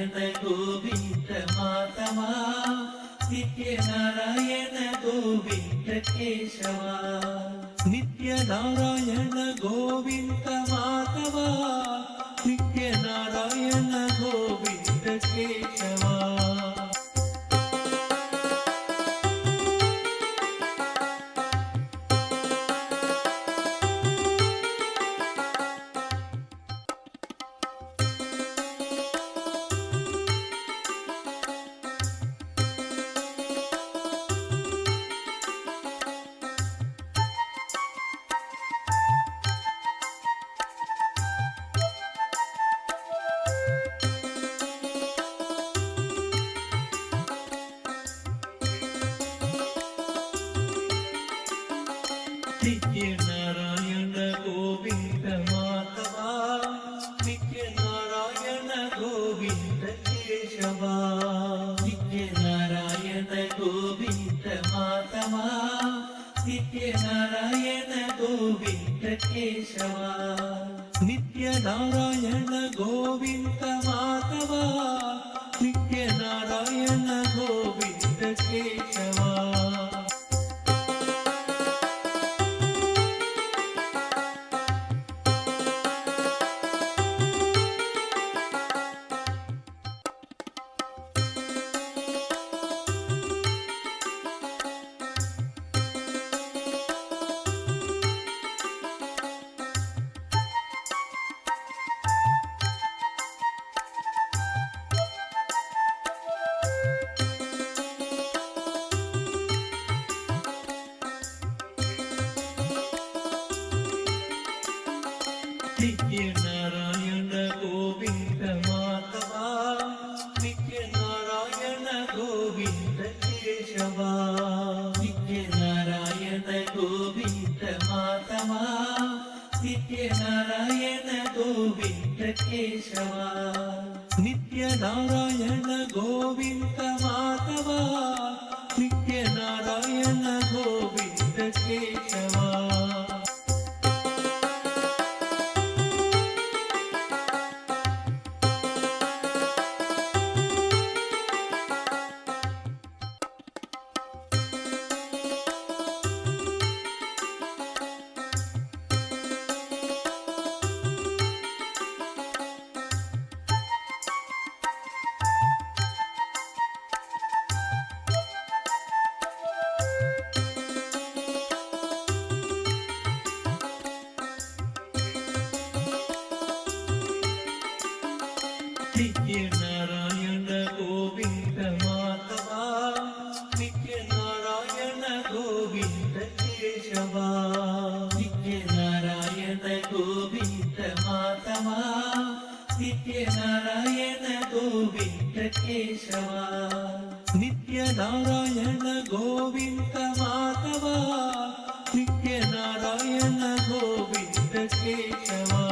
नारायण गोविंद माधवा, नित्य नारायण गोविंद केशवा, नित्य नारायण गोविंद माधवा, नित्य नारायण गोविंद केशवा. नित्य नारायण गोविंद माधवा, नित्य नारायण गोविंद केशवा, नित्य नारायण गोविंद माधवा, नित्य नारायण गोविंद केशवा, नित्य नारायण गोविंद माधवा, नित्य नारायण गोविंद केशवा. नित्य नारायण गोविंद माधवा, नित्य नारायण गोविंद केशवा, नित्य नारायण गोविंद माधवा, नित्य नारायण गोविंद केशवा, नित्य नारायण गोविंद माधवा, नित्य नारायण गोविंद केशवा. नित्य नारायण गोविंद माधवा, नित्य नारायण गोविंद केशवा, नित्य नारायण गोविंद माधवा, नित्य नारायण गोविंद केशवा, नित्य नारायण गोविंद माधवा, नित्य नारायण गोविंद केशवा.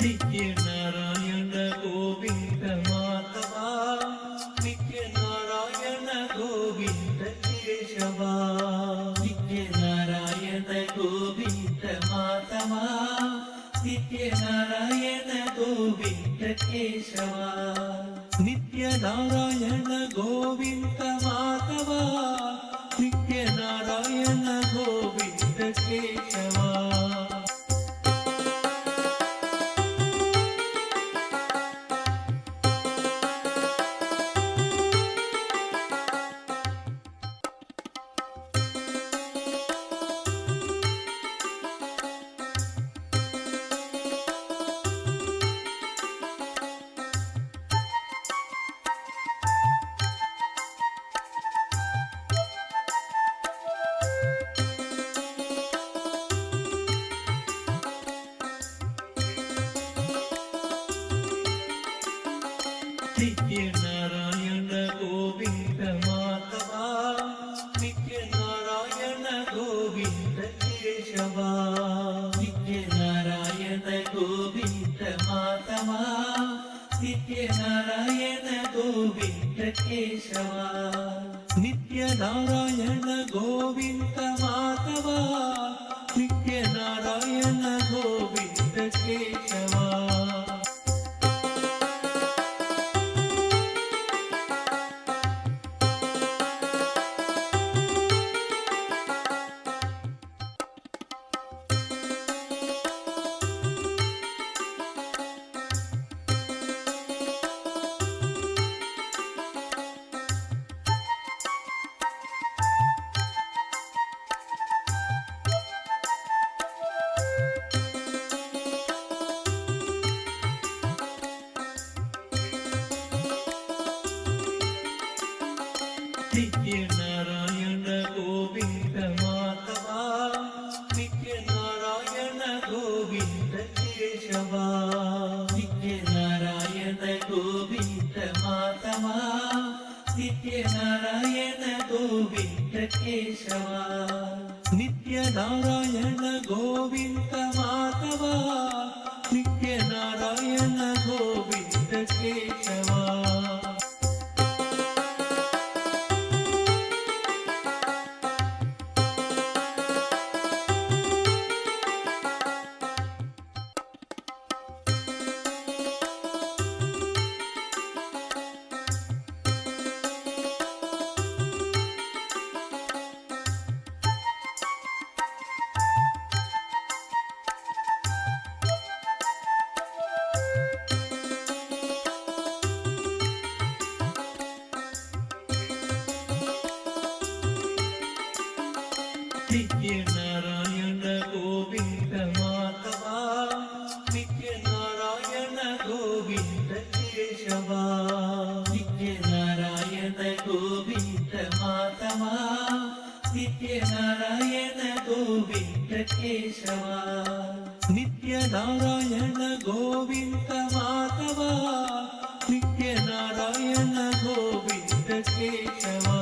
नित्य नारायण गोविंद माधवा, नित्य नारायण गोविंद केशवा, नित्य नारायण गोविंद माधवा, नित्य नारायण गोविंद केशवा, नित्य नारायण गोविंद माधवा, नित्य नारायण गोविंद केशवा. नित्य नारायण गोविंद माधवा नित्य नारायण गोविंद केशवा नित्य नारायण गोविंद माधवा नित्य नारायण गोविंद केशवा नित्य नारायण गोविंद माधवा नित्य नारायण गोविंद केशवा नित्य नारायण गोविंद माधवा नित्य नारायण गोविंद केशवा नित्य नारायण गोविंद माधवा नित्य नारायण गोविंद केशवा नित्य नारायण गोविंद माधवा नित्य नारायण गोविंद केशवा नित्य नारायण गोविंद माधवा नित्य नारायण गोविंद केशवा नित्य नारायण गोविंद माधवा नित्य नारायण गोविंद केशवा नित्य नारायण गोविंद माधवा नित्य नारायण गोविंद केशवा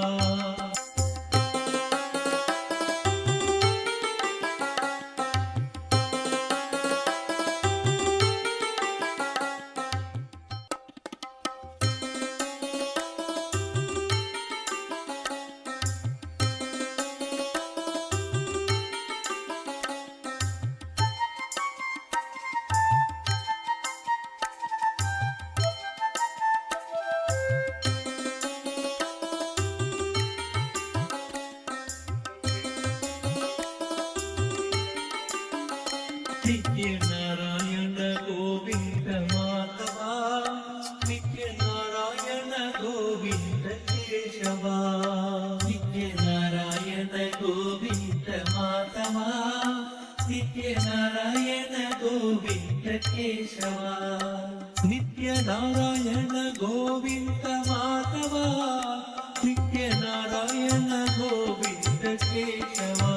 नित्य नारायण गोविंद माधवा नित्य नारायण गोविंद केशवा नित्य नारायण गोविंद माधवा नित्य नारायण गोविंद केशवा नित्य नारायण गोविंद माधवा नित्य नारायण गोविंद केशवा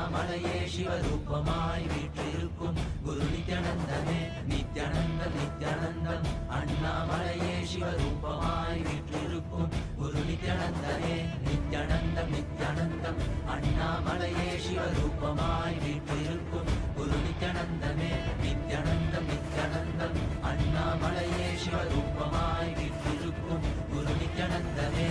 அண்ணாமலையே சிவரூபமாய் வீற்றிருக்கும் குரு நித்யானந்தமே நித்யானந்தம் நித்யானந்தம் அண்ணாமலையே சிவரூபமாய் வீற்றிருக்கும் குரு நித்யானந்தமே நித்யானந்தம் நித்யானந்தம் அண்ணாமலையே சிவரூபமாய் வீற்றிருக்கும் குரு நித்யானந்தமே நித்யானந்தம் நித்யானந்தம் அண்ணாமலையே சிவரூபமாய் வீற்றிருக்கும் குரு நித்யானந்தமே.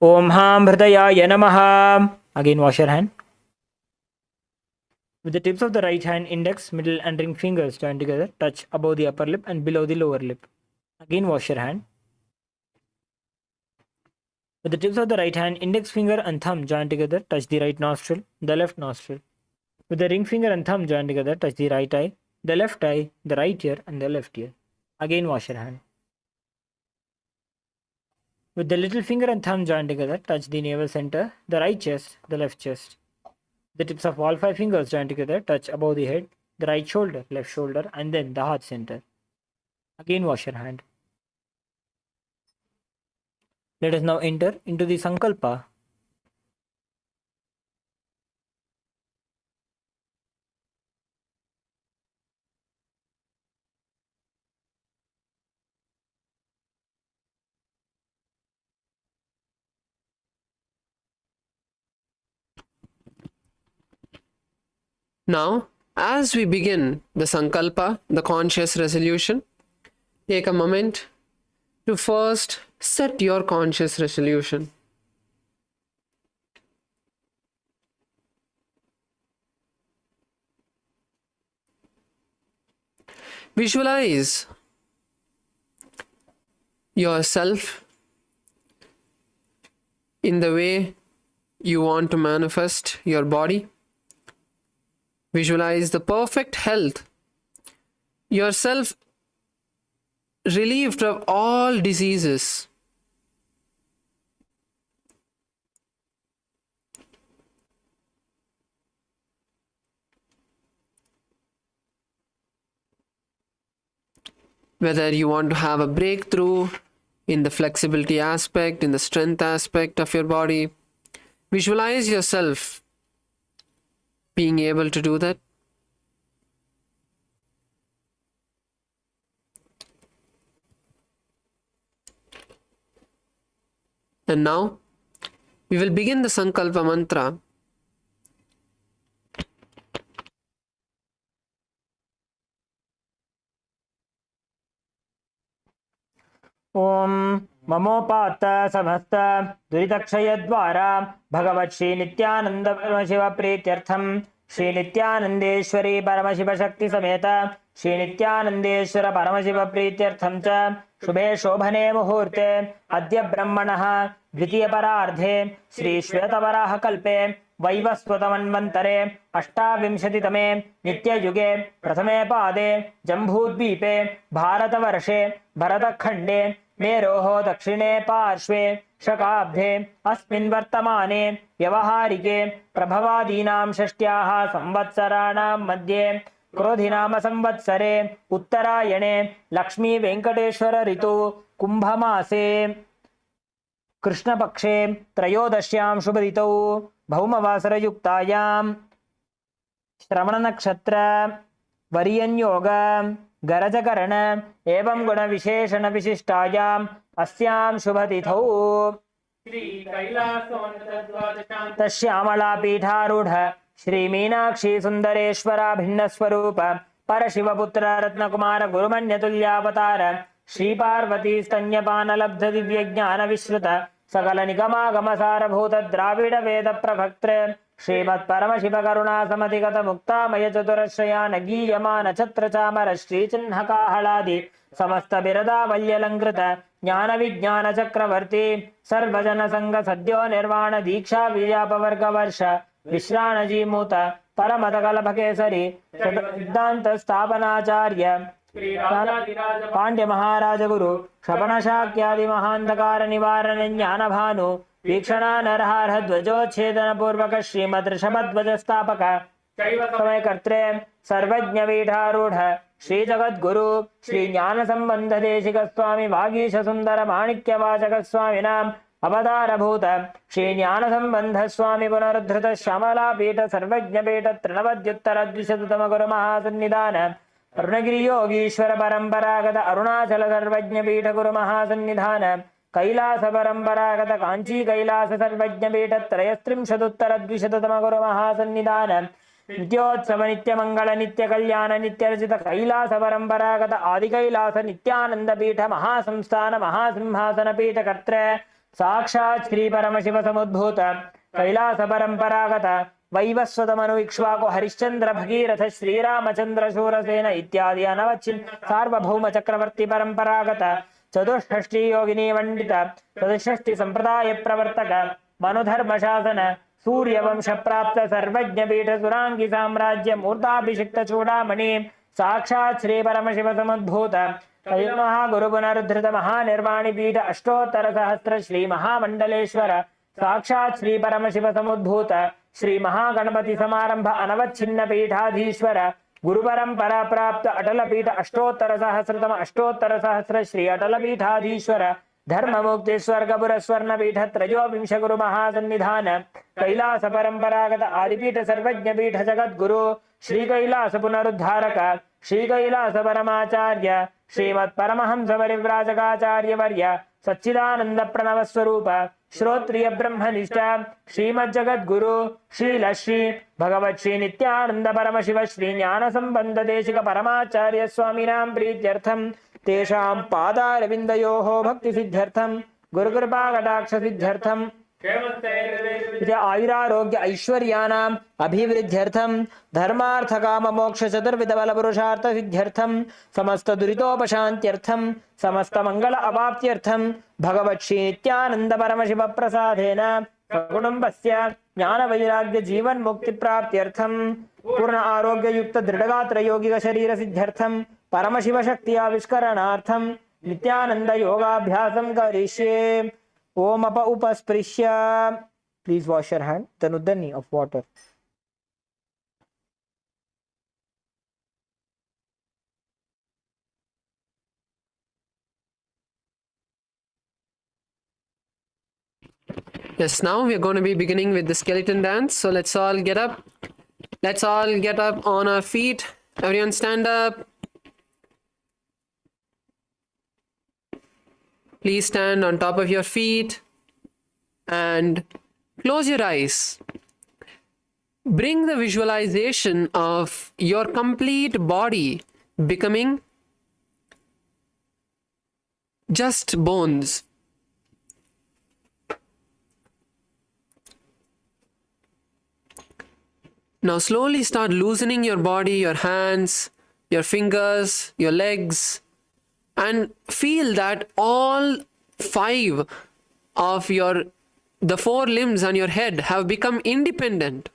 Om Ham Hridayaya Namaha. Again, wash your hand. With the tips of the right hand, index, middle, and ring fingers joined together, touch above the upper lip and below the lower lip. Again, wash your hand. With the tips of the right hand, index finger and thumb joined together, touch the right nostril, the left nostril. With the ring finger and thumb joined together, touch the right eye, the left eye, the right ear, and the left ear. Again, wash your hand. With the little finger and thumb joined together, touch the navel center, the right chest, the left chest. The tips of all 5 fingers joined together, touch above the head, the right shoulder, left shoulder, and then the heart center. Again, wash your hand. Let us now enter into the Sankalpa. Now, as we begin the Sankalpa, the conscious resolution, take a moment to first set your conscious resolution. Visualize yourself in the way you want to manifest your body. Visualize the perfect health, yourself relieved of all diseases. Whether you want to have a breakthrough in the flexibility aspect, in the strength aspect of your body, visualize yourself being able to do that. And now we will begin the Sankalpa mantra. ओम ममोपात समस्त दुरितक्षय द्वारा भगवत् श्री नित्यानंद परमशिव प्रीत्यर्थम श्री नित्यानंदेश्वरी परमशिव शक्ति समेत श्री नित्यानंदेश्वर परमशिव प्रीत्यर्थम च शुभे शोभने मुहूर्ते अद्य ब्रह्मणः द्वितीय परार्धे श्री श्वेतवराह कल्पे वैवस्वतमन्वन्तरे अष्टाविंशतितमे नित्ययुगे प्रथमे पादे जम्बूद्वीपे भारतवर्षे भरतखण्डे मेरोः दक्षिणे पार्श्वे शकाब्दे अस्मिन् वर्तमाने व्यवहारिके प्रभवादीनां षष्ट्याः संवत्सराणां मध्ये क्रोधिनाम संवत्सरे उत्तरायणे लक्ष्मी वेंकटेश्वर ऋतु कुंभमासे कृष्णपक्षे त्रयोदश्यां शुभतिथौ भौमवासरयुक्तायां श्रवणनक्षत्र वरियन्योग गरजकरण एवं गुणविशेषण विशिष्टायाम् अस्यां शुभतिथौ श्यामला पीठारूढ़ श्री मीनाक्षी सुंदरेश्वरा भिन्न स्वरूप परशिवपुत्र रत्नकुमार गुरुमन्यतुल्यावतार श्री पार्वती स्तन्यपान लब्ध दिव्य ज्ञान विश्रुत सकल निगमागम सारभूत द्राविड वेद प्रभक्त्र श्रीमत् परमशिव करुणा समधिगत मुक्तामय चतुरश्रयान गीयमान छत्र चामर श्री चिन्ह काहलादि समस्त बिरदावल्यलंकृत ज्ञान विज्ञान चक्रवर्ती सर्वजन संग सद्यो निर्वाण दीक्षा विजापवर्ग वर्ष विश्राणजीमूत परमत कल्पकेसरी सिद्धांत स्थापनाचार्य पांड्य महाराज गुरु क्षपण शाक्यादि महांधकार निवारण ज्ञान भानु वीक्षणा नरहार ध्वजोच्छेदन पूर्वक श्रीमद ऋषभध्वज स्थापक समय कर्त्रे सर्वज्ञ पीठारूढ़ श्री जगद्गुरु श्री ज्ञान संबंध देशिक स्वामी वागीश सुंदर माणिक्य वाचक स्वामी नाम अवतारभूत श्री ज्ञान संबंध स्वामी पुनरुद्धृत श्यामला पीठ सर्वज्ञ पीठ तृणवद्युत्तर द्विशततम गुरु महासन्निधान अरुणगिरि योगीश्वर परंपरागत अरुणाचल सर्वज्ञ पीठ गुरु महासन्निधान कैलास परंपरागत कांची कैलास सर्वज्ञ पीठ त्रयस्त्रिंशदुत्तर द्विशततम गुरु महासन्निधान नित्योत्सव नित्य मंगल नित्य कल्याण नित्यर्जित कैलास परंपरागत आदि कैलास नित्यानंद पीठ महासंस्थान महासिंहासन पीठ कर्त्र साक्षात् श्री परमशिव समुद्भूत कैलास परंपरागत वैवस्वत मनु इक्ष्वाकु हरिश्चंद्र भगीरथ श्रीरामचंद्र शूरसेन इत्यादि अनवच्छिन्न सार्वभौम चक्रवर्ती परंपरागत चतुष्षष्टि योगिनी वंडित चतुष्षष्टि संप्रदाय प्रवर्तक मनुधर्म शासन सूर्यवंश प्राप्त सर्वज्ञ पीठ सुरांगी साम्राज्य मूर्ताभिषिक्त चूड़ामणि साक्षात् श्री परमशिव समुद्भूत महागुरु पुनरुद्धृत महानिर्वाणि पीठ अष्टोत्तर सहस्र श्री महामंडलेश्वर साक्षात् श्री परमशिव समुद्भूत श्री महागणपति समारंभ अनवच्छिन्न पीठाधीश्वर गुरु परंपरा प्राप्त अटल पीठ अष्टोत्तर सहस्र श्री अटल पीठाधीश्वर धर्म मुक्ति स्वर्गपुर स्वर्ण पीठ त्रयोविंश गुरु महासन्निधान कैलास परंपरागत आदिपीठ सर्वज्ञ पीठ जगत गुरु श्री कैलास पुनरुद्धारक श्री कैलास परमाचार्य श्रीमत् परमहंस परिव्राजकाचार्य वर्य सच्चिदानंद प्रणव स्वरूप श्रोत्रिय ब्रह्मनिष्ठ श्रीमद् जगत गुरु श्रील श्री भगवत श्री नित्यानंद परम शिव श्री ज्ञान संबंध देशिक परमाचार्य स्वामिनां प्रीत्यर्थम तेषां पादारविन्दयोः भक्ति सिद्ध्यर्थम गुरुकृपा कटाक्ष सिद्ध्यर्थम आयुरारोग्य ऐश्वर्याणाम् अभिवृद्ध्यर्थम धर्मार्थ काम मोक्ष चतुर्विध बल पुरुषार्थ सिद्ध्यर्थम समस्त दुरितोपशान्त्यर्थम समस्त मंगल अवाप्त्यर्थम भगवत् श्री नित्यानंद परम शिव प्रसादेन कुटुंबस्य ज्ञान वैराग्य जीवन मुक्ति प्राप्त्यर्थम पूर्ण आरोग्य युक्त दृढ़गात्र योगिक शरीर सिद्ध्यर्थम परम शिव शक्ति आविष्करणार्थम नित्यानंद योगाभ्यासं करिष्ये ओम अप उपस्पृश्य प्लीज वॉश योर हैंड तनुदनी of water Yes, now we are going to be beginning with the skeleton dance. So let's all get up. Let's all get up on our feet. Everyone stand up. Please stand on top of your feet and close your eyes. Bring the visualization of your complete body becoming just bones. Now slowly start loosening your body, your hands, your fingers, your legs, and feel that all five of the four limbs on your head have become independent.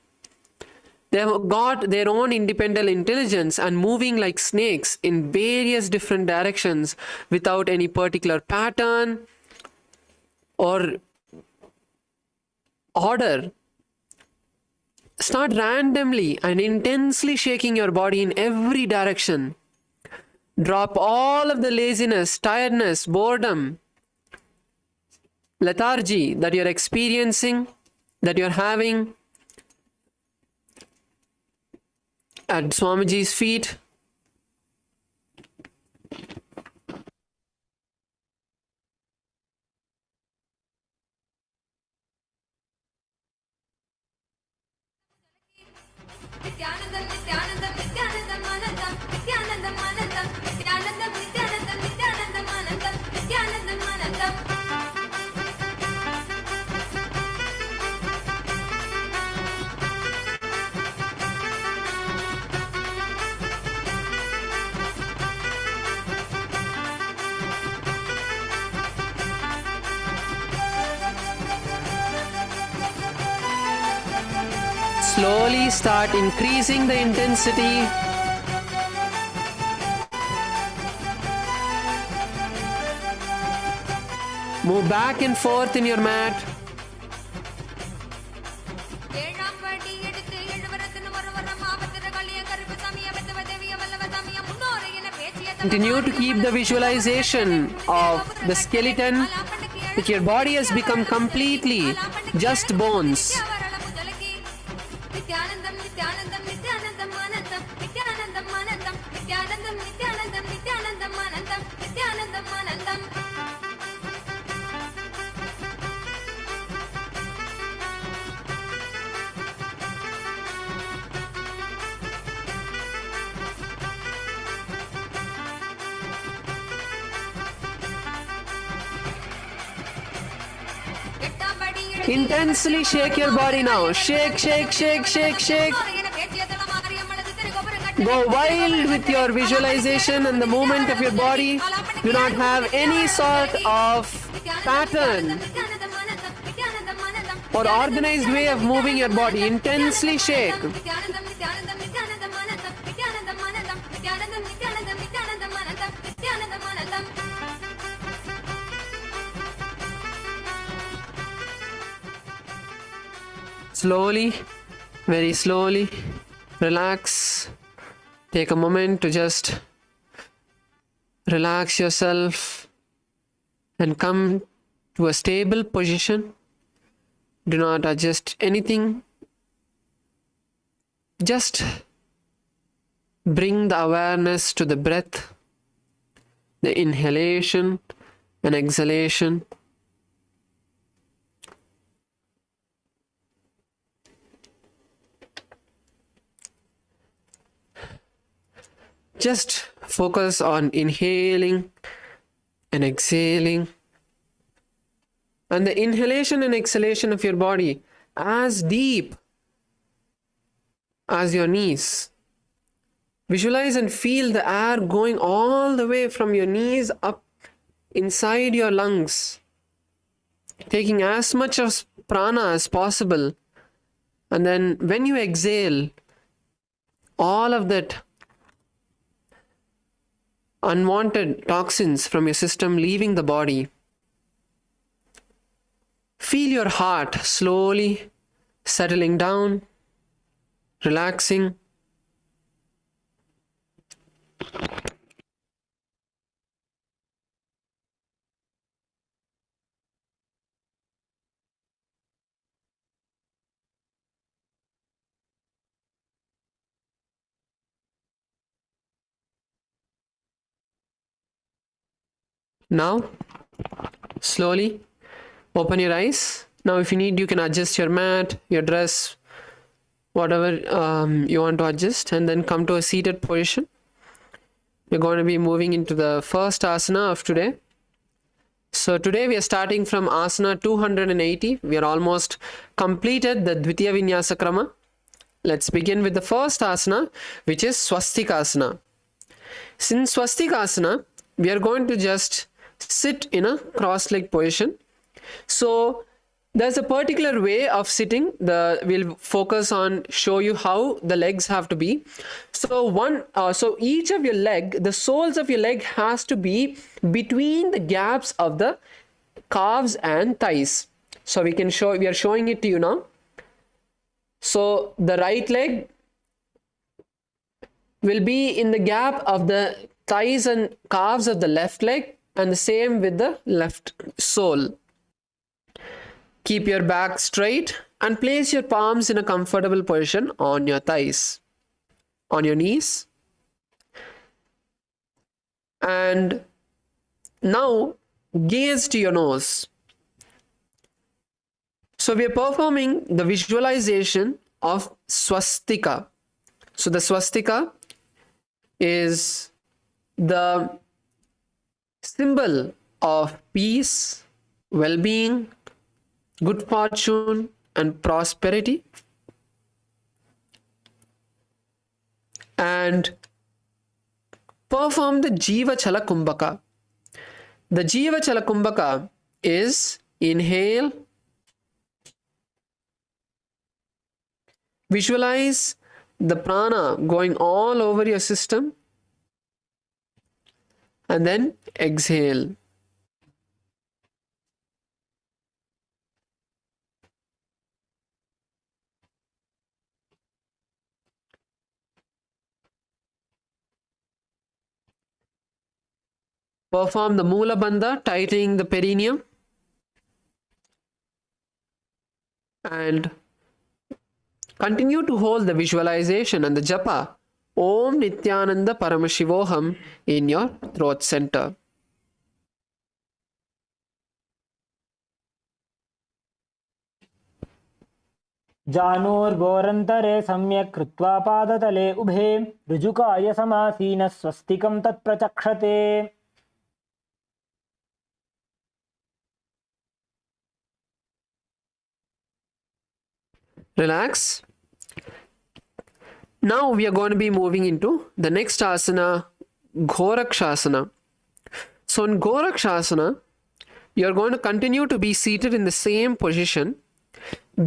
They have got their own independent intelligence and moving like snakes in various different directions without any particular pattern or order. Start randomly and intensely shaking your body in every direction. Drop all of the laziness, tiredness, boredom, lethargy that you're experiencing, that you're having at Swamiji's feet. Slowly start increasing the intensity. Move back and forth in your mat. Continue to keep the visualization of the skeleton, that your body has become completely just bones. Intensely shake your body now. Shake, shake, shake, shake, shake. Go wild with your visualization and the movement of your body. Do not have any sort of pattern or organized way of moving your body. Intensely shake. Slowly, very slowly, relax. Take a moment to just relax yourself and come to a stable position. Do not adjust anything. Just bring the awareness to the breath, the inhalation and exhalation. Just focus on inhaling and exhaling. And the inhalation and exhalation of your body as deep as your knees. Visualize and feel the air going all the way from your knees up inside your lungs, taking as much of prana as possible. And then when you exhale, all of that unwanted toxins from your system leaving the body. Feel your heart slowly settling down, relaxing. Now, slowly open your eyes. Now, if you need, you can adjust your mat, your dress, whatever you want to adjust, and then come to a seated position. We're going to be moving into the first asana of today. So today we are starting from asana 280. We are almost completed the Dvitiya Vinyasa Krama. Let's begin with the first asana, which is Swastikasana. Since Swastikasana, we are going to just sit in a cross-leg position. So there's a particular way of sitting. We'll focus on show you how the legs have to be. So each of your leg, the soles of your leg has to be between the gaps of the calves and thighs. So we are showing it to you now. So the right leg will be in the gap of the thighs and calves of the left leg, and the same with the left sole. Keep your back straight and place your palms in a comfortable position on your thighs, on your knees. And now gaze to your nose. So we are performing the visualization of swastika. So the swastika is the symbol of peace, well-being, good fortune, and prosperity. And perform the Jiva Chala Kumbhaka. The Jiva Chala Kumbhaka is inhale, visualize the prana going all over your system, and then exhale. Perform the Mula Bandha, tightening the perineum. And continue to hold the visualization and the japa Om Nityananda Paramashivoham in your throat center. जानोर्गोरन्तरे सम्यक् कृत्वा पादतले उभे ऋजुकाय समासीनः स्वस्तिकं तत्प्रचक्षते. Relax. Now we are going to be moving into the next asana, Gorakshasana. So in Gorakshasana, you're going to continue to be seated in the same position.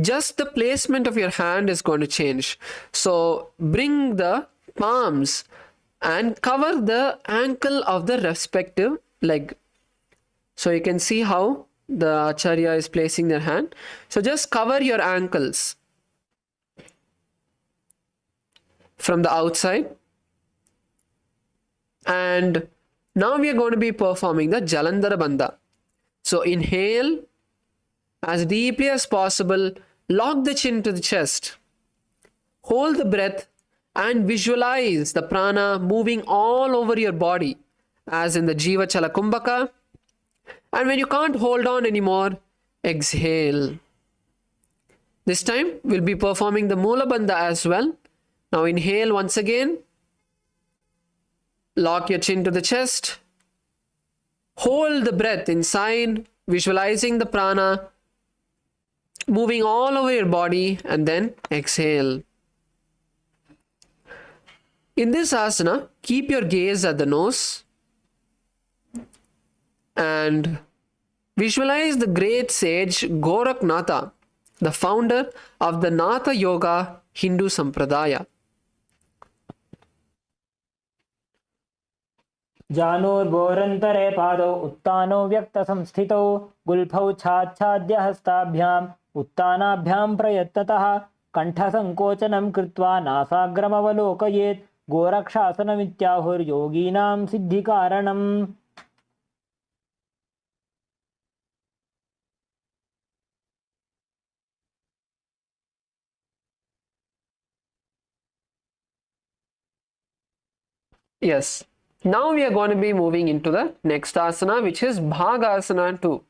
Just the placement of your hand is going to change. So bring the palms and cover the ankle of the respective leg. So you can see how the Acharya is placing their hand. So just cover your ankles from the outside. And now we are going to be performing the Jalandhara Bandha. So inhale as deeply as possible, lock the chin to the chest, hold the breath and visualize the prana moving all over your body as in the Jiva Chala Kumbhaka. And when you can't hold on anymore, exhale. This time we'll be performing the Mula Bandha as well. Now inhale once again, lock your chin to the chest, hold the breath inside, visualizing the prana moving all over your body, and then exhale. In this asana, keep your gaze at the nose and visualize the great sage Goraknatha, the founder of the Natha Yoga Hindu Sampradaya. जानोर्गोरन्तरे पादौ उत्तानो व्यक्तसंस्थितौ गुल्फौ छाच्छाद्य हस्ताभ्याम् उत्तानाभ्यां प्रयत्नतः कण्ठसङ्कोचनं कृत्वा नासाग्रमवलोकयेत् गोरक्षासनमित्याहुर्योगीनां सिद्धिकारणम्. Yes. Now we are going to be moving into the next asana, which is Bhagasana 2.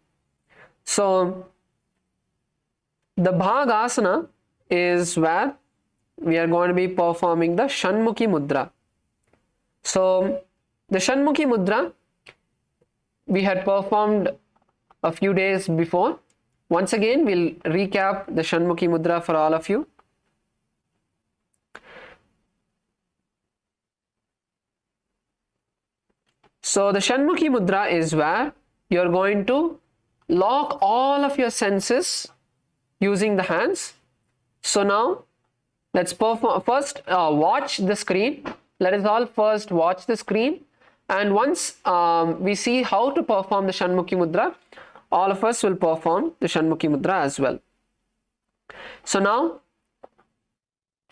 So the Bhagasana is where we are going to be performing the Shanmuki mudra. So the Shanmuki mudra we had performed a few days before. Once again, we'll recap the Shanmuki mudra for all of you. So the Shanmuki mudra is where you're going to lock all of your senses using the hands. So now let's perform. First watch the screen. Let us all first watch the screen, and once we see how to perform the Shanmuki mudra, all of us will perform the Shanmuki mudra as well. So now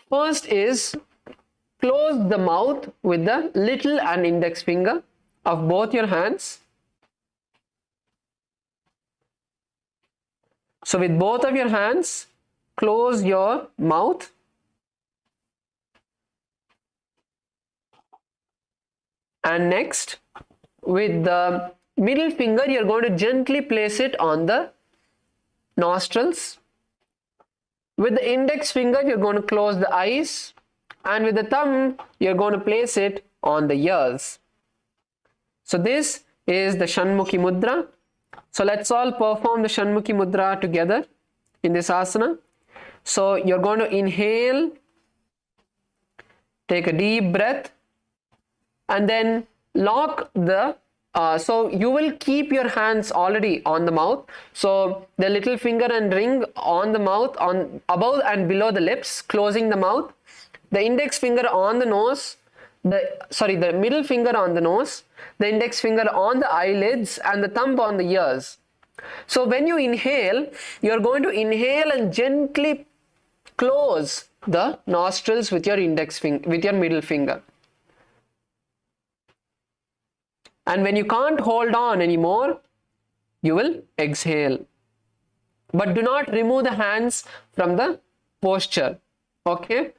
first is close the mouth with the little and index finger of both your hands. So with both of your hands, close your mouth. And next, with the middle finger, you're going to gently place it on the nostrils. With the index finger, you're going to close the eyes. And with the thumb, you're going to place it on the ears. So this is the Shanmuki mudra. So let's all perform the Shanmuki mudra together in this asana. So you're going to inhale, take a deep breath, and then lock the so you will keep your hands already on the mouth. So the little finger and ring on the mouth, on above and below the lips, closing the mouth. The index finger on the nose, the middle finger on the nose, the index finger on the eyelids, and the thumb on the ears. So when you inhale, you're going to inhale and gently close the nostrils with your index finger, with your middle finger. And when you can't hold on anymore, you will exhale. But do not remove the hands from the posture. Okay?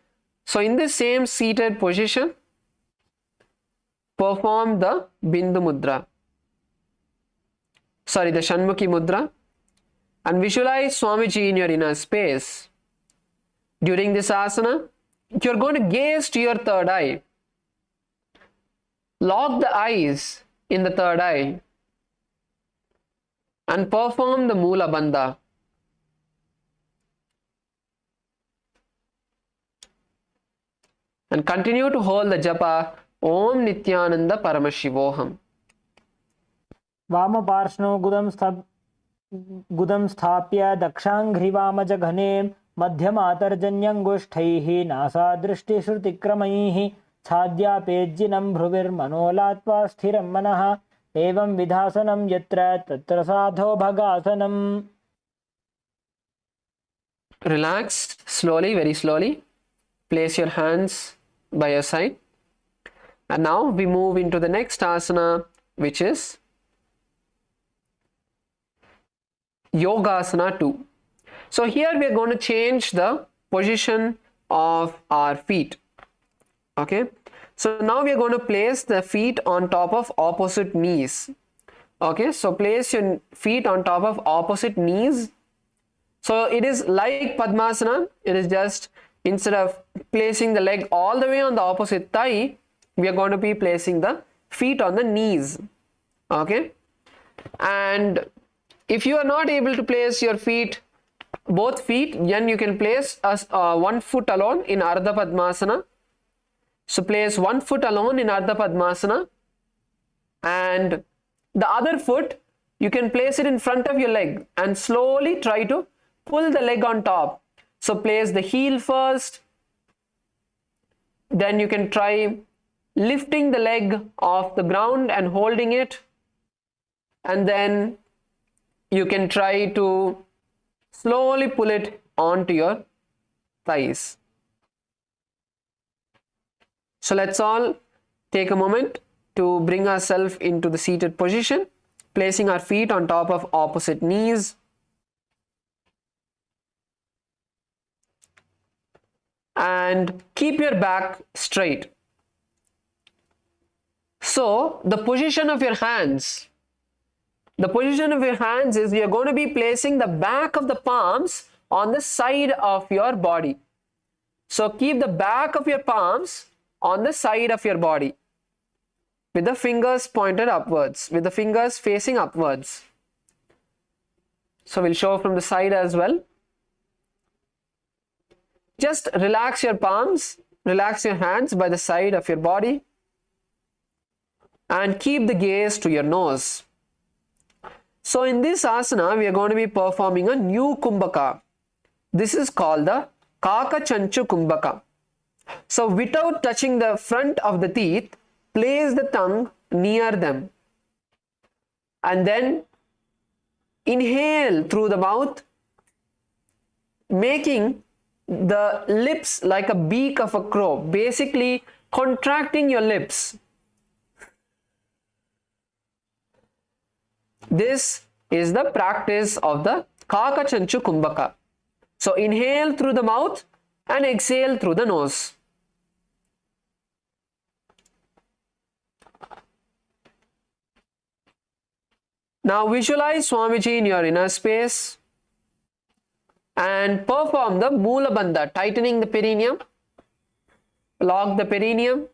So in this same seated position, perform the Bindu mudra. The Shanmuki mudra. And visualize Swamiji in your inner space. During this asana, you're going to gaze to your third eye. Lock the eyes in the third eye and perform the Mula Bandha. And continue to hold the japa Om Nityananda Paramashivoham. वामपार्श्वो गुदं स्थाप्य दक्षाङ्घ्रिवामजघने मध्यमातर्जन्यङ्गुष्ठैः नासादृष्टिश्रुतिक्रमैः छाद्यापेज्जिनं भ्रुविर्मनोलात्वा स्थिरं मनः एवं विधासनं यत्र तत्र साधो भगासनम्. Relax slowly, very slowly. Place your hands by your side. And now we move into the next asana, which is Yogasana 2. So here we are going to change the position of our feet. Okay. So now we are going to place the feet on top of opposite knees. Okay. So place your feet on top of opposite knees. So it is like Padmasana. It is just, instead of placing the leg all the way on the opposite thigh, we are going to be placing the feet on the knees. Okay. And if you are not able to place your feet, both feet, then you can place one foot alone in Urdhva Padmasana. So place one foot alone in Urdhva Padmasana, and the other foot you can place it in front of your leg and slowly try to pull the leg on top. So place the heel first, then you can try lifting the leg off the ground and holding it, and then you can try to slowly pull it onto your thighs. So let's all take a moment to bring ourselves into the seated position, placing our feet on top of opposite knees. And keep your back straight. So the position of your hands, is you are going to be placing the back of the palms on the side of your body. So keep the back of your palms on the side of your body with the fingers pointed upwards, with the fingers facing upwards. So we'll show from the side as well. Just relax your palms, relax your hands by the side of your body, and keep the gaze to your nose. So in this asana, we are going to be performing a new kumbhaka. This is called the Kaka Chanchu Kumbhaka. So without touching the front of the teeth, place the tongue near them. And then inhale through the mouth, making the lips like a beak of a crow, basically contracting your lips. This is the practice of the Kaka Chanchu Kumbhaka. So inhale through the mouth and exhale through the nose. Now visualize Swamiji in your inner space and perform the Moola Bandha, tightening the perineum, lock the perineum,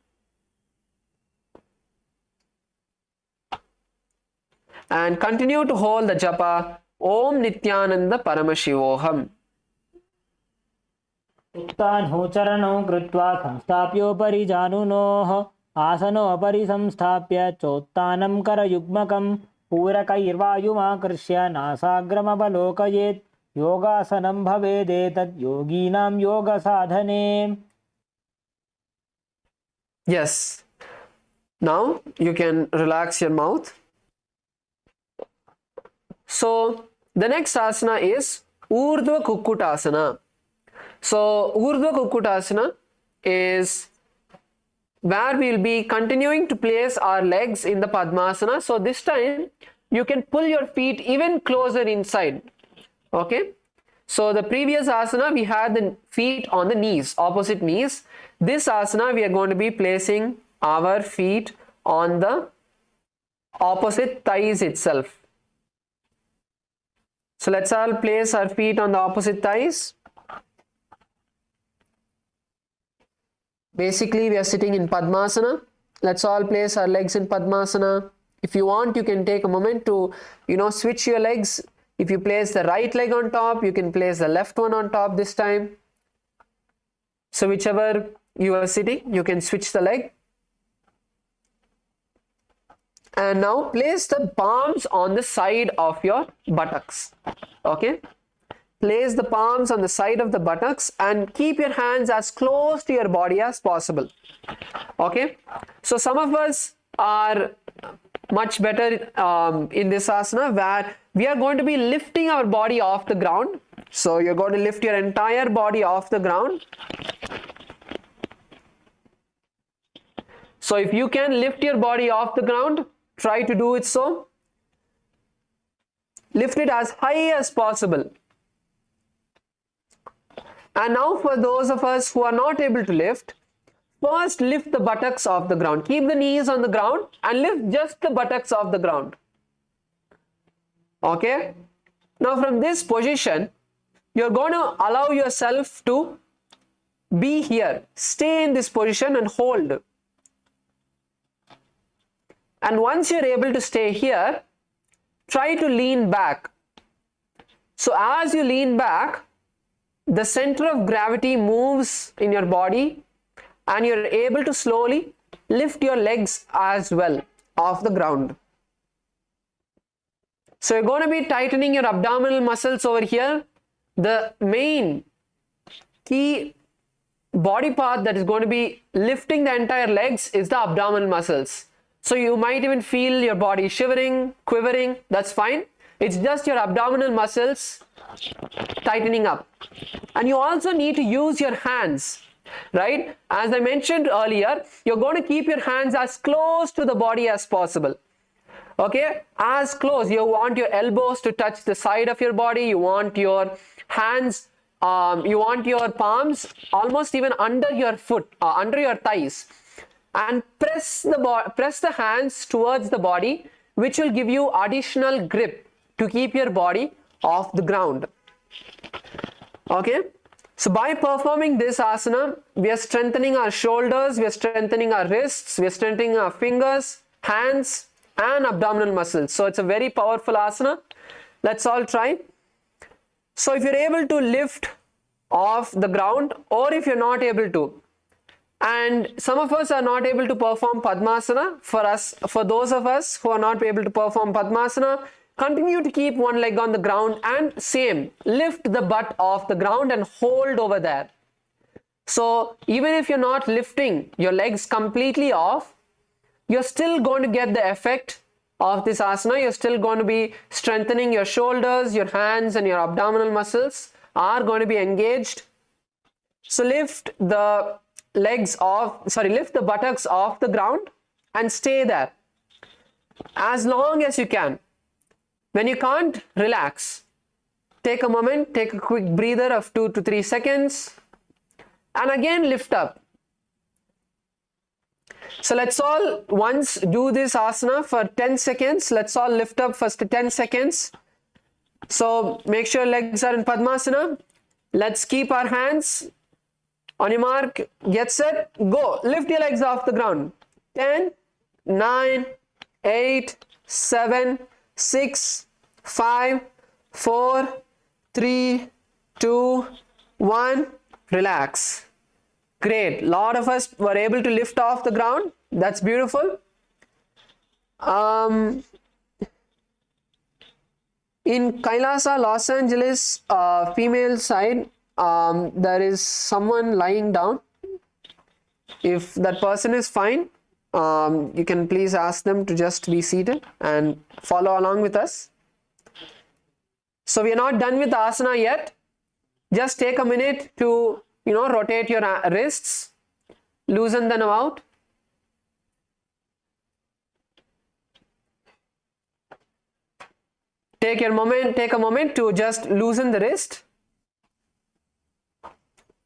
and continue to hold the japa Om Nityananda Paramashivoham. उत्तानो चरणौ कृत्वा संस्थाप्योपरि जानुनोः आसनोपरि संस्थाप्य चोत्तानं करयुग्मकं पूरकैर्वायुमाकृष्य नासाग्रमवलोकयेत् योगासनं भवेदेतद् योगीनां योगसाधने. Yes. Now you can relax your mouth. So the next asana is Urdhva Kukkutasana. So Urdhva Kukkutasana is where we will be continuing to place our legs in the Padmasana. So this time you can pull your feet even closer inside. Okay. So the previous asana we had the feet on the knees, opposite knees. This asana we are going to be placing our feet on the opposite thighs itself. So let's all place our feet on the opposite thighs. Basically, we are sitting in Padmasana. Let's all place our legs in Padmasana. If you want, you can take a moment to, switch your legs. If you place the right leg on top, you can place the left one on top this time. So whichever you are sitting, you can switch the leg. And now place the palms on the side of your buttocks. Okay? Place the palms on the side of the buttocks and keep your hands as close to your body as possible. Okay? So some of us are much better in this asana where we are going to be lifting our body off the ground. So you're going to lift your entire body off the ground. So if you can lift your body off the ground, try to do it so. Lift it as high as possible. And now for those of us who are not able to lift, first lift the buttocks off the ground. Keep the knees on the ground and lift just the buttocks off the ground. Okay? Now from this position, you're going to allow yourself to be here. Stay in this position and hold. And once you're able to stay here, try to lean back. So as you lean back, the center of gravity moves in your body and you're able to slowly lift your legs as well off the ground. So you're going to be tightening your abdominal muscles over here. The main key body part that is going to be lifting the entire legs is the abdominal muscles. So you might even feel your body shivering, quivering. That's fine. It's just your abdominal muscles tightening up. And you also need to use your hands, right? As I mentioned earlier, you're going to keep your hands as close to the body as possible. Okay, as close. You want your elbows to touch the side of your body. You want your hands, you want your palms almost even under your foot, under your thighs. And press the hands towards the body, which will give you additional grip to keep your body off the ground. Okay, so by performing this asana, we are strengthening our shoulders, we are strengthening our wrists, we are strengthening our fingers, hands, and abdominal muscles. So it's a very powerful asana. Let's all try. So if you're able to lift off the ground, or if you're not able to, and some of us are not able to perform Padmasana. For those of us who are not able to perform Padmasana, continue to keep one leg on the ground and same, lift the butt off the ground and hold over there. So even if you're not lifting your legs completely off, you're still going to get the effect of this asana. You're still going to be strengthening your shoulders, your hands, and your abdominal muscles are going to be engaged. So lift the lift the buttocks off the ground and stay there as long as you can. When you can't, relax. Take a moment, take a quick breather of 2 to 3 seconds, and again lift up. So let's all once do this asana for 10 seconds. Let's all lift up first 10 seconds. So make sure legs are in Padmasana. Let's keep our hands. On your mark, get set, go. Lift your legs off the ground. 10, 9, 8, 7, 6, 5, 4, 3, 2, 1. Relax. Great. A lot of us were able to lift off the ground. That's beautiful. In Kailasa, Los Angeles, female side, there is someone lying down. If that person is fine, you can please ask them to just be seated and follow along with us. So we are not done with the asana yet. Just take a minute to, rotate your wrists, loosen them out. Take a moment to just loosen the wrist.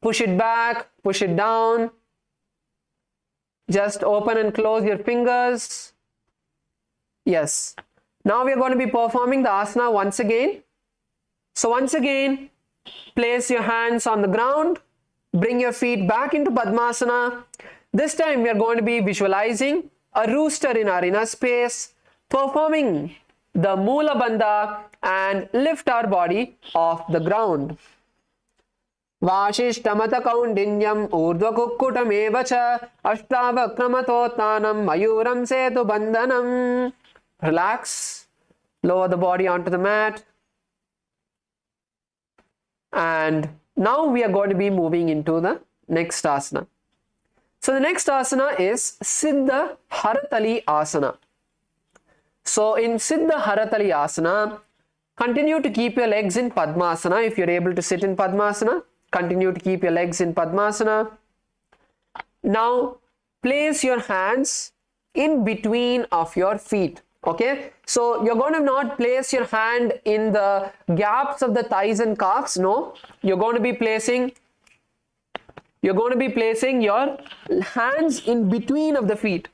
Push it back, push it down. Just open and close your fingers. Yes. Now we are going to be performing the asana once again. So once again, place your hands on the ground. Bring your feet back into Padmasana. This time we are going to be visualizing a rooster in our inner space, performing the Mula Bandha and lift our body off the ground. Vashishtamata kaundinyam urdhva kukkutam evacha ashtavakramatottanam mayuram setu bandhanam. Relax. Lower the body onto the mat. And now we are going to be moving into the next asana. So the next asana is Siddha Haratali Asana. So in Siddha Haratali Asana, continue to keep your legs in Padmasana. If you're able to sit in Padmasana, continue to keep your legs in Padmasana. Now place your hands in between of your feet. Okay, so you're going to not place your hand in the gaps of the thighs and calves. No, you're going to be placing your hands in between of the feet.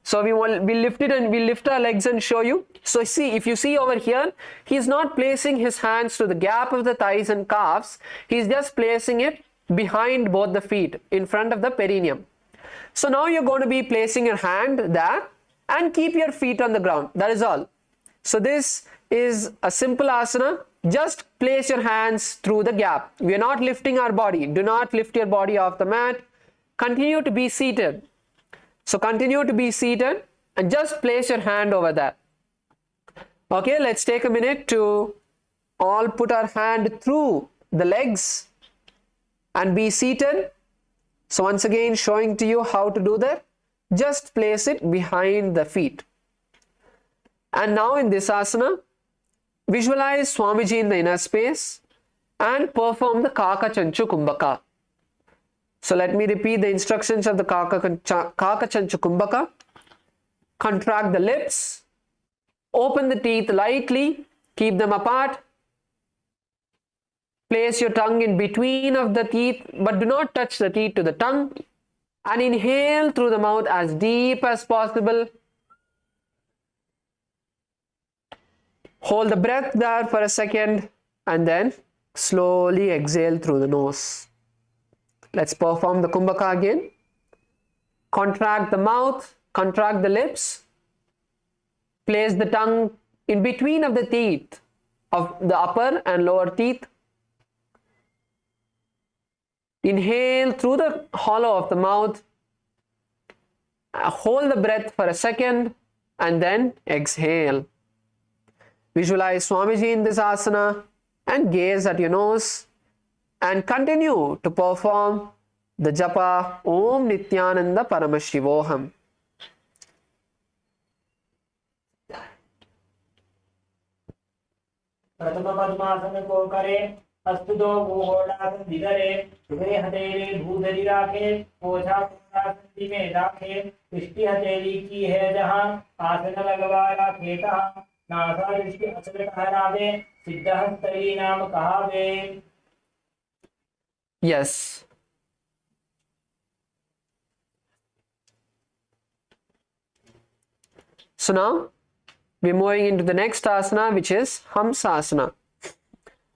So we'll lift it and we'll lift our legs and show you. So see, if you see over here, he's not placing his hands to the gap of the thighs and calves. He's just placing it behind both the feet, in front of the perineum. So now you're going to be placing your hand there and keep your feet on the ground. That is all. So this is a simple asana. Just place your hands through the gap. We are not lifting our body. Do not lift your body off the mat. Continue to be seated. So continue to be seated and just place your hand over there. Okay, let's take a minute to all put our hand through the legs and be seated. So once again, showing to you how to do that. Just place it behind the feet. And now in this asana, visualize Swamiji in the inner space and perform the Kaka Chanchu Kumbhaka. So let me repeat the instructions of the Kaka Chanchu Kumbhaka. Contract the lips, open the teeth lightly, keep them apart. Place your tongue in between of the teeth, but do not touch the teeth to the tongue. And inhale through the mouth as deep as possible. Hold the breath there for a second and then slowly exhale through the nose. Let's perform the Kumbhaka again. Contract the mouth, contract the lips. Place the tongue in between of the teeth of the upper and lower teeth. Inhale through the hollow of the mouth. Hold the breath for a second and then exhale. Visualize Swamiji in this asana and gaze at your nose and continue to perform the japa Om Nityananda Paramashivoham. प्रथम पद्मासन को करे Astuto गोहोडासन दिगरे हृदय हथेली भूधरी राखे पोछा कुंडासन में राखे दृष्टि हथेली की है जहां आसन लगवा राखे तहां नासा दृष्टि अचल ठहरावे सिद्धहस्तरी नाम कहावे. Yes. So now we're moving into the next asana, which is Hamasana.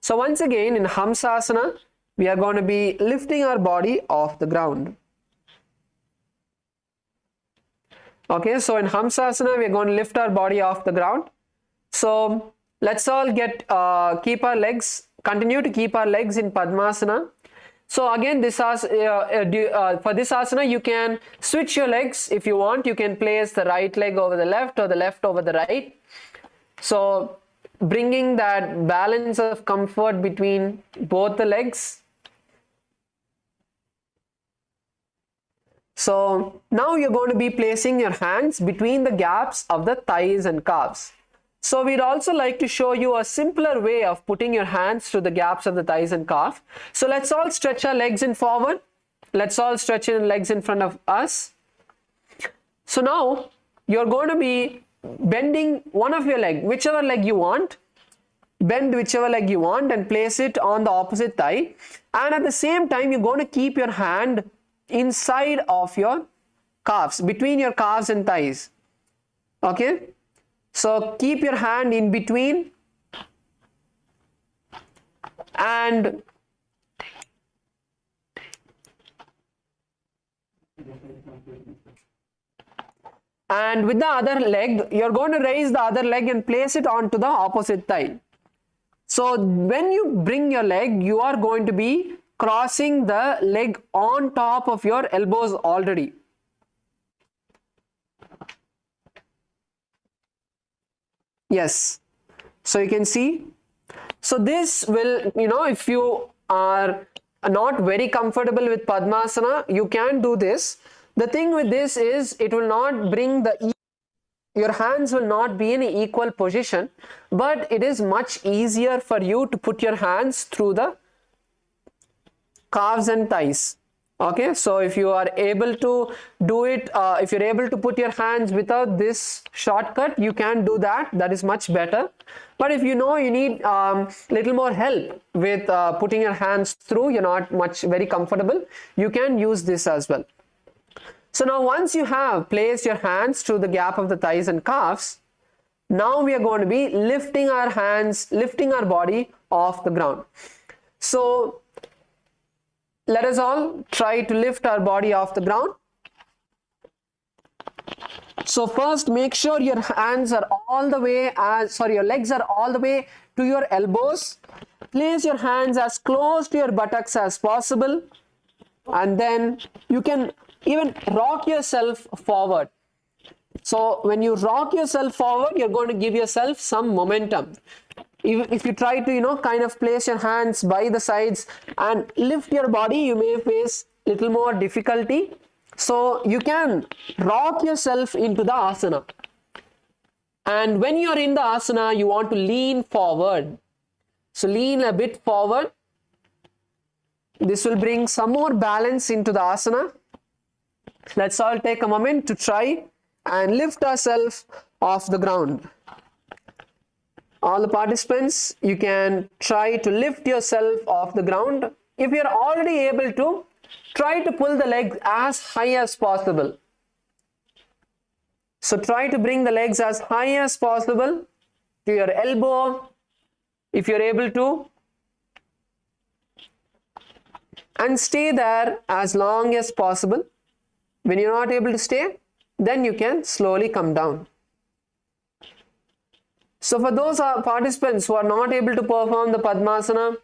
So once again in Hamasana, we are going to be lifting our body off the ground. Okay, so in Hamasana, we are going to lift our body off the ground. So let's all keep our legs, continue to keep our legs in Padmasana. So again, for this asana, you can switch your legs if you want. You can place the right leg over the left or the left over the right. So bringing that balance of comfort between both the legs. So now you're going to be placing your hands between the gaps of the thighs and calves. So we'd also like to show you a simpler way of putting your hands through the gaps of the thighs and calf. So let's all stretch our legs in forward. Let's all stretch our legs in front of us. So now you're going to be bending one of your leg, whichever leg you want. Bend whichever leg you want and place it on the opposite thigh. And at the same time, you're going to keep your hand inside of your calves, between your calves and thighs. Okay? So keep your hand in between and with the other leg, you're going to raise the other leg and place it onto the opposite thigh. So when you bring your leg, you are going to be crossing the leg on top of your elbows already. Yes. So you can see. So this will, if you are not very comfortable with Padmasana, you can do this. The thing with this is it will not bring your hands will not be in equal position, but it is much easier for you to put your hands through the calves and thighs. Okay, so if you are able to do it, if you're able to put your hands without this shortcut, you can do that. That is much better. But if you need little more help with putting your hands through, you're not very comfortable, you can use this as well. So now once you have placed your hands through the gap of the thighs and calves, now we are going to be lifting our hands, lifting our body off the ground. So let us all try to lift our body off the ground. So first make sure your hands are all the way your legs are all the way to your elbows. Place your hands as close to your buttocks as possible, and then you can even rock yourself forward. So when you rock yourself forward, you're going to give yourself some momentum. If you try to kind of place your hands by the sides and lift your body, you may face little more difficulty. So you can rock yourself into the asana, and when you're in the asana, you want to lean forward. So lean a bit forward. This will bring some more balance into the asana. Let's all take a moment to try and lift ourselves off the ground. All the participants, you can try to lift yourself off the ground. If you're already able to, try to pull the legs as high as possible. So try to bring the legs as high as possible to your elbow, if you're able to, and stay there as long as possible. When you're not able to stay, then you can slowly come down. So for those participants who are not able to perform the Padmasana,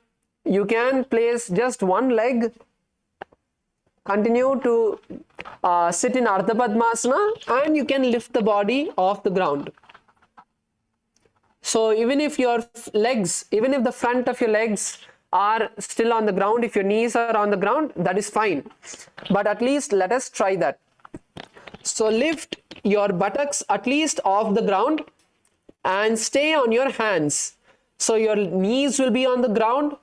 you can place just one leg, continue to sit in Urdhva Padmasana, and you can lift the body off the ground. So even if the front of your legs are still on the ground, if your knees are on the ground, that is fine. But at least let us try that. So lift your buttocks at least off the ground and stay on your hands. So your knees will be on the ground.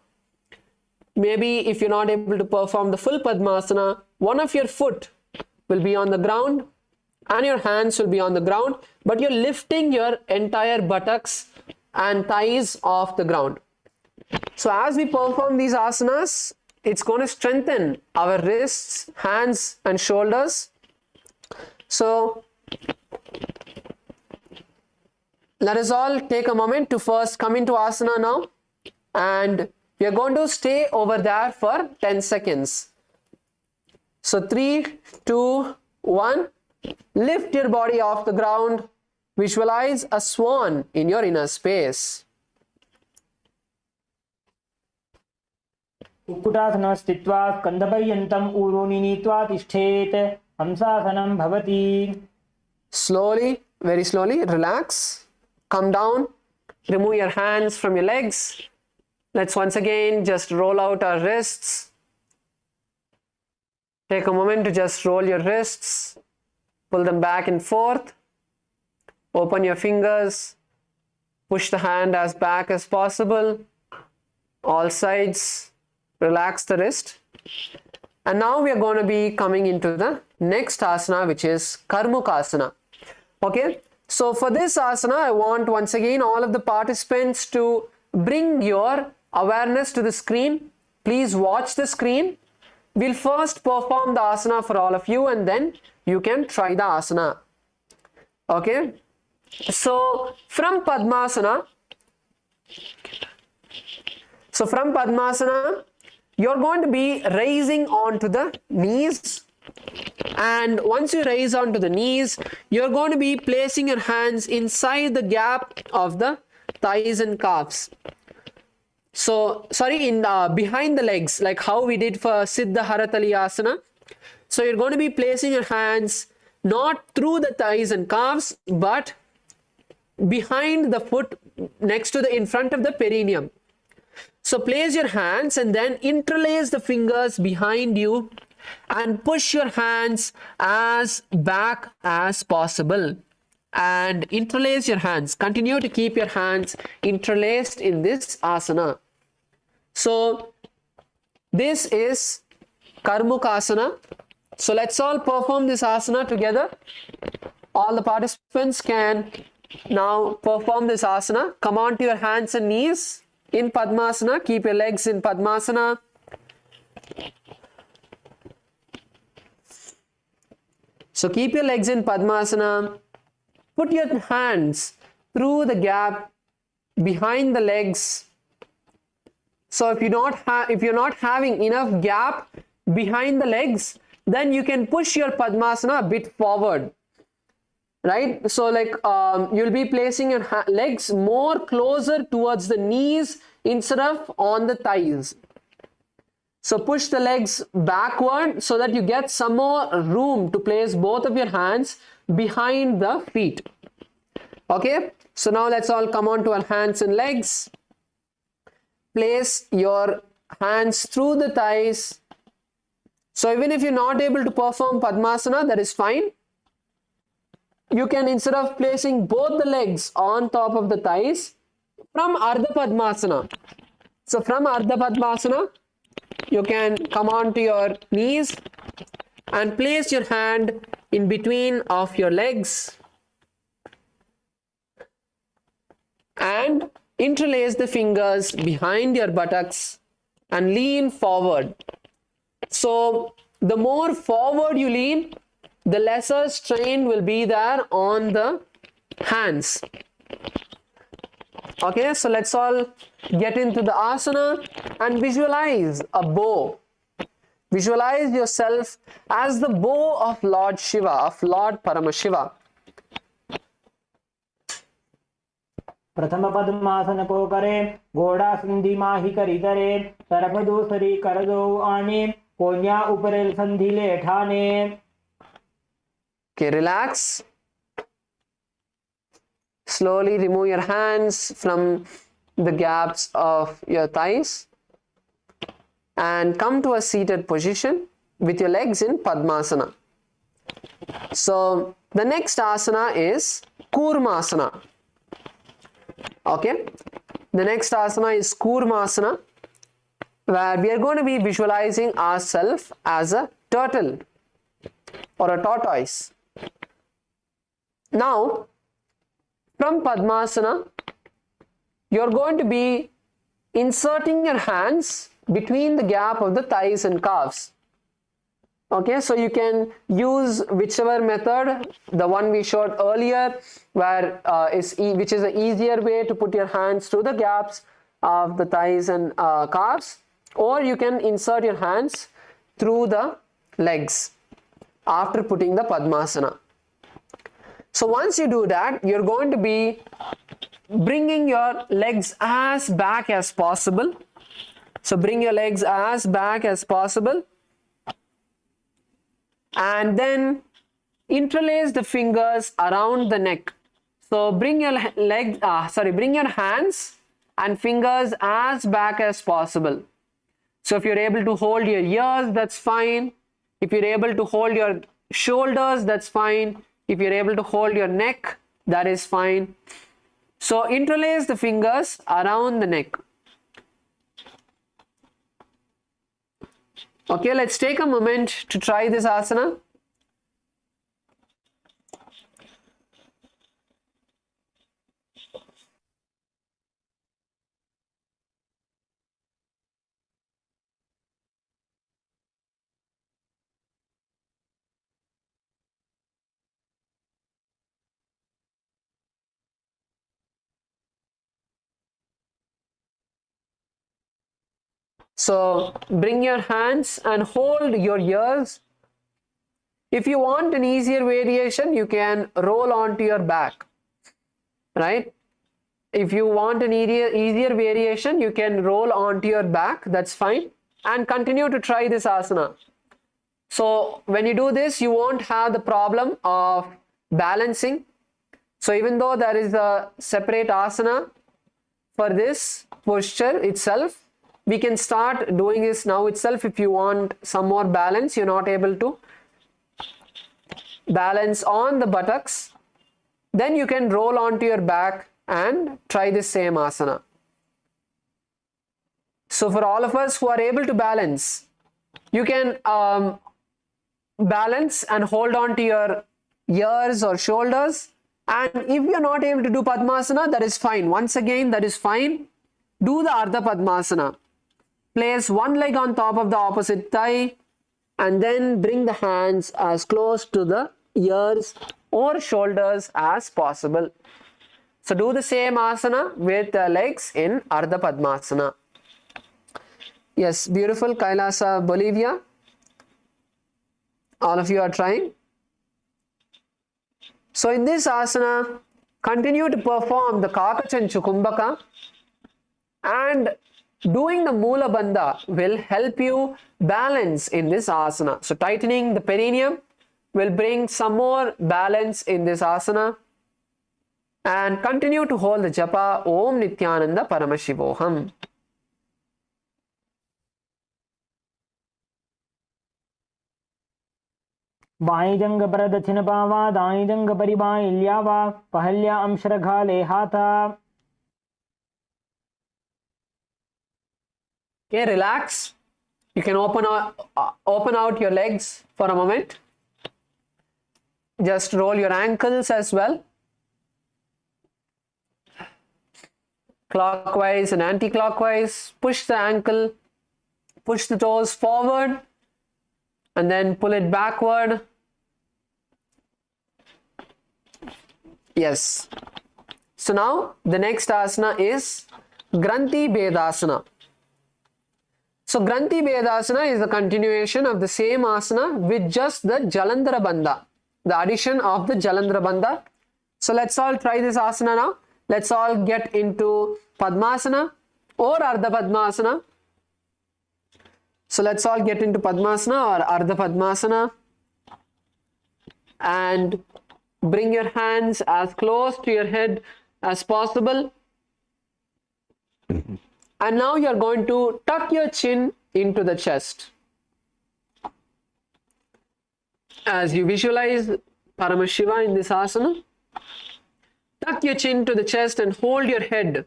Maybe if you're not able to perform the full Padmasana, one of your foot will be on the ground and your hands will be on the ground, but you're lifting your entire buttocks and thighs off the ground. So as we perform these asanas, it's going to strengthen our wrists, hands and shoulders. So let us all take a moment to first come into asana now, and we are going to stay over there for 10 seconds. So 3, 2, 1. Lift your body off the ground. Visualize a swan in your inner space. Kukkutasana sthitva skandhaparyantam uruni nitva tishthet Hamasanam bhavati. Slowly, very slowly, relax. Come down. Remove your hands from your legs. Let's once again just roll out our wrists. Take a moment to just roll your wrists. Pull them back and forth. Open your fingers. Push the hand as back as possible. All sides. Relax the wrist. And now we are going to be coming into the next asana, which is Kurmasana. Okay. So for this asana, I want once again all of the participants to bring your awareness to the screen. Please watch the screen. We'll first perform the asana for all of you, and then you can try the asana. Okay. So from Padmasana, you're going to be raising onto the knees, and once you raise onto the knees, you're going to be placing your hands inside the gap of the thighs and calves. So, sorry, in behind the legs, like how we did for Siddha Haratali Asana. So you're going to be placing your hands not through the thighs and calves, but behind the foot, next to the, in front of the perineum. So place your hands and then interlace the fingers behind you and push your hands as back as possible. And interlace your hands. Continue to keep your hands interlaced in this asana. So this is Kurmasana. So let's all perform this asana together. All the participants can now perform this asana. Come on to your hands and knees in Padmasana. Keep your legs in Padmasana. So keep your legs in Padmasana. Put your hands through the gap behind the legs. So if you're not having enough gap behind the legs, then you can push your Padmasana a bit forward, right? So like you'll be placing your legs more closer towards the knees instead of on the thighs. So push the legs backward so that you get some more room to place both of your hands behind the feet. Okay, so now let's all come on to our hands and legs. Place your hands through the thighs. So even if you're not able to perform Padmasana, that is fine. You can, instead of placing both the legs on top of the thighs, from Urdhva Padmasana. So from Urdhva Padmasana, you can come on to your knees and place your hand in between of your legs and interlace the fingers behind your buttocks and lean forward. So the more forward you lean, the lesser strain will be there on the hands. Okay, so let's all get into the asana and visualize a bow. Visualize yourself as the bow of Lord Shiva, of Lord Paramashiva. प्रथम पद्मासन को करे घोड़ा संधि माही करी करे तरफ दूसरी कर दो आने कोन्या ऊपर संधि ले ठाने. Okay, relax. Slowly remove your hands from the gaps of your thighs and come to a seated position with your legs in Padmasana. So the next asana is Kurmasana. Okay, the next asana is Kurmasana, where we are going to be visualizing ourselves as a turtle or a tortoise. Now, from Padmasana, you're going to be inserting your hands between the gap of the thighs and calves. Okay, so you can use whichever method, the one we showed earlier, where which is the easier way to put your hands through the gaps of the thighs and calves, or you can insert your hands through the legs after putting the Padmasana. So once you do that, you're going to be bringing your legs as back as possible. So bring your legs as back as possible. And then interlace the fingers around the neck. So bring your bring your hands and fingers as back as possible. So if you're able to hold your ears, that's fine. If you're able to hold your shoulders, that's fine. If you're able to hold your neck, that is fine. So interlace the fingers around the neck. Okay, let's take a moment to try this asana. So bring your hands and hold your ears. If you want an easier variation, you can roll onto your back, right? If you want an easier variation, you can roll onto your back, that's fine, and continue to try this asana. So when you do this, you won't have the problem of balancing. So even though there is a separate asana for this posture itself, we can start doing this now itself. If you want some more balance, you're not able to balance on the buttocks, then you can roll onto your back and try this same asana. So for all of us who are able to balance, you can balance and hold on to your ears or shoulders. And if you're not able to do Padmasana, that is fine. Once again, that is fine. Do the Urdhva Padmasana. Place one leg on top of the opposite thigh and then bring the hands as close to the ears or shoulders as possible. So do the same asana with the legs in Urdhva Padmasana. Yes, beautiful. Kailasa, Bolivia. All of you are trying. So in this asana, continue to perform the Kakachanchu Kumbhaka, and doing the Mula Bandha will help you balance in this asana. So tightening the perineum will bring some more balance in this asana. And continue to hold the japa Om Nityananda Paramashivoham. By जंग पर दक्षिण पावा दाई जंग परिबाई ल्यावा पहल्या अंशरघा ले हाथा. Okay, relax. You can open out your legs for a moment. Just roll your ankles as well, clockwise and anti-clockwise. Push the ankle, push the toes forward, and then pull it backward. Yes. So now the next asana is Granti Bedasana. So Granti Bedasana is a continuation of the same asana with just the Jalandhara Bandha, the addition of the Jalandhara Bandha. So let's all try this asana now. Let's all get into Padmasana or Urdhva Padmasana. So let's all get into Padmasana or Urdhva Padmasana and bring your hands as close to your head as possible. And now you are going to tuck your chin into the chest. As you visualize Paramashiva in this asana, tuck your chin to the chest and hold your head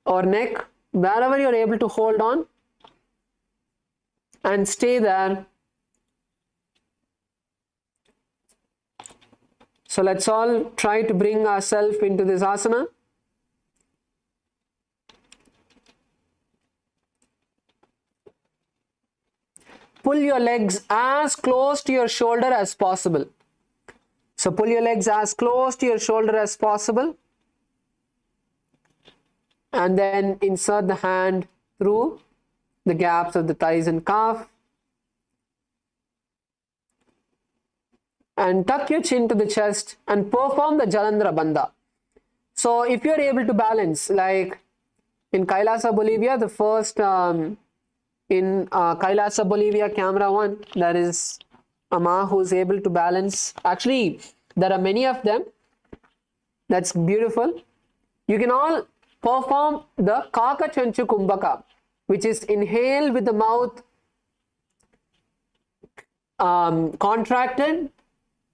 or neck, wherever you are able to hold on, and stay there. So let's all try to bring ourselves into this asana. Pull your legs as close to your shoulder as possible. So pull your legs as close to your shoulder as possible. And then insert the hand through the gaps of the thighs and calf. And tuck your chin to the chest and perform the Jalandhara Bandha. So if you are able to balance, like in Kailasa, Bolivia, the first in Kailasa, Bolivia, camera 1, there is Amma who is able to balance. Actually, there are many of them. That's beautiful. You can all perform the Kakachanchu Kumbhaka, which is inhale with the mouth contracted,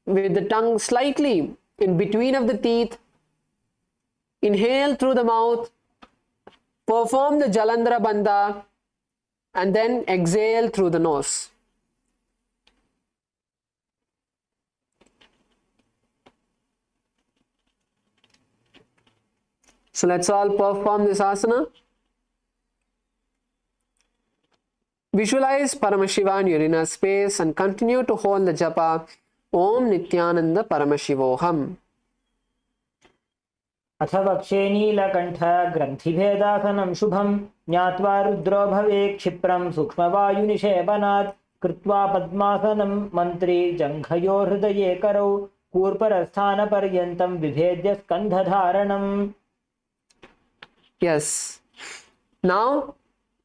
with the tongue slightly in between of the teeth. Inhale through the mouth, perform the Jalandhara Bandha, and then exhale through the nose. So let's all perform this asana. Visualize Paramashiva in your inner space and continue to hold the japa Om Nityananda Paramashivoham. अथ वक्षे नीलकण्ठ ग्रन्थिभेदासनं शुभं ज्ञात्वा रुद्रो भवे क्षिप्रं सूक्ष्मवायुनिषेवनात् कृत्वा पद्मासनं मन्त्री जङ्घयो हृदये करौ कूर्परस्थानपर्यन्तं विभेद्य स्कन्धधारणम्. Yes. Now,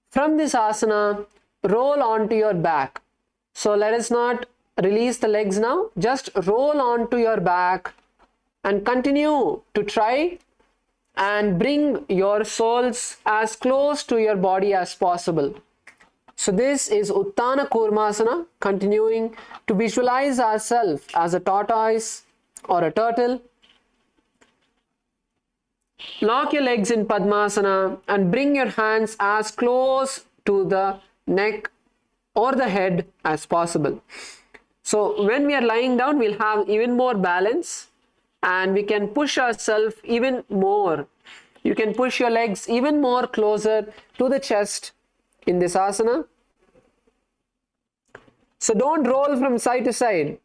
from this asana, roll onto your back. So let us not release the legs now. Just roll onto your back and continue to try and bring your soles as close to your body as possible. So this is Utana Kurmasana, continuing to visualize ourselves as a tortoise or a turtle. Lock your legs in Padmasana and bring your hands as close to the neck or the head as possible. So when we are lying down, we'll have even more balance and we can push ourselves even more. You can push your legs even more closer to the chest in this asana. So don't roll from side to side.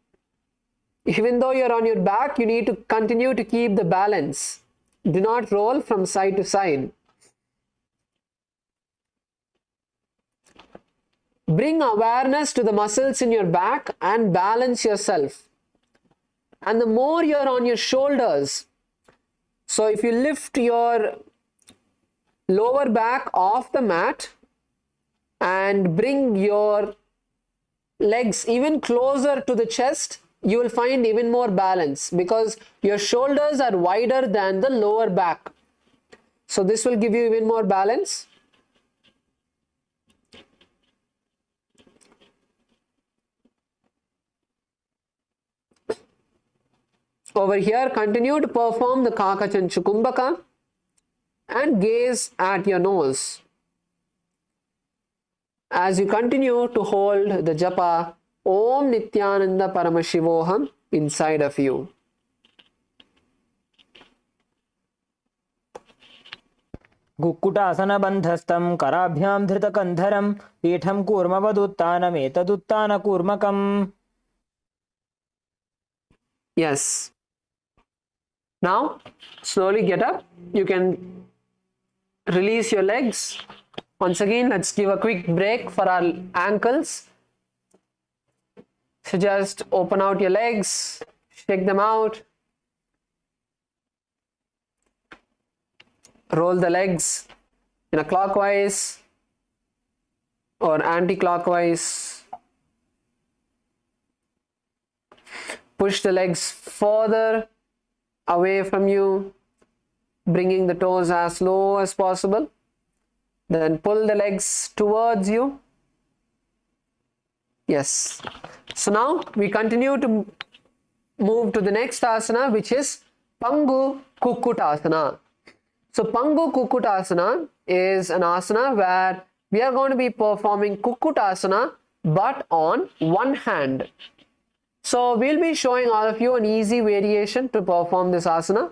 Even though you're on your back, you need to continue to keep the balance. Do not roll from side to side. Bring awareness to the muscles in your back and balance yourself. And the more you're on your shoulders, so if you lift your lower back off the mat and bring your legs even closer to the chest, you will find even more balance because your shoulders are wider than the lower back. So this will give you even more balance. Over here, continue to perform the Kakachanchukumbaka and gaze at your nose. As you continue to hold the japa Om Nityananda Paramashivoham inside of you. Kukkutasana बन्धस्थं कराभ्यां धृतकन्धरं पीठं कूर्मवदुत्तानमेतदुत्तानकूर्मकम्. Yes. Now, slowly get up. You can release your legs. Once again, let's give a quick break for our ankles. So just open out your legs, shake them out. Roll the legs in a clockwise or anti-clockwise. Push the legs further away from you, bringing the toes as low as possible. Then pull the legs towards you. Yes. So now we continue to move to the next asana, which is Pangu Kukkutasana. So Pangu Kukkutasana is an asana where we are going to be performing Kukkutasana but on one hand. So we'll be showing all of you an easy variation to perform this asana.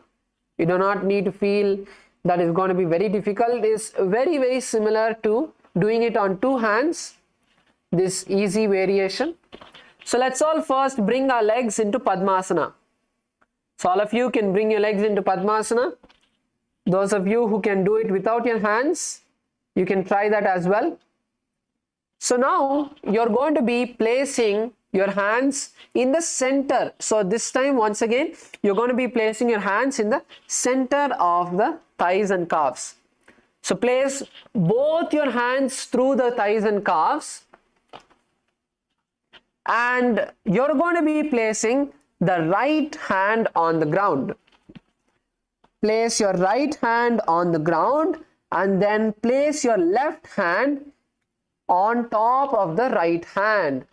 You do not need to feel that it's going to be very difficult. It's very, very similar to doing it on two hands, this easy variation. So let's all first bring our legs into Padmasana. So all of you can bring your legs into Padmasana. Those of you who can do it without your hands, you can try that as well. So now you're going to be placing your hands in the center. So this time, once again, you're going to be placing your hands in the center of the thighs and calves. So place both your hands through the thighs and calves, and you're going to be placing the right hand on the ground. Place your right hand on the ground and then place your left hand on top of the right hand.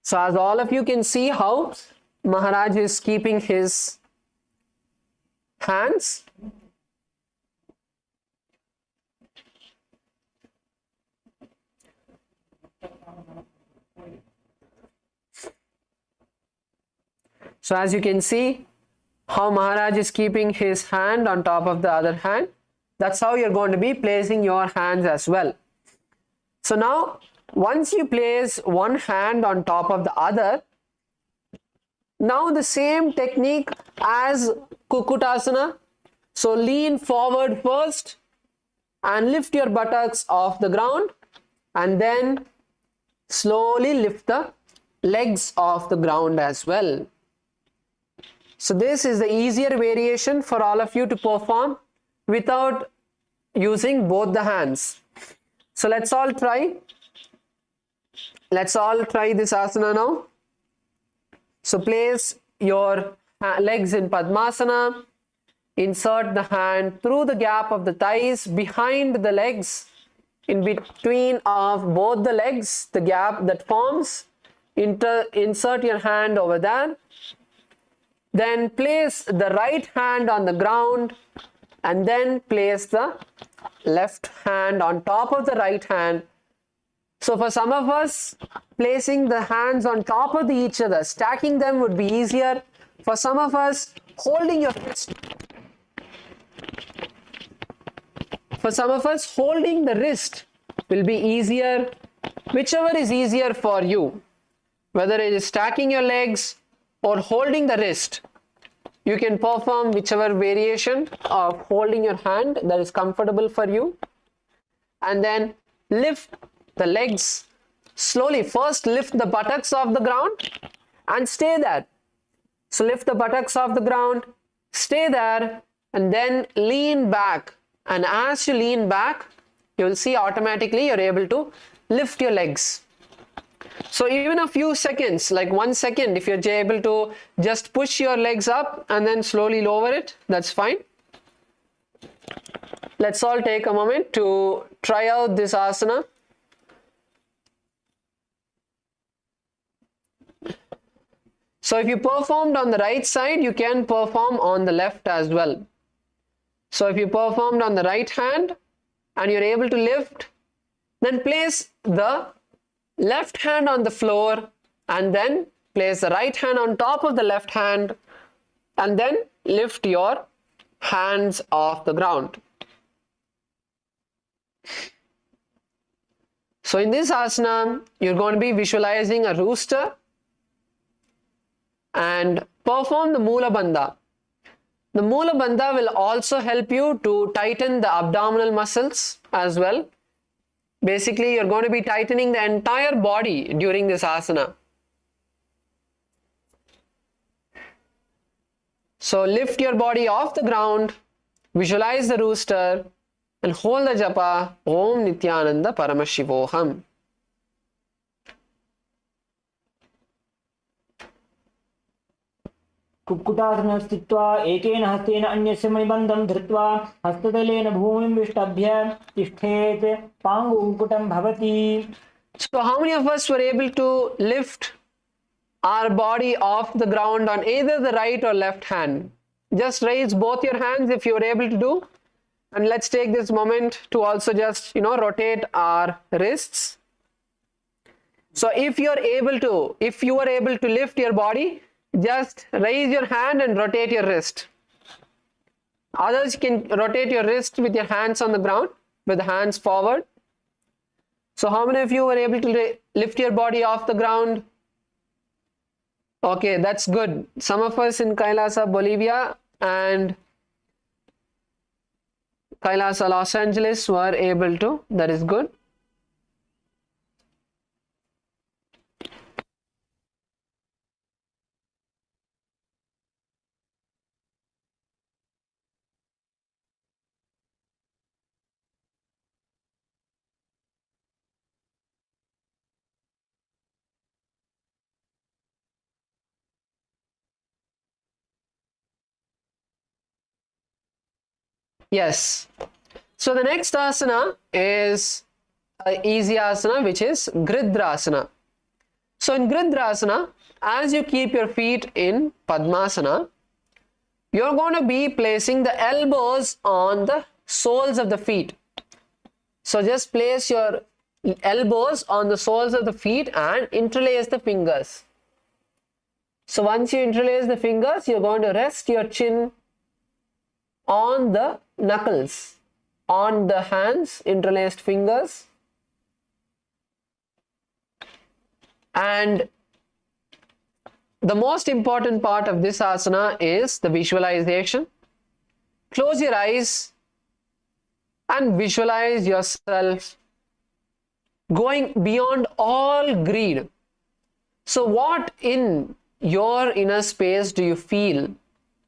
So as all of you can see how Maharaj is keeping his hands. So as you can see how Maharaj is keeping his hand on top of the other hand, that's how you're going to be placing your hands as well. So now, once you place one hand on top of the other, now the same technique as Kukkutasana. So lean forward first and lift your buttocks off the ground, and then slowly lift the legs off the ground as well. So this is the easier variation for all of you to perform without using both the hands. So let's all try. Let's all try this asana now. So place your legs in Padmasana. Insert the hand through the gap of the thighs behind the legs, in between of both the legs, the gap that forms. Insert your hand over there. Then place the right hand on the ground, and then place the left hand on top of the right hand. So for some of us, placing the hands on top of each other, stacking them would be easier. For some of us, holding your wrist. For some of us, holding the wrist will be easier. Whichever is easier for you, whether it is stacking your legs or holding the wrist, you can perform whichever variation of holding your hand that is comfortable for you. And then lift the legs slowly. First lift the buttocks off the ground and stay there. So lift the buttocks off the ground, stay there, and then lean back. And as you lean back, you will see automatically you're able to lift your legs. So even a few seconds, like 1 second, if you're able to just push your legs up and then slowly lower it, that's fine. Let's all take a moment to try out this asana. So if you performed on the right side, you can perform on the left as well. So if you performed on the right hand and you're able to lift, then place the left hand on the floor and then place the right hand on top of the left hand, and then lift your hands off the ground. So in this asana, you're going to be visualizing a rooster and perform the Mula Bandha. The Mula Bandha will also help you to tighten the abdominal muscles as well. Basically, you're going to be tightening the entire body during this asana. So lift your body off the ground, visualize the rooster, and hold the japa Om Nityananda Paramashivoham. कुक्कुटासने स्थित्वा एकेन हस्तेन अन्यस्य मणिबन्धं धृत्वा हस्ततलेन भूमिं विष्टभ्य तिष्ठेत् पांगु कुक्कुटं भवति. So how many of us were able to lift our body off the ground on either the right or left hand? Just raise both your hands if you are able to do. And let's take this moment to also just, rotate our wrists. So if you are able to lift your body, just raise your hand and rotate your wrist. Others can rotate your wrist with your hands on the ground, with the hands forward. So how many of you were able to lift your body off the ground? Okay, that's good. Some of us in Kailasa, Bolivia and Kailasa, Los Angeles were able to. That is good. Yes. So the next asana is an easy asana, which is Gridrasana. So in Gridrasana, as you keep your feet in Padmasana, you're going to be placing the elbows on the soles of the feet. So just place your elbows on the soles of the feet and interlace the fingers. So once you interlace the fingers, you're going to rest your chin on the knuckles, on the hands, interlaced fingers. And the most important part of this asana is the visualization. Close your eyes and visualize yourself going beyond all greed. So what in your inner space do you feel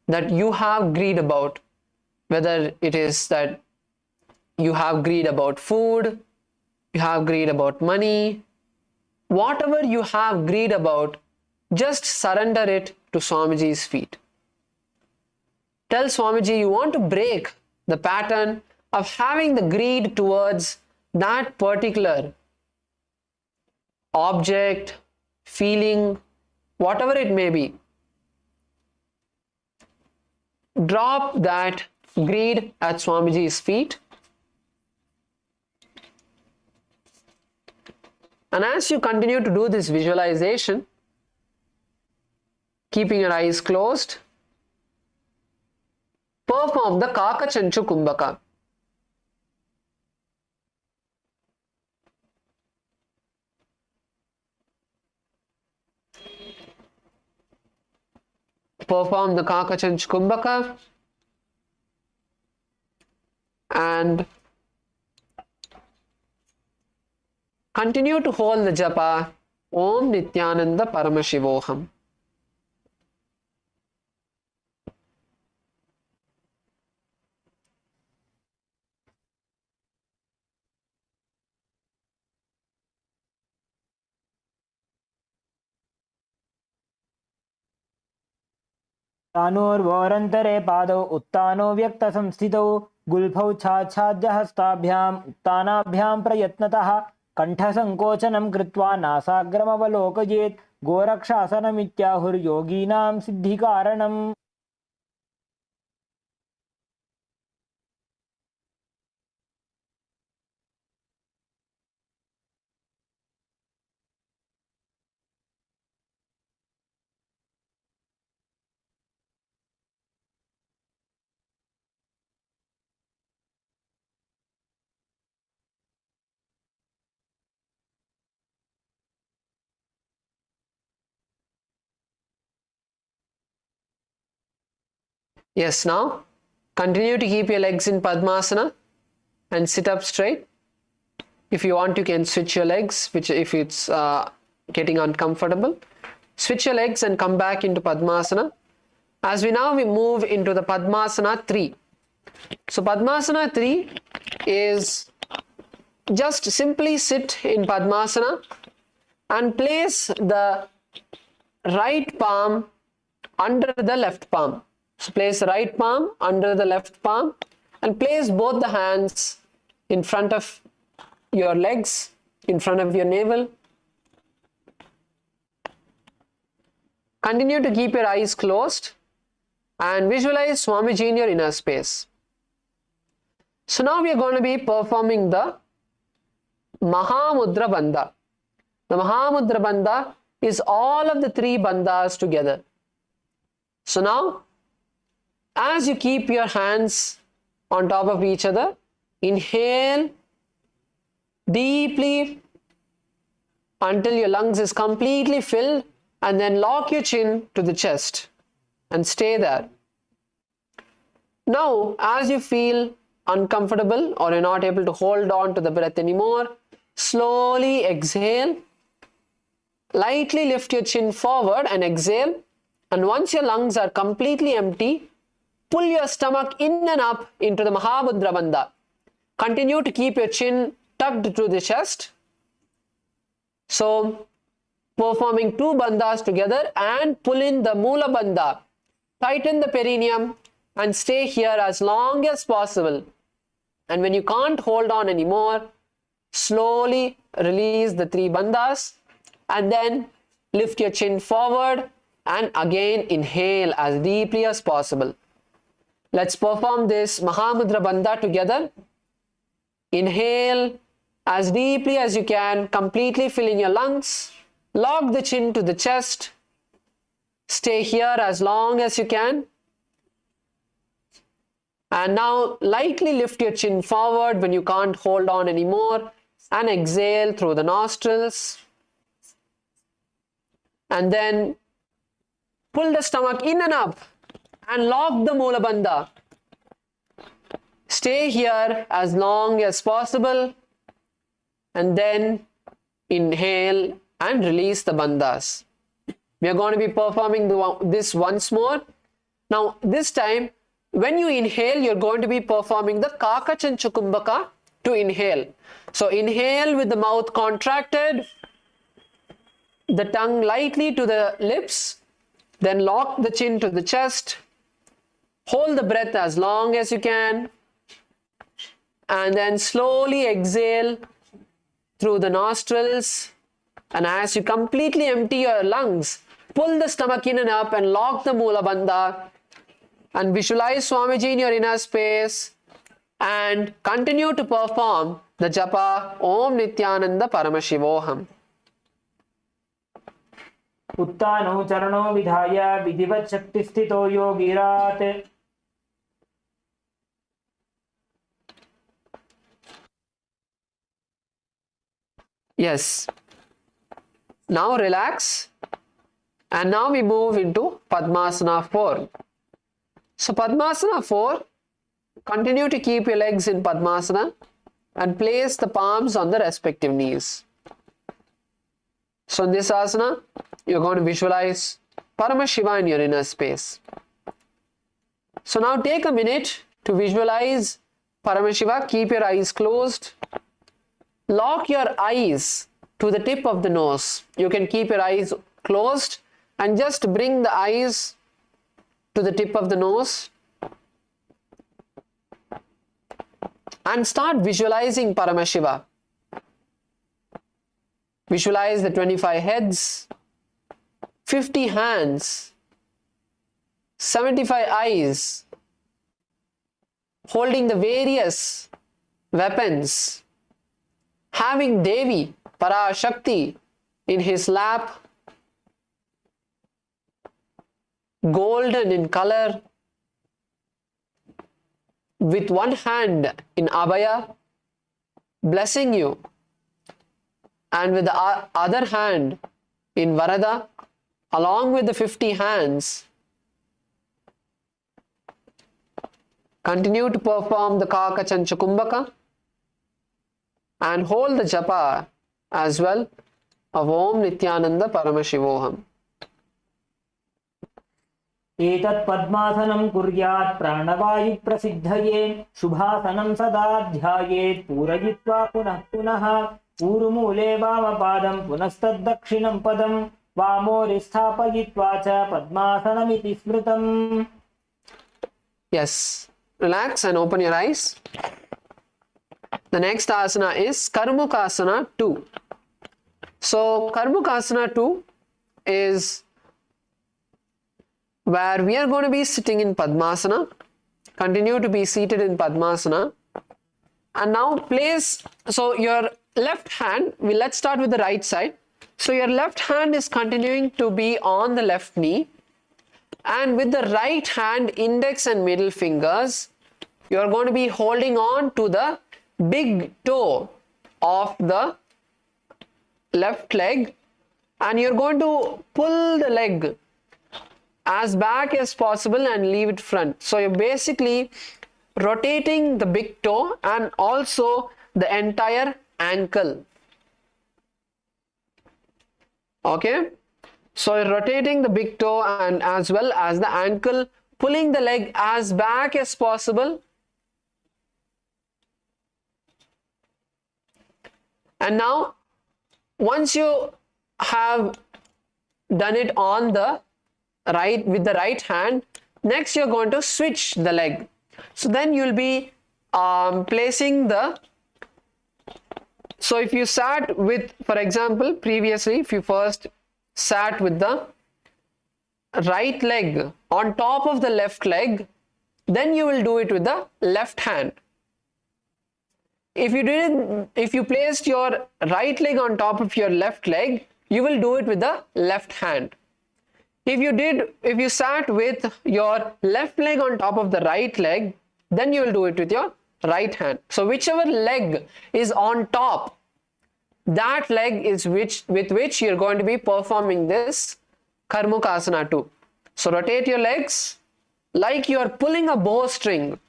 that you have greed about? Whether it is that you have greed about food, you have greed about money, whatever you have greed about, just surrender it to Swamiji's feet. Tell Swamiji you want to break the pattern of having the greed towards that particular object, feeling, whatever it may be. Drop that greed at Swamiji's feet. And as you continue to do this visualization, keeping your eyes closed, perform the Kakachanchu Kumbhaka. Perform the Kakachanchu Kumbhaka and continue to hold the japa Om Nityananda Paramashivoham. तानोर्वोरन्तरे पादौ उत्तानो व्यक्तसंस्थितौ गुल्फौ छाच्छाद्य हस्ताभ्याम् उत्तानाभ्यां प्रयत्नतः कण्ठसङ्कोचनं कृत्वा नासाग्रमवलोकयेत् गोरक्षासनमित्याहुर्योगीनां सिद्धिकारणम्. Yes, now continue to keep your legs in Padmasana and sit up straight. If you want, you can switch your legs, which if it's getting uncomfortable. Switch your legs and come back into Padmasana. As we move into the Padmasana 3. So Padmasana 3 is just simply sit in Padmasana and place the right palm under the left palm. So place the right palm under the left palm and place both the hands in front of your legs, in front of your navel. Continue to keep your eyes closed and visualize Swamiji in your inner space. So now we are going to be performing the Mahamudra Bandha. The Mahamudra Bandha is all of the 3 bandhas together. So now, as you keep your hands on top of each other, inhale deeply until your lungs is completely filled and then lock your chin to the chest and stay there. Now, as you feel uncomfortable or you're not able to hold on to the breath anymore, slowly exhale. Lightly lift your chin forward and exhale. And once your lungs are completely empty, pull your stomach in and up into the Mahamudra Bandha. Continue to keep your chin tucked to the chest. So, performing 2 bandhas together and pull in the Mula Bandha. Tighten the perineum and stay here as long as possible. And when you can't hold on anymore, slowly release the 3 bandhas and then lift your chin forward and again inhale as deeply as possible. Let's perform this Mahamudra Bandha together. Inhale as deeply as you can, completely fill in your lungs. Lock the chin to the chest. Stay here as long as you can. And now lightly lift your chin forward when you can't hold on anymore and exhale through the nostrils. And then pull the stomach in and up and lock the Mula Bandha. Stay here as long as possible and then inhale and release the bandhas. We are going to be performing this once more. Now this time when you inhale, you're going to be performing the Kakachanchukumbaka to inhale. So inhale with the mouth contracted, the tongue lightly to the lips, then lock the chin to the chest, hold the breath as long as you can, and then slowly exhale through the nostrils. And as you completely empty your lungs, pull the stomach in and up and lock the Mula Bandha and visualize Swamiji in your inner space and continue to perform the japa Om Nityananda Paramashivoham. उत्तानो चरणो विधाय विधिवत् शक्तिस्थितो योगिरात्. Yes. Now relax. And now we move into Padmasana 4. So Padmasana 4, continue to keep your legs in Padmasana and place the palms on the respective knees. So in this asana, you're going to visualize Paramashiva in your inner space. So now take a minute to visualize Paramashiva. Keep your eyes closed. Lock your eyes to the tip of the nose. You can keep your eyes closed and just bring the eyes to the tip of the nose and start visualizing Paramashiva. Visualize the 25 heads, 50 hands, 75 eyes, holding the various weapons, having Devi, Parashakti in his lap, golden in color, with one hand in Abhaya, blessing you, and with the other hand in Varada, along with the 50 hands. Continue to perform the Kakachanchukumbaka and hold the japa as well of Om Nityananda Paramashivoham. एतत् पद्मासनं कुर्यात् प्राणवायु प्रसिद्धये शुभासनं सदा ध्यायेत् पूरयित्वा पुनः पुनः ऊरुमूले वामपादं पुनस्तद्दक्षिणं पदं वामोरिस्थापयित्वा च पद्मासनमिति स्मृतम्. Yes, relax and open your eyes. The next asana is Karmukasana 2. So Karmukasana 2 is where we are going to be sitting in Padmasana. Continue to be seated in Padmasana. And now place, so your left hand, let's start with the right side. So your left hand is continuing to be on the left knee. And with the right hand, index and middle fingers, you are going to be holding on to the big toe of the left leg. And you're going to pull the leg as back as possible and leave it front. So you're basically rotating the big toe and also the entire ankle. Okay, so you're rotating the big toe and as well as the ankle, pulling the leg as back as possible. And now once you have done it on the right with the right hand, next you're going to switch the leg. So then you'll be placing the, so if you sat with, for example, previously if you first sat with the right leg on top of the left leg, then you will do it with the left hand. If you placed your right leg on top of your left leg, you will do it with the left hand. If you sat with your left leg on top of the right leg, then you will do it with your right hand. So whichever leg is on top, that leg is with which you're going to be performing this Karmukasana 2. So rotate your legs like you are pulling a bowstring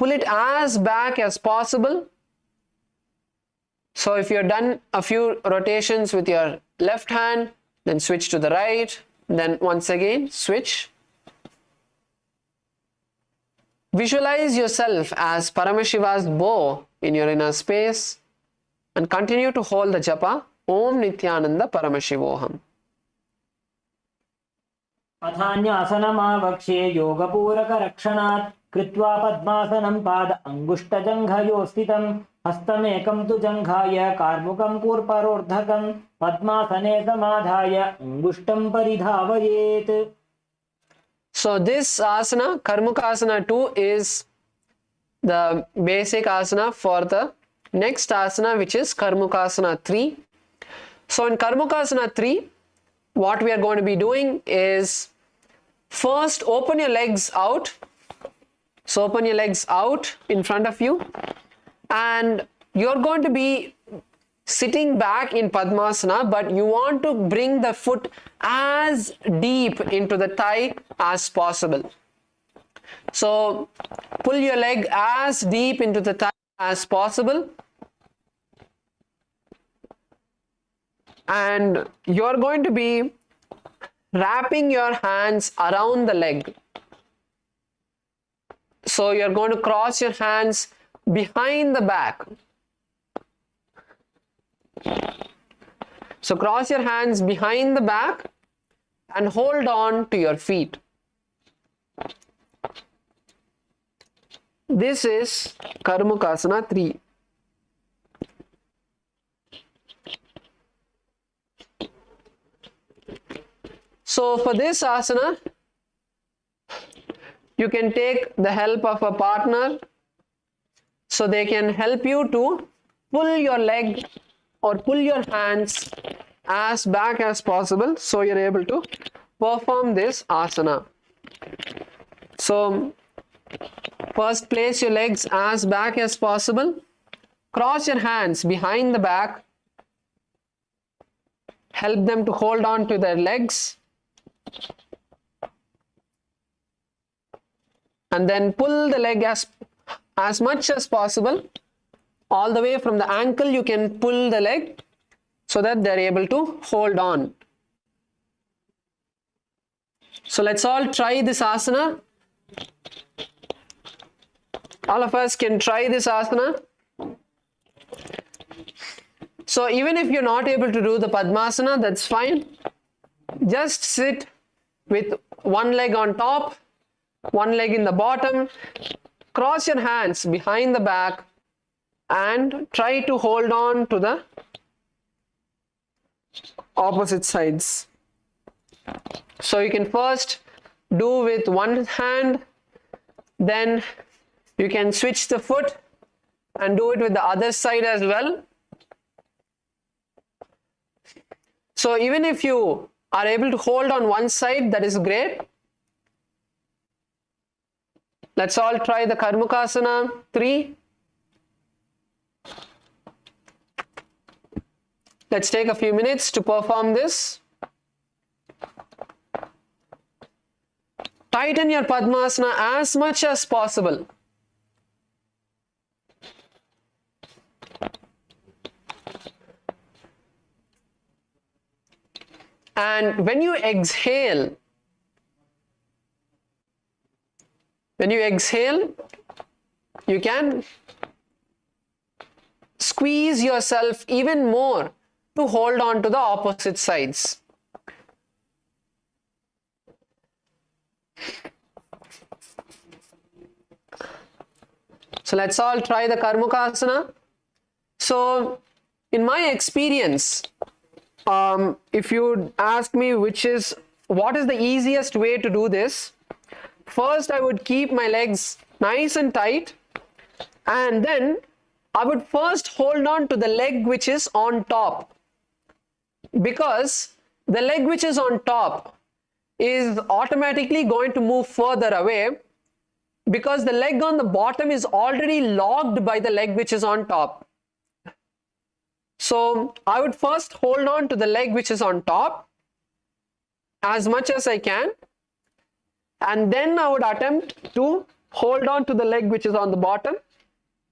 pull it as back as possible. So if you're done a few rotations with your left hand, then switch to the right, then once again switch. Visualize yourself as Paramashiva's bow in your inner space and continue to hold the japa Om Nityananda Paramashivoham. अथान्यासनमावक्ष्ये योगपूरकरक्षणात् कृत्वा पद्मासनं पाद अङ्गुष्ठजङ्घयो स्थितं हस्तमेकं तु जङ्घाय कार्मुकं कूर्परोर्धकं पद्मासने समाधाय अङ्गुष्ठं परिधावयेत्. So this asana, Karmukasana 2, is the basic asana for the next asana, which is Karmukasana 3. So in Karmukasana 3, what we are going to be doing is first open your legs out. So open your legs out in front of you, and you're going to be sitting back in Padmasana, but you want to bring the foot as deep into the thigh as possible. So pull your leg as deep into the thigh as possible, and you're going to be wrapping your hands around the leg. So you're going to cross your hands behind the back. So cross your hands behind the back and hold on to your feet. This is Karmukasana 3. So for this asana, you can take the help of a partner, so they can help you to pull your leg or pull your hands as back as possible, so you're able to perform this asana. So first place your legs as back as possible, cross your hands behind the back, help them to hold on to their legs, and then pull the leg as much as possible. All the way from the ankle you can pull the leg so that they're able to hold on. So let's all try this asana. All of us can try this asana. So even if you're not able to do the Padmasana, that's fine. Just sit with one leg on top, one leg in the bottom, cross your hands behind the back and try to hold on to the opposite sides. So you can first do with one hand, then you can switch the foot and do it with the other side as well. So even if you are able to hold on one side, that is great. Let's all try the Karmukasana 3. Let's take a few minutes to perform this. Tighten your Padmasana as much as possible. And when you exhale, you can squeeze yourself even more to hold on to the opposite sides. So let's all try the Karmukasana. So in my experience, if you ask me what is the easiest way to do this, first I would keep my legs nice and tight, and then I would first hold on to the leg which is on top, because the leg which is on top is automatically going to move further away, because the leg on the bottom is already locked by the leg which is on top. So I would first hold on to the leg which is on top as much as I can, and then I would attempt to hold on to the leg which is on the bottom,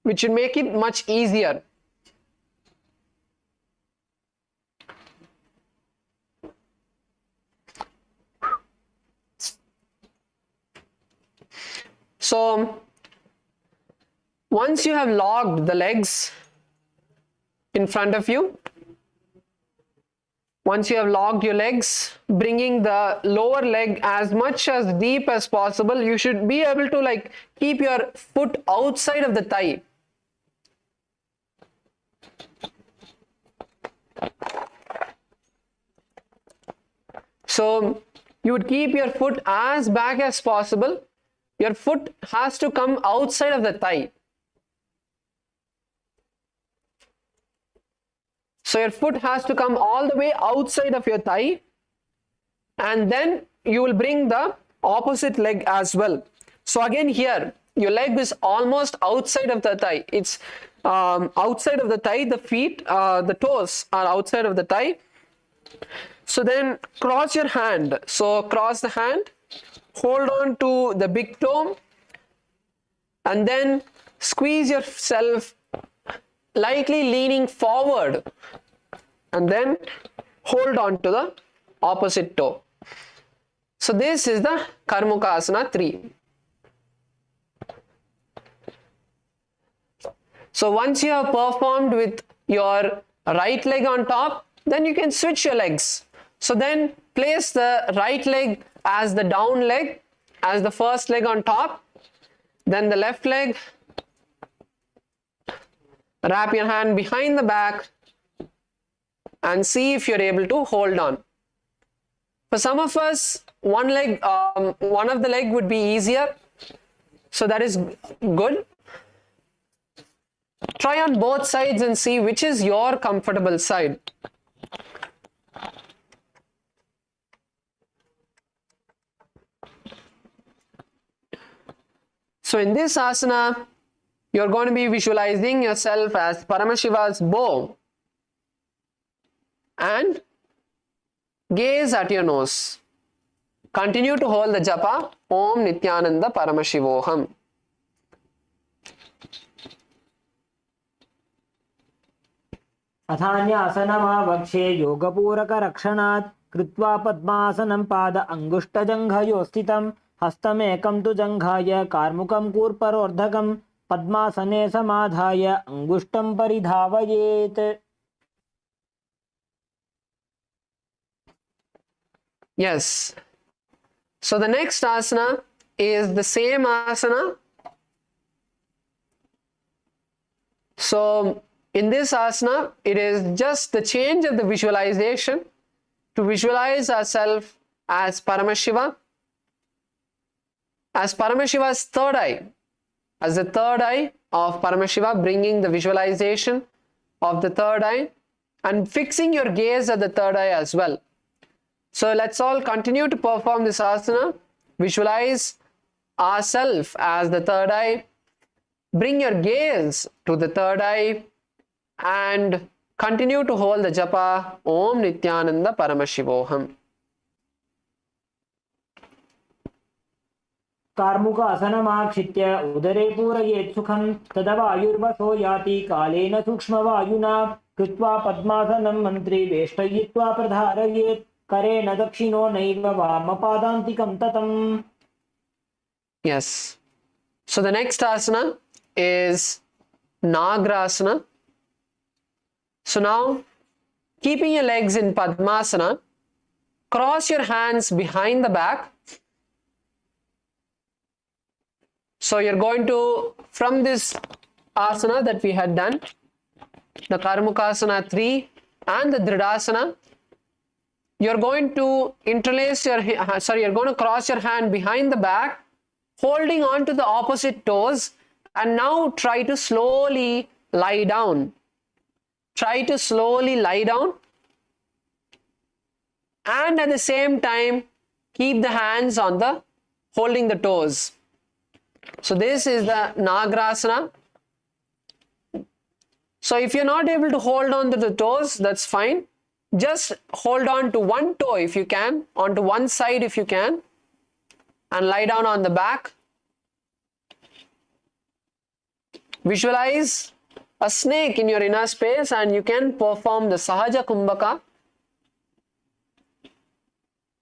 which will make it much easier. So once you have locked the legs in front of you, once you have locked your legs, bringing the lower leg as much as deep as possible, you should be able to like keep your foot outside of the thigh. So you would keep your foot as back as possible. Your foot has to come outside of the thigh. So your foot has to come all the way outside of your thigh, and then you will bring the opposite leg as well. So again here, your leg is almost outside of the thigh. It's outside of the thigh, the feet, the toes are outside of the thigh. So then cross your hand. So cross the hand, hold on to the big toe, and then squeeze yourself lightly leaning forward, and then hold on to the opposite toe. So this is the Kukkutasana 3. So once you have performed with your right leg on top, then you can switch your legs. So then place the right leg as the down leg, as the first leg on top, then the left leg. Wrap your hand behind the back and see if you're able to hold on. For some of us, one of the leg would be easier, so that is good. Try on both sides and see which is your comfortable side. So in this asana, you're going to be visualizing yourself as Paramashiva's bow and gaze at your nose. Continue to hold the japa Om Nityananda Paramashivoham. अथान्यासनमावक्षे योगपूरकरक्षणात् कृत्वा पद्मासनं पाद अङ्गुष्ठजङ्घयो स्थितं हस्तमेकं तु जङ्घाय कार्मुकं कूर्परोर्धकं पद्मासने समाधाय अङ्गुष्ठं परिधावयेत्. Yes. So the next asana is the same asana. So in this asana, it is just the change of the visualization to visualize ourselves as Paramashiva, as Paramashiva's third eye, as the third eye of Paramashiva, bringing the visualization of the third eye and fixing your gaze at the third eye as well. So let's all continue to perform this asana. Visualize ourselves as the third eye. Bring your gaze to the third eye and continue to hold the japa Om Nityananda Paramashivoham. कार्मुकासनमाक्षित्य उदरे पूरयेत् सुखं तदा वायुर्वसो याति कालेन सूक्ष्मवायुना कृत्वा पद्मासनं मन्त्री वेष्टयित्वा प्रधारयेत् करेण दक्षिणो नैव वामपादान्तिकं ततम्. Yes. So the next asana is Nagasana. So now, keeping your legs in Padmasana, cross your hands behind the back. So you're going to, from this asana that we had done, the Kukkutasana 3 and the Dridasana, you're going to interlace your, you're going to cross your hand behind the back, holding on to the opposite toes, and now try to slowly lie down. Try to slowly lie down, and at the same time keep the hands on the holding the toes. So this is the Nagasana. So if you're not able to hold on to the toes, that's fine. Just hold on to one toe if you can, onto one side if you can, and lie down on the back. Visualize a snake in your inner space and you can perform the Sahaja Kumbhaka.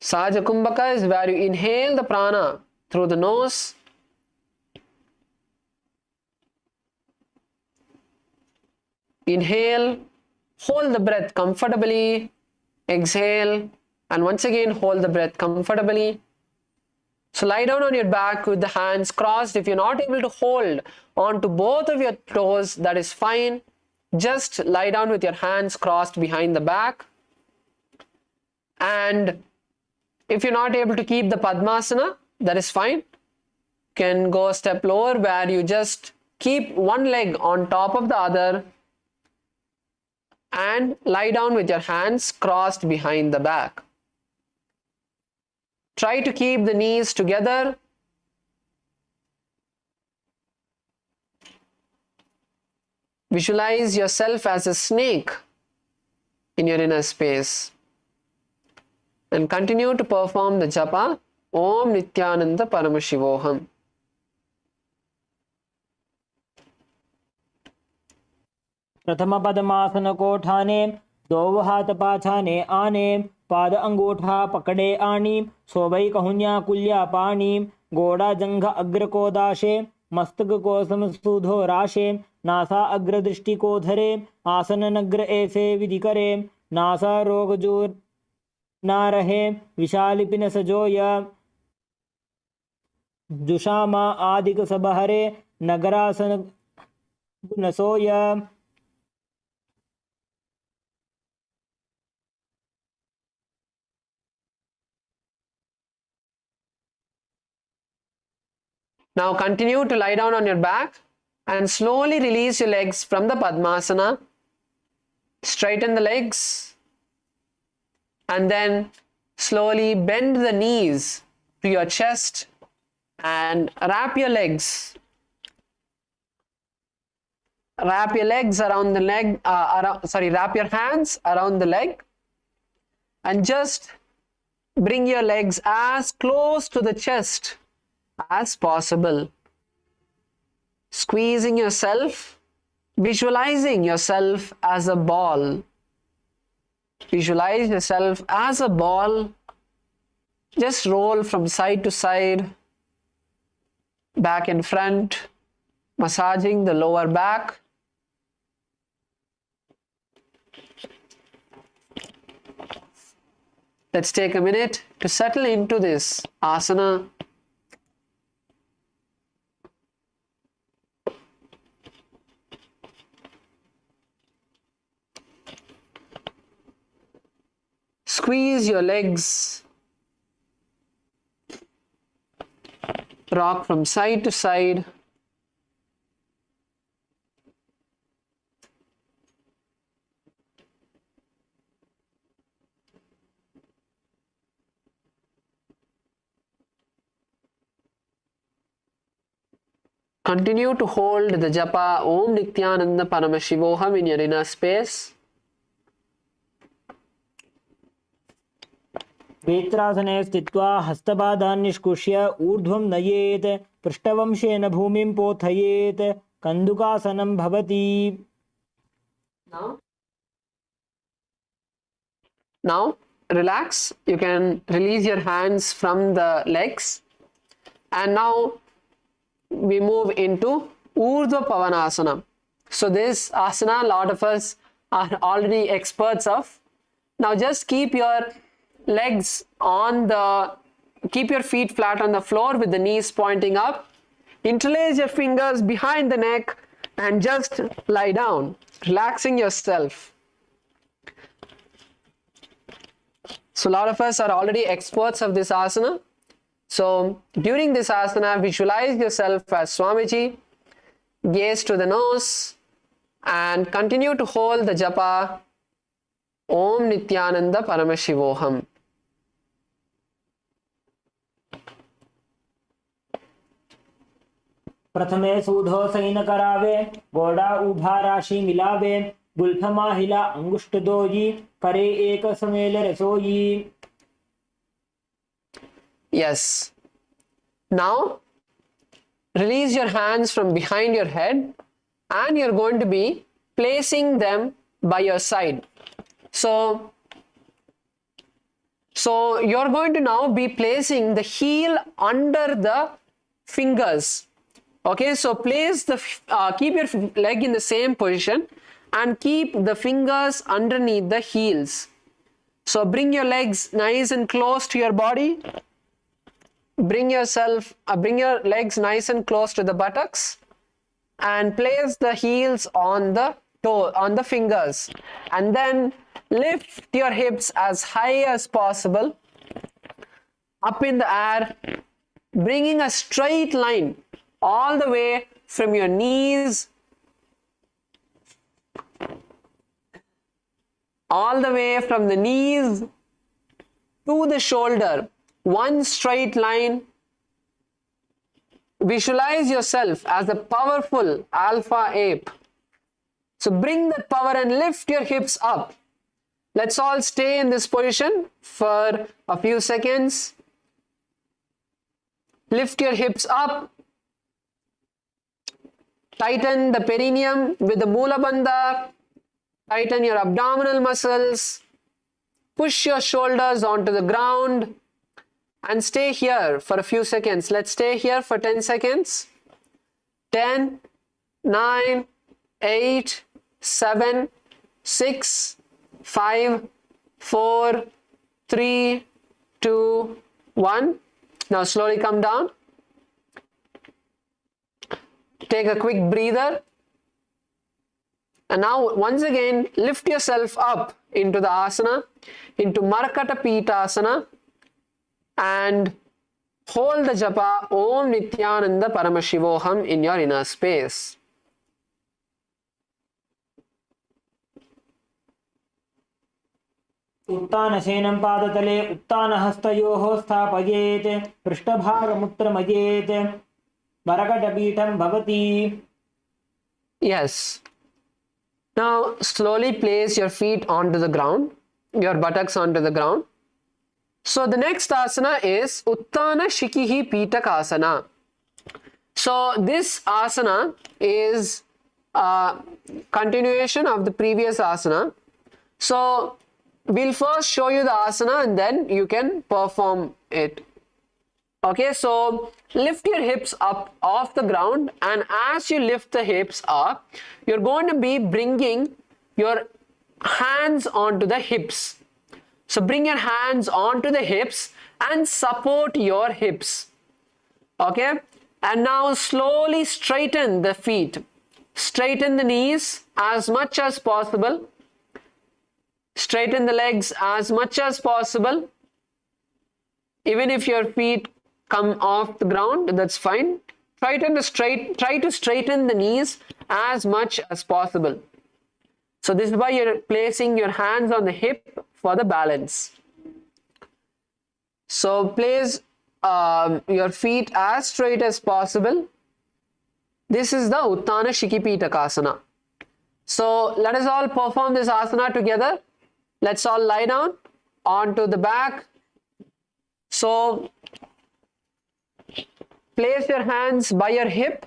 Sahaja Kumbhaka is where you inhale the prana through the nose. Inhale, hold the breath comfortably, exhale, and once again hold the breath comfortably. So lie down on your back with the hands crossed. If you're not able to hold on to both of your toes, that is fine. Just lie down with your hands crossed behind the back. And if you're not able to keep the Padmasana, that is fine. You can go a step lower where you just keep one leg on top of the other and lie down with your hands crossed behind the back. Try to keep the knees together. Visualize yourself as a snake in your inner space. And continue to perform the japa Om Nityananda Paramashivoham. प्रथम पद्मासन को ठाने, दो हाथ पाछाने आने, पाद अंगूठा पकड़े आनी, सोबई कहुन्या कुल्या पानी, गोड़ा जंघ अग्र को दाशे, मस्तक को समसूधो राशे, नासा अग्र दृष्टि को धरे, आसन नग्र ऐसे विधि करे, नासा रोग जो ना रहे, विशाल पिन सजोय, जुषामा आदिक सब हरे, नगरासन गुणसोय. Now continue to lie down on your back and slowly release your legs from the Padmasana. Straighten the legs and then slowly bend the knees to your chest and wrap your legs. Wrap your legs around the leg, wrap your hands around the leg and just bring your legs as close to the chest as possible. Squeezing yourself, visualizing yourself as a ball. Visualize yourself as a ball. Just roll from side to side, back and front, massaging the lower back. Let's take a minute to settle into this asana. Squeeze your legs, rock from side to side. Continue to hold the japa Om Nityananda Paramashivoham in your inner space. वेत्रासने स्थित्वा हस्तपादान् निष्कुष्य ऊर्ध्वं नयेत्, पृष्ठवंशेन भूमिं पोथयेत्, कन्दुकासनं भवति. Now relax. You can release your hands from the legs. And now we move into Urdhva Pavanasana. So this asana, a lot of us are already experts of. Now just keep your legs keep your feet flat on the floor with the knees pointing up. Interlace your fingers behind the neck and just lie down, relaxing yourself. So a lot of us are already experts of this asana. So during this asana, visualize yourself as Swamiji, gaze to the nose and continue to hold the japa Om Nityananda Paramashivoham. प्रथमे सूधो San करावे, गोड़ा उभा राशि मिलावे, गुल्फमा हिला अंगुष्ठ दोई, करे एक समेल रसोई. Yes. Now release your hands from behind your head and you're going to be placing them by your side. So you're going to now be placing the heel under the fingers. Okay, so place the keep your leg in the same position and keep the fingers underneath the heels. So bring your legs nice and close to your body. Bring your legs nice and close to the buttocks and place the heels on the fingers, and then lift your hips as high as possible up in the air, bringing a straight line all the way from your knees to the shoulder. One straight line. Visualize yourself as a powerful alpha ape. So bring that power and lift your hips up. Let's all stay in this position for a few seconds. Lift your hips up. Tighten the perineum with the Mula Bandha. Tighten your abdominal muscles. Push your shoulders onto the ground. And stay here for a few seconds. Let's stay here for 10 seconds. 10, 9, 8, 7, 6, 5, 4, 3, 2, 1. Now slowly come down. Take a quick breather. And now once again, lift yourself up into the asana, into Markata Pitasana, and hold the japa Om Nityananda Paramashivoham in your inner space. उत्तानशयनं पादतले उत्तानहस्तयोः स्थापयेत् पृष्ठभागमुत्तमयेत् मरकटपीठं भवति. Yes. Now slowly place your feet onto the ground, your buttocks onto the ground. So the next asana is Uttana Shikihi Pitakasana. So this asana is a continuation of the previous asana. So we'll first show you the asana and then you can perform it. Okay, so lift your hips up off the ground, and as you lift the hips up, you're going to be bringing your hands onto the hips. So bring your hands onto the hips and support your hips. Okay, and now slowly straighten the feet. Straighten the knees as much as possible. Straighten the legs as much as possible. Even if your feet come off the ground, that's fine. Try to straighten the knees as much as possible. So this is why you're placing your hands on the hip for the balance. So place your feet as straight as possible. This is the Uttana Shikipitakasana. So let us all perform this asana together. Let's all lie down onto the back. So place your hands by your hip,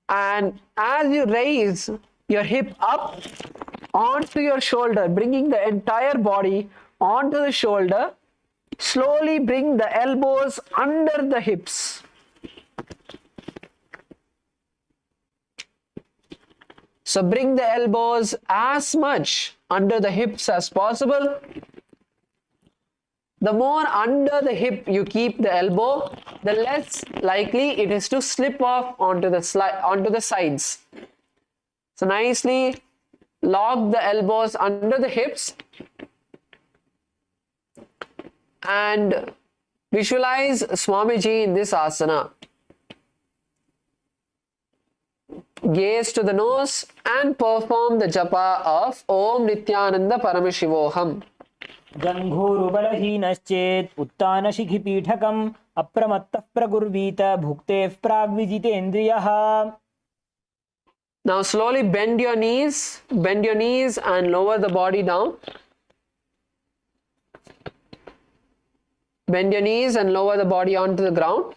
and as you raise your hip up onto your shoulder, bringing the entire body onto the shoulder, slowly bring the elbows under the hips. So bring the elbows as much under the hips as possible. The more under the hip you keep the elbow, the less likely it is to slip off onto the sides. So nicely lock the elbows under the hips and visualize Swamiji in this asana. Gaze to the nose and perform the japa of Om Nityananda Paramashivoham. जङ्घूरुबलहीनश्चेत् उत्तानशिखिपीठकम् अप्रमत्तः प्रकुर्वीत भुक्तेः प्राग्विजितेन्द्रियः. Now slowly bend your knees and lower the body down. Bend your knees and lower the body onto the ground.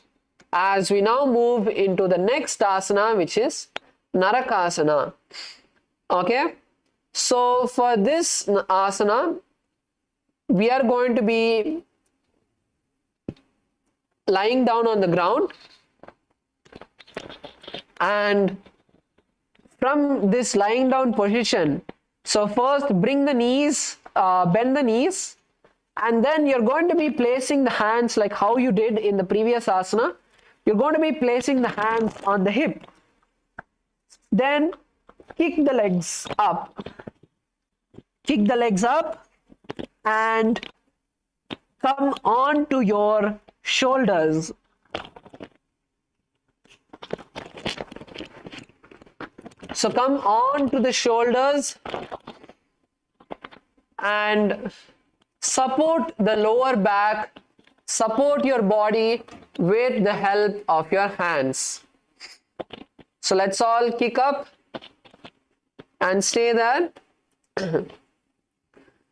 As we now move into the next asana, which is Nagasana. Okay, so for this asana, we are going to be lying down on the ground, and from this lying down position, so first bring the knees, bend the knees, and then you're going to be placing the hands like how you did in the previous asana. You're going to be placing the hands on the hip. Then kick the legs up. Kick the legs up and come on to your shoulders. So come on to the shoulders and support the lower back, support your body with the help of your hands. So let's all kick up and stay there.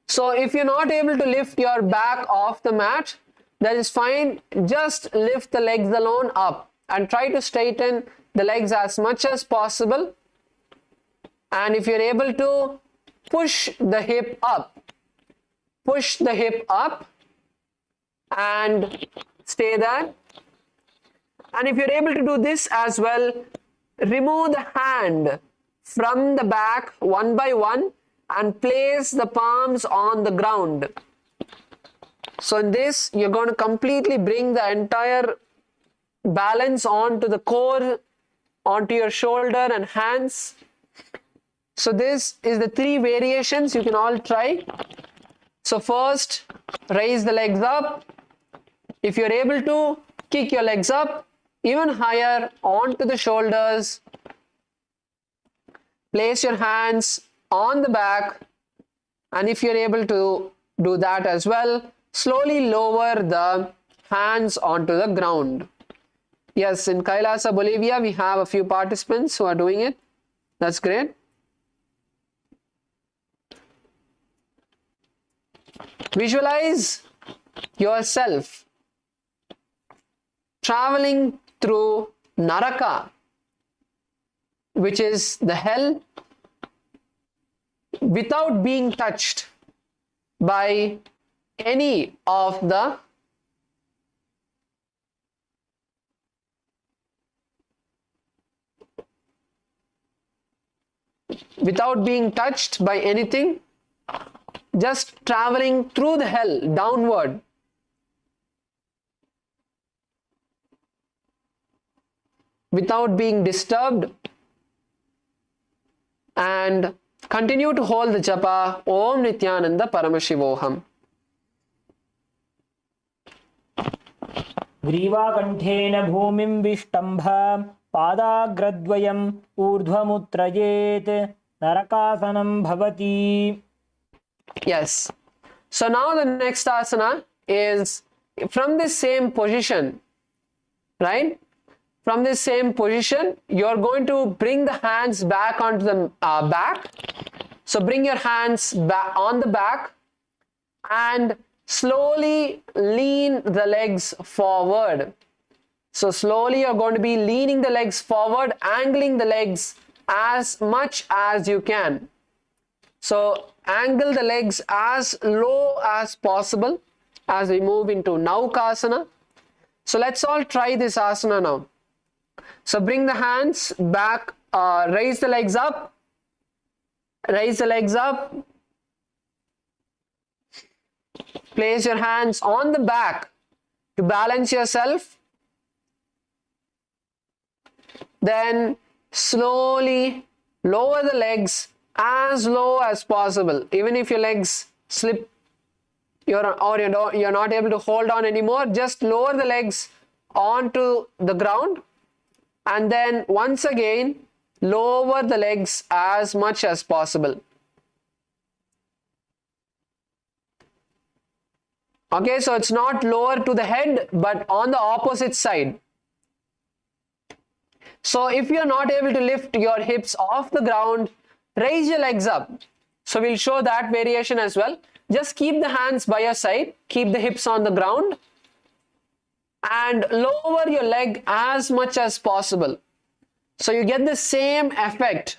So if you're not able to lift your back off the mat, that is fine. Just lift the legs alone up and try to straighten the legs as much as possible. And if you're able to push the hip up, push the hip up and stay there. And if you're able to do this as well, remove the hand from the back one by one and place the palms on the ground. So in this, you're going to completely bring the entire balance onto the core, onto your shoulder and hands. So this is the 3 variations you can all try. So first, raise the legs up. If you're able to, kick your legs up even higher onto the shoulders. Place your hands on the back, and if you're able to do that as well, slowly lower the hands onto the ground. Yes, in Kailasa, Bolivia, we have a few participants who are doing it. That's great. Visualize yourself traveling through Naraka, which is the hell, without being touched by any of the without being touched by anything, just traveling through the hell downward. Without being disturbed, and continue to hold the japa Om Nityananda Paramashivoham. ग्रीवाकण्ठेन भूमिं विष्टम्भ पादाग्रद्वयम् ऊर्ध्वमुत्रयेत् नरकासनं भवति. Yes. So now the next asana is from this same position, right? From this same position, you're going to bring the hands back onto the back. So bring your hands back on the back and slowly lean the legs forward. So slowly you're going to be leaning the legs forward, angling the legs as much as you can. So angle the legs as low as possible as we move into Nagasana. So let's all try this asana now. So bring the hands back, raise the legs up, raise the legs up. Place your hands on the back to balance yourself. Then slowly lower the legs as low as possible. Even if your legs slip, you're not able to hold on anymore, just lower the legs onto the ground. And then once again, lower the legs as much as possible. Okay, so it's not lower to the head, but on the opposite side. So if you're not able to lift your hips off the ground, raise your legs up. So we'll show that variation as well. Just keep the hands by your side, keep the hips on the ground, and lower your leg as much as possible. So you get the same effect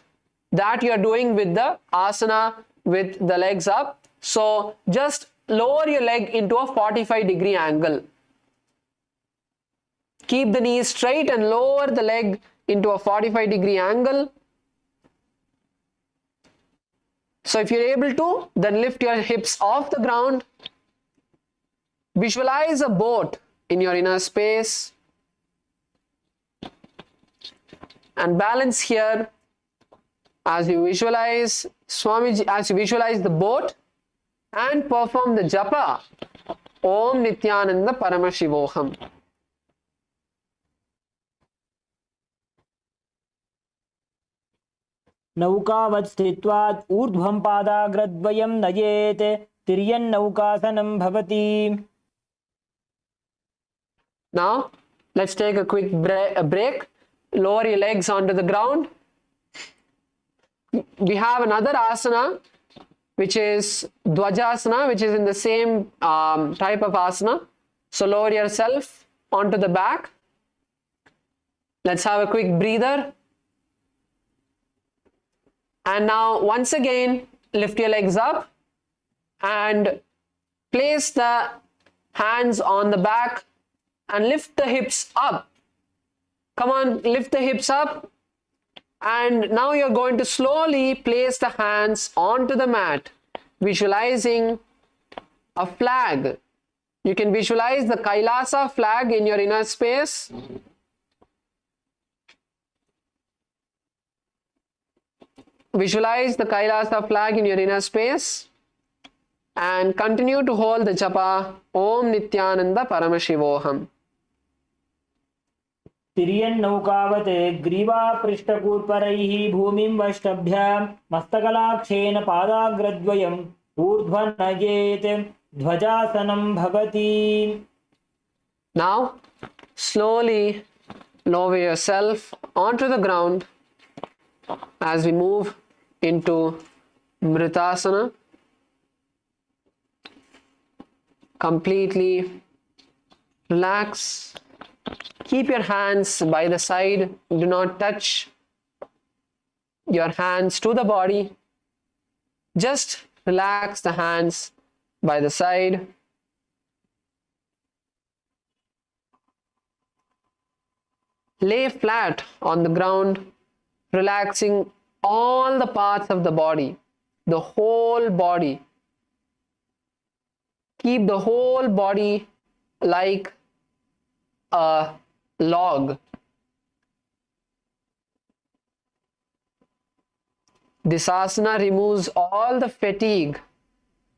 that you're doing with the asana with the legs up. So just lower your leg into a 45-degree angle. Keep the knees straight and lower the leg into a 45-degree angle. So if you're able to, then lift your hips off the ground. Visualize a boat in your inner space. And balance here as you visualize Swamiji, as you visualize the boat and perform the japa Om Nityananda Paramashivoham. नौकावत् स्थित्वा ऊर्ध्वं पादाग्रद्वयं नयेत् तिर्यन्नौकासनं भवति. Now let's take a quick break. Lower your legs onto the ground. We have another asana which is Dvajasana, which is in the same type of asana. So lower yourself onto the back. Let's have a quick breather. And now once again lift your legs up and place the hands on the back and lift the hips up. Come on, lift the hips up. And now you're going to slowly place the hands onto the mat, visualizing a flag. You can visualize the Kailasa flag in your inner space. Visualize the Kailasa flag in your inner space and continue to hold the japa Om Nityananda Paramashivoham. तिर्यन्नौकावत् ग्रीवापृष्ठकूर्परैः भूमिं वष्टभ्य मस्तकलाक्षेन पादाग्रद्वयम् ऊर्ध्वं नयेत् ध्वजासनं भवति. Now slowly lower yourself onto the ground as we move into Mritasana. Completely relax. Keep your hands by the side. Do not touch your hands to the body. Just relax the hands by the side. Lay flat on the ground, relaxing all the parts of the body, the whole body. Keep the whole body like a log. This asana removes all the fatigue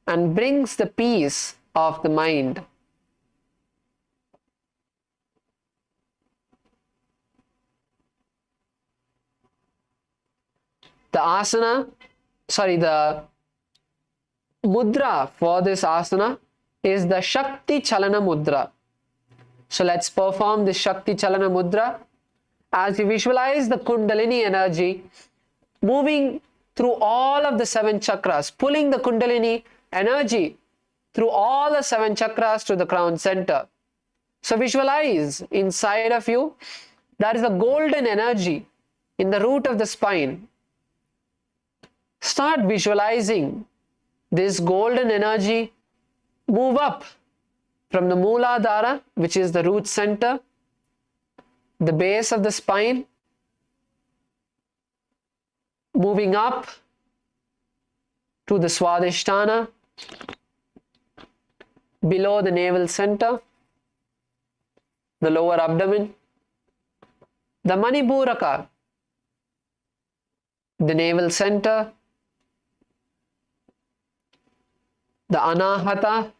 and brings the peace of the mind. The mudra for this asana is the Shakti Chalana mudra. So let's perform the Shakti Chalana mudra. As you visualize the Kundalini energy moving through all of the 7 chakras, pulling the Kundalini energy through all the 7 chakras to the crown center. So visualize inside of you, there is a golden energy in the root of the spine. Start visualizing this golden energy move up from the Mooladhara, which is the root center, the base of the spine, moving up to the Swastikasana, below the navel center, the lower abdomen, the Manipuraka, the navel center, the Anahata,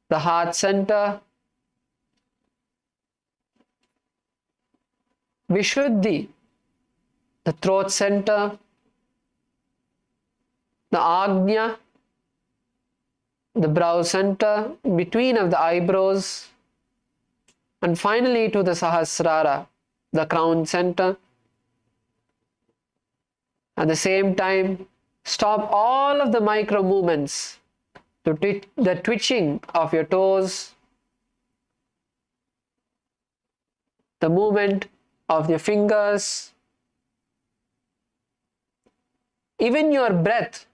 the heart center, Vishuddhi, the throat center, the Agnya, the brow center, between of the eyebrows, and finally to the Sahasrara, the crown center. At the same time, stop all of the micro movements, the twitching of your toes, the movement of your fingers, even your breath.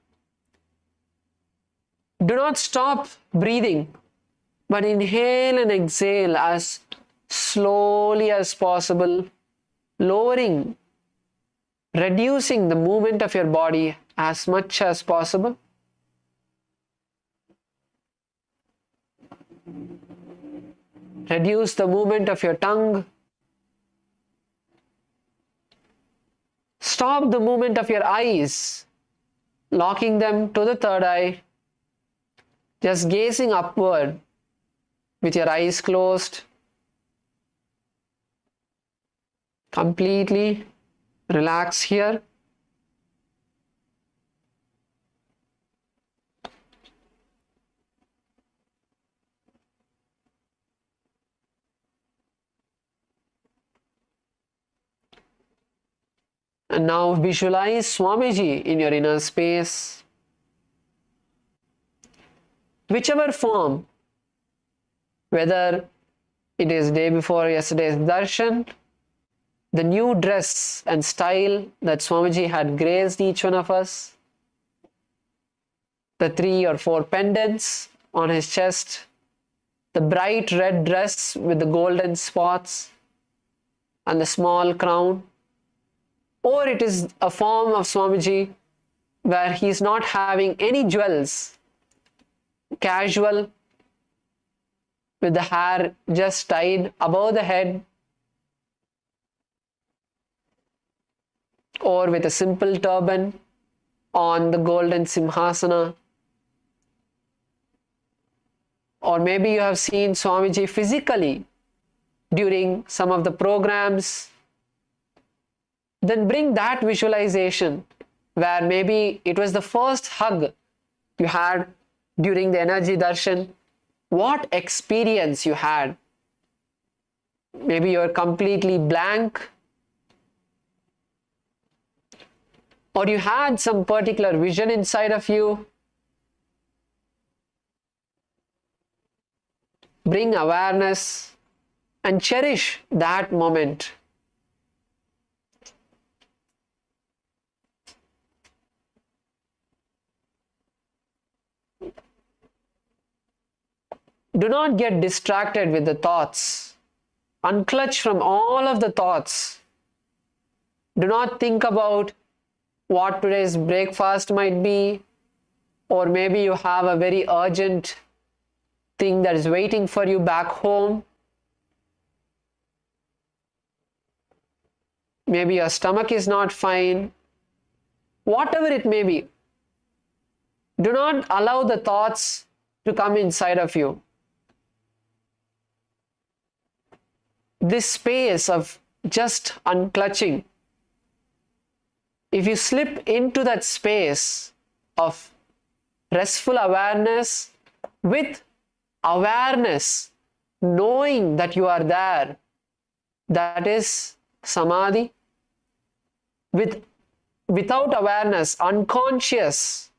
Do not stop breathing, but inhale and exhale as slowly as possible, lowering, reducing the movement of your body as much as possible. Reduce the movement of your tongue. Stop the movement of your eyes, locking them to the third eye, just gazing upward with your eyes closed. Completely relax here. And now visualize Swamiji in your inner space. Whichever form, whether it is day before yesterday's darshan, the new dress and style that Swamiji had graced each one of us, the 3 or 4 pendants on his chest, the bright red dress with the golden spots and the small crown, or it is a form of Swamiji where he is not having any jewels, casual, with the hair just tied above the head, or with a simple turban on the golden simhasana. Or maybe you have seen Swamiji physically during some of the programs. Then bring that visualization where maybe it was the first hug you had during the energy darshan. What experience you had? Maybe you're completely blank, or you had some particular vision inside of you. Bring awareness and cherish that moment. Do not get distracted with the thoughts. Unclutch from all of the thoughts. Do not think about what today's breakfast might be, or maybe you have a very urgent thing that is waiting for you back home. Maybe your stomach is not fine. Whatever it may be, do not allow the thoughts to come inside of you. This space of just unclutching, if you slip into that space of restful awareness with awareness, knowing that you are there, that is samadhi. Without awareness, unconsciously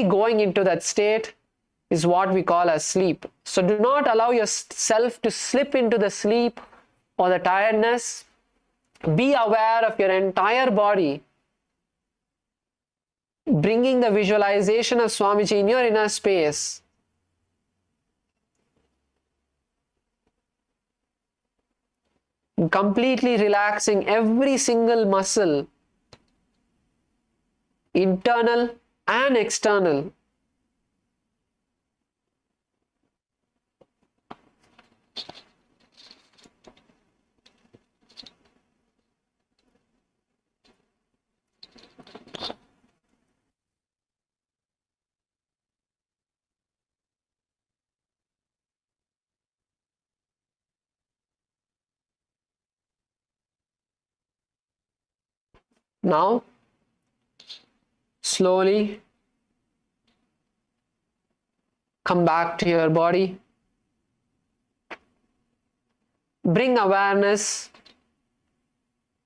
going into that state is what we call as sleep. So do not allow yourself to slip into the sleep or the tiredness. Be aware of your entire body, bringing the visualization of Swamiji in your inner space. Completely relaxing every single muscle, internal and external. Now, slowly come back to your body. Bring awareness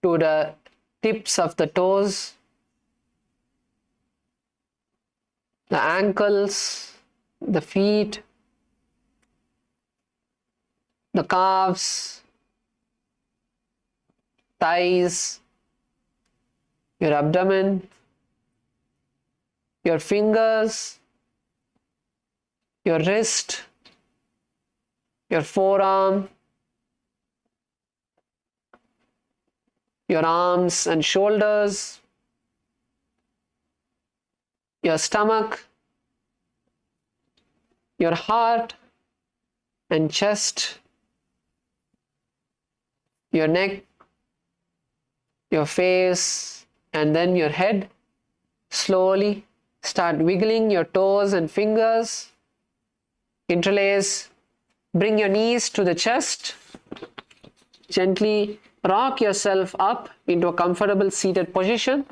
to the tips of the toes, the ankles, the feet, the calves, thighs, your abdomen, your fingers, your wrist, your forearm, your arms and shoulders, your stomach, your heart and chest, your neck, your face, and then your head. Slowly start wiggling your toes and fingers. Interlace. Bring your knees to the chest. Gently rock yourself up into a comfortable seated position.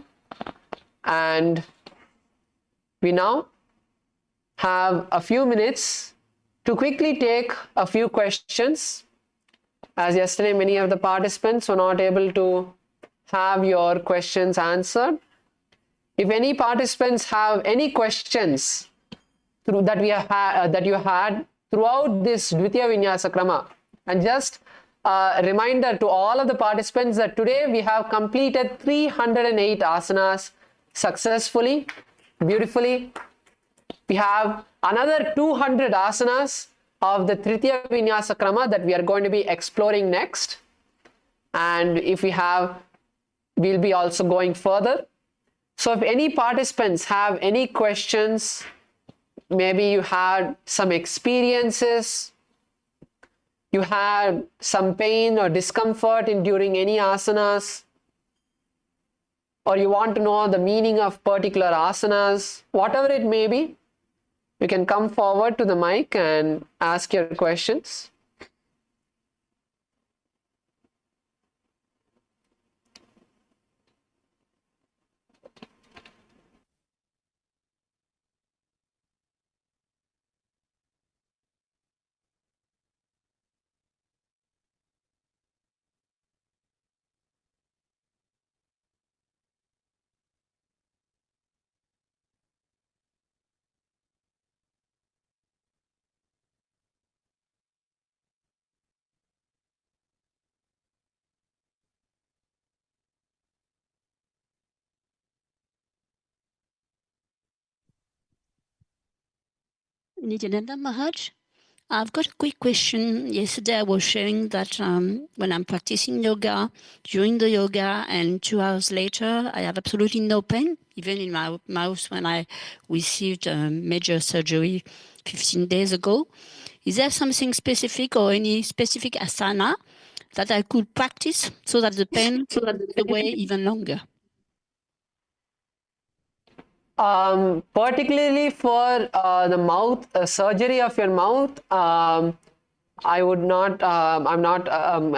And we now have a few minutes to quickly take a few questions. As yesterday, many of the participants were not able to have your questions answered. If any participants have any questions that you had throughout this Dvitiya Vinyasa Krama, and just a reminder to all of the participants that today we have completed 308 asanas successfully, beautifully. We have another 200 asanas of the Tritiya Vinyasa Krama that we are going to be exploring next. And if we have, we'll be also going further. So if any participants have any questions, maybe you had some experiences, you had some pain or discomfort during any asanas, or you want to know the meaning of particular asanas, whatever it may be, you can come forward to the mic and ask your questions. Nityananda Maharaj, I've got a quick question. Yesterday I was sharing that when I'm practicing yoga, during the yoga and 2 hours later, I have absolutely no pain, even in my mouth when I received major surgery 15 days ago. Is there something specific or any specific asana that I could practice so that the pain goes away even longer? Particularly for the mouth surgery of your mouth, I would not, I'm not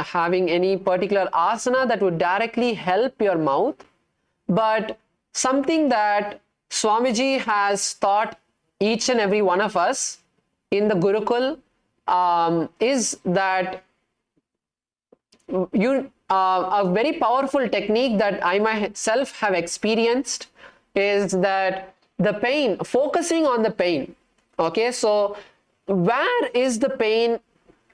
having any particular asana that would directly help your mouth, but something that Swamiji has taught each and every one of us in the Gurukul is that a very powerful technique that I myself have experienced is that the pain, focusing on the pain. Okay, so where is the pain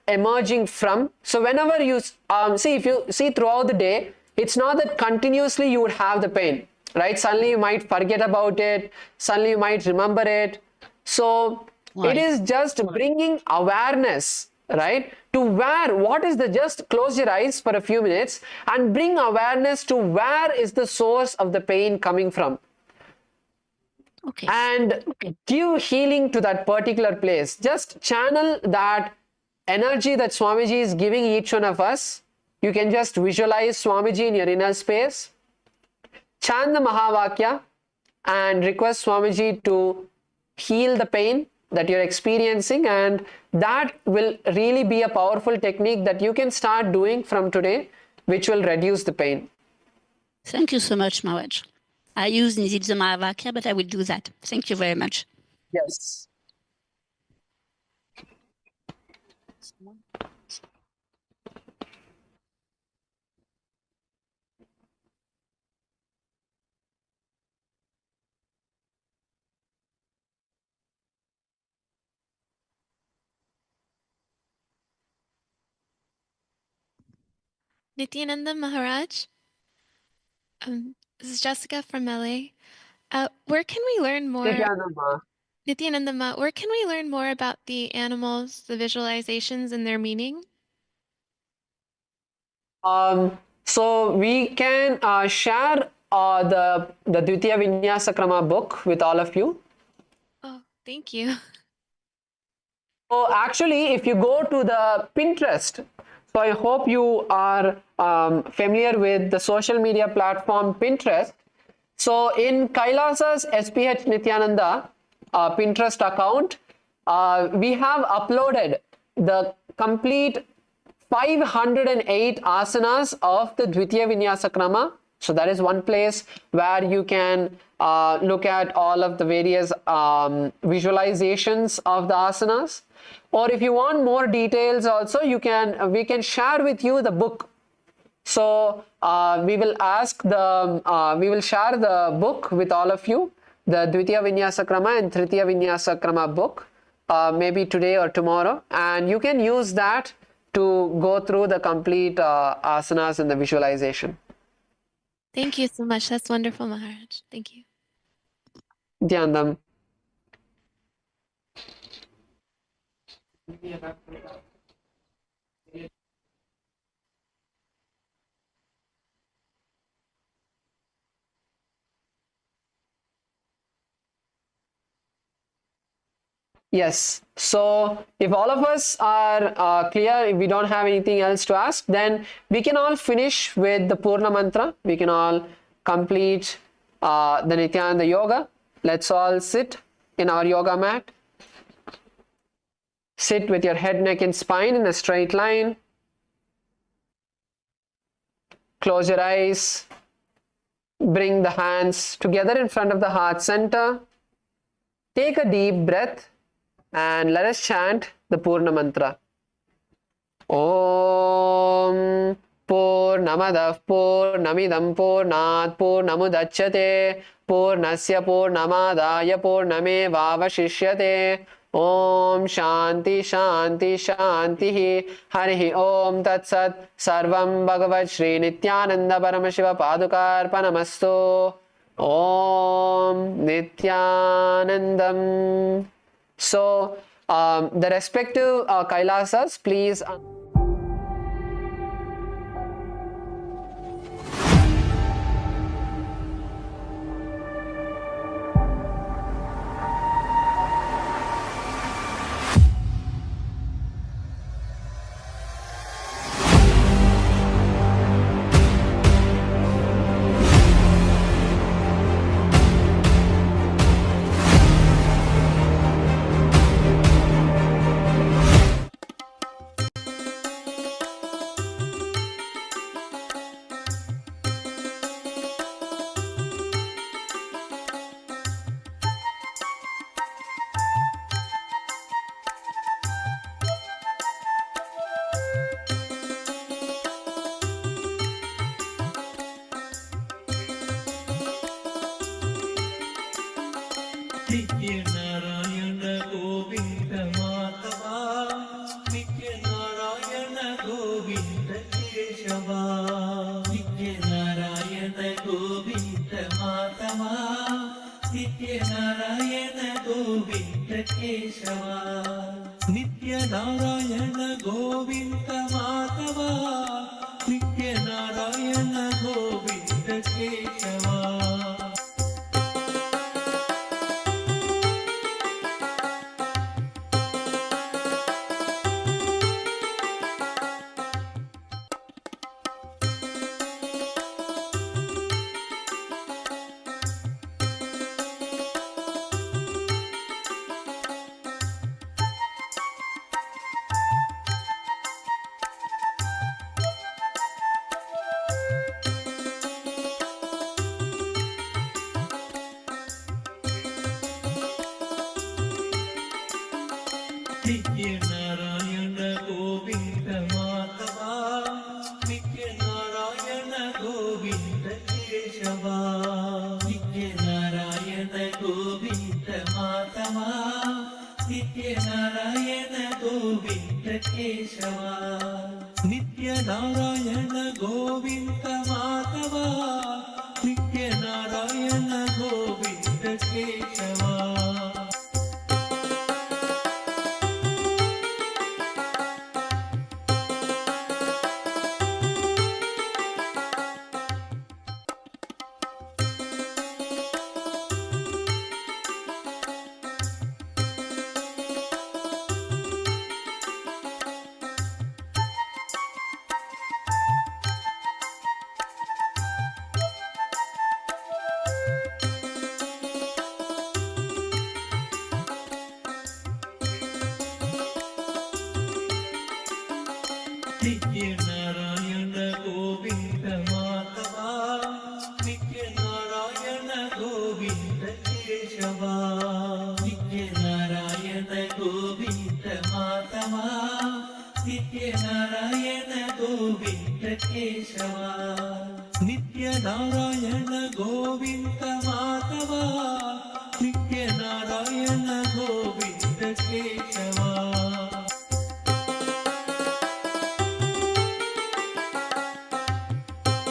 emerging from? So whenever you see, if you see throughout the day, it's not that continuously you would have the pain, right? Suddenly you might forget about it, suddenly you might remember it. So it is just bringing awareness, right, to where, what is the, just close your eyes for a few minutes and bring awareness to where is the source of the pain coming from. Okay. And give healing to that particular place. Just channel that energy that Swamiji is giving each one of us. You can just visualize Swamiji in your inner space. Chant the Mahavakya and request Swamiji to heal the pain that you're experiencing, and that will really be a powerful technique that you can start doing from today, which will reduce the pain. Thank you so much, Maharaj. I use Nidhi Mahavakya, but I will do that. Thank you very much. Yes. Nityananda Maharaj. This is Jessica from LA. Where can we learn more? Nityananda Ma, where can we learn more about the animals, the visualizations, and their meaning? So we can share the Dvitiya Vinyasa Krama book with all of you. Oh, thank you. So actually, if you go to the Pinterest, so I hope you are familiar with the social media platform Pinterest. So in Kailasa's SPH Nityananda Pinterest account, we have uploaded the complete 508 asanas of the Dvitiya Vinyasa Krama. So that is one place where you can look at all of the various visualizations of the asanas. Or if you want more details also, we can share with you the book. So we will share the book with all of you, the Dvitiya Vinyasa Krama and Tritiya Vinyasa Krama book, maybe today or tomorrow, and you can use that to go through the complete asanas and the visualization. Thank you so much. That's wonderful, Maharaj. Thank you. Dhyandam. Yes. So if all of us are clear, if we don't have anything else to ask, then we can all finish with the Purna Mantra. We can all complete the Nityananda Yoga. Let's all sit in our yoga mat. Sit with your head, neck and spine in a straight line. Close your eyes. Bring the hands together in front of the heart center. Take a deep breath. And let us chant the Purna Mantra. Om Purnamadav Purnamidam Purnat Purnamudachyate Purnasya Purnamadaya Purnamevavashishyate Om Shanti Shanti Shanti Harihi Om Tat Sat Sarvam Bhagavad Shri Nityananda Paramashiva Padukarpanamastu Om Nityanandam. So the respective Kailasas, please. Nitya Narayana Govinda Madhava, Nitya Narayana Govinda Keshava, Nitya Narayana Govinda Madhava, Nitya Narayana Govinda Keshava, Nitya Narayana Govinda Madhava, Nitya Narayana Govinda Keshava. Nitya Narayana Govinda Madhava, Nitya Narayana Govinda Keshava, Nitya Narayana Govinda Madhava, Nitya Narayana Govinda Keshava. ನಿತ್ಯ ನಾರಾಯಣ ಗೋವಿಂದ ಮಾಧವ ನಿತ್ಯ ನಾರಾಯಣ ಗೋವಿಂದ ಕೇಶವ ನಿತ್ಯ ನಾರಾಯಣ ಗೋವಿಂದ ಮಾಧವ ನಿತ್ಯ ನಾರಾಯಣ ಗೋವಿಂದ ಕೇಶವ ನಿತ್ಯ ನಾರಾಯಣ ಗೋವಿಂದ ಮಾಧವ ನಿತ್ಯ ನಾರಾಯಣ ಗೋವಿಂದ ಕೇಶವ ನಿತ್ಯ ನಾರಾಯಣ ಗೋವಿಂದ ಮಾಧವ ನಿತ್ಯ ನಾರಾಯಣ ಗೋವಿಂದ ಕೇಶವ ನಿತ್ಯ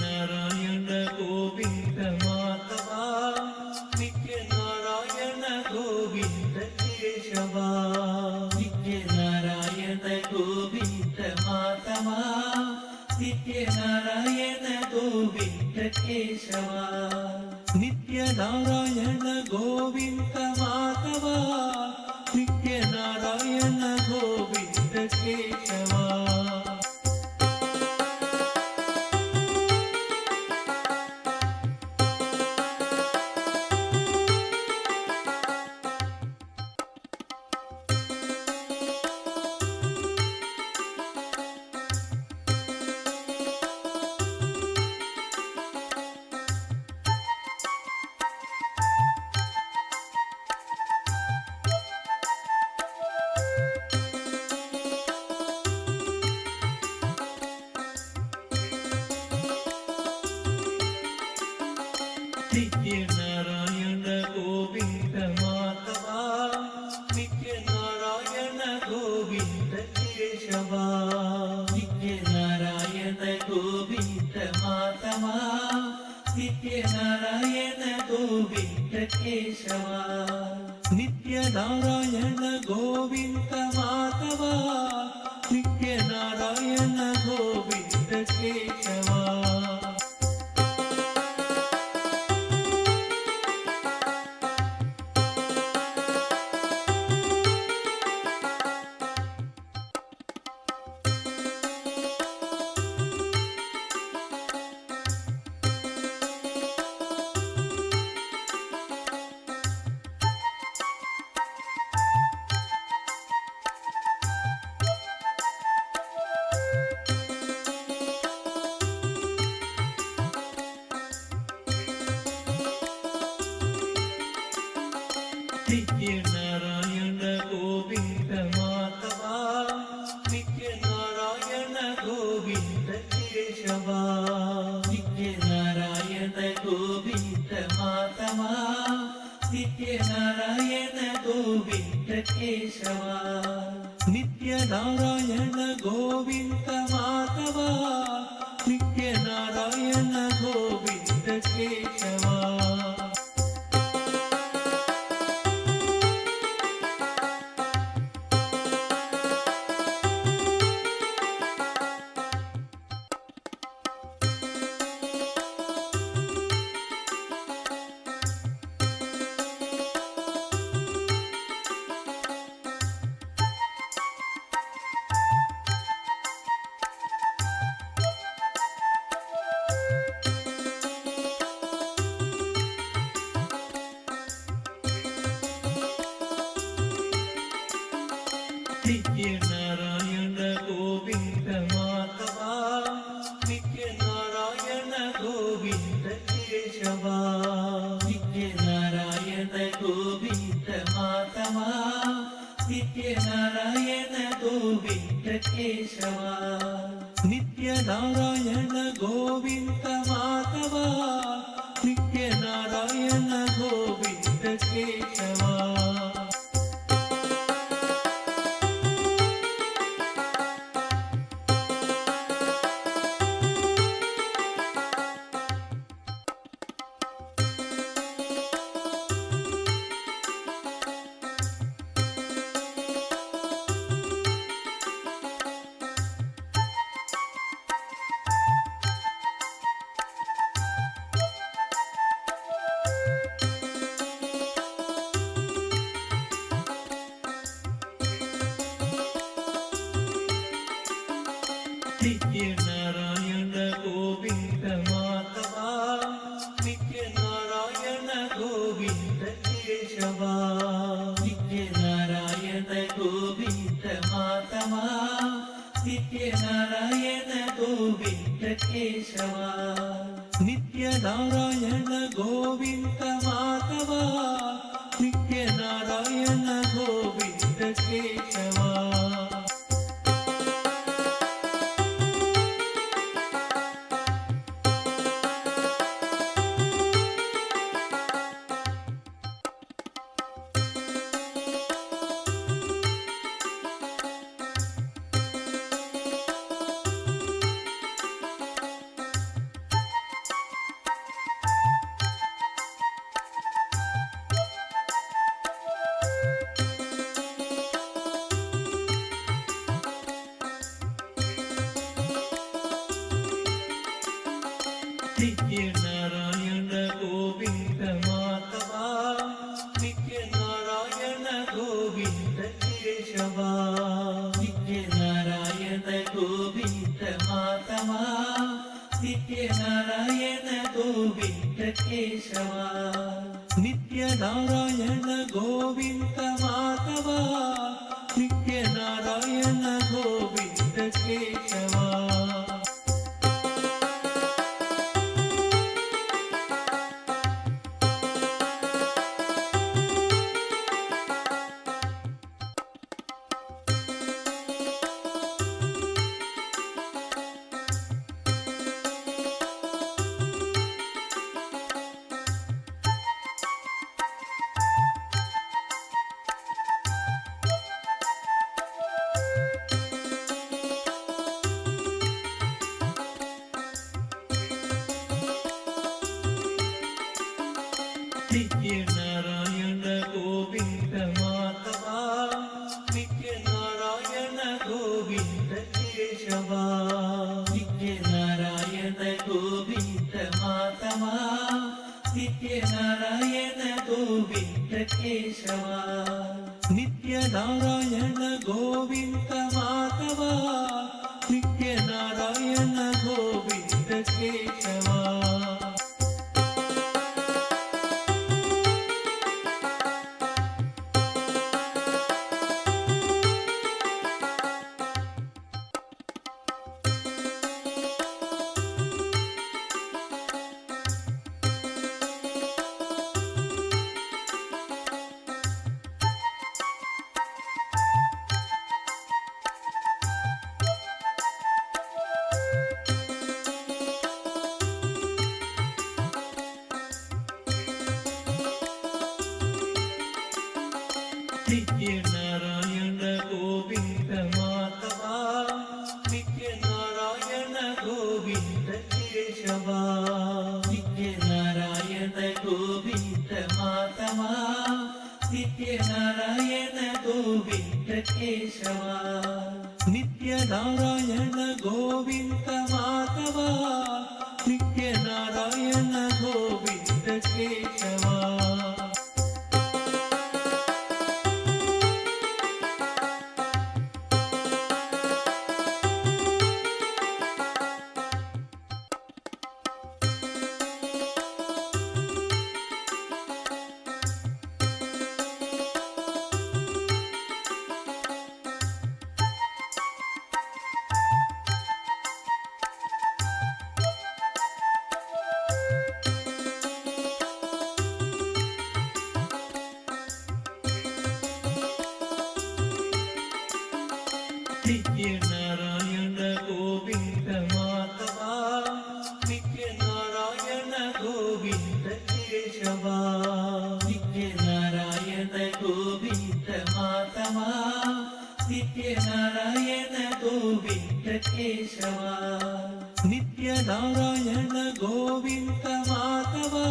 ನಾರಾಯಣ ಗೋವಿಂದ ಮಾಧವ ನಿತ್ಯ ನಾರಾಯಣ ಗೋವಿಂದ ಕೇಶವ ನಿತ್ಯ ನಾರಾಯಣ ಗೋವಿಂದ ಮಾಧವ ನಿತ್ಯ ನಾರಾಯಣ ಗೋವಿಂದ ಕೇಶವ ನಿತ್ಯ ನಾರಾಯಣ ಗೋವಿಂದ ಮಾಧವ ನಿತ್ಯ ನಾರಾಯಣ ಗೋವಿಂದ ಕೇಶವ ನಿತ್ಯ ನಾರಾಯಣ ಗೋವಿಂದ ಮಾಧವ ನಿತ್ಯ ನಾರಾಯಣ ಗೋವಿಂದ ಕೇಶವ ನಿತ್ಯ ನಾರಾಯಣ ಗೋವಿಂದ ಮಾಧವ ನಿತ್ಯ ನಾರಾಯಣ ಗೋವಿಂದ ಕೇಶವ ನಿತ್ಯ ನಾರಾಯಣ ಗೋವಿಂದ ಮಾಧವ ನಿತ್ಯ ನಾರಾಯಣ ಗೋವಿಂದ ಕೇಶವ ನಿತ್ಯ ನಾರಾಯಣ ಗೋವಿಂದ ಮಾಧವ ನಿತ್ಯ ನಾರಾಯಣ ಗೋವಿಂದ ಕೇಶವ ನಿತ್ಯ ನಾರಾಯಣ ಗೋವಿಂದ ಮಾಧವ ನಿತ್ಯ ನಾರಾಯಣ ಗೋವಿಂದ ಕೇಶವ ನಿತ್ಯ ನಾರಾಯಣ ಗೋವಿಂದ ಮಾಧವ ನಿತ್ಯ ನಾರಾಯಣ ಗೋವಿಂದ ಕೇಶವ ನಿತ್ಯ ನಾರಾಯಣ ಗೋವಿಂದ गोविन्द माधवा नित्यनारायण गोविन्द केशवा नित्यनारायण गोविन्द माधवा नित्यनारायण गोविन्द केशवा नित्यनारायण गोविन्द माधवा नित्यनारायण गोविन्द केशवा नित्यनारायण गोविन्द माधवा नित्यनारायण गोविन्द केशवा नित्यनारायण गोविन्द माधवा नित्यनारायण गोविन्द केशवा नित्यनारायण गोविन्द माधवा नित्यनारायण गोविन्द केशवा नित्यनारायण गोविन्द माधवा नित्यनारायण गोविन्द केशवा नित्यनारायण गोविन्द माधवा नित्यनारायण गोविन्द केशवा नित्यनारायण गोविन्द माधवा नित्यनारायण गोविन्द केशवा नित्यनारायण गोविन्द माधवा नित्यनारायण गोविन्द केशवा नित्यनारायण गोविन्द माधवा नित्यनारायण गोविन्द केशवा नित्यनारायण गोविन्द माधवा नित्यनारायण गोविन्द केशवा नित्यनारायण गोविन्द माधवा नित्यनारायण गोविन्द केशवा नित्यनारायण गोविन्द माधवा नित्यनारायण गोविन्द केशवा नित्यनारायण गोविन्द माधवा नित्यनारायण गोविन्द केशवा नित्यनारायण गोविन्द माधवा नित्यनारायण गोविन्द केशवा नित्यनारायण गोविन्द माधवा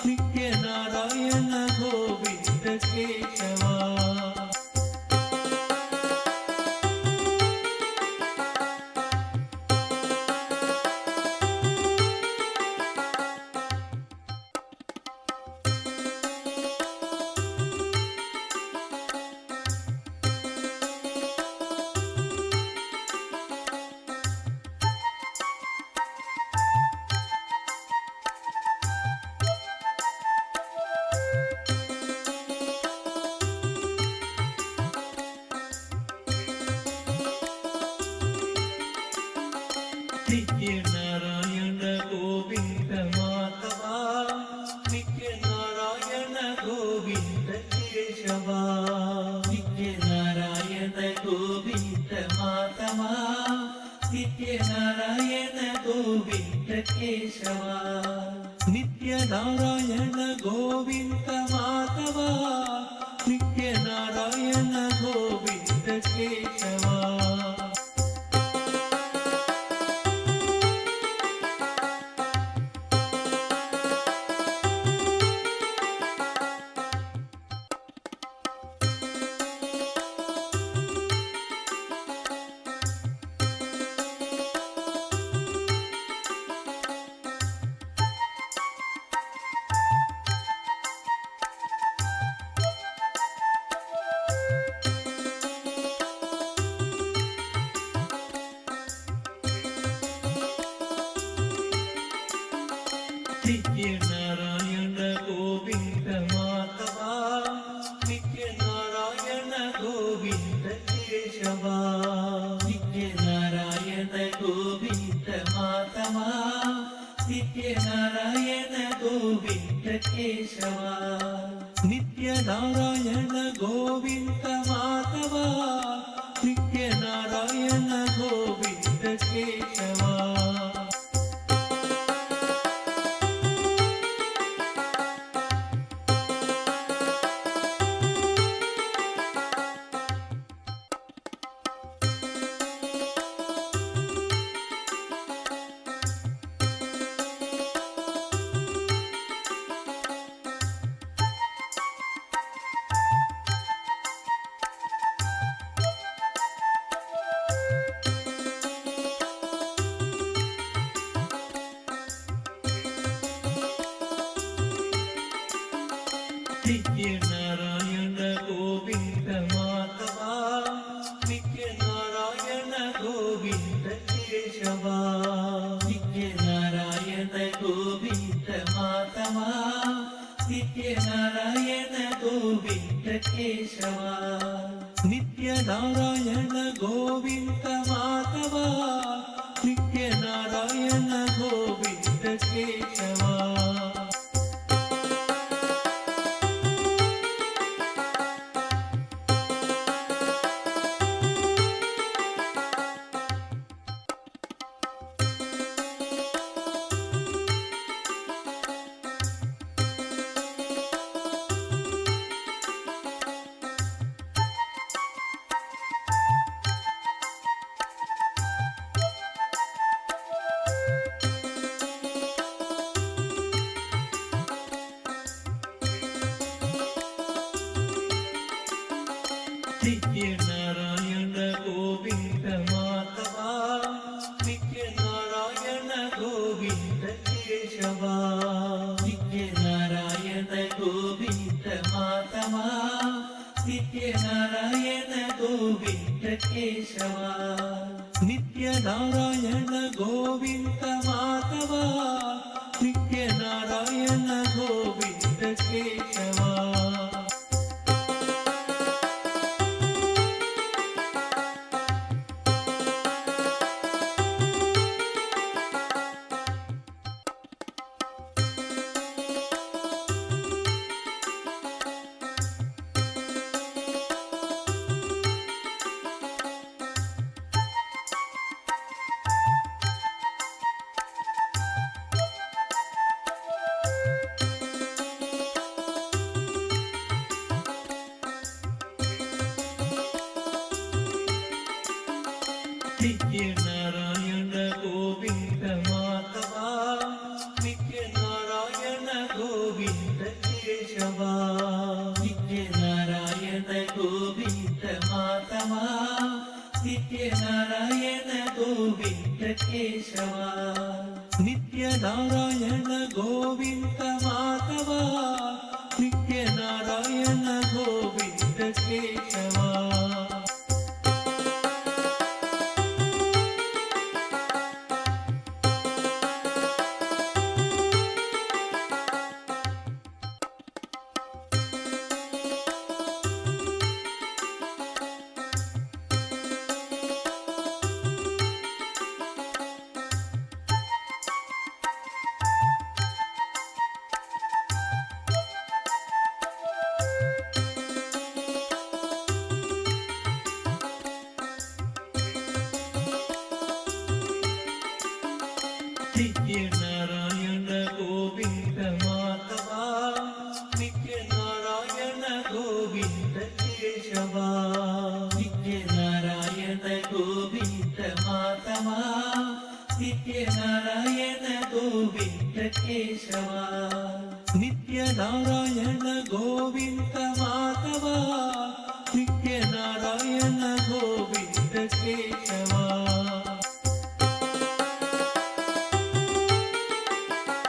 नित्यनारायण गोविन्द केशवा नित्यनारायण गोविन्द माधवा नित्यनारायण गोविन्द केशवा नित्यनारायण गोविन्द माधवा नित्यनारायण गोविन्द केशवा नित्यनारायण गोविन्द माधवा नित्यनारायण गोविन्द केशवा नित्यनारायण गोविन्द माधवा नित्यनारायण गोविन्द केशवा नित्यनारायण गोविन्द माधवा नित्यनारायण गोविन्द केशवा नित्यनारायण गोविन्द माधवा नित्यनारायण गोविन्द केशवा नित्यनारायण गोविन्द माधवा नित्यनारायण गोविन्द केशवा नित्यनारायण गोविन्द माधवा नित्यनारायण गोविन्द केशवा नित्यनारायण गोविन्द माधवा नित्यनारायण गोविन्द केशवा नित्यनारायण गोविन्द माधवा नित्यनारायण गोविन्द केशवा नित्यनारायण गोविन्द माधवा नित्यनारायण गोविन्द केशवा नित्यनारायण गोविन्द माधवा नित्यनारायण गोविन्द केशवा नित्य नारायण गोविंद माधवा नित्य नारायण गोविंद केशवा नित्य नारायण गोविंद माधवा नित्य नारायण गोविंद केशवा नित्य नारायण गोविंद माधवा नित्य नारायण गोविंद केशवा नित्य नारायण गोविंद माधवा नित्य नारायण गोविंद केशवा नित्य नारायण गोविंद माधवा नित्य नारायण गोविंद केशवा नित्य नारायण गोविंद माधवा नित्य नारायण गोविंद केशवा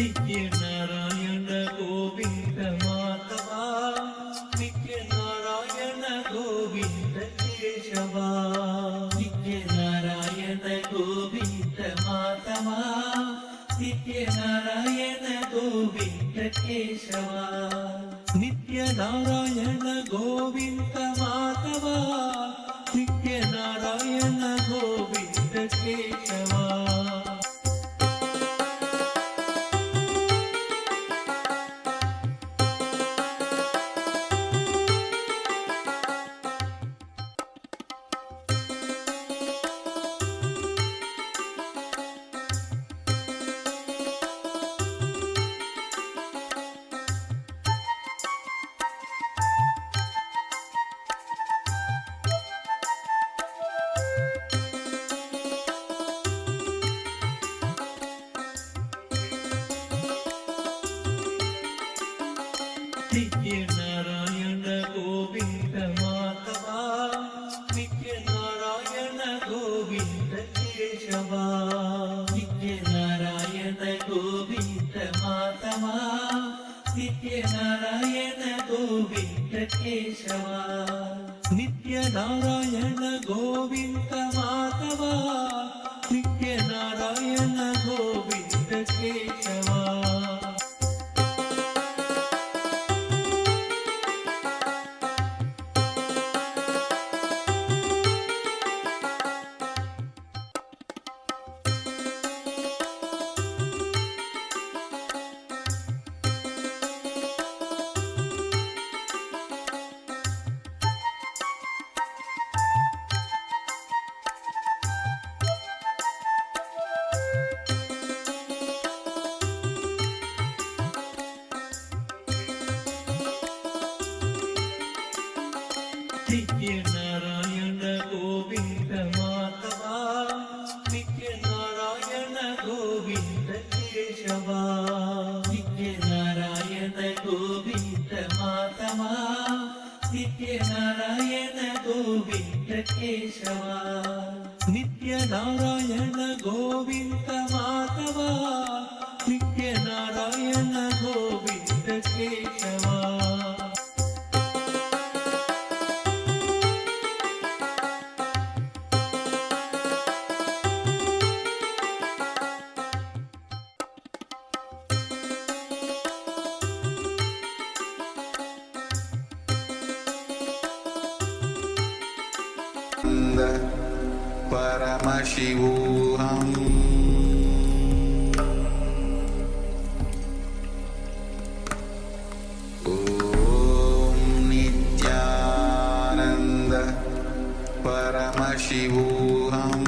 नित्य नारायण गोविंद माधवा नित्य नारायण गोविंद केशवा नित्य नारायण गोविंद माधवा नित्य नारायण गोविंद केशवा नित्य नारायण गोविंद माधवा नित्य नारायण गोविंद केशवा नित्य नारायण गोविंद माधवा नित्य नारायण गोविंद केशवा नित्य नारायण गोविंद माधवा नित्य नारायण गोविंद केशवा नित्य नारायण गोविंद माधवा नित्य नारायण गोविंद केशवा नित्य नारायण गोविंद माधवा नित्य नारायण गोविंद केशवा नित्य नारायण गोविंद माधवा नित्य नारायण गोविंद केशवा नित्य नारायण गोविंद माधवा नित्य नारायण गोविंद केशवा Paramashivoham Om Nityananda Paramashivoham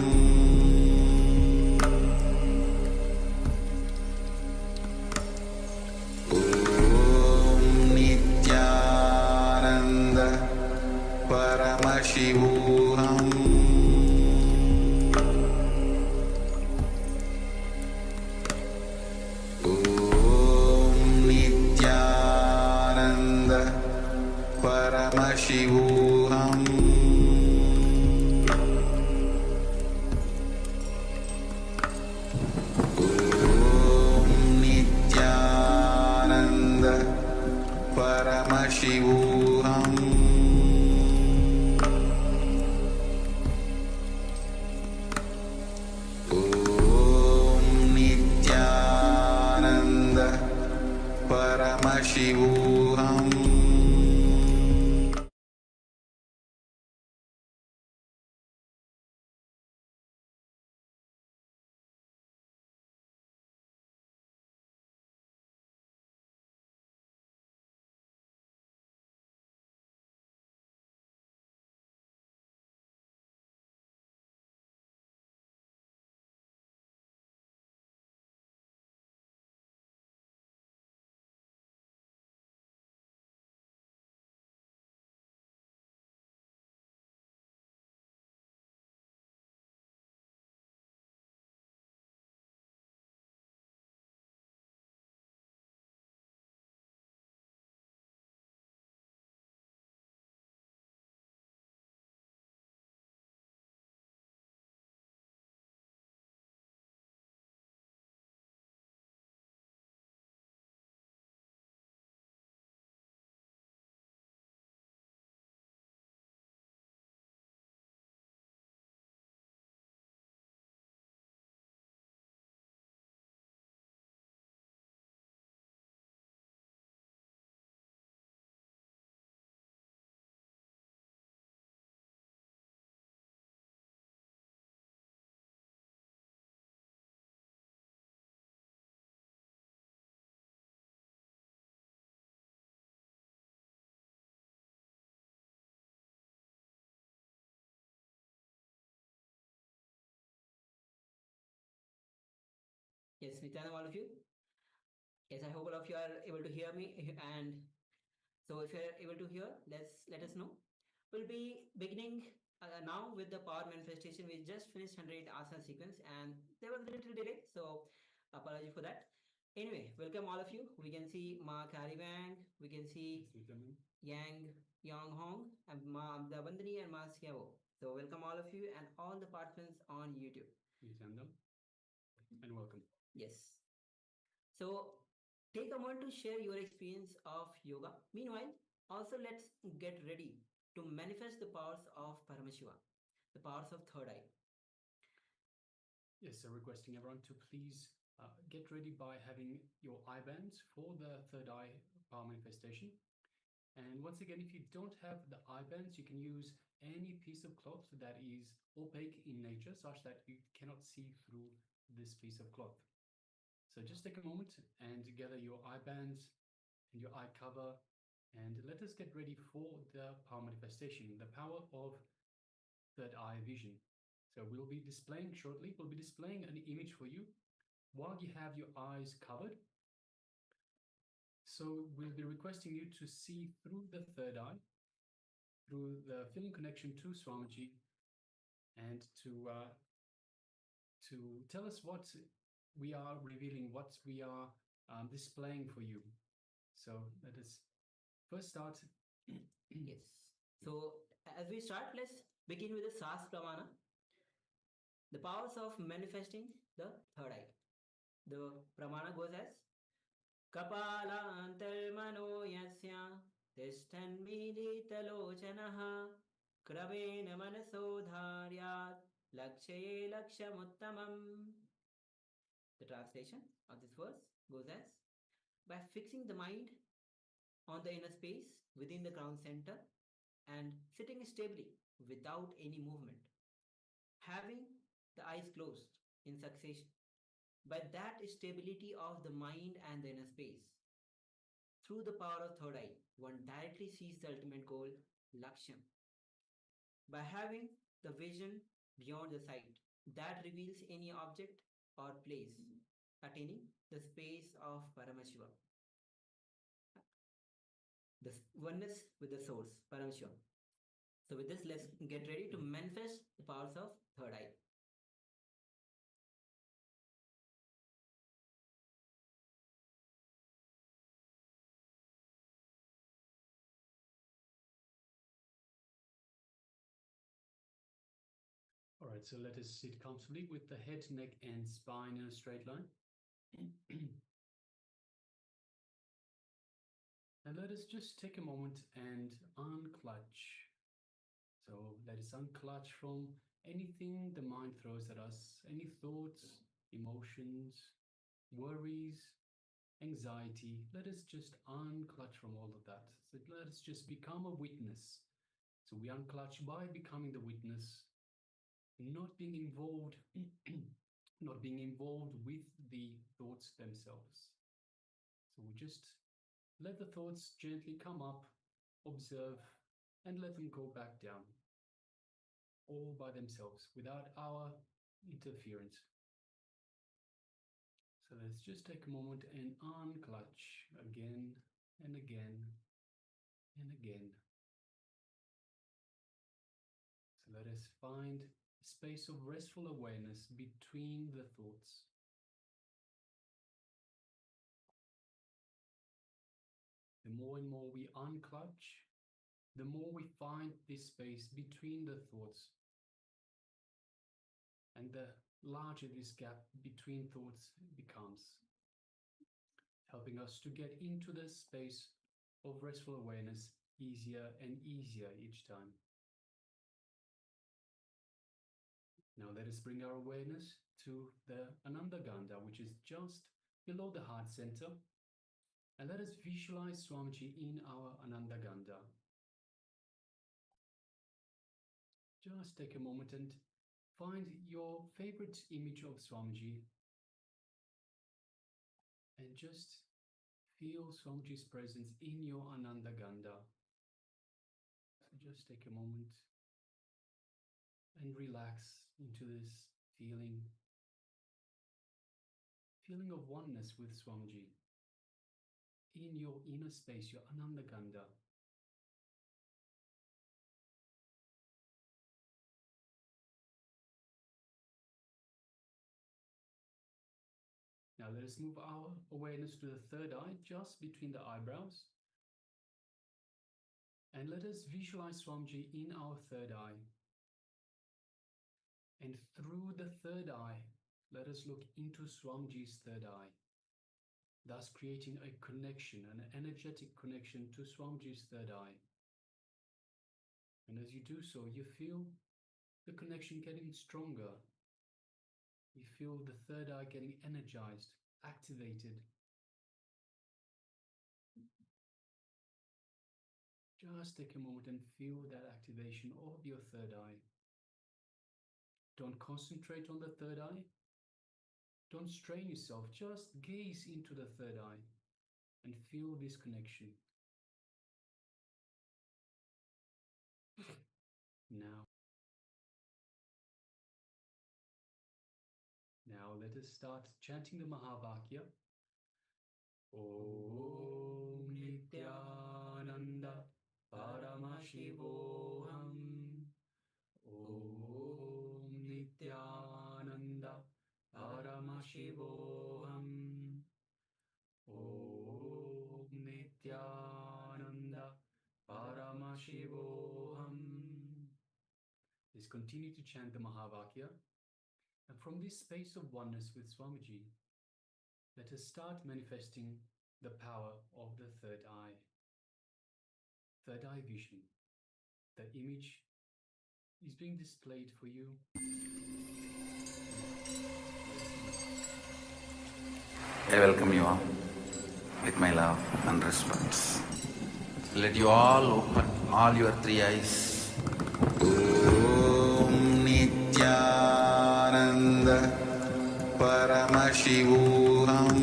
Om Nityananda Paramashivoham Paramashivoham Om Nityananda Paramashivoham Om Nityananda Paramashivoham Yes, Nityanam, all of you. Yes, I hope all of you are able to hear me. And so, if you are able to hear, let us know. We'll be beginning now with the power manifestation. We just finished 108 asana sequence, and there was a little delay, so apology for that. Anyway, welcome all of you. We can see Ma Kari Wang, we can see Yang Yong Hong, and Ma Abdabandani and Ma Siavo. So, welcome all of you and all the participants on YouTube. And welcome. Yes. So take a moment to share your experience of yoga. Meanwhile, also let's get ready to manifest the powers of Paramashiva, the powers of third eye. Yes, so requesting everyone to please get ready by having your eye bands for the third eye power manifestation. And once again, if you don't have the eye bands, you can use any piece of cloth that is opaque in nature, such that you cannot see through this piece of cloth. So just take a moment and gather your eye bands and your eye cover, and let us get ready for the power manifestation, the power of third eye vision. So we'll be displaying shortly, we'll be displaying an image for you while you have your eyes covered. So we'll be requesting you to see through the third eye, through the feeling connection to Swamiji, and to tell us what we are revealing, what we are displaying for you. So let us first start. Yes. So as we start, let's begin with the SAS Pramana, the powers of manifesting the third eye. The Pramana goes as Kapalantarmano yasya tishthanmiditalochanaha kravena manasodharyat lakshaye lakshamuttamam. The translation of this verse goes as, by fixing the mind on the inner space within the crown center and sitting stably without any movement, having the eyes closed in succession. By that stability of the mind and the inner space, through the power of third eye, one directly sees the ultimate goal, Lakshya. By having the vision beyond the sight that reveals any object or place, attaining the space of Paramashiva, the oneness with the source, Paramashiva. So with this, let's get ready to manifest the powers of third eye. All right, so let us sit comfortably with the head, neck, and spine in a straight line. And let us just take a moment and unclutch. So let us unclutch from anything the mind throws at us, any thoughts, emotions, worries, anxiety. Let us just unclutch from all of that. So let us just become a witness. So we unclutch by becoming the witness, not being involved, not being involved with the thoughts themselves. So we just let the thoughts gently come up, observe, and let them go back down, all by themselves, without our interference. So let's just take a moment and unclutch again and again and again. So let us find a space of restful awareness between the thoughts. The more and more we unclutch, the more we find this space between the thoughts. And the larger this gap between thoughts becomes, helping us to get into the space of restful awareness easier and easier each time. Now let us bring our awareness to the Ananda Gandha, which is just below the heart center. And let us visualize Swamiji in our Ananda Gandha. Just take a moment and find your favorite image of Swamiji and just feel Swamiji's presence in your Ananda Gandha. So just take a moment and relax into this feeling of oneness with Swamiji in your inner space, your Ananda Gandha. Now let us move our awareness to the third eye, just between the eyebrows. And let us visualize Swamiji in our third eye. And through the third eye, let us look into Swamiji's third eye, thus creating a connection, an energetic connection to Swamiji's third eye. And as you do so, you feel the connection getting stronger. You feel the third eye getting energized, activated. Just take a moment and feel that activation of your third eye. Don't concentrate on the third eye. Don't strain yourself. Just gaze into the third eye and feel this connection. Now let us start chanting the Mahavakya. Om Nityananda Paramashivoham. Om Nityananda Paramashivoham. Om Nityananda Paramashivoham. Let's continue to chant the Mahavakya. And from this space of oneness with Swamiji, let us start manifesting the power of the third eye. Third eye vision. The image is being displayed for you. I welcome you all with my love and respect. Let you all open all your three eyes Om Nityananda Paramashivoham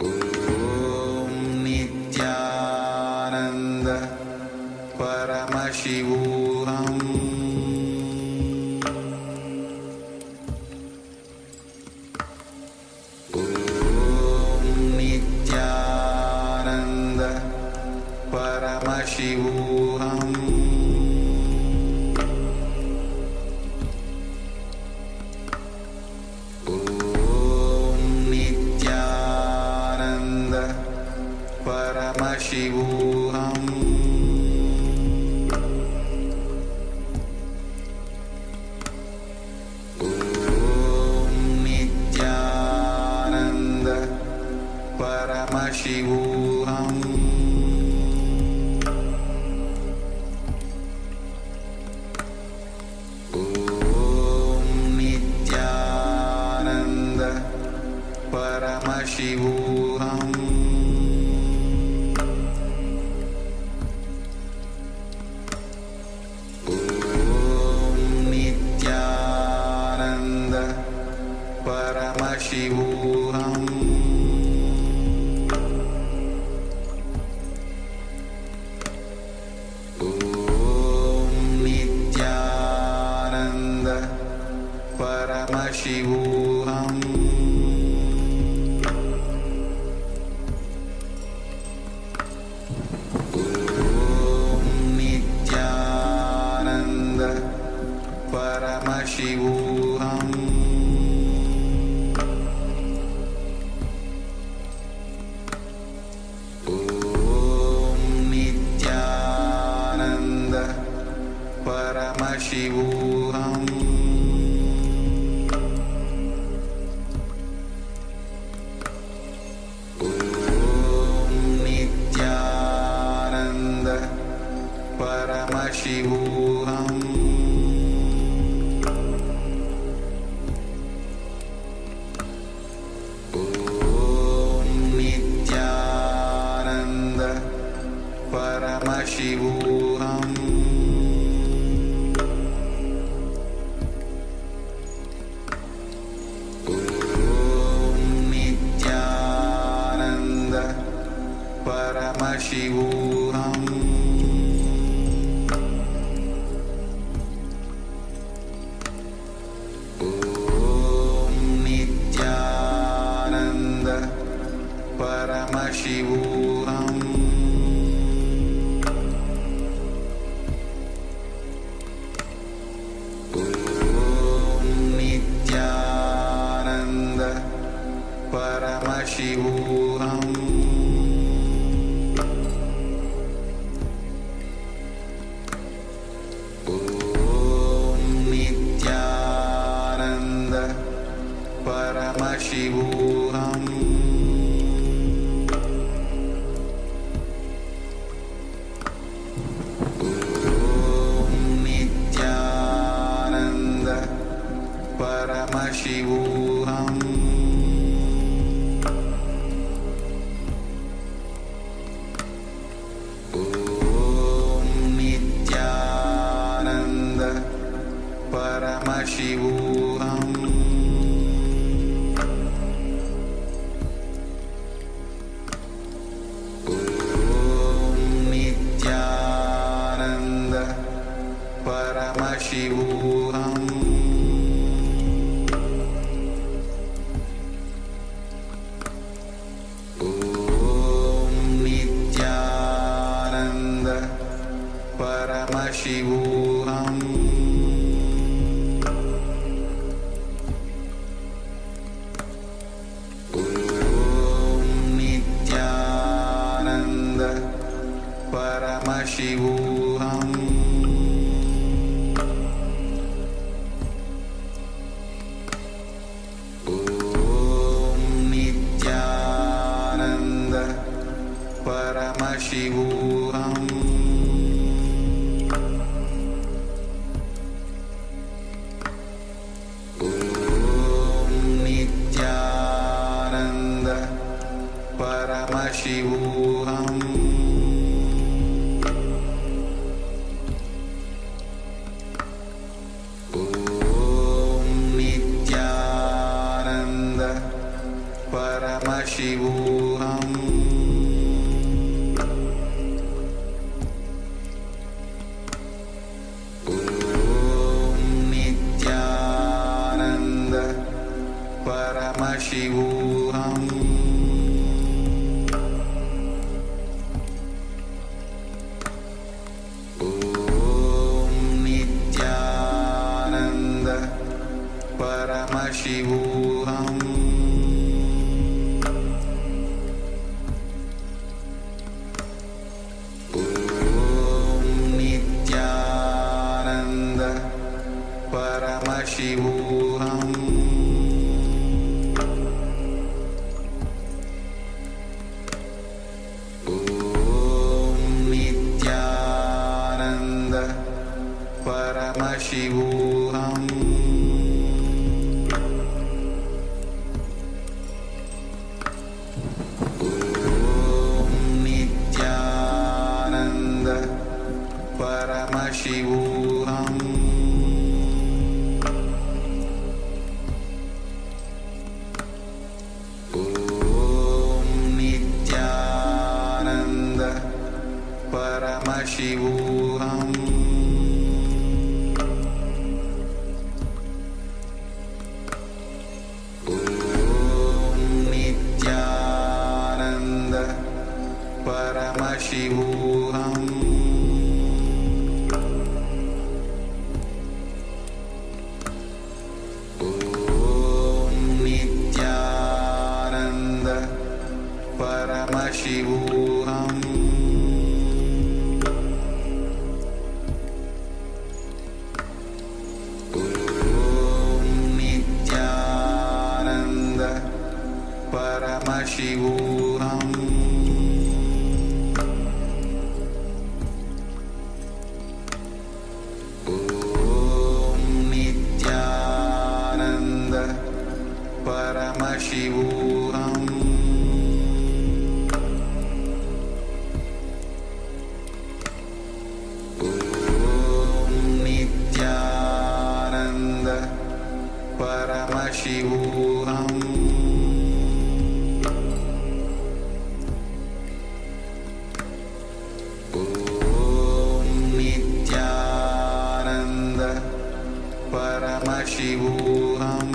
Om Nityananda Paramashivoham Paramashivoham Om Nityananda Paramashivoham Om Nityananda Paramashivoham Paramashivoham Om Nityananda Paramashivoham Om Nityananda Paramashivoham Paramashivoham Om Nityananda Paramashivoham Om Nityananda Paramashivoham Paramashivoham Om Nityananda Paramashivoham Om Nityananda Paramashivoham Paramashivoham Om Nityananda Paramashivoham Om Nityananda Paramashivoham Paramashivoham Om Nityananda Paramashivoham Om Nityananda Paramashivoham Paramashivoham Om Nityananda Paramashivoham Om Nityananda Paramashivoham Paramashivoham Om Nityananda Paramashivoham Om Nityananda Paramashivoham Paramashivoham Om Nityananda Paramashivoham Om Nityananda Paramashivoham Paramashivoham Om Nityananda Paramashivoham Om Nityananda Paramashivoham Paramashivoham Om Nityananda Paramashivoham Om Nityananda Paramashivoham Paramashivoham Om Nityananda Paramashivoham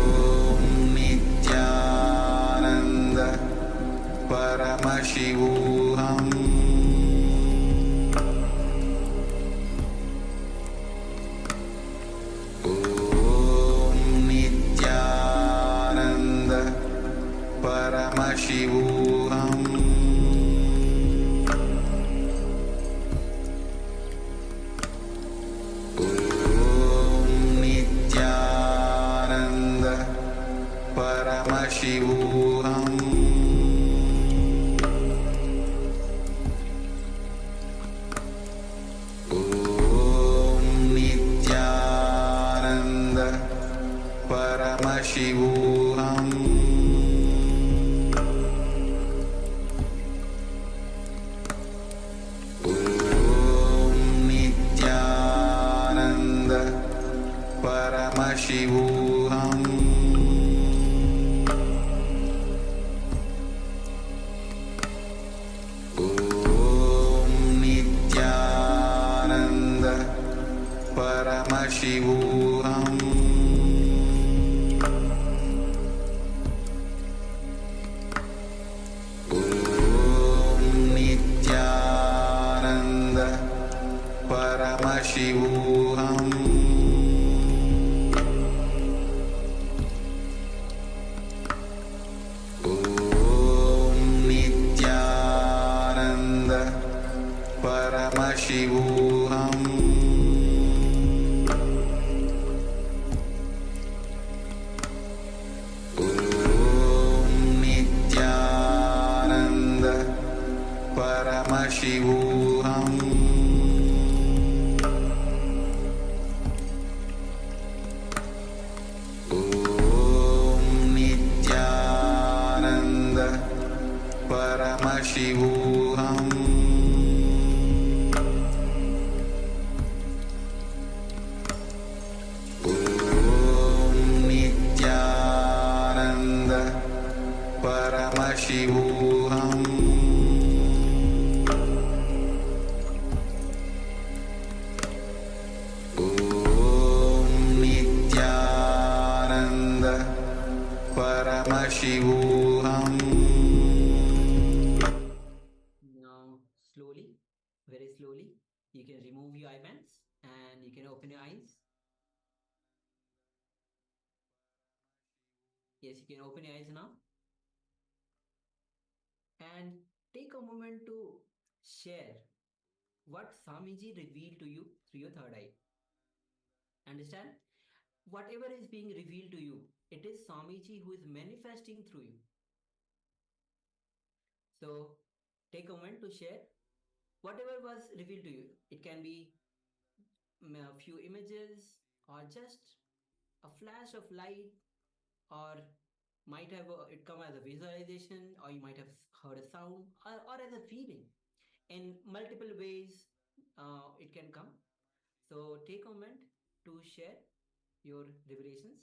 Om Nityananda Paramashivoham Paramashivoham Om Nityananda Paramashivoham Om Nityananda Paramashivoham Paramashivoham Om Nityananda Paramashivoham Om Nityananda Paramashivoham Paramashivoham Paramashivoham. Now, slowly, very slowly, you can remove your eyebands and you can open your eyes. Yes, you can open your eyes now. And take a moment to share what Swamiji revealed to you through your third eye. Understand? Whatever is being revealed to you, it is Swamiji who is manifesting through you. So take a moment to share whatever was revealed to you. It can be a few images or just a flash of light, or might have it come as a visualization, or you might have heard a sound, or as a feeling. In multiple ways it can come. So take a moment to share your revelations,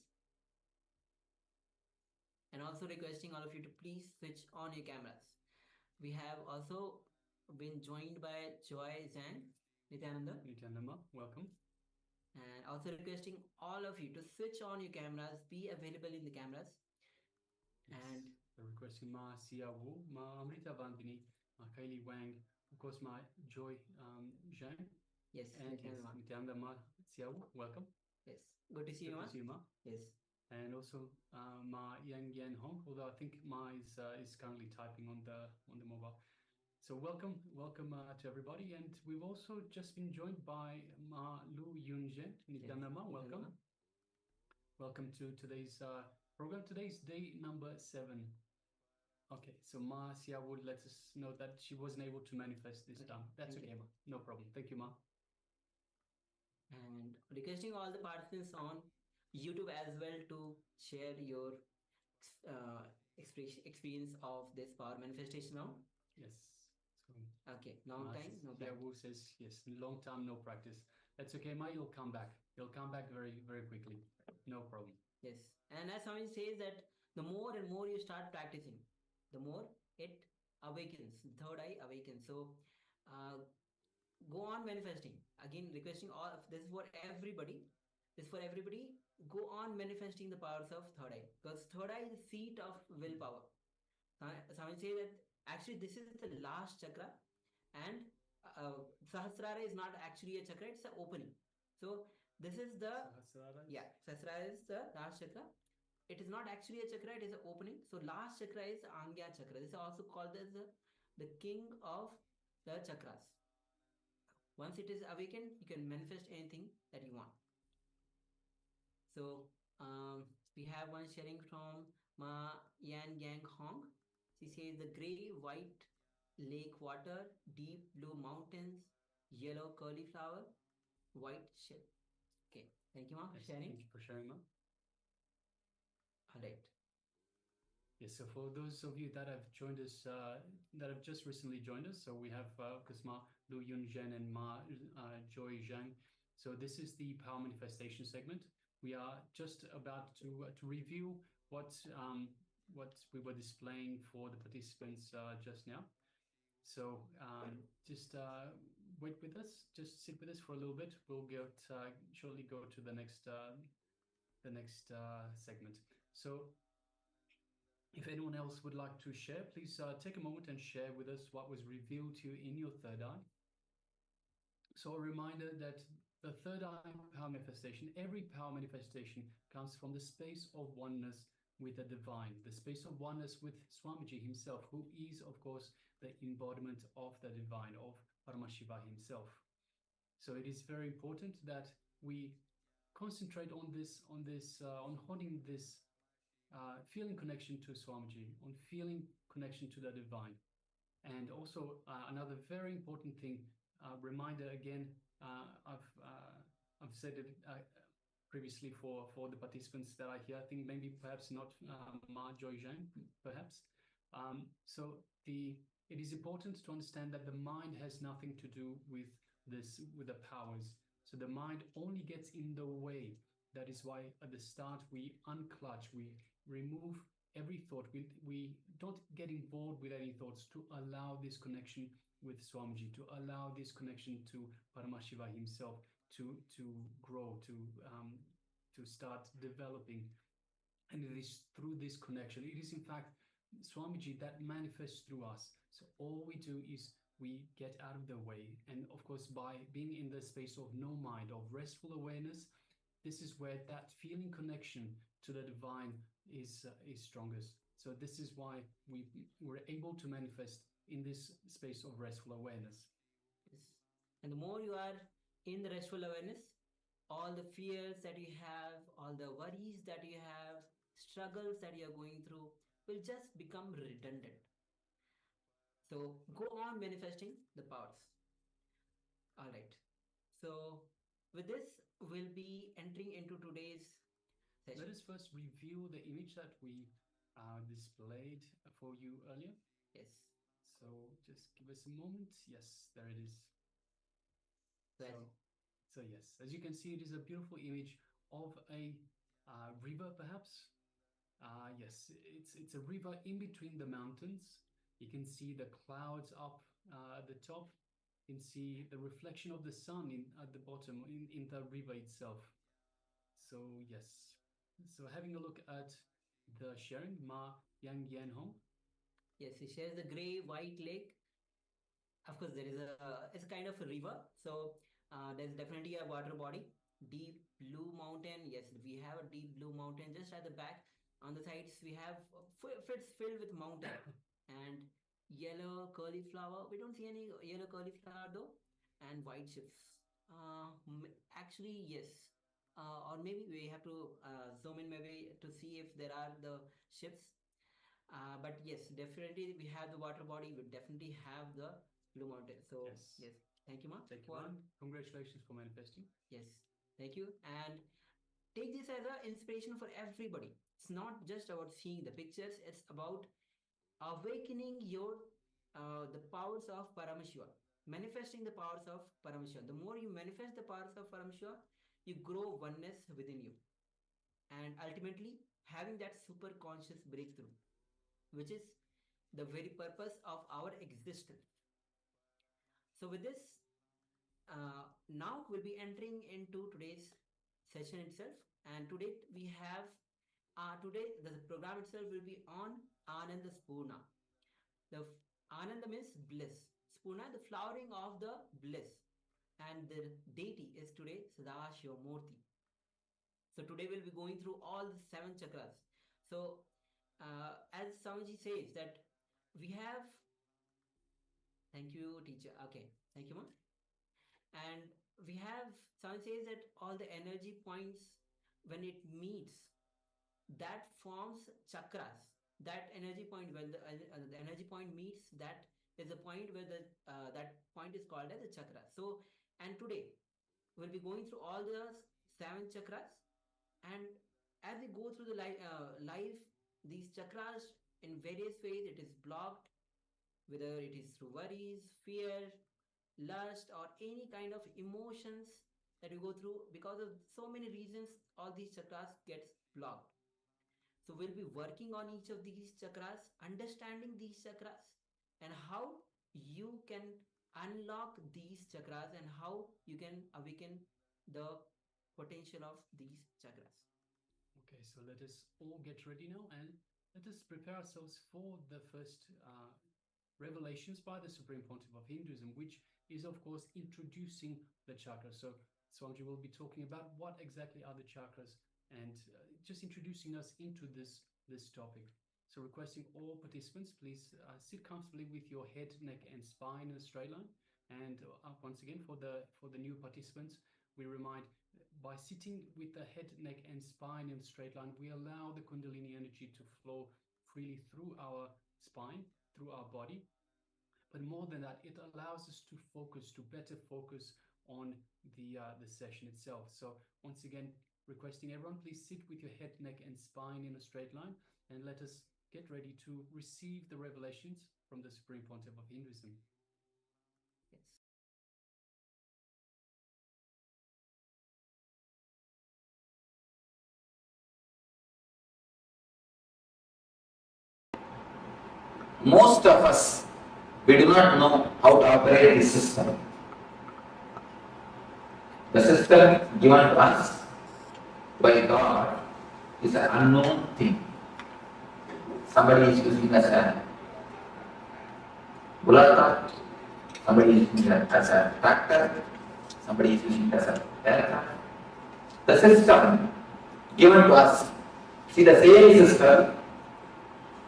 and also requesting all of you to please switch on your cameras. We have also been joined by Joy Zhang, Nityananda, welcome. and also requesting all of you to switch on your cameras, be available in the cameras. Yes. And so requesting Ma Sia Wu, Ma Amrita Vandini, Ma Kylie Wang, of course Ma Joy Zhang. yes, And Nityananda Ma Sia Wu, welcome. Yes, good to see you, Ma. Good to see you, Ma. Yes. And also Ma Yang Yan Hong, although I think Ma is currently typing on the mobile. So welcome to everybody, and we've also just been joined by Ma Lu Yunzhen. Nityananda Ma, welcome. Welcome to today's program. Today's day number 7. Okay, so Ma Sia would let us know that she wasn't able to manifest this time. That's okay, Ma. No problem. Thank you, Ma. And requesting all the participants on YouTube as well to share your experience of this power manifestation now. Yes. So, okay, long time, no practice. Wu says, yes, long time, no practice. That's okay, Ma, you'll come back. You'll come back very, very quickly. No problem. Yes, and as Swami says that the more and more you start practicing, the more it awakens, the third eye awakens. So go on manifesting. Again, requesting all of this is for everybody. This is for everybody. Go on manifesting the powers of third eye, because third eye is the seat of willpower. Swami says that actually this is the last chakra, and Sahasrara is not actually a chakra, it's an opening. So this is the Sahasrara is the last chakra. It is not actually a chakra, it is an opening. So last chakra is Angya chakra. This is also called as the king of the chakras. Once it is awakened, you can manifest anything that you want. So we have one sharing from Ma Yan Yang Hong. She says the grey white lake water, deep blue mountains, yellow curly flower, white shell. Okay, thank you, Ma, for sharing. Thank you for sharing, Ma. All right. Yes, so for those of you that have joined us, that have just recently joined us, so we have Ma Lu Yunzhen and Ma Joy Zhang. So this is the power manifestation segment. We are just about to review what we were displaying for the participants just now. So just wait with us, just sit with us for a little bit. We'll shortly go to the next segment. So if anyone else would like to share, please take a moment and share with us what was revealed to you in your third eye. So a reminder that the third eye power manifestation, every power manifestation comes from the space of oneness with the divine, the space of oneness with Swamiji himself, who is, of course, the embodiment of the divine, of Paramashiva himself. So it is very important that we concentrate on holding this feeling connection to Swamiji, on feeling connection to the divine. And also another very important thing, reminder again, I've said it previously for the participants that are here. I think maybe perhaps not Ma Joy Zhang, perhaps. So it is important to understand that the mind has nothing to do with the powers. So the mind only gets in the way. That is why at the start we unclutch, we remove every thought. We don't get involved with any thoughts, to allow this connection with Swamiji, to allow this connection to Paramashiva himself to grow, to start developing. And it is through this connection, it is in fact Swamiji that manifests through us. So all we do is we get out of the way. And of course, by being in the space of no mind, of restful awareness, this is where that feeling connection to the divine is strongest. So this is why we were able to manifest in this space of restful awareness. Yes. And the more you are in the restful awareness, all the fears that you have, all the worries that you have, struggles that you are going through will just become redundant. So go on manifesting the powers. All right. So with this, we'll be entering into today's session. Let us first review the image that we displayed for you earlier. Yes. So just give us a moment. Yes, there it is. So yes, as you can see, it is a beautiful image of a river, perhaps. Yes, it's a river in between the mountains. You can see the clouds up at the top. You can see the reflection of the sun at the bottom in the river itself. So yes, so having a look at the sharing, Ma Yang Yan Hong. Yes, he shares the gray white lake. Of course, it's kind of a river. So there's definitely a water body. Deep blue mountain. Yes, we have a deep blue mountain just at the back. On the sides, we have it's filled with mountain and yellow curly flower. We don't see any yellow curly flower though, and white ships. Actually, yes. Or maybe we have to zoom in maybe to see if there are the ships. But yes, definitely we have the water body. We definitely have the blue mountain. So yes. Thank you, Ma. Thank you, Man. Congratulations for manifesting. Yes, thank you. And take this as an inspiration for everybody. It's not just about seeing the pictures. It's about awakening your the powers of Paramashiva, manifesting the powers of Paramashiva. The more you manifest the powers of Paramashiva, you grow oneness within you, and ultimately having that super conscious breakthrough, which is the very purpose of our existence. So with this, now we'll be entering into today's session itself, and today we have today the program itself will be on Ananda Spurna. The Ananda means bliss, Spurna the flowering of the bliss, and the deity is today Sadashivamurti. So today we'll be going through all the 7 chakras. So as Swamiji says that we have, thank you teacher, okay, thank you ma'am. And we have, Swamiji says that all the energy points, when it meets, that forms chakras. That energy point, when the energy point meets, that is the point where that point is called as a chakra. So, and today we'll be going through all the 7 chakras, and as we go through the life, these chakras in various ways, it is blocked, whether it is through worries, fear, lust, or any kind of emotions that we go through. Because of so many reasons, all these chakras gets blocked. So we'll be working on each of these chakras, understanding these chakras, and how you can unlock these chakras and how you can awaken the potential of these chakras. Okay, so let us all get ready now and let us prepare ourselves for the first revelations by the Supreme Pontiff of Hinduism, which is of course introducing the chakras. So Swamiji will be talking about what exactly are the chakras and just introducing us into this topic. So requesting all participants, please sit comfortably with your head, neck and spine in a straight line. And once again, for the new participants, we remind, by sitting with the head, neck and spine in a straight line, we allow the Kundalini energy to flow freely through our spine, through our body. But more than that, it allows us to better focus on the session itself. So once again, requesting everyone, please sit with your head, neck and spine in a straight line, and let us get ready to receive the revelations from the Supreme Pontiff of Hinduism. Yes. Most of us, we do not know how to operate this system. The system given to us by God is an unknown thing. Somebody is using as a bullet cart, somebody is using it as a tractor, somebody is using it as a aircraft. The system given to us, see the same system,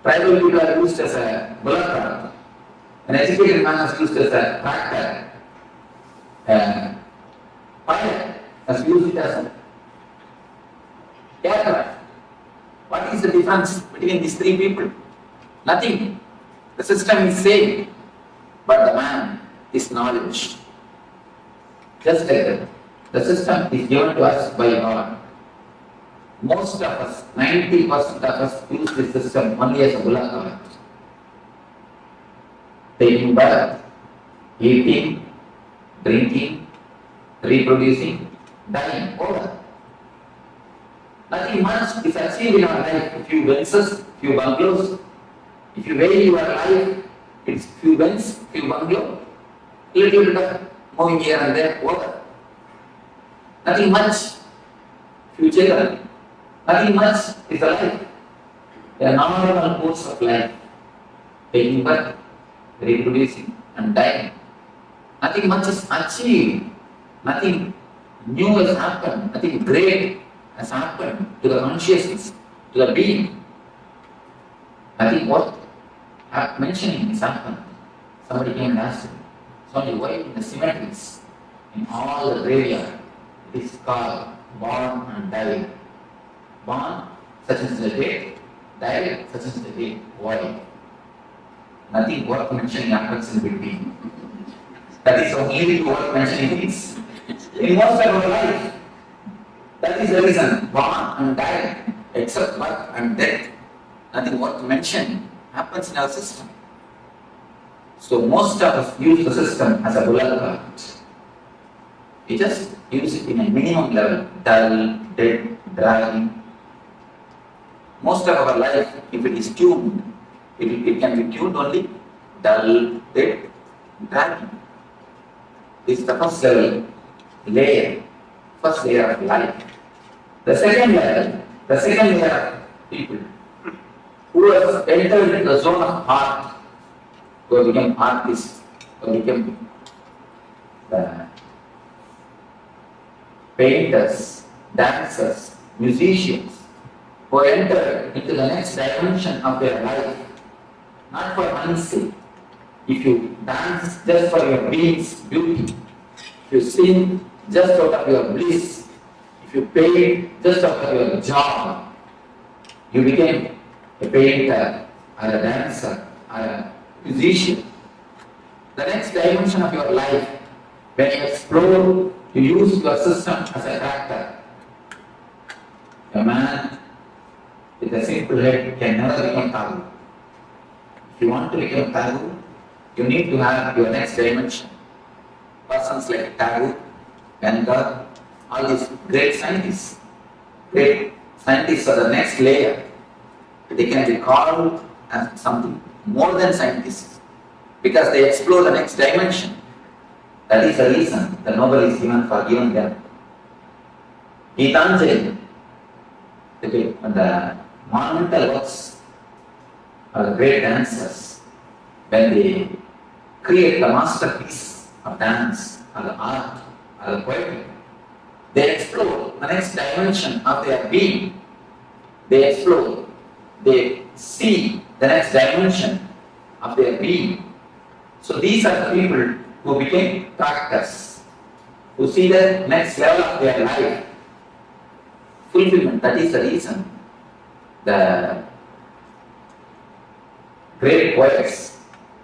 tribal people are used as a bullet cart, an educated man is used as a tractor, pilot has used it as a aircraft. What is the difference between these three people? Nothing. The system is same, but the man is knowledge. Just like that. The system is given to us by God. Most of us, 90% of us, use this system only as a bullet cart. Taking birth, eating, drinking, reproducing, dying, over. Nothing much is achieved in our life. A few Benzes, few bungalows. If you weigh your life, it's few Benz, few bungalow, little bit of moving here and there, over. Nothing much. Few children. Nothing much is the life. The normal course of life. Taking birth, reproducing, and dying. Nothing much is achieved. Nothing new has happened. Nothing great has happened to the consciousness, to the being. Nothing what mentioning is happened. Somebody came and asked me, Swami, why in the cemeteries, in all the graveyard, it is called born and died. Born, such as the date, died, such as the date. Why? Nothing worth mentioning happens in between. That is only worth mentioning things. In most of our life, that is the reason, born and died, except birth and death. Nothing worth mentioning happens in our system. So most of us use the system as a bullet cart. We just use it in a minimum level, dull, dead, dry. Most of our life, if it is tuned, it can be tuned only dull, dead, dry. This is the first level, first layer of life. The second layer of people who have entered into the zone of art, who have become artists, who have become painters, dancers, musicians, who enter into the next dimension of their life, not for money's sake. If you dance just for your being's beauty, if you sing just out of your bliss, if you paint just out of your job, you became a painter, or a dancer, or a musician. The next dimension of your life, when you explore, you use your system as a tractor. A man with a simple head can never become Pangu. If you want to become Pangu, you need to have your next dimension. Persons like Tagore, Gandhar, all these great scientists are the next layer. They can be called as something more than scientists because they explore the next dimension. That is the reason the Nobel is given for giving them. Gitanjali, the monumental works are the great dancers. When they create the masterpiece of dance, or the art, or the poetry, they explore the next dimension of their being. They explore, they see the next dimension of their being. So these are the people who became tractors, who see the next level of their life. Fulfillment, that is the reason. The great poets,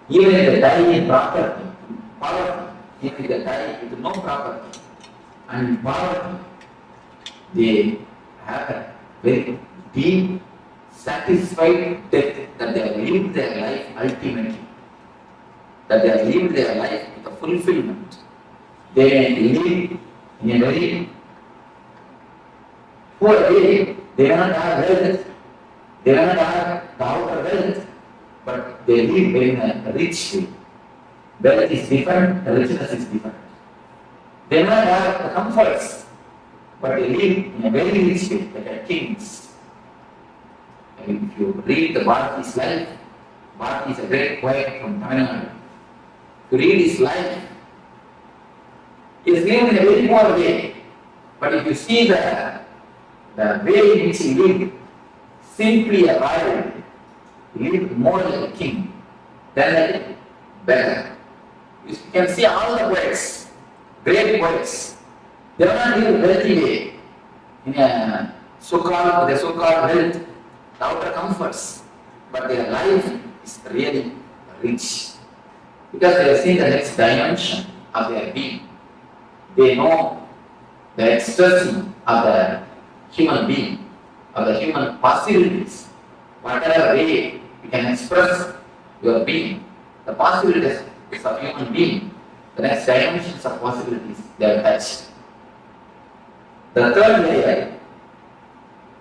even if they die in poverty, even if they die with no property and in poverty, they have a very deep, satisfied death that they have lived their life ultimately. That they have lived their life with a fulfillment. They live in a very poor way. They may not have wealth, they may not have the outer wealth, but they live in a rich way. Wealth is different, richness is different. They may not have the comforts, but they live in a very rich way, like a kings. if you read the Bharati's life, Bharati is a great poet from Tamil Nadu. To read his life, he is lived in a very poor way. But if you see the way in which he lived, simply a royal, he lived more like a king than a beggar. You can see all the poets, great poets, they are not lived wealthy way, in a so-called wealth, the outer comforts, but their life is really rich. Because they have seen the next dimension of their being. They know the ecstasy of the human being, of the human possibilities. Whatever way you can express your being, the possibilities of human being, the next dimensions of possibilities, they are touched. The third layer,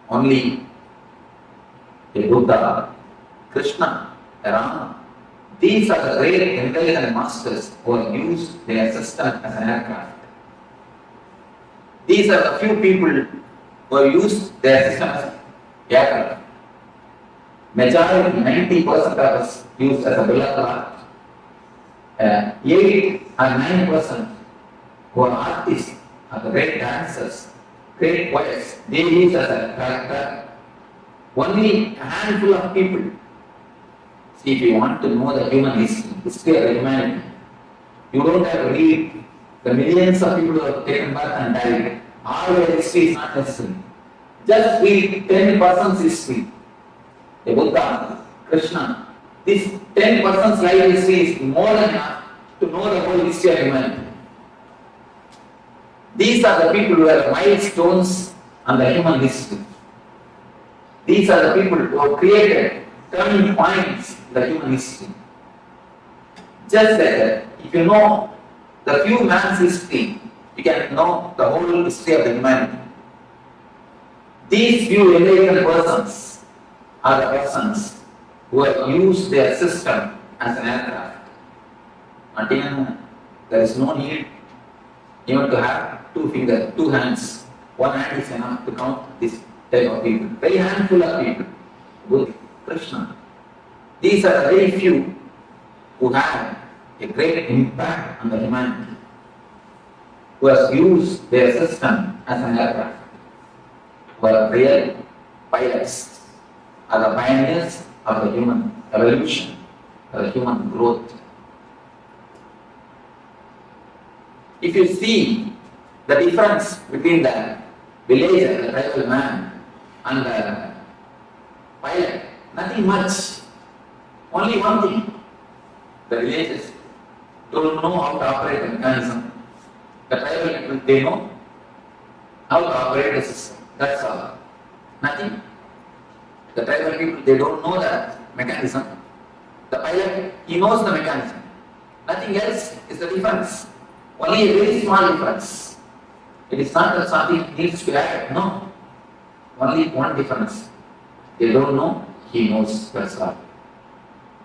only a Buddha, Krishna, Rama, these are the great intelligent masters who have used their system as an aircraft. These are the few people who have used their system as an aircraft. Majority, 90% of us used as a bill of lading. 8 or 9% who are artists, are the great dancers, great poets, they use as a character. Only a handful of people. See, if you want to know the human history of the humanity, you don't have to read the millions of people who have taken birth and died. All their history is not necessary. Just read 10% history. The Buddha, Krishna, this 10% life history is more than enough to know the whole history of humanity. These are the people who are milestones on the human history. These are the people who have created turning points in the human history. Just like that, if you know the few man's history, you can know the whole history of the humanity. These few intelligent persons are the persons who have used their system as an aircraft. Not even, there is no need even to have 2 fingers, 2 hands. 1 hand is enough to count this type of people. Very handful of people. Buddha, Krishna. These are the very few who have a great impact on the humanity, who has used their system as an aircraft, who are real pilots, are the pioneers of the human evolution, of the human growth. If you see the difference between the villager, the tribal man, and the pilot, nothing much. Only one thing. The villagers don't know how to operate the mechanism. The tribal people, they know how to operate the system. That's all. Nothing. The tribal people, they don't know the mechanism. The pilot, he knows the mechanism. Nothing else is the difference. Only a very small difference. It is not that something needs to be added. No. Only one difference. They don't know, he knows. That's all.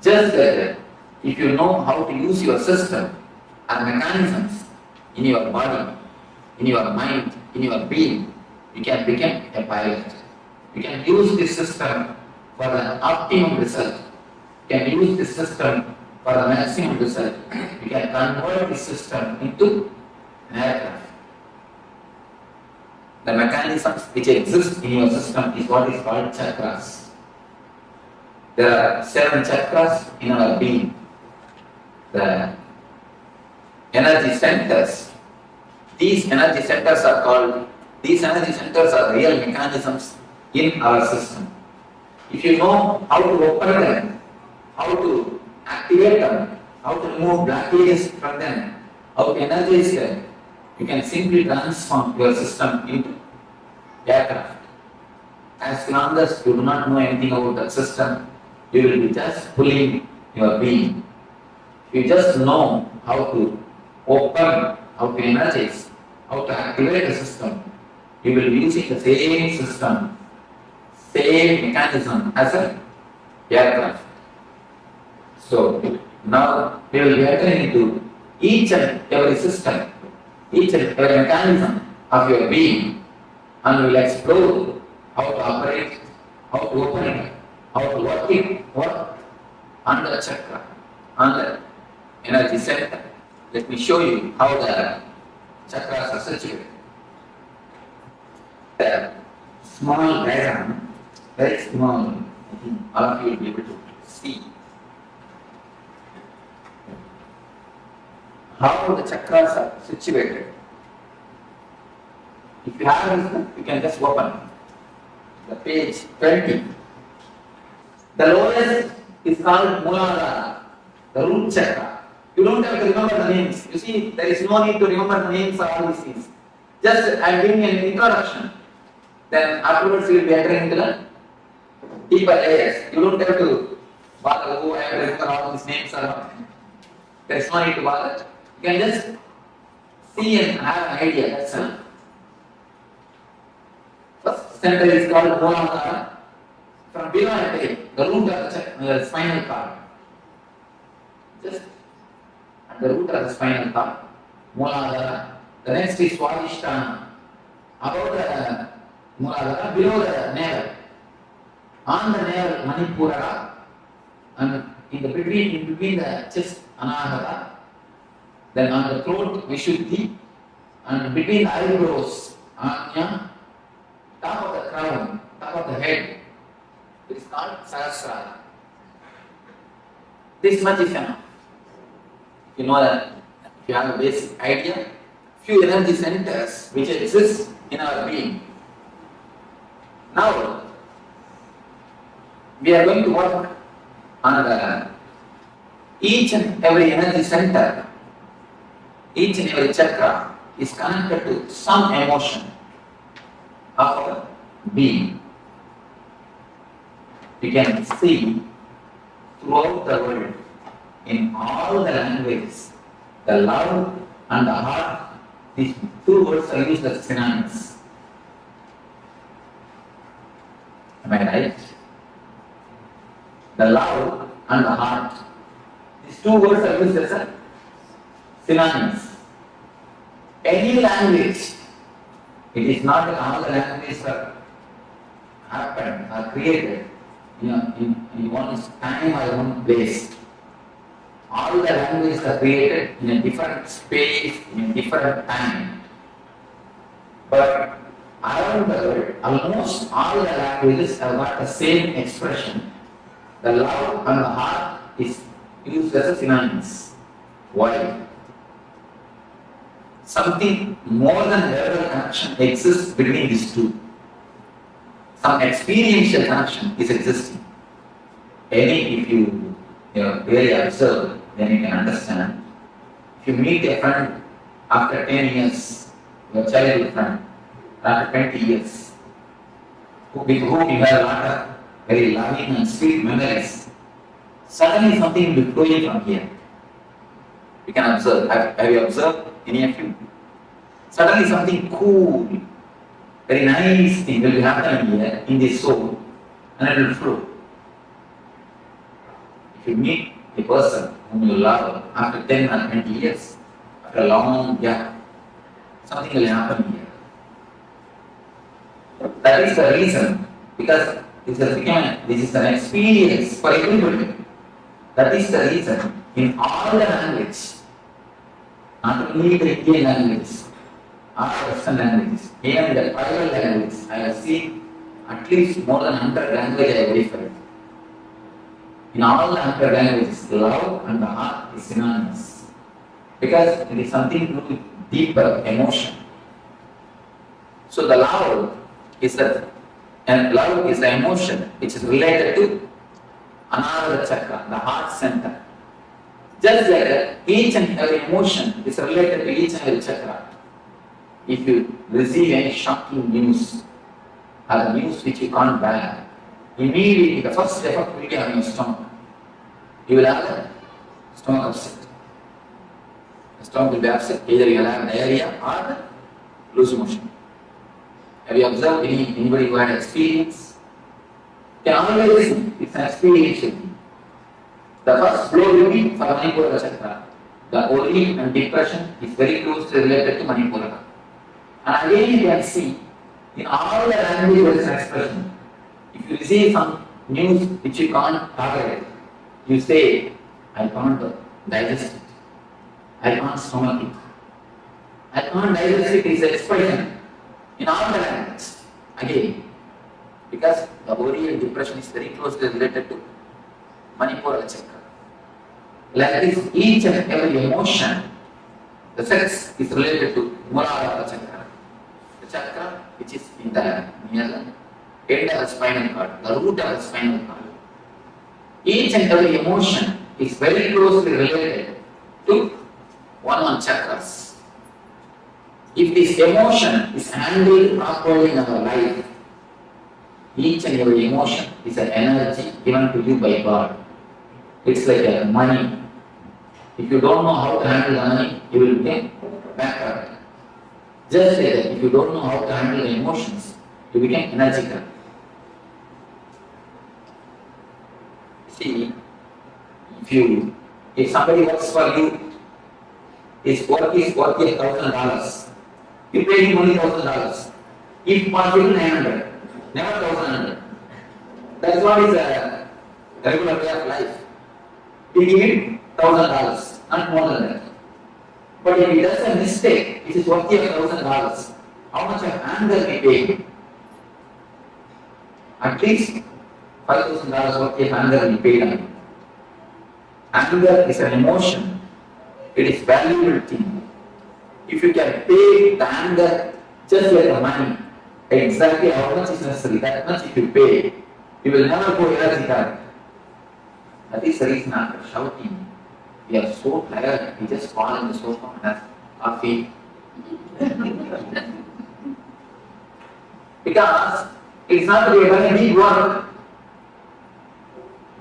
Just like that, if you know how to use your system and mechanisms in your body, in your mind, in your being, you can become a pilot. You can use this system for the optimum result. You can use this system for the maximum result. You can convert this system into an aircraft. The mechanisms which exist in your system is what is called chakras. There are 7 chakras in our being. The energy centers. These energy centers are real mechanisms in our system. If you know how to open them, how to activate them, how to remove blockages from them, how to energize them, you can simply transform your system into aircraft. As long as you do not know anything about that system, you will be just pulling your being. You just know how to open, how to energize, how to activate the system. You will be using the same system, same mechanism as an aircraft. So now we will be entering into each and every system, each and every mechanism of your being, and we will explore how to operate, how to open it, how to work on the chakra, on the energy center. Let me show you how the chakras are situated. The small diagram, very small, I think all of you will be able to see how the chakras are situated. If you have this, you can just open the page 20. The lowest is called Muladhara, the root chakra. You don't have to remember the names. You see, there is no need to remember the names of all these things. Just I am giving an introduction. Then afterwards you will be entering into the deeper layers. You don't have to bother who I have to remember all these names or not. There is no need to bother. You can just see and have an idea. That's all. First center is called Muladhara. From below I take the root of the spinal cord. Just at the root of the spinal cord, Muladhara. The next is Swastikasana. Above the Muladhara, below the navel. On the navel, Manipura, and in between the chest, Anahata. Then on the throat, Vishuddhi, and between the eyebrows, Anya. Top of the crown, top of the head, it is called Sahasrara. This much is enough. You know that, if you have a basic idea, few energy centers which exist in our being. Now, we are going to work on each and every energy center, each and every chakra is connected to some emotion of our being. You can see throughout the world, in all the languages, the love and the heart, these two words are used as synonyms. Am I right? The love and the heart, these two words are used as synonyms. Any language, it is not that all the languages are happened, are created in one time or one place. All the languages are created in a different space, in a different time. But around the world, almost all the languages have got the same expression. The love and the heart is used as a synonyms. Why? Something more than verbal connection exists between these two. Some experiential connection is existing. If you really observe, then you can understand. If you meet a friend after 10 years, your childhood friend, after 20 years, with whom you have a lot of very loving and sweet memories, suddenly something will be flowing from here. You can observe. Have you observed, any of you? Suddenly something cool, very nice thing will be happening here in the soul, and it will flow. If you meet a person whom you love after 10 or 20 years, after a long gap, something will happen here. That is the reason, because this is an experience for everybody. That is the reason in all the languages, not only the Indian languages, or Western languages, even the tribal languages, I have seen at least more than 100 languages I have verified. In all the 100 languages, love and the heart is synonymous. Because it is something to do with deeper emotion. So the love is the emotion which is related to another chakra, the heart center. Just like each and every emotion is related to each and every chakra. If you receive any shocking news, or the news which you can't bear, immediately the first effect will be on your stomach. You will have a stomach upset. The stomach will be upset, either you will have diarrhea or loose motion. Have you observed anybody who had experience? You can always listen, it's an experiential thing. The first blow will be for Manipura chakra. The worry and depression is very closely related to Manipura. And again you can see, in all the languages there is an expression. If you receive some news which you can't tolerate. You say, I can't digest it. I can't stomach it. I can't digest it is an expression in all the language. Again, because the worry and depression is very closely related to Manipura chakra. Like this, each and every emotion, the sex is related to Muladhara chakra. The chakra which is in the near the end of the spinal cord, the root of the spinal cord. Each and every emotion is very closely related to one chakras. If this emotion is handled properly in our life, each and every emotion is an energy given to you by God. It's like a money. If you don't know how to handle the money, you will become bankrupt. Just like that, if you don't know how to handle the emotions, you become energetic. See, if somebody works for you, his work is worth $1,000. You pay him only $1,000. If possible, 900. Never 1,100. That's what is a regular way of life. We give him $1,000, not more than that. But if he does a mistake, it is worth $1,000. How much of anger we pay him? At least $5,000 worth of anger we pay him. Anger is an emotion. It is valuable thing. If you can pay the anger just like the money, exactly how much is necessary, that much if you pay, you will never go energy card. That is the reason after shouting, we are so tired, we just fall on the sofa and have coffee. Because it's not a very big work.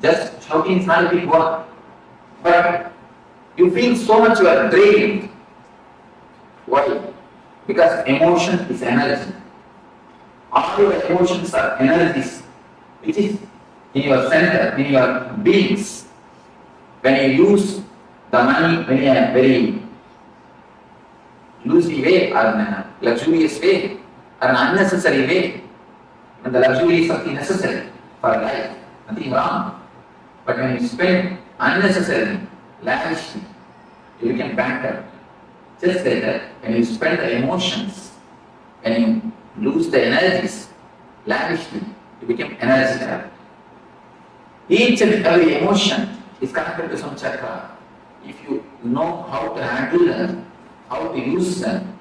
Just shouting is not a big work. But you feel so much you are drained. Why? Because emotion is energy. All your emotions are energies, which is in your center, in your beings. When you use the money in a very loosey way, or in a luxurious way, or an unnecessary way, and the luxury is something necessary for life, nothing wrong. But when you spend unnecessarily, lavishly, you become bankrupt. Just like that, when you spend the emotions, when you lose the energies lavishly, you become energetic. Each and every emotion is connected to some chakra. If you know how to handle them, how to use them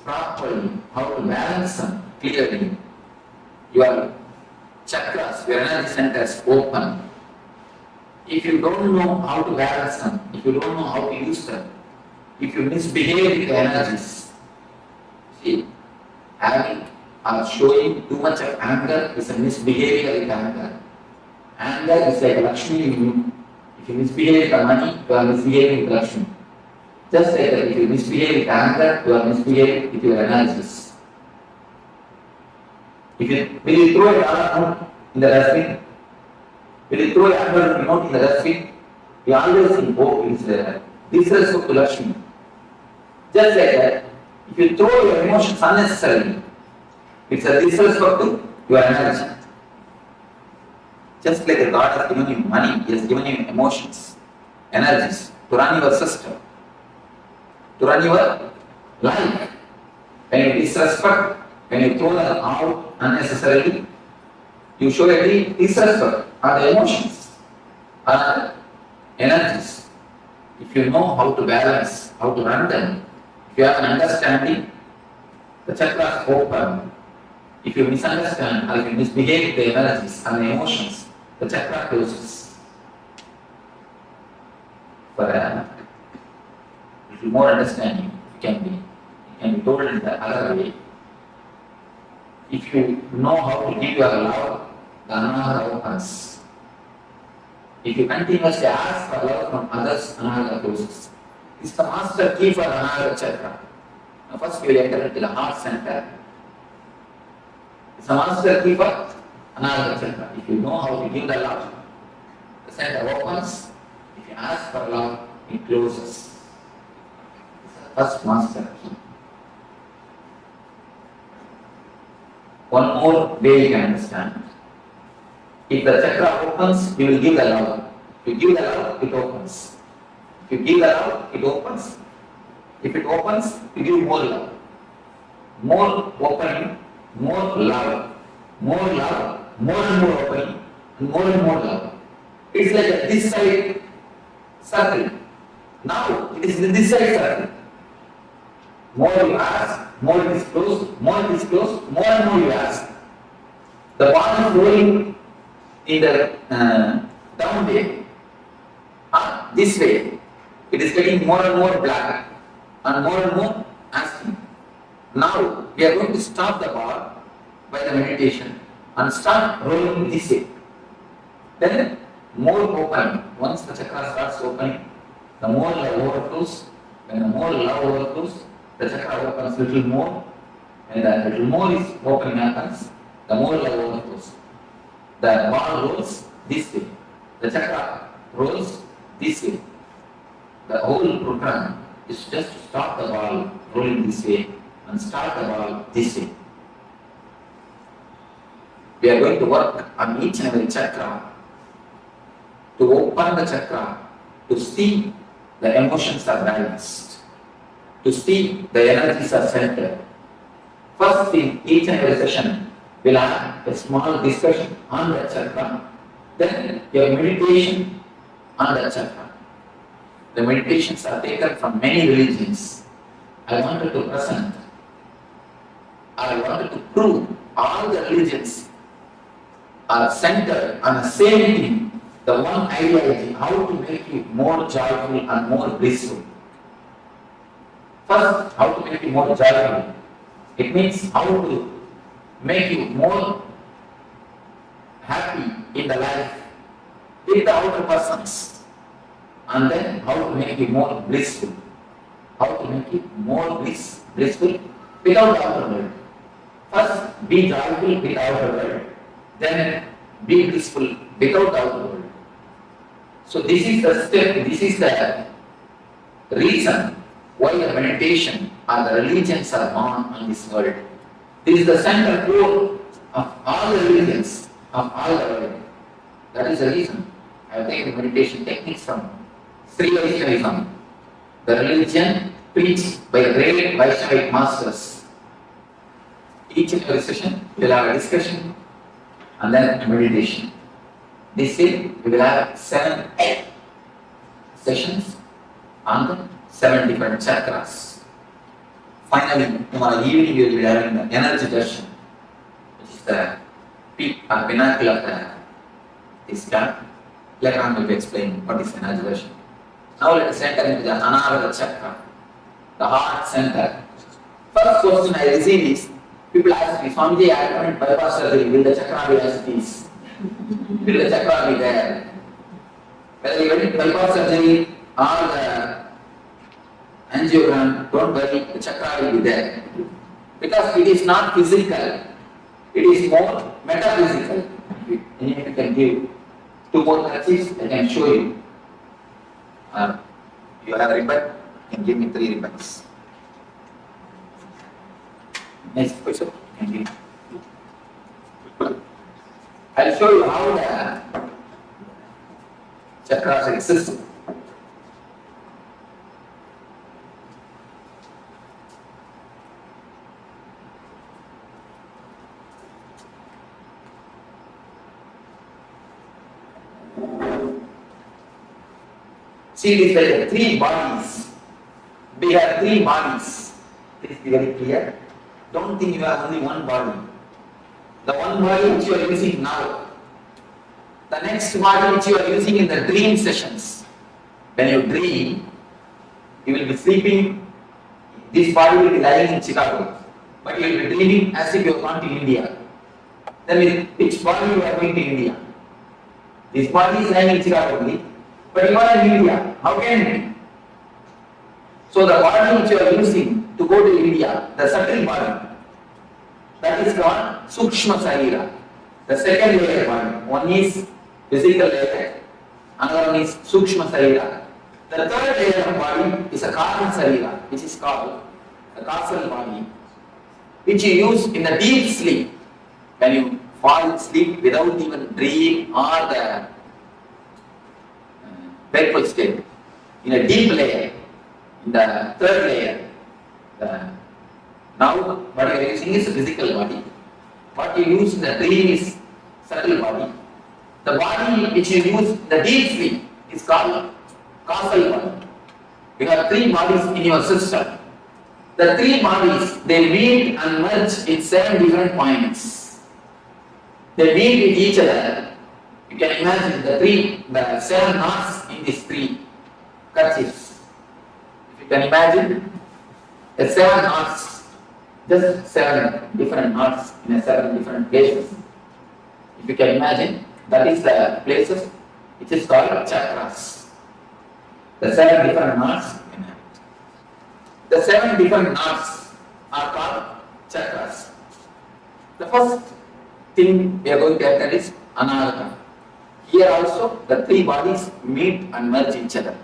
properly, how to balance them clearly, your chakras, your energy centers open. If you don't know how to balance them, if you don't know how to use them, if you misbehave with the energies, see, having or showing too much of anger is a misbehavior with anger. Anger is like Lakshmi in you. If you misbehave with the money, you are misbehaving with Lakshmi. Just like that, if you misbehave with anger, you are misbehaving with your energies. When you throw a dollar in the dustbin, when you throw a anger note in the dustbin, we always think, oh, it's disrespect to Lakshmi. Just like that, if you throw your emotions unnecessarily, it's a disrespect to your energy. Just like God has given you money, He has given you emotions, energies to run your system, to run your life. When you disrespect, when you throw them out unnecessarily, you show a disrespect on the emotions, on the energies. If you know how to balance, how to run them, if you have an understanding, the chakras open. If you misunderstand or if you misbehave with the energies and the emotions, the chakra closes. For a little more understanding, it can be told in the other way. If you know how to give your love, the anahata opens. If you continuously ask for love from others, anahata closes. This is the master key for anahata chakra. Now first you will enter into the heart center. It's a master key for anahata chakra. If you know how to give the love, the center opens. If you ask for love, it closes. It's the first master key. One more way you can understand. If the chakra opens, you will give the love. If you give the love, it opens. If you give the love, it opens. If it opens, you give more love. More opening, more love. More love, more and more opening, and more love. It's like a this side circle. Now it is this side circle. More you ask, more it is closed, more it is closed, more and more you ask. The ball is rolling in the down way. This way. It is getting more and more black and more asking. Now we are going to stop the ball by the meditation and start rolling this way. Then more opening. Once the chakra starts opening, the more love overflows. When the more love overflows, the chakra opens a little more. When the little more is opening happens, the more love overflows. The ball rolls this way. The chakra rolls this way. The whole program is just to stop the ball rolling this way and start the ball this way. We are going to work on each and every chakra to open the chakra, to see the emotions are balanced, to see the energies are centered. First, in each and every session, we'll have a small discussion on the chakra, then your meditation on the chakra. The meditations are taken from many religions. I wanted to prove all the religions are centered on the same thing, the one ideology, how to make you more joyful and more blissful. First, how to make you more joyful. It means how to make you more happy in the life with the outer persons. And then how to make you more blissful. How to make you more blissful without the outer world. First, be joyful with the outer world. Then be blissful without the outer world. So this is the step, this is the reason why the meditation and the religions are born on this world. This is the central core of all the religions of all the world. That is the reason I have taken meditation techniques from Sri Vaishnavism, the religion preached by the great Vaishnavic masters. Each and every session we will have a discussion and then a meditation. This way we will have 7 sessions on the 7 different chakras. Finally, tomorrow evening we will be having the energy darshan, which is the peak or pinnacle of this camp. Later on we will be explaining what is energy darshan. Now let us enter into the Anahata chakra, the heart center. First question I receive is, people ask me, Swamiji, I haven't bypass surgery, will the chakra be as it is? Will the chakra be there? Whether you went bypass surgery or the angiogram, don't worry, the chakra will be there. Because it is not physical, it is more metaphysical. If you can give 2 more touches, I can show you. You have a ribbon, you can give me 3 ribbons. Next question, can give. I'll show you how the chakras exist. See, it is like 3 bodies. We have 3 bodies. Please be very clear. Don't think you have only 1 body. The 1 body which you are using now. The next body which you are using in the dream sessions. When you dream, you will be sleeping. This body will be lying in Chicago. But you will be dreaming as if you have gone to India. Then with which body you are going to India? This body is lying in Chicago only. But you are in India. How can it be? So the body which you are using to go to India, the subtle body, that is called Sukshma Sarira. The second layer body. One is physical layer, another one is Sukshma Sarira. The third layer of body is a Karma Sarira, which is called the causal body, which you use in the deep sleep. When you fall asleep without even dream or the wakeful state. In a deep layer, in the third layer, now what you are using is physical body. What you use in the dream is subtle body. The body which you use in the deep sleep is called causal body. You have three bodies in your system. The three bodies, they meet and merge in 7 different points. They meet with each other. You can imagine the 7 knots in these 3 kerchiefs. If you can imagine the 7 knots, just 7 different knots in 7 different places. If you can imagine, that is the places which is called chakras. The 7 different knots. The 7 different knots are called chakras. The first thing we are going to attend is anahata. Here also the 3 bodies meet and merge each other.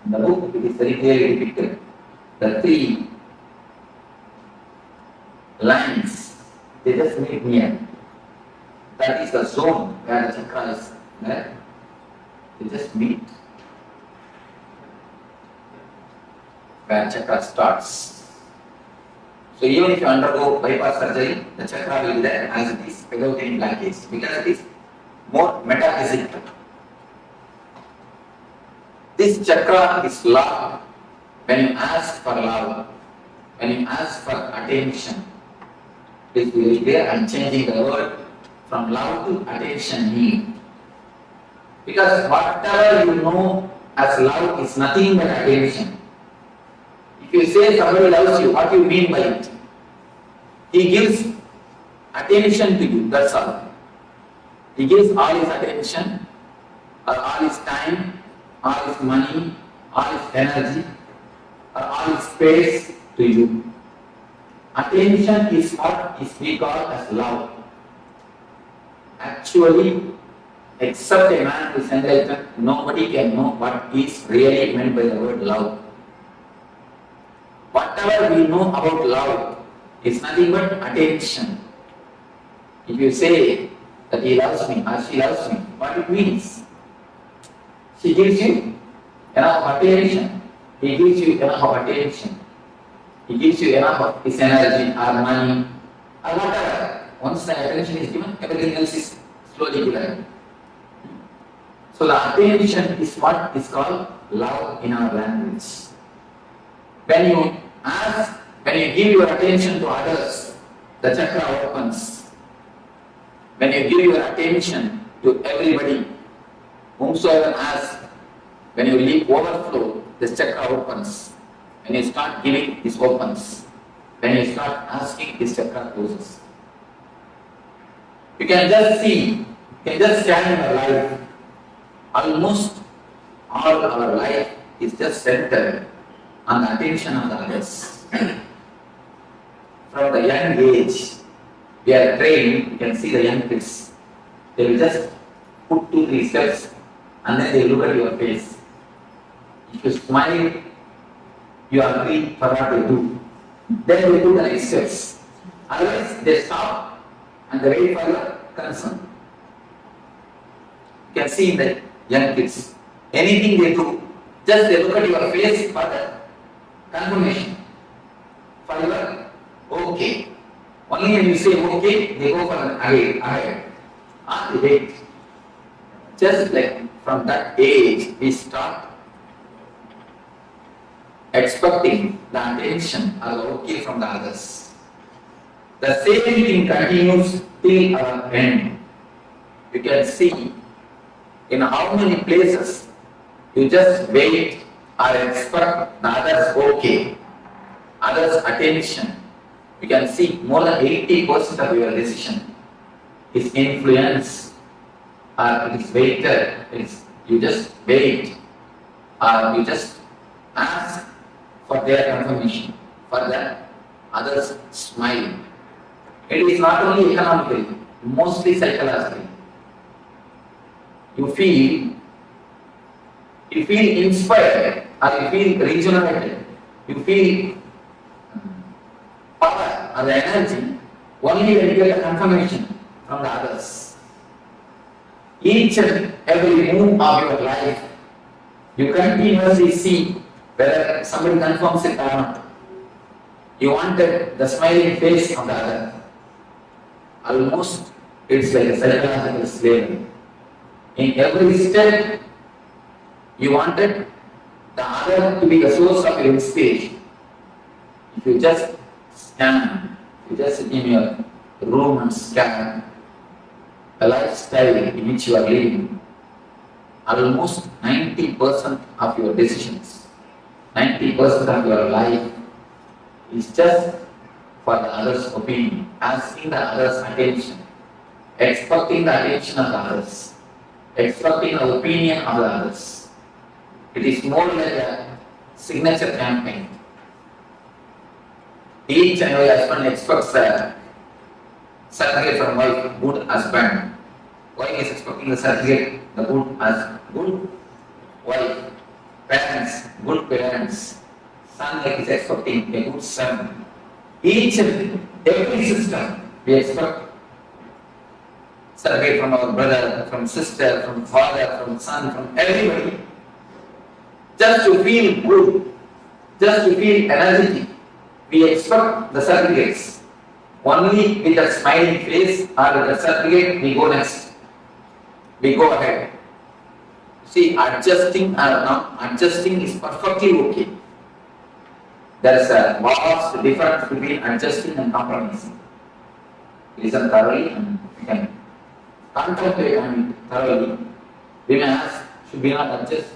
In the book it is very clearly depicted. The 3 lines, they just meet near. That is the zone where the chakra is there. They just meet. Where chakra starts. So even if you undergo bypass surgery, the chakra will be there as it is, without any blockage, because it is more metaphysical. This chakra is love. When you ask for love, when you ask for attention, please be clear, I am changing the word from love to attention need. Because whatever you know as love is nothing but attention. If you say somebody loves you, what do you mean by it? He gives attention to you, that's all. He gives all his attention, or all his time, all his money, all his energy, or all his space to you. Attention is what we call as love. Actually, except a man who is enlightened, nobody can know what is really meant by the word love. Whatever we know about love is nothing but attention. If you say that he loves me or she loves me, what it means? She gives you enough attention. He gives you enough of attention. He gives you enough of his energy or money or whatever. Once the attention is given, everything else is slowly given. So the attention is what is called love in our language. When you give your attention to others, the chakra opens. When you give your attention to everybody, whomsoever asks, when you leave overflow, this chakra opens. When you start giving, this opens. When you start asking, this chakra closes. You can just see, you can just scan your life. Almost all our life is just centered on the attention of the others. From the young age, we are trained, you can see the young kids. They will just put 2-3 steps and then they look at your face. If you smile, you agree for what they do. Then they do the next steps. Otherwise, they stop and they wait for your concern. You can see in the young kids, anything they do, just they look at your face for the confirmation. For your okay. Only when you say okay, they go for an ahead. Or they wait. Just like from that age, we start expecting the attention or the okay from the others. The same thing continues till our end. You can see in how many places you just wait or expect the others okay, others attention. You can see more than 80% of your decision is influenced or it is waited. You just wait or you just ask for their confirmation, for the others smile. It is not only economically, mostly psychologically. You feel inspired or you feel regenerated. You feel power or the energy only when you get a confirmation from the others. Each and every move of your life, you continuously see whether somebody confirms it or not. You wanted the smiling face of the other. Almost it's like a psychological slavery. In every step, you wanted the other to be the source of your inspiration. If you just stand, you just sit in your room and scan the lifestyle in which you are living, almost 90% of your decisions, 90% of your life is just for the other's opinion, asking the other's attention, expecting the attention of the others, expecting the opinion of the others. It is more like a signature campaign. Each and every husband expects a certificate from wife, good husband. Wife is expecting the certificate, the good wife. Parents, good parents. Son like is expecting a good son. Each and every system we expect certificate from our brother, from sister, from father, from son, from everybody. Just to feel good, just to feel energetic, we expect the certificates. Only with a smiling face or with a certificate, we go next. We go ahead. See, adjusting or not adjusting is perfectly okay. There is a vast difference between adjusting and compromising. Listen thoroughly and you can contemplate on it thoroughly. We may ask, should we not adjust?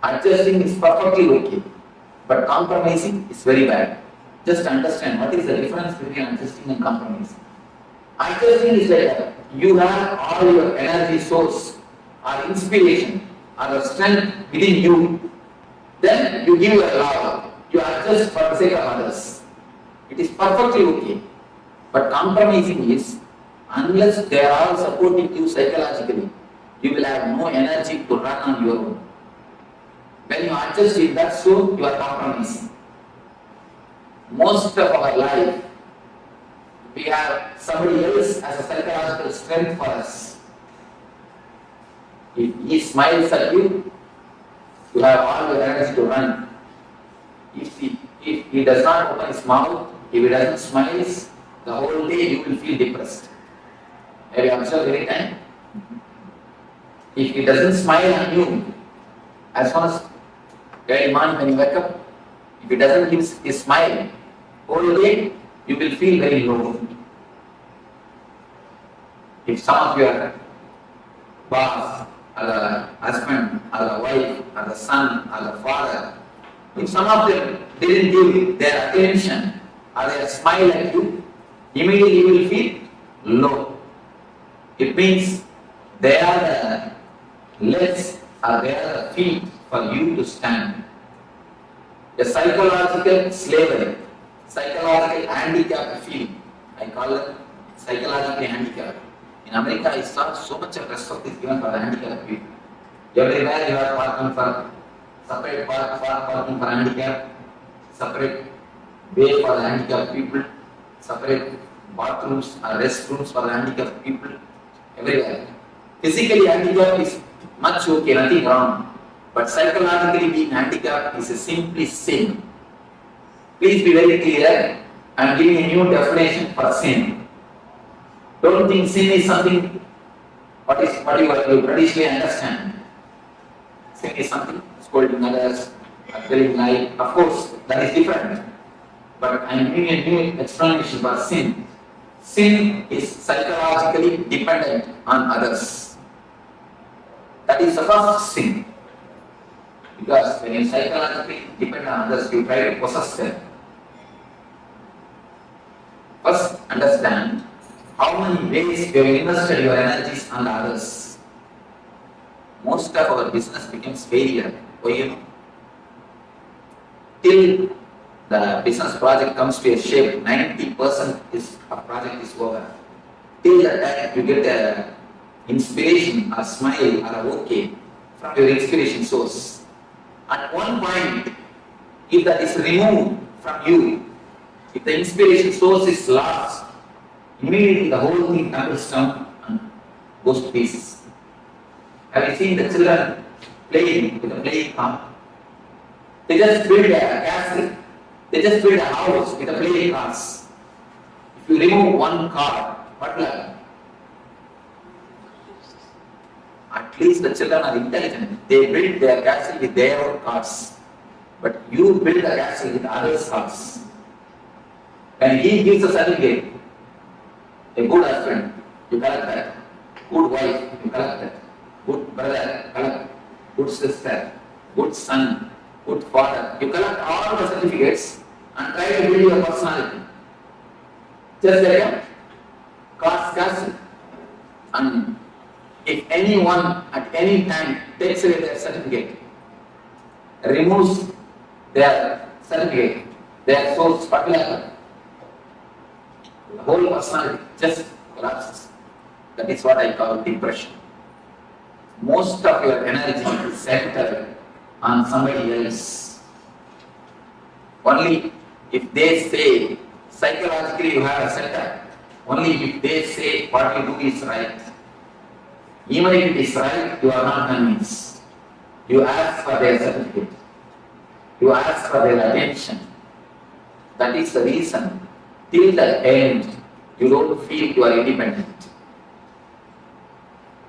Adjusting is perfectly okay, but compromising is very bad. Just understand what is the difference between adjusting and compromising. Adjusting is like you have all your energy source or inspiration or the strength within you. Then you give your love. You adjust for the sake of others. It is perfectly okay. But compromising is, unless they are all supporting you psychologically, you will have no energy to run on your own. When you adjust in that zone, you are compromising. Most of our life, we have somebody else as a psychological strength for us. If he smiles at you, you have all your energy to run. If he does not open his mouth, if he doesn't smile, the whole day you will feel depressed. Have you observed any time? If he doesn't smile on you, as soon as every morning when you wake up, if he doesn't give his smile, whole day you will feel very low. If some of your boss, or the husband, or the wife, or the son, or the father, if some of them didn't give their attention or their smile at you, immediately you will feel low. It means they are the legs or they are the feet for you to stand. A psychological slavery, psychological handicap feel. I call it psychologically handicapped. In America, I saw so much of respect is given for the handicapped people. Everywhere you are parking for separate parking for handicapped, separate way for the handicapped people, separate bathrooms or restrooms for the handicapped people. Everywhere. Physically handicapped is much okay, nothing wrong. But psychologically being handicapped is a simply sin. Please be very clear. I am giving a new definition for sin. Don't think sin is something what you traditionally understand. Sin is something scolding others, telling lie. Of course, that is different. But I am giving a new explanation for sin. Sin is psychologically dependent on others. That is the first sin. Because when you psychologically depend on others, you try to possess them. First, understand how many ways you have invested your energies on others. Most of our business becomes failure. Why you know? Till the business project comes to a shape, 90% of project is over. Till the time you get a inspiration, a smile, or a okay from your inspiration source. At one point, if that is removed from you, if the inspiration source is lost, immediately the whole thing tumbles down and goes to pieces. Have you seen the children playing with a playing car? They just build a castle. They just build a house with a playing cars. If you remove one car, what will happen? At least the children are intelligent. They build their castle with their own cars. But you build a castle with others' cars. When he gives a certificate, a good husband, you collect that. Good wife, you collect that. Good brother, collect. Good sister, good son, good father. You collect all the certificates and try to build your personality. Just like a car's castle. And if anyone at any time takes away their certificate, removes their certificate, their soul's particular, the whole personality just collapses. That is what I call depression. Most of your energy is centered on somebody else. Only if they say, psychologically you have a center, only if they say what you do is right. Even if it is right, you are not convinced. You ask for their certificate. You ask for their attention. That is the reason. Till the end, you don't feel you are independent.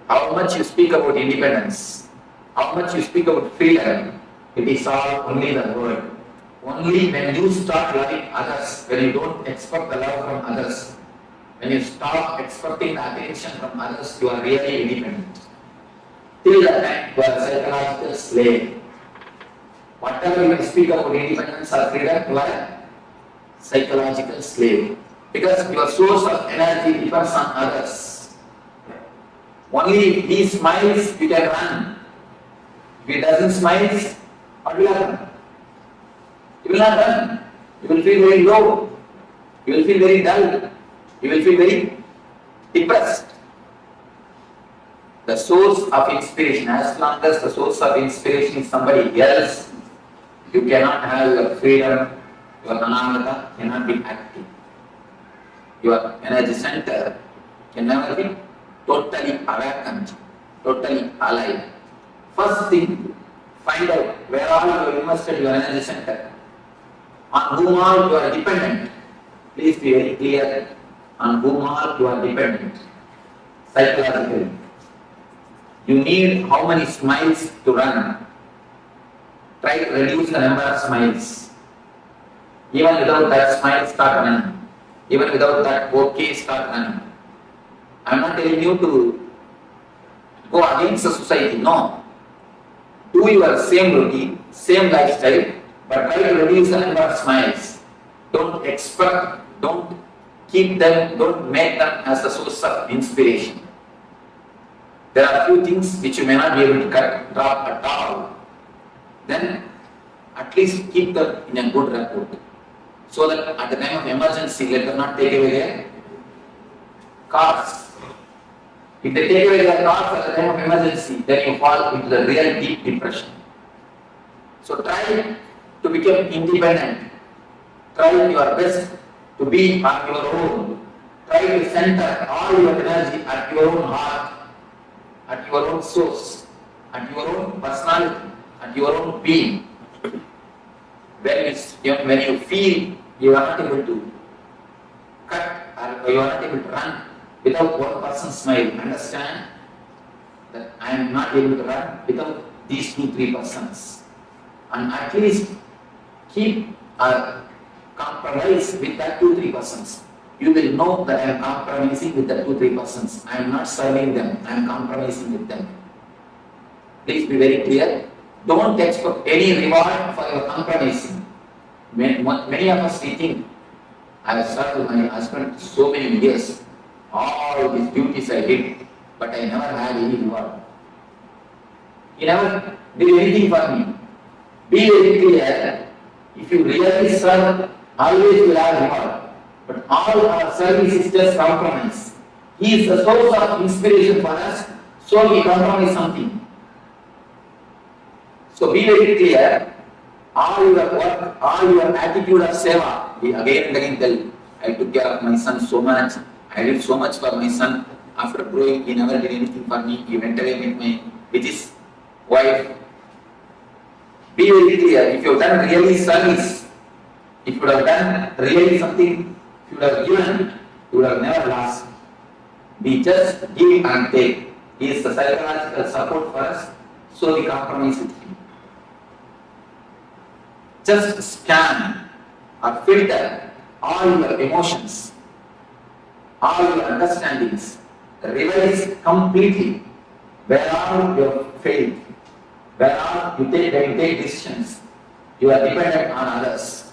How much you speak about independence, how much you speak about freedom, it is all only the word. Only when you start loving others, when you don't expect the love from others, when you stop expecting the attention from others, you are really independent. Till that time, you are a psychological slave. Whatever you speak about independence or freedom, you are a psychological slave. Because your source of energy depends on others. Only if he smiles, you can run. If he doesn't smile, what will happen? You will not run. You will feel very low. You will feel very dull. You will feel very depressed. The source of inspiration, as long as the source of inspiration is somebody else, you cannot have your freedom, your anamata cannot be active. Your energy center can never be totally awakened, totally alive. First thing, find out where all you have invested your energy center, on whom all you are dependent. Please be very clear on whom all you are dependent psychologically. You need how many smiles to run. Try to reduce the number of smiles. Even without that smile, start running. Even without that okay, start running. I am not telling you to go against the society, no. Do your same routine, same lifestyle, but try to reduce the number of smiles. Don't expect, don't keep them, don't make them as the source of inspiration. There are few things which you may not be able to drop at all. Then at least keep them in a good rapport. So that at the time of emergency, let them not take away their cars. If they take away their cars at the time of emergency, then you fall into the real deep depression. So try to become independent. Try your best to be on your own. Try to center all your energy at your own heart, at your own source, at your own personality, at your own being. When you feel you are not able to cut or you are not able to run without one person's smile, understand that I am not able to run without these 2-3 persons. And at least keep a compromise with that 2-3 persons. You will know that I am compromising with the 2-3 persons. I am not serving them, I am compromising with them. Please be very clear. Don't expect any reward for your compromising. Many of us we think, I have served my husband so many years, all these duties I did, but I never had any reward. He never did anything for me. Be very clear, if you really serve, always you will have reward. But all our service is just compromise. He is the source of inspiration for us, so we compromise something. So be very clear, all your work, all your attitude of seva, we again and again tell, I took care of my son so much, I did so much for my son. After growing, he never did anything for me. He went away with his wife. Be very clear. If you have done really service, if you would have done really something, if you would have given, you would have never lost. We just give and take. He is the psychological support for us, so we compromise with him. Just scan or filter all your emotions, all your understandings, revise completely where are your faith, when you take decisions, you are dependent on others.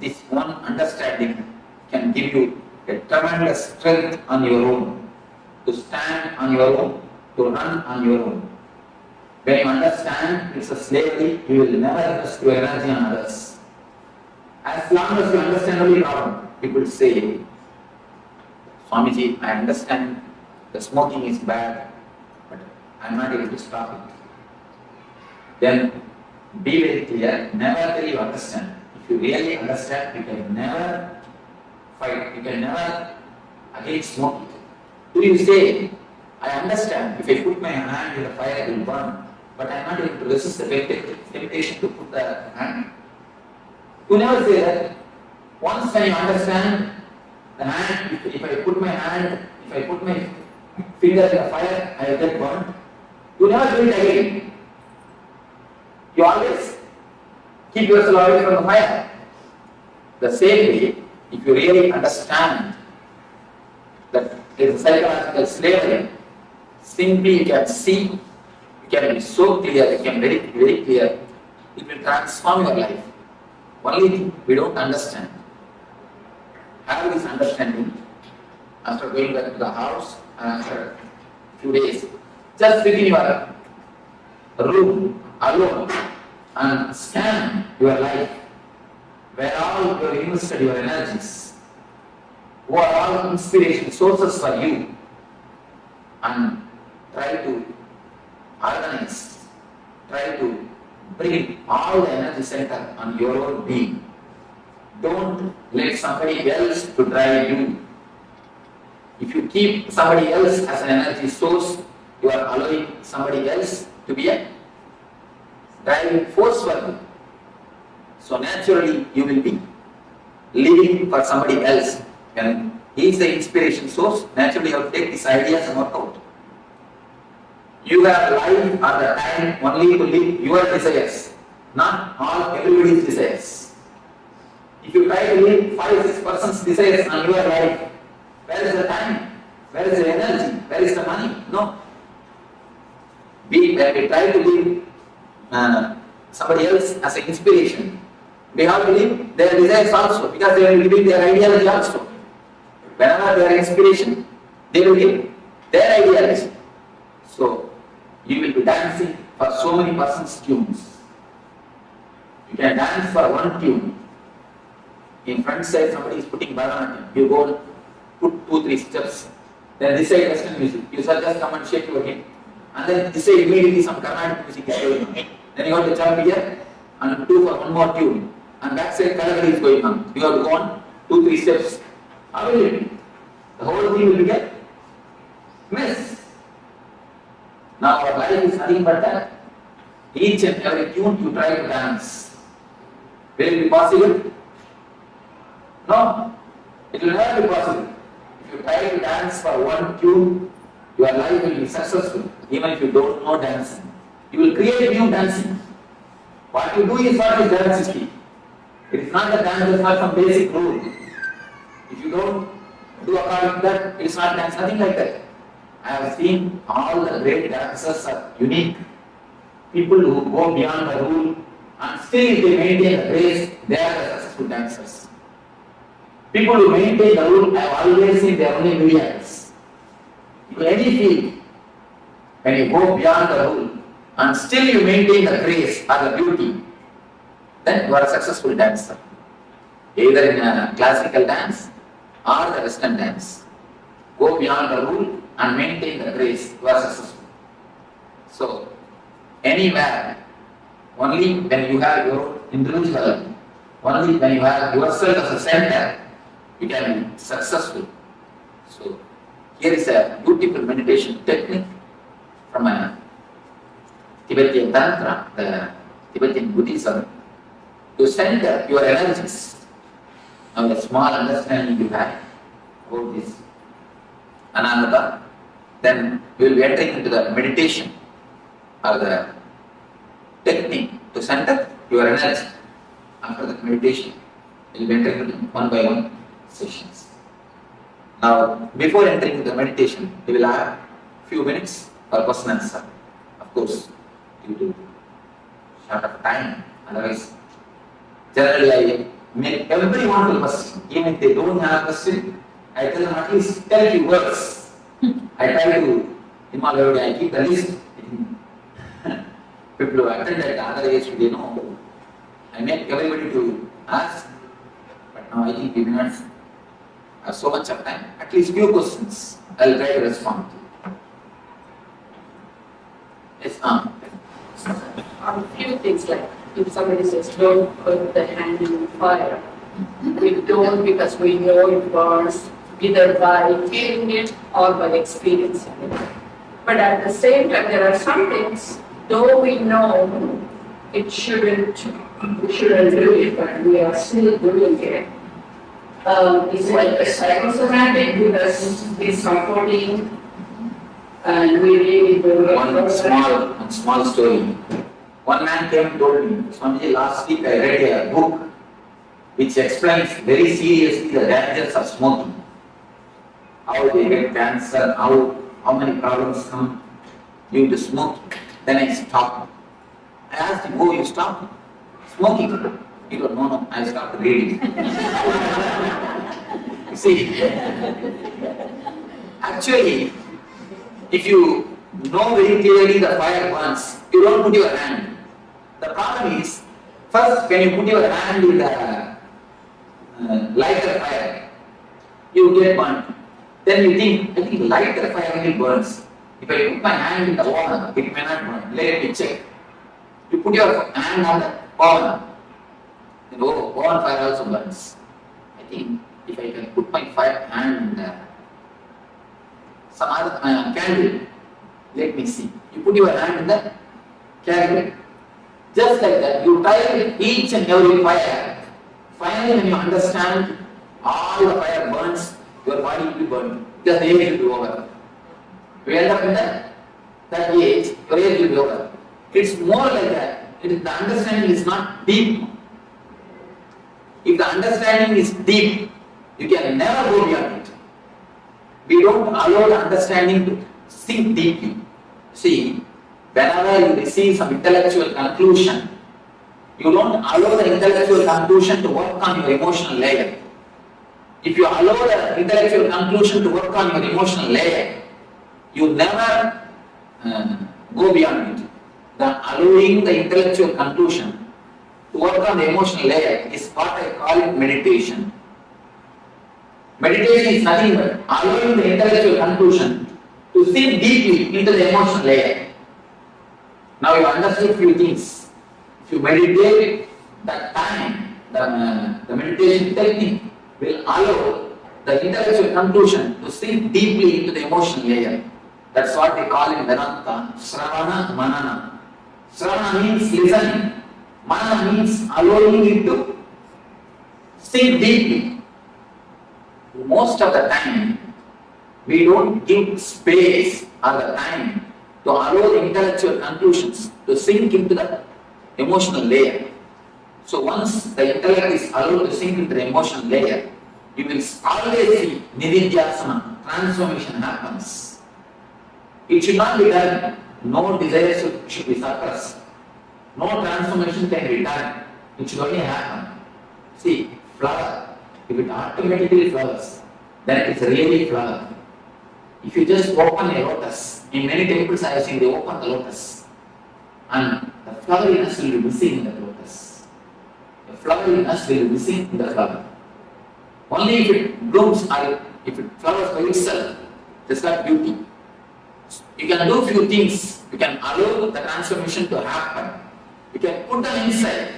This one understanding can give you a tremendous strength on your own, to stand on your own, to run on your own. When you understand it's a slavery, you will never invest your energy on others. As long as you understand only problem, people say, Swamiji, I understand the smoking is bad, but I am not able to stop it. Then be very clear, never till you understand. If you really understand, you can never fight, you can never again smoke it. Do you say, I understand, if I put my hand in the fire, it will burn, but I am not able to resist the temptation to put the hand? You never say that. Once when you understand the hand, if I put my finger in the fire, I will get burned. You never do it again. You always keep yourself away from the fire. The same way, if you really understand that there is a psychological slavery, simply you can see, you can be so clear, you can be very clear, it will transform your life. Only thing we don't understand. Have this understanding after going back to the house and after a few days. Just sit in your room alone and scan your life, where all you have invested your energies, who are all inspiration sources for you, and try to organize, try to bring all the energy center on your own being. Don't let somebody else to drive you. If you keep somebody else as an energy source, you are allowing somebody else to be a driving force for you. So naturally you will be living for somebody else. When he is the inspiration source, naturally you have to take these ideas and work out. You have life or the time only to live your desires, not everybody's desires. If you try to live 5-6 persons' desires on your life, where is the time? Where is the energy? Where is the money? No. When we try to live somebody else as an inspiration, we have to live their desires also, because they will give their ideology also. Whenever they are inspiration, they will give their ideology. So, you will be dancing for so many persons' tunes. You can dance for one tune. In front side, somebody is putting Bharatanatyam. You go and put 2-3 steps. Then this side Western music. You shall just come and shake your hand. And then this side immediately some Carnatic music is going on. Then you have to jump here and do for one more tune. And that side Kathakali is going on. You have to go on 2-3 steps. How will it be? The whole thing will get mess. Now our life is nothing but that. Each and every tune you try to dance. Will it be possible? No. It will never be possible. If you try to dance for one tune, your life will be successful, even if you don't know dancing. You will create new dancing. What you do is what is dance is. It is not the dance, it is not some basic rule. If you don't do according to that, it is not dance, nothing like that. I have seen all the great dancers are unique. People who go beyond the rule and still they maintain the grace, they are the successful dancers. People who maintain the rule, I have always seen they are only millions. In any field, when you go beyond the rule and still you maintain the grace or the beauty, then you are a successful dancer. Either in a classical dance or the Western dance. Go beyond the rule and maintain the grace, you are successful. So, anywhere, only when you have your individual, only when you have yourself as a center, you can be successful. So here is a beautiful meditation technique from a Tibetan Tantra, the Tibetan Buddhism, to center your energies. Now a small understanding you have about this Ananda, then we will be entering into the meditation or the technique to center your energy. After the meditation, we will be entering into one by one sessions. Now, before entering the meditation, we will have few minutes for question and answer. Of course, due to short of time, otherwise, generally I make everyone to question. Even if they don't have question, I tell them at least tell few words. I try to, in my way, I keep the list. People who attend at other age, they know. I make everybody to ask, but now I think we will not have so much of time. At least few questions, I will try to respond to. Yes, A few things like if somebody says don't put the hand in the fire, we don't because we know it burns either by feeling it or by experiencing it. But at the same time, there are some things, though we know it shouldn't, we shouldn't do it, but we are still doing it. It's like a psychosomatic because it's comforting and we really do it. One small story. One man came and told me, Swamiji, last week I read a book which explains very seriously the dangers of smoking. How they get cancer, how many problems come due to smoking. Then I stopped. I asked him, oh, you stopped smoking? He goes, no, I stopped reading. See, actually, if you know very clearly the fire burns, you don't put your hand. The problem is, first when you put your hand in the lighter fire, you get burnt. Then you think, I think lighter fire only burns. If I put my hand in the oven, it may not burn. Let me check. You put your hand on the oven, then oven fire also burns. I think if I can put my hand in some other candle, let me see. You put your hand in the candle. Just like that, you try with each and every fire. Finally, when you understand all the fire burns, your body will be burned. Because the age will be over. You end up in that age, your age will be over. It's more like that. The understanding is not deep. If the understanding is deep, you can never go beyond it. We don't allow the understanding to sink deeply. See, whenever you receive some intellectual conclusion, you don't allow the intellectual conclusion to work on your emotional layer. If you allow the intellectual conclusion to work on your emotional layer, you never go beyond it. The allowing the intellectual conclusion to work on the emotional layer is what I call it meditation. Meditation is nothing but allowing the intellectual conclusion to sink deeply into the emotional layer. Now you understood few things. If you meditate, that time, the meditation technique will allow the intellectual conclusion to sink deeply into the emotional layer. That's what they call in Vedanta, Sravana Manana. Sravana means listening. Manana means allowing it to sink deeply. Most of the time, we don't give space or the time to allow the intellectual conclusions to sink into the emotional layer. So once the intellect is allowed to sink into the emotional layer, you will always see Nididhyasana, transformation happens. It should not be done. No desires should be suppressed. No transformation can be done. It should only happen. See, flower, if it automatically flowers, then it is really flower. If you just open a lotus, in many temples I have seen they open the lotus, and the floweriness will be missing in the lotus. The floweriness will be missing in the flower. Only if it blooms or if it flowers by itself, there's got beauty. You can do few things. You can allow the transformation to happen. You can put them inside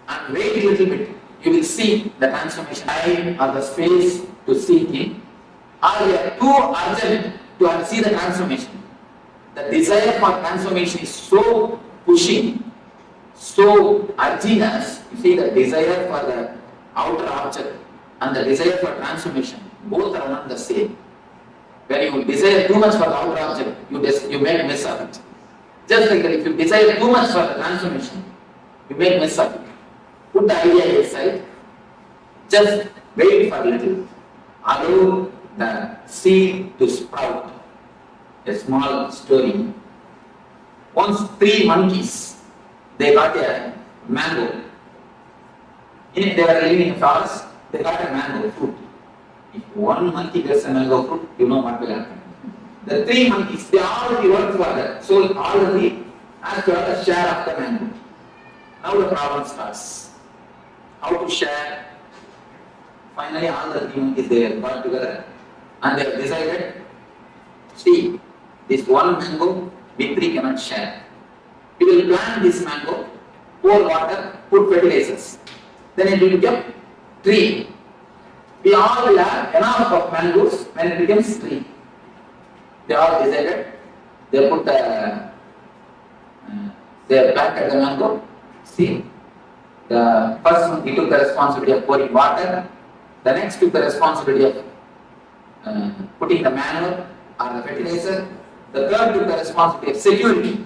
and wait a little bit. You will see the transformation time or the space to sink in. or we are too urgent to see the transformation. The desire for transformation is so pushing, so urging us. You see, the desire for the outer object and the desire for transformation, both are not the same. When you desire too much for the outer object, you make mess of it. Just like that, if you desire too much for the transformation, you make mess of it. Put the idea aside, just wait for a little. Allow the seed to sprout. A small story. Once 3 monkeys, they got a mango. They were living in a forest, they got a mango fruit. If one monkey gets a mango fruit, you know what will happen. The 3 monkeys, they already worked for that. So already asked to have a share of the mango. Now the problem starts. How to share? Finally all the 3 monkeys, they got together and they have decided, see, this one mango, we 3 cannot share. We will plant this mango, pour water, put fertilizers. Then it will become tree. We all will have enough of mangoes when it becomes tree. They all decided, they put they planted the mango. See, the first one, he took the responsibility of pouring water. The next took the responsibility of putting the manure or the fertilizer. The third took the responsibility of security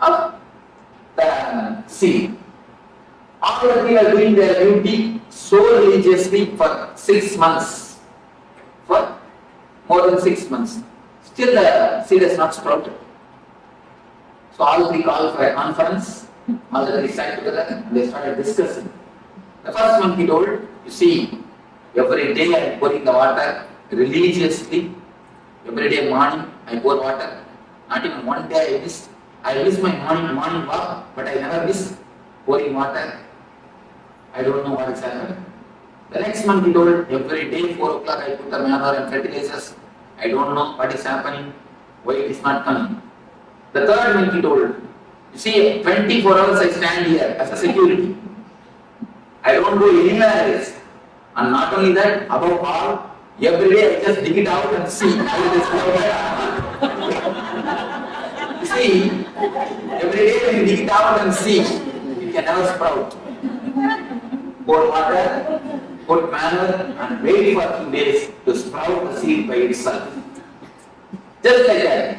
of the seed. All the 3 are doing their duty so religiously for 6 months. For more than 6 months. Still the seed is not sprouted. So all 3 called for a conference. All the 3 sat together and they started discussing. The first monkey told, you see, every day I am pouring the water religiously. Every day morning I pour water. Not even one day I missed. I miss my morning walk, but I never miss pouring water. I don't know what is happening. The next month he told, every day 4 o'clock I put the manure and fertilizers. I don't know what is happening, why it is not coming. The third month he told, you see, 24 hours I stand here as a security. I don't go anywhere else. And not only that, above all, every day I just dig it out and see how it is flowing. You see, every day when you dig it out and see, it can never sprout. Pour water, put manure and wait for a few days to sprout the seed by itself. Just like that,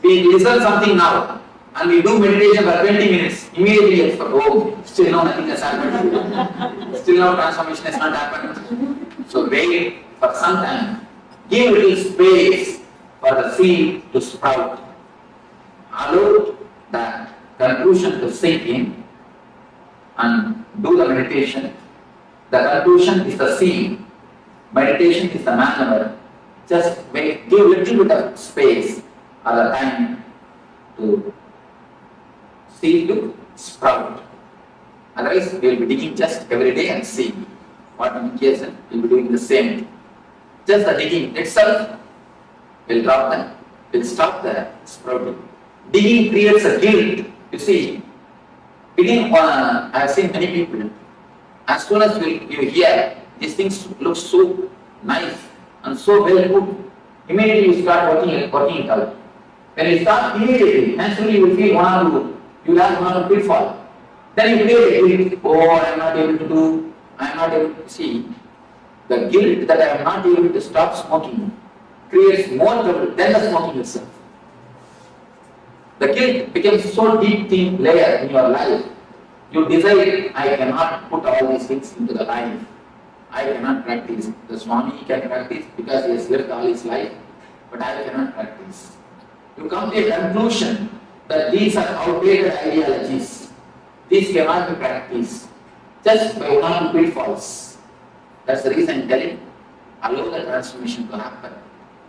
we listen something now and we do meditation for 20 minutes, immediately it's for, oh, still no, nothing has happened. Still no transformation has not happened. So wait for some time. Give little space for the seed to sprout. Allow the conclusion to sink in and do the meditation. The conclusion is the seed. Meditation is the manner. Just give little bit of space or the time to seed to sprout. Otherwise, we will be digging just every day and see what indication we will be doing the same. Just the digging itself will stop the sprouting. Digging creates a guilt. You see, digging, I have seen many people, as soon as you hear these things look so nice and so well put, immediately you start working it out. When you start immediately, naturally you will feel you will have one pitfall. Then you feel guilt, oh, I am not able to do, I am not able to see. The guilt that I am not able to stop smoking creates more trouble than the smoking itself. The guilt becomes so deep thin layer in your life. You decide, I cannot put all these things into the life. I cannot practice. The Swami can practice because he has lived all his life, but I cannot practice. You come to a conclusion that these are outdated ideologies. These cannot be practiced just by one or two pitfalls. That's the reason I'm telling, allow the transformation to happen.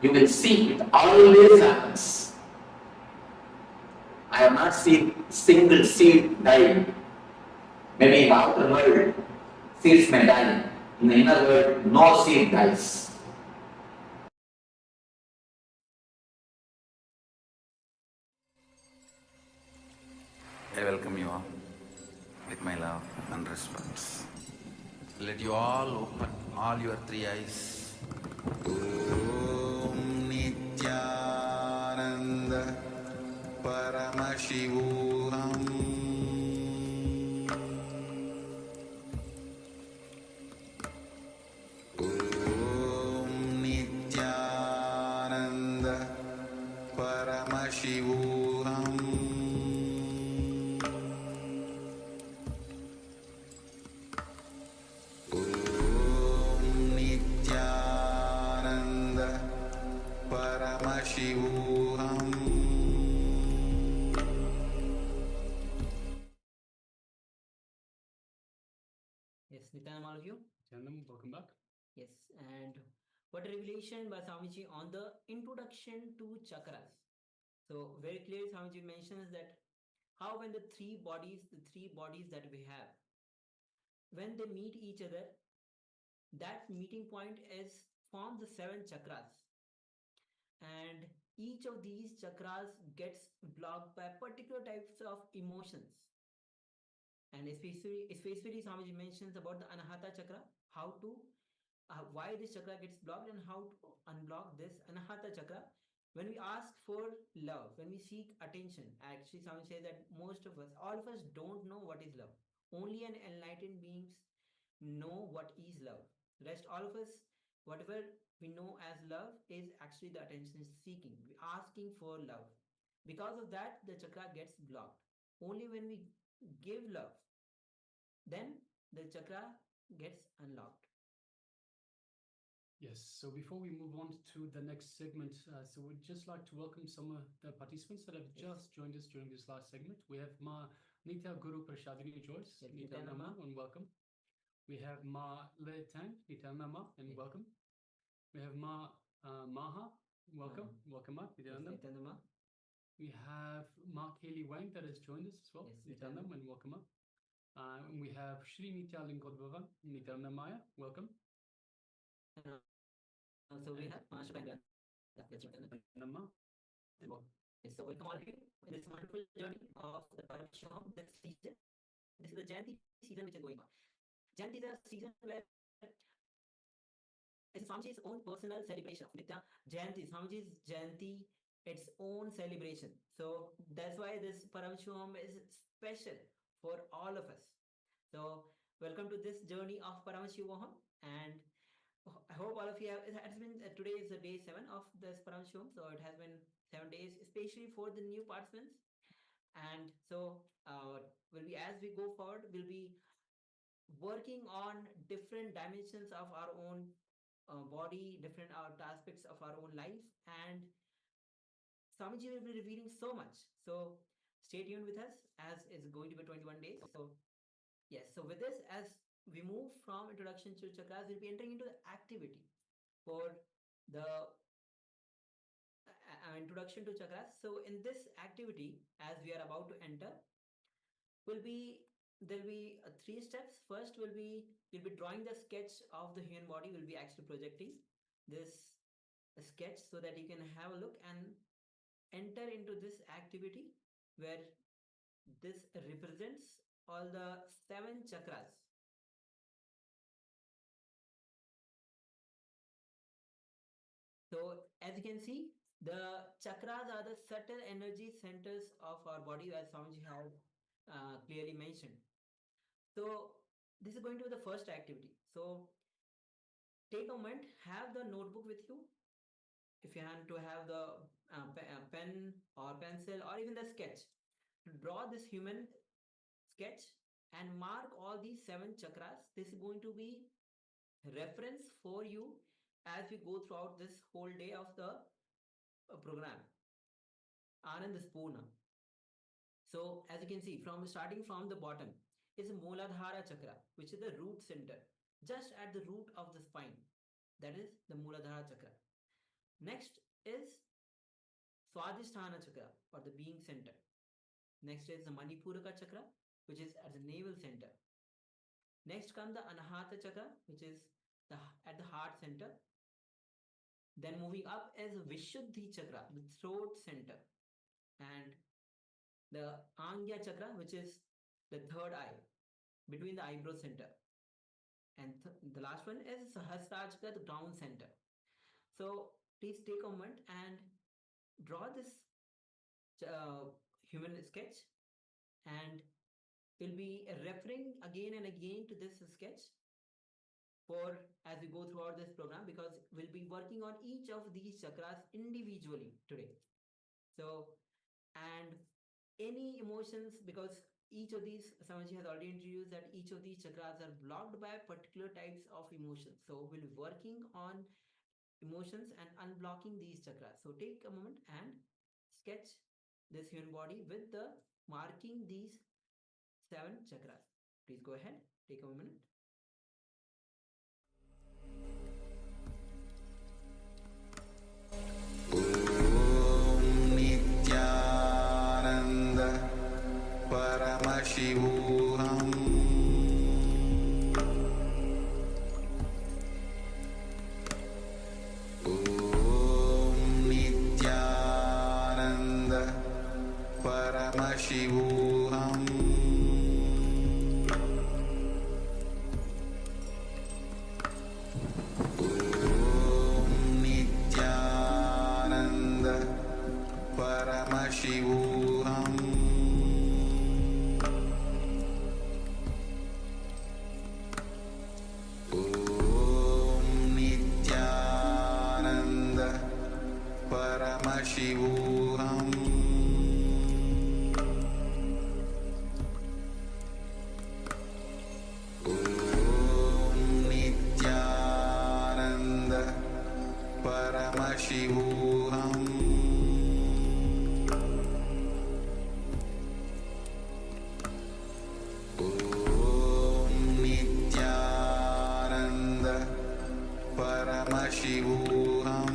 You will see it always happens. I have not seen single seed die. Maybe in the outer world, seeds may die. In the inner world, no seed dies. I welcome you all with my love and respect. Let you all open all your 3 eyes Nityananda Paramashivoham Nityananda Paramashivoham Nityananda Paramashivoham. Yes, Nityanam, all of you. Chandam, welcome back. Yes, and what a revelation by Swamiji on the introduction to chakras. So very clearly Swamiji mentions that how when the three bodies that we have, when they meet each other, that meeting point is form the 7 chakras. And each of these chakras gets blocked by particular types of emotions. And especially Swamiji mentions about the Anahata chakra, how to why this chakra gets blocked and how to unblock this Anahata chakra. When we ask for love, when we seek attention, actually Swami says that most of us, all of us don't know what is love. Only an enlightened beings know what is love. Rest all of us, whatever we know as love is actually the attention seeking. We're asking for love. Because of that, the chakra gets blocked. Only when we give love, then the chakra gets unlocked. Yes, so before we move on to the next segment, so we'd just like to welcome some of the participants that have just joined us during this last segment. We have Ma Nitya Guru Prashadini Joyce, Nitya Nama, and welcome. We have Ma Le Tang, Nitya Nama, and welcome. We have Ma Maha, welcome. Welcome, Ma, Nitya Nama. We have Ma Kaylee Wang that has joined us as well, Nitya Nama, and welcome, Ma. And we have Shri Nitya Lingodvara, Nitya Namaya, welcome. So we have Master Pangu. So welcome all of you in this wonderful journey of the Paramashivoham this season. This is the Jayanti season which is going on. Jayanti is a season where it's Swamiji's own personal celebration. Jayanti, Swamiji's Jayanti, its own celebration. So that's why this Paramashivoham is special for all of us. So welcome to this journey of Paramashivoham, and I hope all of you have, it has been, today is the day 7 of this Paramashivoham, so it has been 7 days, especially for the new participants. And so we'll be, as we go forward, we'll be working on different dimensions of our own body, different aspects of our own life, and Swamiji will be revealing so much. So stay tuned with us, as it's going to be 21 days. So yes, so with this, as we move from introduction to chakras, we'll be entering into the activity for the introduction to chakras. So in this activity, as we are about to enter, there'll be 3 steps. First we'll be drawing the sketch of the human body. We'll be actually projecting this sketch so that you can have a look and enter into this activity where this represents all the 7 chakras. So as you can see, the chakras are the subtle energy centers of our body, as Swamiji had clearly mentioned. So this is going to be the first activity. So take a moment, have the notebook with you. If you want to have the pen or pencil or even the sketch, to draw this human sketch and mark all these 7 chakras. This is going to be reference for you as we go throughout this whole day of the program. Anand Spurna. So as you can see, starting from the bottom is Mooladhara chakra, which is the root center, just at the root of the spine. That is the Mooladhara chakra. Next is Swastikasana chakra, or the being center. Next is the Manipuraka chakra, which is at the navel center. Next comes the Anahata chakra, which is at the heart center. Then moving up is Vishuddhi chakra, the throat center. And the Angya chakra, which is the third eye, between the eyebrow center. And the last one is Sahasrara chakra, the ground center. So please take a moment and draw this human sketch, and we'll be referring again and again to this sketch for as we go throughout this program, because we'll be working on each of these chakras individually today. So, and any emotions, because each of these, Samaji has already introduced that each of these chakras are blocked by particular types of emotions. So we'll be working on emotions and unblocking these chakras. So take a moment and sketch this human body with the marking these 7 chakras. Please go ahead, take a moment. Paramashivoham Om Nityananda Paramashivoham Om Nityananda Paramashivoham Paramashivoham Om Nityananda Paramashivoham Om Nityananda Paramashivoham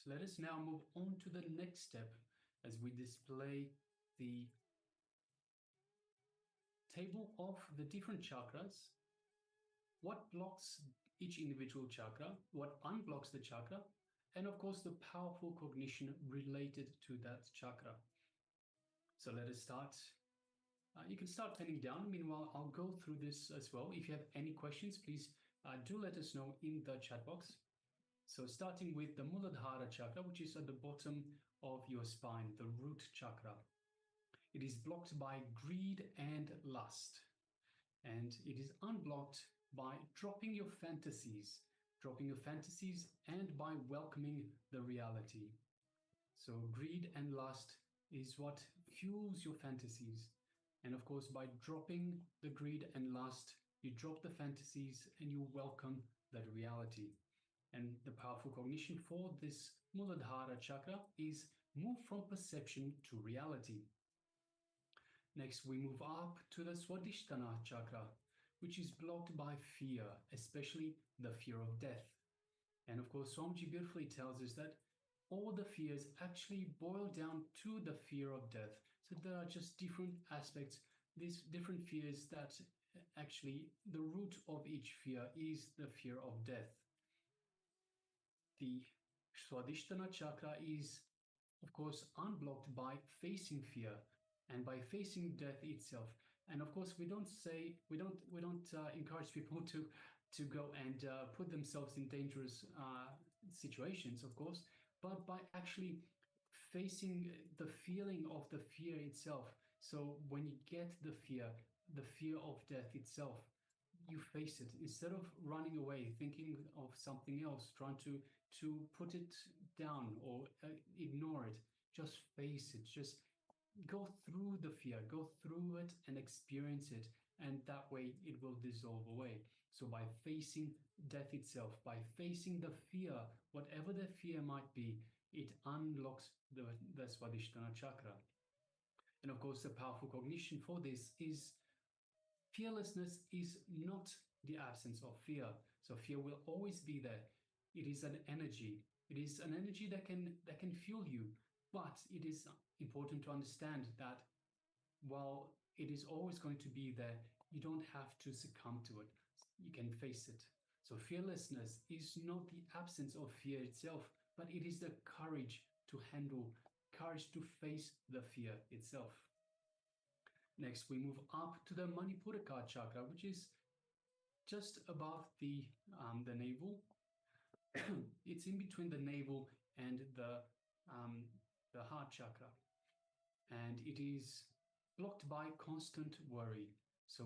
let us now move on to the next step as we display the table of the different chakras, what blocks each individual chakra, what unblocks the chakra, and of course the powerful cognition related to that chakra. So let us start. You can start penning down. Meanwhile, I'll go through this as well. If you have any questions, please do let us know in the chat box. So starting with the Muladhara chakra, which is at the bottom of your spine, the root chakra. It is blocked by greed and lust. And it is unblocked by dropping your fantasies and by welcoming the reality. So greed and lust is what fuels your fantasies. And of course, by dropping the greed and lust, you drop the fantasies and you welcome that reality. And the powerful cognition for this Muladhara chakra is move from perception to reality. Next, we move up to the Swastikasana chakra, which is blocked by fear, especially the fear of death. And of course, Swamiji beautifully tells us that all the fears actually boil down to the fear of death. So there are just different aspects, these different fears that actually the root of each fear is the fear of death. The Swastikasana chakra is, of course, unblocked by facing fear and by facing death itself. And of course, we don't encourage people to go and put themselves in dangerous situations, of course, but by actually facing the feeling of the fear itself. So when you get the fear of death itself, you face it instead of running away, thinking of something else, trying to put it down or ignore it. Just face it. Just go through the fear, go through it and experience it, and that way it will dissolve away. So by facing death itself, by facing the fear, whatever the fear might be, it unlocks the Swastikasana chakra. And of course, the powerful cognition for this is fearlessness is not the absence of fear. So fear will always be there. It is an energy. It is an energy that can fuel you. But it is important to understand that while it is always going to be there, you don't have to succumb to it. You can face it. So fearlessness is not the absence of fear itself, but it is the courage to handle, courage to face the fear itself. Next, we move up to the Manipuraka chakra, which is just above the navel. It's in between the navel and the heart chakra. And it is blocked by constant worry. So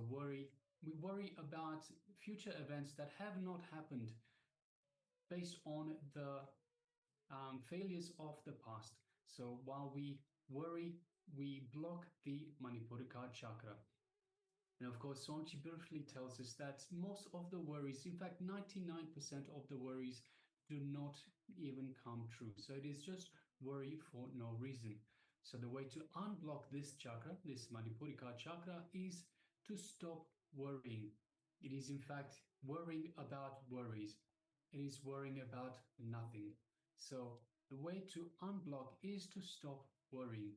we worry about future events that have not happened based on the failures of the past. So while we worry, we block the Manipuraka chakra. And of course, Swamiji beautifully tells us that most of the worries, in fact, 99% of the worries do not even come true. So it is just worry for no reason. So the way to unblock this chakra, this Manipuraka chakra, is to stop worrying. It is in fact worrying about worries. It is worrying about nothing. So the way to unblock is to stop worrying.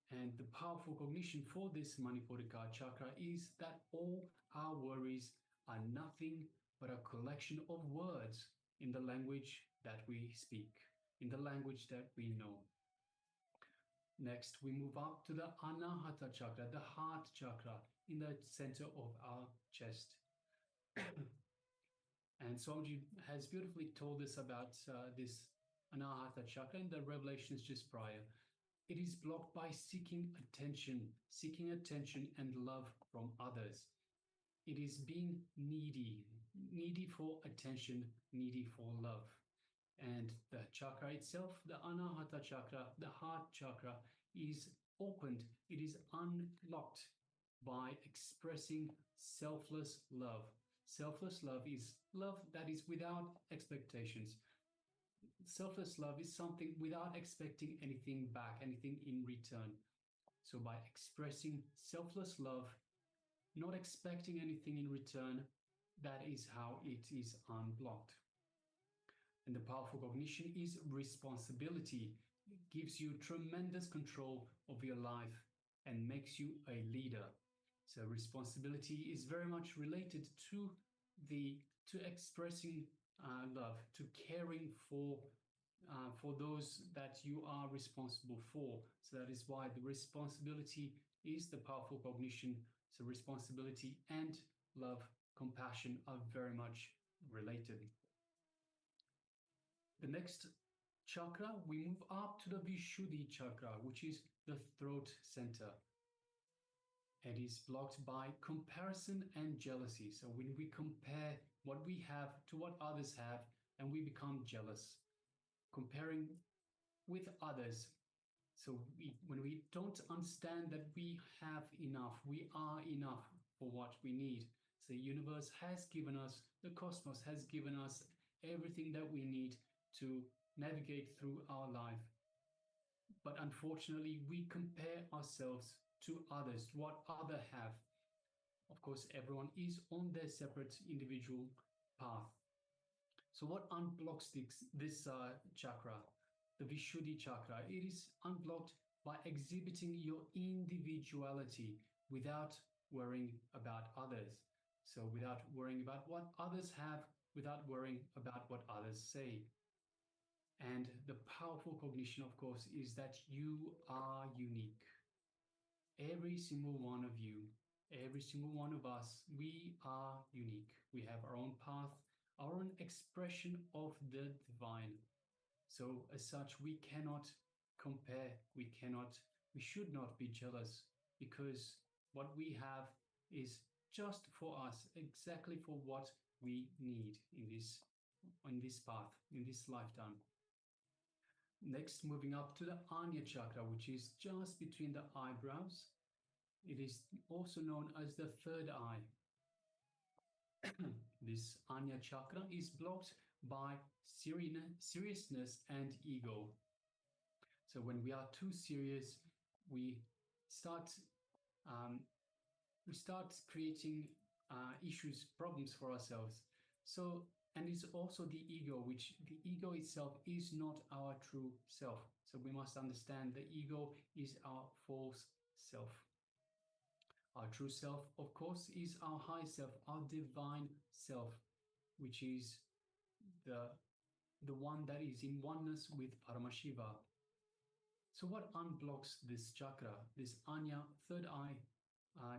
And the powerful cognition for this Manipuraka chakra is that all our worries are nothing but a collection of words in the language that we speak, in the language that we know. Next, we move up to the Anahata chakra, the heart chakra, in the center of our chest. And Swamiji has beautifully told us about this Anahata chakra in the revelations just prior. It is blocked by seeking attention and love from others. It is being needy for attention, needy for love. And the chakra itself, the Anahata chakra, the heart chakra, is opened, it is unlocked by expressing selfless love. Selfless love is love that is without expectations. Selfless love is something without expecting anything back, anything in return. So by expressing selfless love, not expecting anything in return, that is how it is unblocked. And the powerful cognition is responsibility. It gives you tremendous control of your life and makes you a leader. So responsibility is very much related to expressing love, to caring for those that you are responsible for. So that is why the responsibility is the powerful cognition. So responsibility and love, compassion are very much related. The next chakra, we move up to the Vishuddhi chakra, which is the throat center. It is blocked by comparison and jealousy. So when we compare what we have to what others have, and we become jealous, comparing with others. So when we don't understand that we have enough, we are enough for what we need. So the universe has given us, the cosmos has given us everything that we need to navigate through our life. But unfortunately, we compare ourselves to others, what others have. Of course, everyone is on their separate individual path. So what unblocks this chakra, the Vishuddhi chakra? It is unblocked by exhibiting your individuality without worrying about others. So without worrying about what others have, without worrying about what others say. And the powerful cognition, of course, is that you are unique. Every single one of you, every single one of us, we are unique. We have our own path, our own expression of the divine. So as such, we cannot compare, we should not be jealous, because what we have is just for us, exactly for what we need in this path, in this lifetime. Next, moving up to the Anya chakra, which is just between the eyebrows. It is also known as the third eye. This Anya chakra is blocked by seriousness and ego. So when we are too serious, we start creating issues, problems for ourselves. So, and it's also the ego, which the ego itself is not our true self. So we must understand the ego is our false self. Our true self, of course, is our high self, our divine self, which is the one that is in oneness with Paramashiva. So what unblocks this chakra, this Anya, third eye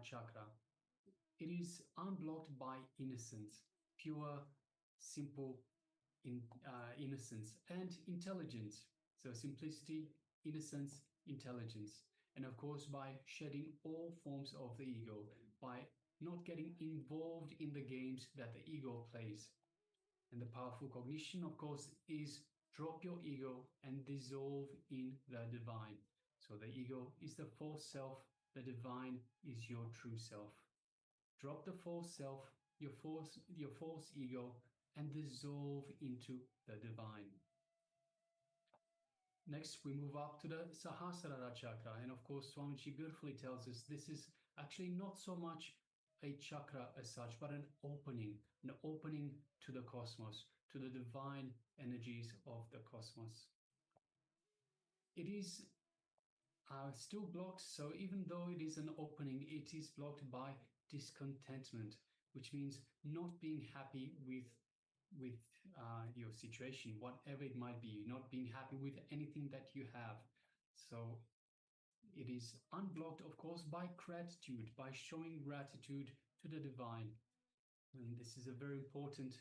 chakra? It is unblocked by innocence, pure, simple innocence, and intelligence. So simplicity, innocence, intelligence. And of course, by shedding all forms of the ego, by not getting involved in the games that the ego plays. And the powerful cognition, of course, is drop your ego and dissolve in the divine. So the ego is the false self, the divine is your true self. Drop the false self, your false ego, and dissolve into the divine. Next, we move up to the Sahasrara chakra. And of course, Swamiji beautifully tells us this is actually not so much a chakra as such, but an opening to the cosmos, to the divine energies of the cosmos. It is still blocked. So even though it is an opening, it is blocked by discontentment, which means not being happy with your situation, whatever it might be, not being happy with anything that you have. So it is unblocked, of course, by gratitude, by showing gratitude to the divine. And this is a very important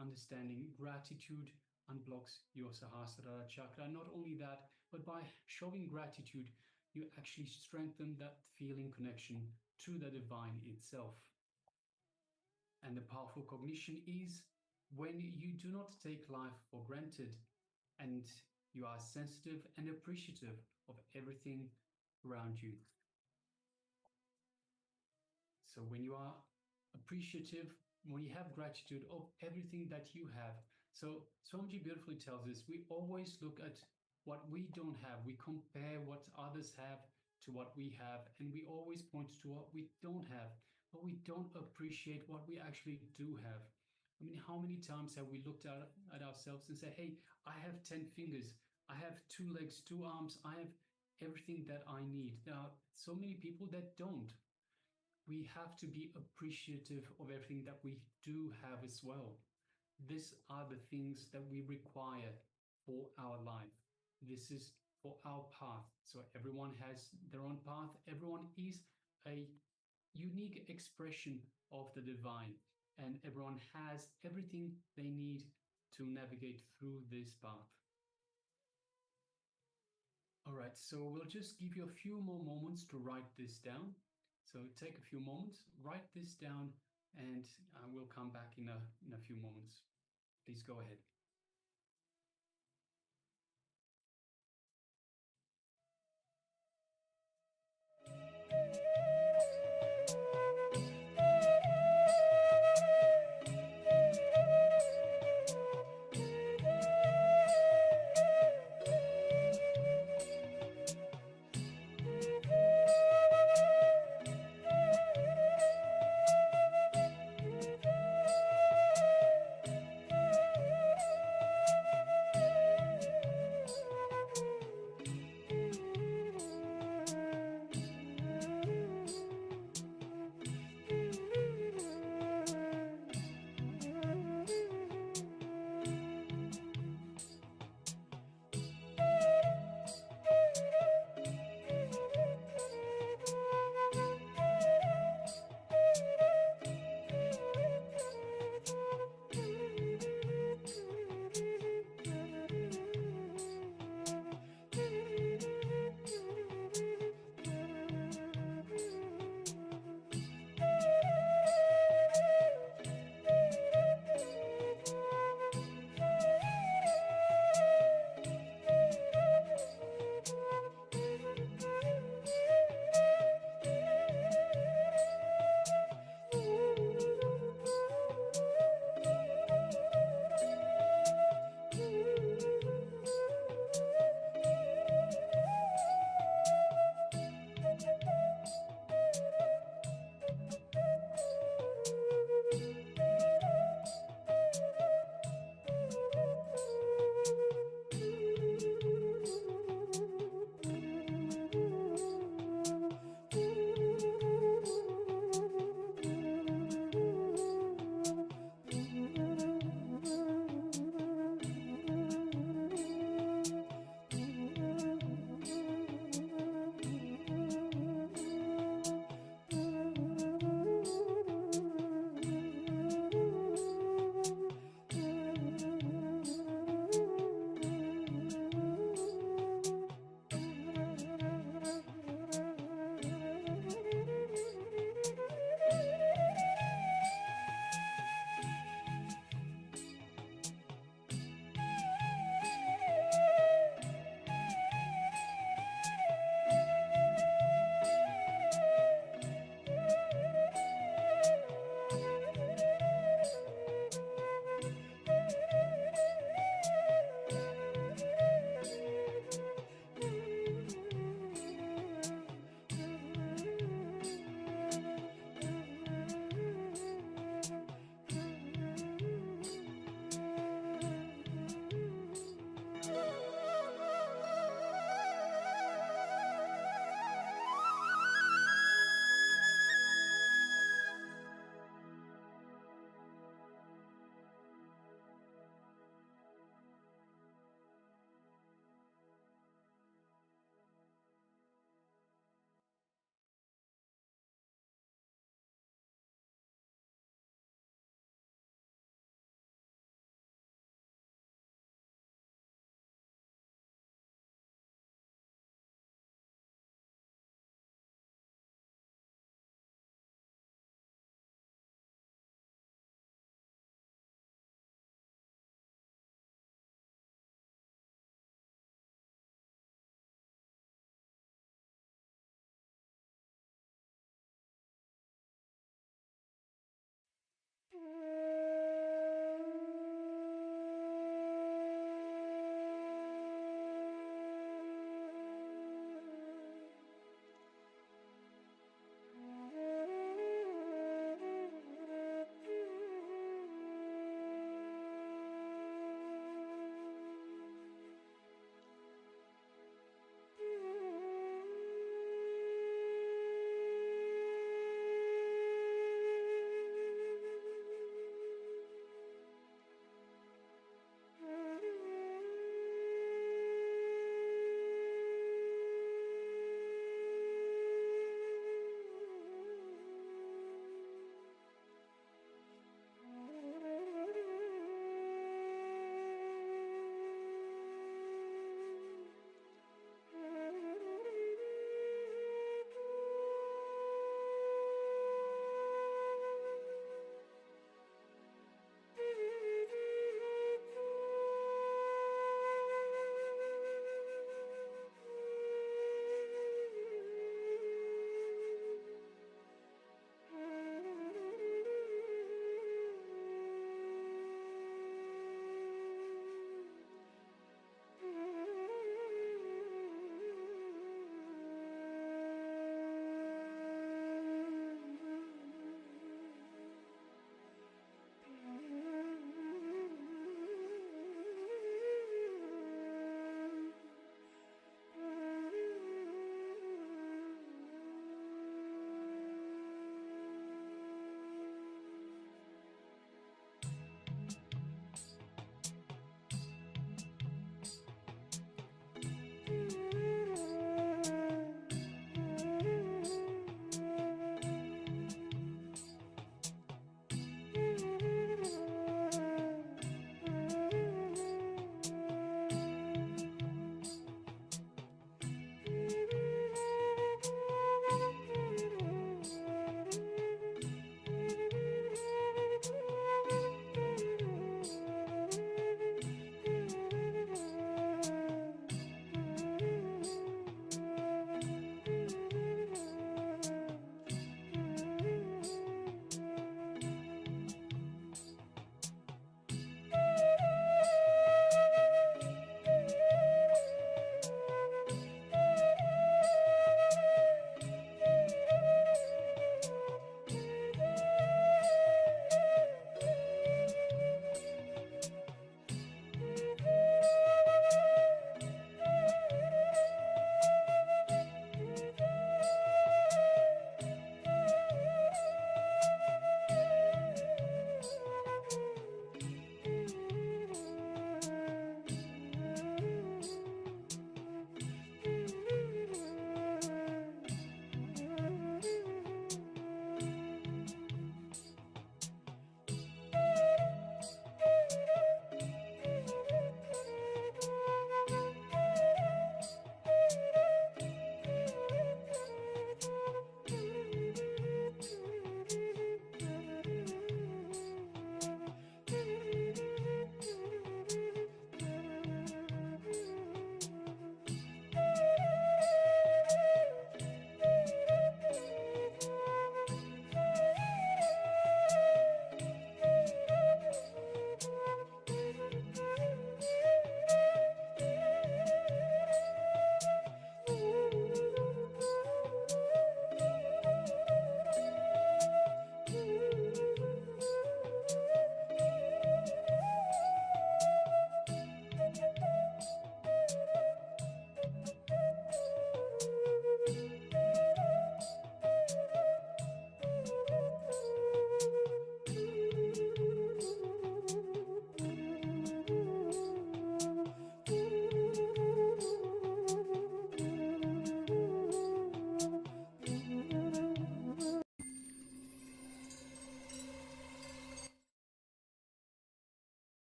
understanding. Gratitude unblocks your Sahasrara chakra. Not only that, but by showing gratitude, you actually strengthen that feeling connection to the divine itself. And the powerful cognition is when you do not take life for granted and you are sensitive and appreciative of everything around you. So when you are appreciative, when you have gratitude of everything that you have. So Swamiji beautifully tells us we always look at what we don't have. We compare what others have to what we have, and we always point to what we don't have, but we don't appreciate what we actually do have. I mean, how many times have we looked at ourselves and say, hey, I have 10 fingers, I have 2 legs, 2 arms, I have everything that I need. There are so many people that don't. We have to be appreciative of everything that we do have as well. These are the things that we require for our life. This is for our path. So everyone has their own path. Everyone is a unique expression of the divine, and everyone has everything they need to navigate through this path. All right, so we'll just give you a few more moments to write this down. So take a few moments, write this down, and we'll come back in a few moments. Please go ahead.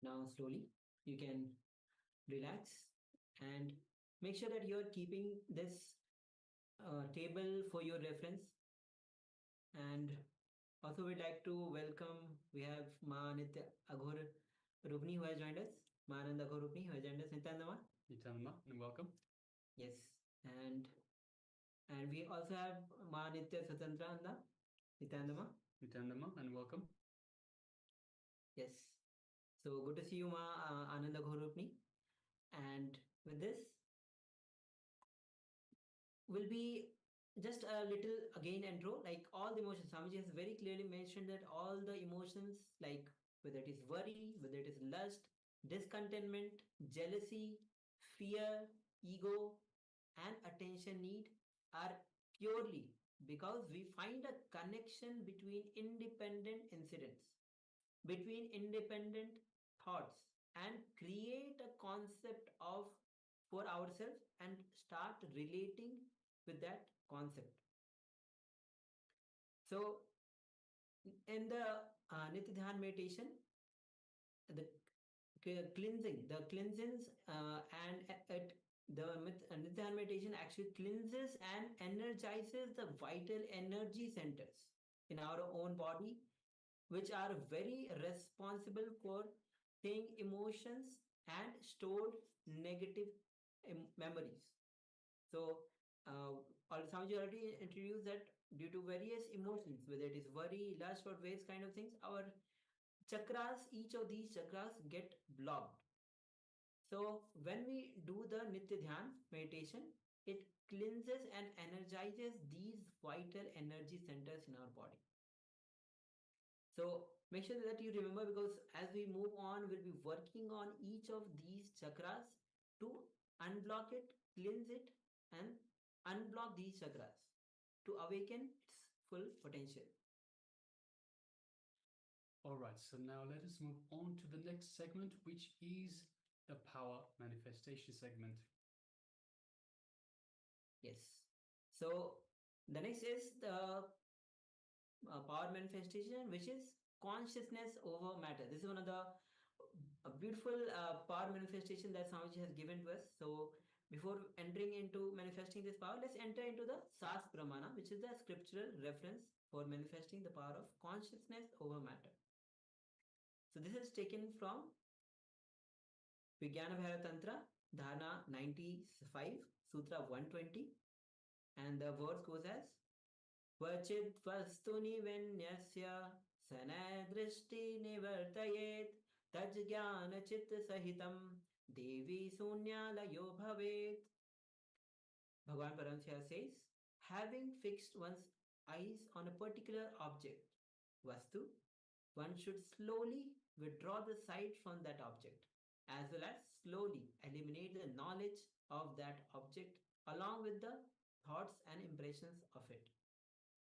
Now slowly you can relax and make sure that you're keeping this table for your reference. And also we'd like to welcome, we have Ma Nitya Aghor Rupni who has joined us. Ma Ananda Aghor Rupni who has joined us. Nityanama. Nityanama, and welcome. Yes. And we also have Ma Nitya Swatantra Anda. Nityanama. Nityanama, and welcome. Yes. So good to see you, Ma Ananda Ghorupni. And with this, will be just a little again intro, like all the emotions. Swamiji has very clearly mentioned that all the emotions, like whether it is worry, whether it is lust, discontentment, jealousy, fear, ego, and attention need, are purely because we find a connection between independent incidents, between independent thoughts, and create a concept of for ourselves and start relating with that concept. So in the Nitya Dhyan meditation, the cleansings and the Nitya Dhyan meditation actually cleanses and energizes the vital energy centers in our own body, which are very responsible for saying emotions and stored negative memories. So, Swamiji already introduced that due to various emotions, whether it is worry, lust, or various kind of things, our chakras, each of these chakras get blocked. So, when we do the Nitya Dhyan meditation, it cleanses and energizes these vital energy centers in our body. So make sure that you remember, because as we move on, we'll be working on each of these chakras to unblock it, cleanse it, and unblock these chakras to awaken its full potential. All right, so now let us move on to the next segment, which is the power manifestation segment. Yes. So the next is the power manifestation, which is consciousness over matter. This is one of the beautiful power manifestation that Swamiji has given to us. So before entering into manifesting this power, let's enter into the Sas Pramana, which is the scriptural reference for manifesting the power of consciousness over matter. So this is taken from Vijnana Bhaira Tantra, Dharana 95, Sutra 120, and the words goes as Vachit vastuni venyasya sanadrishti nivartayet tajjnana chitta sahitam devi sunyalayo bhavet. Bhagavan Paramasiva says, having fixed one's eyes on a particular object, vastu, one should slowly withdraw the sight from that object, as well as slowly eliminate the knowledge of that object along with the thoughts and impressions of it.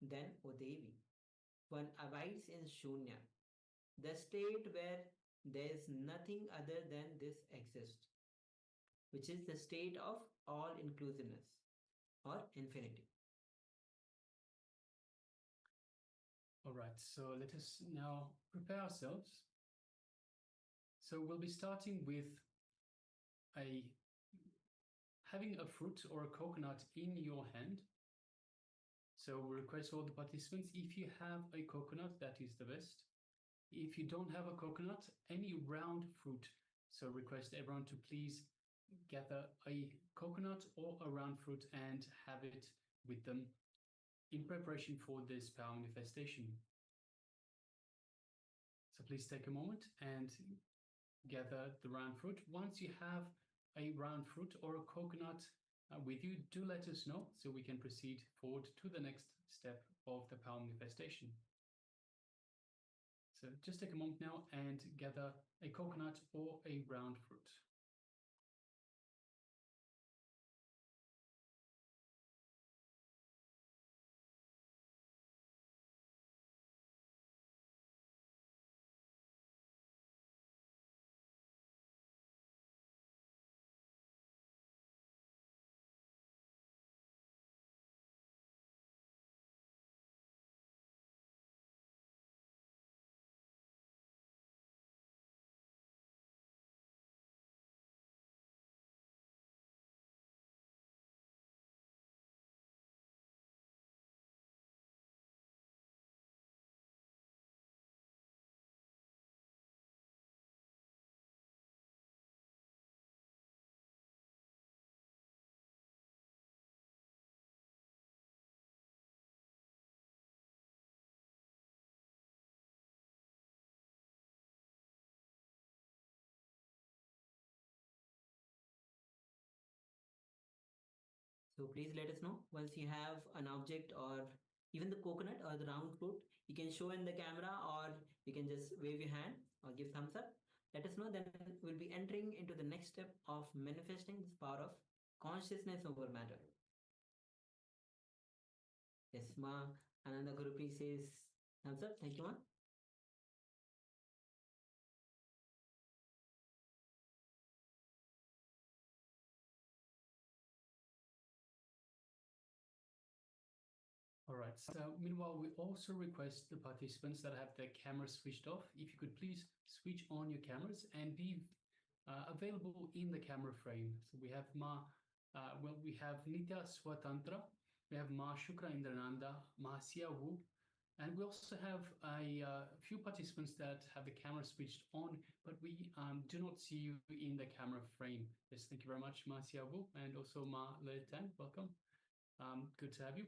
Then, O Devi, one abides in Shunya, the state where there is nothing other than this exists, which is the state of all inclusiveness or infinity. All right, so let us now prepare ourselves. So we'll be starting with having a fruit or a coconut in your hand. So we request all the participants, if you have a coconut, that is the best. If you don't have a coconut, any round fruit. So request everyone to please gather a coconut or a round fruit and have it with them in preparation for this power manifestation. So please take a moment and gather the round fruit. Once you have a round fruit or a coconut with you, do let us know so we can proceed forward to the next step of the power manifestation. So just take a moment now and gather a coconut or a round fruit. So please let us know once you have an object or even the coconut or the round fruit. You can show in the camera or you can just wave your hand or give thumbs up. Let us know, then we'll be entering into the next step of manifesting this power of consciousness over matter. Yes, Ma Ananda Gurupi says thumbs up. Thank you, Ma. All right, so meanwhile, we also request the participants that have their cameras switched off, if you could please switch on your cameras and be available in the camera frame. So we have we have Nitya Swatantra, we have Ma Shukra Indrananda, Ma Sia Wu, and we also have a few participants that have the camera switched on, but we do not see you in the camera frame. Yes, thank you very much, Ma Sia Wu, and also Ma Letan, welcome. Good to have you.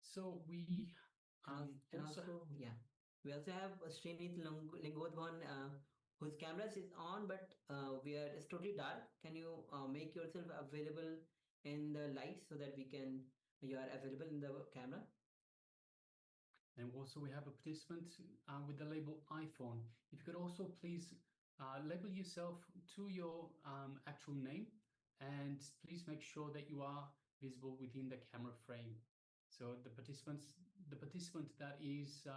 So we we also have Srinit Lingodvan, whose camera is on, but it's totally dark. Can you make yourself available in the light so that you are available in the camera? And also we have a participant with the label iPhone. If you could also please label yourself to your actual name, and please make sure that you are visible within the camera frame. So the participant that is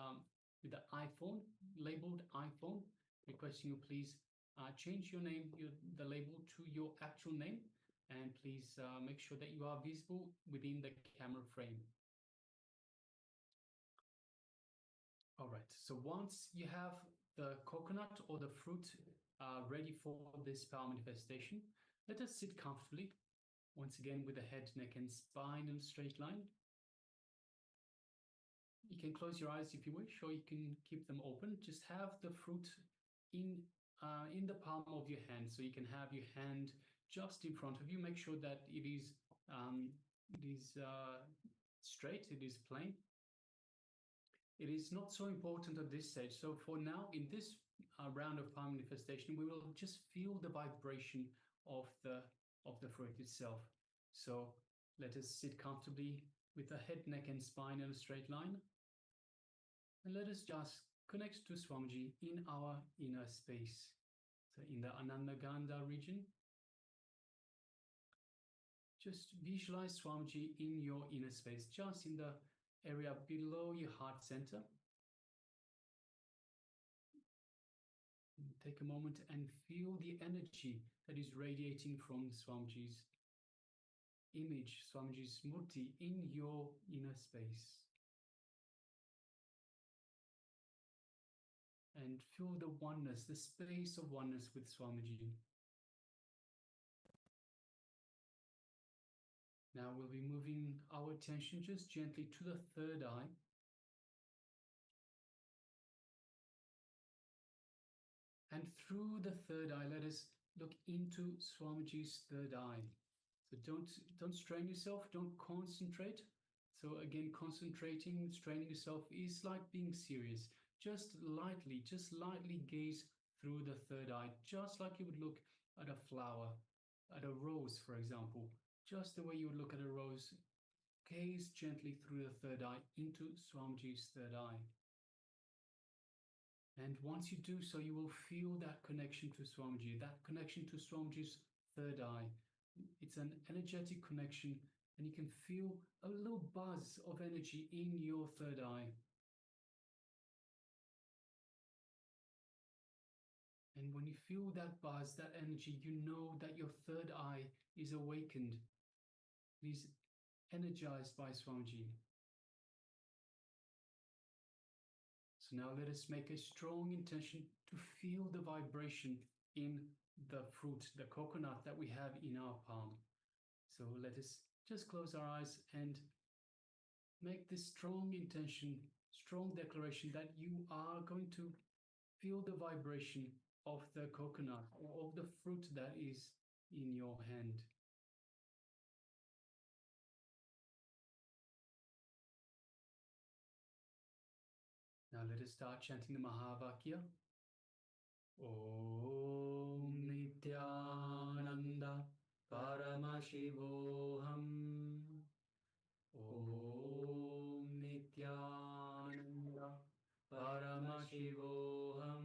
with the iPhone, labeled iPhone, requesting you please change your name, the label to your actual name, and please make sure that you are visible within the camera frame. All right, so once you have the coconut or the fruit ready for this power manifestation, let us sit comfortably, once again with the head, neck, and spine in a straight line. You can close your eyes if you wish, or you can keep them open. Just have the fruit in the palm of your hand, so you can have your hand just in front of you. Make sure that it is straight, it is plain. It is not so important at this stage. So for now, in this round of power manifestation, we will just feel the vibration of the fruit itself. So let us sit comfortably with the head, neck, and spine in a straight line. And let us just connect to Swamiji in our inner space. So in the Anandagandha region, just visualize Swamiji in your inner space, just in the area below your heart center. And take a moment and feel the energy that is radiating from Swamiji's image, Swamiji's murti in your inner space. And feel the oneness, the space of oneness with Swamiji. Now we'll be moving our attention just gently to the third eye. And through the third eye, let us look into Swamiji's third eye. So don't strain yourself, don't concentrate. So again, concentrating, straining yourself is like being serious. Just lightly gaze through the third eye, just like you would look at a flower, at a rose, for example. Just the way you would look at a rose, gaze gently through the third eye into Swamiji's third eye. And once you do so, you will feel that connection to Swamiji, that connection to Swamiji's third eye. It's an energetic connection, and you can feel a little buzz of energy in your third eye. And when you feel that buzz, that energy, you know that your third eye is awakened. Please, energized by Swamiji. So now let us make a strong intention to feel the vibration in the fruit, the coconut that we have in our palm. So let us just close our eyes and make this strong intention, strong declaration that you are going to feel the vibration of the coconut or of the fruit that is in your hand. Now let us start chanting the Mahavakya. Om Nityananda Paramashivoham Paramashivoham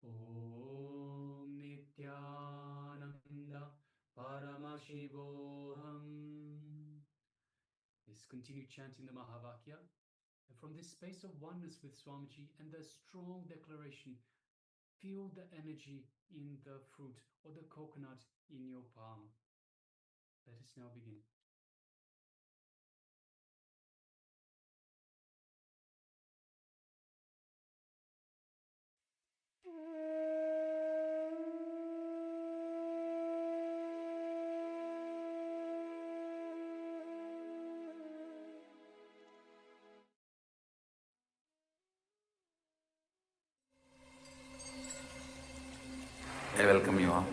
Om Nityananda Paramashivoham. Let's continue chanting the Mahavakya. And from this space of oneness with Swamiji and the strong declaration, feel the energy in the fruit or the coconut in your palm. Let us now begin. I welcome you all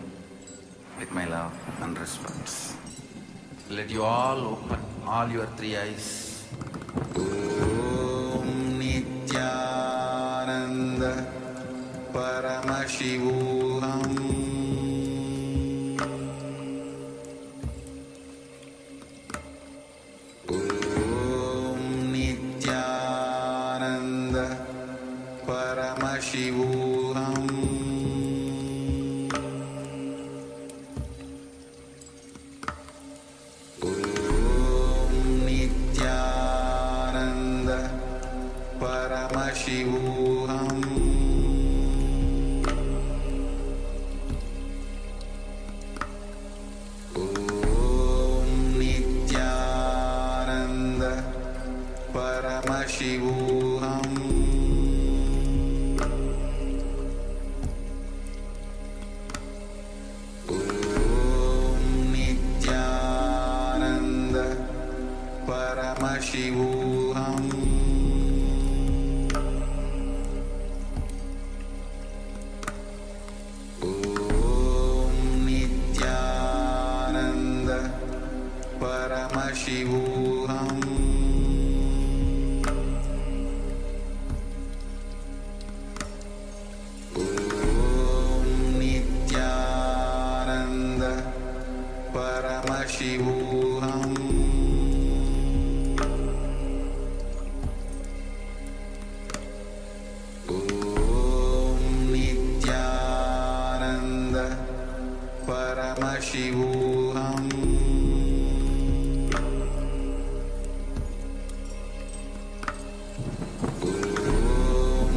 with my love and respect. Let you all open all your three eyes. Om Nityananda Paramashivoham Om Nityananda Paramashivoham Paramashivoham Om Nityananda Paramashivoham Om Nityananda Paramashivoham Paramashivoham Om Nityananda Paramashivoham Om Nityananda Paramashivoham Paramashivoham Om Nityananda Paramashivoham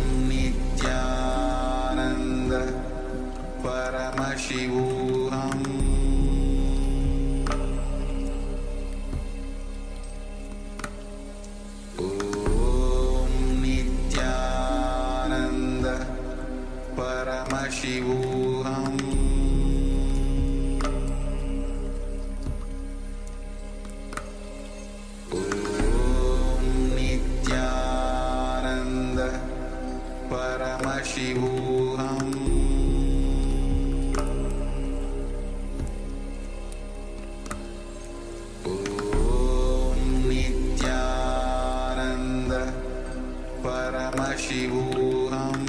Om Nityananda Paramashivoham Paramashivoham Om Nityananda Paramashivoham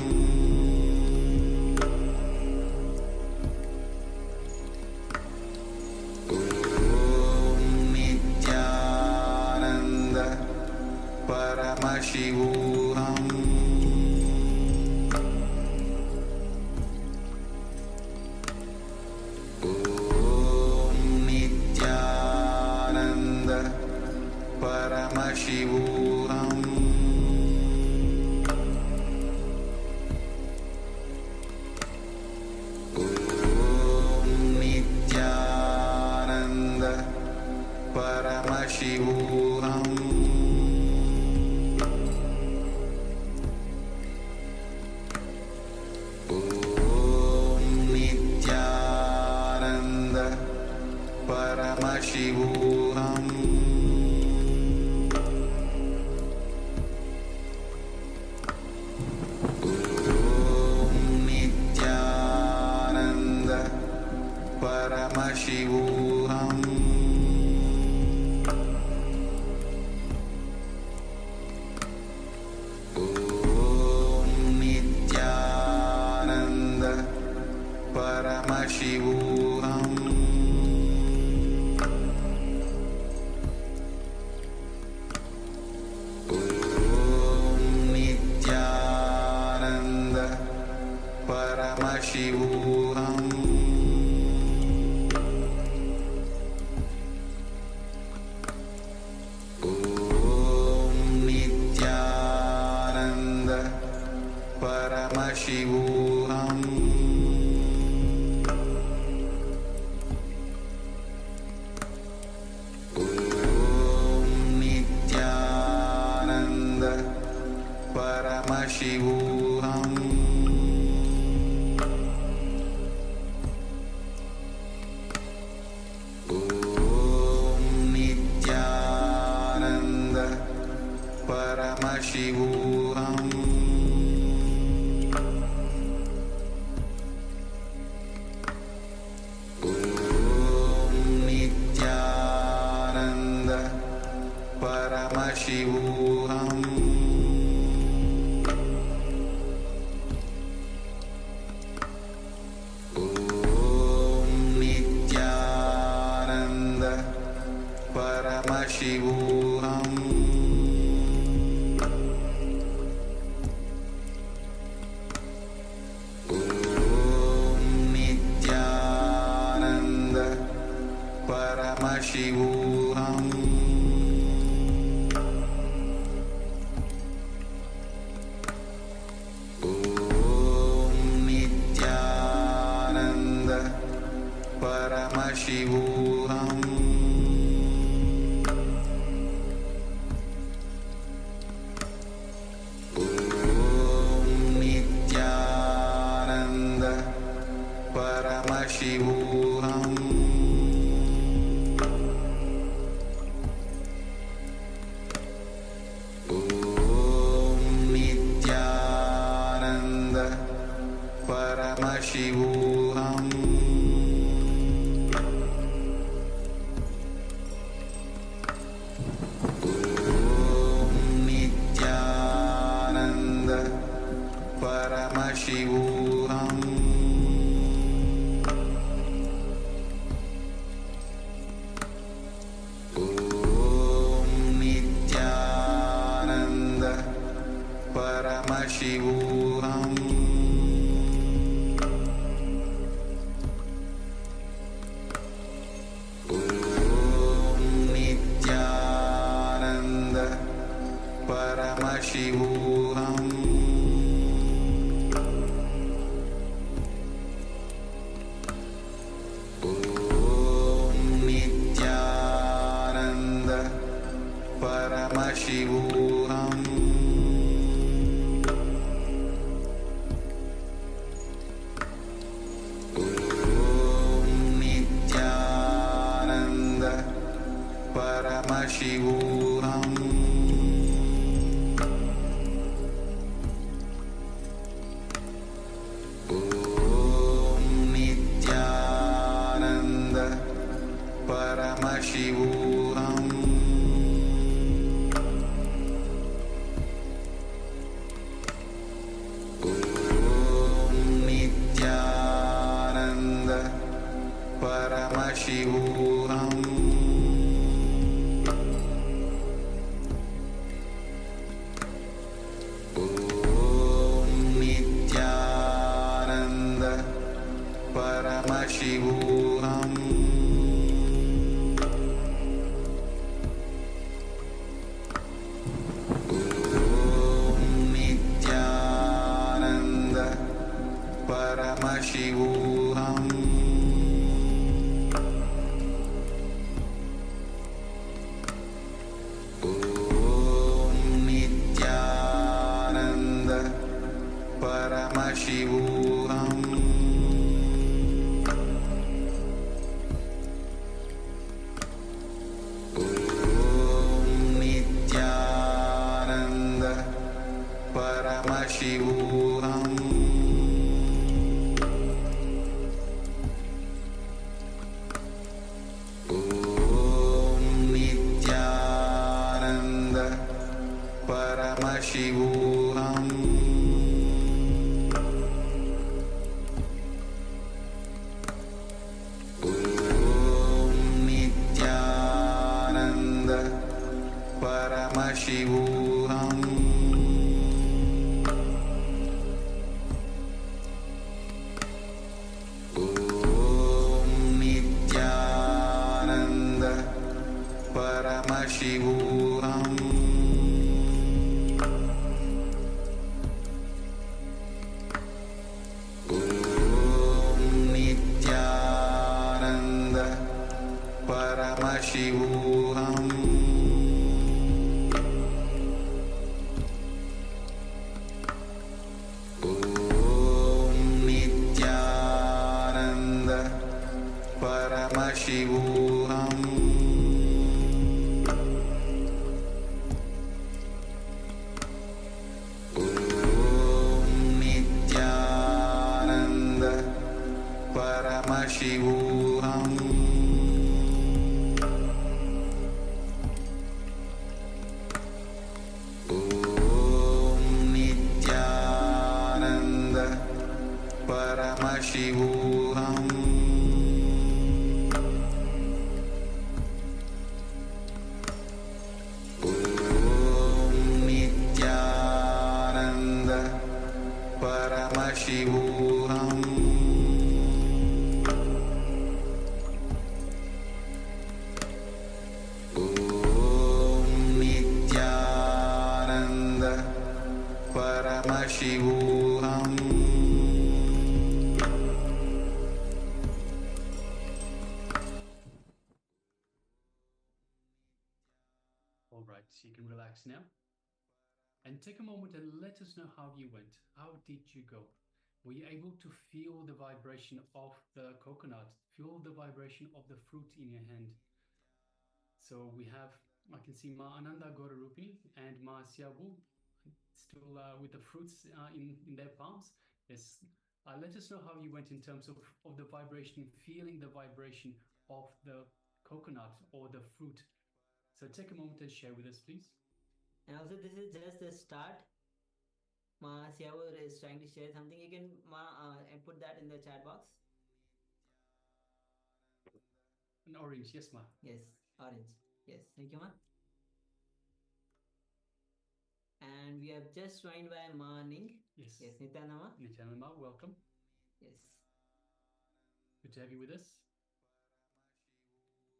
Om Nityananda Paramashivoham Paramashivoham Om Nityananda Paramashivoham Om Nityananda Paramashivoham Paramashivoham Om Nityananda Paramashivoham Om Nityananda Paramashivoham Om Nityananda Paramashivoham Paramashivoham Om Nityananda Paramashivoham Om Nityananda Paramashivoham Paramashivoham Om Nityananda Paramashivoham Om Nityananda Paramashivoham Paramashivoham Om Nityananda Paramashivoham Om Nityananda Paramashivoham Paramashivoham Om Nityananda Paramashivoham Om Nityananda Paramashivoham Paramashivoham Om Nityananda Paramashivoham Om Nityananda Paramashivoham Paramashivoham Om Nityananda Paramashivoham Om Nityananda Paramashivoham Paramashivoham Paramashivoham Om Nityananda Paramashivoham Om Nityananda Paramashivoham Om Nityananda Paramashivoham Om Nityananda Paramashivoham Om Nityananda Paramashivoham Om Nityananda Paramashivoham All right, so you can relax now. And take a moment and let us know how you went. How did you go? Were you able to feel the vibration of the coconut? Feel the vibration of the fruit in your hand? So we have, I can see Ma Ananda Gorarupi and Ma Siabu still with the fruits in their palms. Yes. Let us know how you went in terms of the vibration, feeling the vibration of the coconut or the fruit. So take a moment and share with us, please. And also, this is just the start. Ma Siawo is trying to share something. You can put that in the chat box. An orange, yes, Ma. Yes, orange. Yes, thank you, Ma. And we have just joined by Ma Ning. Yes. Yes, Nityanama. Nityanama, welcome. Yes. Good to have you with us.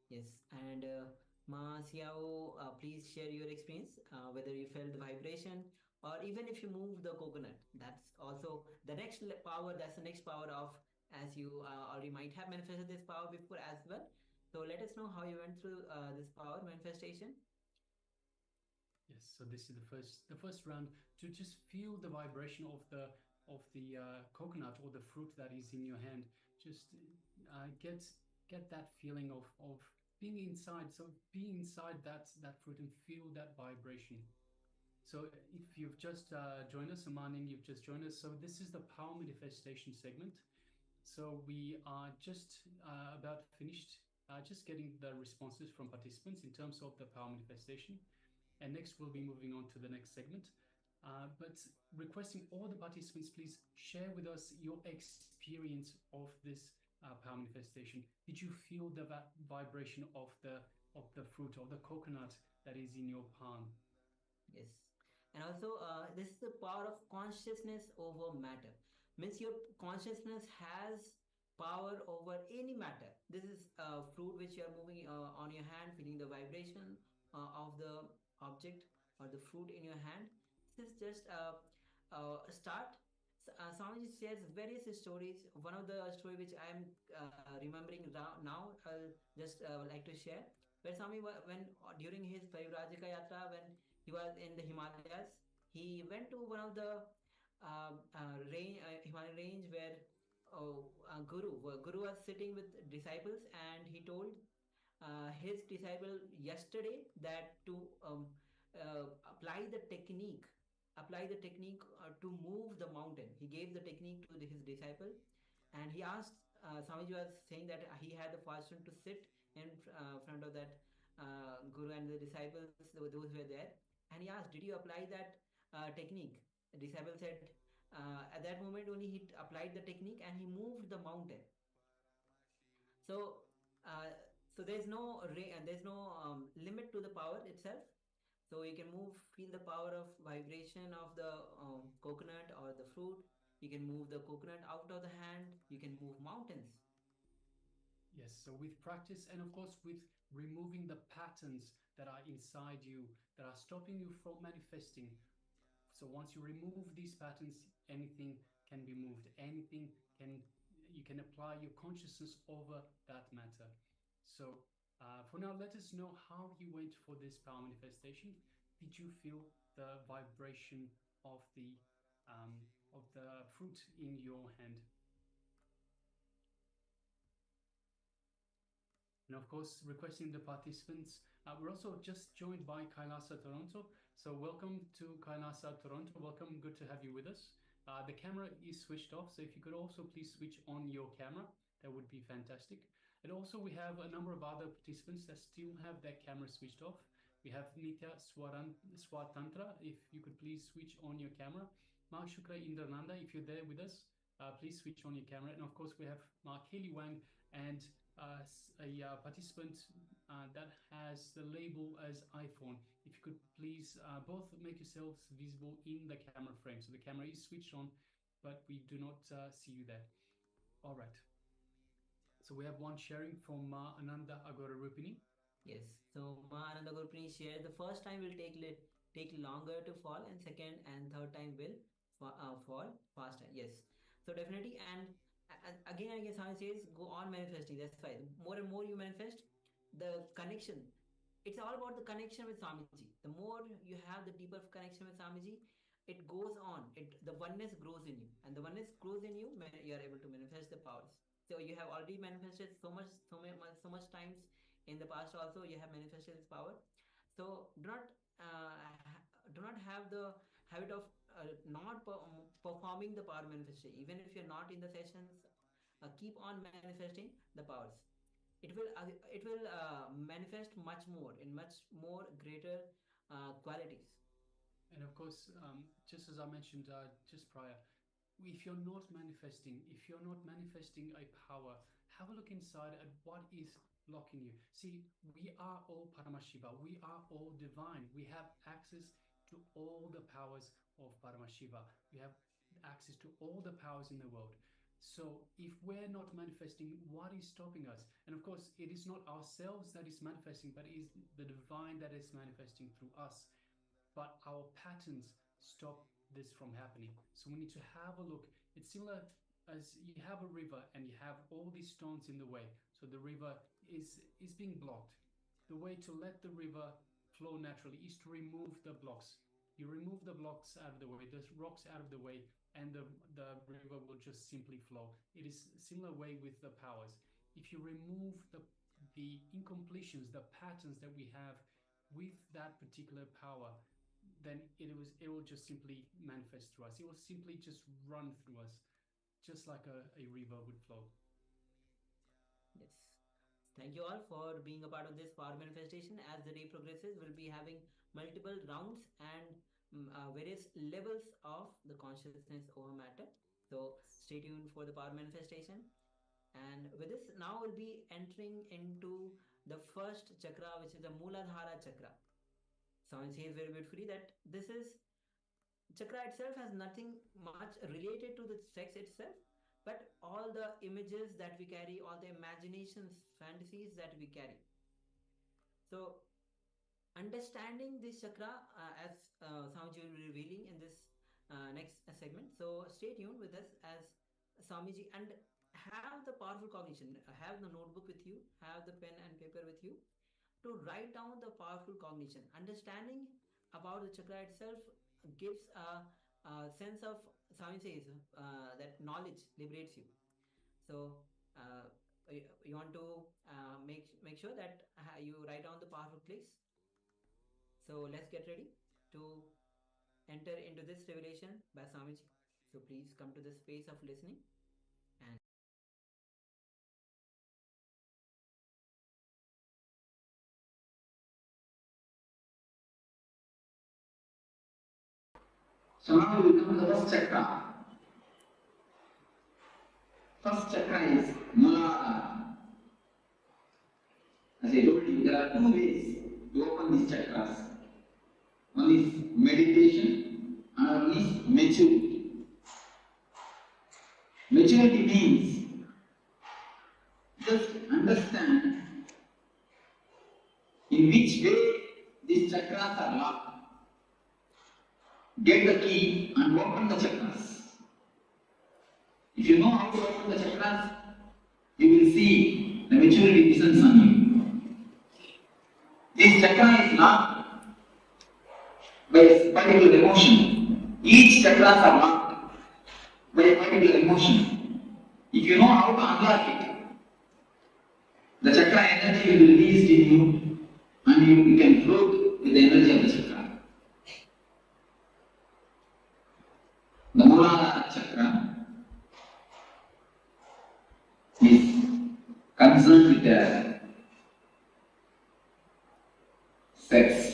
Yes, and Ma Xiao, please share your experience, whether you felt the vibration or even if you move the coconut. That's also the next power. That's the next power of, as you already might have manifested this power before as well. So let us know how you went through this power manifestation. Yes, so this is the first round to just feel the vibration of the coconut or the fruit that is in your hand. Just get that feeling of being inside. So be inside that fruit and feel that vibration. So if you've just joined us, Amaning, you've just joined us. So this is the power manifestation segment. So we are just about finished, just getting the responses from participants in terms of the power manifestation. And next we'll be moving on to the next segment. But requesting all the participants, please share with us your experience of this power manifestation. Did you feel the vibration of the fruit, of the coconut that is in your palm? Yes. And also, this is the power of consciousness over matter. Means your consciousness has power over any matter. This is fruit which you are moving on your hand, feeling the vibration of the object or the fruit in your hand. This is just a start. Swamiji shares various stories. One of the story which I am remembering now, I'll just like to share. Where Swami, when during his Parivrajika Yatra, when he was in the Himalayas, he went to one of the Himalayan range where Guru was sitting with disciples, and he told his disciple yesterday that to apply the technique to move the mountain. He gave the technique to his disciple, and he asked, Swamiji was saying that he had the fortune to sit in front of that Guru and the disciples, those who were there, and he asked, did you apply that technique? The disciple said, at that moment only he applied the technique and he moved the mountain. So, there's no limit to the power itself. So you can feel the power of vibration of the coconut or the fruit. You can move the coconut out of the hand. You can move mountains. Yes, so with practice and of course with removing the patterns that are inside you that are stopping you from manifesting. So once you remove these patterns, anything can be moved, you can apply your consciousness over that matter. So for now, let us know how you went for this power manifestation. Did you feel the vibration of the fruit in your hand? And of course, requesting the participants. We're also just joined by Kailasa Toronto. So welcome to Kailasa Toronto. Welcome, good to have you with us. The camera is switched off, so if you could also please switch on your camera, that would be fantastic. And also we have a number of other participants that still have their camera switched off. We have Nitya Swatantra, if you could please switch on your camera. Mark Shukra Indrananda, if you're there with us, please switch on your camera. And of course we have Mark Haley Wang and a participant that has the label as iPhone. If you could please both make yourselves visible in the camera frame. So the camera is switched on, but we do not see you there. All right. So we have one sharing from Ananda Agora Rupini. Yes. So Ma Ananda Agora shared the first time will take longer to fall, and second and third time will fall faster. Yes. So definitely, and again, I guess how it says, go on manifesting. That's why more and more you manifest, the connection. It's all about the connection with Swamiji. The more you have the deeper connection with Swamiji, it goes on. The oneness grows in you, and the oneness grows in you. You are able to manifest the powers. So you have already manifested so much times in the past. Also, you have manifested this power. So do not have the habit of not performing the power manifestation. Even if you're not in the sessions, keep on manifesting the powers. It will manifest much more in much more greater qualities. And of course, just as I mentioned just prior, if you're not manifesting a power, have a look inside at what is blocking you. See, we are all Paramashiva. We are all divine. We have access to all the powers of Paramashiva. We have access to all the powers in the world. So if we're not manifesting, what is stopping us? And of course, it is not ourselves that is manifesting, but it is the divine that is manifesting through us. But our patterns stop this from happening. So we need to have a look. It's similar as you have a river and you have all these stones in the way. So the river is being blocked. The way to let the river flow naturally is to remove the blocks. You remove the blocks out of the way, the rocks out of the way, and the river will just simply flow. It is a similar way with the powers. If you remove the incompletions, the patterns that we have with that particular power, then it will just simply manifest through us. It will simply just run through us, just like a river would flow. Yes. Thank you all for being a part of this power manifestation. As the day progresses, we'll be having multiple rounds and various levels of the consciousness over matter. So stay tuned for the power manifestation. And with this, now we'll be entering into the first chakra, which is the Mooladhara chakra. Someone says very beautifully that this is chakra itself has nothing much related to the sex itself, but all the images that we carry, all the imaginations, fantasies that we carry. So understanding this chakra, as Swamiji will be revealing in this next segment. So stay tuned with us as Swamiji, and have the powerful cognition. Have the notebook with you, have the pen and paper with you to write down the powerful cognition. Understanding about the chakra itself gives a sense of, Swami says, that knowledge liberates you. So you want to make sure that you write down the powerful clicks. So let's get ready to enter into this revelation by Swamiji. So please come to the space of listening. And so now we come to the first chakra. First chakra is Mooladhara. As I told you, there are two ways to open these chakras. One is meditation, another one is maturity. Maturity means just understand in which way these chakras are locked. Get the key and open the chakras. If you know how to open the chakras, you will see the maturity descends on you. This chakra is locked by a particular emotion. Each chakras are locked by a particular emotion. If you know how to unlock it, the chakra energy will be released in you and you can float with the energy of the chakra. The Mooladhara chakra is concerned with the sex.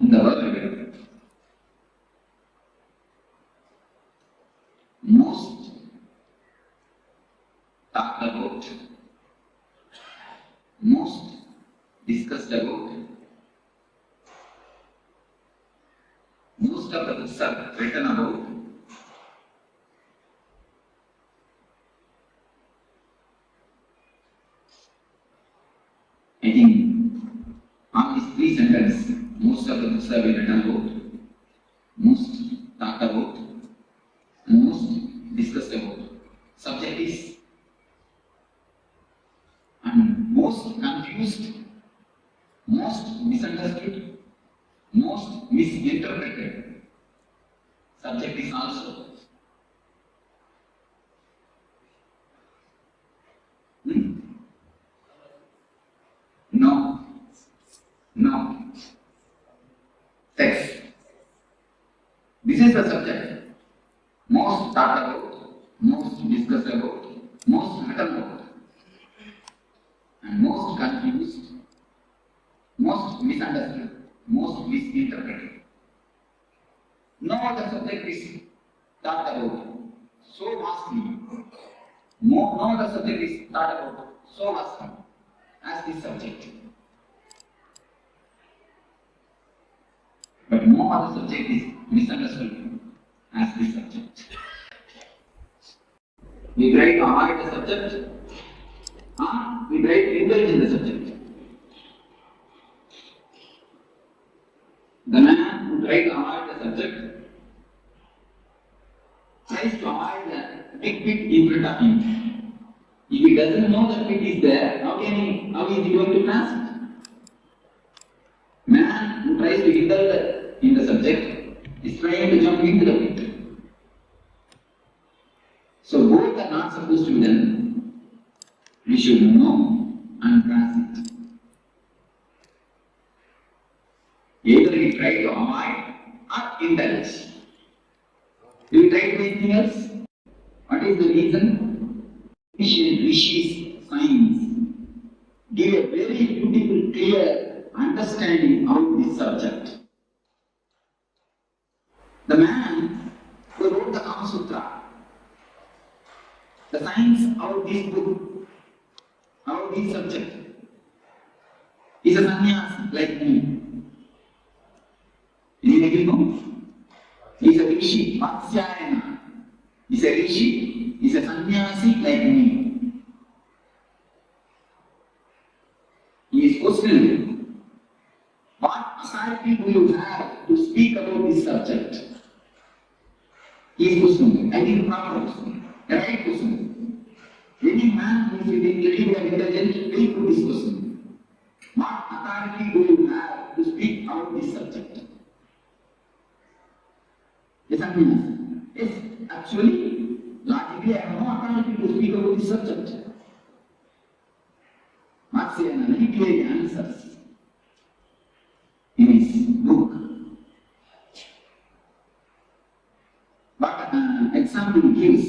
In the world, most talked about, most discussed about, most of the books are written about I think on these three sentences, most of the books have been written about, most talked about, and most discussed about. Subject is and most confused, most misunderstood, most misinterpreted. Subject is also. No. Sex. This is the subject. Most talked about, most discussed about, most written about, and most confused, most misunderstood, most misinterpreted. No other subject is talked about so vastly. No other subject is talked about so vastly as this subject. But no other subject is misunderstood as this subject. We try to avoid the subject, we try to indulge in the subject. The man who tries to avoid the subject tries to avoid the big pit in front of him. If he doesn't know the pit is there, how is he going to pass it? Man who tries to indulge in the subject is trying to jump into the pit. So both are not supposed to be done. We should know and pass it. Either we try to avoid or indulge. Do we try to do anything else? What is the reason? Ancient rishis, science give a very beautiful, clear understanding of this subject. The man who wrote the Kama Sutra, the science of this book, of this subject, is a sannyasi like me. Anybody know? He is a rishi, Vatsyayana. He is a rishi, he is a sannyasi like me. He is questioning, what authority do you have to speak about this subject? He is questioning, I think proper question, the right question. Any man who is little and intelligent will put this question. What authority do you have to speak about this subject? Yes, yes, actually, logically, I have no authority to speak about this subject. Vatsayana very clearly answers in his book. But example he gives,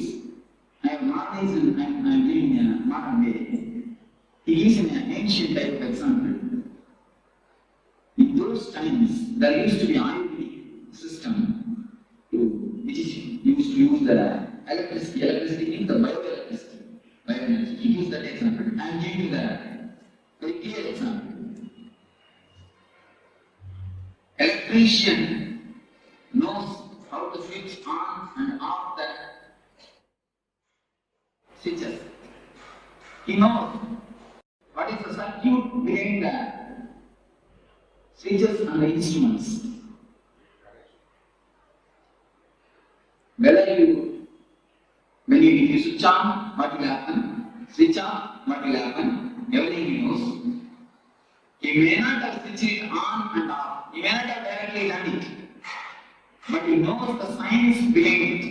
I have modernized and I am giving a modern way. He gives an ancient type of example. In those times, there used to be Ayurvedic system which is used to use the electricity means the bioelectricity. He gives that example. I am giving the very clear example. Electrician knows how to switch on and off the switches. He knows what is the circuit behind the switches and the instruments. When you switch on, what will happen? Switch on, what will happen? Everything he knows. He may not have switched it on and off. He may not have directly done it. But he knows the science behind it.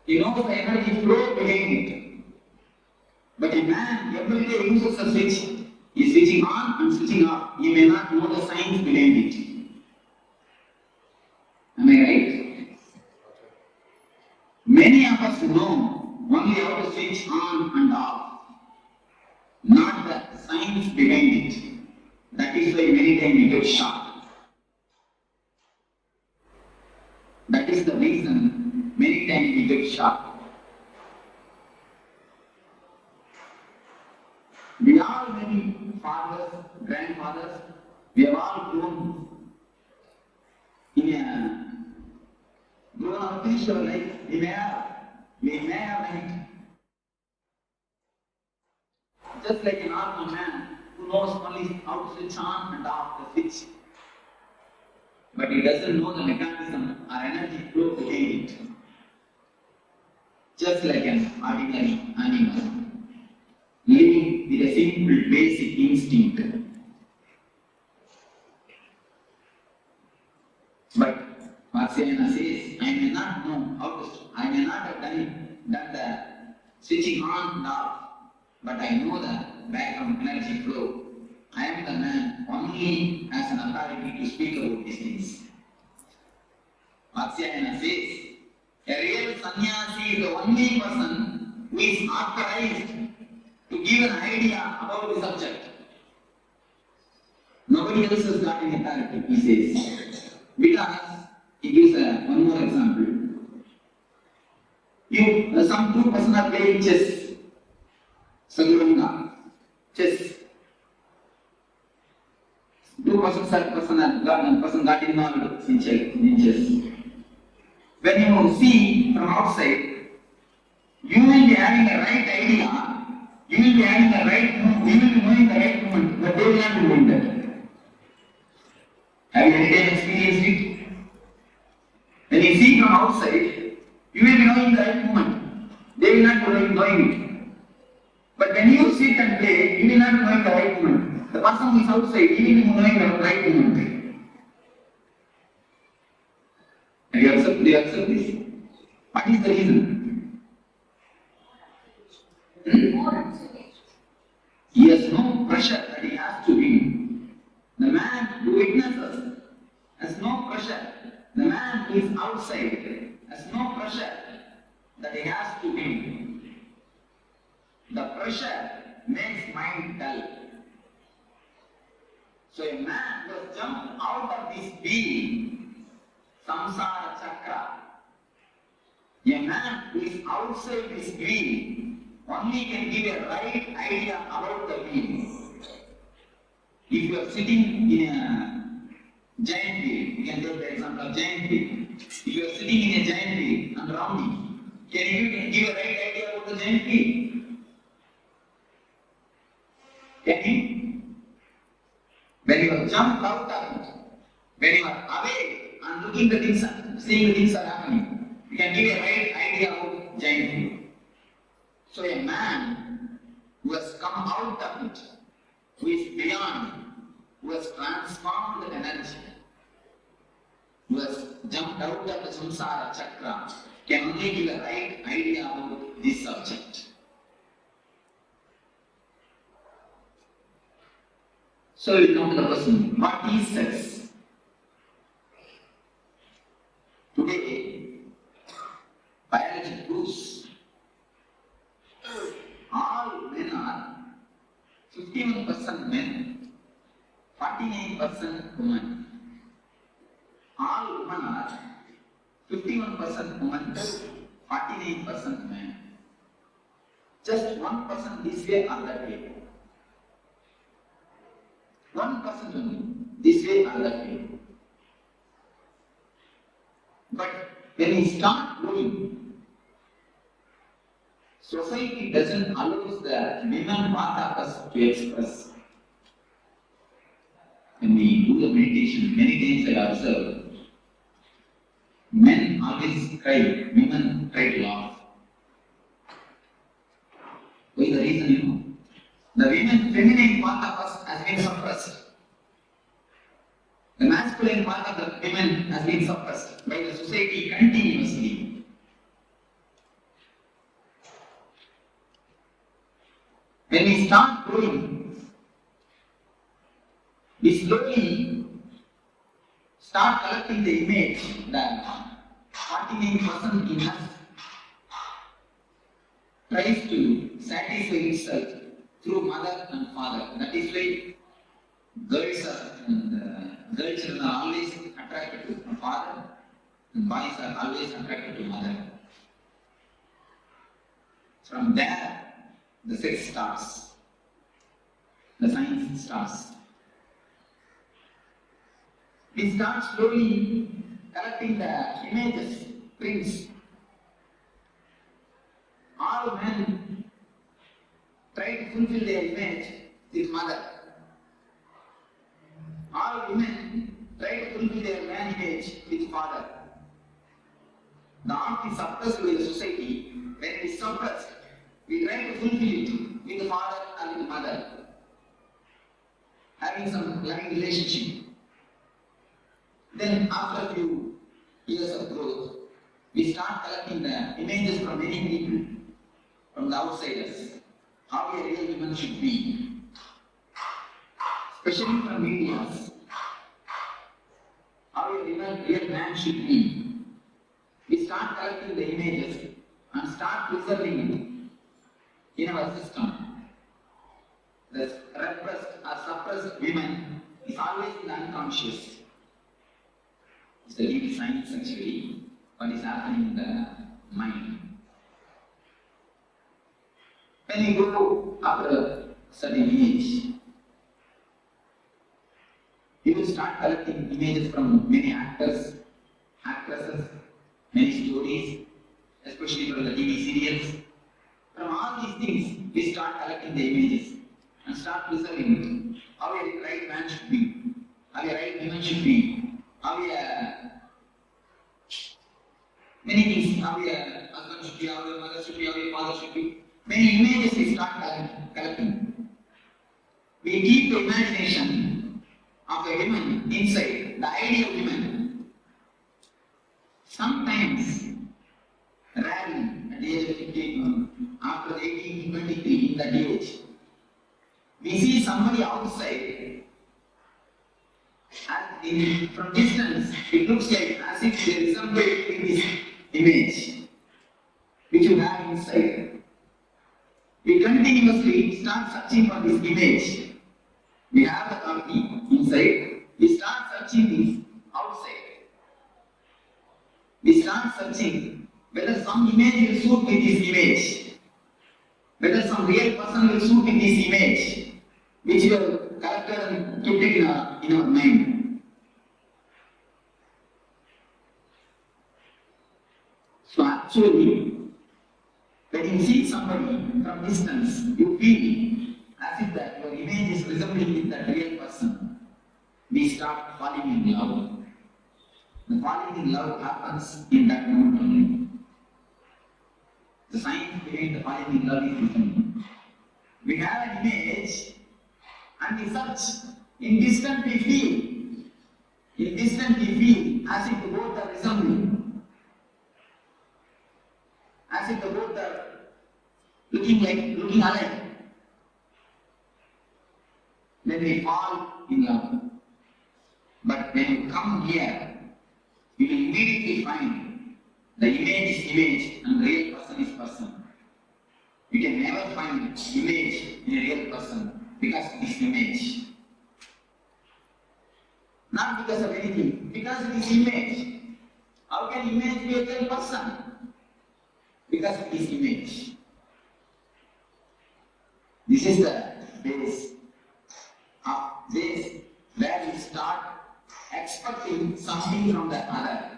He knows the energy flow behind it. But a man every day uses a switch. He is switching on and switching off. He may not know the science behind it. Am I right? Many of us know only how to switch on and off, not the science behind it. That is why many times we get shocked. That is the reason many times we get shocked. We all many fathers, grandfathers, we have all grown up finished our life. We may have done it. Just like a normal man who knows only how to switch on and off the switch. But he doesn't know the mechanism or energy flow behind it. Just like an ordinary animal, living with a simple basic instinct. But Hamasana says, I may not know how to, I may not have done the switching on and off, but I know the background energy flow. I am the man only as an authority to speak about these things. Hamasana says, a real sannyasi is the only person who is authorized to give an idea about the subject. Nobody else has got any authority, he says. Because he gives one more example. Some two persons are playing chess. Sarvangasana, chess. Two persons got involved in chess. When you see from outside, you will be having a right idea, you will be having a right, you will be knowing the right movement, but they will not be doing that. Have you any time experienced it? When you see from outside, you will be knowing the right movement. They will not be knowing it. But when you sit and play, you will not be knowing the right movement. The person who is outside, he will be knowing the right movement. Do you accept this? What is the reason? He has no pressure that he has to win. The man who witnesses has no pressure. The man who is outside has no pressure that he has to win. The pressure makes mind dull. So a man who has jumped out of this being, samsara chakra, a man who is outside this being only can give a right idea about the being. If you are sitting in a giant wheel, you can take the example of giant wheel. If you are sitting in a giant wheel and rounding, can you give a right idea about the giant wheel? Can you? When you have jumped out of it, when you are away and looking the things, seeing the things are happening, you can give a right idea about giant wheel. So a man who has come out of it, who is beyond, who has transformed the energy, who has jumped out of the samsara chakra, can only give a right idea about this subject. So we come to the question, what is sex? Today, biology proves all men are 51% men, 49% women. All women are 51% women, 49% men. Just 1% this way or that way. 1% only, this way or that way. But when we start growing, society doesn't allow the women part of us to express. When we do the meditation, many times I observe, men always cry, women try to laugh. What is the reason, you know? The women, feminine part of us has been suppressed. The masculine part of the women has been suppressed by the society continuously. When we start growing, we slowly start collecting the image that 49% in us tries to satisfy itself through mother and father. That is why girl children are always attracted to father and boys are always attracted to mother. From there, the sex starts, the science starts. We start slowly collecting the images, prints. All men try to fulfill their image with mother. All women try to fulfill their man image with father. The art is suppressed by the society. When it is suppressed, we try to fulfill it with the father and with the mother, having some loving relationship. Then after a few years of growth, we start collecting the images from many people, from the outsiders, how a real woman should be, especially from media, how a real man should be. We start collecting the images and start preserving it in our system. The repressed or suppressed women is always in the unconscious. It's the deep science actually, what is happening in the mind. When we go after a certain age, we will start collecting images from many actors, actresses, many stories, especially from the TV serials. From all these things, we start collecting the images and start preserving it. How a right man should be, how a right woman should be, how many things, how a husband should be, how a mother should be, how a father should be. Many images we start collecting. We keep the imagination of a woman inside, the ideal woman. Sometimes, rarely, at the age of 15, after 18 to 23, in that age, we see somebody outside, and from distance, it looks like as if there is somebody in this image, which you have inside. We continuously start searching for this image. We have the copy inside. We start searching this outside. We start searching whether some image will suit with this image, whether some real person will suit with this image, which we have collected and kept it in our mind. So actually, when you see somebody from distance, you feel as if that your image is resembling with that real person. We start falling in love. The falling in love happens in that moment only. The science behind the falling in love is different. We have an image and we search. In distance we feel. In distance we feel as if both are resembling. As if both are looking alike. Then we fall in love. But when you come here, you will immediately find the image is image and the real person is person. You can never find image in a real person because it is image. Not because of anything, because it is image. How can image be a real person? Because it is image. This is the base of this where we start expecting something from the other.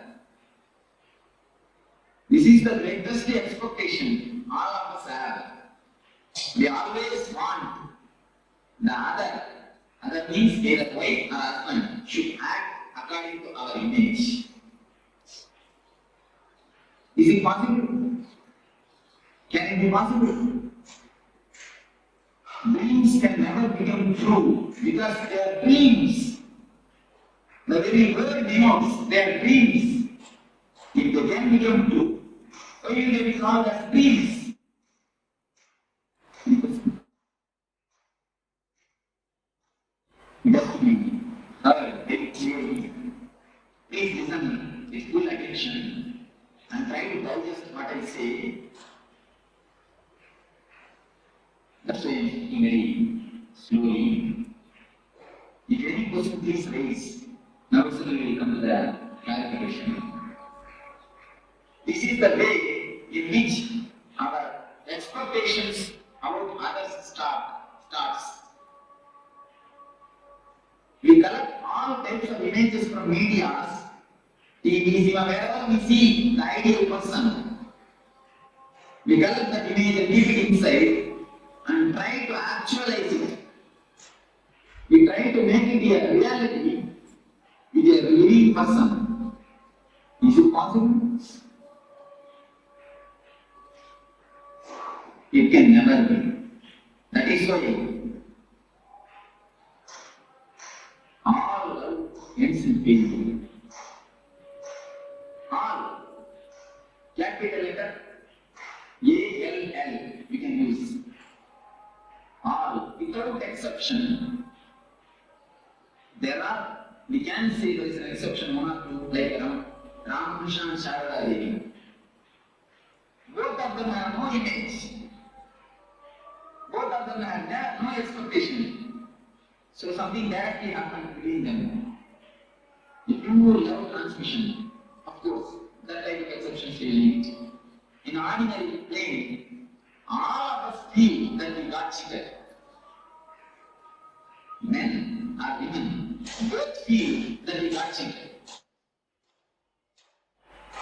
This is the greatest expectation all of us have. We always want the other means either wife or husband should act according to our image. Is it possible? Can it be possible? Dreams can never become true because they are dreams. The very word denotes they are dreams. If they can become true, why will they be called as dreams? It has to be heard very clearly. Please listen with full attention and try to digest what I say. That's why I'm speaking very slowly. If any question, please raise. Now we will come to the clarification. This is the way in which our expectations about others starts. We collect all types of images from media, TV, cinema, wherever we see the ideal person. We collect that image and keep it inside and try to actualize it. We try to make it a reality with a living person. Is it possible? It can never be. That is why all love ends in pain. All, capital letter A-L-L, we can use. All, without exception. We can say there is an exception, one or two, like Ramakrishna and Sharada. Both of them have no image. Both of them have no expectation. So something directly happened between them. The pure love transmission, of course, that type of exception is really. In ordinary plane, all of us feel that we got cheated. Men or women both feel that we got cheated.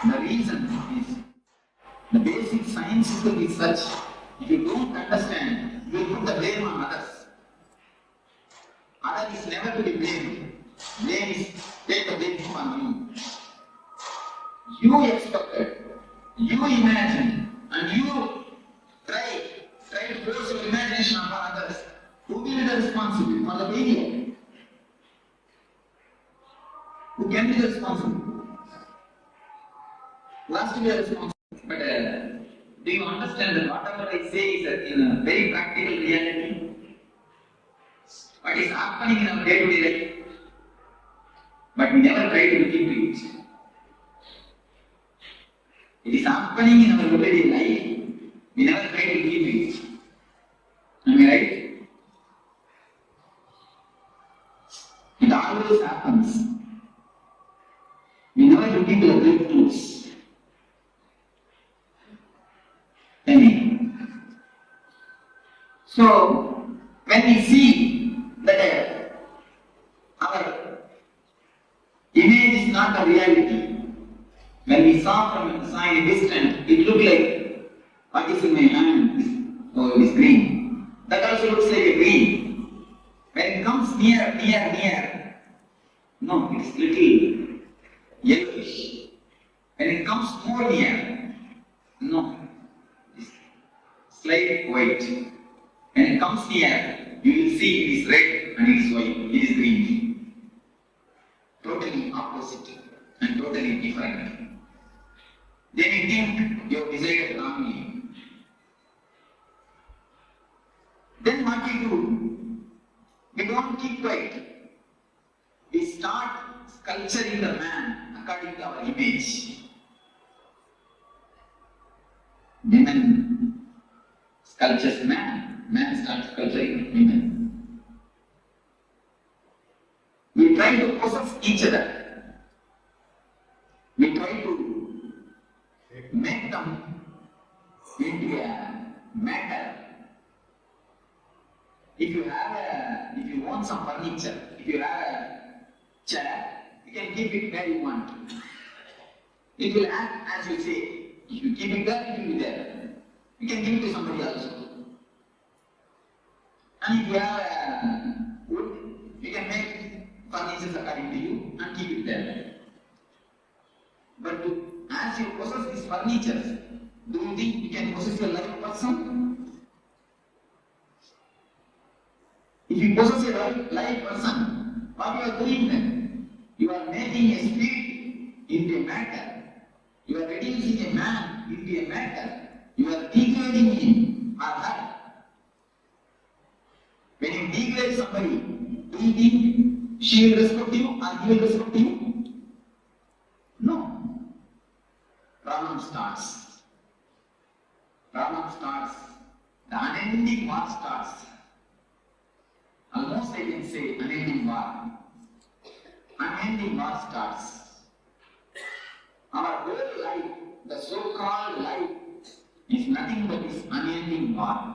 The reason is the basic science is such. If you don't understand, you will put the blame on others. Other is never to be blamed. Blame is take the blame on you. You expected, you imagined, and you try to force your imagination upon others. Who will be the responsible for the failure? Who can be the responsible? Who has to be the responsible? But do you understand that whatever I say is in a very practical reality? What is happening in our day-to-day life? But we never try to look into it. It is happening in our day-to-day life. We never try to look into it. Am I right? It always happens. We never look into the breakthroughs. So, when we see that our image is not a reality, when we saw from a distance, it looked like what is in my hand? Oh, it is green. That also looks like a green. When it comes near, no, it's little yellowish. When it comes more near, no, it's slight white. When it comes near, you will see it is red and it is white, it is green. Totally opposite and totally different. Then you think you have decided wrongly. Then what we do? We don't keep quiet. We start sculpturing the man according to our image. Women sculptures man starts sculpturing women. We try to possess each other. We try to make them into a matter. If you want some furniture, if you have a chair, you can keep it where you want. It will act as you say. If you keep it there, it will be there. you can give it to somebody else. And if you have wood, you can make furniture according to you and keep it there. But as you possess these furniture, do you think you can possess a live person? If you possess a live person, what you are doing then? You are making a spirit into a matter. You are reducing a man into a matter. You are degrading him or her. When you degrade somebody, do you think she will respect you or he will respect you? No. Problem starts. Problem starts. The unending war starts. Almost I can say unending war. Unending war starts. Our whole life, the so-called life, is nothing but this unending war.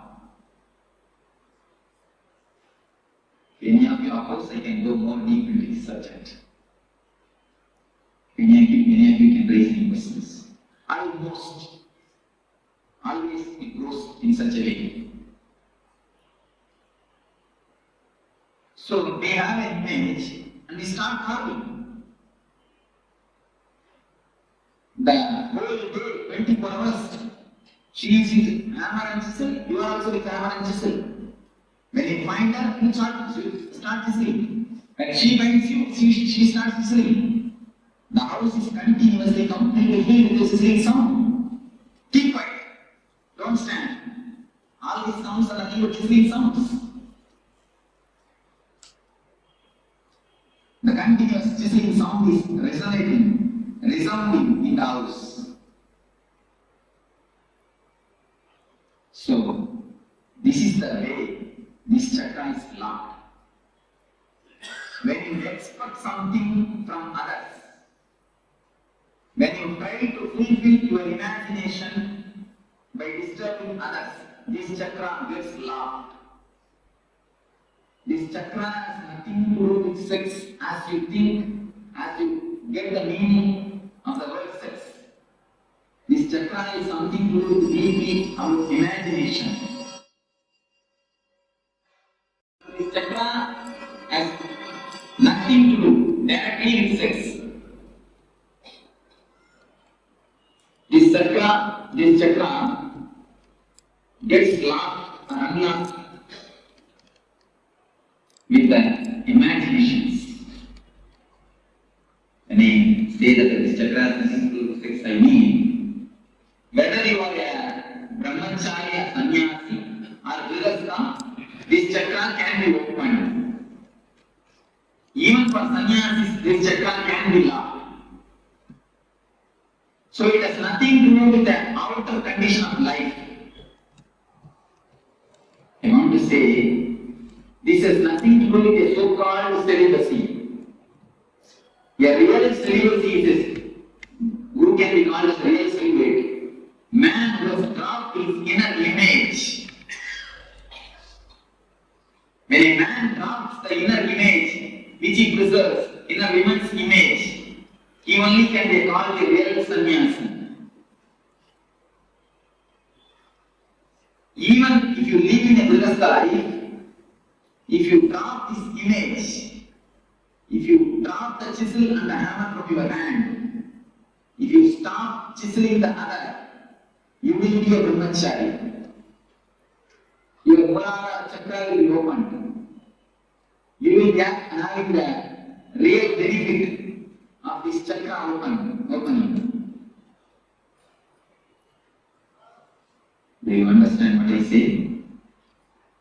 Any of your house, I can go more deep into this subject. Many of you can raise any questions. Always it goes in such a way. So we have an image and we start carving. The whole day, 24 hours, she is with hammer and chisel, you are also with hammer and chisel. When you find her, you start chiseling. When she finds you, she starts chiseling. The house is continuously completely filled with the sizzling sound. Keep quiet. Don't stand. All these sounds are nothing but sizzling sounds. The continuous sizzling sound is resounding in the house. So, this is the way this chakra is locked. When you expect something from others, when you try to fulfill your imagination by disturbing others, this chakra gets locked. This chakra has nothing to do with sex as you think, as you get the meaning of the word sex. This chakra is something to do with deeply our imagination. This chakra has nothing to do directly with sex. This chakra gets locked or unlocked with the imaginations. When I say that this chakra has nothing to do with sex, I mean whether you are a brahmachari, a sannyasi or grihastha, this chakra can be opened. Even for sannyasis, this chakra can be locked. So it has nothing to do with the outer condition of life. I want to say, this has nothing to do with a so-called celibacy. A real celibacy is who can be called as a real celibate? Man who has dropped his inner image. When a man drops the inner image which he preserves, inner woman's image, he only can be called a real sannyasi. Even if you live in a grihastha life, if you drop this image, if you drop the chisel and the hammer from your hand, if you stop chiseling the other, you will be a brahmachari. Your Muladhara chakra will be opened. You will get having the real benefit of this chakra opening. Do you understand what I say?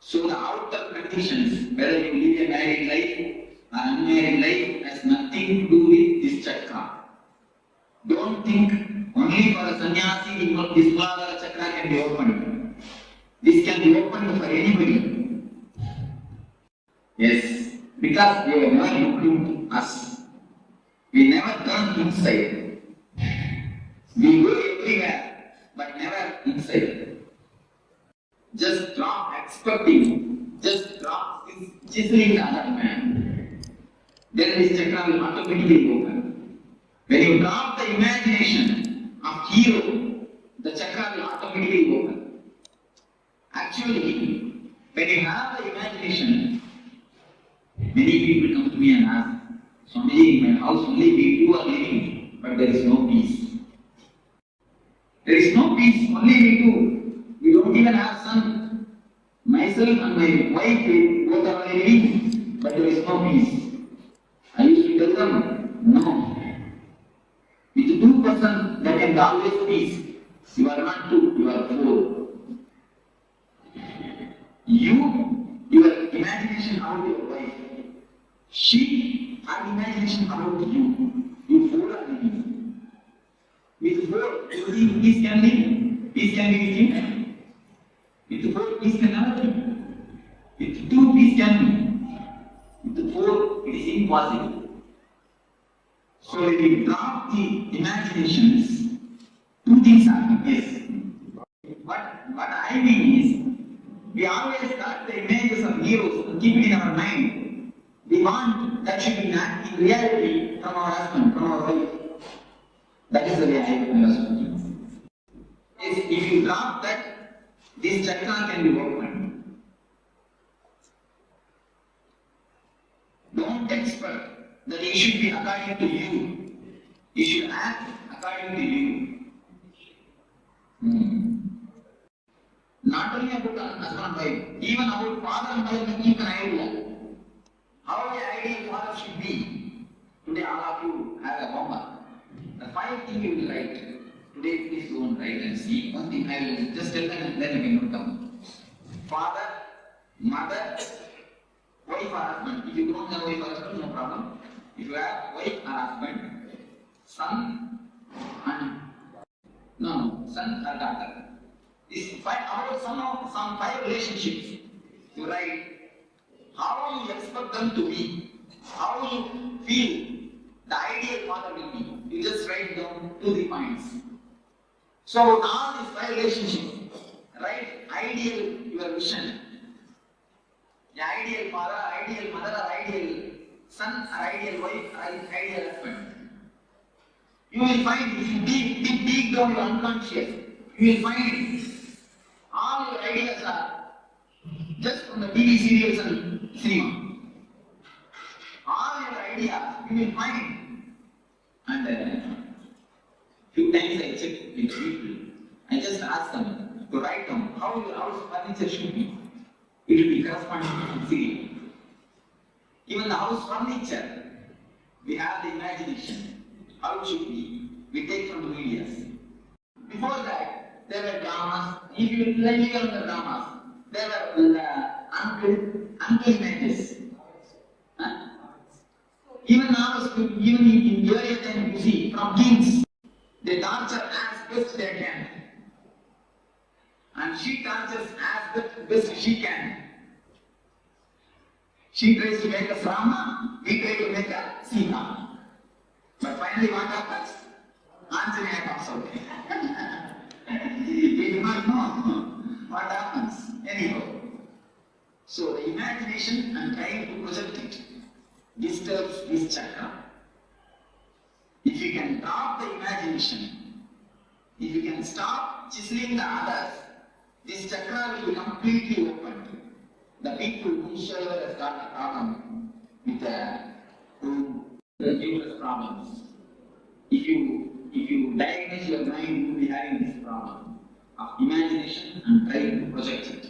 So the outer conditions, whether you live a married life or unmarried life, has nothing to do with this chakra. Don't think only for a sannyasi this Muladhara chakra can be opened. This can be opened for anybody. Yes, because we have never looked into us. We never turn inside. We go everywhere, but never inside. Just drop expecting, just drop chiseling the other man. Then this chakra will automatically open. When you drop the imagination of hero, the chakra will automatically open. Actually, when you have the imagination, many people come to me and ask, Swamiji, in my house only we two are living, but there is no peace. There is no peace, only we two. We don't even have son. Myself and my wife, both are living, but there is no peace. I used to tell them, no. With two persons, there can be always peace. You are not two, you are four. Your imagination about your wife. She, her imagination about you. You four are living. With four, you think peace can live? Peace can be with you? With four, peace can never be. With two, peace can be. With four, it is impossible. So if we drop the imaginations, two things happen. Yes. What I mean is, we always got the images of heroes and keep it in our mind. We want that should be not in reality from our husband, from our wife. That is the way I understand. Yes, if you drop that, this chakra can be opened. Don't expect that it should be according to you. You should act according to you. Not only about husband and wife, even about father and mother can keep an idea. How the ideal father should be. Today all of you have a homework. The 5 things you will write. Today please go and write and see. One thing I will just tell them and then you can note down. Father, mother, wife or husband. If you don't have wife or husband, no problem. If you have wife or husband, son and son or daughter. This about some 5 relationships. You write how you expect them to be, how you feel the ideal father will be. You just write down 2-3 points. So all these 5 relationships, write ideal your vision. The ideal father, ideal mother, or ideal son, or ideal wife, or ideal husband. You will find if you dig down your unconscious, you will find all your ideas are just from the TV serials and cinema. All your ideas you will find. And few times I check with people. I just ask them to write down how your house furniture should be. It will be corresponding to the serial. Even the house furniture, we have the imagination. How it should be. We take from the medias. Before that, there were dramas. If you live on the dramas, there were uncle images. Huh? Even now, even in earlier time, you see, from kings, they torture as best they can. And she tortures as best she can. She tries to make a Rama, we try to make a Siddha. But finally what happens? Anjanaya comes out. We do not know what happens. Anyhow. So the imagination and trying to project it disturbs this chakra. If you can drop the imagination, if you can stop chiseling the others, this chakra will be completely opened. The people whosoever has got a problem with the uterus problems, if you diagnose your mind, you will be having this problem of imagination and trying to project it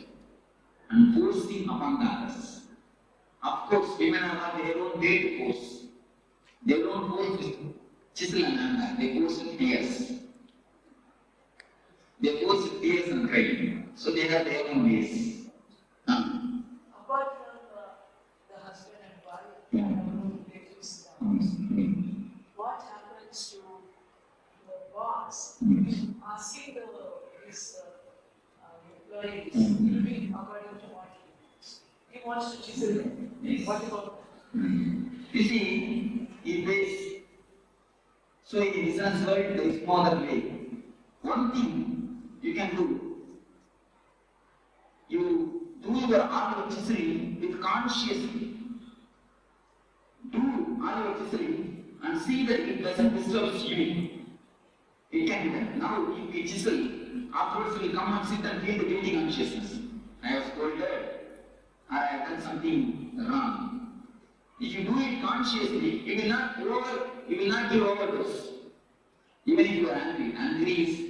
and forcing upon the others. Of course, women have their own way to force. They don't force with chisel and anger, they force with tears. They force with tears and crying. So they have their own ways. Apart from the husband and wife, what happens to the boss asking his employees to be according to what he wants to chisel? What about that? You see, in ways. So in the business world, there is no other way. One thing you can do, you do your art of chiseling with consciously. Do all your chiseling and see that it doesn't disturb you. It can be done. Now, if we chisel, afterwards we will come and sit and feel the breathing consciousness. I have scolded, or I have done something wrong. If you do it consciously, you will not give overdose. Even if you are angry, anger is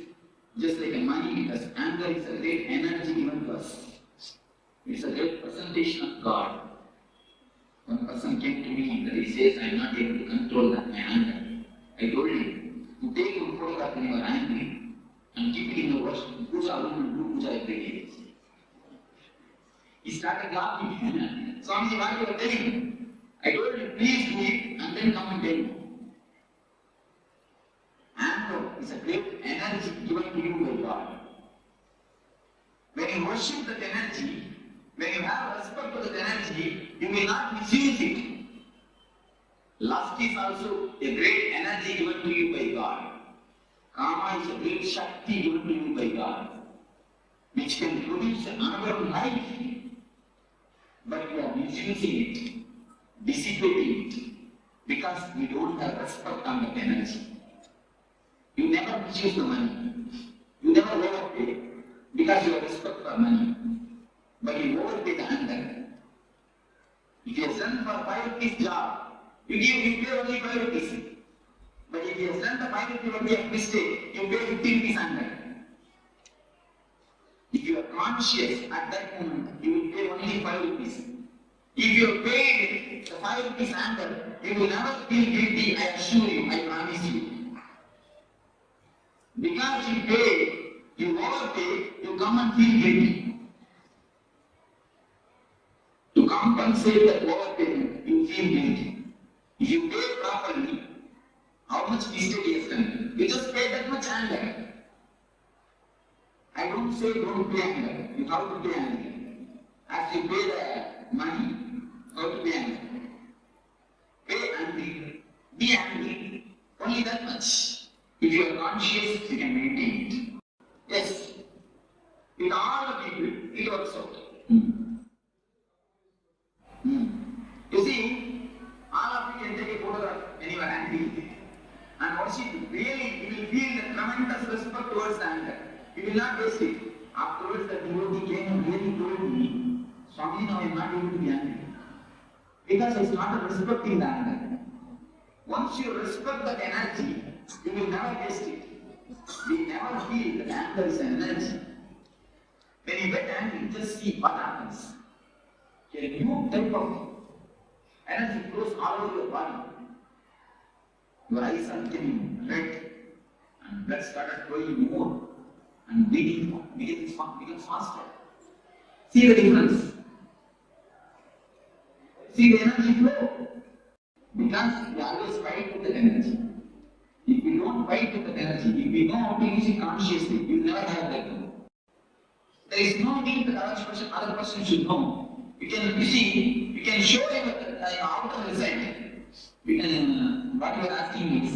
just like a money, because anger is a great energy given to us. It's a great presentation of God. One person came to me that he says, I am not able to control my anger. I told him, you take one photograph when you are angry and keep it in the wash, puja room and do puja every day. He started laughing. Swami, what you are telling? I told him, please do it and then come and tell me. Anger is a great energy given to you by God. When you worship that energy, when you have respect for that energy, you will not misuse it. Lust is also a great energy given to you by God. Kama is a great Shakti given to you by God, which can produce another life. But you are misusing it, dissipating it, because you don't have respect on that energy. You never misuse the money. You never overpay because you have respect for money. But you overpay the anger. If you have done for 5 rupees job, you pay only 5 rupees. But if you have done the 5 rupees only a mistake, you pay 50 rupees anger. If you are conscious at that moment, you will pay only 5 rupees. If you have paid the 5 rupees anger, you will never feel guilty, I assure you, I promise you. Because you pay, you overpay, you come and feel guilty. To compensate that overpayment, you feel guilty. If you pay properly, how much mistake you have done? You just pay that much anger. I don't say don't pay anger. You have to pay anger. As you pay the money, how to pay anger? Pay angry, be angry, only that much. If you are conscious, you can maintain it. Yes, with all the people, it works out. You see, all of you can take a photograph when you are angry and worship it. Really, you will feel the tremendous respect towards the anger. You will not waste it. Afterwards, the devotee came and really told me, Swami, now I am not able to be angry. Because I started respecting the anger. Once you respect that energy, you will never waste it. We never feel that anger is an energy. When you get angry, just see what happens. A new type of energy flows all over your body. Your eyes are becoming red and blood started flowing more and becomes faster. See the difference. See the energy flow. Because we always fight with that energy. If we don't fight with that energy, if we know how to use it consciously, we will never have that. There is no need that other person should know. You can show him the outcome result. What you are asking is,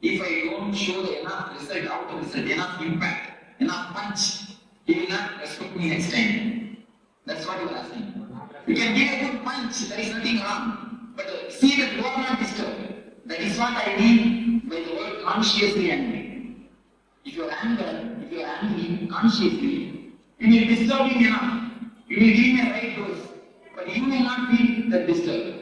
if I don't show the enough result, outcome result, enough impact, enough punch, he will not respect me next time. That's what you are asking. You can give a good punch, there is nothing wrong. But see that you are not disturbed. That is what I mean by the word consciously angry. If you are angry consciously, you will disturb him enough. You will give him a right dose. But you will not feel that disturbed.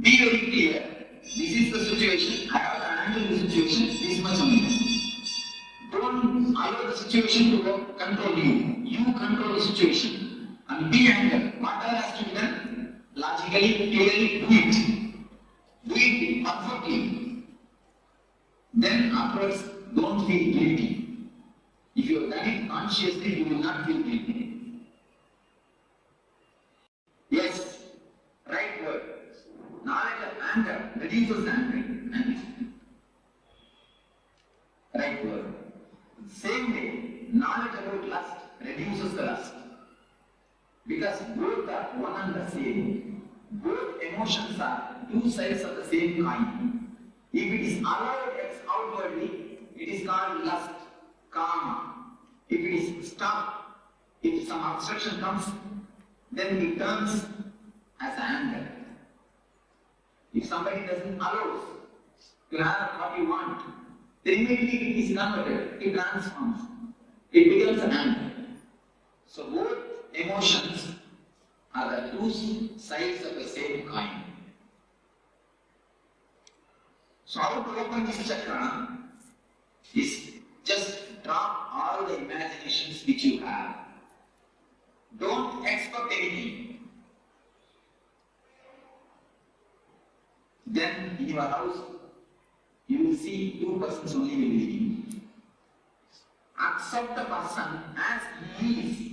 Be very clear. This is the situation. I have to handle the situation this much only. Don't allow the situation to control you. You control the situation. And be angry. Whatever has to be done, logically, clearly do it. Do it perfectly. Then afterwards, don't feel guilty. If you have done it consciously, you will not feel guilty. Yes, right word. Knowledge of anger reduces anger. Right word. Same way, knowledge about lust reduces the lust. Because both are one and the same. Both emotions are two sides of the same coin. If it is allowed outwardly, it is called lust, kama. If it is stopped, if some obstruction comes, then it turns as anger. If somebody doesn't allow to have what you want, then immediately it is converted, it transforms, it becomes an anger. So both emotions are the two sides of the same coin. So how to open this chakra is just drop all the imaginations which you have. Don't expect anything. Then in your house, you will see two persons only will be living. Accept the person as he is.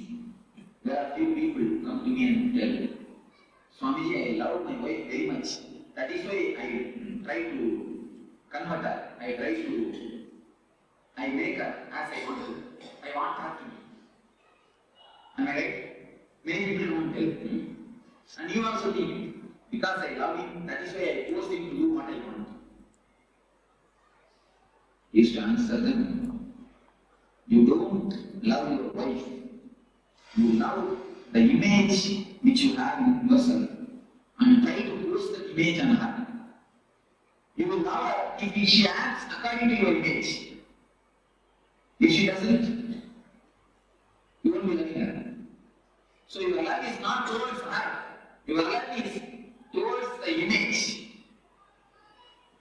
There are few people come to me and tell, Swamiji, I love my wife very much. That is why I try to convert her. I make her as I want to. I want her to be. Am I right? Many people won't tell me. And you also think, because I love him, that is why I force him to do what I want. You used to answer them. You don't love your wife. You love the image which you have in yourself and try to force that image on her. You will love her if she acts according to your image. If she doesn't, you won't be loving her. So your love is not towards her. Your love is towards the image.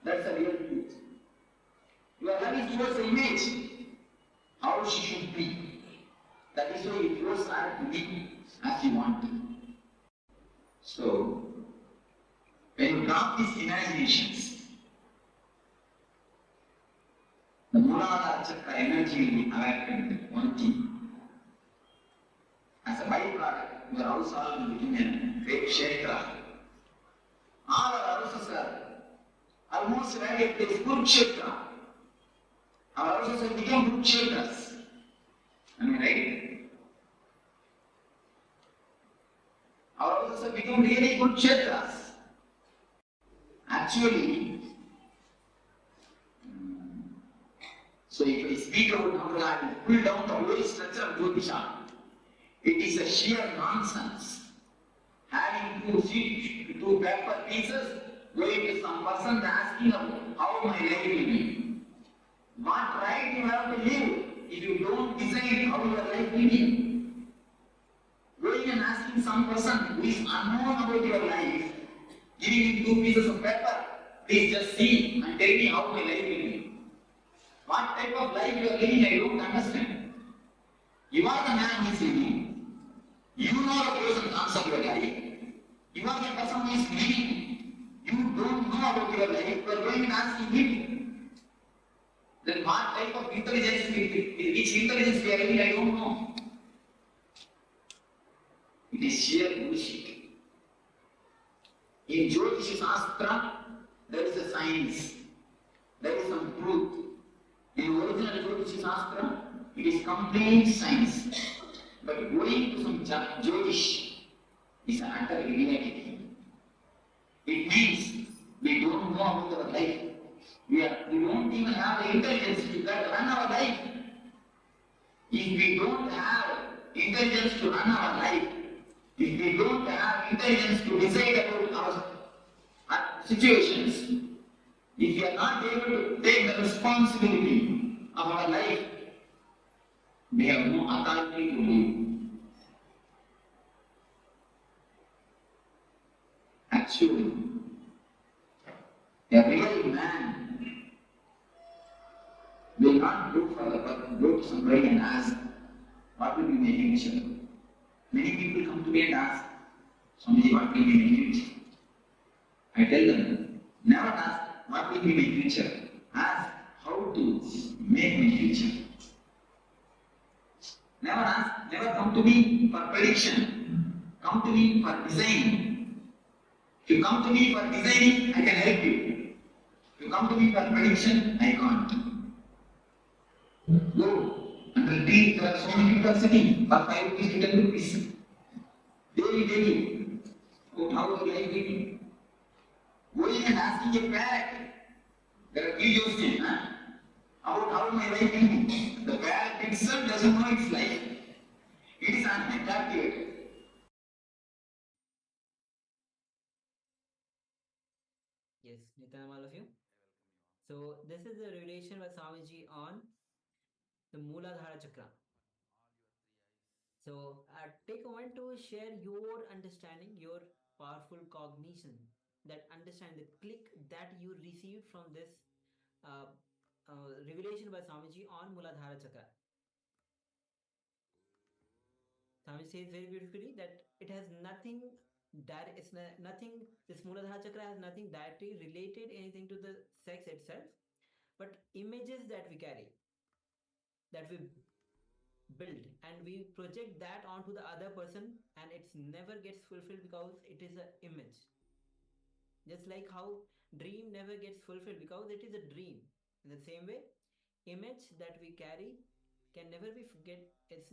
That's the real truth. Your love is towards the image. How she should be. That is why you force her to be as you want. So, when you drop these imaginations, the Muladhara Chakra energy will be awakened. One thing. As a byproduct, your house all will become a great Kshetra. All our houses are almost ready to this good Kshetra. Our houses have become good Kshetras. Am I right? Our houses have become really good Kshetras. Actually, so if I speak about Namrata, I will pull down the whole structure of Jyotisha. It is a sheer nonsense. Having two paper pieces, going to some person and asking how my life will be. What right you have to live if you don't decide how your life will be? Going and asking some person who is unknown about your life, giving him two pieces of paper, please just see and tell me how my life will be. What type of life you are living, I don't understand. You are the man who is living. You know the pros and cons of your life. You are the person who is living. You don't know about your life. You are going and asking him. Then what type of intelligence, which intelligence we are living, I don't know. It is sheer bullshit. In Jyotish Shastra, there is a science. There is some truth. In original Jyotish Shastra, it is complete science. But going to some Jyotish is an utter reality. It means we don't know about our life. We don't even have the intelligence to run our life. If we don't have intelligence to run our life, if we don't have intelligence to decide about our situations, if we are not able to take the responsibility of our life, we have no authority to live. Actually, a real man will not go to somebody and ask, what will be my future? Many people come to me and ask, Swamiji, what will be my future? I tell them, never ask, what will be my future? Ask, how to make my future. Never come to me for prediction. Come to me for design. If you come to me for designing, I can help you. If you come to me for prediction, I can't. Go and retreat. There are so many people sitting for 5 rupees to 10 rupees. Daily. About how the life will be. Going and asking a parrot. There are videos about how my life will be. The parrot itself doesn't know its life. It is unattractive. Yes, Nitanam, all of you. So this is the relation with Swamiji on the Muladhara Chakra. So take a moment to share your understanding, your powerful cognition, that understand the click that you received from this revelation by Swamiji on Muladhara Chakra. Swami says very beautifully that it has nothing direct, it's nothing, this Muladhara Chakra has nothing directly related anything to the sex itself, but images that we carry, that we build, and we project that onto the other person, and it's never gets fulfilled because it is an image. Just like how dream never gets fulfilled because it is a dream, in the same way image that we carry can never be it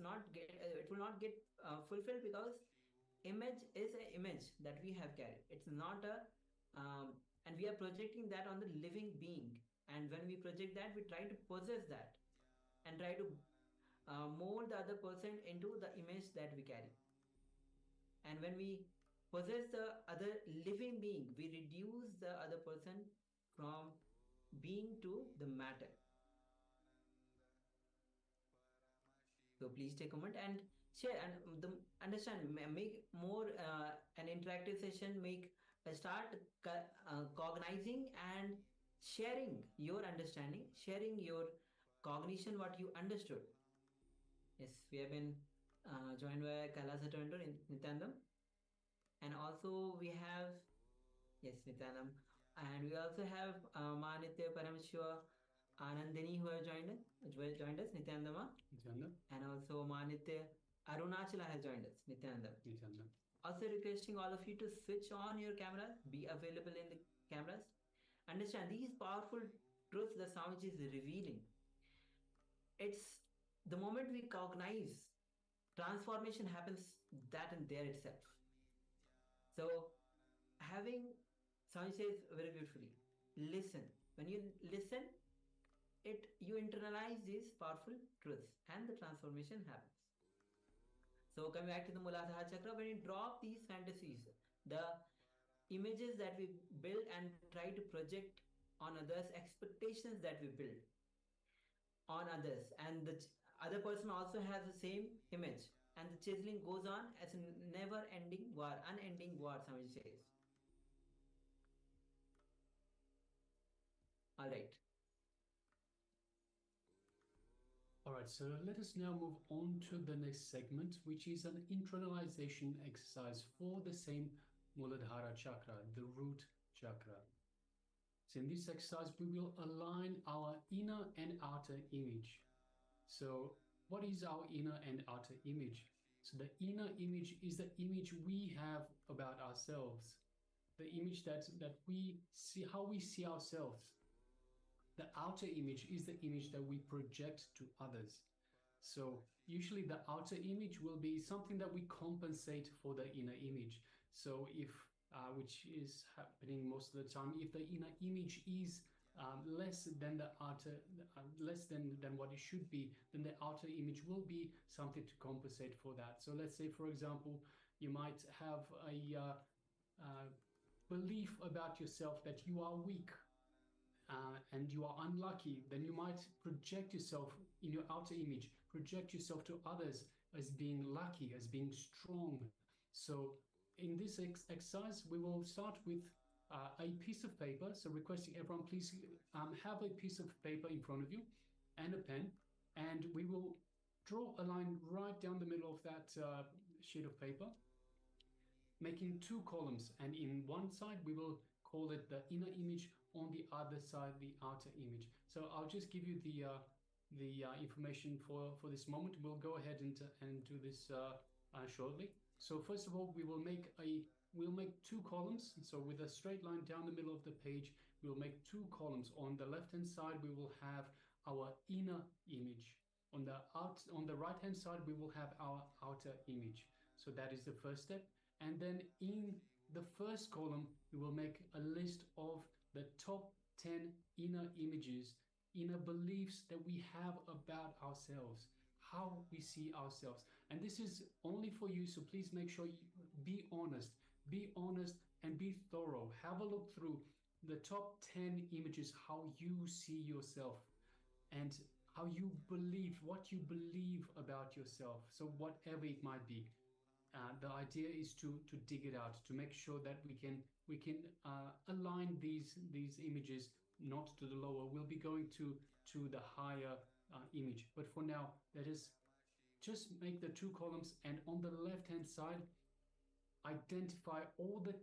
will not get fulfilled, because image is an image that we have carried. It's not a and we are projecting that on the living being, and when we project that, we try to possess that and try to mold the other person into the image that we carry. And when we possess the other living being, we reduce the other person from being to the matter. So please take a moment and share and understand, make more an interactive session, make start cognizing and sharing your understanding, sharing your cognition, what you understood. Yes, we have been joined by Kailasa Toronto in Nityanandam, and also we have, yes, Nityanandam, and we also have Manitya Paramashiva Anandini who have joined us, Nityanandama, and also Manitya Arunachala has joined us, Nityananda. Also requesting all of you to switch on your cameras, be available in the cameras. Understand these powerful truths that Swamiji is revealing. It's the moment we cognize, transformation happens that and there itself. So having, Swamiji says very beautifully, listen. When you listen, you internalize these powerful truths and the transformation happens. So coming back to the Muladhara Chakra, when you drop these fantasies, the images that we build and try to project on others, expectations that we build on others, and the other person also has the same image, and the chiseling goes on as a never-ending war, unending war, Swamiji says. All right. All right, so let us now move on to the next segment, which is an internalization exercise for the same Muladhara Chakra, the root chakra. So in this exercise, we will align our inner and outer image. So what is our inner and outer image? So the inner image is the image we have about ourselves, the image that we see, how we see ourselves. The outer image is the image that we project to others. So usually the outer image will be something that we compensate for the inner image. So if, which is happening most of the time, if the inner image is less than the outer, less than what it should be, then the outer image will be something to compensate for that. So let's say, for example, you might have a belief about yourself that you are weak, and you are unlucky, then you might project yourself in your outer image, project yourself to others as being lucky, as being strong. So in this exercise, we will start with a piece of paper. So requesting everyone, please have a piece of paper in front of you and a pen, and we will draw a line right down the middle of that sheet of paper, making two columns, and in one side we will call it the inner image, on the other side the outer image. So I'll just give you the information for this moment. We'll go ahead and do this shortly. So first of all, we'll make two columns. So with a straight line down the middle of the page, we'll make two columns. On the left hand side we will have our inner image. On the right hand side we will have our outer image. So that is the first step. And then in the first column we will make a list of the top 10 inner images, inner beliefs that we have about ourselves, how we see ourselves. And this is only for you, so please make sure you be honest and be thorough. Have a look through the top 10 images, how you see yourself, and how you believe, what you believe about yourself. So whatever it might be, the idea is to dig it out, to make sure that we can align these images not to the lower. We'll be going to the higher image, but for now, let us just make the 2 columns, and on the left hand side, identify all the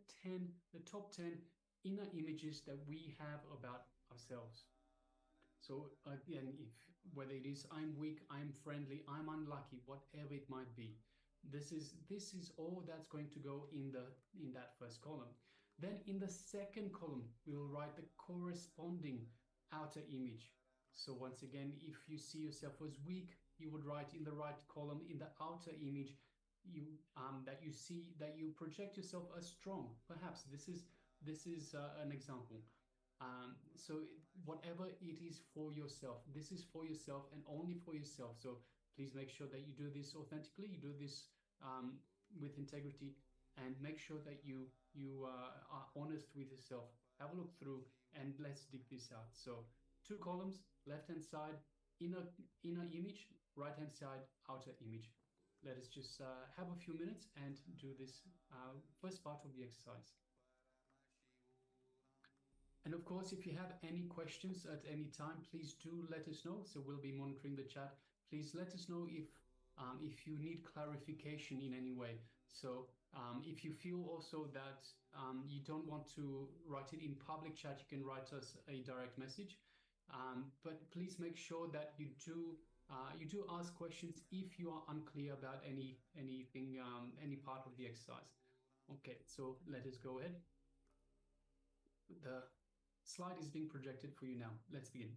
top 10 inner images that we have about ourselves. So again, if whether it is I'm weak, I'm friendly, I'm unlucky, whatever it might be, this is all that's going to go in that first column. Then in the second column, we will write the corresponding outer image. So once again, if you see yourself as weak, you would write in the right column, in the outer image, that you see, that you project yourself as strong. Perhaps this is an example. So whatever it is for yourself, this is for yourself and only for yourself. So please make sure that you do this authentically, you do this with integrity, and make sure that you are honest with yourself. Have a look through and let's dig this out. So 2 columns, left hand side, inner image, right hand side, outer image. Let us just have a few minutes and do this first part of the exercise. And of course, if you have any questions at any time, please do let us know. So we'll be monitoring the chat. Please let us know if you need clarification in any way. So if you feel also that you don't want to write it in public chat, you can write us a direct message. But please make sure that you do ask questions if you are unclear about anything, any part of the exercise. Okay, so let us go ahead. The slide is being projected for you now. Let's begin.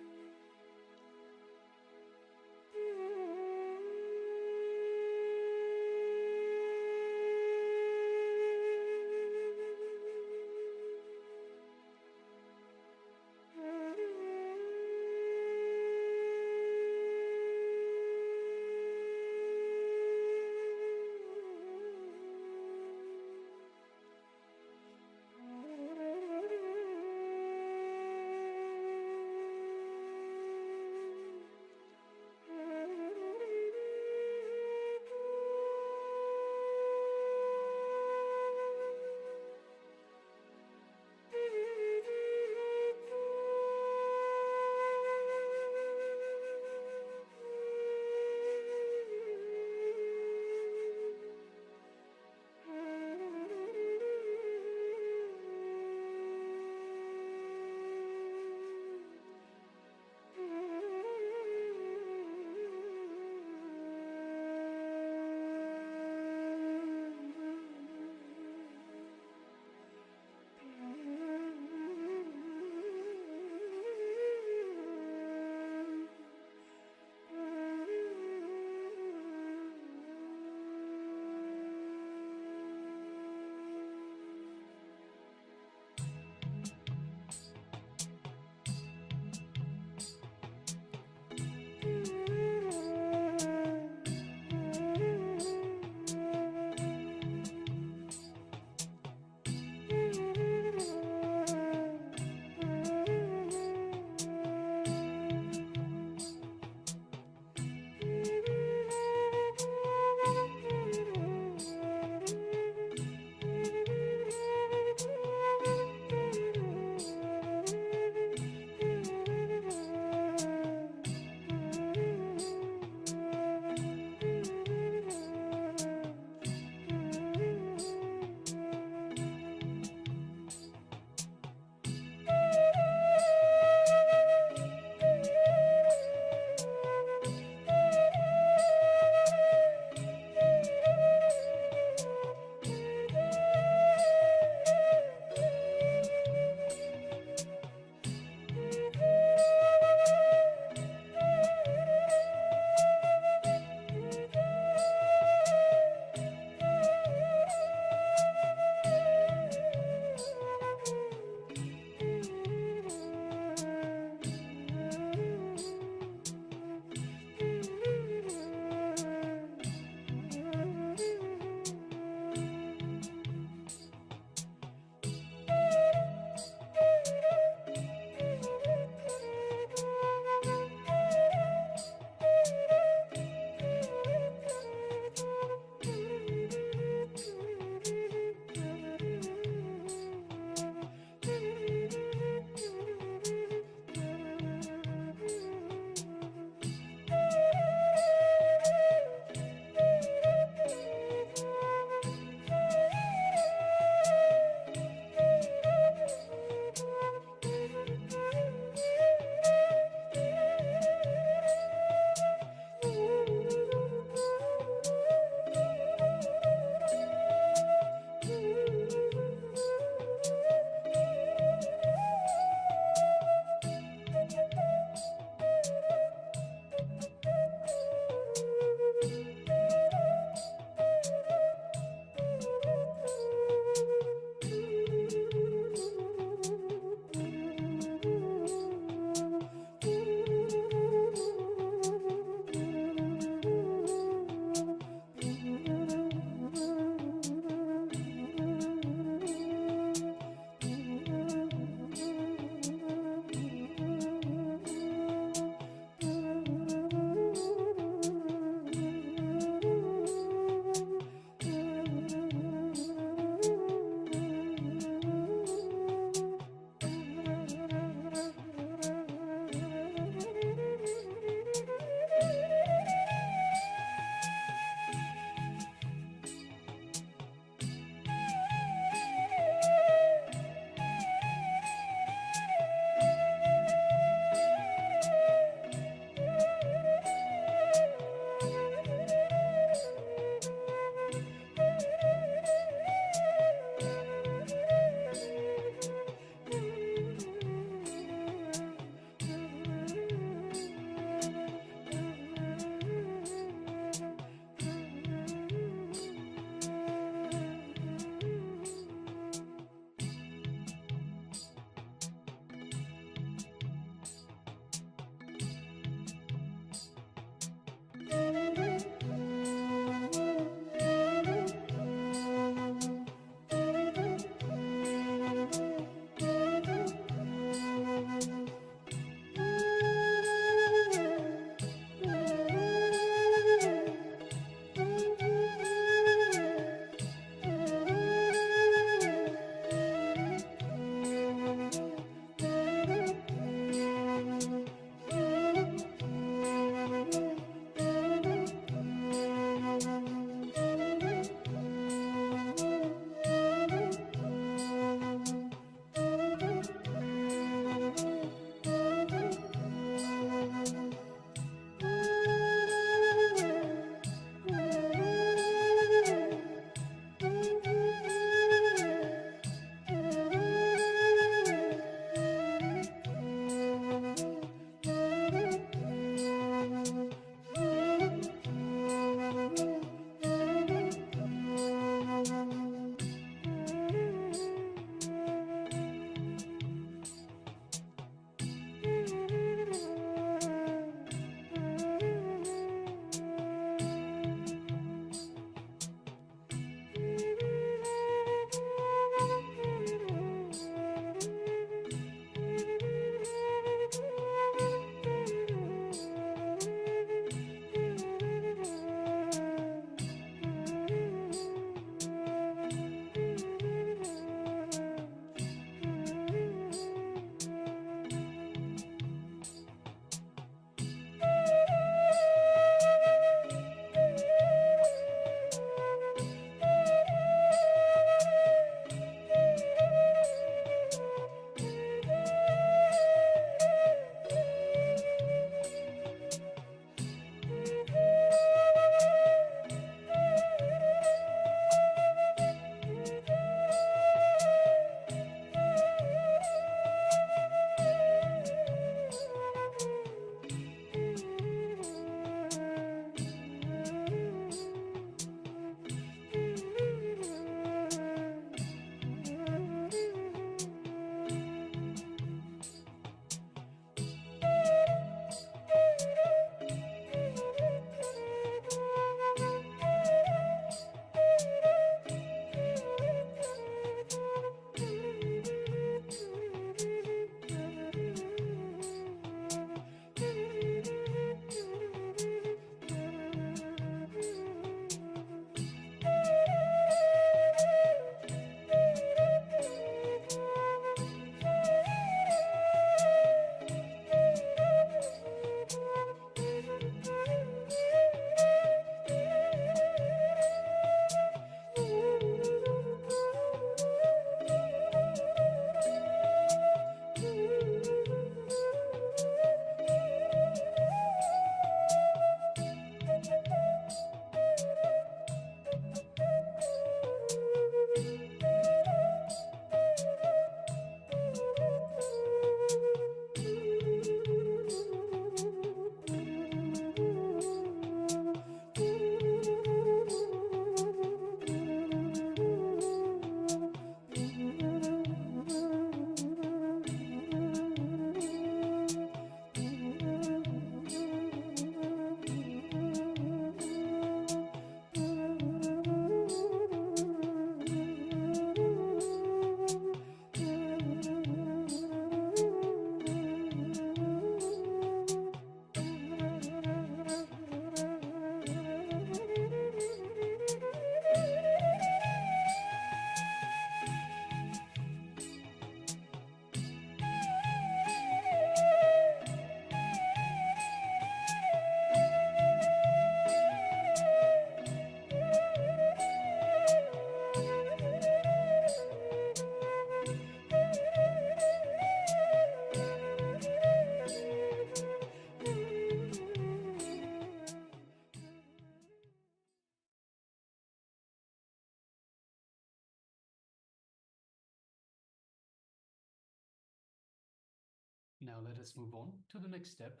Now let us move on to the next step.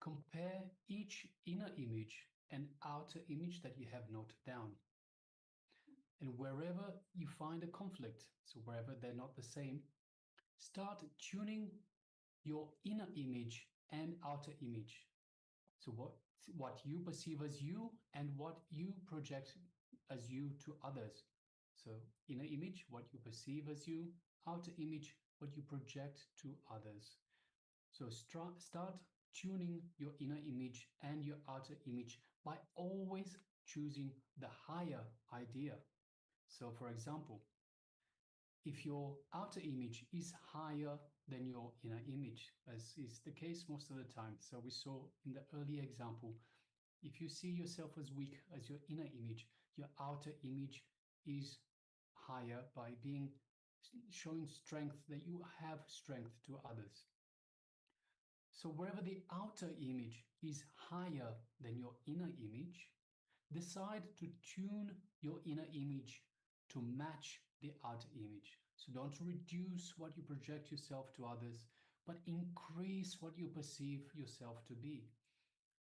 Compare each inner image and outer image that you have noted down. And wherever you find a conflict, so wherever they're not the same, start tuning your inner image and outer image. So what you perceive as you and what you project as you to others. So inner image, what you perceive as you, outer image, what you project to others. So start tuning your inner image and your outer image by always choosing the higher idea. So for example, if your outer image is higher than your inner image, as is the case most of the time. So we saw in the earlier example, if you see yourself as weak as your inner image, your outer image is higher by showing strength, that you have strength to others. So wherever the outer image is higher than your inner image, decide to tune your inner image to match the outer image. So don't reduce what you project yourself to others, but increase what you perceive yourself to be.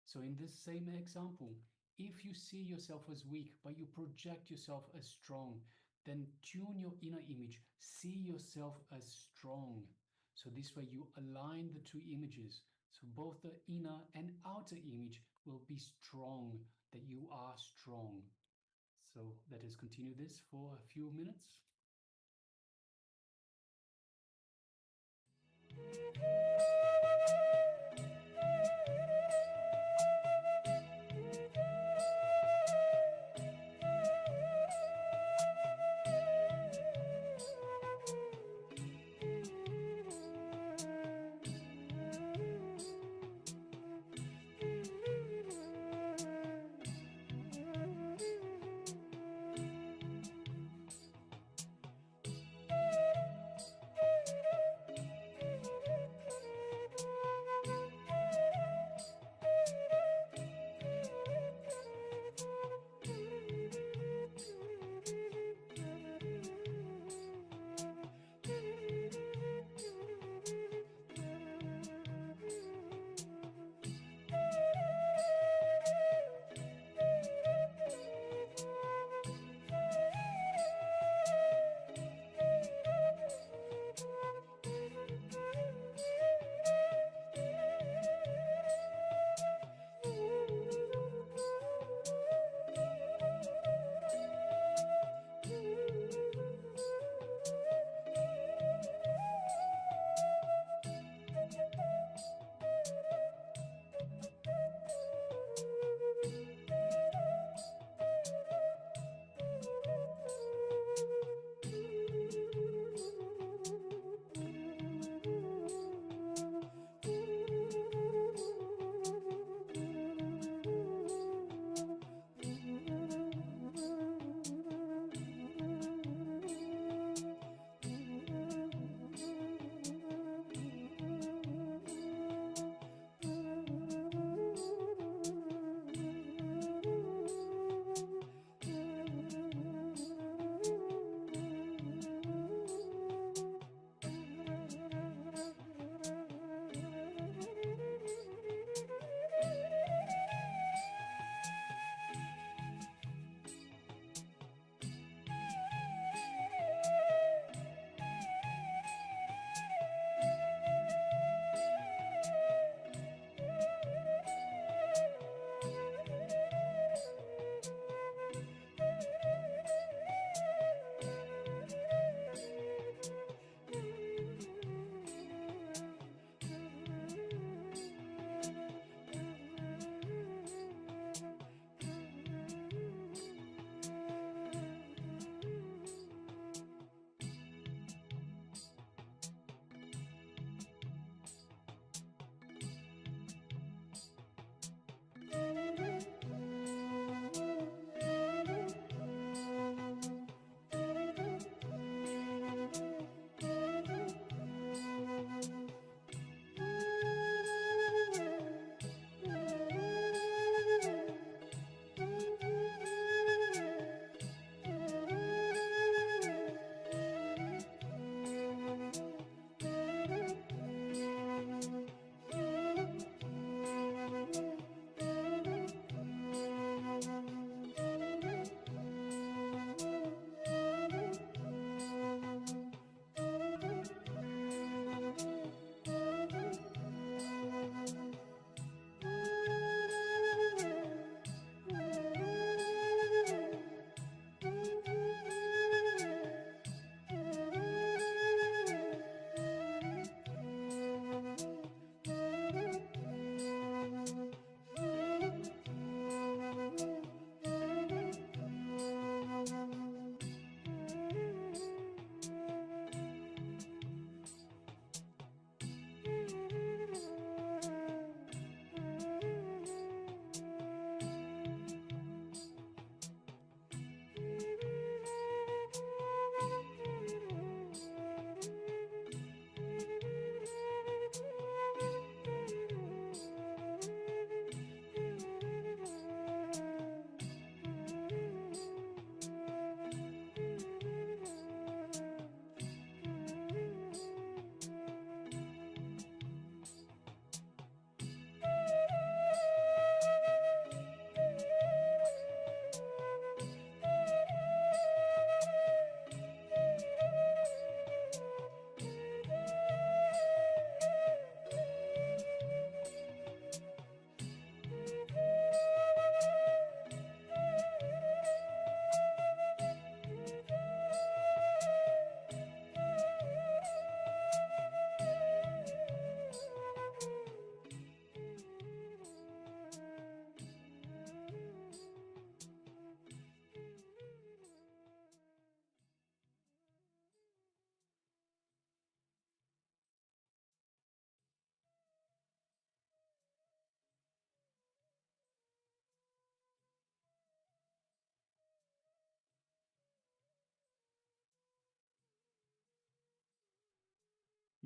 So in this same example, if you see yourself as weak, but you project yourself as strong, then tune your inner image. See yourself as strong. So this way you align the two images. So both the inner and outer image will be strong, that you are strong. So let us continue this for a few minutes.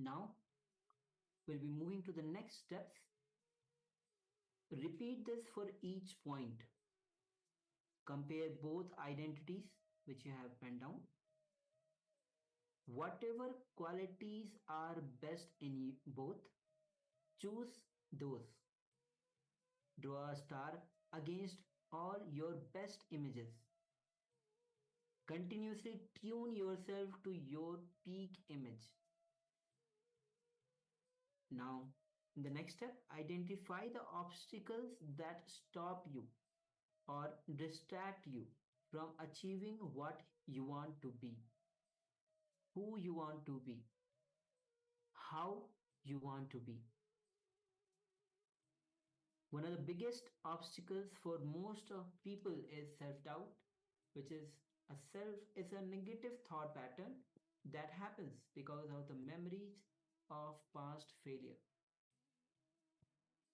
Now, we'll be moving to the next steps. Repeat this for each point. Compare both identities which you have penned down. Whatever qualities are best in both, choose those. Draw a star against all your best images. Continuously tune yourself to your peak image. Now, in the next step, identify the obstacles that stop you or distract you from achieving what you want to be, who you want to be, how you want to be. One of the biggest obstacles for most of people is self-doubt, which is a negative thought pattern that happens because of the memories of past failure.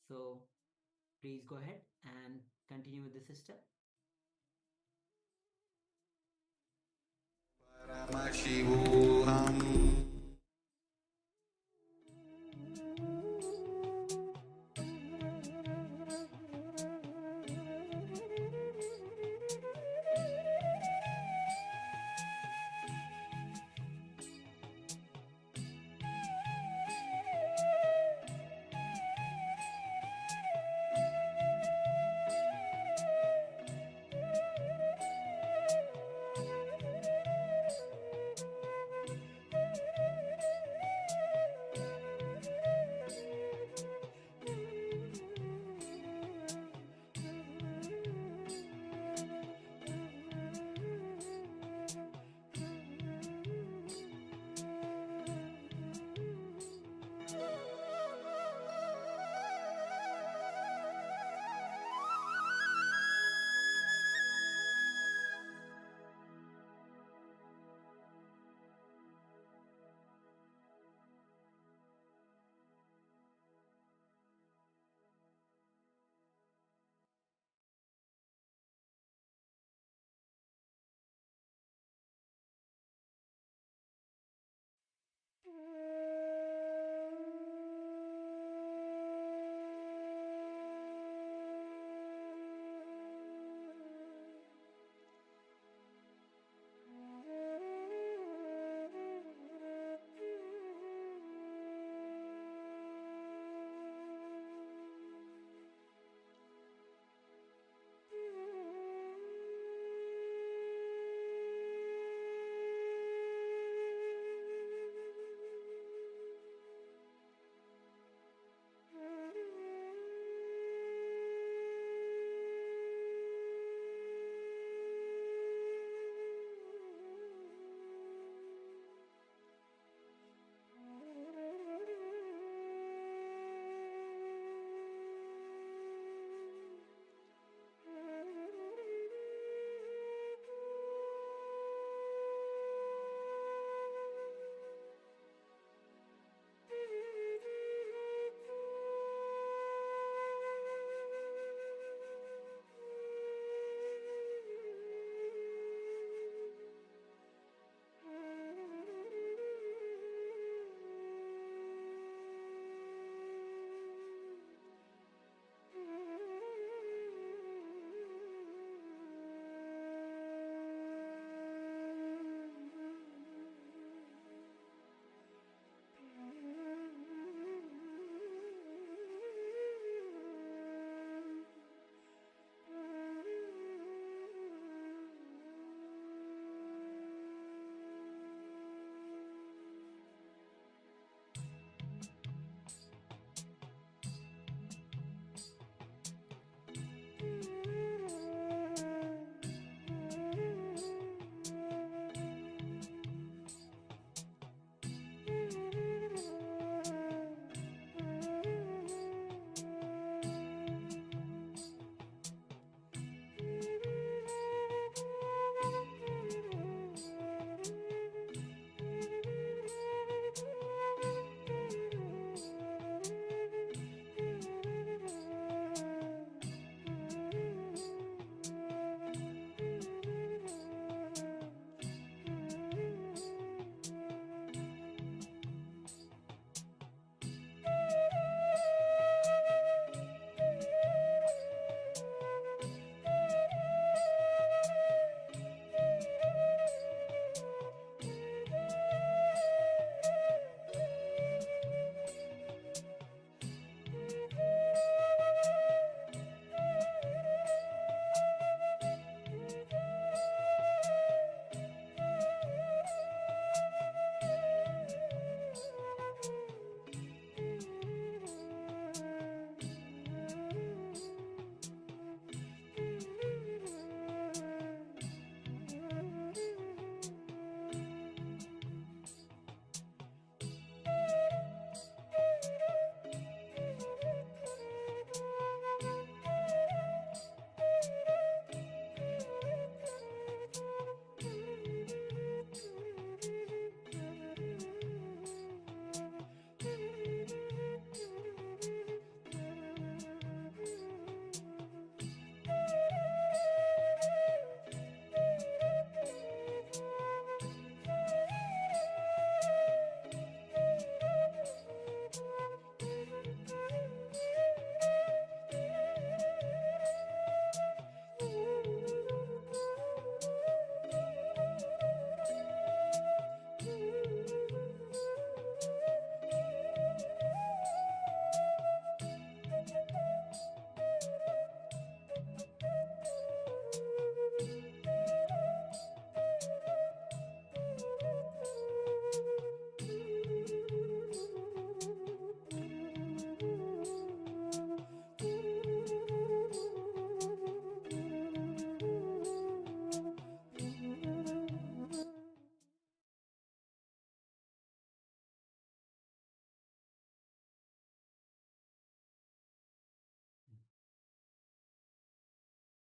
So please go ahead and continue with this step. Paramashivoham.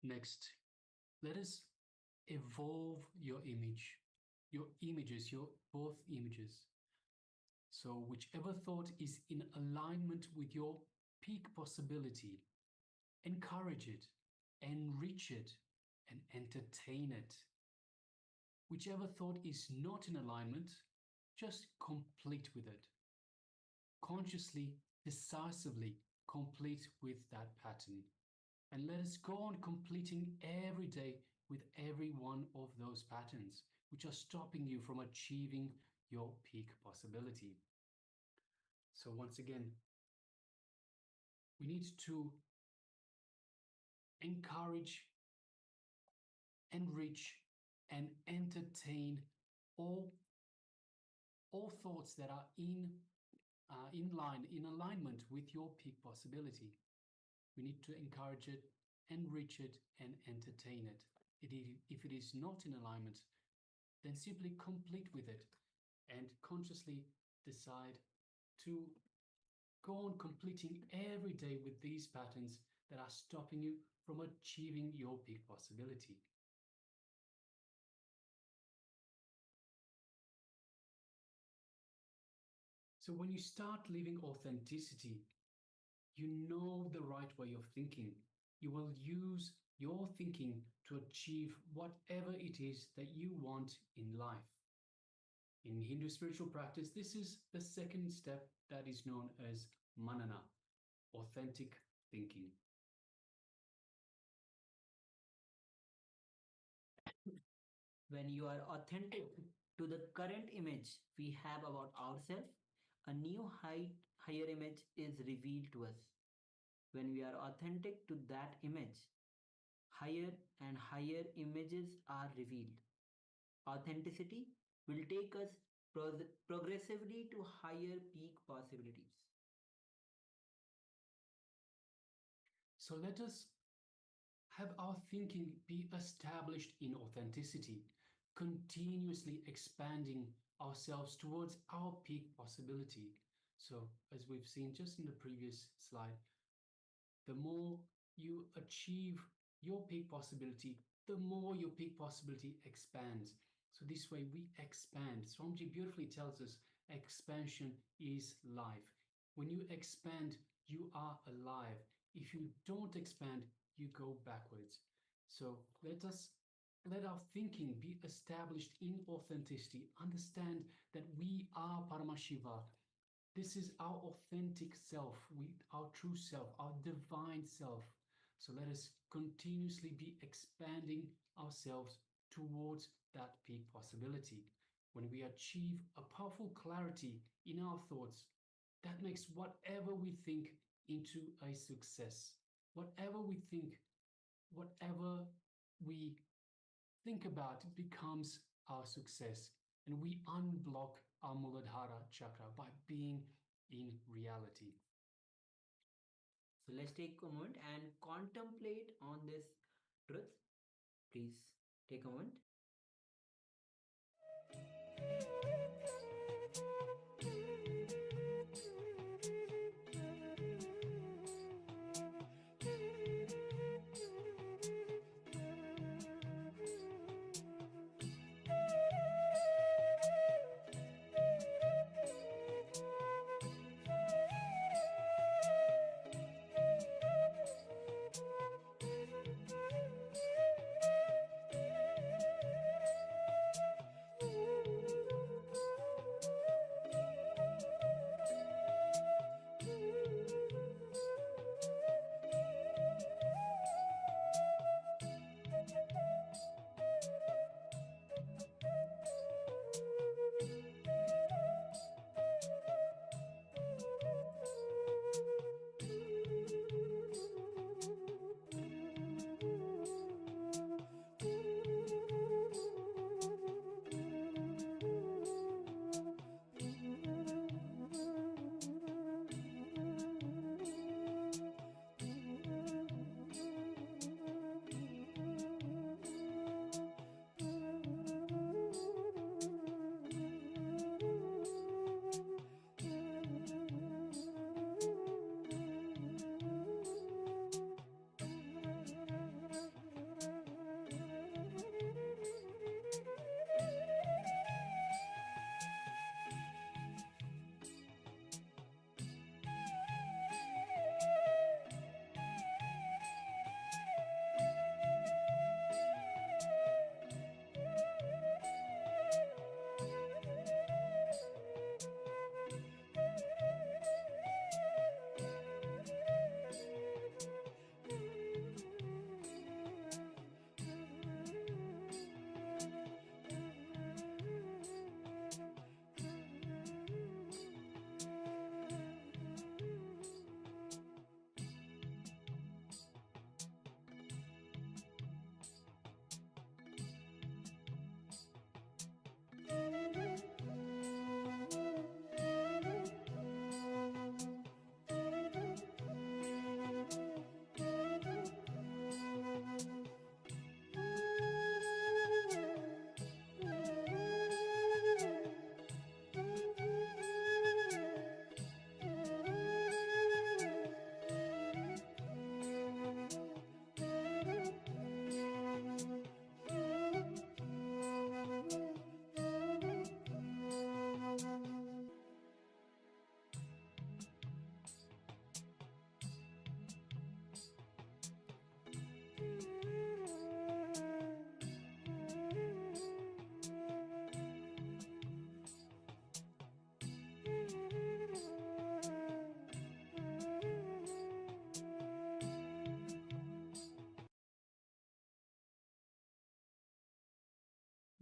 Next, let us evolve your image, your images, your both images. So whichever thought is in alignment with your peak possibility, encourage it, enrich it, and entertain it. Whichever thought is not in alignment, just complete with it. Consciously, decisively complete with that pattern. And let us go on completing every day with every one of those patterns which are stopping you from achieving your peak possibility. So once again, we need to encourage, enrich, and entertain all thoughts that are in alignment with your peak possibility. We need to encourage it, enrich it, and entertain it. If it is not in alignment, then simply complete with it and consciously decide to go on completing every day with these patterns that are stopping you from achieving your peak possibility. So when you start living authenticity, you know the right way of thinking. You will use your thinking to achieve whatever it is that you want in life. In Hindu spiritual practice, this is the second step that is known as manana, authentic thinking. When you are authentic to the current image we have about ourselves, a new higher image is revealed to us. When we are authentic to that image, higher and higher images are revealed. Authenticity will take us progressively to higher peak possibilities. So let us have our thinking be established in authenticity, continuously expanding ourselves towards our peak possibility. So, as we've seen just in the previous slide, the more you achieve your peak possibility, the more your peak possibility expands. So this way we expand. Swamiji beautifully tells us expansion is life. When you expand, you are alive. If you don't expand, you go backwards. So let our thinking be established in authenticity. Understand that we are Paramashiva. This is our authentic self, our true self, our divine self. So let us continuously be expanding ourselves towards that peak possibility. When we achieve a powerful clarity in our thoughts, that makes whatever we think into a success. Whatever we think about becomes our success. And we unblock our Muladhara chakra by being in reality. So let's take a moment and contemplate on this truth. Please take a moment.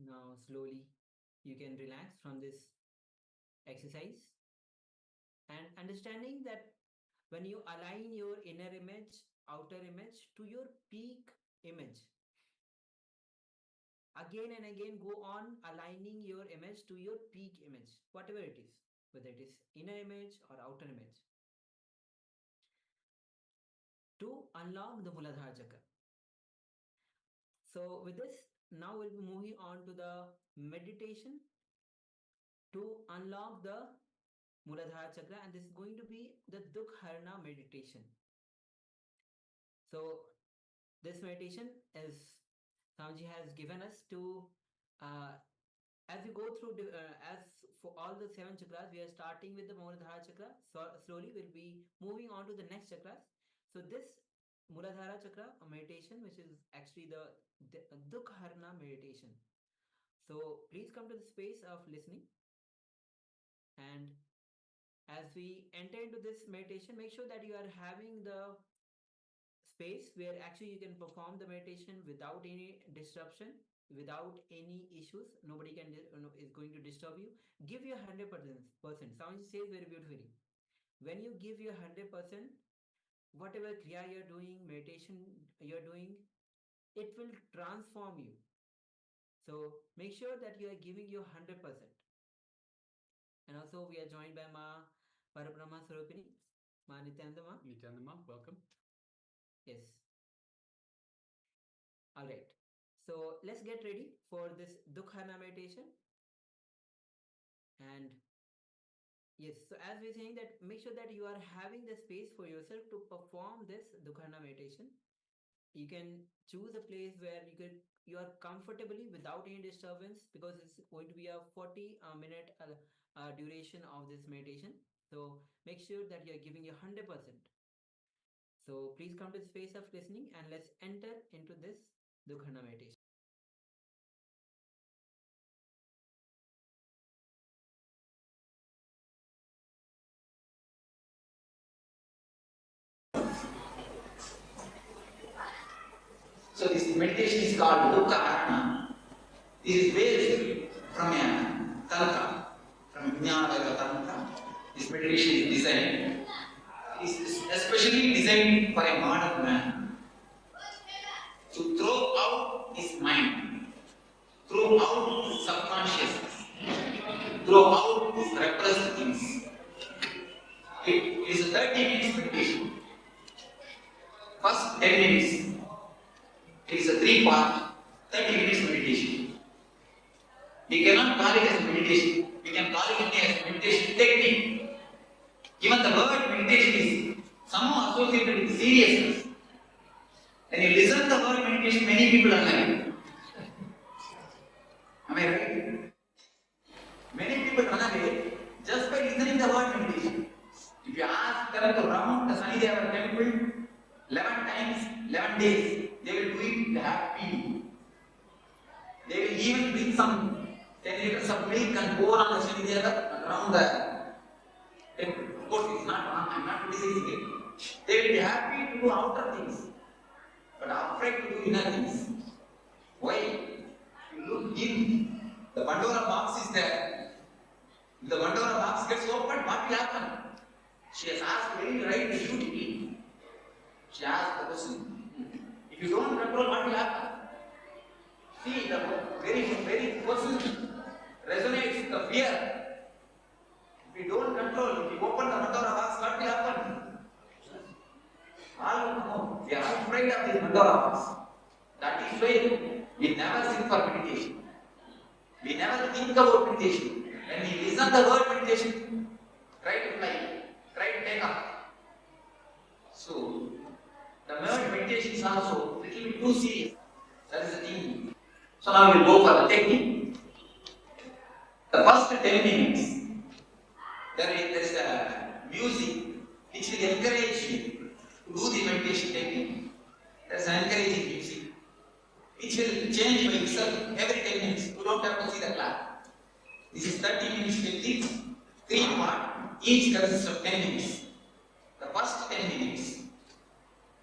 Now slowly you can relax from this exercise, and understanding that when you align your inner image, outer image to your peak image, again and again go on aligning your image to your peak image, whatever it is, whether it is inner image or outer image, to unlock the Muladhara Chakra. So with this, now we'll be moving on to the meditation to unlock the Muladhara Chakra, and this is going to be the Dukharana meditation. So this meditation is Swamiji has given us to, as we go through, as for all the 7 chakras, we are starting with the Muladhara Chakra. So slowly we'll be moving on to the next chakras. So this Muladhara Chakra meditation, which is actually the Dukharana meditation. So please come to the space of listening, and as we enter into this meditation, make sure that you are having the space where actually you can perform the meditation without any disruption, without any issues. Nobody can is going to disturb you. Give your 100%. Swamiji says very beautifully, when you give your 100%, whatever kriya you're doing, meditation you're doing, it will transform you. So make sure that you are giving your 100%. And also we are joined by Ma Parabrahma Swarupini, Ma Nityananda. Nityananda, welcome. Yes. All right. So let's get ready for this Dukharana meditation. And yes, so as we're saying that, make sure that you are having the space for yourself to perform this Dukharana meditation. You can choose a place where you are comfortably without any disturbance, because it's going to be a 40-minute duration of this meditation. So make sure that you are giving your 100%. So please come to the space of listening, and let's enter into this Dukharana meditation. So this meditation is called Dukharana. This is based from a tantra, from Vijnana tantra. This meditation is designed. It is especially designed for a modern man to throw out his mind, throw out his subconsciousness, throw out his repressed things. It is a 30 minutes meditation. First 10 minutes. It is a 3-part, 30 minutes meditation. We cannot call it as meditation. We can call it as meditation technique. Even the word meditation is somehow associated with seriousness. When you listen to the word meditation, many people are lying. Am I right? Many people run away just by listening to the word meditation. If you ask them to round the Sanideva temple 11 times, 11 days, they will do it happily. They will even bring some 10 liters of milk and pour on the Sanideva around the temple. Of course, it's not wrong, I'm not criticizing it. They will be happy to do outer things, but afraid to do inner things. Why? You look in, the Pandora box is there. If the Pandora box gets opened, what will happen? She has asked very right to shoot it. She asked the question, if you don't control, what will happen? See, the very person resonates with the fear. If you don't control, if you open the Pandora box, what will happen? All know, we are afraid of this Pandora box. That is why we never sit for meditation. We never think about meditation. When we listen to the word meditation, try to fly, try to take off. So, the word meditation is also a little bit too serious. That is the thing. So now we will go for the technique. The first 10 minutes, there is a music which will encourage you to do the meditation technique. There is an encouraging music which will change by itself every 10 minutes. You don't have to see the clock. This is 30 minutes technique, 3-part, each consists of 10 minutes. The first 10 minutes,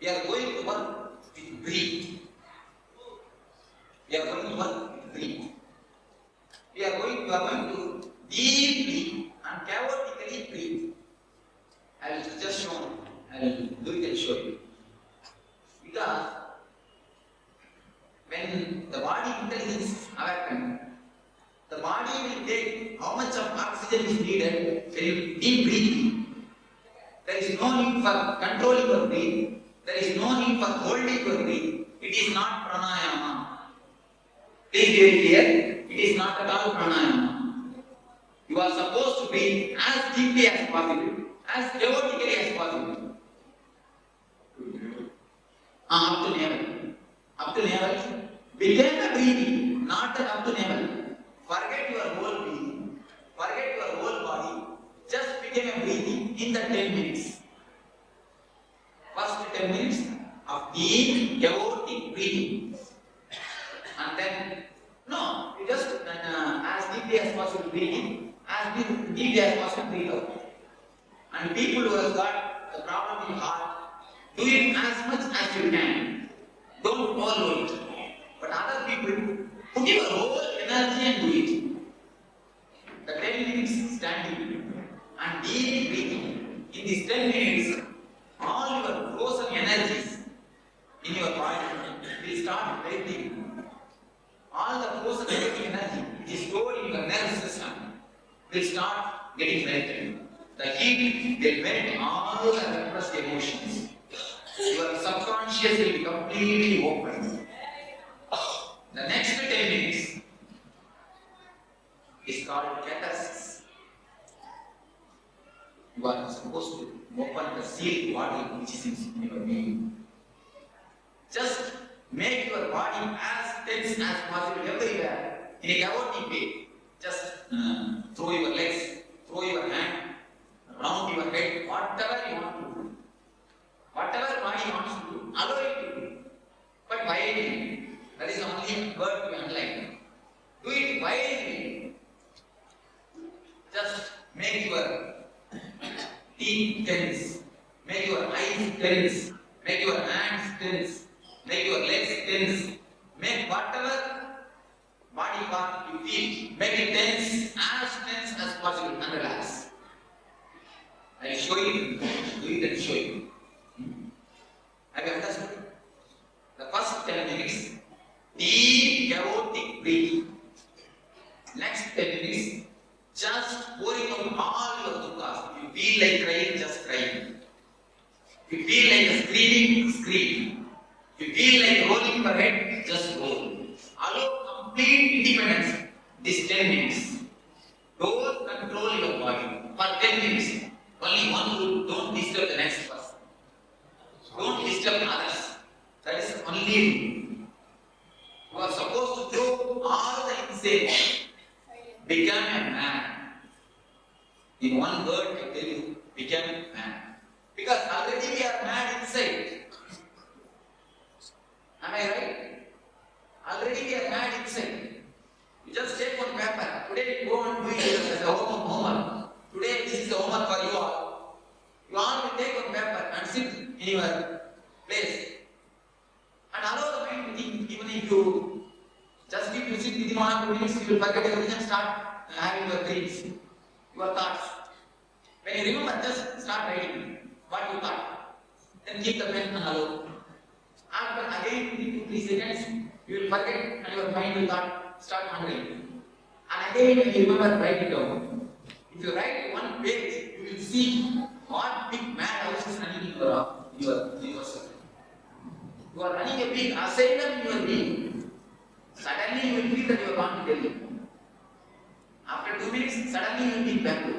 we are going to work with breathe. We are going to work with breathe. much of oxygen is needed when you deep breathing. There is no need for controlling your breath. There is no need for holding your breath. It is not pranayama. Please be very clear. It is not at all pranayama. You are supposed to breathe as deeply as possible, as devotically as possible. Up to navel. Up to navel. Begin the breathing, not up to navel. Forget your whole breathing. Forget your whole body. Just begin a breathing in the 10 minutes. First 10 minutes of deep, devotic breathing. And then, no, you just as deeply as possible breathing, as deeply as possible breathe out. And people who have got the problem in heart, do it as much as you can. Don't follow it. But other people, put your whole energy and do it. The 10 minutes standing and deep breathing. In these 10 minutes, all your frozen energies in your body will start melting. All the frozen energy which is stored in your nervous system will start getting melted. The heat will melt all the repressed emotions. Your subconscious will be completely open. The next 10 minutes is called catharsis. You are supposed to open the sealed body which is in your being. Just make your body as tense as possible everywhere in a chaotic way. Just throw your legs, throw your hand, round your head, whatever you want to do. Whatever body wants to do, allow it to do. But wisely. That is the only word to underline. Do it wisely. Just make your teeth tense, make your eyes tense, make your hands tense, make your legs tense, make whatever body part you feel, make it tense as possible and relax. I will show you, do it and show you. Have you understood? The first 10 minutes, deep chaotic breathing. Next 10 minutes, just pouring out all your dukkha. If you feel like crying, just crying. If you feel like screaming, scream. If you feel like rolling your head, just roll. Allow complete independence. This 10 minutes. Don't control your body for 10 minutes. Only one rule, don't disturb the next person. Don't disturb others. That is the only rule. You are supposed to throw all the insane. Become a man. In one word, I tell you, become a man. Because already we are mad inside. Am I right? Already we are mad inside. You just take one paper. Today you go and do it as a homework. Today this is the homework for you all. You all will take one paper and sit in your place. And allow the mind to think, even if you just if you sit within 1 or 2 minutes, you will forget everything and start having your dreams, your thoughts. When you remember, just start writing what you thought. Then keep the pen and allow. After again 2-3 seconds, you will forget and your mind will start wandering. And again, when you remember, write it down. If you write one page, you will see what big mad house is running in yourself. You are running a big asylum in your being. Suddenly you will feel that you are gone to Delhi. After 2 minutes, suddenly you will be in Pangu.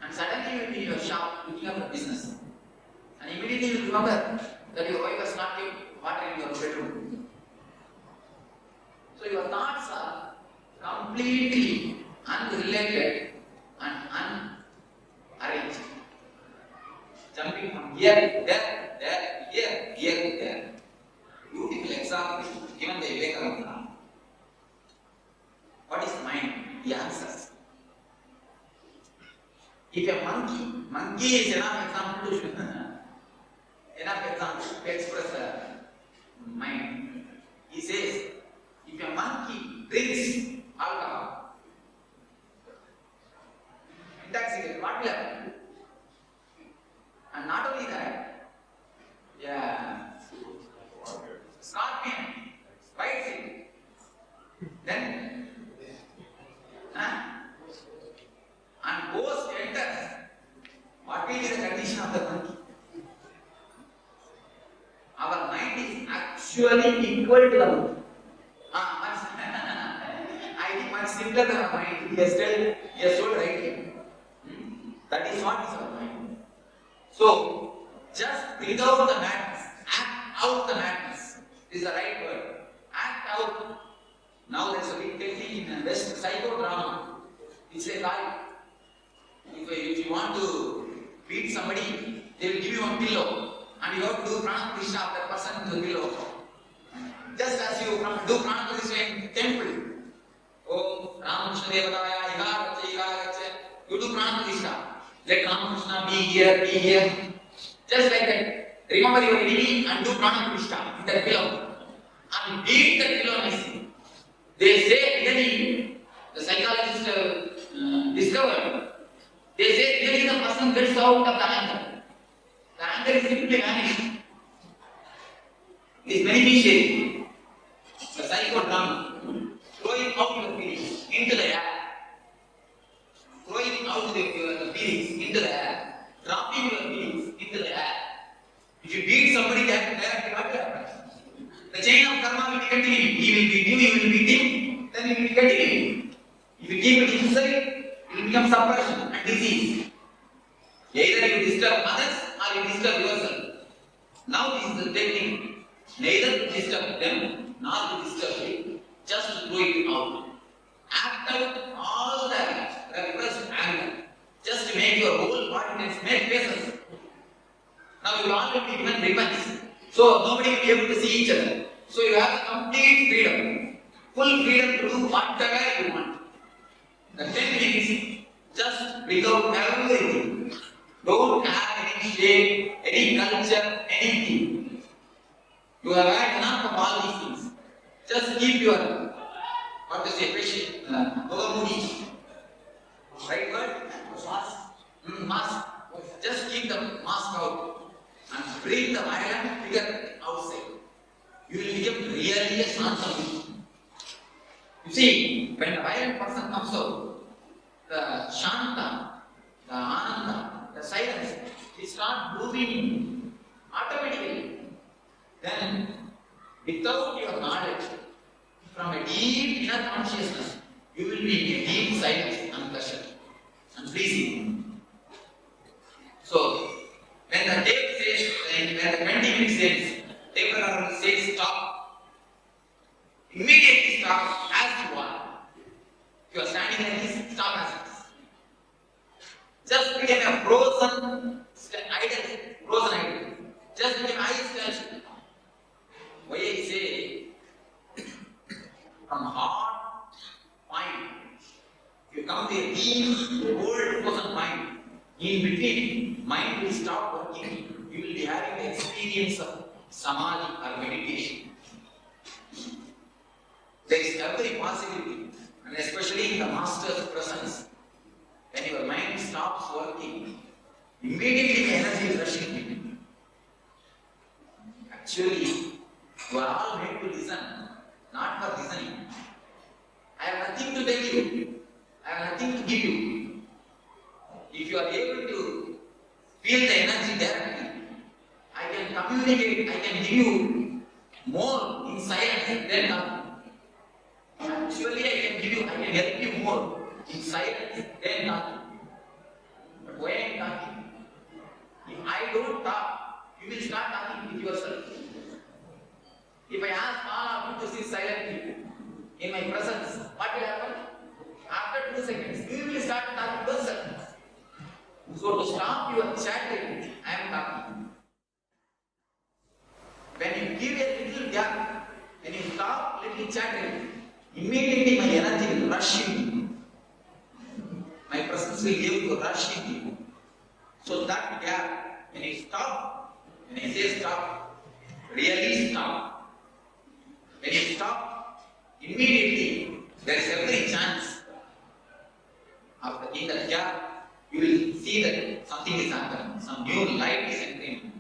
And suddenly you will be in your shop looking up for business. And immediately you will remember that your wife has not kept water in your bedroom. So your thoughts are completely unrelated and unarranged. Jumping from here, there, here, there. Beautiful example given by Yogasana. What is mind? He answers. If a monkey is enough example to express mind. He says, if a monkey drinks alcohol, intoxicant, what will happen? And not only that, scorpion bites him. Then, equal to the mouth. I think much simpler than our mind. He has told rightly. That is what is our mind. So, just breathe out the madness. Act out the madness. This is the right word. Act out. Now there is a big technique in West psychodrama. It's a lie. If you want to beat somebody, they will give you one pillow and you have to do prana pratishtha of that person to the pillow. Just as you do prana pratishtha in temple. Om Ramakrishna Devadaya Igagacha. You do prana pratishtha. Let Ramakrishna be here. Just like that. Remember your enemy and do prana pratishtha in that pillow. And beat that pillow nicely. They say really, the psychologists discovered, they say really the person gets out of the anger. The anger is simply vanished. It is very vicious. The psychodrama, throwing out your feelings into the air. Throwing out your feelings into the air. Dropping your feelings into the air. If you beat somebody, that what will happen? The chain of karma will be continuing. He will beat you, you will beat him, then it will be continuing. If you keep it inside, it will become suppression and disease. Either you disturb others or you disturb yourself. Now this is the technique. Neither disturb them nor to disturb you. Just throw it out. Act out all that repressed anger. Just to make your whole body make faces. Now you will already be given ribbons. So nobody will be able to see each other. So you have complete freedom. Full freedom to do whatever you want. The 10 minutes, just without everything. Don't have any shape, any culture, anything. You have had enough of all these things. Just keep your, what to say, patient, moody. Right word? Mask. Mask. Just keep the mask out. And bring the violent figure outside. You will become really a Shanmuki. You see, when the violent person comes out, the Shanta, the Ananda, the silence, it starts moving automatically. Then, without your knowledge, from a deep inner consciousness, you will be in a deep silence and pleasure and pleasing. So, when the tape says, when the 20 minutes says, tape says stop, immediately stop as you are. If you are standing like this, stop as it is. Just become a frozen idol. Just become ice statue. Why I say, from heart, mind, if you come to a deep, old frozen mind, in between, mind will stop working. You will be having the experience of samadhi or meditation. There is every possibility, and especially in the master's presence. When your mind stops working, immediately the energy is rushing in. Actually, you are all made to listen, not for listening. I have nothing to tell you. I have nothing to give you. If you are able to feel the energy directly, I can communicate, I can give you more in silence than talking. Actually, I can help you more in silence than talking. But why I am talking? If I don't talk, you will start talking with yourself. If I ask all of you to sit silently in my presence, what will happen? After 2 seconds, you will start talking to yourself. So to stop your chattering, I am talking. When you give a little gap, when you stop little chattering, immediately my energy will rush in. My presence will give you rush in you. So that gap, when you stop, when I say stop, really stop. When you stop, immediately there is every chance in that gap. You will see that something is happening, some new light is entering.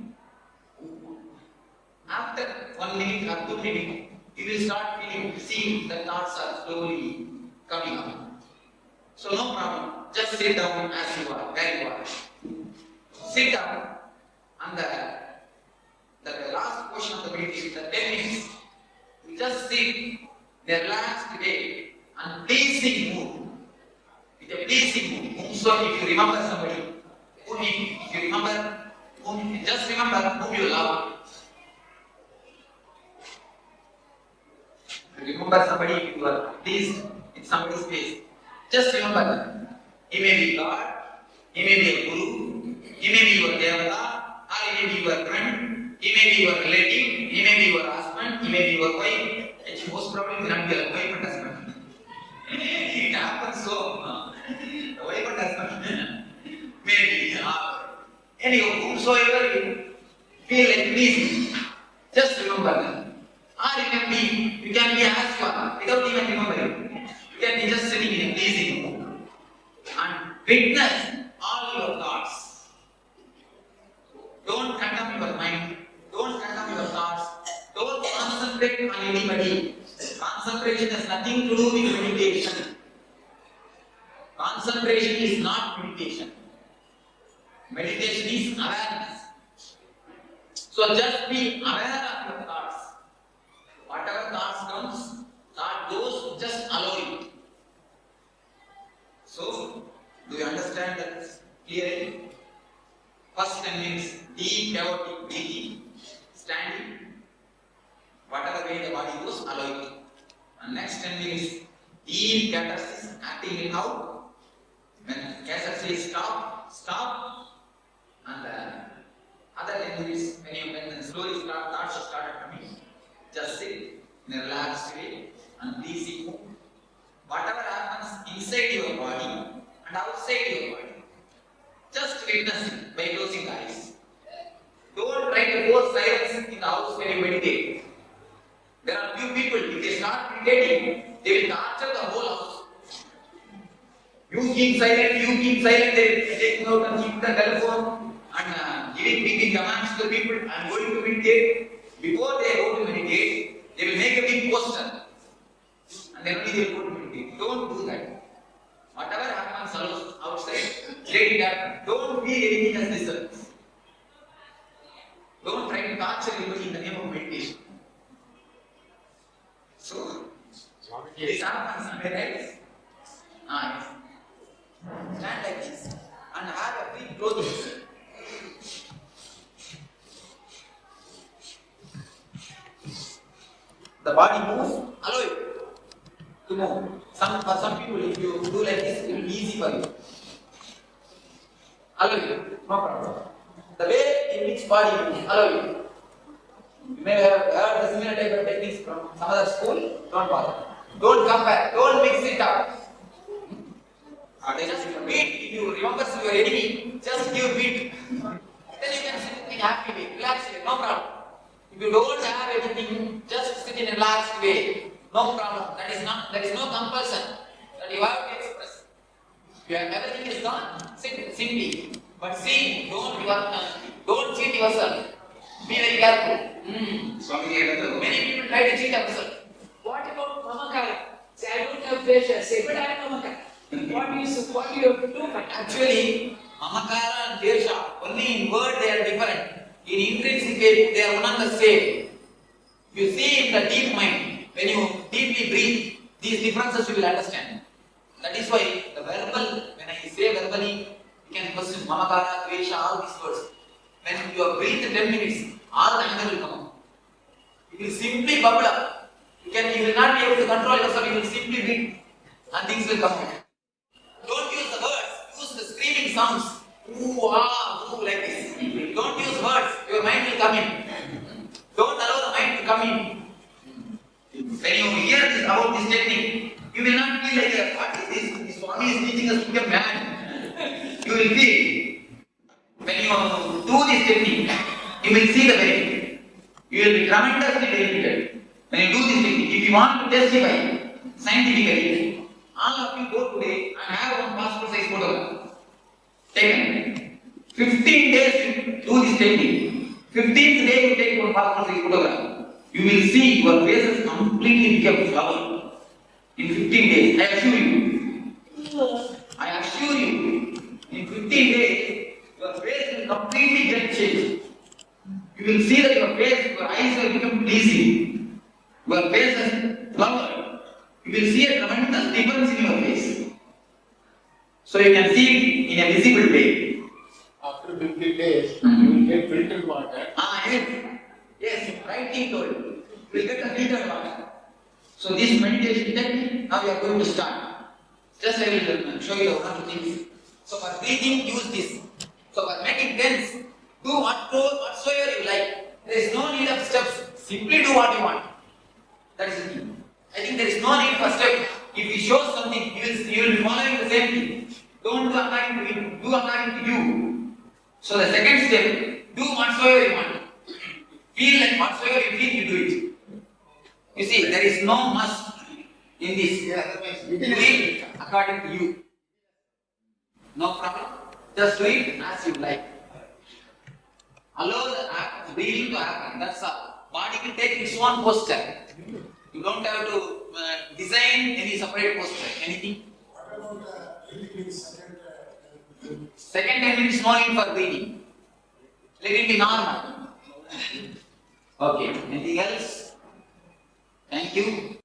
After 1 minute or 2 minutes, you will start seeing the thoughts are slowly coming up. So no problem, just sit down as you are, where you are. Sit down, and the last portion of the meditation, the 10 minutes, You just sit in a relaxed way and pleasing mood. With a pleasing mood. So if you remember somebody, if you remember, just remember whom you love. Remember somebody you are pleased in somebody's face. Just remember them. He may be God, he may be a guru, he may be your devata, or he may be your friend, he may be your relative, he may be your husband, he may be your wife, and most probably not be your wife and husband. It happens so. The wife and husband maybe. Anyhow, whomsoever you feel like pleasing, just remember them. Or you can be as you are, without even remembering. You can be just sitting in a pleasing mood and witness all your thoughts. Don't condemn your mind, don't condemn your thoughts, don't concentrate on anybody. Concentration has nothing to do with meditation. Concentration is not meditation. Meditation is awareness. So just be aware of your thoughts. Whatever thoughts comes, those just allow it. So, do you understand that clearly? First 10 minutes, deep chaotic breathing, standing. Whatever way the body goes, allow it. And next 10 minutes, deep catharsis, acting it out. When catharsis says stop, stop. And other 10 minutes, when slowly thoughts are started coming, just sit in a relaxed way and pleasing mood. Whatever happens inside your body and outside your body, just witness it by closing the eyes. Don't try to force silence in the house when you meditate. There are few people, if they start meditating, they will torture the whole house. You keep silent, they will take you out and keep the telephone and giving commands to the people, I am going to meditate. Before they go to meditate, they will make a big poster and then only they will go to meditate. Don't do that. Whatever happens outside, let it happen. Don't be anything as disturbance. Don't try to torture anybody in the name of meditation. So, this happens somewhere else. Nice. Stand like this and have a free clothing. The body moves, allow it to move. For some people, if you do like this, it will be easy for you. Allow it, no problem. The way in which body moves, allow it. You may have heard the similar type of techniques from some other school, don't bother. Don't compare, don't mix it up. Just beat, if you remember your enemy, just give beat. Then you can sit in a happy way, relaxed way, no problem. If you don't have anything, just sit in a relaxed way, no problem. That is no compulsion that you have to express. If you have everything is gone, sit simply. But see, don't cheat yourself. Be very careful. Many people try to cheat themselves. What about Mamakara? Say, I don't have pleasure. Say, but I have Mamakara. What do you have to do? Actually, Mamakara and Desha, only in word they are different. In intrinsic way, they are one and the same. You see in the deep mind, when you deeply breathe, these differences you will understand. That is why the verbal, when I say verbally, you can question Mamakara, Dvesha, all these words. When you have breathed 10 minutes, all the anger will come out. It will simply bubble up. You will not be able to control yourself, you will simply breathe and things will come out. Don't use the words, use the screaming sounds. Ooh, ah, ooh, like this. Don't use words, your mind will come in. Don't allow the mind to come in. When you hear this, about this technique, you will not feel like, what is this? This Swami is teaching us to become mad. You will feel, when you do this technique, you will see the benefit. You will be tremendously benefited. When you do this technique, if you want to testify scientifically, all of you go today and have one passport size photograph. Taken. 15 days you do this technique. 15th day you take one passport size photograph. You will see your faces completely become flower. In 15 days, I assure you. I assure you. In 15 days, your face will completely get changed. You will see that your eyes will become pleasing. Your face difference in your face. So you can see it in a visible way. After 50 days, you will get filtered water. Yes, rightly told. You will get a filtered water. So this meditation technique, now you are going to start. Just I will show you one or two things. So for breathing, use this. So for making tense, do whatsoever you like. There is no need of steps. Simply do what you want. That is the thing. I think there is no need for steps. If he shows something, you will be following the same thing. Don't do according to him. Do according to you. So the second step, do whatsoever you want. Feel like whatsoever you feel, you do it. You see, there is no must in this. Do it according to you. No problem. Just do it as you like. Allow the breathing to happen. That's all. Body will take its own posture. You don't have to design any separate posture. Anything? Second 10 minutes no need for breathing. Let it be normal. Okay. Anything else? Thank you.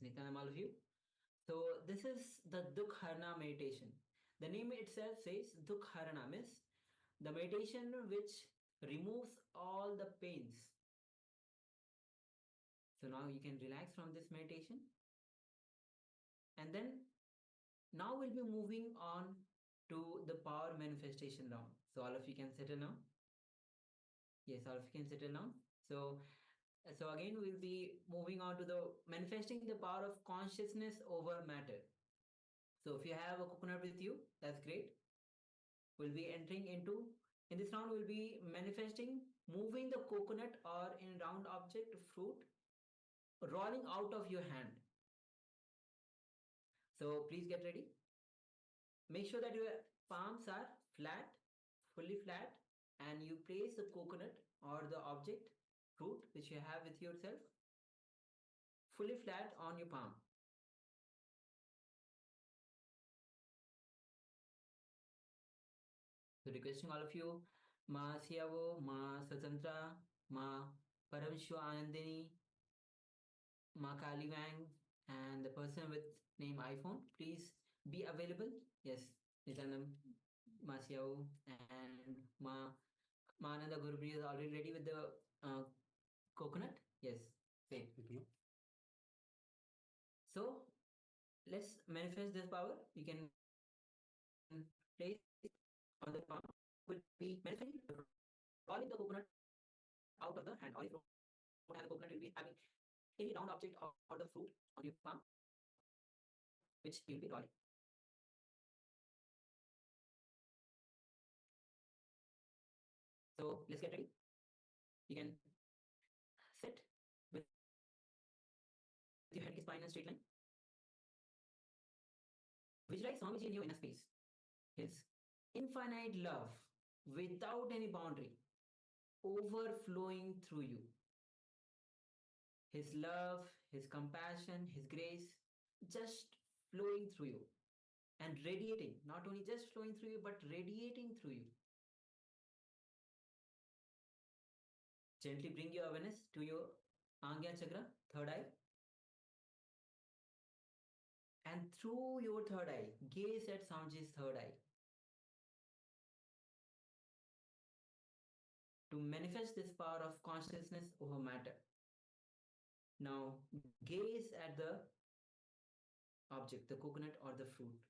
Nityam, all of you. So this is the Dukharana meditation. The name itself says Dukharana, means the meditation which removes all the pains. So now you can relax from this meditation. And then now we'll be moving on to the power manifestation round. So all of you can settle now. Yes, all of you can settle now. So again, we'll be moving on to the manifesting the power of consciousness over matter. So if you have a coconut with you, that's great. We'll be entering into, in this round, we'll be manifesting, moving the coconut or in round object, fruit, rolling out of your hand. So please get ready. Make sure that your palms are flat, fully flat, and you place the coconut or the object, fruit, which you have with yourself, fully flat on your palm. So requesting all of you, Ma Siyavo, Ma Satantra, Ma Paramashivoham, Ma Kali Wang, and the person with name iPhone, please be available. Yes, Nitanam, Ma Siyavo, and Ma Ananda Gurupri is already ready with the coconut. Yes, great. So let's manifest this power. You can place on the palm. Will be manifesting, rolling the coconut out of the hand. Or if you don't have the coconut, will be having any round object or the fruit on your palm, which you'll be rolling. So let's get ready. You can sit with your head, spine, and straight line. Visualize Swamiji in your inner space. His infinite love without any boundary overflowing through you. His love, His compassion, His grace just flowing through you and radiating, not only just flowing through you, but radiating through you. Gently bring your awareness to your Angya Chakra, third eye. And through your third eye, gaze at Swamiji's third eye. To manifest this power of consciousness over matter. Now, gaze at the object, the coconut or the fruit.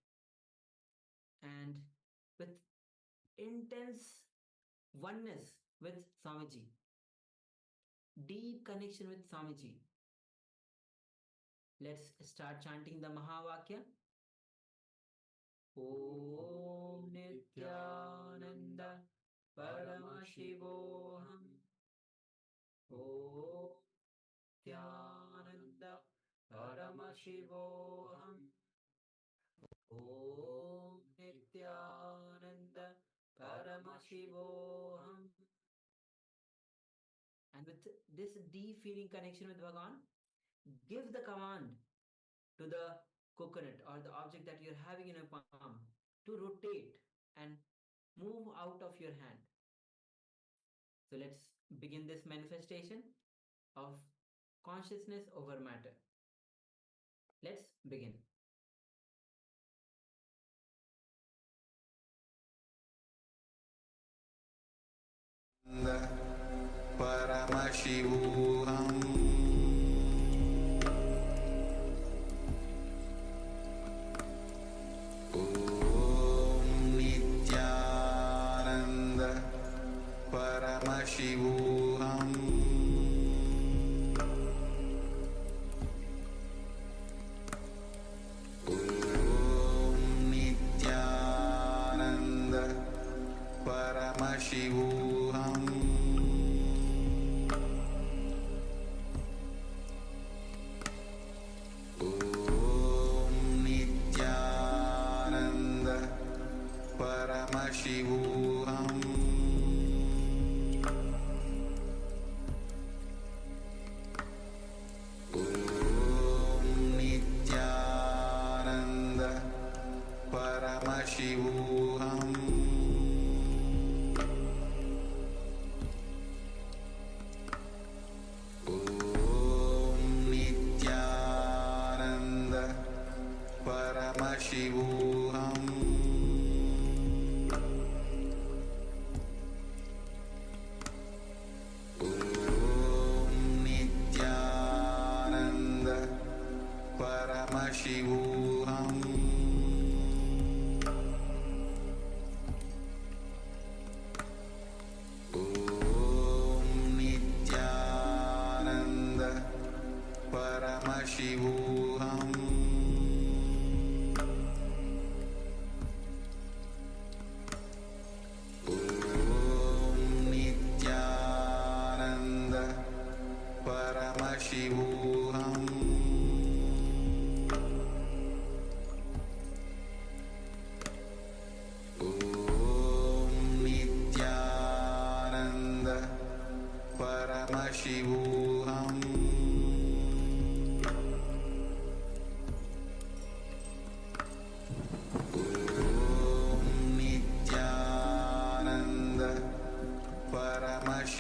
And with intense oneness with Swamiji, deep connection with Swamiji, let's start chanting the Mahavakya. Om Nityananda Paramashivoham. Om Nityananda Paramashivoham. Om Nityananda Paramashivoham. And with this deep feeling connection with Bhagavan, give the command to the coconut or the object that you're having in your palm to rotate and move out of your hand. So let's begin this manifestation of consciousness over matter. Let's begin. Paramashivoham. Om Nityananda Paramashivoham. Om Nityananda Paramashivoham. Paramashivoham. Om Nityananda Paramashivoham.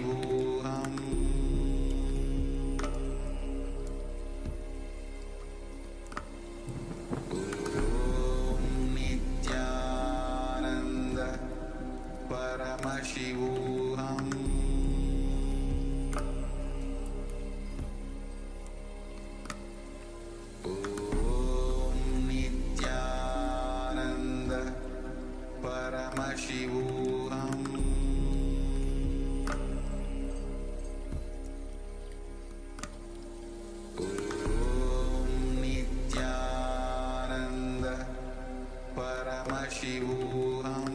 Paramashivoham Om Nityananda Paramashivoham Om Nityananda Paramashivoham Om Nityananda Paramashivoham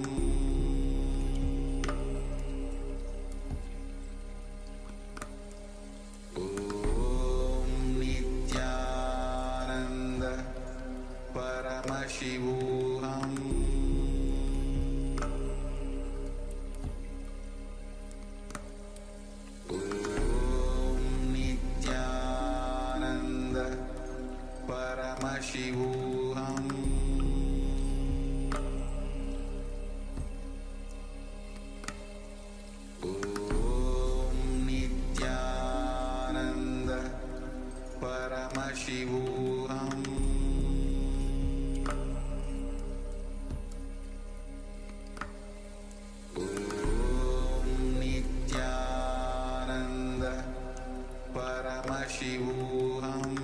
Om Nityananda Paramashivoham Om Nityananda Paramashivoham Om Nityananda Paramashivoham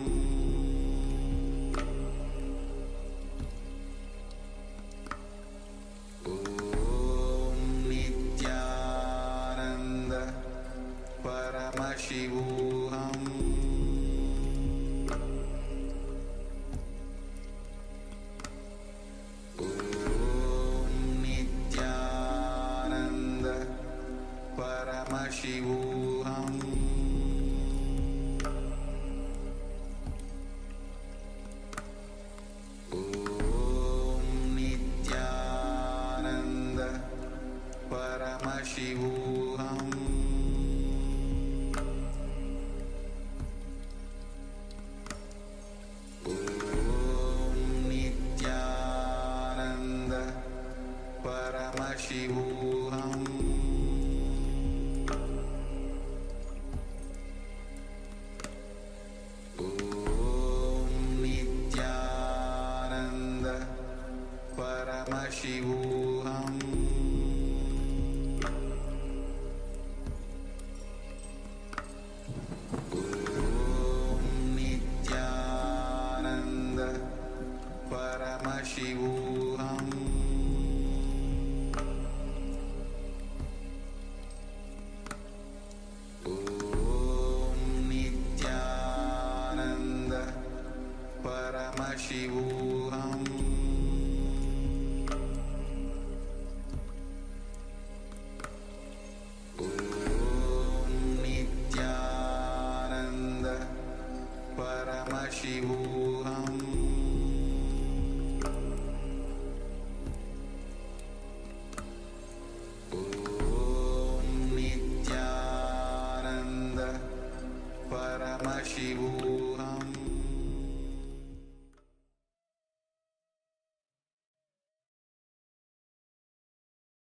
Om Nityananda Paramashivoham Om Nityananda Paramashivoham Om Nityananda Paramashivoham Om Nityananda Paramashivoham Om Nityananda Paramashivoham Om Nityananda Paramashivoham Om Nityananda Paramashivoham Om Nityananda Paramashivoham Om Nityananda Paramashivoham Om Nityananda Paramashivoham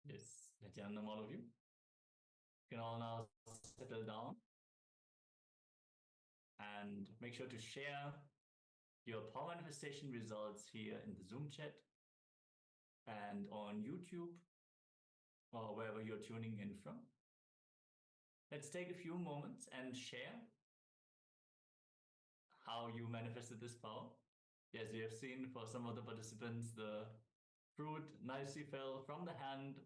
Yes, Nityanam, all of you. You can all now settle down and make sure to share your power manifestation results here in the Zoom chat and on YouTube or wherever you're tuning in from. Let's take a few moments and share how you manifested this power. Yes, we have seen for some of the participants, the fruit nicely fell from the hand.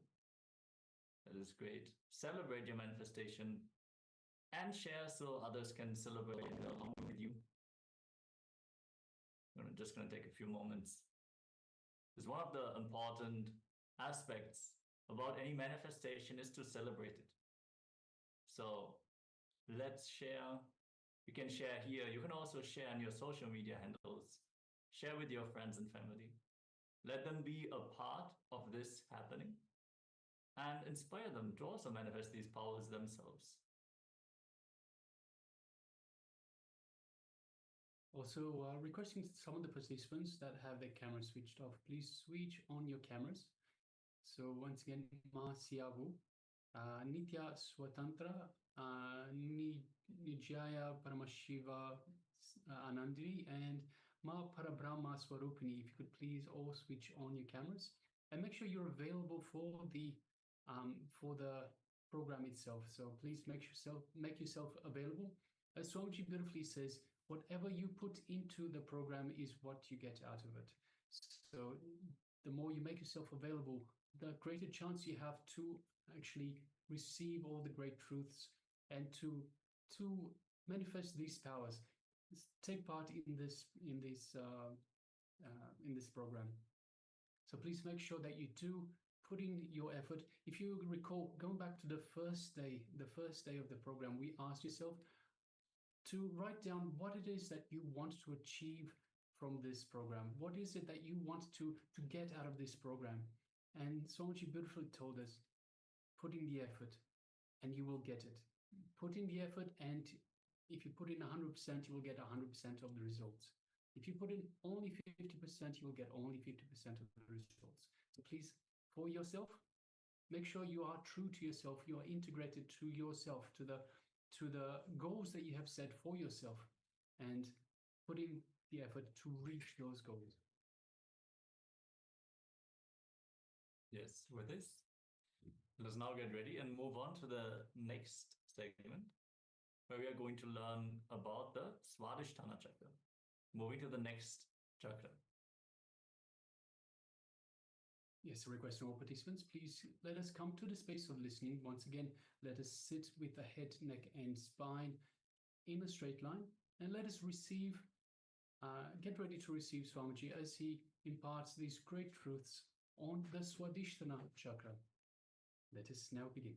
That is great. Celebrate your manifestation and share so others can celebrate along with you. I'm just going to take a few moments. Because one of the important aspects about any manifestation is to celebrate it. So let's share. You can share here. You can also share on your social media handles. Share with your friends and family. Let them be a part of this happening and inspire them to also manifest these powers themselves. Also, requesting some of the participants that have their cameras switched off, please switch on your cameras. So once again, Ma Siavu, Nitya Swatantra, Nijaya Paramashiva Anandini, and Ma Parabrahma Swarupini. If you could please all switch on your cameras and make sure you're available for the program itself. So please make yourself available. As Swamiji beautifully says, whatever you put into the program is what you get out of it. So the more you make yourself available, the greater chance you have to actually receive all the great truths and to manifest these powers. Take part in this program. So please make sure that you do put in your effort. If you recall, going back to the first day of the program, we asked yourself to write down what it is that you want to achieve from this program. What is it that you want to get out of this program? And Swamiji beautifully told us, put in the effort and you will get it. Put in the effort, and if you put in 100%, you will get 100% of the results. If you put in only 50%, you will get only 50% of the results. So please, for yourself, make sure you are true to yourself. You are integrated to yourself, to the goals that you have set for yourself, and put in the effort to reach those goals. Yes, with this, let us now get ready and move on to the next segment, where we are going to learn about the Swastikasana chakra. Moving to the next chakra. Yes, request from all participants, please let us come to the space of listening. Once again, let us sit with the head, neck, and spine in a straight line, and let us receive, get ready to receive Swamiji as he imparts these great truths on the Swastikasana chakra. Let us now begin.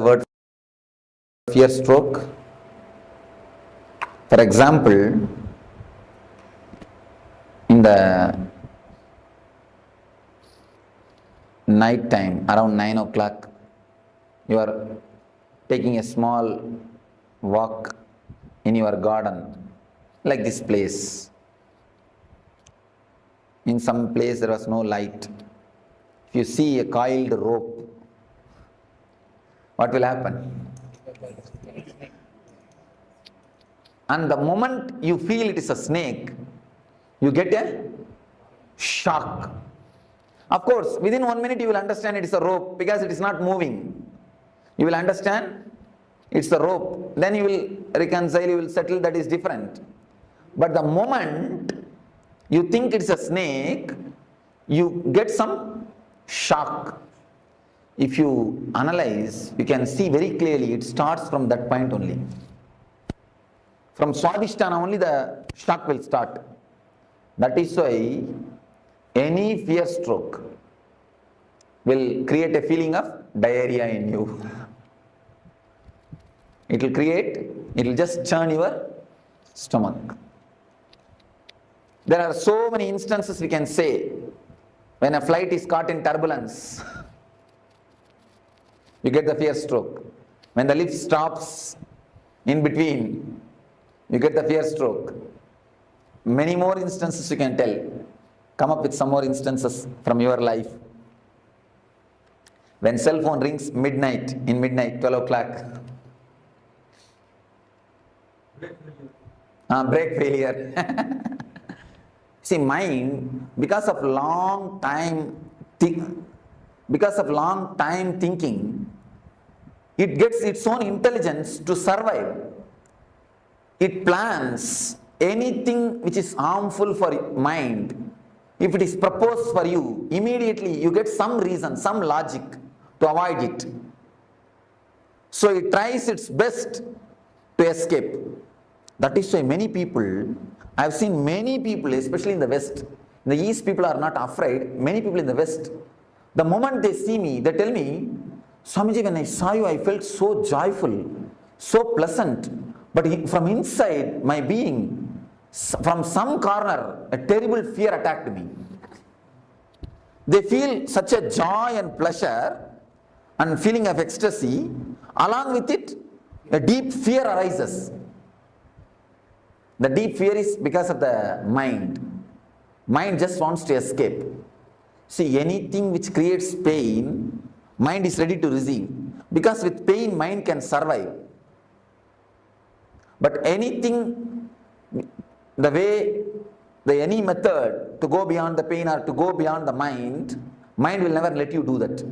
Word fear stroke. For example, in the night time, around 9 o'clock, you are taking a small walk in your garden, like this place. In some place there was no light. If you see a coiled rope, what will happen? And the moment you feel it is a snake, you get a shock. Of course, within 1 minute you will understand it is a rope because it is not moving. You will understand it's a rope. Then you will reconcile, you will settle, that is different. But the moment you think it's a snake, you get some shock. If you analyze, you can see very clearly it starts from that point only. From Swastikasana only the shock will start. That is why any fear stroke will create a feeling of diarrhea in you. It will just churn your stomach. There are so many instances we can say. When a flight is caught in turbulence, you get the fear stroke. When the lift stops in between, you get the fear stroke. Many more instances you can tell. Come up with some more instances from your life. When cell phone rings midnight, 12 o'clock. Brake failure. See, mind, because of long time thinking, it gets its own intelligence to survive. It plans anything which is harmful for mind. If it is proposed for you, immediately you get some reason, some logic to avoid it. So it tries its best to escape. That is why many people, I have seen many people, especially in the West, in the East people are not afraid, many people in the West, the moment they see me, they tell me, Swamiji, when I saw you, I felt so joyful, so pleasant, but from inside my being, from some corner, a terrible fear attacked me. They feel such a joy and pleasure and feeling of ecstasy, along with it, a deep fear arises. The deep fear is because of the mind. Mind just wants to escape. See, anything which creates pain Mind is ready to receive. Because with pain, mind can survive. But anything, any method to go beyond the pain or to go beyond the mind will never let you do that.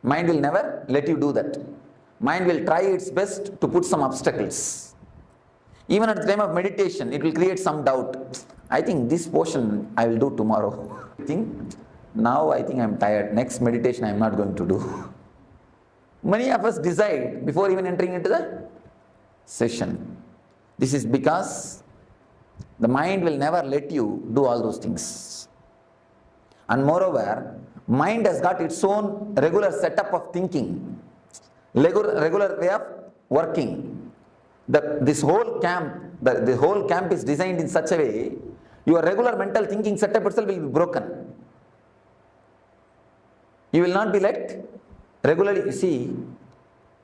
Mind will never let you do that. Mind will try its best to put some obstacles. Even at the time of meditation, it will create some doubt. I think this portion I will do tomorrow. Now I think I am tired. Next meditation I am not going to do. Many of us decide before even entering into the session. This is because the mind will never let you do all those things. And moreover, mind has got its own regular setup of thinking, regular way of working. This whole camp, the whole camp is designed in such a way, your regular mental thinking setup itself will be broken. You will not be let regularly, you see,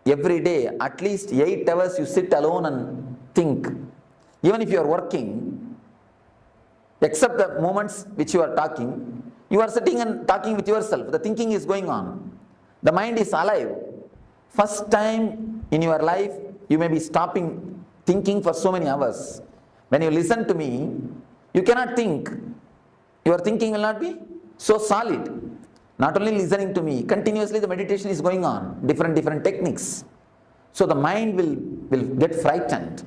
every day, at least 8 hours you sit alone and think. Even if you are working, except the moments which you are talking, you are sitting and talking with yourself. The thinking is going on. The mind is alive. First time in your life, you may be stopping thinking for so many hours. When you listen to me, you cannot think. Your thinking will not be so solid. Not only listening to me, continuously the meditation is going on, different techniques. So the mind will get frightened.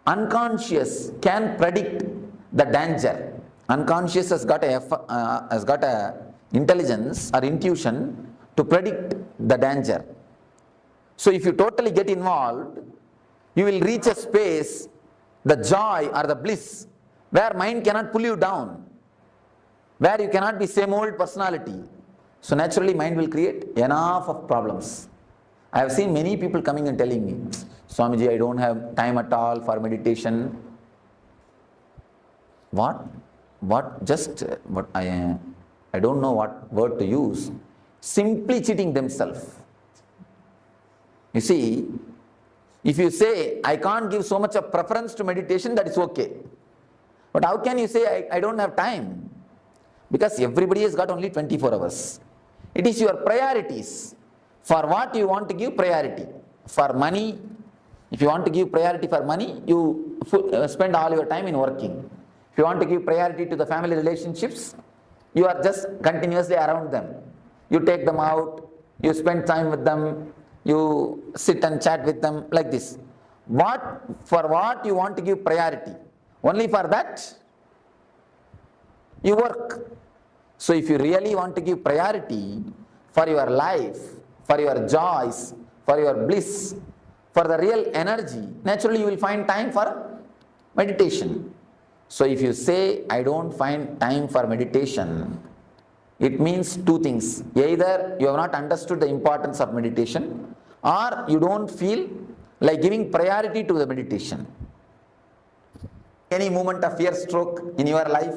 Unconscious can predict the danger. Unconscious has got a intelligence or intuition to predict the danger. So if you totally get involved, you will reach a space, the joy or the bliss, where mind cannot pull you down, where you cannot be same old personality. So naturally mind will create enough of problems. I have seen many people coming and telling me, Swamiji, I don't have time at all for meditation. What I don't know what word to use. Simply cheating themselves. You see, if you say, I can't give so much of preference to meditation, that is okay. But how can you say, I don't have time? Because everybody has got only 24 hours. It is your priorities. For what you want to give priority. For money, if you want to give priority for money, you spend all your time in working. If you want to give priority to the family relationships, you are just continuously around them. You take them out, you spend time with them, you sit and chat with them, like this. For what you want to give priority? Only for that, you work. So if you really want to give priority for your life, for your joys, for your bliss, for the real energy, naturally you will find time for meditation. So if you say, I don't find time for meditation, it means two things. Either you have not understood the importance of meditation, or you don't feel like giving priority to the meditation. Any moment of fear stroke in your life?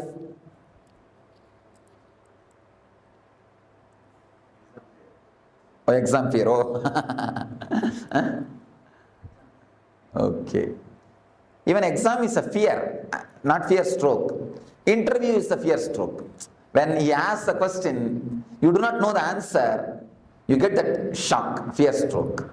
Oh, exam fear. Oh. Okay. Even exam is a fear, not fear stroke. Interview is a fear stroke. When he asks a question, you do not know the answer, you get that shock, fear stroke.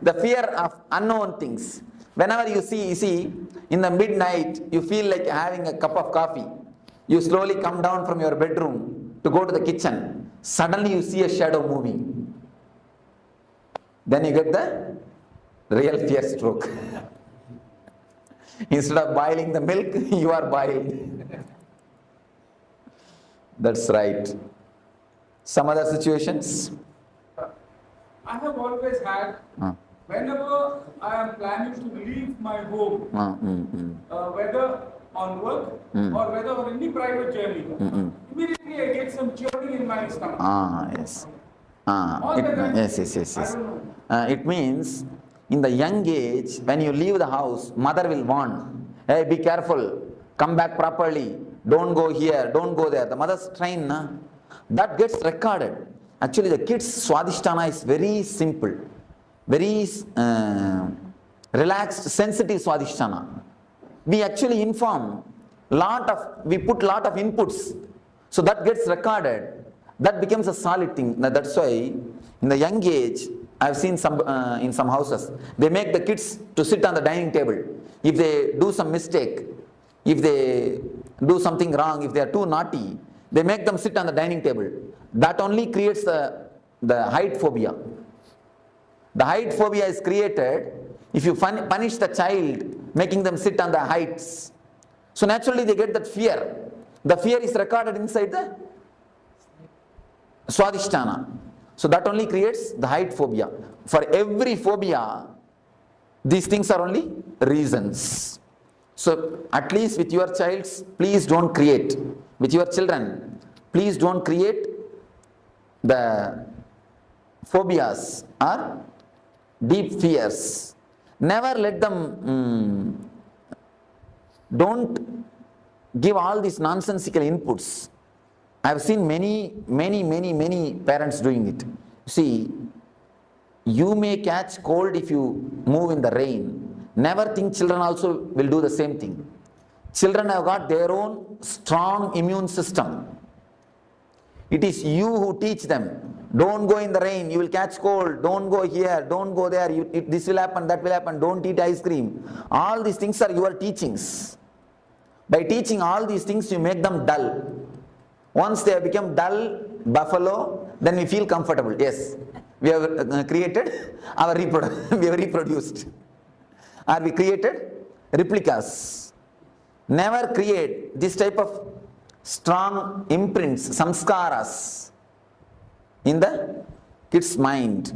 The fear of unknown things. Whenever you see, in the midnight, you feel like having a cup of coffee. You slowly come down from your bedroom to go to the kitchen. Suddenly you see a shadow moving. Then you get the real fear stroke. Instead of boiling the milk, you are boiling. That's right. Some other situations? I have always had, whenever I am planning to leave my home, whether on work or whether on any private journey, immediately I get some churning in my stomach. Yes. Yes. It means in the young age, when you leave the house, mother will warn, hey, be careful, come back properly, don't go here, don't go there. The mother's train, that gets recorded. Actually, the kids' Swastikasana is very simple, very relaxed, sensitive Swastikasana. We actually inform, we put lot of inputs. So that gets recorded. That becomes a solid thing. Now that's why in the young age, I've seen in some houses, they make the kids to sit on the dining table. If they do some mistake, if they do something wrong, if they are too naughty, they make them sit on the dining table. That only creates the height phobia. The height phobia is created if you punish the child, making them sit on the heights. So naturally they get that fear. The fear is recorded inside the Swastikasana. So that only creates the height phobia. For every phobia, these things are only reasons. So at least with your child, please don't create. With your children, please don't create the phobias or deep fears. Never let them, don't give all these nonsensical inputs. I have seen many parents doing it. See, you may catch cold if you move in the rain. Never think children also will do the same thing. Children have got their own strong immune system. It is you who teach them. Don't go in the rain, you will catch cold. Don't go here, don't go there. This will happen, that will happen. Don't eat ice cream. All these things are your teachings. By teaching all these things, you make them dull. Once they have become dull, buffalo, then we feel comfortable. Yes, we have created our we have reproduced. Or we created replicas. Never create this type of strong imprints, samskaras in the kid's mind.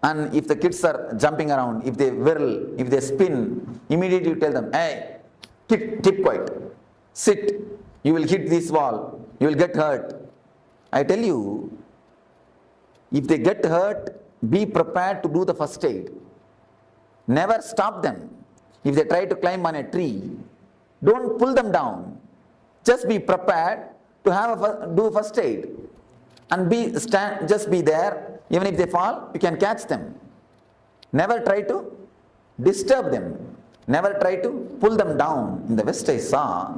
And if the kids are jumping around, if they whirl, if they spin, immediately you tell them, hey, keep quiet, sit, you will hit this wall, you will get hurt. I tell you, if they get hurt, be prepared to do the first aid. Never stop them. If they try to climb on a tree, don't pull them down. Just be prepared to do first aid. And just be there. Even if they fall, you can catch them. Never try to disturb them. Never try to pull them down. In the West I saw,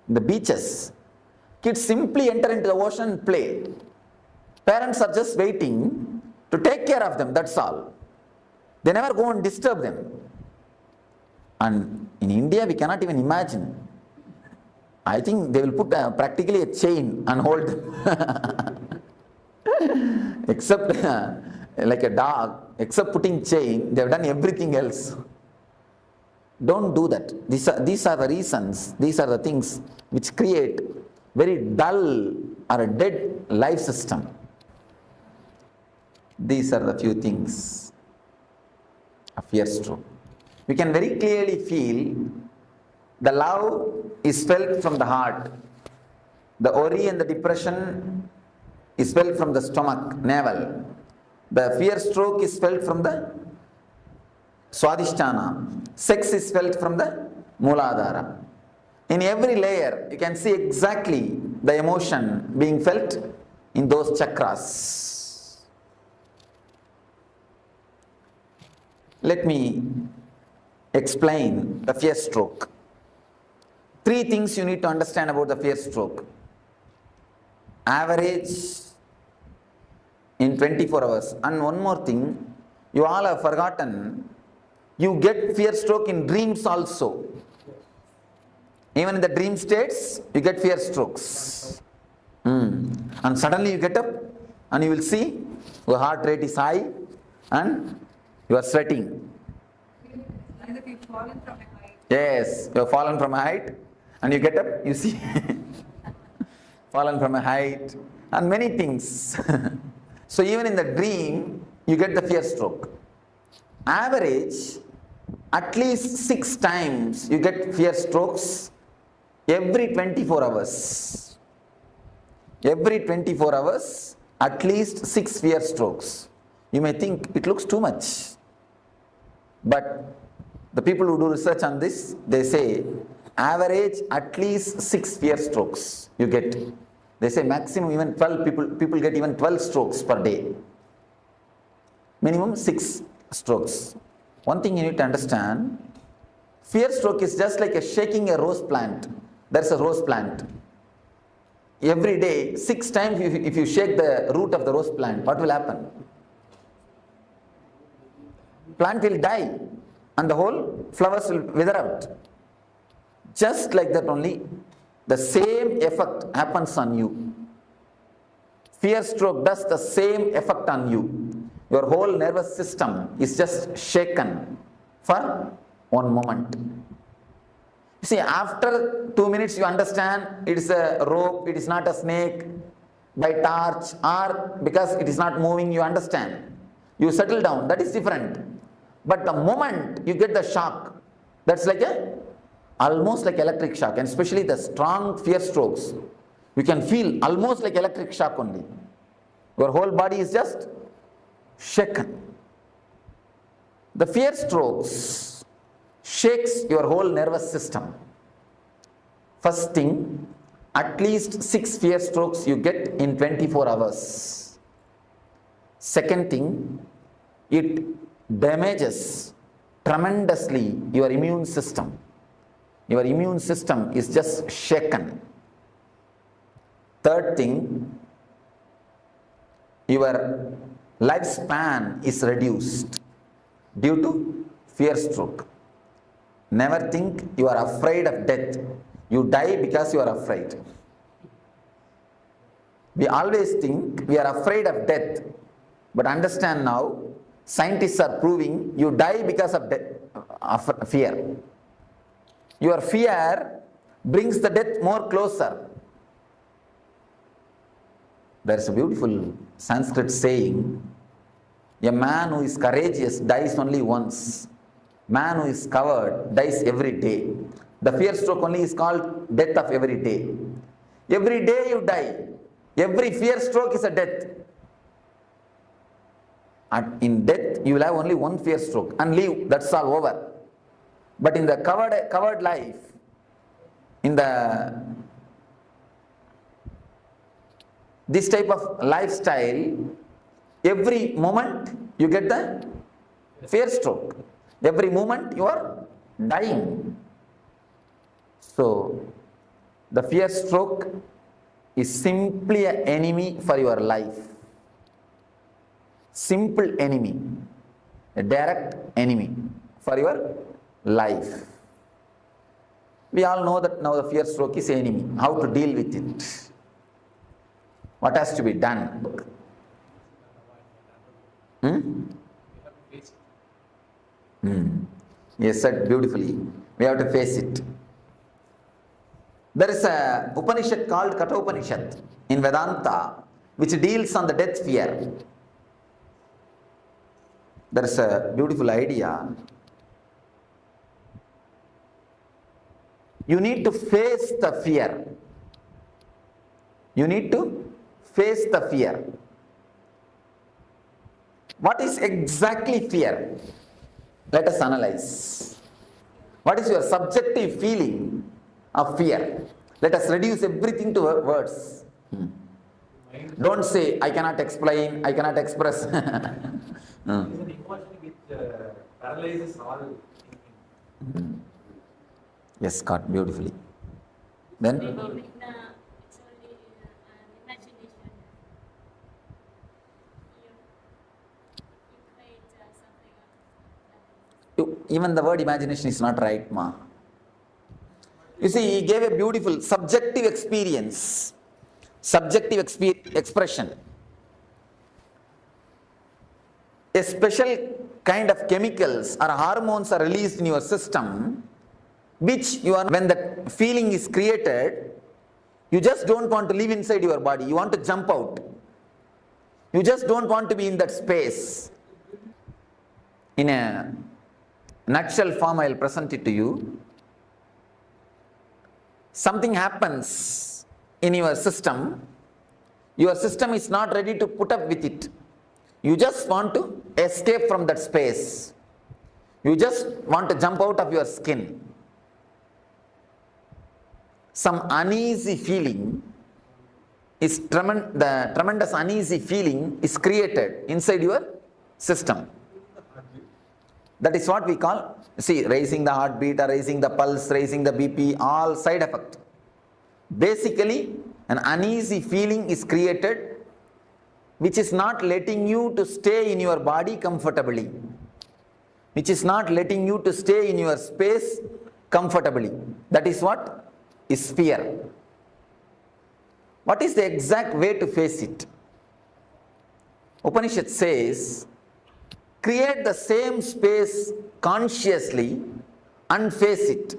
in the beaches, kids simply enter into the ocean and play. Parents are just waiting to take care of them, that's all. They never go and disturb them. And in India, we cannot even imagine. I think they will put practically a chain and hold them. Except like a dog, except putting chain, they have done everything else. Don't do that. These are the reasons, these are the things which create very dull or a dead life system. These are the few things of fear stroke. We can very clearly feel the love is felt from the heart. The worry and the depression is felt from the stomach, navel. The fear stroke is felt from the Swastikasana. Sex is felt from the Mooladhara. In every layer, you can see exactly the emotion being felt in those chakras. Let me explain the fear stroke. 3 things you need to understand about the fear stroke. Average in 24 hours. And one more thing, you all have forgotten, you get fear stroke in dreams also. Even in the dream states, you get fear strokes. And suddenly you get up and you will see your heart rate is high and you are sweating. Yes, you have fallen from a height and you get up, you see, fallen from a height and many things. So even in the dream, you get the fear stroke. Average, at least 6 times you get fear strokes every 24 hours. Every 24 hours, at least 6 fear strokes. You may think it looks too much. But the people who do research on this, they say average at least 6 fear strokes you get. They say maximum even 12 people get even 12 strokes per day. Minimum 6 strokes. One thing you need to understand, fear stroke is just like shaking a rose plant. There's a rose plant. Every day, 6 times if you shake the root of the rose plant, what will happen? Plant will die and the whole flowers will wither out. Just like that only, the same effect happens on you. Fear stroke does the same effect on you. Your whole nervous system is just shaken for one moment. You see, after 2 minutes you understand it is a rope, it is not a snake, by torch, or because it is not moving, you understand. You settle down, that is different. But the moment you get the shock, that's like almost like electric shock, and especially the strong fear strokes, you can feel almost like electric shock only. Your whole body is just shaken. The fear strokes shakes your whole nervous system. First thing, at least 6 fear strokes you get in 24 hours. Second thing, it damages tremendously your immune system. Your immune system is just shaken. Third thing, your lifespan is reduced due to fear stroke. Never think you are afraid of death. You die because you are afraid. We always think we are afraid of death, but understand now, scientists are proving you die because of fear. Your fear brings the death more closer. There is a beautiful Sanskrit saying, a man who is courageous dies only once. Man who is coward dies every day. The fear stroke only is called death of every day. Every day you die. Every fear stroke is a death. And in death, you will have only one fear stroke and leave, that's all over. But in the covered life, in this type of lifestyle, every moment you get the fear stroke. Every moment you are dying. So, the fear stroke is simply an enemy for your life. Simple enemy, a direct enemy for your life. We all know that now the fear stroke is enemy. How to deal with it? What has to be done? Yes, said beautifully. We have to face it. There is a Upanishad called Katha Upanishad in Vedanta which deals on the death fear. There is a beautiful idea. You need to face the fear. You need to face the fear. What is exactly fear? Let us analyze. What is your subjective feeling of fear? Let us reduce everything to words. Don't say, I cannot explain, I cannot express. It's an emotion which paralyzes all thinking. Yes, Scott, beautifully. Then? It's only imagination. You create something. Even the word imagination is not right, ma. You see, he gave a beautiful subjective experience, subjective expression. A special kind of chemicals or hormones are released in your system, which when the feeling is created, you just don't want to live inside your body, you want to jump out. You just don't want to be in that space. In a nutshell form, I will present it to you. Something happens in your system is not ready to put up with it. You just want to escape from that space. You just want to jump out of your skin. Some uneasy feeling is the tremendous uneasy feeling is created inside your system. That is what we call, see, raising the heartbeat or raising the pulse, raising the BP, all side effect. Basically, an uneasy feeling is created which is not letting you to stay in your body comfortably, which is not letting you to stay in your space comfortably. That is what is fear. What is the exact way to face it? Upanishad says, create the same space consciously and face it.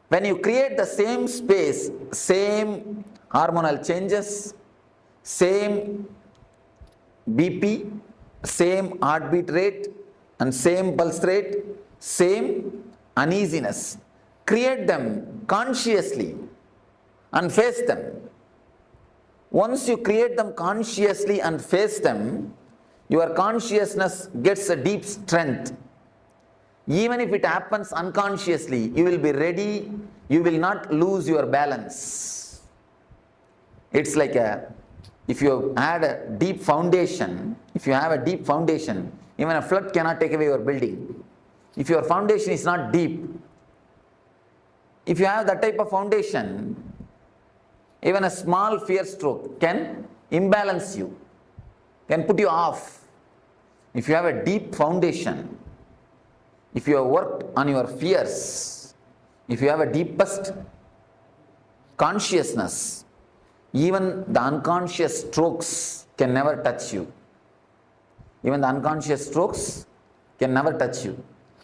When you create the same space, same hormonal changes, same BP, same heartbeat rate and same pulse rate, same uneasiness, create them consciously and face them. Once you create them consciously and face them, your consciousness gets a deep strength. Even if it happens unconsciously, you will be ready, you will not lose your balance. It's like if you had a deep foundation, even a flood cannot take away your building. If your foundation is not deep, if you have that type of foundation, even a small fear stroke can imbalance you, can put you off. If you have a deep foundation, if you have worked on your fears, if you have a deepest consciousness, even the unconscious strokes can never touch you. Even the unconscious strokes can never touch you.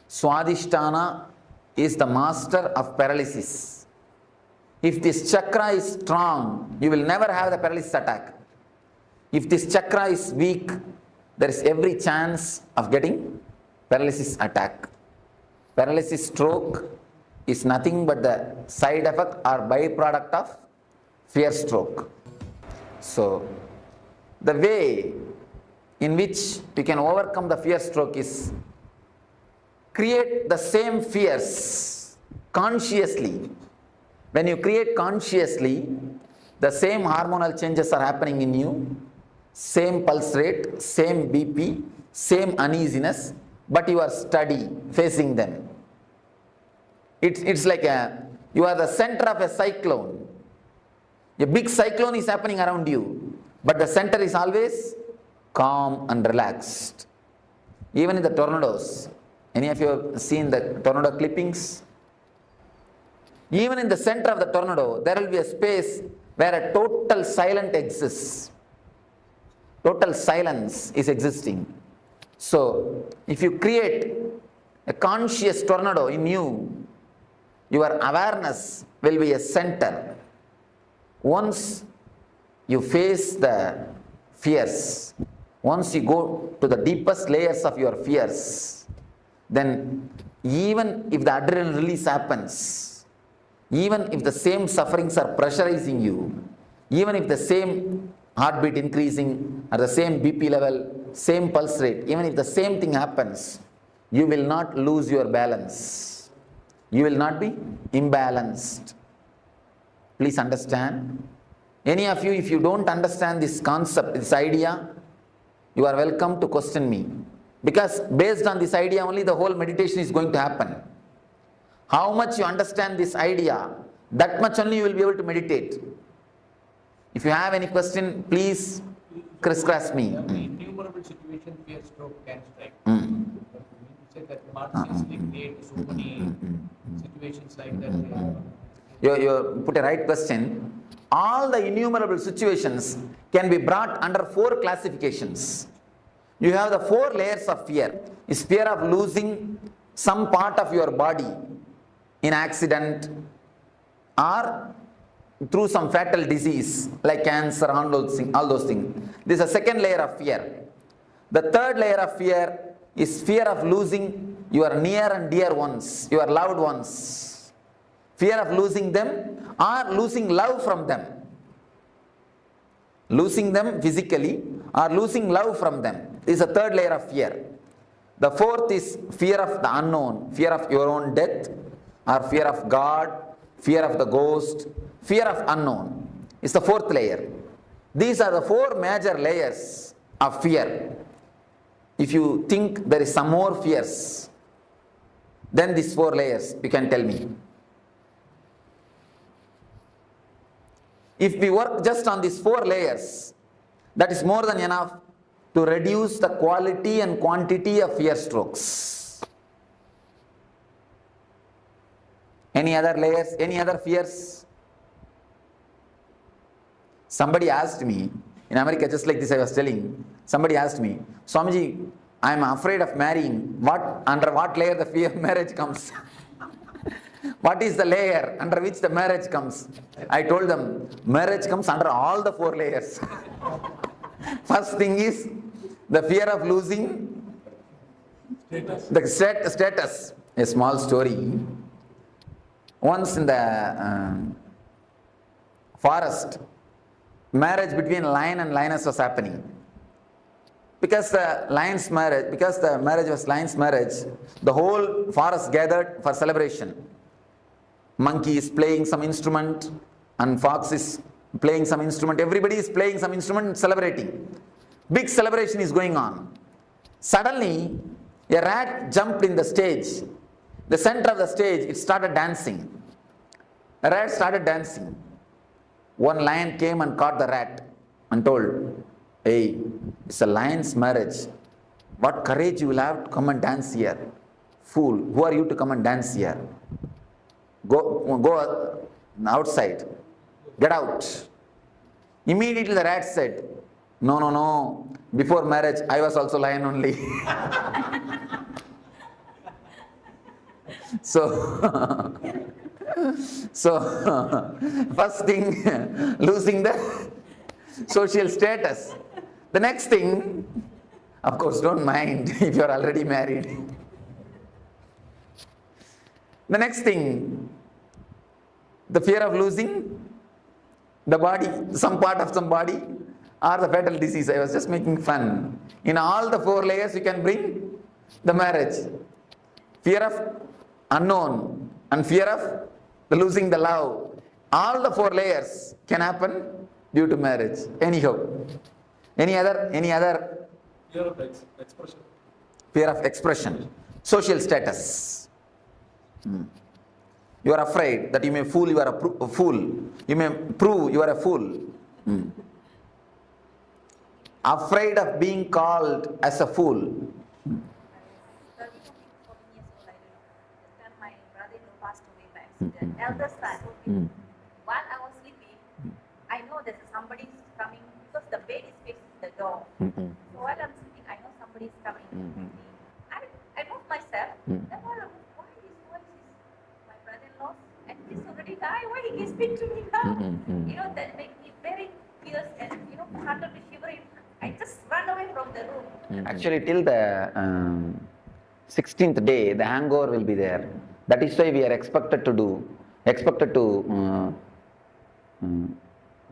Swastikasana is the master of paralysis. If this chakra is strong, you will never have the paralysis attack. If this chakra is weak, there is every chance of getting paralysis attack. Paralysis stroke is nothing but the side effect or byproduct of fear stroke. So, the way in which we can overcome the fear stroke is create the same fears consciously. When you create consciously, the same hormonal changes are happening in you, same pulse rate, same BP, same uneasiness, but you are steady facing them. It's like you are the center of a cyclone. A big cyclone is happening around you, but the center is always calm and relaxed. Even in the tornadoes, any of you have seen the tornado clippings? Even in the center of the tornado, there will be a space where a total silence exists. Total silence is existing. So, if you create a conscious tornado in you, your awareness will be a center. Once you face the fears, once you go to the deepest layers of your fears, then even if the adrenaline release happens, even if the same sufferings are pressurizing you, even if the same heartbeat increasing or the same BP level, same pulse rate, even if the same thing happens, you will not lose your balance. You will not be imbalanced. Please understand. Any of you, if you don't understand this concept, this idea, you are welcome to question me. Because based on this idea only the whole meditation is going to happen. How much you understand this idea, that much only you will be able to meditate. If you have any question, please crisscross me. Innumerable situation fear stroke can strike. You said that consciously create so many situations like that. You put a right question. All the innumerable situations can be brought under 4 classifications. You have the 4 layers of fear. Is fear of losing some part of your body in accident or through some fatal disease like cancer, all those things. This is a second layer of fear. The third layer of fear is fear of losing your near and dear ones, your loved ones. Fear of losing them or losing love from them. Losing them physically or losing love from them is a third layer of fear. The fourth is fear of the unknown, fear of your own death or fear of God, fear of the ghost, fear of unknown is the fourth layer. These are the 4 major layers of fear. If you think there is some more fears, then these 4 layers, you can tell me. if we work just on these 4 layers, that is more than enough to reduce the quality and quantity of fear strokes. Any other layers? Any other fears? Somebody asked me, in America, just like this I was telling, somebody asked me, Swamiji, I am afraid of marrying. Under what layer the fear of marriage comes? What is the layer under which the marriage comes? I told them, marriage comes under all the 4 layers. First thing is the fear of losing the status. A small story. Once in the forest, marriage between lion and lioness was happening. Because the marriage was lion's marriage, the whole forest gathered for celebration. Monkey is playing some instrument and fox is playing some instrument. Everybody is playing some instrument and celebrating. Big celebration is going on. Suddenly, a rat jumped in the stage. The center of the stage, it started dancing. The rat started dancing. One lion came and caught the rat and told, hey, it's a lion's marriage. What courage you will have to come and dance here? Fool, who are you to come and dance here? Go outside. Get out. Immediately the rat said, no. Before marriage, I was also lion only. So, first thing, losing the social status. The next thing, of course, don't mind if you are already married. The next thing, the fear of losing the body, some part of some body, or the fatal disease. I was just making fun. In all the 4 layers, you can bring the marriage. Fear of unknown and fear of losing the love. All the 4 layers can happen due to marriage. Anyhow, any other? Fear of expression. Fear of expression. Social status. You are afraid that you may fool, you are a fool. You may prove you are a fool. Afraid of being called as a fool. My brother-in-law passed away by accident. Eldest son. While I was sleeping, I know that somebody is coming because the bed is facing the door. So while I'm sleeping, I know somebody is coming. I moved myself. Then why his voice is my brother-in-law? And he's already died. Why he can speak to me now? That made me very fierce and started to shiver. I just ran away from the room. Actually, till the 16th day, the hangover will be there. That is why we are expected to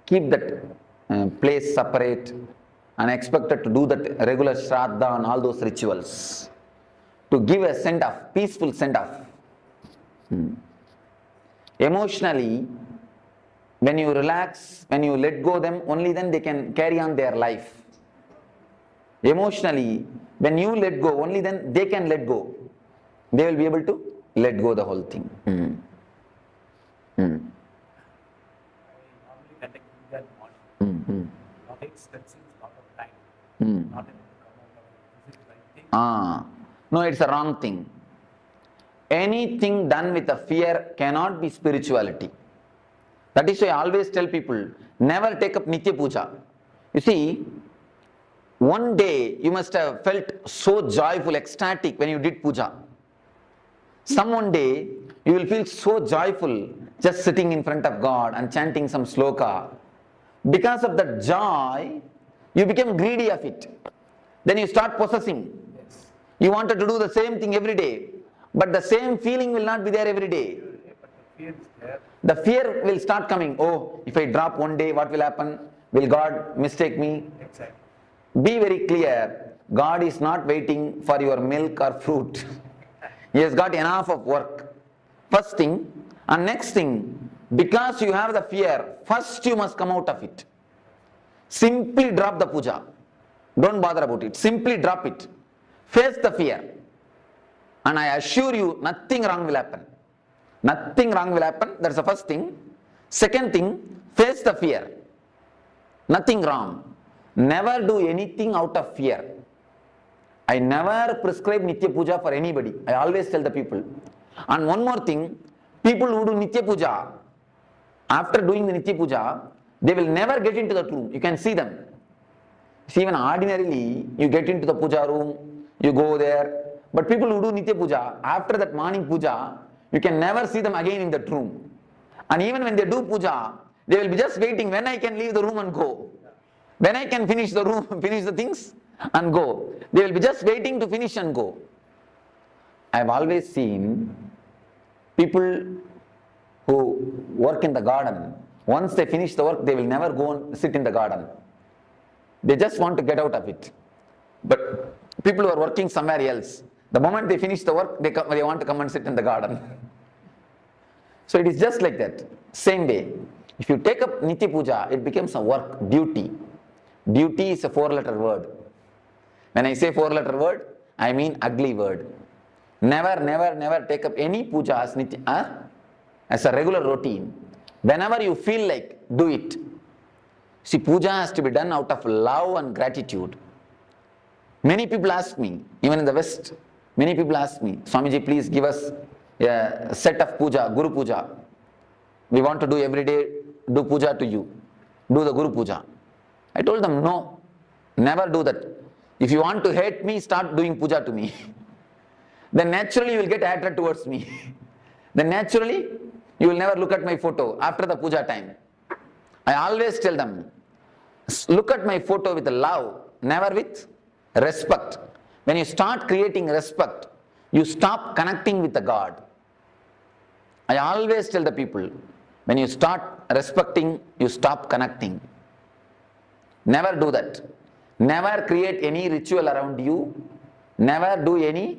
keep that place separate and expected to do that regular shraddha and all those rituals to give a send-off, peaceful send-off. Emotionally, when you relax, when you let go them, only then they can carry on their life. Emotionally, when you let go, only then they can let go. They will be able to let go the whole thing. I normally conduct yoga in the morning. That seems a lot of time. Not able to come out of it. Is it the right thing? No, it's a wrong thing. Anything done with a fear cannot be spirituality. That is why I always tell people, never take up Nitya Puja. You see, one day you must have felt so joyful, ecstatic when you did puja. Some one day you will feel so joyful just sitting in front of God and chanting some sloka. Because of that joy, you become greedy of it. Then you start possessing. You wanted to do the same thing every day, but the same feeling will not be there every day. The fear will start coming. Oh, if I drop one day, what will happen? Will God mistake me? Exactly. Be very clear, God is not waiting for your milk or fruit. He has got enough of work. First thing, and next thing, because you have the fear, first you must come out of it. Simply drop the puja. Don't bother about it. Simply drop it. Face the fear. And I assure you, nothing wrong will happen. Nothing wrong will happen. That's the first thing. Second thing, face the fear. Nothing wrong. Never do anything out of fear. I never prescribe Nitya Puja for anybody. I always tell the people. And one more thing, people who do Nitya Puja, after doing the Nitya Puja, they will never get into the room. You can see them. See, even ordinarily, you get into the puja room, you go there. But people who do Nitya Puja, after that morning puja, you can never see them again in that room. And even when they do puja, they will be just waiting when I can leave the room and go. When I can finish the room, finish the things and go. They will be just waiting to finish and go. I have always seen people who work in the garden, once they finish the work, they will never go and sit in the garden. They just want to get out of it. But people who are working somewhere else, the moment they finish the work, they want to come and sit in the garden. So it is just like that. Same way. If you take up Nitya Puja, it becomes a work, duty. Duty is a 4-letter word. When I say 4-letter word, I mean ugly word. Never, never, never take up any puja as a regular routine. Whenever you feel like, do it. See, puja has to be done out of love and gratitude. Many people ask me, even in the West, many people ask me, Swamiji, please give us a set of puja, Guru Puja. We want to do every day, do puja to you. Do the Guru Puja. I told them, no, never do that. If you want to hate me, start doing puja to me. Then naturally you will get hatred towards me. Then naturally you will never look at my photo after the puja time. I always tell them, look at my photo with love, never with respect. When you start creating respect, you stop connecting with the God. I always tell the people, when you start respecting, you stop connecting. Never do that. Never create any ritual around you. Never do any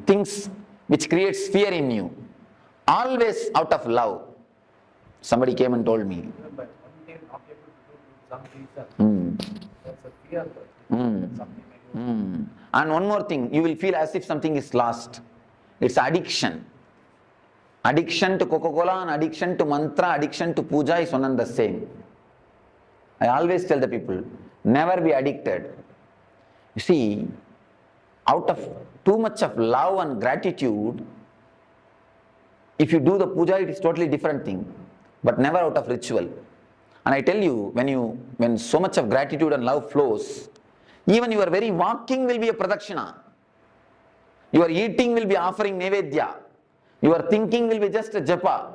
things which creates fear in you. Always out of love. Somebody came and told me. And one more thing, you will feel as if something is lost. It's addiction. Addiction to Coca-Cola and addiction to mantra, addiction to puja is one and the same. I always tell the people, never be addicted. You see, out of too much of love and gratitude, if you do the puja, it is totally different thing, but never out of ritual. And I tell you, when so much of gratitude and love flows, even your very walking will be a pradakshina. Your eating will be offering nevedya. Your thinking will be just a japa.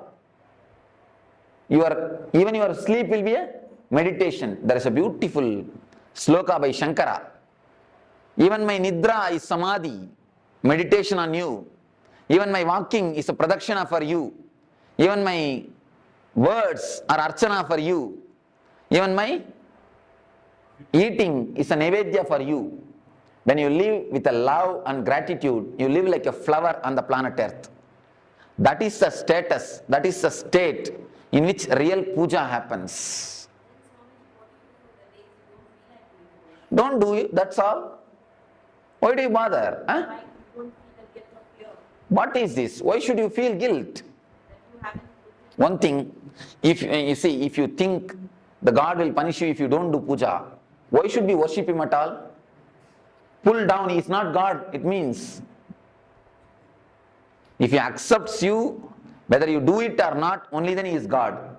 Even your sleep will be a meditation. There is a beautiful sloka by Shankara. Even my nidra is samadhi, meditation on you. Even my walking is a pradakshina for you. Even my words are archana for you. Even my eating is a nevedya for you. When you live with a love and gratitude, you live like a flower on the planet Earth. That is the status, that is the state in which real puja happens. Don't do it, that's all. Why do you bother? Huh? What is this? Why should you feel guilt? One thing, if you think the God will punish you if you don't do puja, why should we worship him at all? Pull down, he is not God, it means. If he accepts you, whether you do it or not, only then he is God.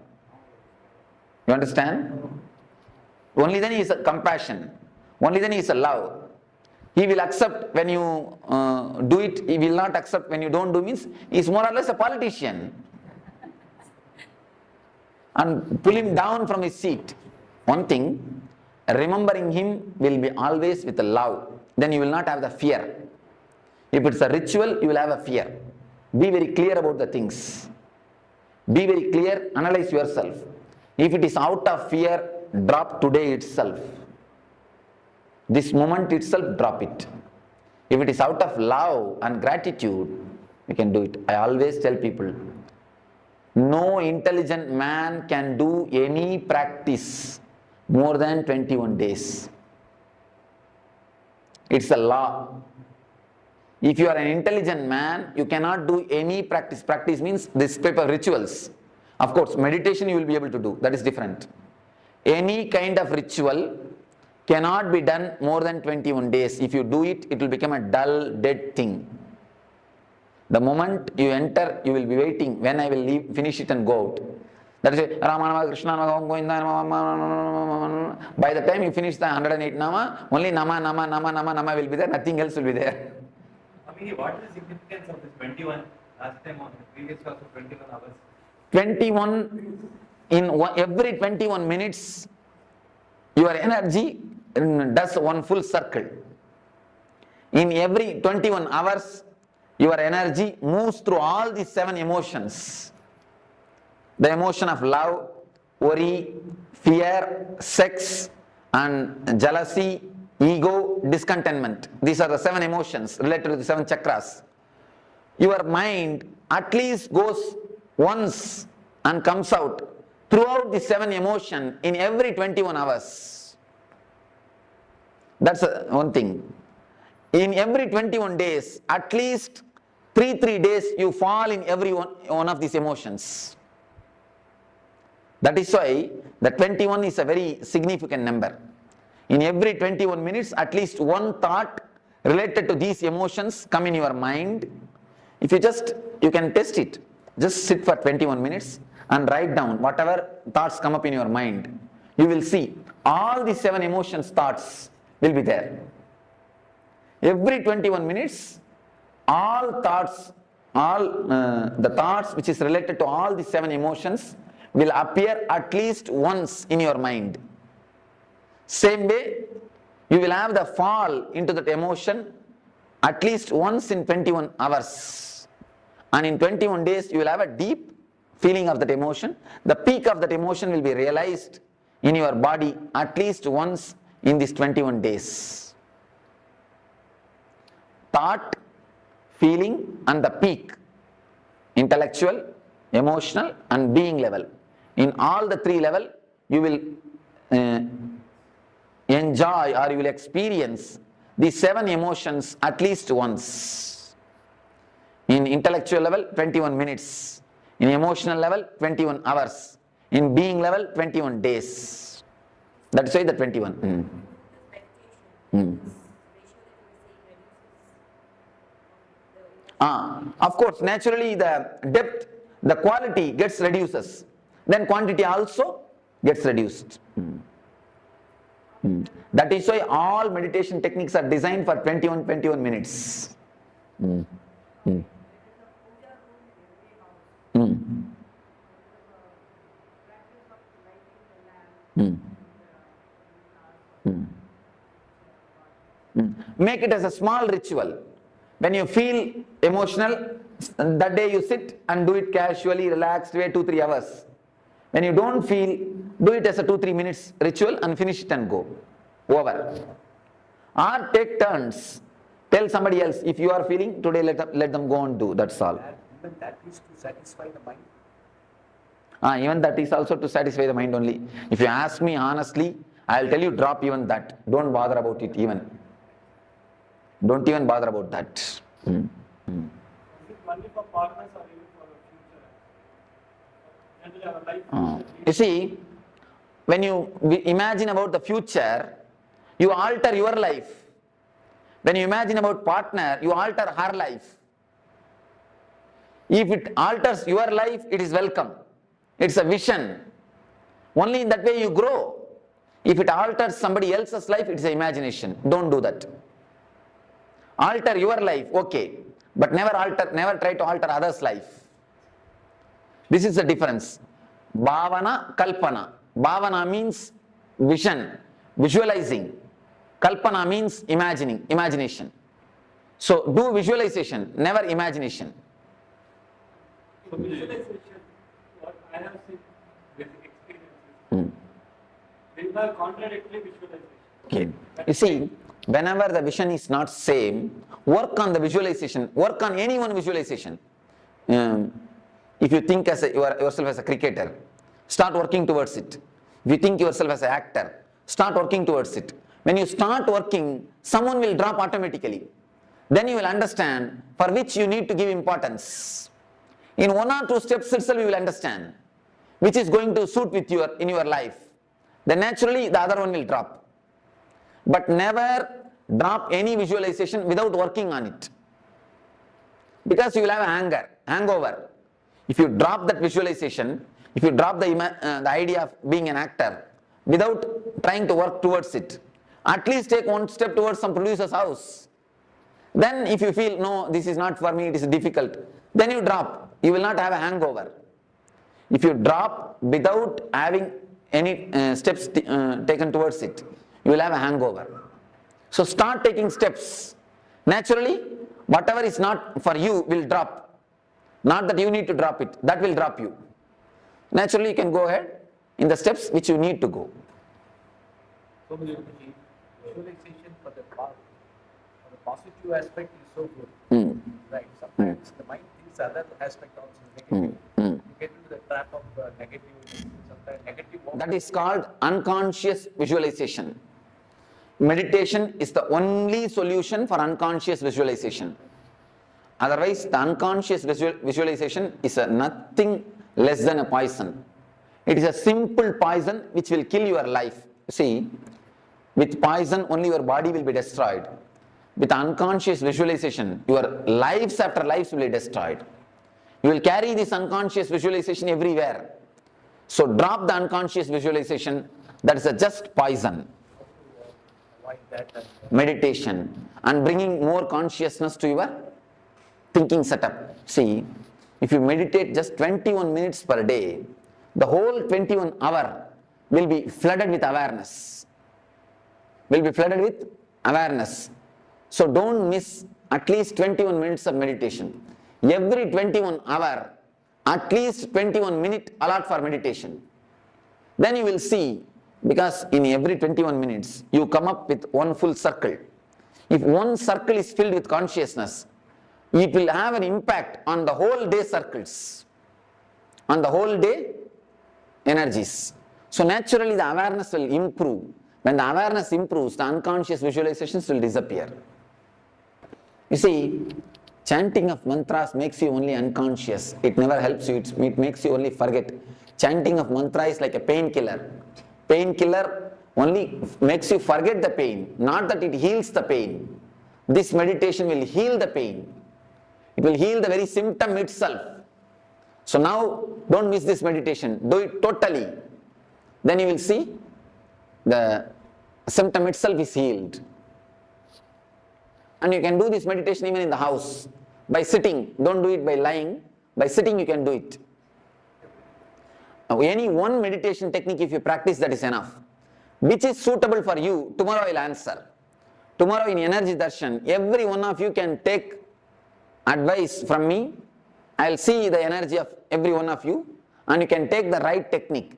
You understand? Only then he is a compassion. Only then he is a love. He will accept when you do it, he will not accept when you don't do, means he is more or less a politician. And pull him down from his seat. One thing, remembering him will be always with a love. Then you will not have the fear. If it's a ritual, you will have a fear. Be very clear about the things. Be very clear, analyze yourself. If it is out of fear, drop today itself. This moment itself, drop it. If it is out of love and gratitude, you can do it. I always tell people, no intelligent man can do any practice more than 21 days. It's a law. If you are an intelligent man, you cannot do any practice. Practice means this type of rituals. Of course, meditation you will be able to do. That is different. Any kind of ritual cannot be done more than 21 days. If you do it, it will become a dull, dead thing. The moment you enter, you will be waiting when I will leave, finish it and go out. That is why Rama Nama, Krishna Nama, Govinda Nama. By the time you finish the 108 Nama, only Nama, Nama, Nama, Nama, Nama will be there, nothing else will be there. What is the significance of this 21? Last time on the previous class of 21 hours. 21, every 21 minutes, your energy does one full circle. In every 21 hours, your energy moves through all these 7 emotions. The emotion of love, worry, fear, sex, and jealousy, ego, discontentment. These are the 7 emotions related to the 7 chakras. Your mind at least goes once and comes out throughout the 7 emotions in every 21 hours. That's one thing. In every 21 days, at least 3 days you fall in every one of these emotions. That is why the 21 is a very significant number. In every 21 minutes, at least one thought related to these emotions come in your mind. If you can test it. Just sit for 21 minutes and write down whatever thoughts come up in your mind. You will see all the 7 emotions thoughts will be there. Every 21 minutes, all thoughts, the thoughts which is related to all the 7 emotions will appear at least once in your mind. Same way, you will have the fall into that emotion at least once in 21 hours. And in 21 days, you will have a deep feeling of that emotion. The peak of that emotion will be realized in your body at least once in these 21 days. Thought, feeling, and the peak, intellectual, emotional, and being level. In all the 3 levels, you will enjoy or you will experience these 7 emotions at least once. In intellectual level, 21 minutes. In emotional level, 21 hours. In being level, 21 days. That's why the 21. Of course, naturally the depth, the quality gets reduces. Then quantity also gets reduced. That is why all meditation techniques are designed for 21 minutes. Make it as a small ritual. When you feel emotional, that day you sit and do it casually, relaxed, wait 2-3 hours. When you don't feel, do it as a 2-3 minutes ritual and finish it and go. Over. Or take turns. Tell somebody else, if you are feeling, today let them go and do, that's all. Even that is to satisfy the mind. Even that is also to satisfy the mind only. If you ask me honestly, I will tell you drop even that. Don't bother about it even. Don't even bother about that. Is it only for partners or even for the future? Generally our life. You see, when you imagine about the future, you alter your life. When you imagine about partner, you alter her life. If it alters your life, it is welcome. It's a vision. Only in that way you grow. If it alters somebody else's life, it's an imagination. Don't do that. Alter your life, okay, but never try to alter others' life. This is the difference. Bhavana, Kalpana. Bhavana means vision, visualizing. Kalpana means imagination. So do visualization, never imagination. So visualization, what I have seen with experiences, they are contradictory visualization. Okay. You see, whenever the vision is not same, work on the visualization, work on any one visualization. If you think yourself as a cricketer, start working towards it. If you think yourself as an actor, start working towards it. When you start working, someone will drop automatically. then you will understand for which you need to give importance. In 1 or 2 steps itself you will understand which is going to suit with in your life. Then naturally the other one will drop. But never drop any visualization without working on it. Because you will have a hangover. If you drop that visualization, if you drop the idea of being an actor without trying to work towards it, at least take 1 step towards some producer's house. Then if you feel, no, this is not for me, it is difficult, then you drop. You will not have a hangover. If you drop without having any steps taken towards it, you will have a hangover. So start taking steps. Naturally, whatever is not for you will drop. Not that you need to drop it, that will drop you. Naturally, you can go ahead in the steps which you need to go. So visualization for the positive aspect is so good. Right. Sometimes the mind thinks other aspect also negative. You get into the trap of negative, sometimes negative. That is called unconscious visualization. Meditation is the only solution for unconscious visualization. Otherwise, the unconscious visualization is nothing less than a poison. It is a simple poison which will kill your life. See, with poison only your body will be destroyed. With unconscious visualization, your lives after lives will be destroyed. You will carry this unconscious visualization everywhere. So drop the unconscious visualization, that is a just poison. Meditation and bringing more consciousness to your thinking setup. See, if you meditate just 21 minutes per day, the whole 21 hour will be flooded with awareness. So don't miss at least 21 minutes of meditation. Every 21 hour, at least 21 minutes allot for meditation. Then you will see, because in every 21 minutes, you come up with one full circle. If one circle is filled with consciousness, it will have an impact on the whole day circles, on the whole day energies. So naturally the awareness will improve. When the awareness improves, the unconscious visualizations will disappear. You see, chanting of mantras makes you only unconscious. It never helps you, it makes you only forget. Chanting of mantra is like a painkiller. Painkiller only makes you forget the pain, not that it heals the pain. This meditation will heal the pain. It will heal the very symptom itself. So now, don't miss this meditation. Do it totally. Then you will see the symptom itself is healed. And you can do this meditation even in the house. By sitting. Don't do it by lying. By sitting you can do it. Now, any one meditation technique if you practice, that is enough. Which is suitable for you, tomorrow I will answer. Tomorrow in Energy Darshan, every one of you can take advice from me. I will see the energy of every one of you and you can take the right technique.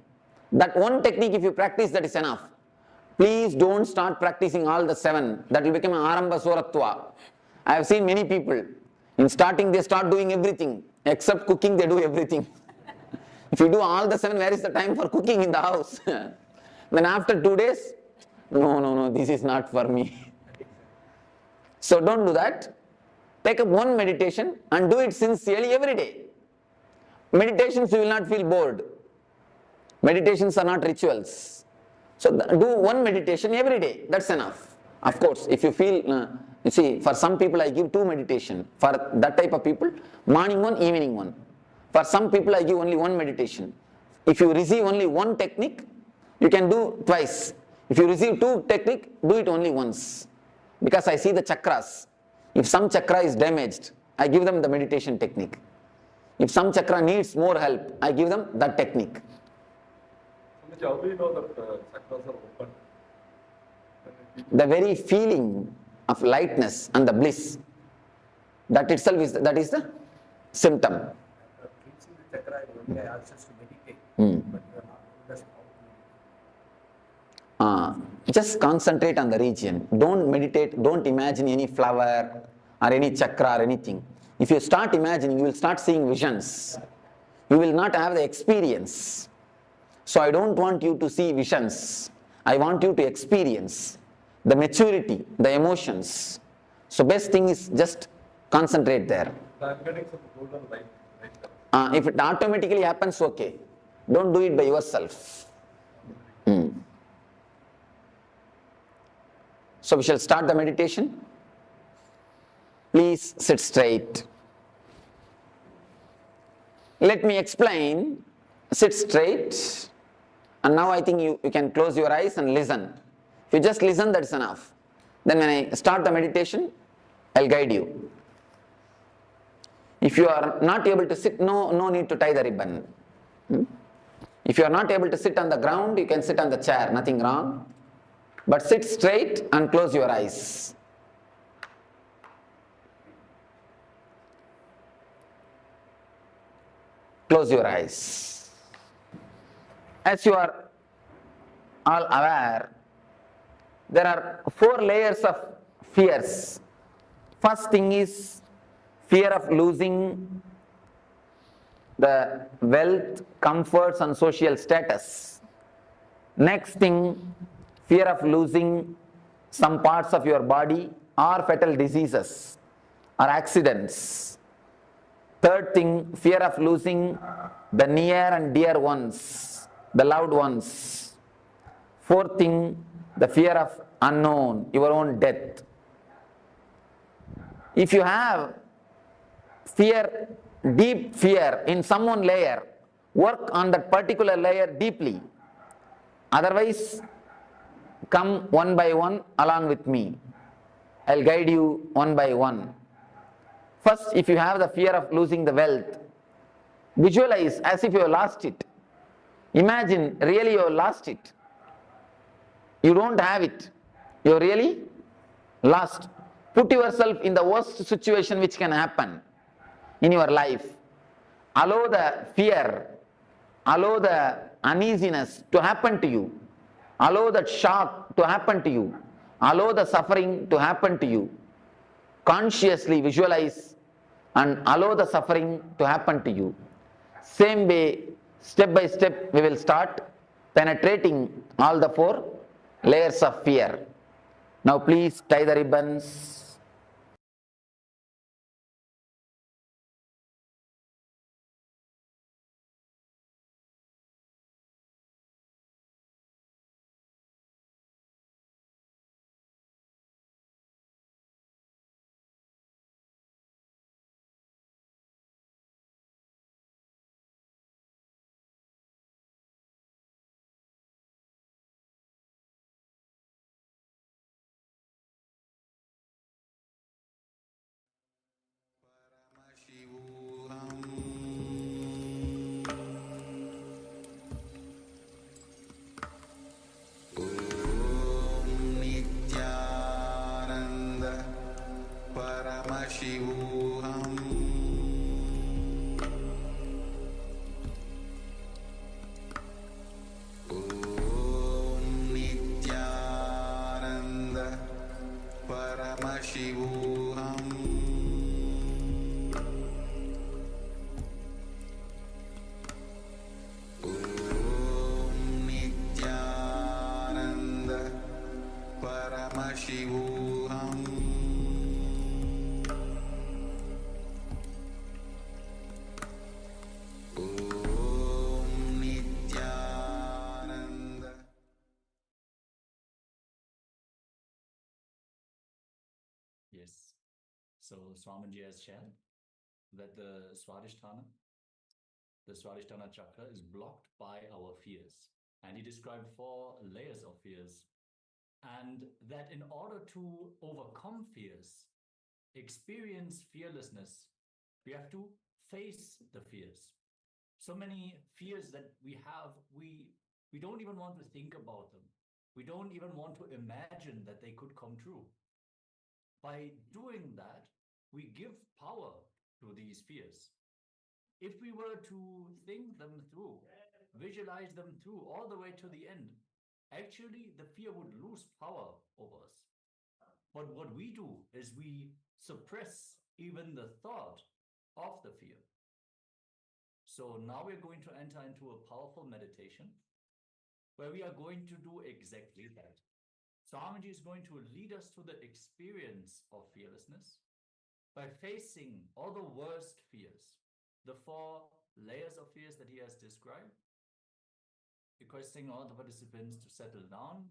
That one technique if you practice, that is enough. Please don't start practicing all the 7. That will become an Arambha Soratva. I have seen many people, in starting they start doing everything. Except cooking, they do everything. If you do all the 7, where is the time for cooking in the house? Then after 2 days, no, this is not for me. So don't do that. Take up one meditation and do it sincerely every day. Meditations you will not feel bored. Meditations are not rituals. So do one meditation every day, that's enough. Of course, if you feel, you see, for some people I give 2 meditation. For that type of people, morning one, evening one. For some people I give only 1 meditation. If you receive only 1 technique, you can do twice. If you receive 2 technique, do it only once. Because I see the chakras. If some chakra is damaged, I give them the meditation technique. If some chakra needs more help, I give them that technique. How do you know that chakras are open? The very feeling of lightness and the bliss, that itself is the symptom. Chakra, I asked us to meditate, but you are not told us how to meditate. Just concentrate on the region. Don't meditate, don't imagine any flower or any chakra or anything. If you start imagining, you will start seeing visions. You will not have the experience. So I don't want you to see visions. I want you to experience the maturity, the emotions, So best thing is just concentrate there. I'm getting some golden light. If it automatically happens, okay. Don't do it by yourself. So we shall start the meditation. Please sit straight. Let me explain. Sit straight. And now I think you can close your eyes and listen. If you just listen, that's enough. Then when I start the meditation, I'll guide you. If you are not able to sit, no need to tie the ribbon. If you are not able to sit on the ground, you can sit on the chair, nothing wrong. But sit straight and close your eyes. Close your eyes. As you are all aware, there are 4 layers of fears. First thing is fear of losing the wealth, comforts and social status. Next thing, fear of losing some parts of your body or fatal diseases or accidents. Third thing, fear of losing the near and dear ones, the loved ones. Fourth thing, the fear of unknown, your own death. If you have fear, deep fear in some one layer, work on that particular layer deeply. Otherwise, come one by one along with me. I'll guide you one by one. First, if you have the fear of losing the wealth, visualize as if you have lost it. Imagine really you have lost it. You don't have it. You're really lost. Put yourself in the worst situation which can happen in your life. Allow the fear, allow the uneasiness to happen to you. Allow that shock to happen to you. Allow the suffering to happen to you. Consciously visualize and allow the suffering to happen to you. Same way, step by step, we will start penetrating all the 4 layers of fear. Now please tie the ribbons. Paramashivoham Om Nityananda Paramashivoham Om Nityananda Paramashivoham Yes. So Swamiji has shared that the Swastikasana chakra is blocked by our fears. And he described 4 layers of fears. And that in order to overcome fears, experience fearlessness, we have to face the fears. So many fears that we have, we don't even want to think about them. We don't even want to imagine that they could come true. By doing that, we give power to these fears. If we were to think them through, visualize them through all the way to the end, actually the fear would lose power over us. But what we do is we suppress even the thought of the fear. So now we're going to enter into a powerful meditation where we are going to do exactly that. Swamiji is going to lead us through the experience of fearlessness by facing all the worst fears, the 4 layers of fears that he has described, requesting all the participants to settle down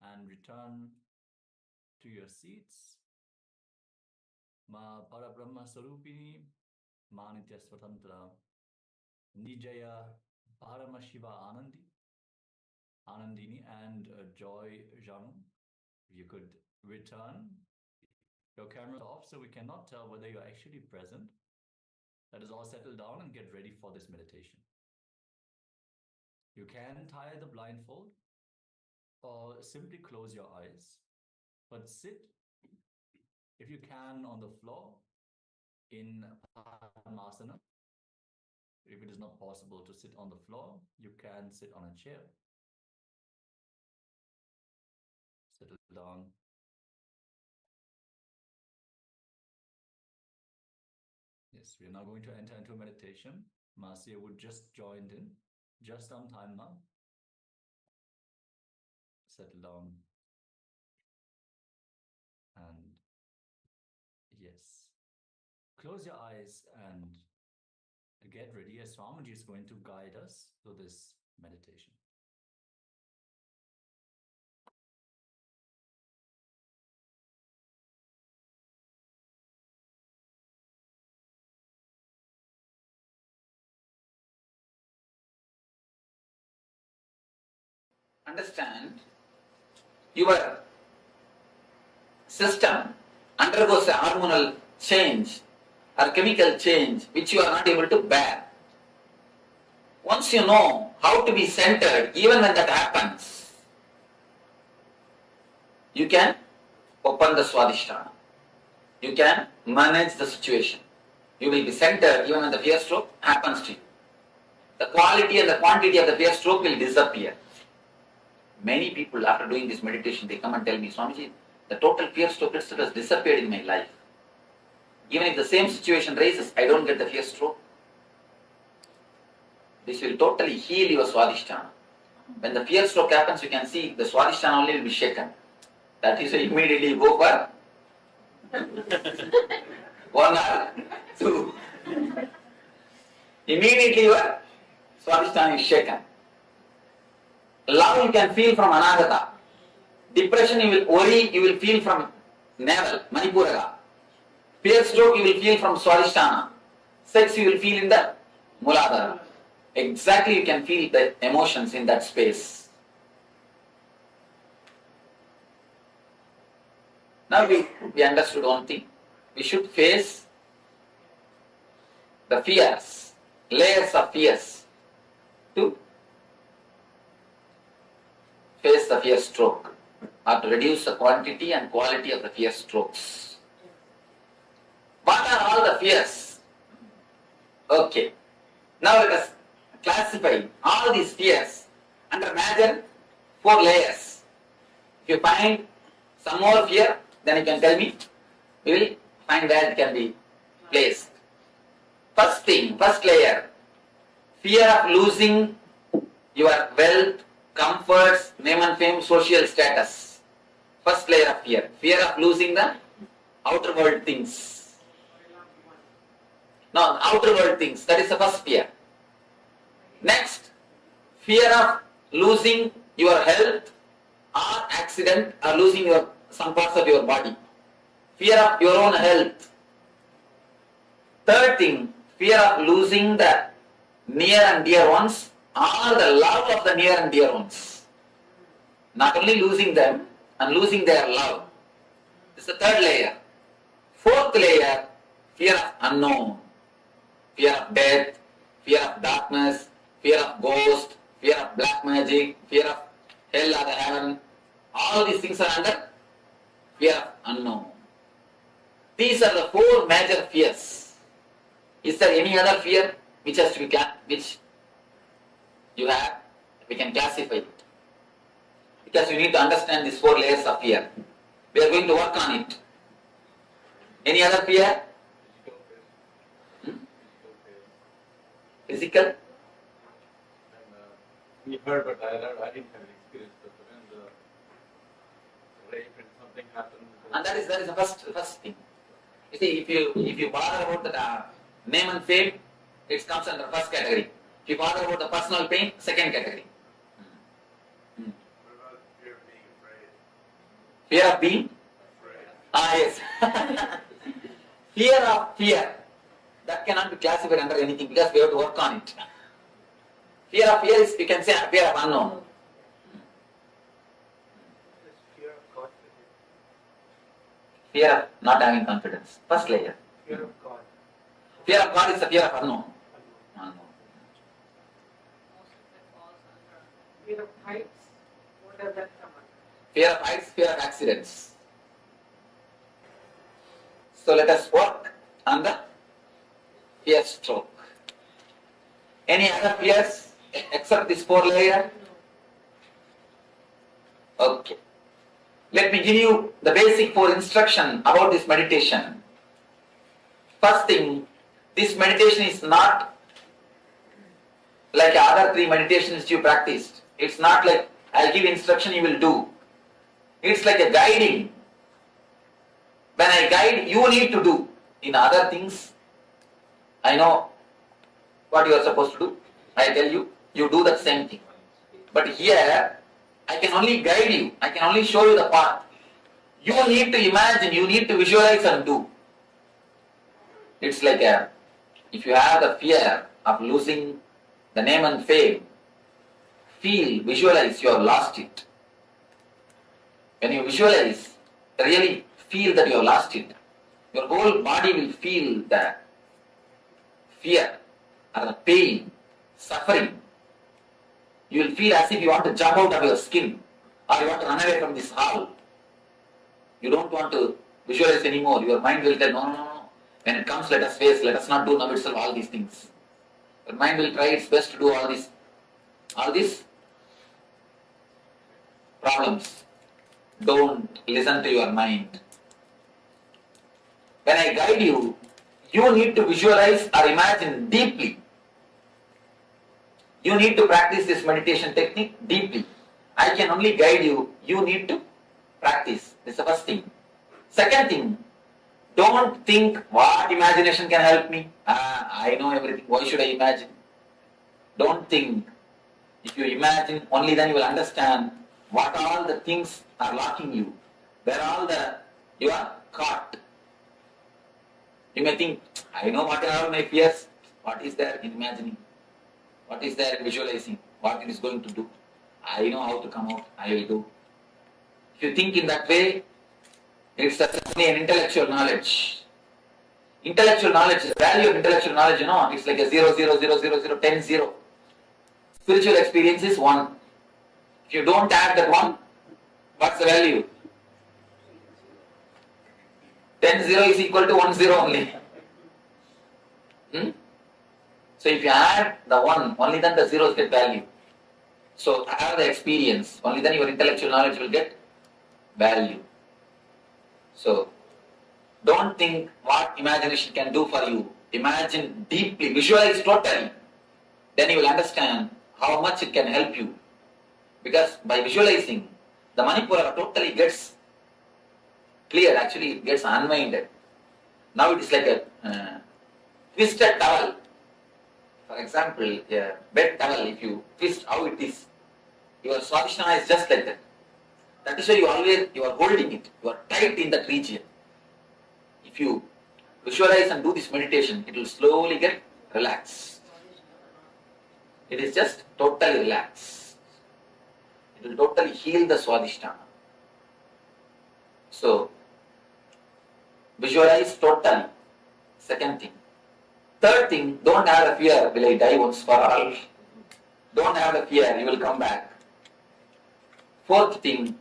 and return to your seats. Ma Parabrahma Sarupini, Ma Nitya Swatantra, Nijaya Paramashiva Anandini, and Joy Janu. You could return. Your camera's off, so we cannot tell whether you're actually present. Let us all settle down and get ready for this meditation. You can tie the blindfold or simply close your eyes, but sit, if you can, on the floor in Padmasana. If it is not possible to sit on the floor, you can sit on a chair. Settle down. Yes, we are now going to enter into meditation. Marcia would just joined in, just on time now. Settle down. And yes, close your eyes and get ready as Swamiji is going to guide us through this meditation. Understand, your system undergoes a hormonal change or chemical change which you are not able to bear. Once you know how to be centered, even when that happens, you can open the Swastikasana. You can manage the situation. You will be centered even when the fear stroke happens to you. The quality and the quantity of the fear stroke will disappear. Many people, after doing this meditation, they come and tell me, Swamiji, the total fear stroke has disappeared in my life. Even if the same situation raises, I don't get the fear stroke. This will totally heal your Swastikasana. When the fear stroke happens, you can see the Swastikasana only will be shaken. That is why immediately you go for 1 hour, 2. Immediately your Swastikasana is shaken. Love you can feel from Anagata. Depression you will feel from navel, Manipuraga. Fear stroke you will feel from Swastikasana. Sex you will feel in the Muladhara. Exactly you can feel the emotions in that space. Now we understood one thing. We should face the fears, layers of fears, to face the fear stroke or to reduce the quantity and quality of the fear strokes. What are all the fears? Okay. Now let us classify all these fears under major 4 layers. If you find some more fear, then you can tell me. We will find where it can be placed. First thing, first layer, fear of losing your wealth, comforts, name and fame, social status. First layer of fear. Fear of losing the outer world things. No, outer world things. That is the first fear. Next, fear of losing your health or accident or losing some parts of your body. Fear of your own health. Third thing, fear of losing the near and dear ones or the love of the near and dear ones. Not only losing them and losing their love. This is the third layer. Fourth layer, fear of unknown. Fear of death, fear of darkness, fear of ghost, fear of black magic, fear of hell or the heaven. All these things are under fear of unknown. These are the 4 major fears. Is there any other fear which has to be which you have? We can classify it. Because you need to understand these 4 layers of fear. We are going to work on it. Any other fear? Physical? We heard, but I didn't have experience. But when break and something happens. And that is the first thing. You see, if you bother about the name and fame, it comes under first category. If you bother about the personal pain, second category. What about fear of being afraid? Fear of being? Yes. Fear. That cannot be classified under anything because we have to work on it. Fear of fear is, you can say, fear of unknown. Fear of God. Fear of not having confidence. First layer. Fear of God. Fear of God is the fear of unknown. Fear of heights, what does that come under? Fear of heights, fear of accidents. So let us work on the fear stroke. Any other fears except this 4 layer? Okay. Let me give you the basic 4 instruction about this meditation. First thing, this meditation is not like other 3 meditations you practiced. It's not like I'll give instruction, you will do. It's like a guiding. When I guide, you need to do. In other things, I know what you are supposed to do. I tell you, you do that same thing. But here, I can only guide you. I can only show you the path. You need to imagine, you need to visualize and do. It's like if you have the fear of losing the name and fame, visualize you have lost it. When you visualize, really feel that you have lost it. Your whole body will feel the fear or the pain, suffering. You will feel as if you want to jump out of your skin or you want to run away from this hall. You don't want to visualize anymore. Your mind will tell, no. When it comes, let us face, let us not do now itself all these things. Your mind will try its best to do all these problems. Don't listen to your mind. When I guide you, you need to visualize or imagine deeply. You need to practice this meditation technique deeply. I can only guide you. You need to practice. This is the first thing. Second thing, don't think what imagination can help me. I know everything. Why should I imagine? Don't think. If you imagine, only then you will understand what all the things are locking you. Where all you are caught. You may think, I know what are all my fears. What is there in imagining? What is there in visualizing? What it is going to do? I know how to come out. I will do. If you think in that way, it's only an intellectual knowledge. Intellectual knowledge, the value of intellectual knowledge, it's like a 0, 0, 0, 0, 0, 10, 0. Spiritual experience is 1. If you don't add that 1, what's the value? 10, 0 is equal to 1, 0 only. So if you add the 1, only then the zeros get value. So have the experience, only then your intellectual knowledge will get value. So don't think what imagination can do for you. Imagine deeply, visualize totally. Then you will understand how much it can help you. Because by visualizing, the Manipura totally gets clear, actually it gets unwinded. Now it is like a twisted towel. For example, a bed towel, if you twist how it is, your Swastikasana is just like that. That is why you are holding it, you are tight in that region. If you visualize and do this meditation, it will slowly get relaxed. It is just totally relaxed. It will totally heal the Swastikasana. So, visualize totally. Second thing. Third thing, don't have a fear, will I die once for all? Don't have a fear, you will come back. Fourth thing,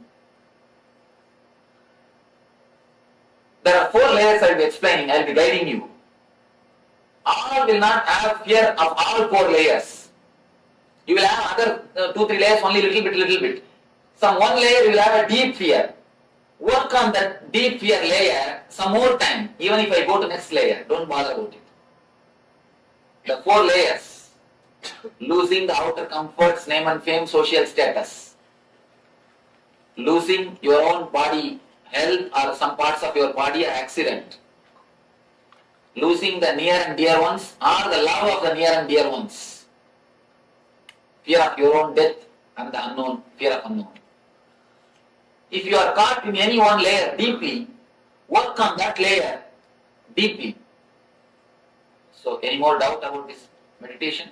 there are 4 layers I will be explaining, I will be guiding you. All will not have fear of all 4 layers. You will have other 2, 3 layers, only little bit. Some 1 layer you will have a deep fear. Work on that deep fear layer some more time, even if I go to next layer, don't bother about it. The 4 layers, losing the outer comforts, name and fame, social status. losing your own body health or some parts of your body are accident. Losing the near and dear ones or the love of the near and dear ones. Fear of your own death and the unknown, fear of unknown. If you are caught in any one layer deeply, work on that layer deeply. So, any more doubt about this meditation?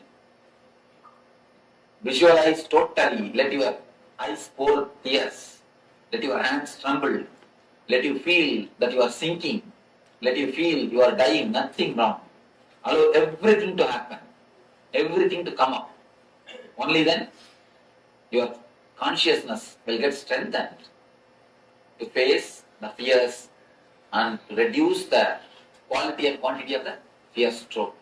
Visualize totally. Let your eyes pour tears. Let your hands tremble. Let you feel that you are sinking. Let you feel you are dying. Nothing wrong. Allow everything to happen. Everything to come up. Only then your consciousness will get strengthened to face the fears and to reduce the quality and quantity of the fear stroke.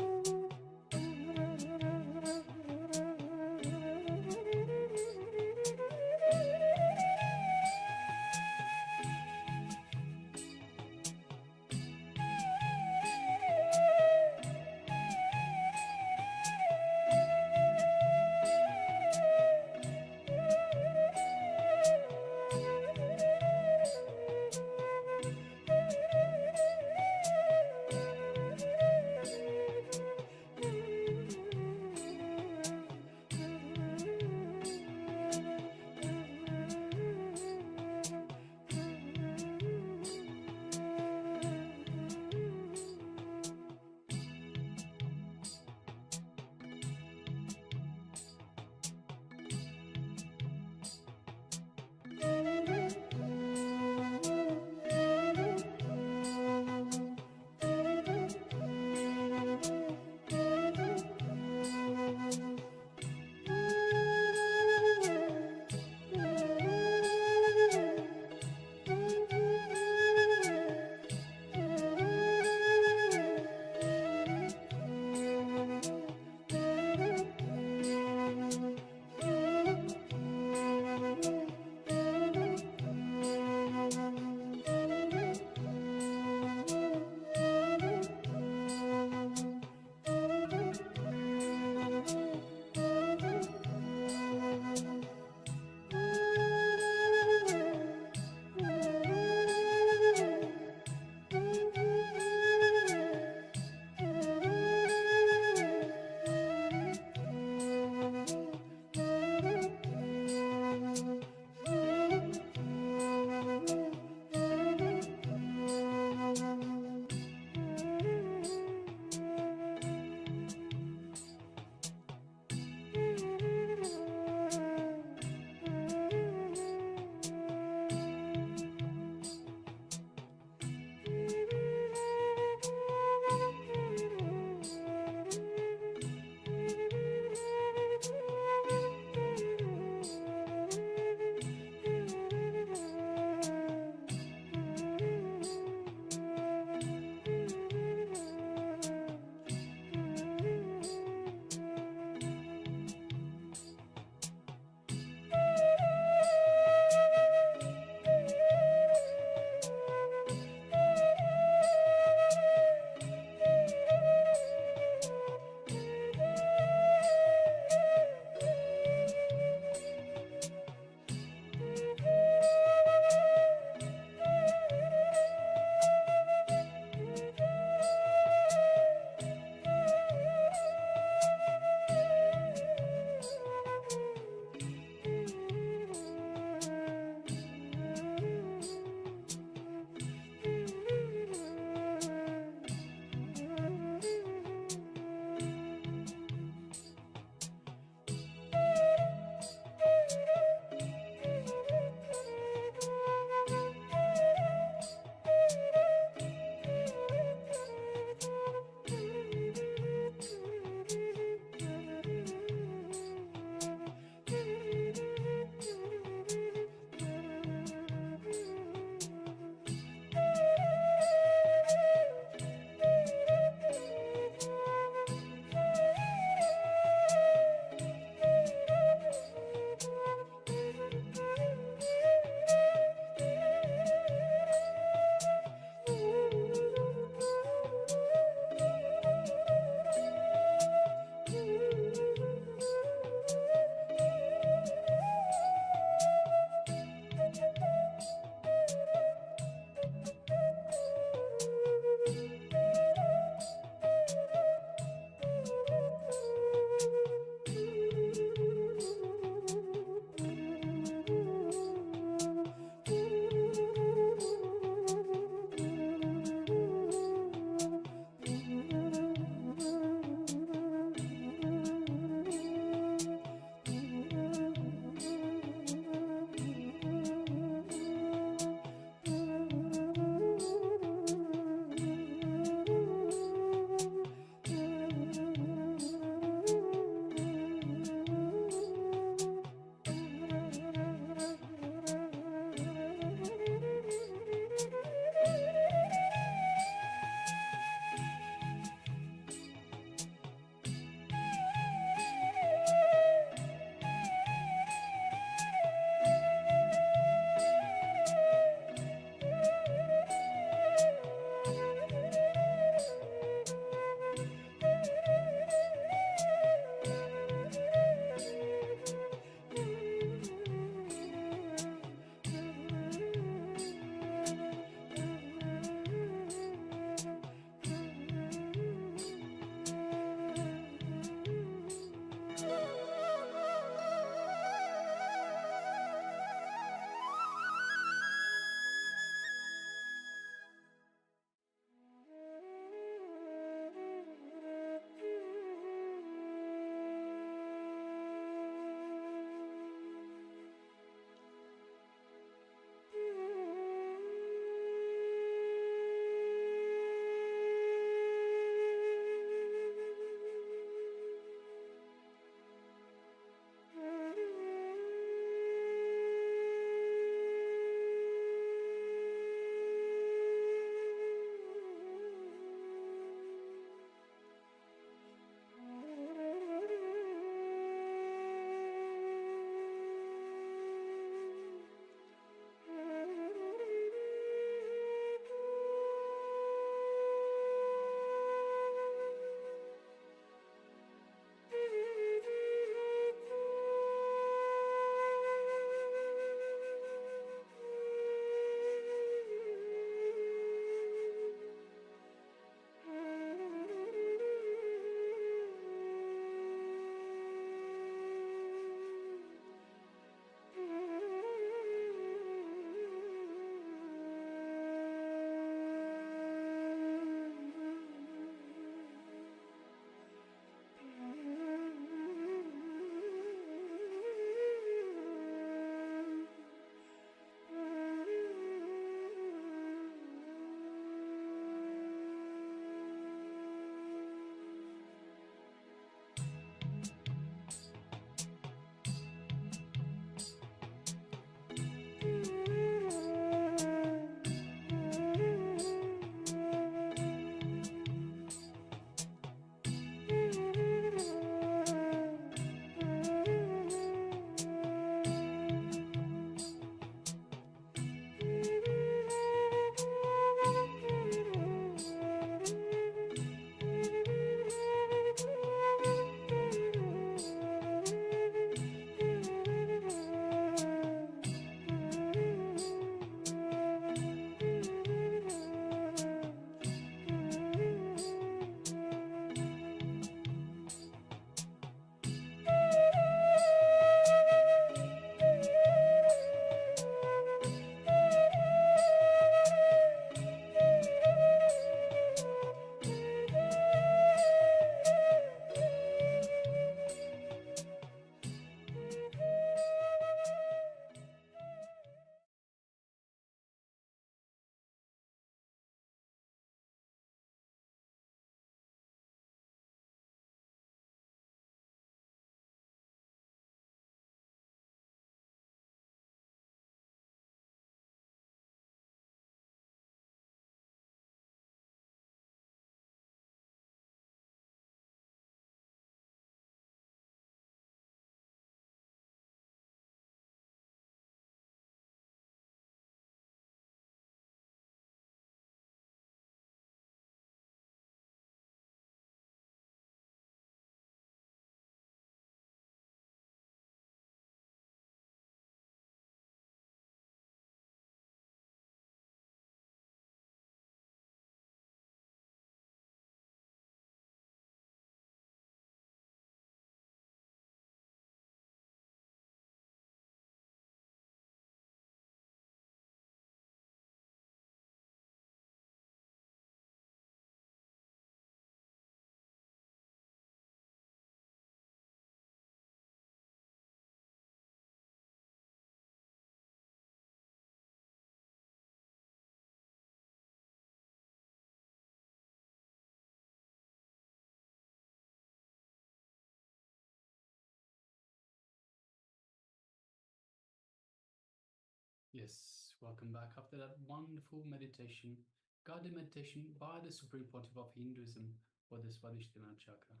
Yes, welcome back after that wonderful meditation, guided meditation by the Supreme Pontiff of Hinduism for the Swastikasana chakra.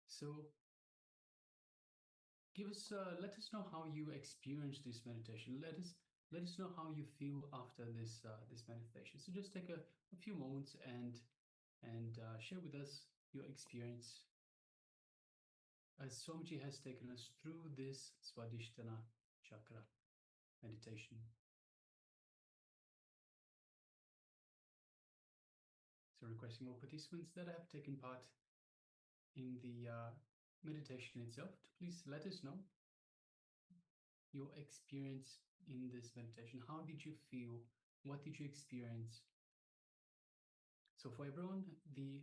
So, let us know how you experience this meditation. Let us know how you feel after this meditation. So just take a few moments and share with us your experience as Swamiji has taken us through this Swastikasana chakra meditation. So requesting all participants that have taken part in the meditation itself to please let us know your experience in this meditation. How did you feel? What did you experience? So for everyone, the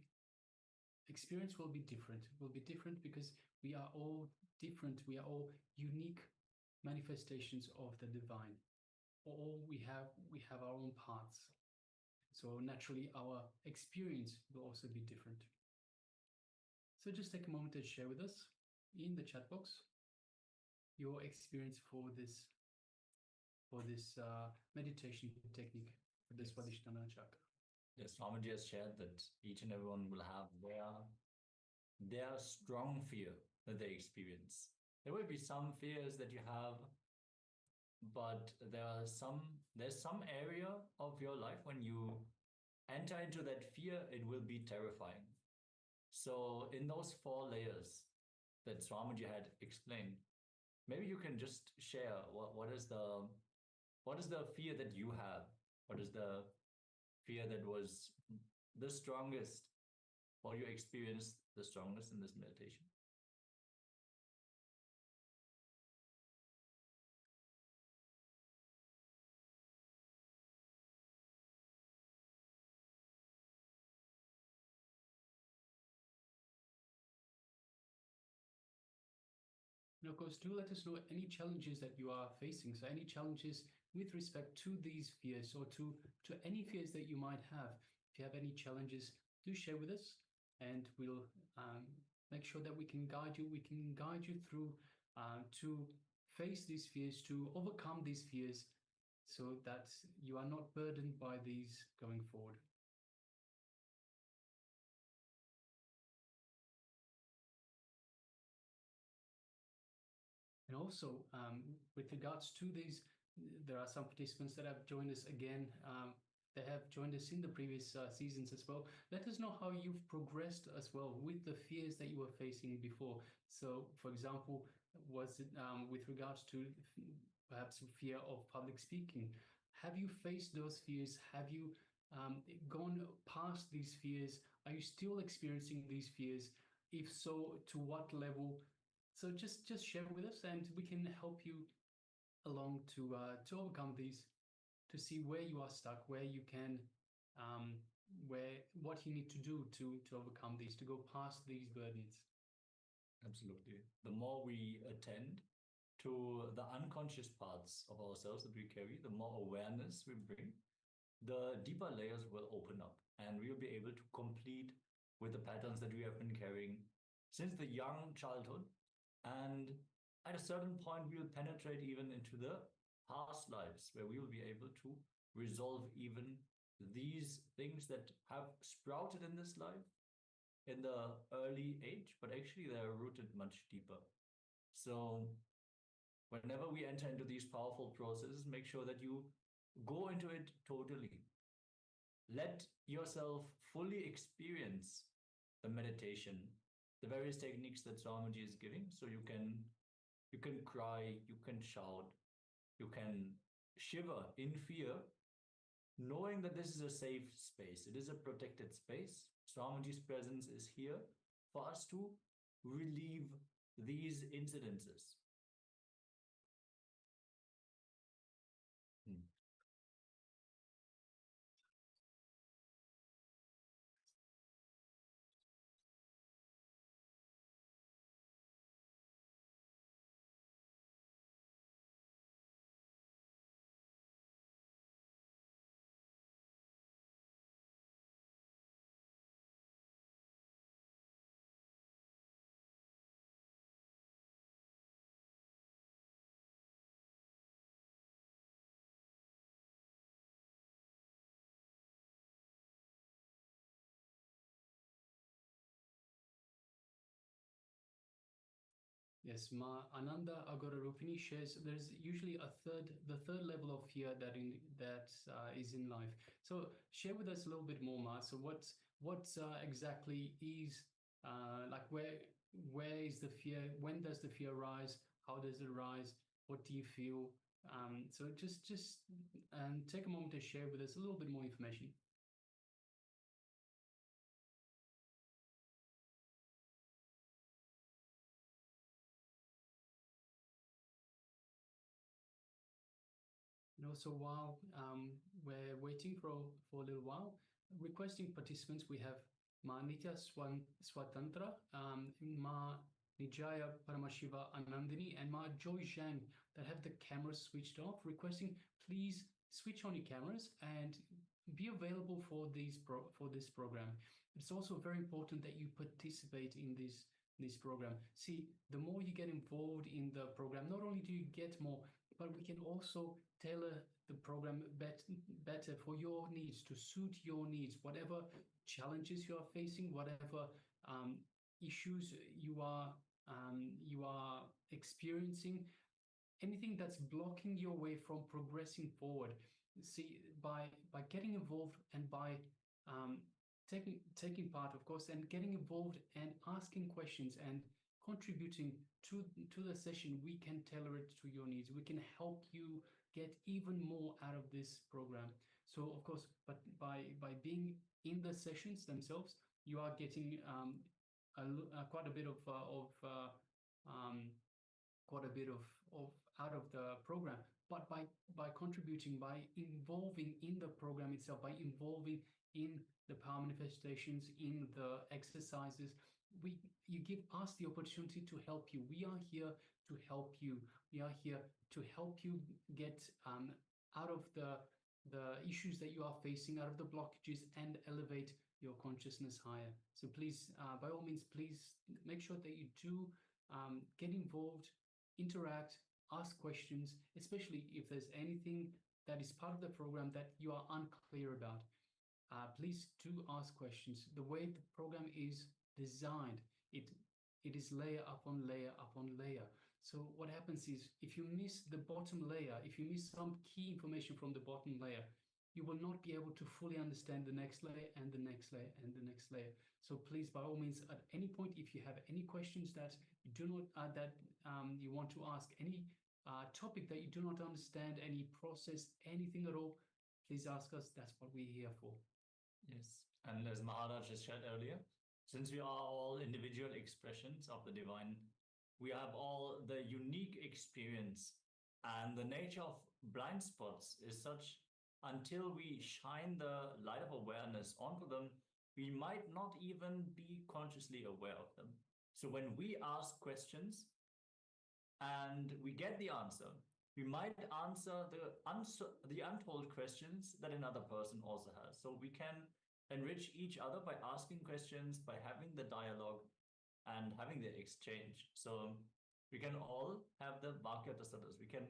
experience will be different. It will be different because we are all different. We are all unique manifestations of the divine. All we have our own paths. So naturally, our experience will also be different. So just take a moment to share with us in the chat box your experience for this meditation technique for this Svadhisthana chakra. Yes, Swamiji has shared that each and everyone will have their strong fear that they experience. There will be some fears that you have, but there's some area of your life when you enter into that fear, it will be terrifying. So in those 4 layers that Swamiji had explained, maybe you can just share what is the fear that you have? What is the fear that was the strongest, or you experienced the strongest in this meditation? And of course, do let us know any challenges that you are facing. So any challenges with respect to these fears or to any fears that you might have. If you have any challenges, do share with us and we'll make sure that we can guide you. We can guide you through to face these fears, to overcome these fears so that you are not burdened by these going forward. And also, with regards to these, there are some participants that have joined us again. They have joined us in the previous seasons as well. Let us know how you've progressed as well with the fears that you were facing before. So, for example, was it with regards to perhaps fear of public speaking? Have you faced those fears? Have you gone past these fears? Are you still experiencing these fears? If so, to what level? So just share with us and we can help you along to overcome these, to see where you are stuck, where you can, what you need to do to overcome these, to go past these burdens. Absolutely. The more we attend to the unconscious parts of ourselves that we carry, the more awareness we bring, the deeper layers will open up and we'll be able to complete with the patterns that we have been carrying since the young childhood. And at a certain point, we'll penetrate even into the past lives where we will be able to resolve even these things that have sprouted in this life in the early age, but actually they're rooted much deeper. So whenever we enter into these powerful processes, make sure that you go into it totally. Let yourself fully experience the meditation, the various techniques that Swamiji is giving. So you can cry, you can shout, you can shiver in fear, knowing that this is a safe space. It is a protected space. Swamiji's presence is here for us to relieve these incidences. Yes, Ma Ananda Agorarupini shares there's usually the third level of fear that is in life. So share with us a little bit more, Ma. So what exactly is like where is the fear? When does the fear rise? How does it rise? What do you feel? So just take a moment to share with us a little bit more information. And also, while we're waiting for a little while, requesting participants, we have Ma Nitya Swatantra, Ma Nijaya Paramashiva Anandini, and Ma Joy Zhang that have the cameras switched off. Requesting, please switch on your cameras and be available for this program. It's also very important that you participate in this program. See, the more you get involved in the program, not only do you get more, but we can also tailor the program better for your needs, to suit your needs, whatever challenges you are facing, whatever issues you are experiencing, anything that's blocking your way from progressing forward. See, by getting involved and by taking part, of course, and getting involved and asking questions and contributing to the session, we can tailor it to your needs. We can help you get even more out of this program. So, of course, but by being in the sessions themselves, you are getting quite a bit of out of the program. But by contributing, by involving in the program itself, by involving in the power manifestations, in the exercises, you give us the opportunity to help you. We are here to help you. We are here to help you get out of the issues that you are facing, out of the blockages, and elevate your consciousness higher. So please, by all means, please make sure that you do get involved, interact, ask questions, especially if there's anything that is part of the program that you are unclear about. Please do ask questions. The way the program is designed, it is layer upon layer upon layer. So what happens is, if you miss the bottom layer, if you miss some key information from the bottom layer, you will not be able to fully understand the next layer and the next layer and the next layer. So please, by all means, at any point, if you have any questions that you do not you want to ask, any topic that you do not understand, any process, anything at all, please ask us. That's what we're here for. Yes, and as Maharaj has shared earlier, since we are all individual expressions of the divine, we have all the unique experience, and the nature of blind spots is such, until we shine the light of awareness onto them, we might not even be consciously aware of them. So when we ask questions and we get the answer, we might answer the untold questions that another person also has. So we can enrich each other by asking questions, by having the dialogue and having the exchange. So we can all have the Vakya-tasadas. We can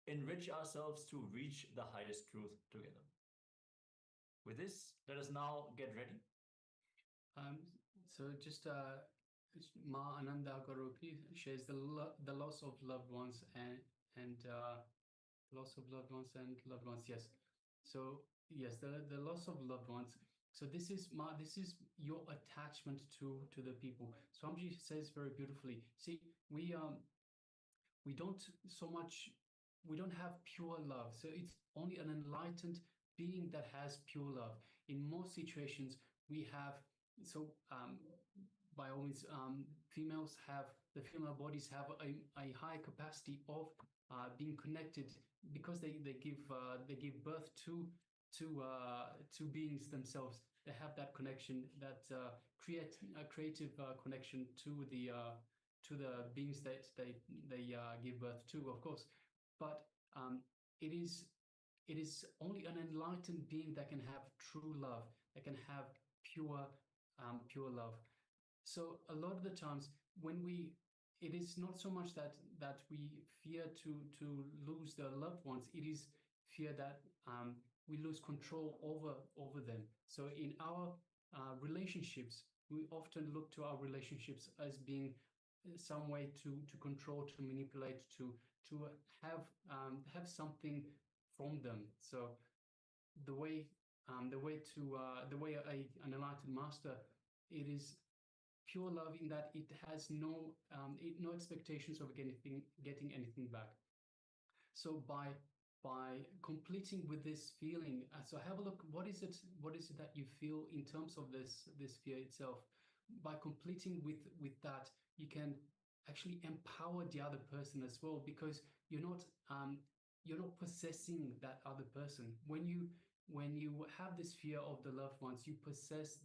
enrich ourselves to reach the highest truth together. With this, let us now get ready. So just Ma Ananda Garupi shares the loss of loved ones and loss of loved ones and loved ones. Yes. So yes, the loss of loved ones. So this is your attachment to the people. Swamiji says very beautifully. See, we don't have pure love. So it's only an enlightened being that has pure love. In most situations, we have, so by all means, the female bodies have a high capacity of being connected, because they give birth to beings themselves. They have that connection, that creative connection to the beings that they give birth to, of course. But it is only an enlightened being that can have true love, that can have pure love. So a lot of the times it is not so much that we fear to lose the loved ones. It is fear that we lose control over them. So in our relationships, we often look to our relationships as being some way to control, to manipulate, to have something from them. So the way an enlightened master, it is pure love in that it has no expectations of getting anything back. So by completing with this feeling, so have a look, what is it that you feel in terms of this fear itself? By completing with that, you can actually empower the other person as well, because you're not possessing that other person. When you have this fear of the loved ones, you possess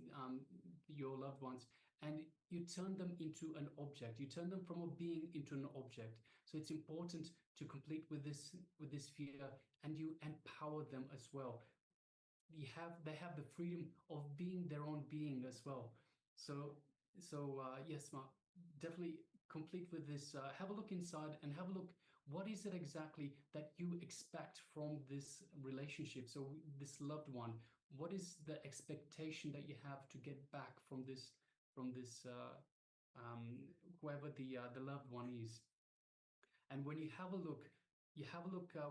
your loved ones, and you turn them into an object. You turn them from a being into an object. So it's important to complete with this fear, and you empower them as well. They have the freedom of being their own being as well. So yes, Mark, definitely complete with this. Have a look inside and have a look, what is it exactly that you expect from this relationship? So this loved one, what is the expectation that you have to get back from this whoever the loved one is? And when you have a look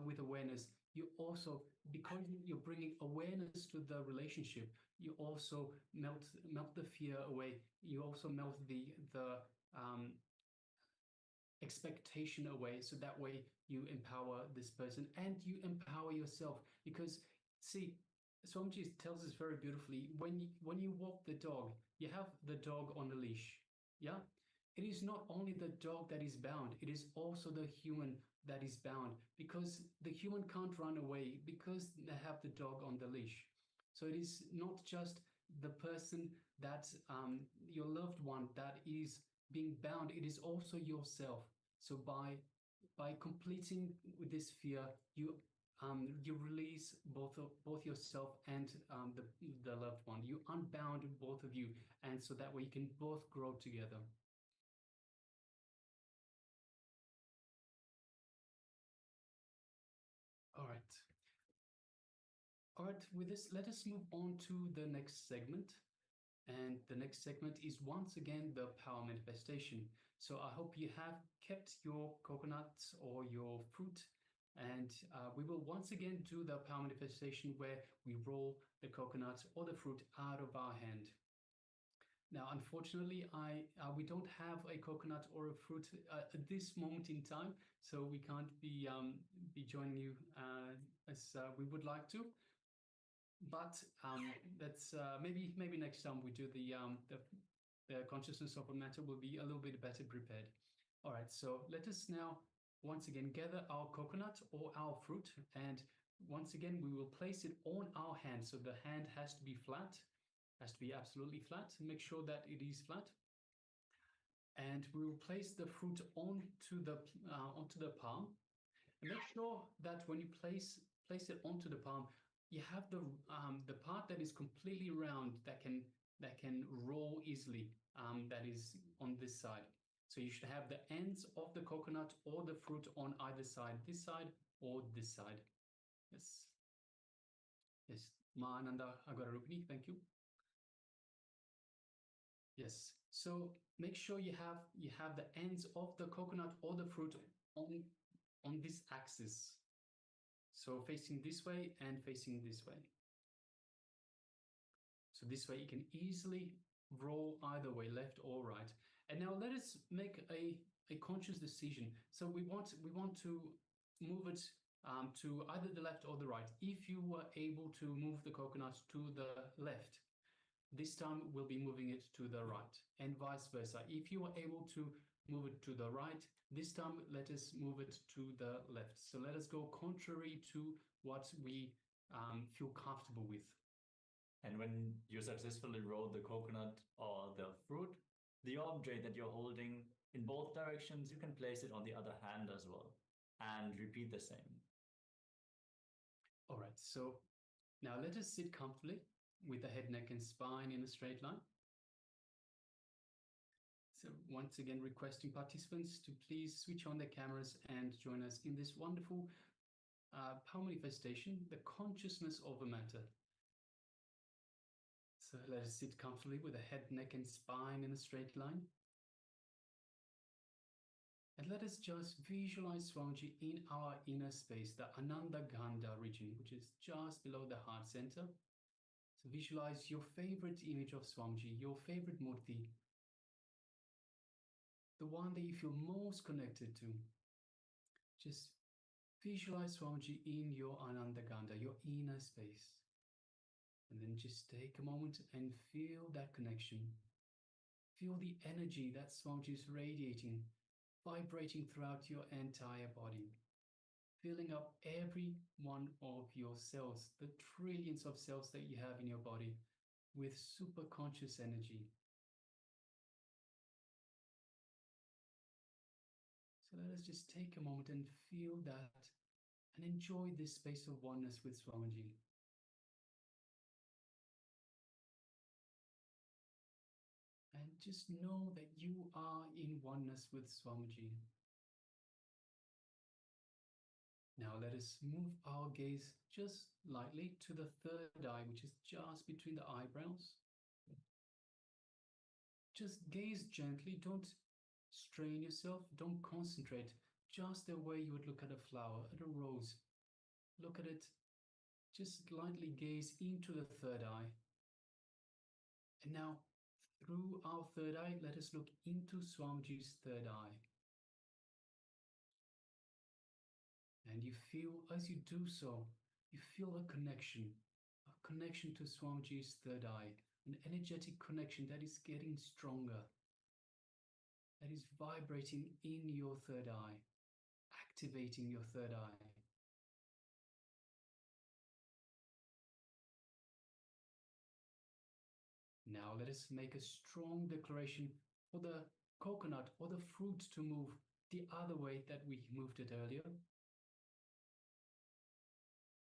with awareness. You also, because you're bringing awareness to the relationship, you also melt the fear away. You also melt the expectation away. So that way you empower this person and you empower yourself. Because see, Swamiji tells us very beautifully, when you walk the dog, you have the dog on a leash. Yeah. It is not only the dog that is bound, it is also the human that is bound, because the human can't run away because they have the dog on the leash. So it is not just the person that your loved one that is being bound, it is also yourself. So by completing with this fear, you release both yourself and the loved one. You unbound both of you, and so that way you can both grow together. All right, with this, let us move on to the next segment. And the next segment is once again the power manifestation. So I hope you have kept your coconuts or your fruit, and we will once again do the power manifestation where we roll the coconut or the fruit out of our hand. Now, unfortunately, we don't have a coconut or a fruit at this moment in time, so we can't be joining you as we would like to. But that's maybe next time we do the consciousness of a matter, will be a little bit better prepared. All right, so let us now once again gather our coconut or our fruit, and once again we will place it on our hand. So the hand has to be flat. Has to be absolutely flat. Make sure that it is flat. And we will place the fruit onto the palm. And make sure that when you place it onto the palm, you have the part that is completely round, that can roll easily. That is on this side. So you should have the ends of the coconut or the fruit on either side, this side or this side. Yes. Yes. Maananda Agararupini, thank you. Yes. So make sure you have the ends of the coconut or the fruit on this axis. So facing this way and facing this way. So this way you can easily roll either way, left or right. And now let us make a conscious decision. So we want to move it to either the left or the right. If you were able to move the coconut to the left, this time we'll be moving it to the right, and vice versa. If you are able to move it to the right, this time let us move it to the left. So let us go contrary to what we feel comfortable with. And when you successfully roll the coconut or the fruit, the object that you're holding in both directions, you can place it on the other hand as well and repeat the same. All right, so now let us sit comfortably with the head, neck, and spine in a straight line. So once again, requesting participants to please switch on their cameras and join us in this wonderful power manifestation, the consciousness of a matter. So let us sit comfortably with the head, neck, and spine in a straight line. And let us just visualize Swamiji in our inner space, the Ananda Gandha region, which is just below the heart center. So visualize your favorite image of Swamiji, your favorite murti, the one that you feel most connected to. Just visualize Swamiji in your Ananda Gandha, your inner space. And then just take a moment and feel that connection. Feel the energy that Swamiji is radiating, vibrating throughout your entire body, filling up every one of your cells, the trillions of cells that you have in your body, with super conscious energy. So let us just take a moment and feel that and enjoy this space of oneness with Swamiji. And just know that you are in oneness with Swamiji. Now let us move our gaze just lightly to the third eye, which is just between the eyebrows. Just gaze gently, don't strain yourself, don't concentrate, just the way you would look at a flower, at a rose. Look at it, just lightly gaze into the third eye. And now, through our third eye, let us look into Swamiji's third eye. And you feel, as you do so, you feel a connection to Swamiji's third eye, an energetic connection that is getting stronger, that is vibrating in your third eye, activating your third eye. Now let us make a strong declaration for the coconut or the fruit to move the other way that we moved it earlier.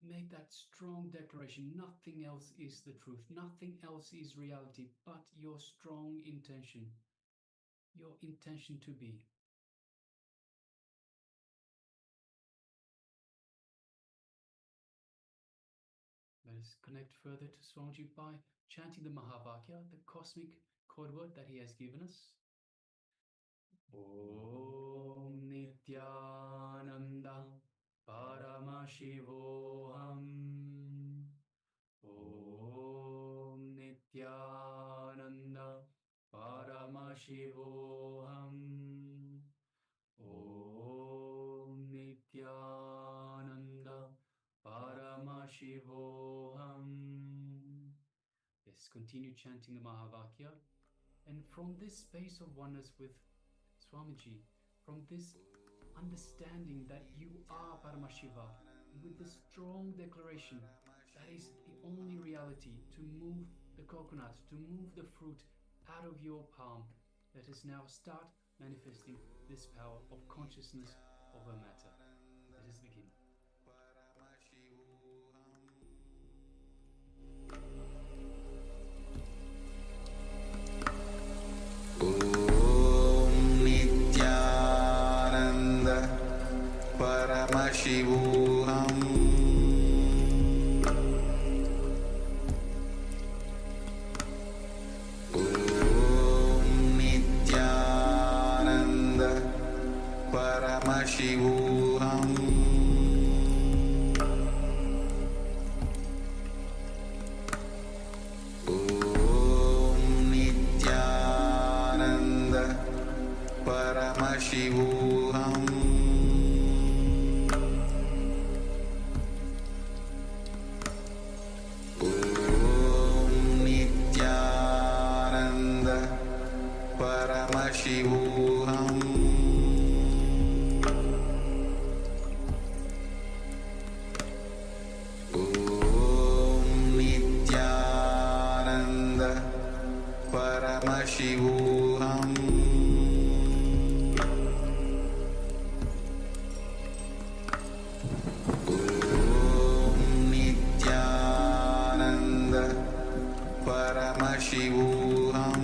Make that strong declaration. Nothing else is the truth. Nothing else is reality but your strong intention. Your intention to be. Let us connect further to Swamiji by chanting the Mahavakya, the cosmic code word that he has given us. Om Nityananda Paramashivoham. Om Nityananda Paramashivoham. Om Nityananda Paramashivoham. Yes, continue chanting the Mahavakya. And from this space of oneness with Swamiji, from this understanding that you are Paramashiva, with the strong declaration that is the only reality to move the coconut, to move the fruit out of your palm, let us now start manifesting this power of consciousness over matter. Let us begin. Paramashivoham. Om Nityananda Paramashivoham. Om Nityananda Paramashivoham. Paramashivoham. Om Nityananda Paramashivoham. Om Nityananda Paramashivoham.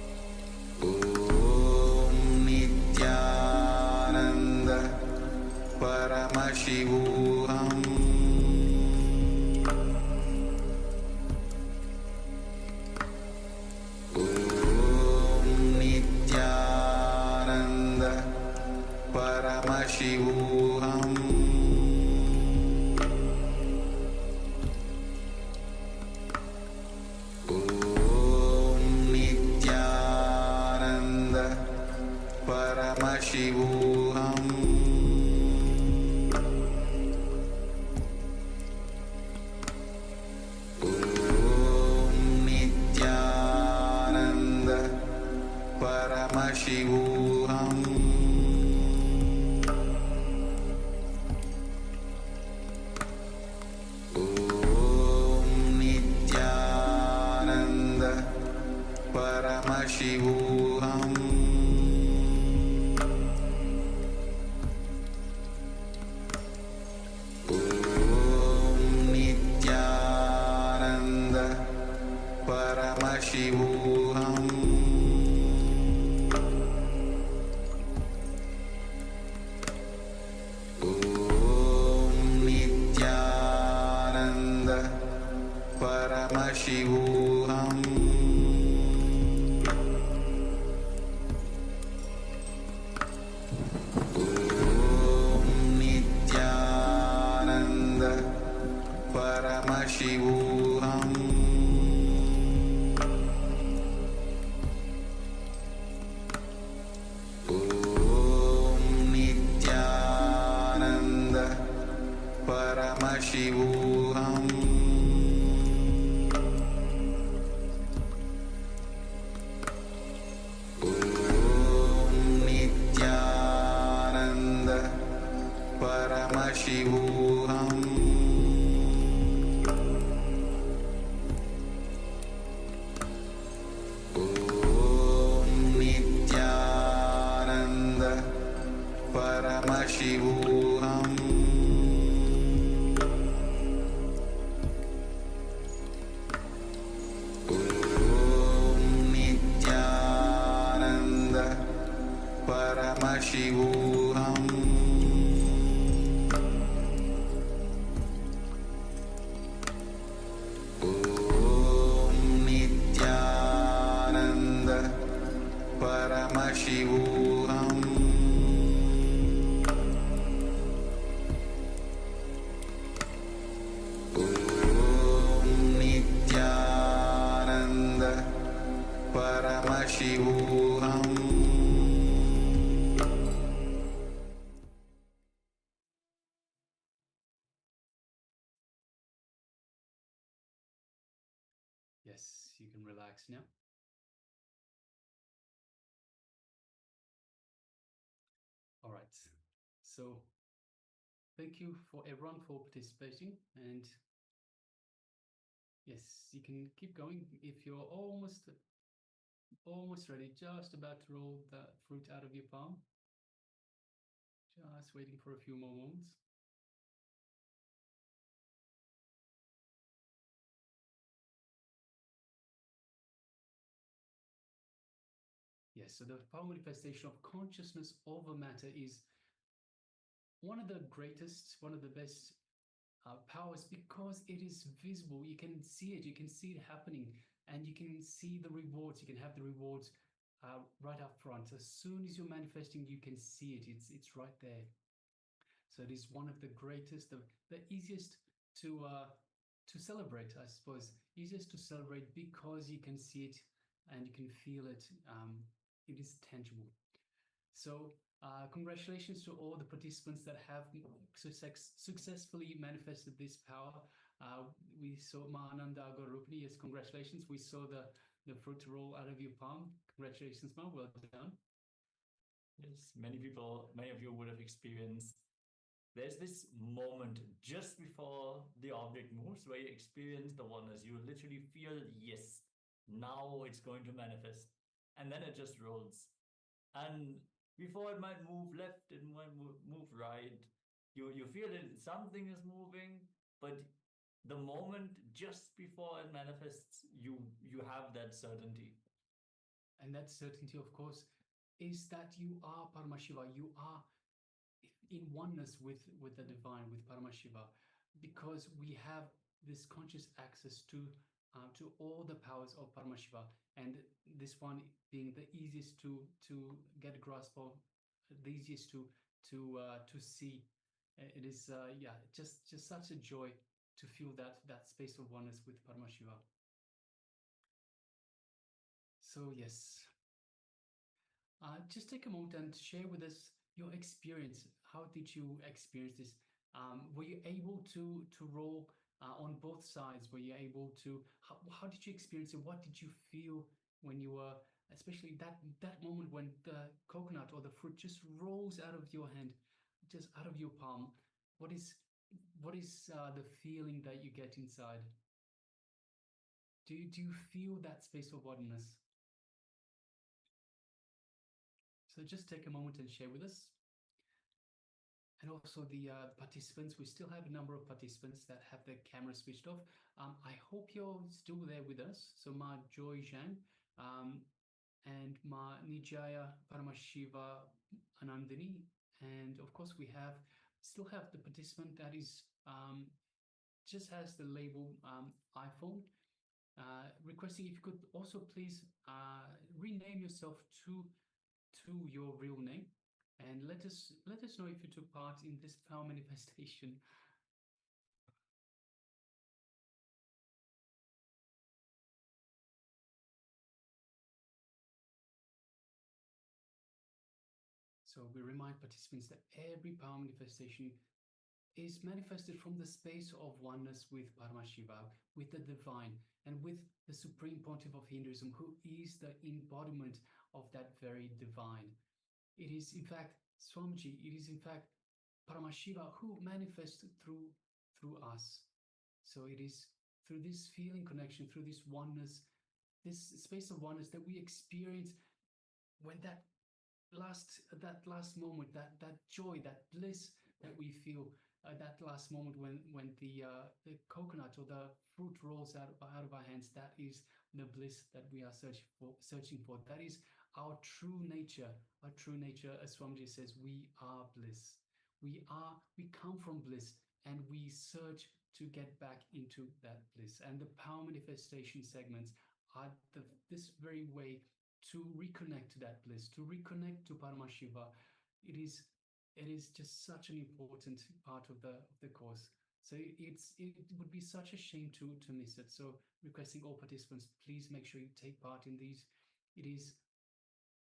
Paramashivoham Om Nityananda Paramashivoham Om Nityananda Paramashivoham Om Nityananda Paramashivoham Om Nityananda Paramashivoham Om Nityananda Paramashivoham Om Nityananda Paramashivoham Om Nityananda Paramashivoham Om Nityananda Paramashivoham Om Nityananda Paramashivoham Om Nityananda Paramashivoham Yes, you can relax now. All right. So thank you for everyone for participating, and yes, you can keep going if you're almost ready, just about to roll the fruit out of your palm. Just waiting for a few more moments. Yes, so the power manifestation of consciousness over matter is one of the greatest, one of the best powers, because it is visible. You can see it, you can see it happening, and you can see the rewards. You can have the rewards right up front. As soon as you're manifesting, you can see it. It's right there. So it is one of the greatest, the easiest to celebrate, I suppose. Easiest to celebrate because you can see it and you can feel it. It is tangible. So congratulations to all the participants that have successfully manifested this power. We saw Mahananda Gorupani. Yes, congratulations. We saw the fruit roll out of your palm. Congratulations, Ma. Well done. Yes, many of you would have experienced. There's this moment just before the object moves where you experience the oneness. You literally feel, yes, now it's going to manifest. And then it just rolls. And before it might move left, it might move right. You feel that something is moving, but the moment just before it manifests, you have that certainty. And that certainty, of course, is that you are Paramashiva. You are in oneness with the divine, with Paramashiva, because we have this conscious access to all the powers of Paramashiva, and this one being the easiest to get a grasp of, the easiest to see. It is just such a joy to feel that space of oneness with Paramashiva. So yes, just take a moment and share with us your experience. How did you experience this? Were you able to roll on both sides? Were you able to? How did you experience it? What did you feel when you were especially that moment when the coconut or the fruit just rolls out of your hand, just out of your palm. What is the feeling that you get inside? Do you feel that space of oneness? So just take a moment and share with us. And also the participants, we still have a number of participants that have their camera switched off. I hope you're still there with us. So Ma Joy Zhang and Ma Nijaya Paramashiva Anandini. And of course, we still have the participant that is just has the label iPhone. Requesting if you could also please rename yourself to your real name, and let us know if you took part in this power manifestation. So we remind participants that every power manifestation is manifested from the space of oneness with Paramashiva, with the divine, and with the Supreme Pontiff of Hinduism, who is the embodiment of that very divine. It is in fact Swamiji, it is in fact Paramashiva who manifests through us. So it is through this feeling connection, through this oneness, this space of oneness that we experience when that last moment, that joy, that bliss that we feel, that last moment when the coconut or the fruit rolls out of our hands, that is the bliss that we are searching for. That is our true nature. Our true nature, as Swamiji says, we are bliss. We come from bliss, and we search to get back into that bliss. And the power manifestation segments are this very way to reconnect to that bliss, to reconnect to Paramashiva. It is just such an important part of the course. So it would be such a shame to miss it. So requesting all participants, please make sure you take part in these. It is,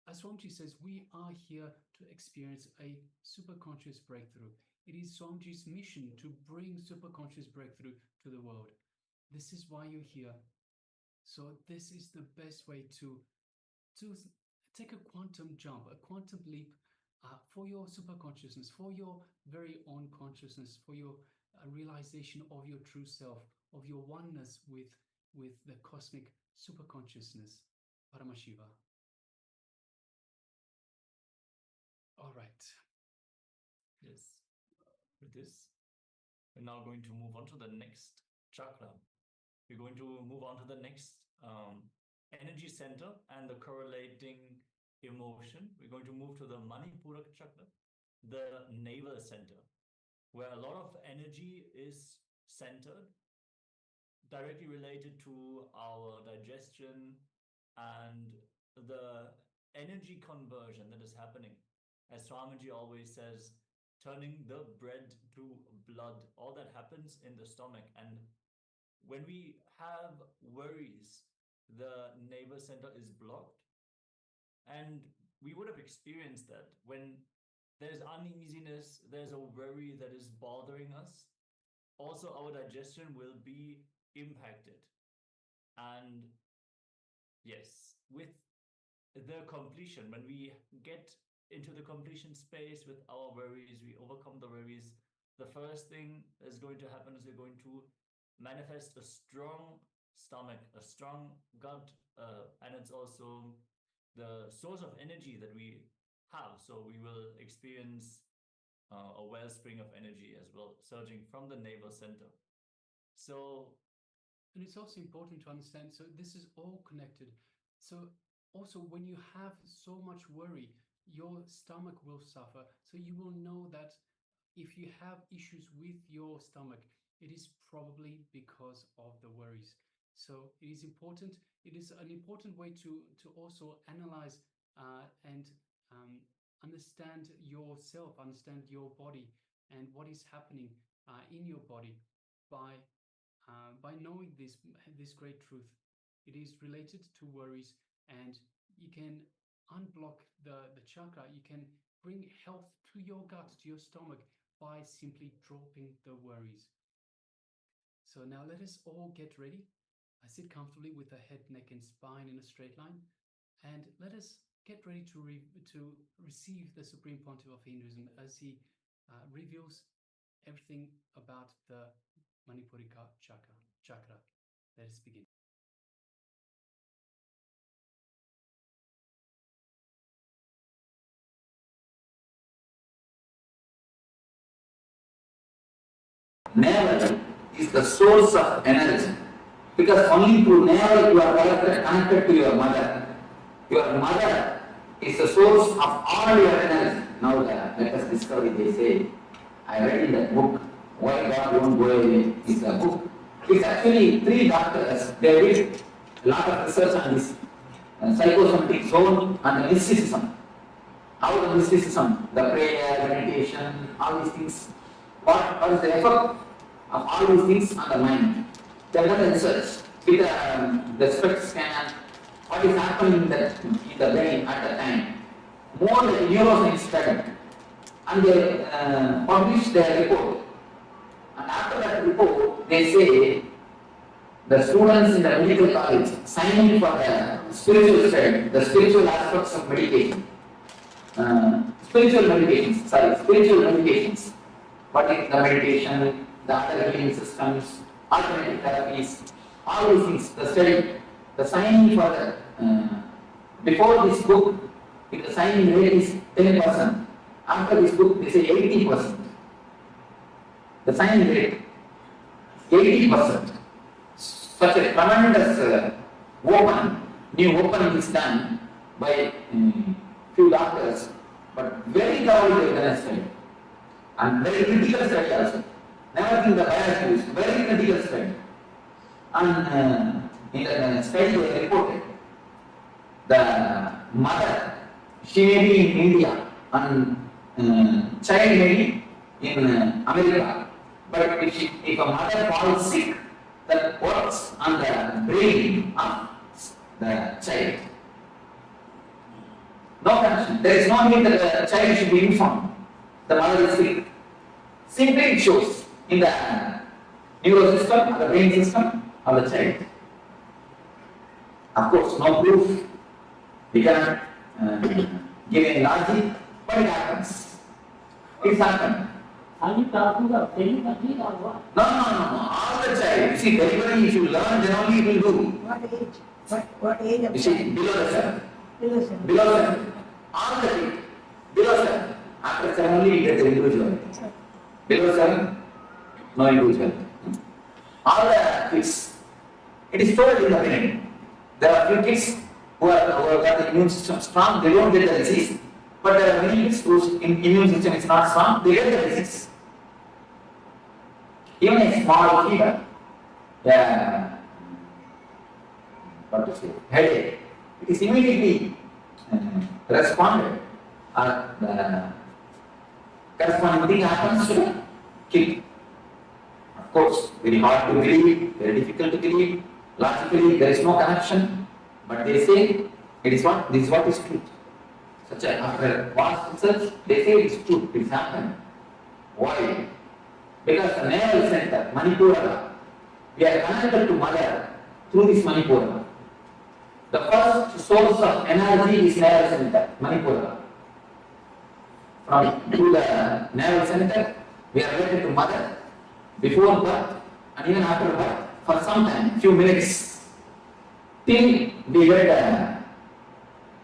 as Swamiji says, we are here to experience a superconscious breakthrough. It is Swamiji's mission to bring superconscious breakthrough to the world. This is why you're here. So this is the best way to take a quantum jump, a quantum leap for your superconsciousness, for your very own consciousness, for your realization of your true self, of your oneness with the cosmic superconsciousness, Paramashiva. All right. Yes. With this, we're now going to move on to the next chakra. We're going to move on to the next energy center and the correlating emotion. We're going to move to the Manipura chakra, the navel center, where a lot of energy is centered, directly related to our digestion and the energy conversion that is happening. As Swamiji always says, turning the bread to blood, all that happens in the stomach. And when we have worries, the navel center is blocked. And we would have experienced that when there's uneasiness, there's a worry that is bothering us, also our digestion will be impacted. And yes, with the completion, when we get into the completion space with our worries, we overcome the worries, the first thing that's going to happen is we're going to manifest a strong stomach, a strong gut, and it's also the source of energy that we have. So we will experience a wellspring of energy as well, surging from the navel center. So, and it's also important to understand, so this is all connected. So also when you have so much worry, your stomach will suffer. So you will know that if you have issues with your stomach, it is probably because of the worries. So it is important. It is an important way to also analyze and understand yourself, understand your body and what is happening in your body by knowing this great truth. It is related to worries, and you can unblock the chakra. You can bring health to your gut, to your stomach, by simply dropping the worries. So now let us all get ready. Sit comfortably with the head, neck, and spine in a straight line. And let us get ready to receive the Supreme Pontiff of Hinduism as he reveals everything about the Manipurika chakra. Let us begin. Navel is the source of energy, because only through navel you are connected to your mother. Your mother is the source of all your energy. Now let us discover, they say, I read in that book, Why God Won't Go Away is a book. It's actually 3 doctors, they did a lot of research on this psychosomatic zone and the mysticism. How the mysticism, the prayer, meditation, all these things, what is the effect of all these things on the mind? They have done the research with the SPECT scan, what is happening in the brain at the time. More than neuroscience study. And they published their report. And after that report, they say the students in the medical college sign in for the spiritual study, the spiritual aspects of meditation. Spiritual meditations. What is the meditation, the other healing systems, alternative therapies, all these things, the study, the signing for the, before this book, if the signing rate is 10%, after this book they say 80%. The signing rate, 80%. Such a tremendous new opening is done by few doctors, but very thoroughly organized study. And very critical study also. Never think the bias views, very critical study. And in the study they reported, the mother, she may be in India and child may be in America. But if a mother falls sick, that works on the brain of the child. No connection. There is no need that the child should be informed. The mother is sick. Simply it shows in the neural system or the brain system of the child. Of course, no proof. We cannot give any logic, but it happens. It's happened. Are you talking about telepathy or what? No. All the child. You see, delivery, if you learn, then only it will do. What age? What age of You see, below the 7. Below 7. Below 7. All the kids. Below 7. After 7 only you get the individual. Below 7, no individual. All the kids. It is stored in the brain. There are few kids who have got the immune system strong, they don't get the disease. But there are many kids whose immune system is not strong, they get the disease. Even a small fever, what to say, headache, it is immediately responded. The corresponding thing happens to the kid. Of course, very hard to believe, very difficult to believe. Logically, there is no connection, but they say this is what is truth. Such a, after vast research, they say it is true, it is happened. Why? Because the navel center, Manipura, we are connected to mother through this Manipura. The first source of energy is navel center, Manipura. Through the navel center, we are related to mother before birth and even after birth for some time, few minutes, till we get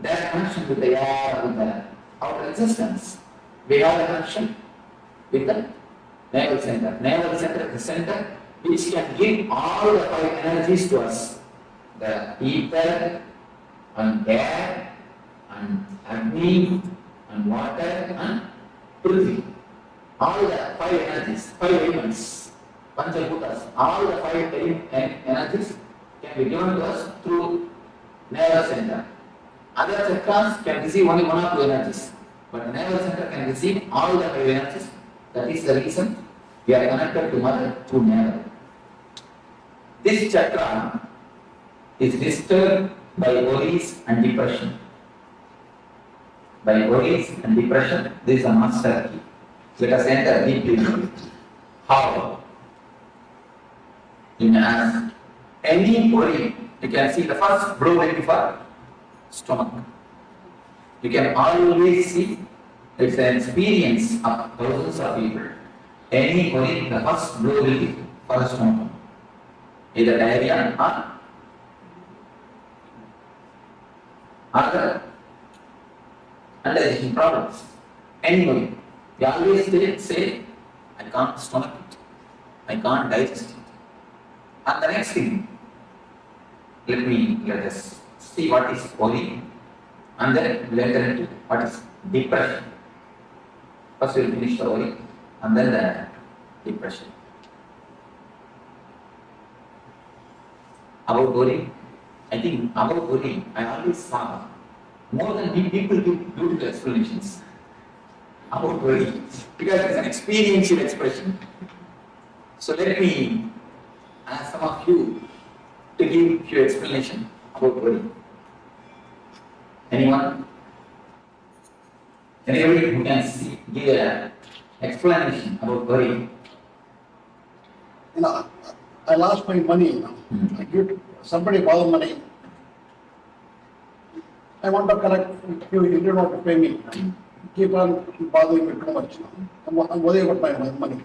that connection with the air, with the outer existence. We have a connection with the navel center. Navel center is the center which can give all the 5 energies to us. The ether and air and Agni and water and Prithvi. All the 5 energies, 5 elements, Panchabhutas, all the 5 energies can be given to us through navel center. Other chakras can receive only 1 or 2 energies, but the navel center can receive all the 5 energies. That is the reason we are connected to mother through navel. This chakra is disturbed by worries and depression. By worries and depression, this is a master key. Let us enter deeply. How? You may ask. Any worry, you can see the first blueprint for stomach. You can always see it's an experience of thousands of people. Any worry, the first blow will be for the stomach. Either diarrhea or other digestion problems. Anyway, you always say, I can't stomach it, I can't digest it. And the next thing, let us see what is worry, and then we'll enter into what is depression. First we'll finish the worry, and then the depression. About worry, I think about worry, I always saw more than people give beautiful explanations about worry, because it's an experiential expression. So let me ask some of you to give your explanation about worry. Anyone? Anybody who can give an explanation about worry? I lost my money. I give somebody borrow money. I want to collect you don't want to pay me. Keep on bothering me too much. I'm worried about my money.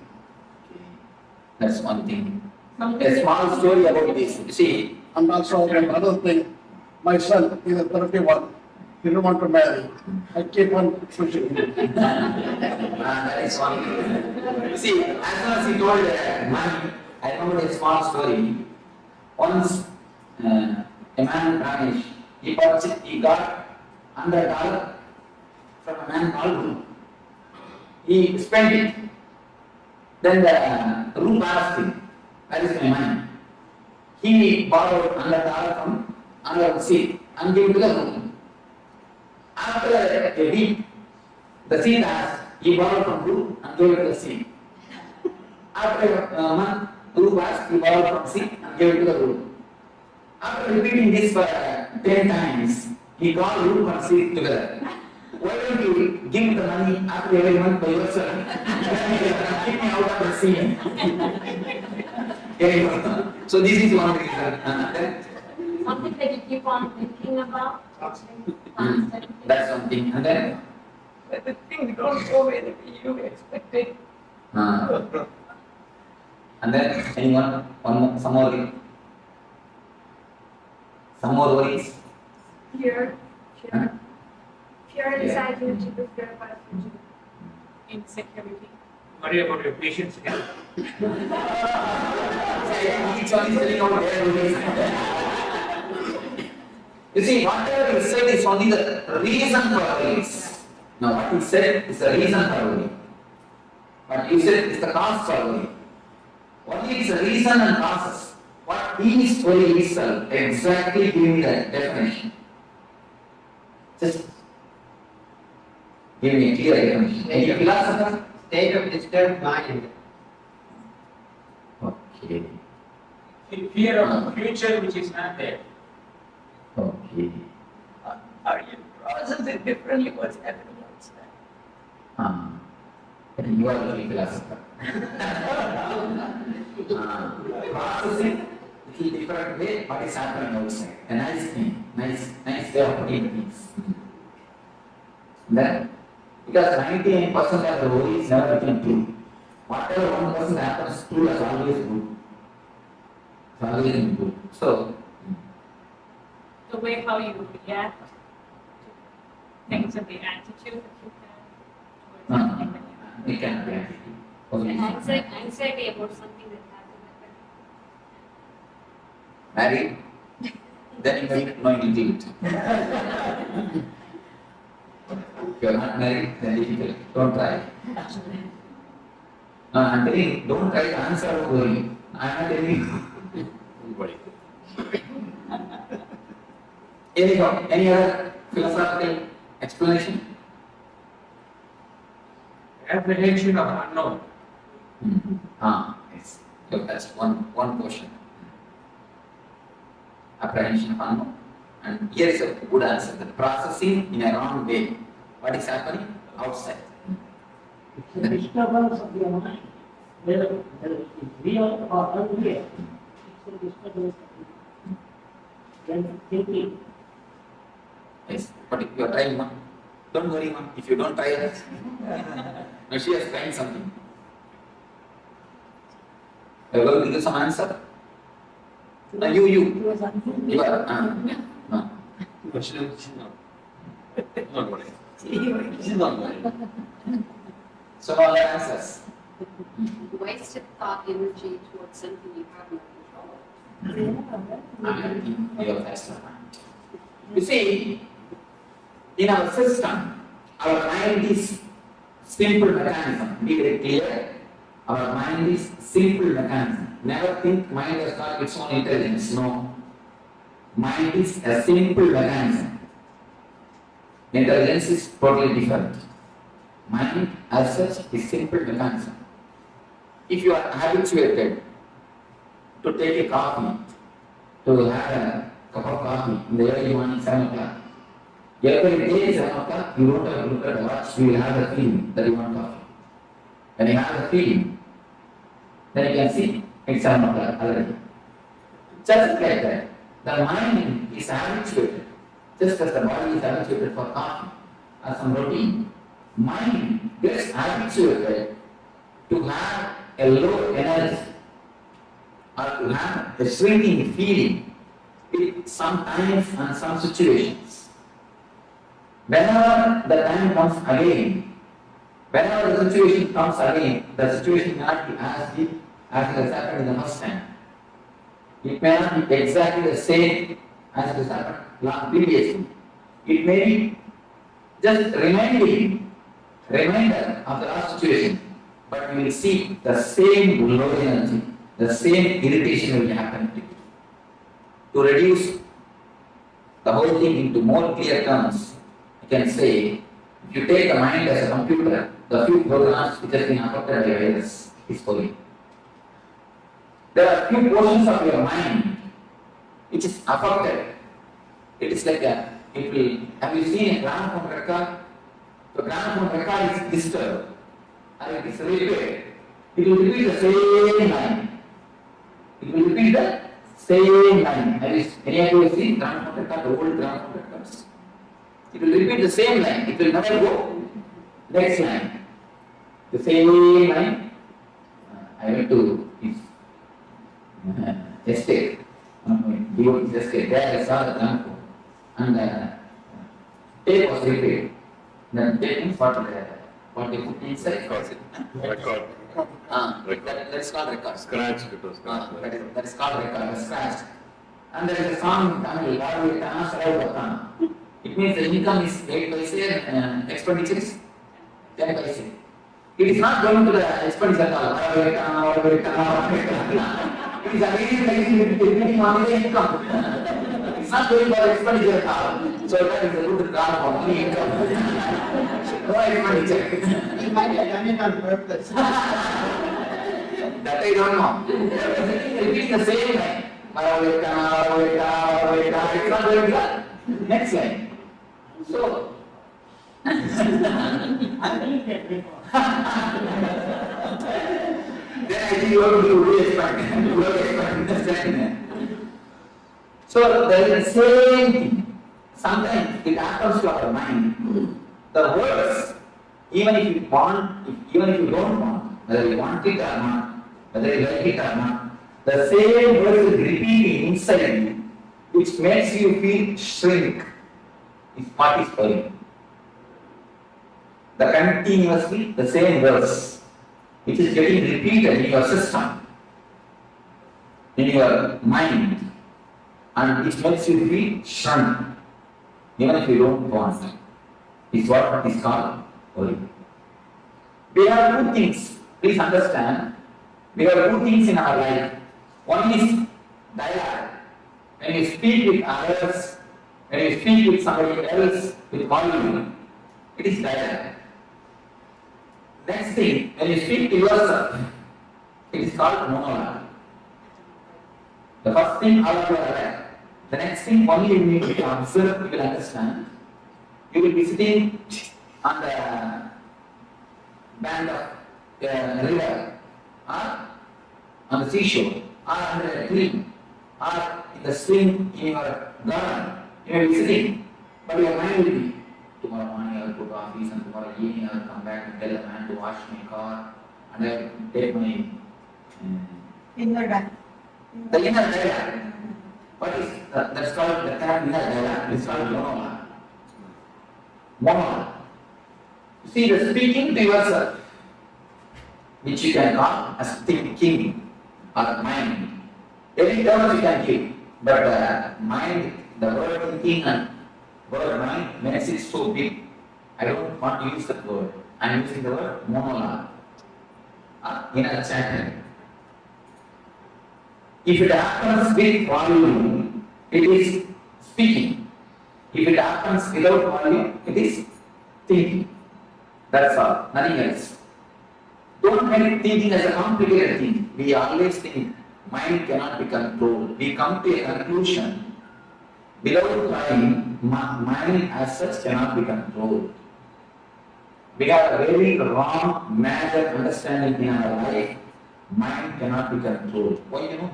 That's one thing. A small story about this. You see, and also another thing, my son is 31. He don't want to marry. I keep on pushing him. That is one thing. You see, as soon as he told money, I remember a small story. Once a man Ramesh, he got $100 from a man called Ru. He spent it. Then the Ru asked him, "Where is my money?" He borrowed $100 from another Sikh and gave it to the Ru. After a week, the Sikh asked, he borrowed from Ru and gave it to the Sikh. After a month, Ru asked, he borrowed from Sikh and gave it to the Ru. After repeating this for 10 times, he called Ru and Sikh together. Why don't you give the money after every month by yourself? Keep me out of the scene. So this is one reason. Something that you keep on thinking about. That's one thing. And then? But the things don't go the way you expected. And then, anyone? Some more? Some more worries? Fear. Fear inside you to prepare for the future. Insecurity. Worry about your patients. Each one is telling out their worries. You see, whatever he said is only the reason for worries. Now, what he said is the reason for worry. What you said is the cause for worry. Only is the reason and causes. What is worry itself? Exactly give me the definition. Just give me a clear definition. Any philosopher? State of disturbed mind. Okay. Fear of the future which is not there. Okay. Or you process it differently what's happening outside. You are the philosopher. Processing a little different way what is happening outside. A nice thing, nice way of putting things. Then, because 99% of the worry is never become true. Whatever 1% happens, true is always good. It's always good. So, The way how you react to things and the attitude that you have towards everything that you it can be Anxiety about something that happened. married, then you may know you do it. If you are not married, then difficult. Don't try. No, I'm telling you, don't try to answer worry. I'm not telling you. Anyhow, any other philosophical explanation? Apprehension of unknown. Yes. So that's one question. Apprehension of unknown. And here is a good answer. The processing in a wrong way. What is happening outside? The disturbance of your mind, whether it is real or unreal, it's a disturbance of your mind. When thinking, But if you are trying, ma, don't worry, ma. If you don't try it, now she has tried something. You are going to give some answer. Now you are. So all the answers. Wasted thought energy towards something you have no control over. You see, in our system, our mind is simple mechanism. Be very clear. Our mind is simple mechanism. Never think mind has got its own intelligence. No. Mind is a simple mechanism. Intelligence is totally different. Mind as such is simple mechanism. If you are habituated to take a coffee, to have a cup of coffee in the early morning 7 o'clock, every day 7 o'clock, you don't have to look at the watch, you will have the feeling that you want coffee. When you have the feeling, then you can see it's 7 o'clock already. Just like that, the mind is habituated, just as the body is habituated for coffee or some routine. Mind gets habituated to have a low energy or to have a shrinking feeling in some times and some situations. Whenever the time comes again, whenever the situation comes again, the situation may not be as deep as it has happened in the first time. It may not be exactly the same as it has happened long previously. It may be just reminder of the last situation, but you will see the same low energy, the same irritation will happen to you. To reduce the whole thing into more clear terms, you can say, if you take the mind as a computer, the few programs which have been affected by virus is for you. There are few portions of your mind which is affected. It is like have you seen a gramophone record? The gramophone record is disturbed and it is repaired. It will repeat the same line. It will repeat the same line. Any of you have seen gramophone record, the old gramophone records? It will repeat the same line. It will never go next line. The same line. I went to his estate. Devotee's estate. There I saw the gramophone. And tape was repaired. Then tape means what they put inside. Record. That is called record. Scratch. It was That is called record, scratched. And there is a song in Tamil, utana. It means the income is 8 paise, expenditure is 10 paise. It is not going to the expenditure at all. It is again repeating only the income. It's not going for expenditure at all. So that is a good regard for only income. No expenditure. You might have done it on purpose. That I don't know. Repeat the same line. It's not going to that. Next line. So, then I think you have to do expect. So there is the same thing. Sometimes it happens to our mind. The words, even if you want, even if you don't want, whether you want it or not, whether you like it or not, the same words is repeating inside you, which makes you feel shrink, is what is for you. The continuously the same words, which is getting repeated in your system, in your mind, and which makes you feel shrunk, even if you don't want it, is what is called holy. We have two things, please understand. We have two things in our life. One is dialogue. When you speak with others, when you speak with somebody else with volume, it is dialogue. Next thing, when you speak to yourself, it is called monologue. The first thing, all of you are aware. The next thing, only you need to observe, you will understand. You will be sitting on the bank of a river, or on the seashore, or under a tree, or in the swing in your garden. You will be sitting. But your mind will be, tomorrow morning I will go to office and tomorrow evening I will come back and tell the man to wash my car and I will take my inner dialogue. The inner dialogue. What is that's called the term inner dialogue? It's called monologue. Monologue. You see, the speaking to yourself, which you can call as thinking or mind. Any terms you can give, but mind, the word thinking and word mind makes it so big. I don't want to use that word. I am using the word monologue. Inner chatter. If it happens with volume, it is speaking. If it happens without volume, it is thinking. That's all, nothing else. Don't make thinking as a complicated thing. We always think mind cannot be controlled. We come to a conclusion. Without trying, mind as such cannot be controlled. We have a very wrong, major understanding in our life. Mind cannot be controlled. Why you know?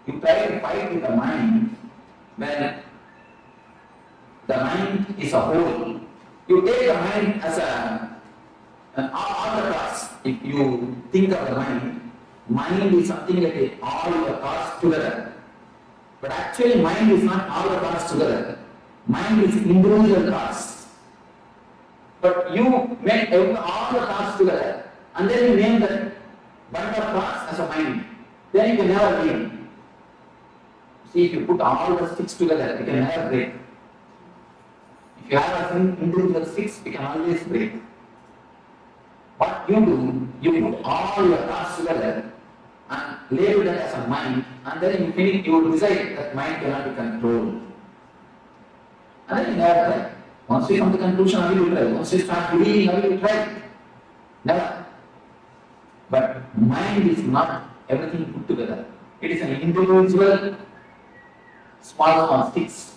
You try to fight with the mind when the mind is a whole. You take the mind as all the thoughts. If you think of the mind is something like all the thoughts together. But actually mind is not all the thoughts together. Mind is individual thoughts. But you make all the thoughts together and then you name that bunch of thoughts as a mind. Then you can never break. See, if you put all the sticks together, you can never break. If you have an individual sticks, you can always break. What you do, you put all your thoughts together and label that as a mind, and then you will decide that mind cannot be controlled. And then you never try. Once you come to conclusion, how will you try? Once you start believing, how will you try? Never. But mind is not everything put together. It is an individual small sticks.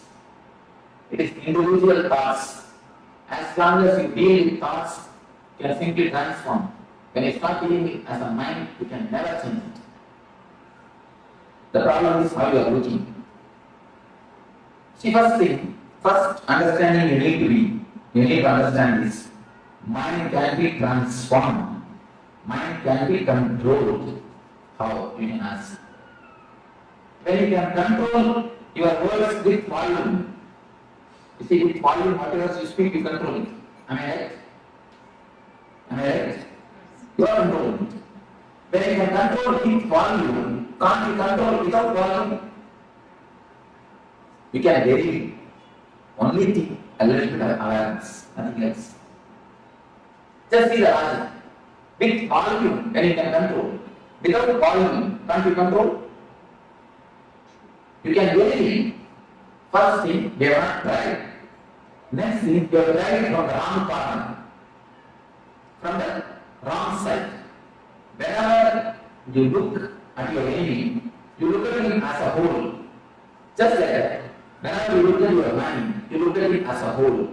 It is individual thoughts. As long as you deal with thoughts, you can simply transform. When you start dealing with as a mind, you can never change it. The problem is how you are looking. See, first understanding you need to understand this. Mind can be transformed. Mind can be controlled. How? You can ask. When you can control your words with volume. You see, with volume, whatever you speak, you control it. Am I right? Am I right? You are controlling it. When you can control with volume, can't you control without volume? You can vary. Only think a little bit of awareness, nothing else. Just see the logic. With volume, when you can control. Without volume, can't you control? You can vary. First thing, they are not tried. Next thing, you are tried from the wrong corner. From the wrong side. Whenever you look at your enemy, you look at him as a whole. Just like that. Whenever you look at your mind, you look at him as a whole.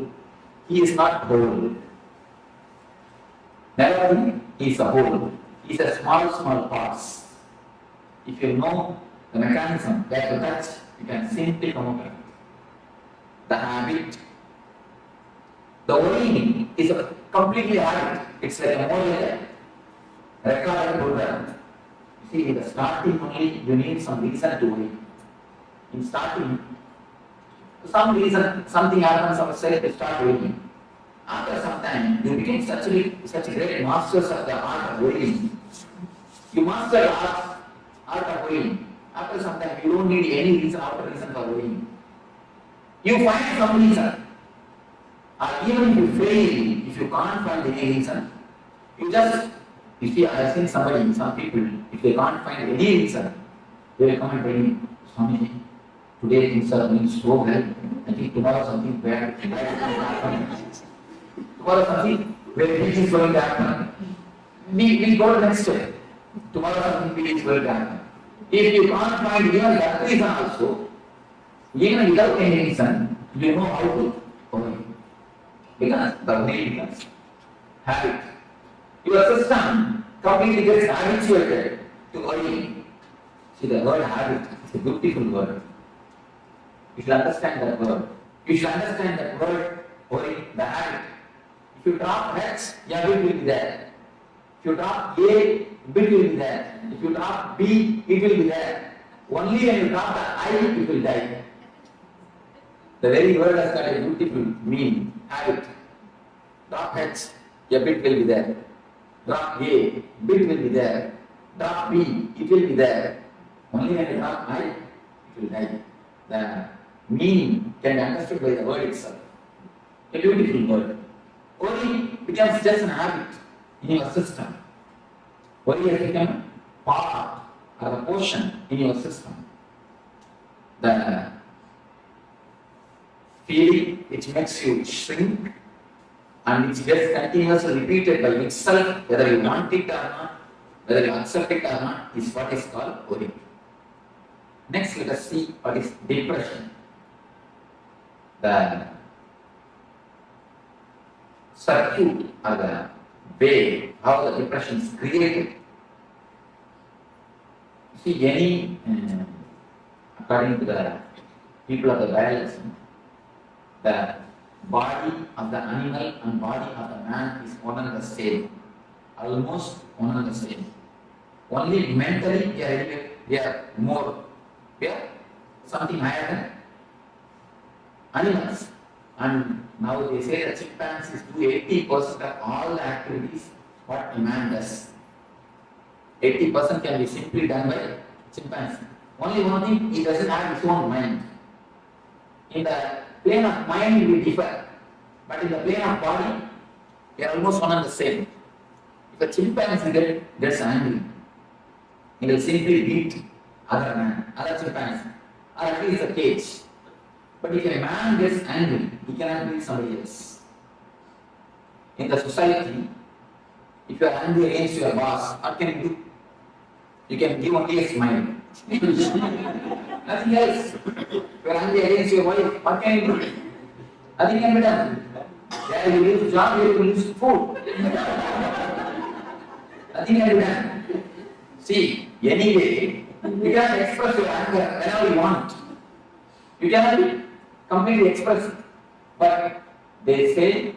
He is not whole. Never think he is a whole. He is a small parts. If you know the mechanism that you touch, you can simply come over it. The habit. The worrying is a completely habit. It's like a more like a recorded program. You see, in the starting only, you need some reason to worry. In starting, for some reason, something happens outside, you start worrying. After some time, you become such great masters of the art of worrying. You master the art of worrying. After some time, you don't need any reason, outer reason for worrying. You find some reason. Or even if you fail, if you can't find any reason, you see, I have seen some people, if they can't find any reason, they will come and tell me, Swamiji, today things are going so well. I think tomorrow something bad is going to happen. Tomorrow something very big is going to happen. We go to the next step. Tomorrow something big is going to happen. If you can't find even that reason also, even without any reason, you know how to worry. Because the way becomes habit. Your system completely gets habituated to worrying. See, the word habit is a beautiful word. You should understand that word. You should understand that word ori, the habit. If you drop H, your bit will be there. If you drop A, bit will be there. If you drop B, it will be there. Only when you drop the I, it will die. The very word has got a beautiful meaning, habit. Drop H, your bit will be there. Drop A, bit will be there. Drop B, it will be there. Only when you drop I, it will die. The meaning can be understood by the word itself. A beautiful word. Ori becomes just an habit in your system. Ori has become part or a portion in your system. The feeling which makes you shrink and which gets continuously repeated by itself, whether you want it or not, whether you accept it or not, is what is called ori. Next, let us see what is depression. The circuit or the way how the depression is created. See, according to the people of the biology, the body of the animal and body of the man is one and the same, almost one and the same. Only mentally we are more, we are something higher than animals. And now they say that chimpanzees do 80% of all the activities what a man does. 80% can be simply done by chimpanzee. Only one thing, he doesn't have his own mind. In the plane of mind we differ, but in the plane of body, we are almost one and the same. If a chimpanzee gets angry, he will simply beat other chimpanzee, or at least a cage. But if a man gets angry, he cannot beat somebody else. In the society, if you are angry against your boss, what can you do? You can give only a smile. Nothing else. If you are angry against your wife, what can you do? Nothing can be done. There you lose job, you will lose food. Nothing can be done. See, anyway, you cannot express your anger whenever you want. You cannot completely express it. But they say,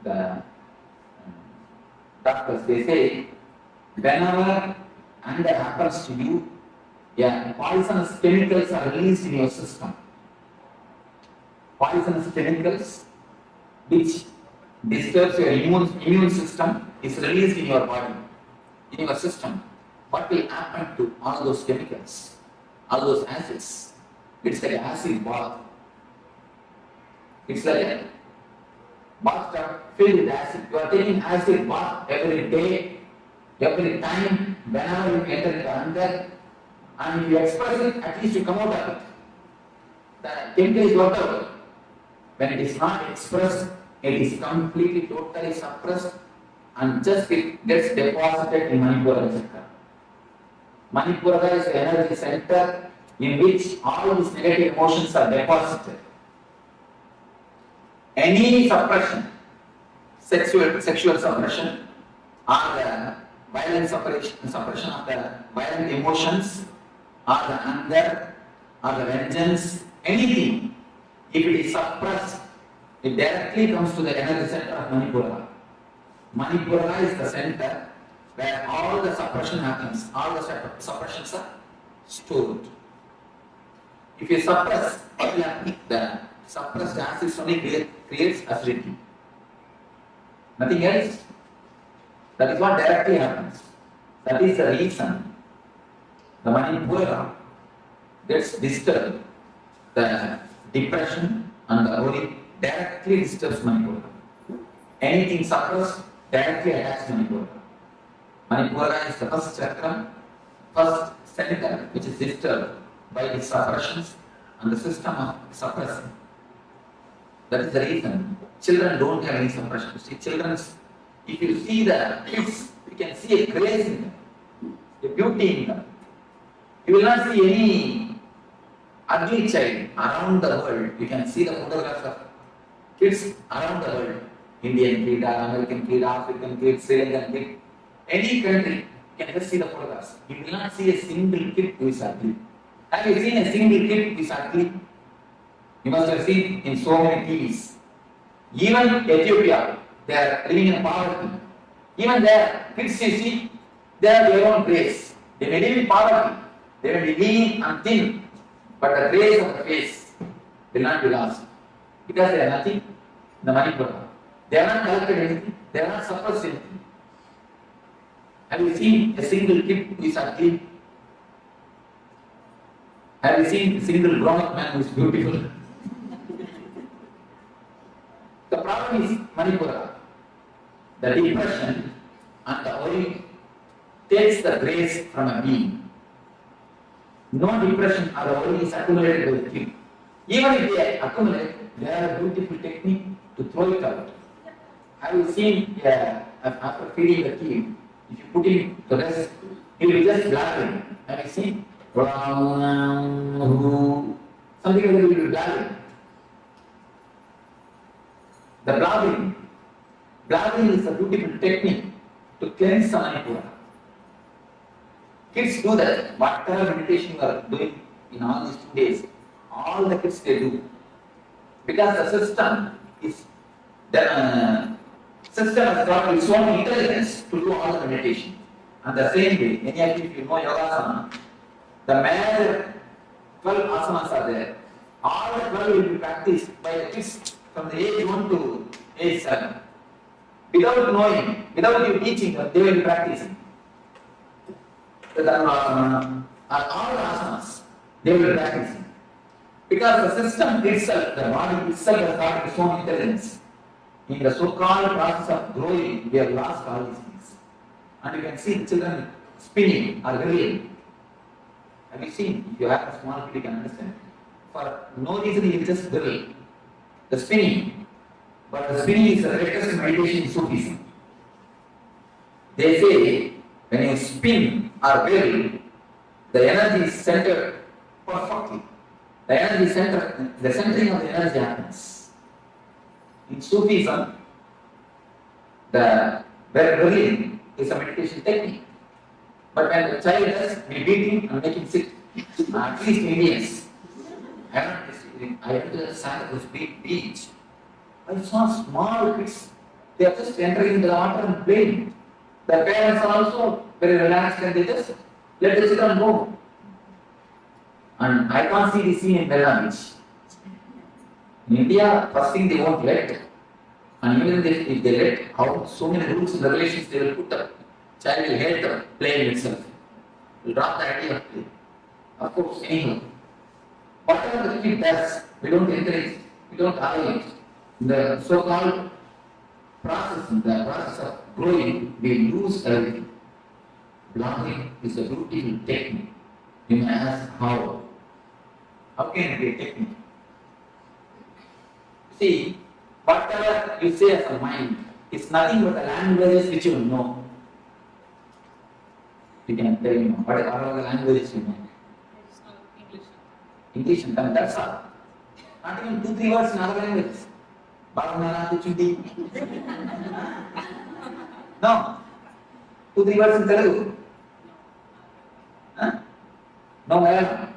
the doctors, they say, whenever anger happens to you, poisonous chemicals are released in your system. Poisonous chemicals which disturbs your immune system is released in your body, in your system. What will happen to all those chemicals, all those acids? It's like acid bath. It's like a bathtub filled with acid. You are taking acid bath every day, every time, whenever you enter into anger, and if you express it, at least you come out of it. The chemical is worked out. When it is not expressed, it is completely, totally suppressed, and just it gets deposited in Manipura Chakra. Manipura is the energy center in which all these negative emotions are deposited. Any suppression, sexual suppression, or the violent suppression of the violent emotions, or the anger, or the vengeance, anything, if it is suppressed, it directly comes to the energy center of Manipura. Manipura is the center where all the suppression happens, all the suppressions are stored. If you suppress, what will happen? The suppressed acid only creates acidity. Nothing else. That is what directly happens. That is the reason the Manipura gets disturbed. The depression and the worry directly disturbs Manipura. Anything suppressed directly attacks Manipura. Manipura is the first chakra, first center which is disturbed by the suppressions and the system of suppressing. That is the reason children don't have any suppression. See, if you see the kids, you can see a grace in them, a beauty in them. You will not see any ugly child around the world. You can see the photographs of kids around the world. Indian kid, American kid, African kid, Sri Lankan kid. Any country, you can just see the photographs. You will not see a single kid who is ugly. Have you seen a single kid who is ugly? You must have seen in so many TVs. Even Ethiopia, they are living in poverty. Even there, kids you see, they have their own grace. They may live in poverty, they may be lean and thin, but the grace of the face will not be lost. Because they are nothing in the Manipura. They have not collected anything, they have not suppressed anything. Have you seen a single kid who is ugly? Have you seen a single grown-up man who is beautiful? The problem is Manipura. The depression and the worry takes the grace from a being. No depression or the worry is accumulated by the kid. Even if they accumulate, they have a beautiful technique to throw it out. Have you seen after feeding the kid, if you put him to rest, he will be just blabbering. Have you seen? Something like that, he will be blabbering. The blabbering is a beautiful technique to cleanse the Manipura. Kids do that. Whatever meditation you are doing in all these 2 days, all the kids they do. Because the system has got its own intelligence to do all the meditation. And the same way, any of you, if you know Yogasana, the major 12 asanas are there. All the 12 will be practiced by the kids from the age 1 to age 7. Without knowing, without you teaching them, they will be practicing. The Dharmasana, all the asanas, they will be practicing. Because the system itself, the body itself has got its own intelligence. In the so-called process of growing, we have lost all these things. And you can see the children spinning or drilling. Have you seen? If you have a small kid, you can understand. For no reason, he will just drill. The spinning. But the spinning is the greatest meditation in Sufism. They say, when you spin or drill, the energy is centered perfectly. The energy center, the centering of the energy happens. In Sufism, the drilling is a meditation technique. But when the child does, we beat him and make him sit. At least Indians. I went to the Sankalpa beach. I saw small kids. They are just entering into the water and playing. The parents are also very relaxed and they just let the children go. And I can't see this scene in Marina Beach. In India, first thing they won't let. And even if they let, how so many rules and regulations they will put up. Child will hate the playing itself. Will drop the idea of play. Of course, anyhow. Whatever the kid does, we don't encourage, we don't allow it. The so-called process, the process of growing, we lose everything. Blocking is a beautiful technique. You may ask how. How can it be a technique? See, whatever you say as a mind, it's nothing but the languages which you know. You can tell me what are the languages you know. English and Tamil, that's all. Not even 2-3 words in other languages. Baranana, Kuchudi. No. 2-3 words in Telugu. Huh? No, Malayalam.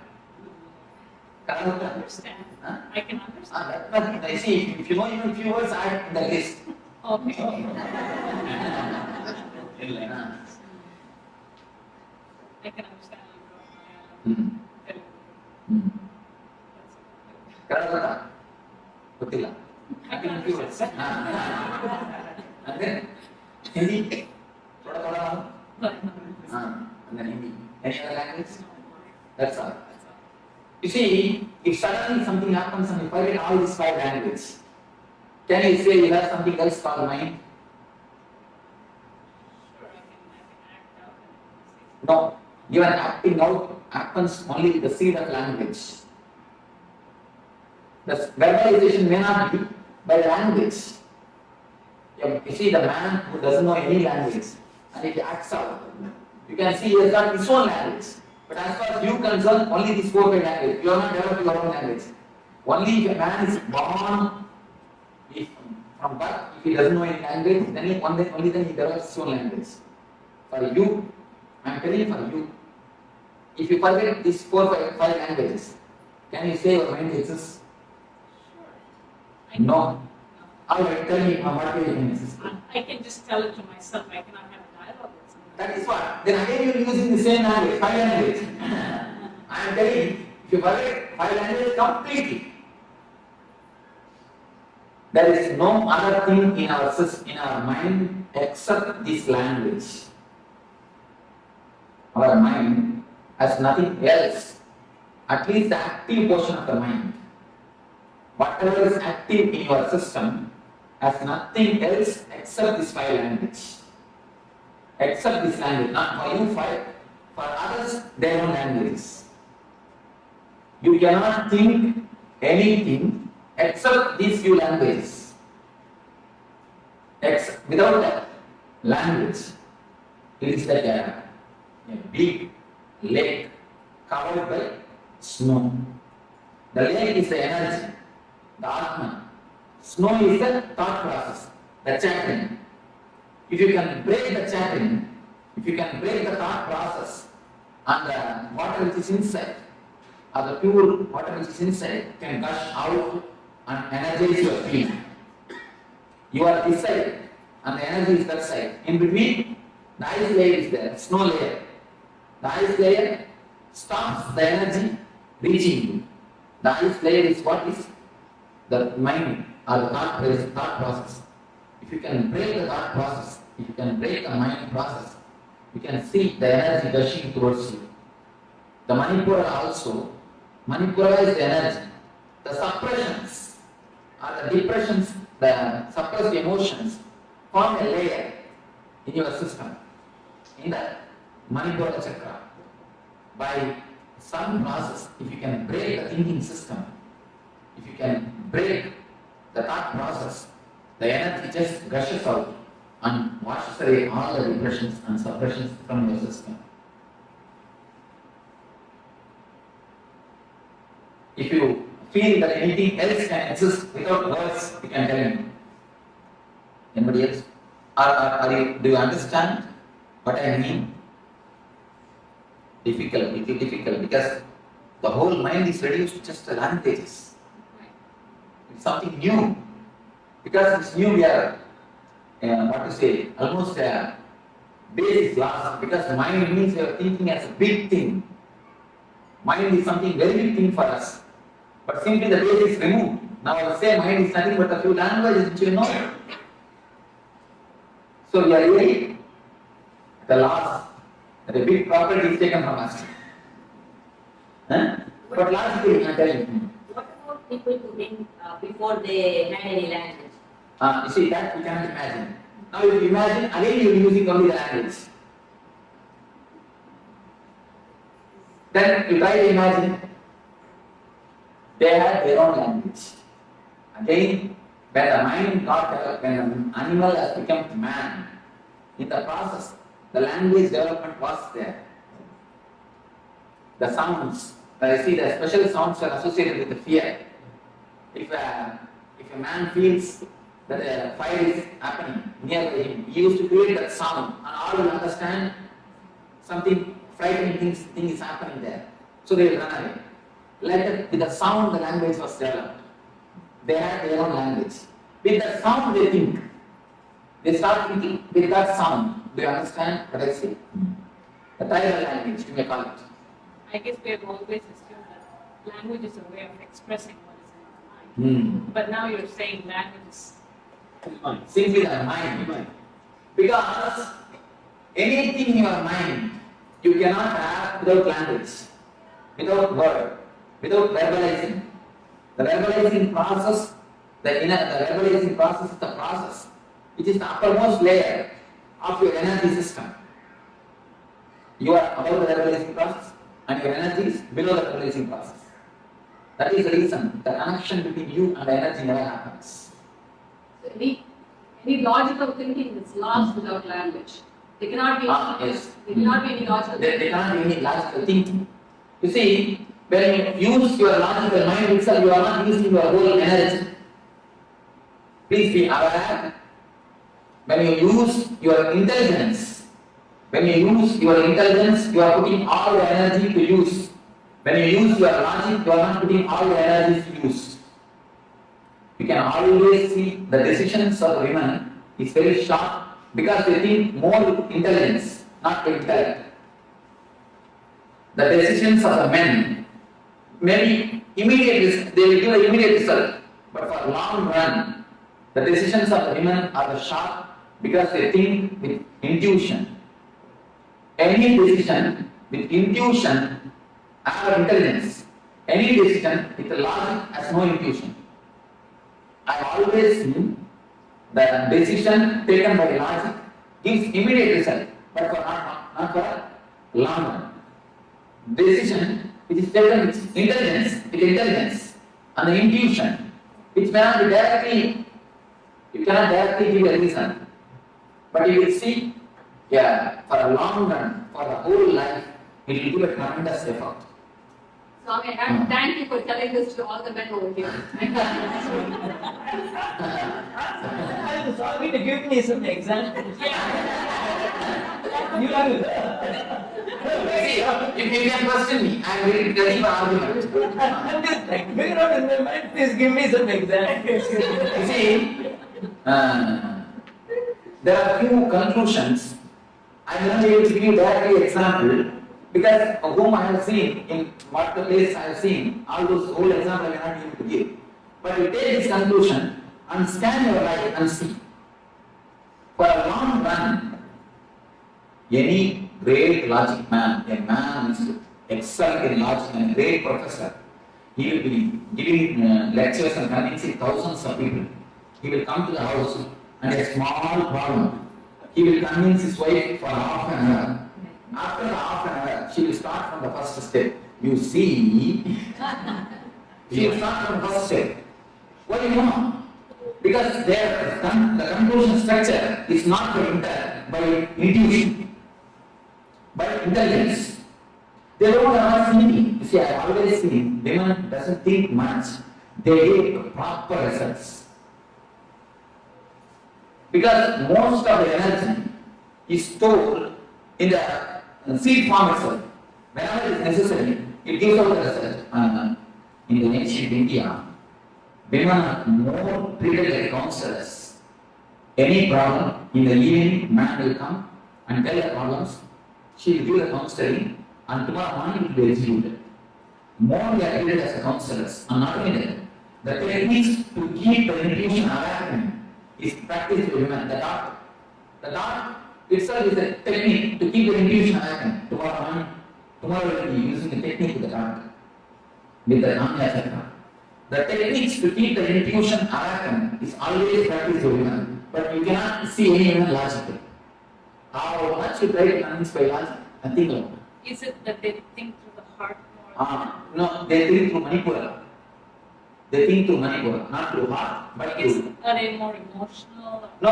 I can understand. Huh? I can understand. I see, if you know even a few words, add in the list. Okay. I can understand you. Garbhasana. Gottilla. I can few words. And then Hindi. Thoda. And then Hindi. Any other language? That's all. You see, if suddenly something happens and you forget all these 5 languages, can you say you have something else called mind? No. Even acting out happens only with the seed of language. The verbalization may not be by the language. You see the man who doesn't know any language and he acts out. You can see he has got his own language. But as far as you concern, only these 4 languages. You are not developing your own language. Only if a man is born from birth, if he doesn't know any language, then only then he develops his own language. For you, I am telling you for you. If you forget these 4 or 5 languages, can you say your mind exists? No. Alright, tell me what you mean. I can just tell it to myself. I cannot have a dialogue with someone. That is what. Then again you are using the same language, 5 language. I am telling you, if you forget 5 languages completely, there is no other thing in our mind except this language. Our mind has nothing else, at least the active portion of the mind. Whatever is active in your system has nothing else except this 5 language. Except this language, not for you 5, for others their own languages. You cannot think anything except these few languages. Without that language, it is like a big lake covered by snow. The lake is the energy, the Atma. Snow is the thought process, the chattering. If you can break the chattering, if you can break the thought process, and the water which is inside, or the pure water which is inside can gush out and energize your field. You are this side and the energy is that side. In between, the ice layer is there, snow layer. The ice layer stops the energy reaching you. The ice layer is what is the mind or the thought process. If you can break the thought process, if you can break the mind process, you can see the energy gushing towards you. The Manipura also, Manipura is the energy. The suppressions or the depressions, the suppressed emotions form a layer in your system, in the Manipura Chakra. By some process, if you can break the thinking system, if you can break the thought process, the energy just gushes out and washes away all the depressions and suppressions from your system. If you feel that anything else can exist without words, you can tell me. Anybody else? Do you understand what I mean? Difficult because the whole mind is reduced to just languages. It's something new. Because it's new, we are, almost a base is lost. Because mind means we are thinking as a big thing. Mind is something very big thing for us. But simply the base is removed. Now I will say mind is nothing but a few languages which you know. So we are really at the loss. The big property is taken from us. But lastly, I tell you. What about people who think before they had any language? You see, that we cannot imagine. Now if you imagine, again you are using only the language. Then you try to imagine, they had their own language. Again, when the mind got developed, when the animal has become man, in the process, the language development was there. The sounds, I see the special sounds are associated with the fear. If a man feels that a fire is happening near him, he used to create that sound, and all will understand something frightening thing is happening there. So they will run away. With the sound, the language was developed. They had their own language. With that sound, they think. They start thinking with that sound. Do you understand what I say? The tribal language, you may call it. I guess we have always assumed that language is a way of expressing what is in our mind. But now you're saying language is simply the mind. Because anything in your mind you cannot have without language, without word, without verbalizing. The verbalizing process, the verbalizing process is the process which is the uppermost layer of your energy system. You are above the verbalizing process and your energy is below the verbalizing process. That is the reason the connection between you and the energy never happens. So any logical thinking is lost without language. There cannot be there cannot be any logical thinking. There cannot be any logical thinking. You see, when you use your logical mind itself, you are not using your whole energy. Please be aware. When you use your intelligence, you are putting all your energy to use. When you use your logic, you are not putting all your energy to use. you can always see the decisions of women is very sharp because they think more with intelligence, not with intellect. The decisions of the men, maybe immediate, they will give an immediate result, but for long run, the decisions of the women are the sharp because they think with intuition. Any decision with intuition or intelligence, any decision with logic has no intuition. I always seen the decision taken by logic gives immediate result, but for not for long run. Decision which is taken with intelligence and the intuition, which may not be directly, you cannot directly give a reason, but you will see, for a long run, for the whole life, it will give a tremendous effort. Swami, I have to thank you for telling this to all the men over here. I'm sorry to give me some examples. You have if you can question me, I am ready to tell you an argument. I'm just like, figure out in my mind, please give me some examples. You see, there are few conclusions. I will not be able to give you directly example because of whom I have seen, in what the place I have seen, all those whole examples I may not be able to give. But you take this conclusion and scan your life and see. For a long run, any great logic man, a man is to excel in logic and a great professor, he will be giving lectures and convincing thousands of people. He will come to the house and a small problem, he will convince his wife for half an hour. After the half an hour, she will start from the first step. You see, she will start from the first step. What do you know? Because the conclusion structure is not by intuition, by intelligence. They don't have thinking. You see, I have always seen women doesn't think much. They get proper results. Because most of the energy is stored in the seed form itself. Whenever it is necessary, it gives out the result. In the ancient India, women are more treated like counselors. Any problem, in the evening, man will come and tell the problems. She will give the counseling, and tomorrow morning it will be executed. More they are treated as counselors, and not only that, the techniques to keep the intuition alive is practiced by women. The dart itself is a technique to keep the intuition alive. Tomorrow we will be using the technique with the dart, with the Chakra. The techniques to keep the intuition alive is always practiced by women, but you cannot see any women logically. How much you try to convince by logic, nothing like that. Is it that they think through the heart more? No, they think through Manipura. They think through Manipura, not through heart, but through. Are they more emotional? No.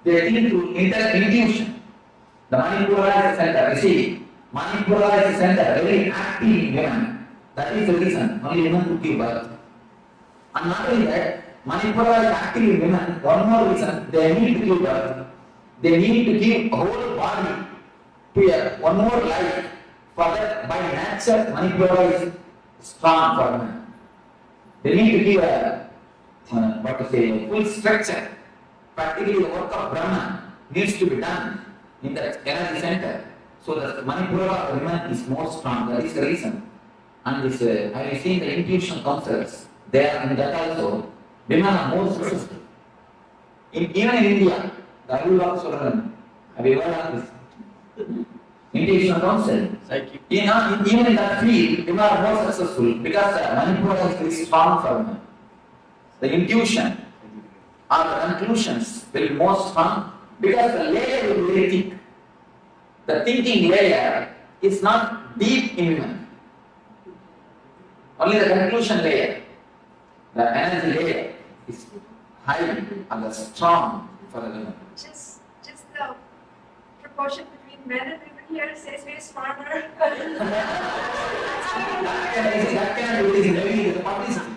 They think through intuition. The Manipura is the center. You see, Manipura is the center, very active in women. That is the reason only women could give birth. And not only that, Manipura is active in women. One more reason, they need to give birth. They need to give a whole body to one more life. For that, by nature, Manipura is strong for women. They need to give a full structure. Practically, the work of Brahman needs to be done in that energy center. So the Manipura of the women is more strong. That is the reason. And this, I have seen the intuition counselors there, and that also, women are more successful. Even in India, the Urdhva children, have you heard of this? Intuition counseling. Even in that field, women are more successful because the Manipura is very strong for women. The intuition or the conclusions will be more strong because the layer will be very thick. The thinking layer is not deep in women. Only the conclusion layer, the energy layer, is high and strong for the women. Just the proportion between men and women here says we're smarter. That cannot be the publicity.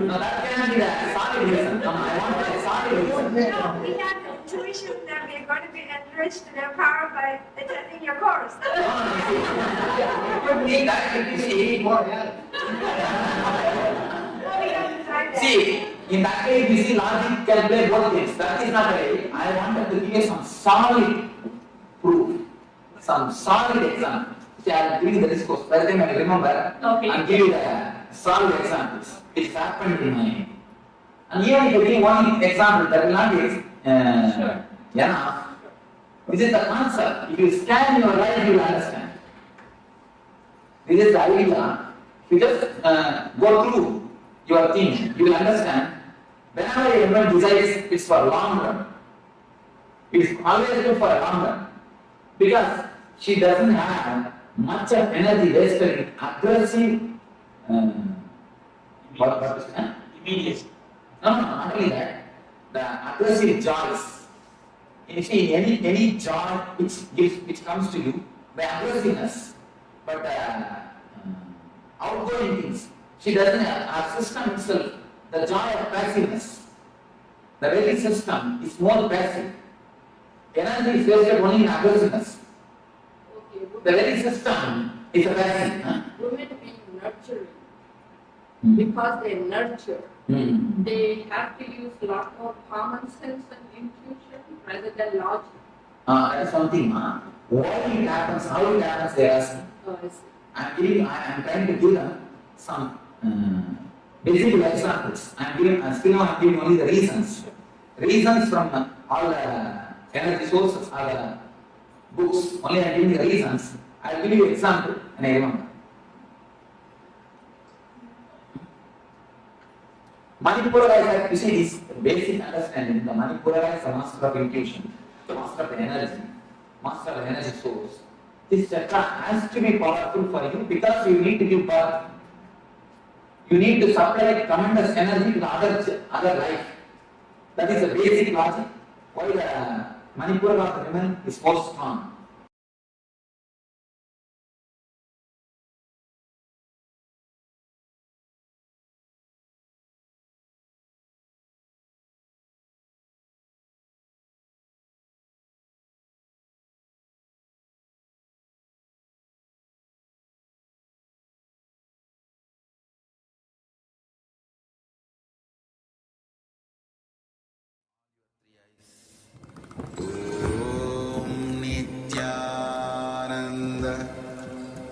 No, that cannot be the solid reason. No, I want a solid reason. No, we have the intuition that we are going to be enriched in our power by attending your course. See, In that case, we see logic can play both things. That is not right. I wanted to give you some solid proof, some solid example. See, I am giving the discourse. By the time I remember, I will give you the solid examples. It happened in my. And even if you give one example, that will not be enough. This is the concept. If you scan your life, you will understand. This is the idea. If you just go through your thing, you will understand. Whenever a woman desires, it's for long run. It's always good for a long run. Because she doesn't have much of energy wasted in aggressive immediate. No, not only that. The aggressive joys. You see, any joy which comes to you by aggressiveness, but outgoing things. She doesn't have our system itself, the joy of passiveness. The very system is more passive. Energy is wasted only in aggressiveness. The very system is a passive. Women being nurturing, because they nurture, they have to use a lot more common sense and intuition rather than logic. That's something. Why it happens, how it happens, they ask. I am trying to give them some basic examples. I'm giving only the reasons. Reasons from all the energy sources or the books. Only I'm giving the reasons. I'll give you an example and I remember. Manipura, you see this basic understanding. The Manipura is the master of intuition, the master of the energy, master of the energy source. This chakra has to be powerful for you because you need to give birth. You need to supply tremendous energy to the other life. That is the basic logic. Why the Manipura of the women is more strong.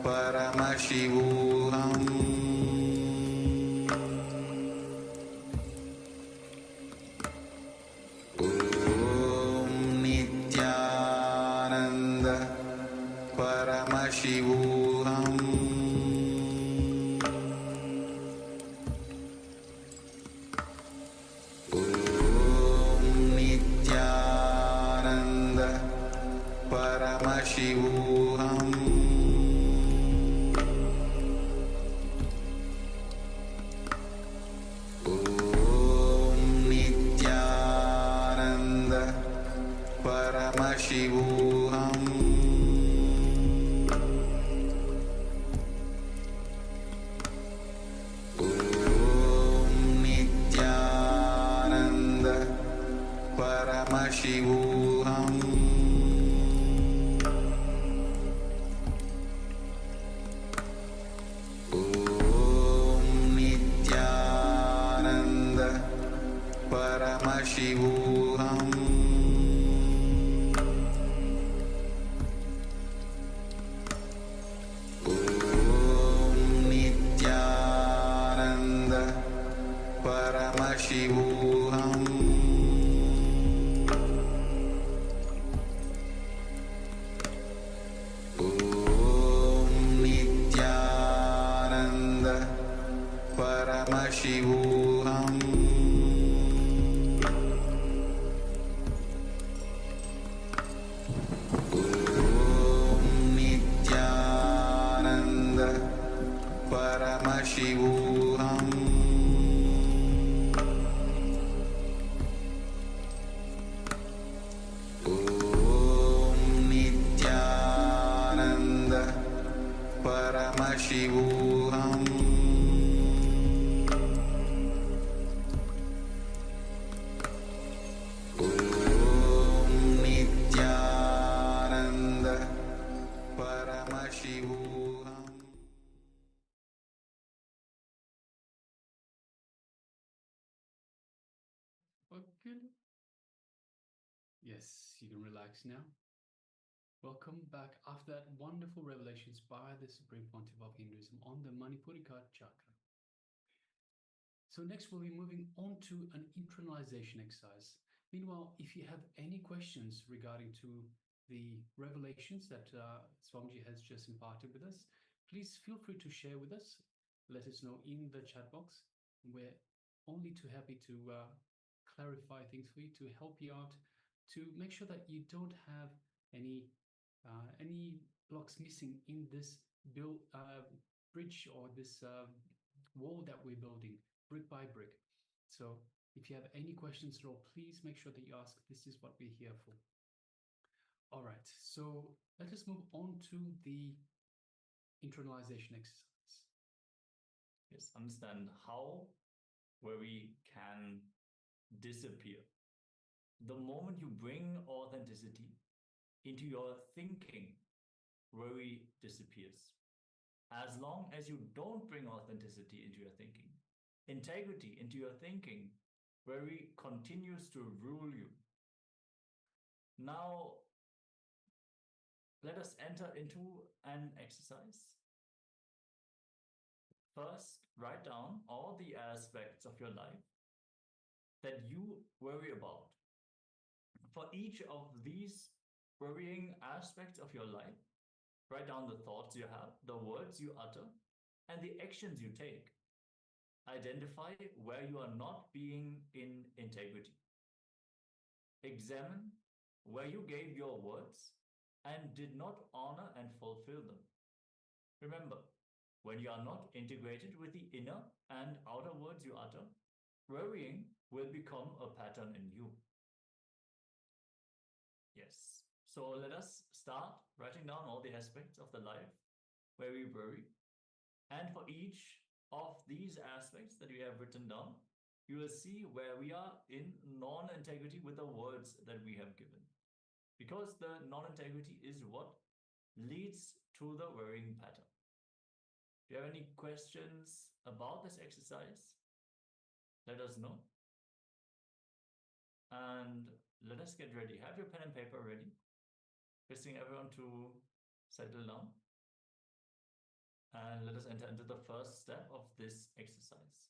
Paramashivoham Om Nityananda Paramashivoham Om Nityananda Paramashivoham Paramashivoham Om Nityananda Paramashivoham Om Nityananda Paramashivoham Paramashivoham Om Nityananda Paramashivoham Om Nityananda Paramashivoham Paramashivoham Om Nityananda Paramashivoham Good. Yes, you can relax now. Welcome back after that wonderful revelations by the Supreme Pontiff of Hinduism on the Manipurika Chakra. So next we'll be moving on to an internalization exercise. Meanwhile, if you have any questions regarding to the revelations that Swamiji has just imparted with us, please feel free to share with us. Let us know in the chat box. We're only too happy to clarify things for you, to help you out, to make sure that you don't have any blocks missing in this bridge or this wall that we're building brick by brick. So if you have any questions at all, please make sure that you ask. This is what we're here for. All right, so let us move on to the internalization exercise. Yes, understand how worry can disappear. The moment you bring authenticity into your thinking, worry disappears. As long as you don't bring authenticity into your thinking, integrity into your thinking, worry continues to rule you. Now, let us enter into an exercise. First, write down all the aspects of your life that you worry about. For each of these worrying aspects of your life, write down the thoughts you have, the words you utter, and the actions you take. Identify where you are not being in integrity. Examine where you gave your words and did not honor and fulfill them. Remember, when you are not integrated with the inner and outer words you utter, worrying will become a pattern in you. Yes. So let us start writing down all the aspects of the life where we worry. And for each of these aspects that we have written down, you will see where we are in non-integrity with the words that we have given. Because the non-integrity is what leads to the worrying pattern. Do you have any questions about this exercise? Let us know. And let us get ready. Have your pen and paper ready. Requesting everyone to settle down. And let us enter into the first step of this exercise.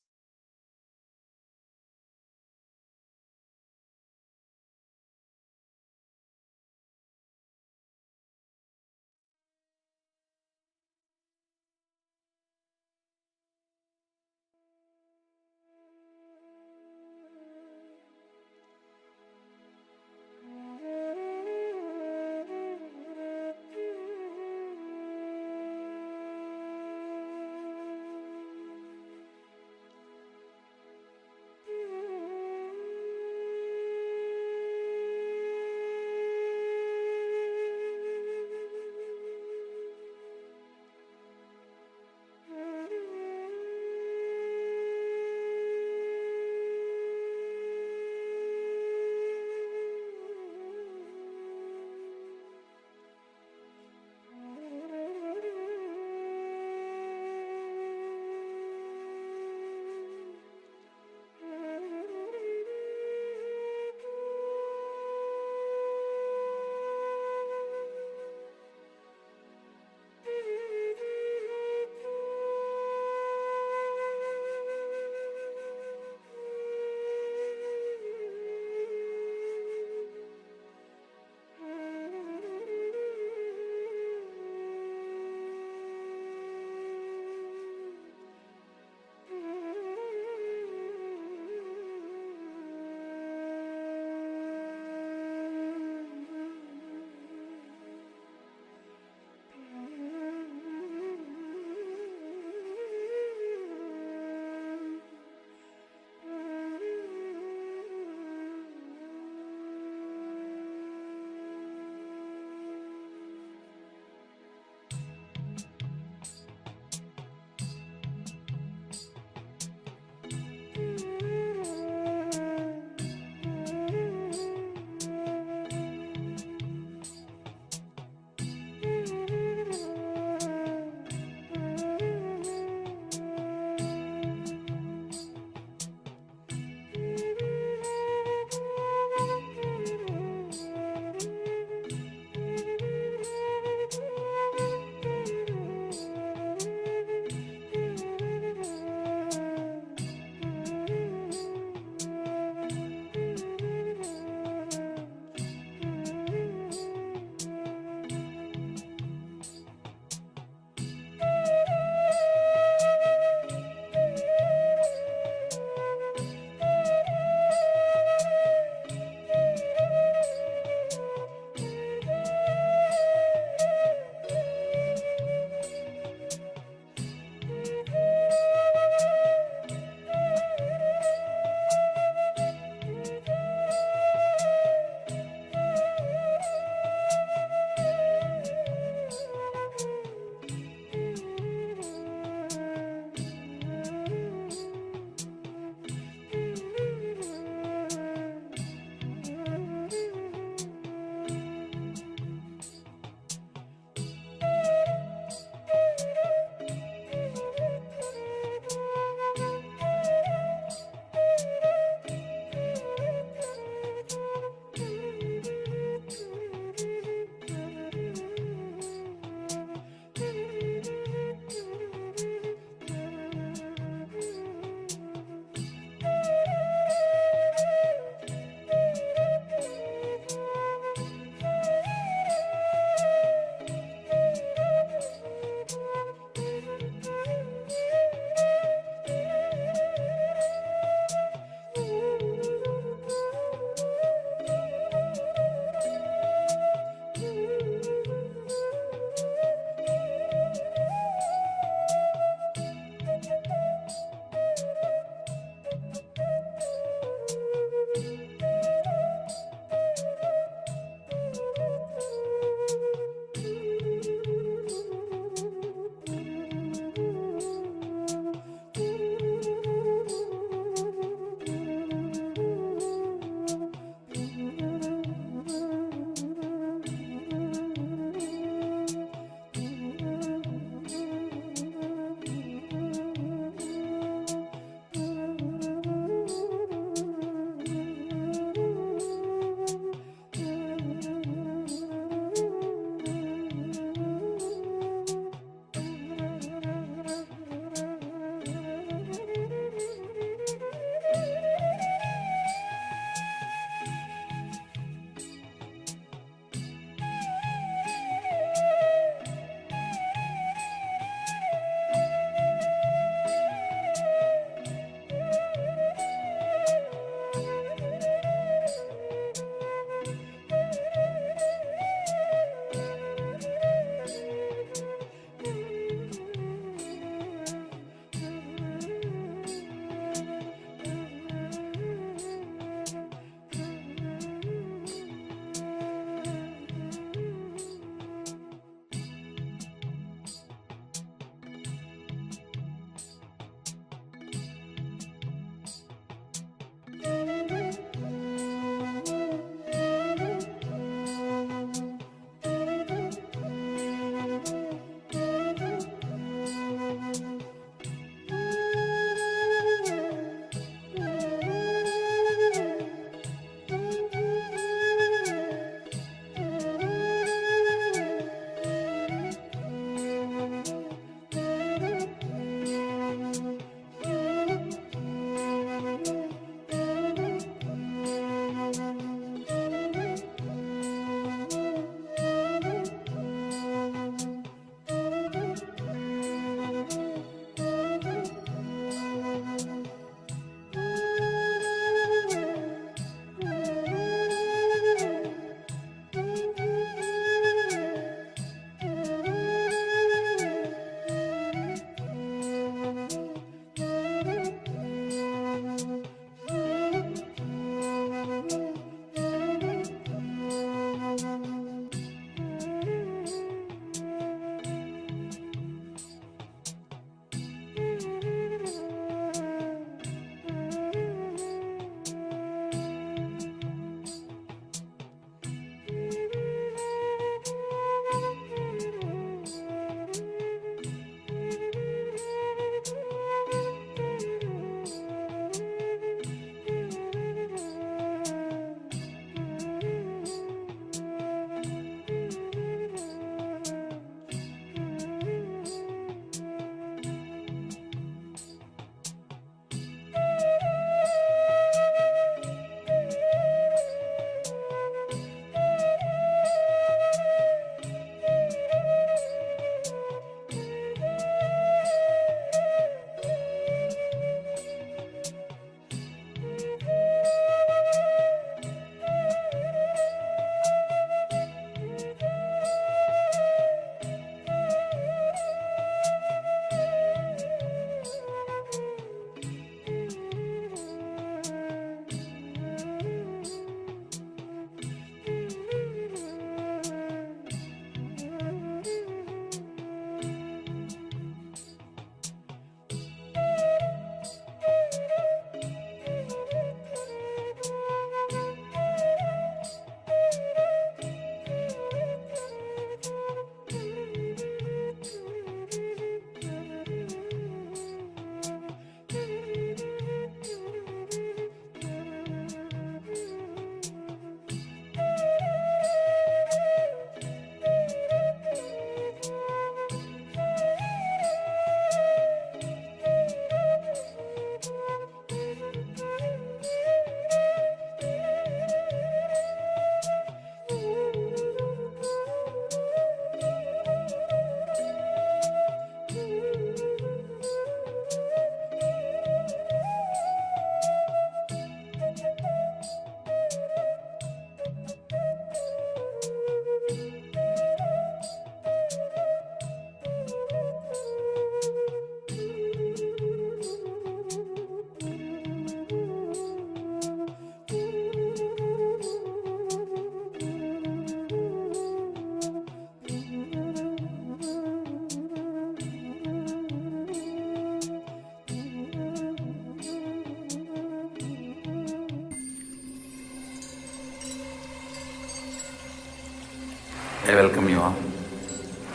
I welcome you all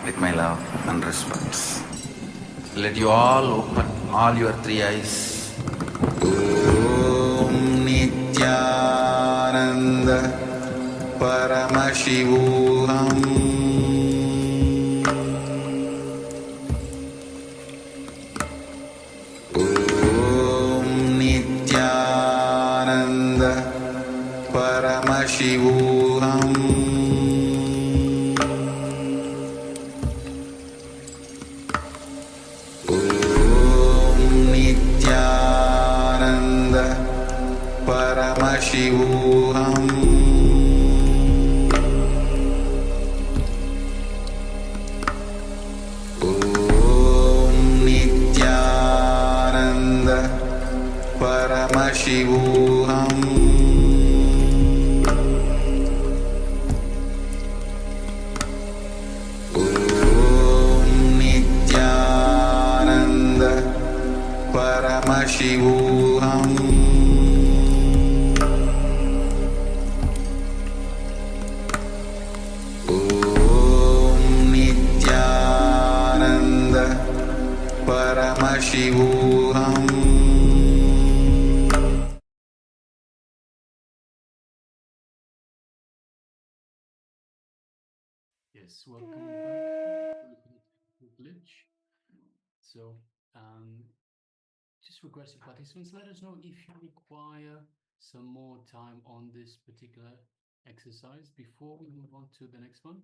with my love and respect. Let you all open all your three eyes. Om Nityananda Paramashivoham Om Nityananda Paramashivoham Om Nityananda Paramashivoham Om Nityananda Paramashivoham Om Nityananda Paramashivoham Om Nityananda Paramashivoham. Yes, welcome back. Sorry for the technical glitch. So, just requesting participants, let us know if you require some more time on this particular exercise before we move on to the next one.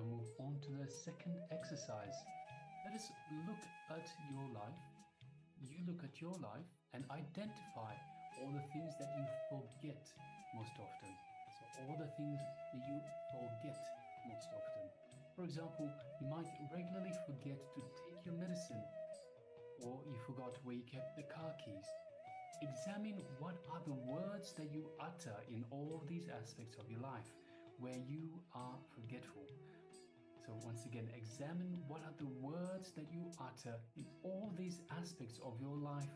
now move on to the second exercise. Let us look at your life. You look at your life and identify all the things that you forget most often. So all the things that you forget most often. For example, you might regularly forget to take your medicine, or you forgot where you kept the car keys. Examine what are the words that you utter in all these aspects of your life where you are forgetful. So once again, examine what are the words that you utter in all these aspects of your life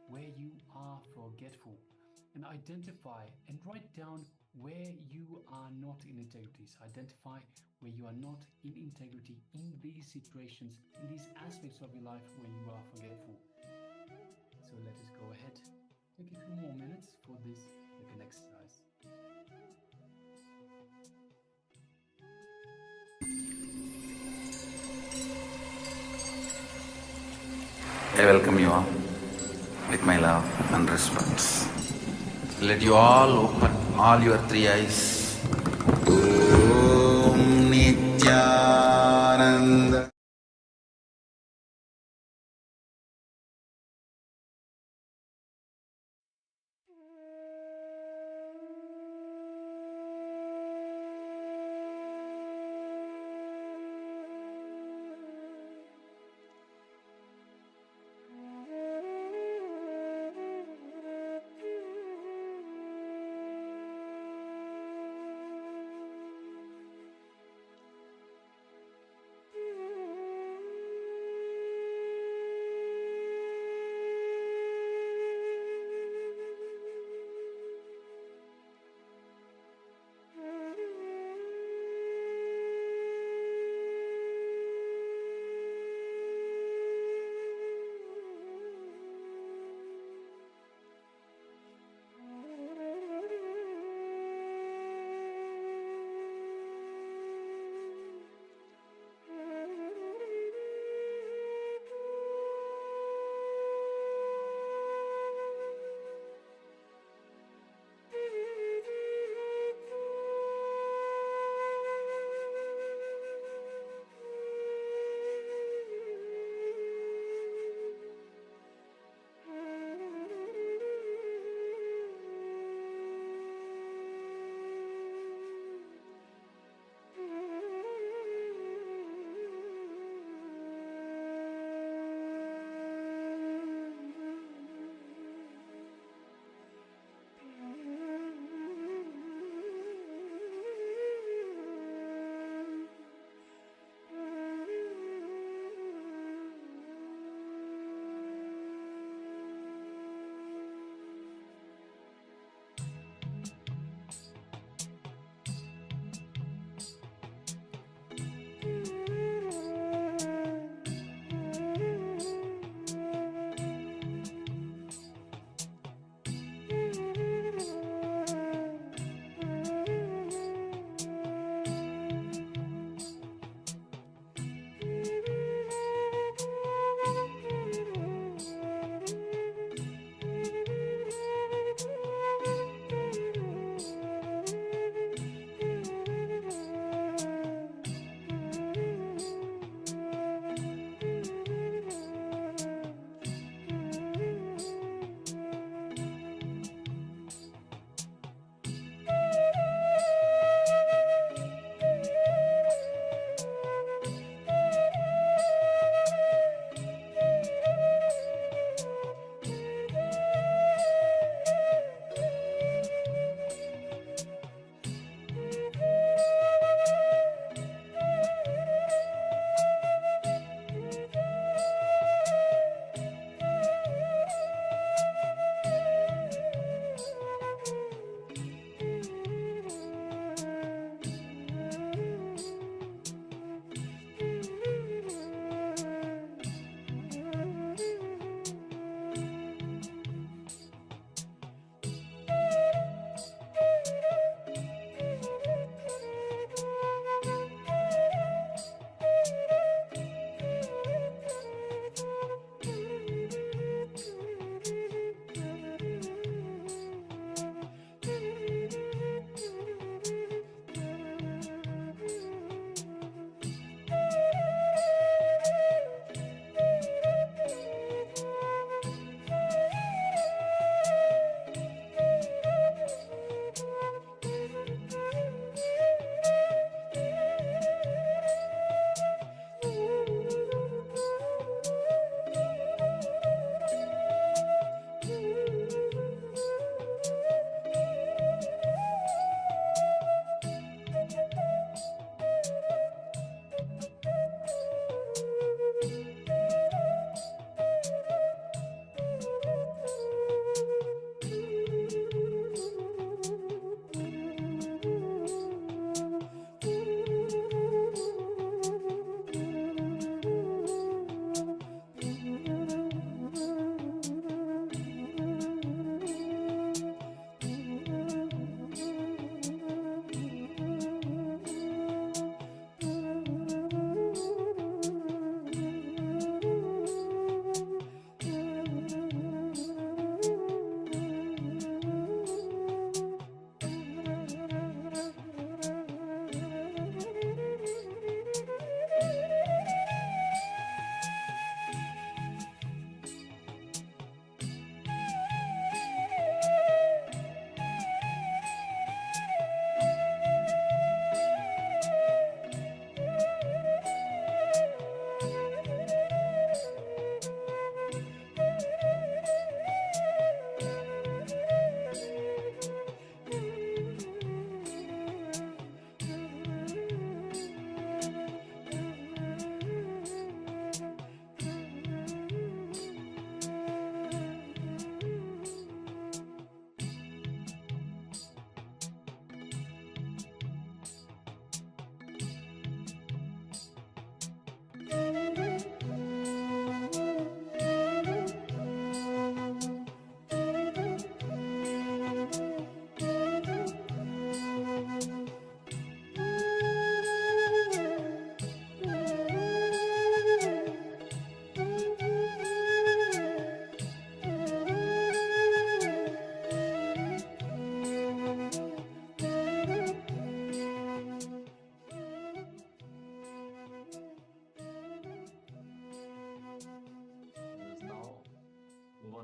where you are forgetful, and identify and write down where you are not in integrity. So identify where you are not in integrity in these situations, in these aspects of your life where you are forgetful. So let us go ahead. Take a few more minutes for this second exercise. I welcome you all with my love and respect. Let you all open all your three eyes. Om Nityananda.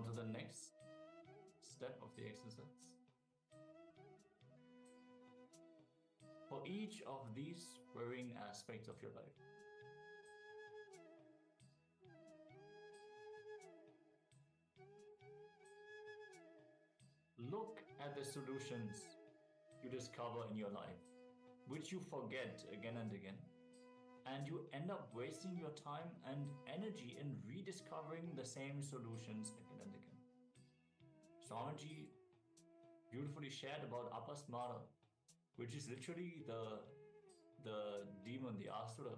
on to the next step of the exercise. For each of these varying aspects of your life, look at the solutions you discover in your life, which you forget again and again, and you end up wasting your time and energy in rediscovering the same solutions again and again. Swamiji beautifully shared about Apasmara, which is literally the demon, the asura,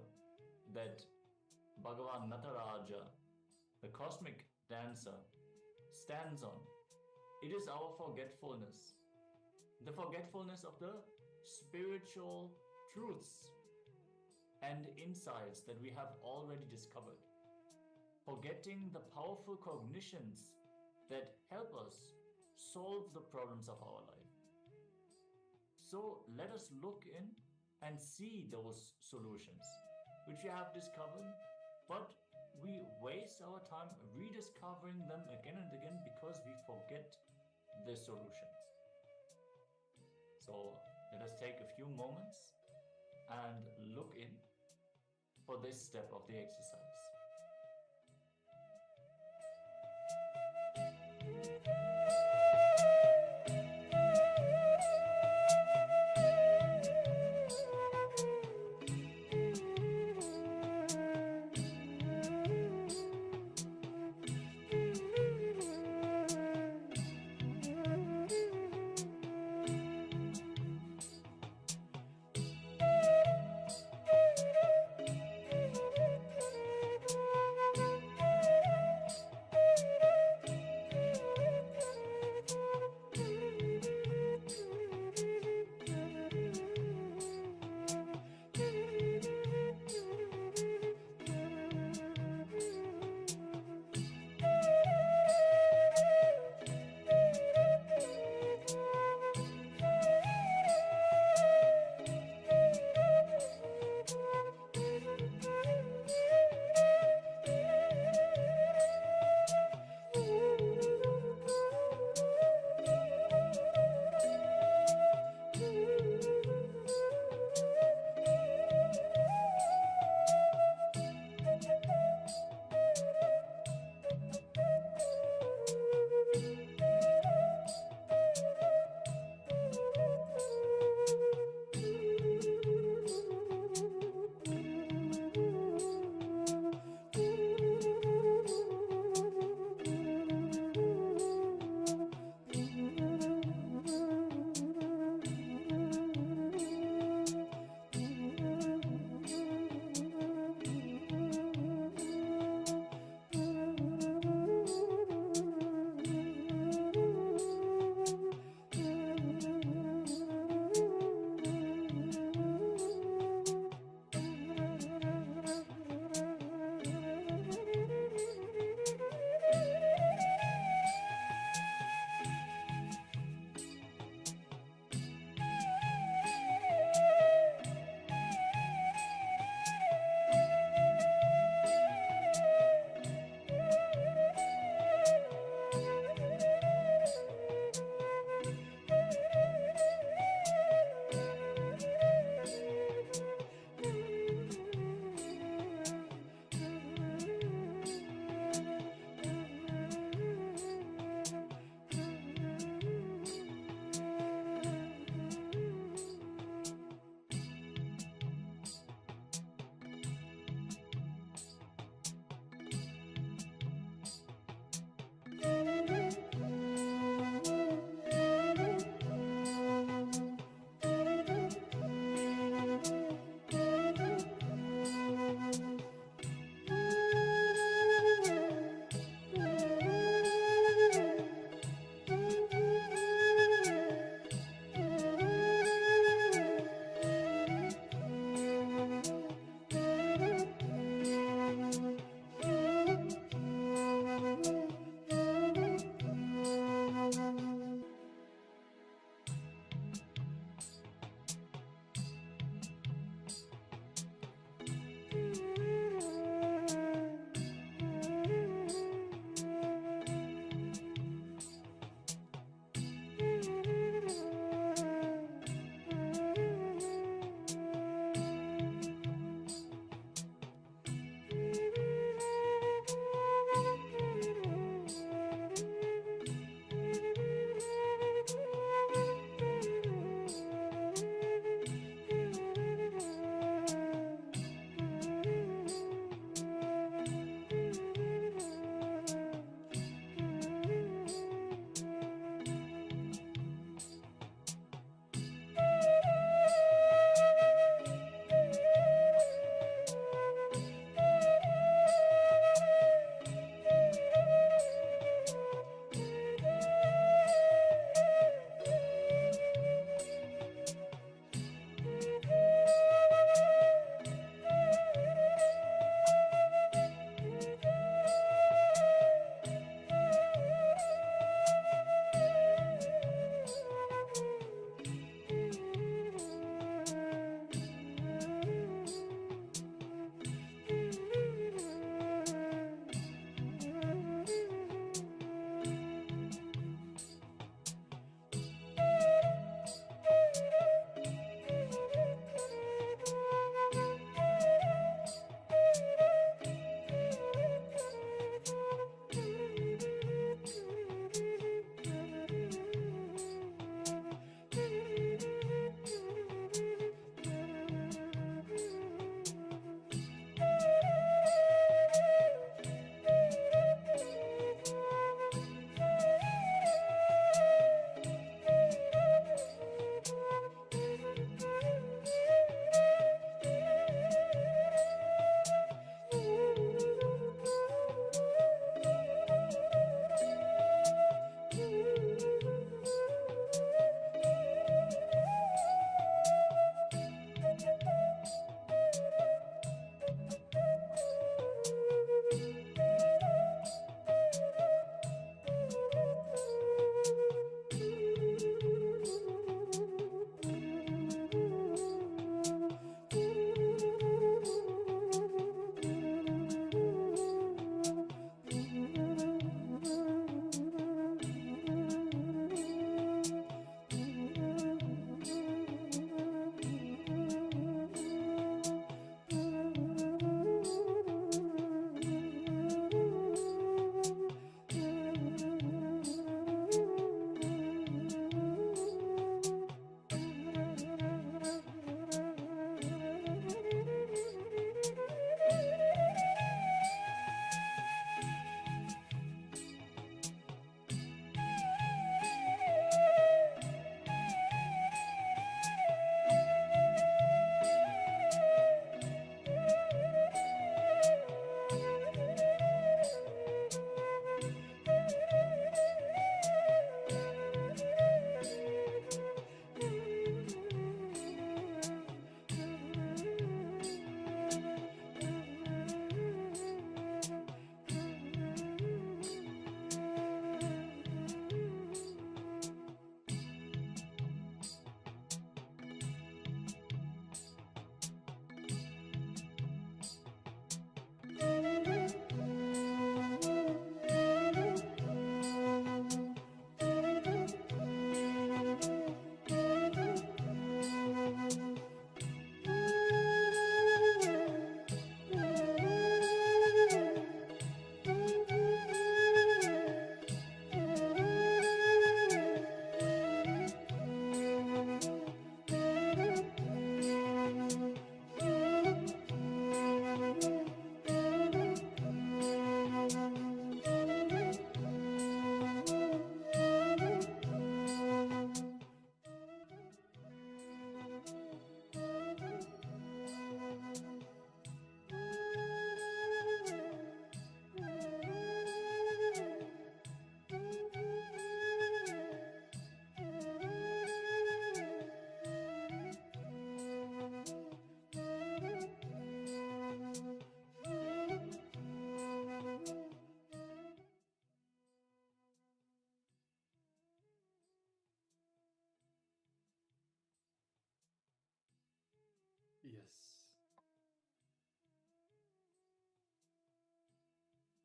that Bhagavan Nataraja, the cosmic dancer, stands on. It is our forgetfulness, the forgetfulness of the spiritual truths and insights that we have already discovered, forgetting the powerful cognitions that help us solve the problems of our life. So let us look in and see those solutions which we have discovered, but we waste our time rediscovering them again and again because we forget the solutions. So let us take a few moments and look in for this step of the exercise.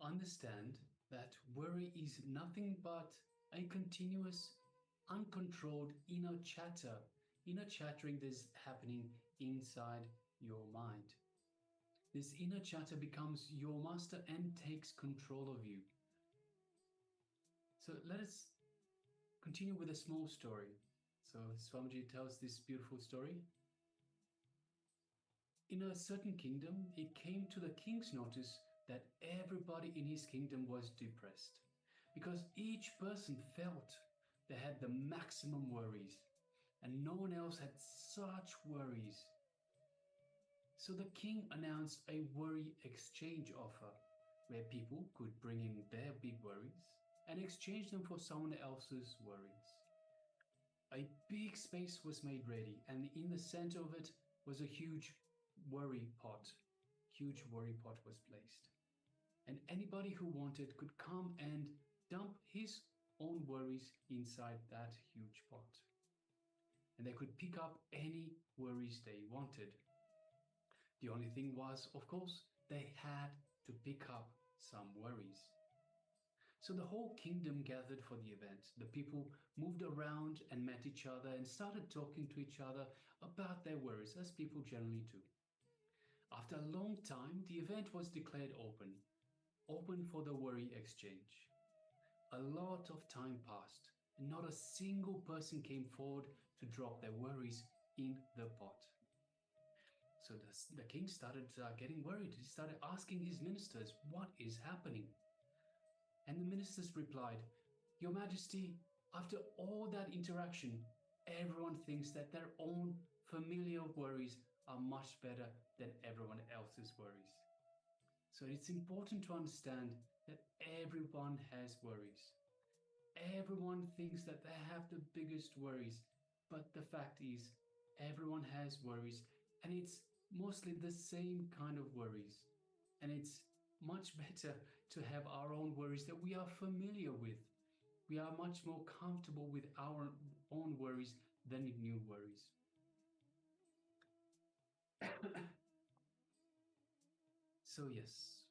understand that worry is nothing but a continuous, uncontrolled inner chattering that's happening inside your mind. This inner chatter becomes your master and takes control of you. So let us continue with a small story. So Swamiji tells this beautiful story. In a certain kingdom, it came to the king's notice that everybody in his kingdom was depressed because each person felt they had the maximum worries and no one else had such worries. So the king announced a worry exchange offer where people could bring in their big worries and exchange them for someone else's worries. A big space was made ready, and in the center of it was a huge worry pot. Huge worry pot was placed. And anybody who wanted could come and dump his own worries inside that huge pot. And they could pick up any worries they wanted. The only thing was, of course, they had to pick up some worries. So the whole kingdom gathered for the event. The people moved around and met each other and started talking to each other about their worries, as people generally do. After a long time, the event was declared open for the worry exchange. A lot of time passed, and not a single person came forward to drop their worries in the pot. So the king started getting worried. He started asking his ministers, what is happening? And the ministers replied, Your Majesty, after all that interaction, everyone thinks that their own familiar worries are much better than everyone else's worries. So it's important to understand that everyone has worries. Everyone thinks that they have the biggest worries, but the fact is, everyone has worries, and it's mostly the same kind of worries. And it's much better to have our own worries that we are familiar with. We are much more comfortable with our own worries than new worries. So yes,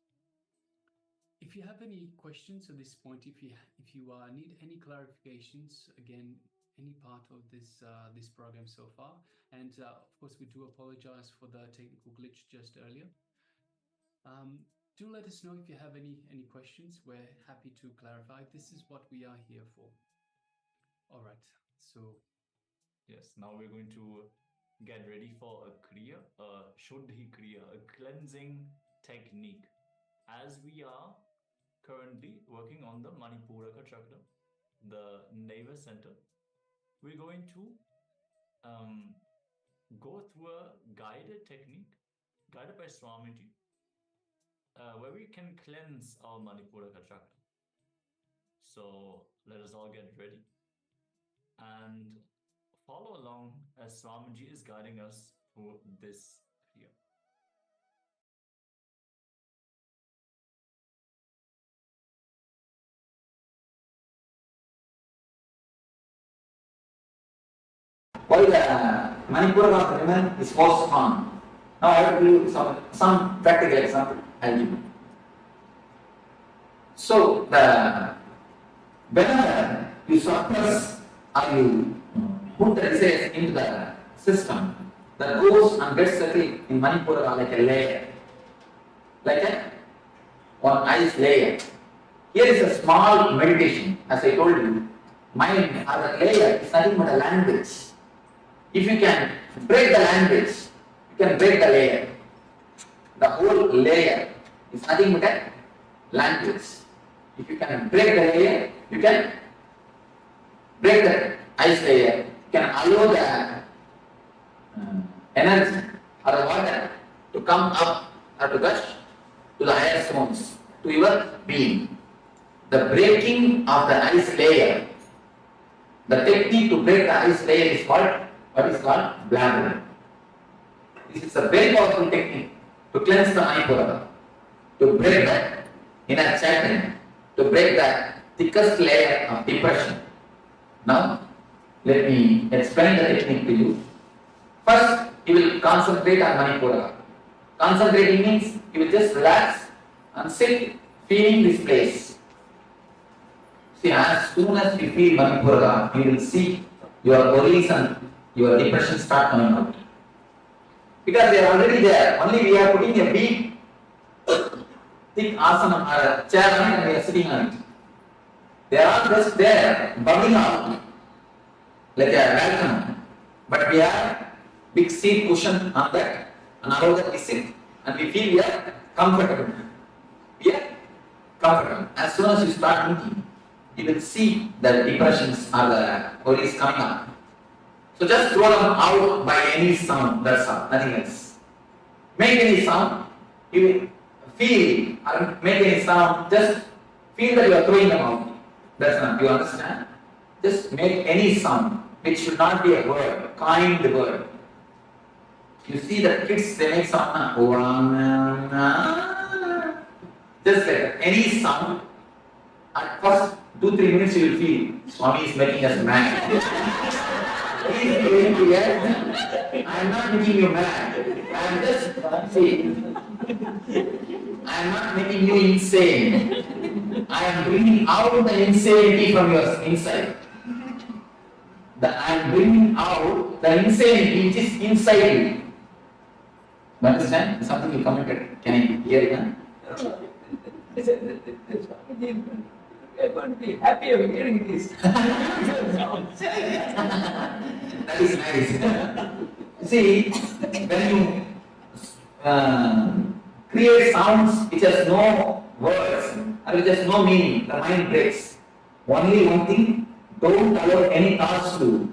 if you have any questions at this point, if you need any clarifications, again, any part of this program so far, and of course we do apologize for the technical glitch just earlier. Do let us know if you have any questions. We're happy to clarify. This is what we are here for. All right. So yes, now we're going to get ready for a kriya, a shuddhi kriya, a cleansing technique. As we are currently working on the Manipuraka Chakra, the navel center, we're going to go through a guided technique, guided by Swamiji, where we can cleanse our Manipuraka Chakra. So let us all get ready and follow along as Swamiji is guiding us through this kriya. Why the Manipuraka of the women is more strong? Now I have to give you some practical example. I'll give you. So whenever you suppress or you put the desires into the system, that goes and gets settled in Manipuraka like a layer, like one ice layer. Here is a small meditation, as I told you. Mind as a layer is nothing but a language. If you can break the language, you can break the layer. The whole layer is nothing but a language. If you can break the layer, you can break the ice layer. You can allow the energy or the water to come up or to gush to the higher zones, to your being. The breaking of the ice layer, the technique to break the ice layer is called blabbering. This is a very powerful technique to cleanse the Manipuraka, to break the inner chattering, to break the thickest layer of depression. Now, let me explain the technique to you. First, you will concentrate on Manipuraka. Concentrating means you will just relax and sit feeling this place. See, as soon as you feel Manipura, you will see your worries and your depression start coming out. Because they are already there. Only we are putting a big, thick asana or a chair on it and we are sitting on it. They are just there, bubbling out like a welcome. But we have big seat cushion on that and allow that we sit and we feel we are comfortable. We are comfortable. As soon as you start thinking, you will see the depressions or the worries coming up. So just throw them out by any sound, that's all, nothing else. Make any sound, you will feel or make any sound, just feel that you are throwing them out. That's not, you understand? Just make any sound. It should not be a word, kind word. You see the kids, they make sound, just like that. Any sound. At first 2-3 minutes you will feel Swami is making us mad. Please be very clear. I am not making you mad. I am just saying. I am not making you insane. I am bringing out the insanity from your inside. I am bringing out the insanity which is inside you. You understand? Something you commented. Can I hear it? We are going to be happy of hearing this. That is nice. See, when you create sounds which has no words or which has no meaning, the mind breaks. Only one thing, don't allow any thoughts to,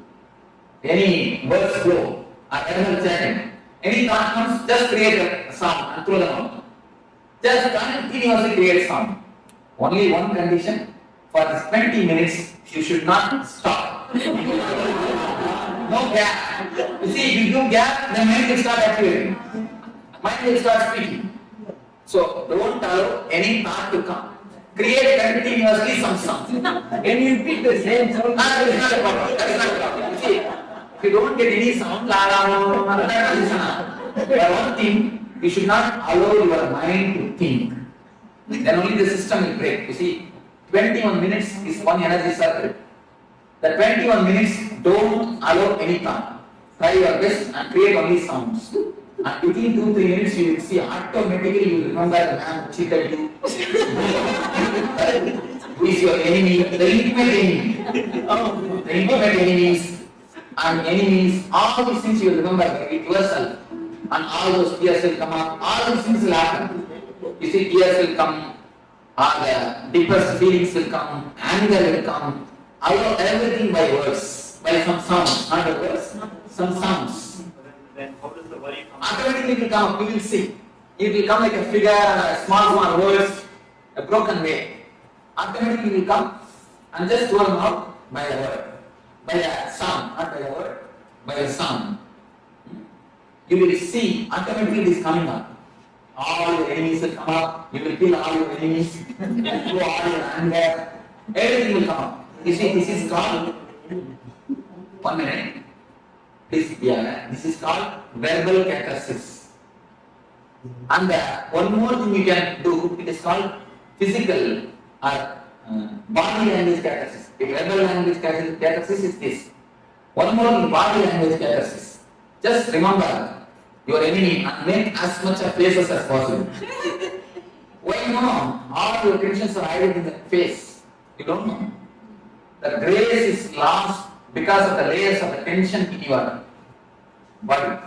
any words flow, or eternal chanting. Any thought comes, just create a sound and throw them out. Just continuously create sound. Only one condition, for 20 minutes, you should not stop. No gap. You see, if you do gap, the mind will start activating. Mind will start speaking. So, don't allow any thought to come. Create continuously some sound. Can you repeat the same sound? That is not a problem. That is not a problem. See, if you don't get any sound, one thing, you should not allow your mind to think. Then only the system will break. You see, 21 minutes is one energy circle. The 21 minutes, don't allow any thought. Try your best and create only sounds. And within 2-3 minutes, you will see automatically you will remember the man who cheated you. Who is your enemy? The intimate enemy. The intimate enemies and enemies, all these things you will remember it yourself. And all those tears will come up, all these things will happen. You see, tears will come, or the deepest feelings will come, anger will come. Allow everything by words, by some sounds, not the words, some sounds. Then how does the worry come? Automatically it will come up, you will see. It will come like a figure, a small words, a broken way. Automatically it will come and just throw them out by the word, by the sound, not by the word, by the sound. You will see automatically it is coming up. All your enemies will come up, you will kill all your enemies, throw all your anger, everything will come up. You see, this is called, 1 minute, this is called verbal catharsis. And one more thing you can do, it is called physical or body language catharsis. The verbal language catharsis is this. One more thing, body language catharsis. Just remember your enemy and make as much of faces as possible. Why not? All your tensions are hidden in the face. You don't know. The grace is lost because of the layers of the tension in your body,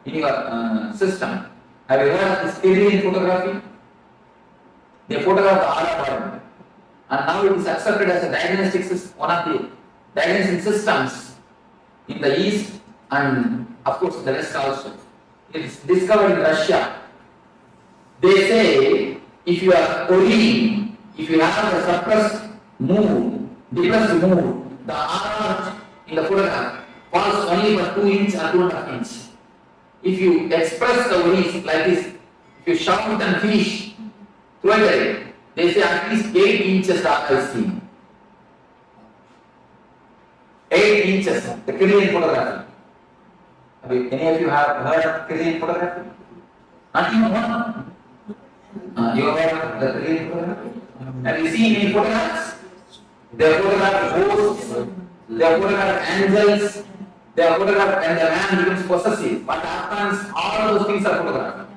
in your system. Have you heard of this theory in photography? They photograph the aura body. And now it is accepted as a diagnostic system, one of the diagnostic systems in the East and of course the West also. It is discovered in Russia. They say if you are worrying, if you have a suppressed mood, depressed mood, the aura in the photograph falls only for 2 inches or 2.5 inches. If you express the worries like this, if you shout and finish, throw it away. They say at least 8 inches aura is seen. 8 inches, the Korean photography. Any of you have heard of Korean photography? Not even one. You have heard of the Korean photography? Have you seen any photographs? They photograph ghosts, they photograph angels, they photograph when the man becomes possessive. What happens? All those things are photographed.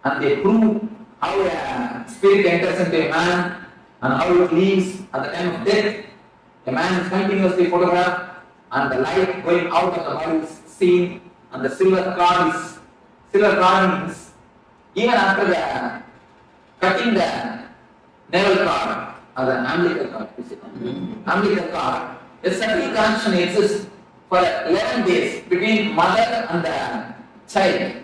And they prove how a spirit enters into a man and how it leaves at the time of death. A man is continuously photographed and the light going out of the body is seen and the silver carvings, even after the cutting the navel cord or the umbilical cord, umbilical cord, a subtle connection exists for 11 days between mother and the child.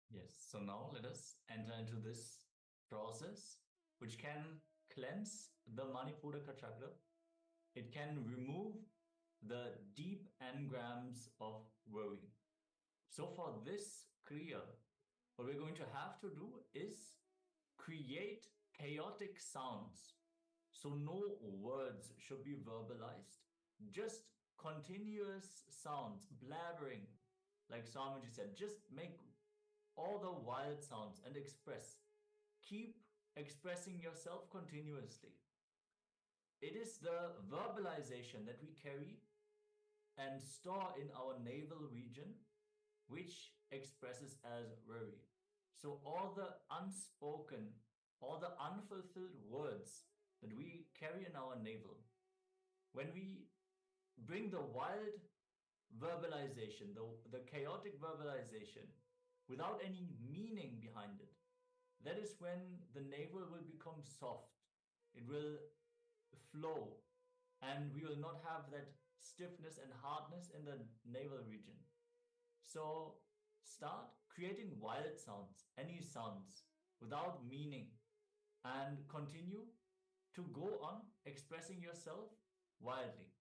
Yes, so now let us enter into this process which can cleanse the Manipuraka chakra. It can remove the deep engrams of worry. So for this Kriya, what we're going to have to do is create chaotic sounds. So no words should be verbalized, just continuous sounds, blabbering, like Swamiji said. Just make all the wild sounds and express. Keep expressing yourself continuously. It is the verbalization that we carry and store in our navel region, which expresses as worry. So all the unspoken, all the unfulfilled words that we carry in our navel, when we bring the wild verbalization, the chaotic verbalization, without any meaning behind it, that is when the navel will become soft. It will flow and we will not have that stiffness and hardness in the navel region. So start creating wild sounds, any sounds without meaning, and continue to go on expressing yourself wildly.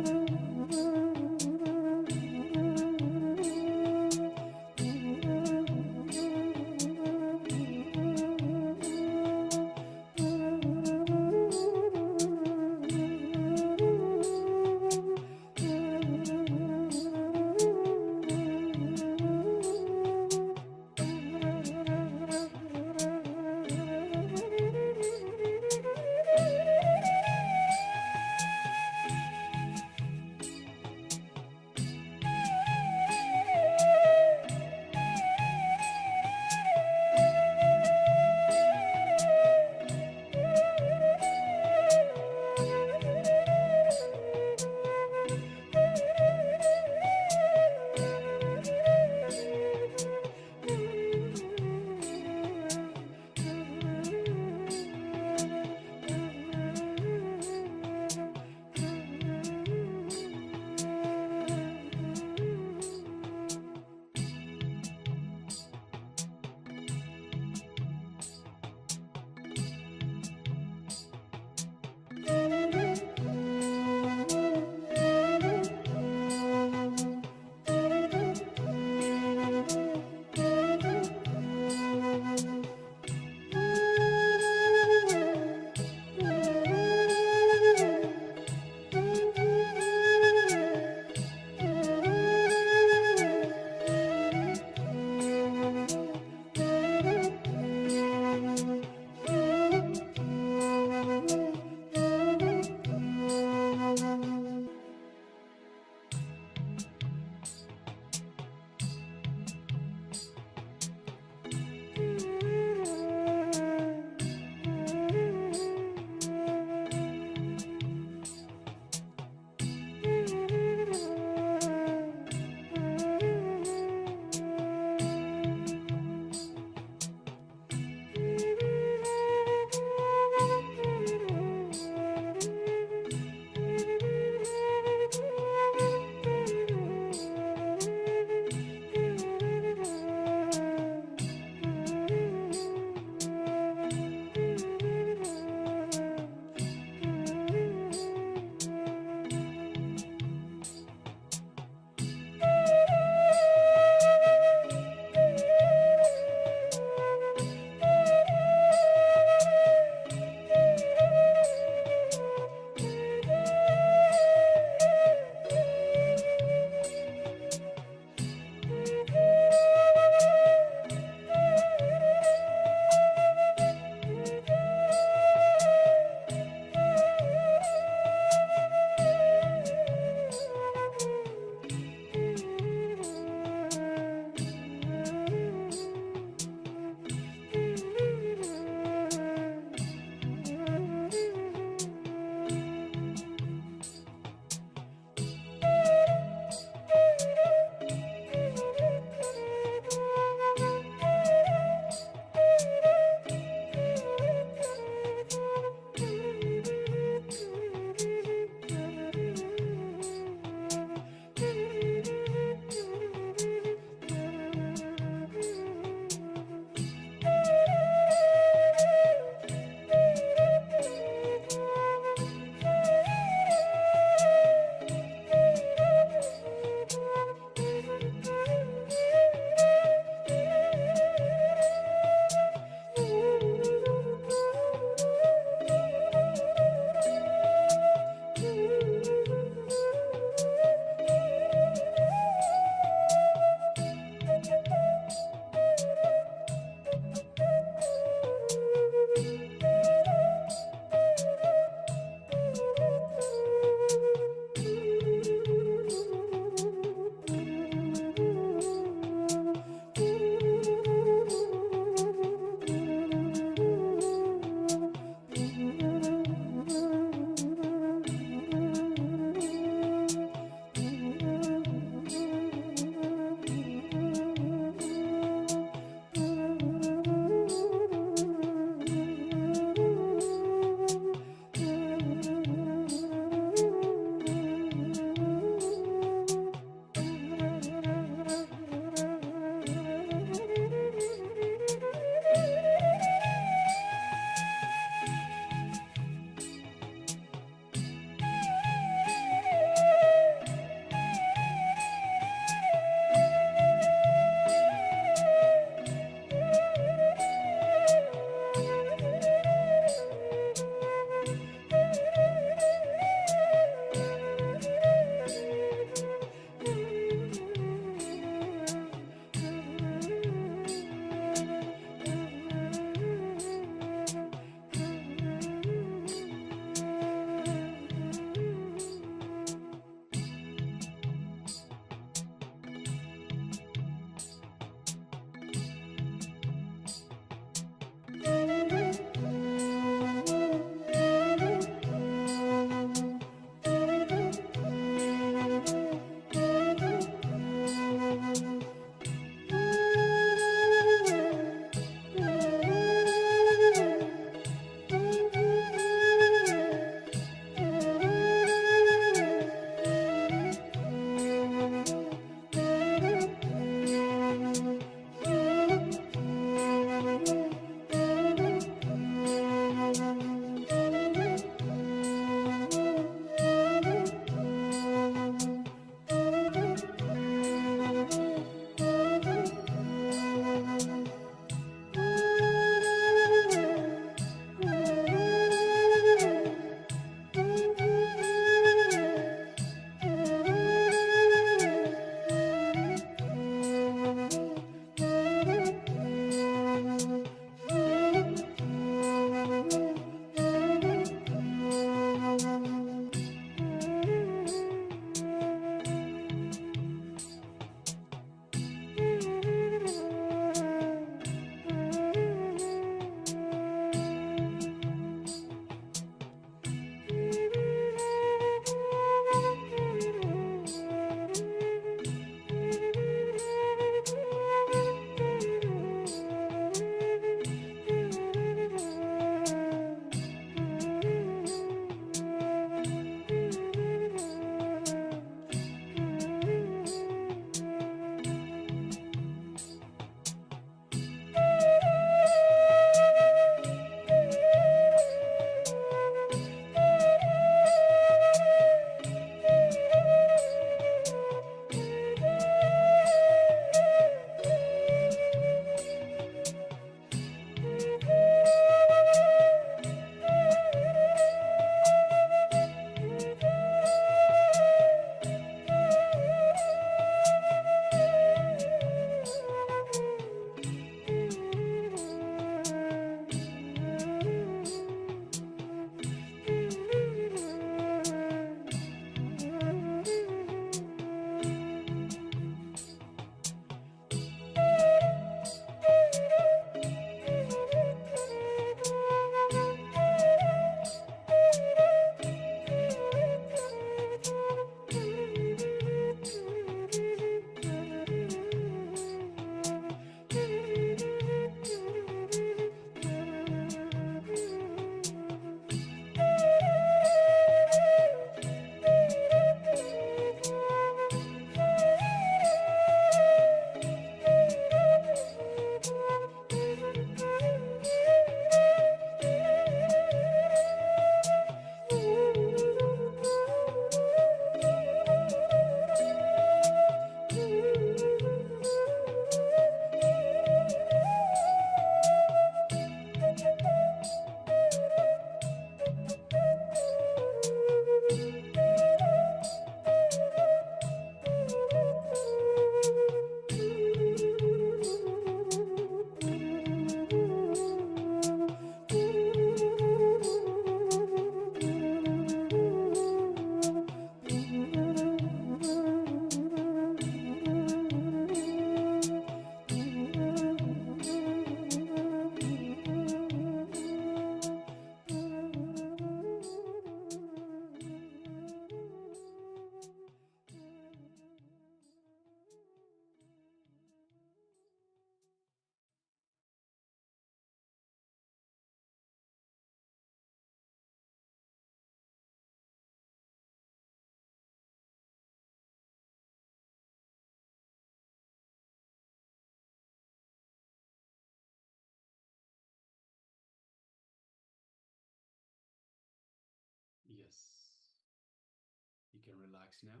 relax now.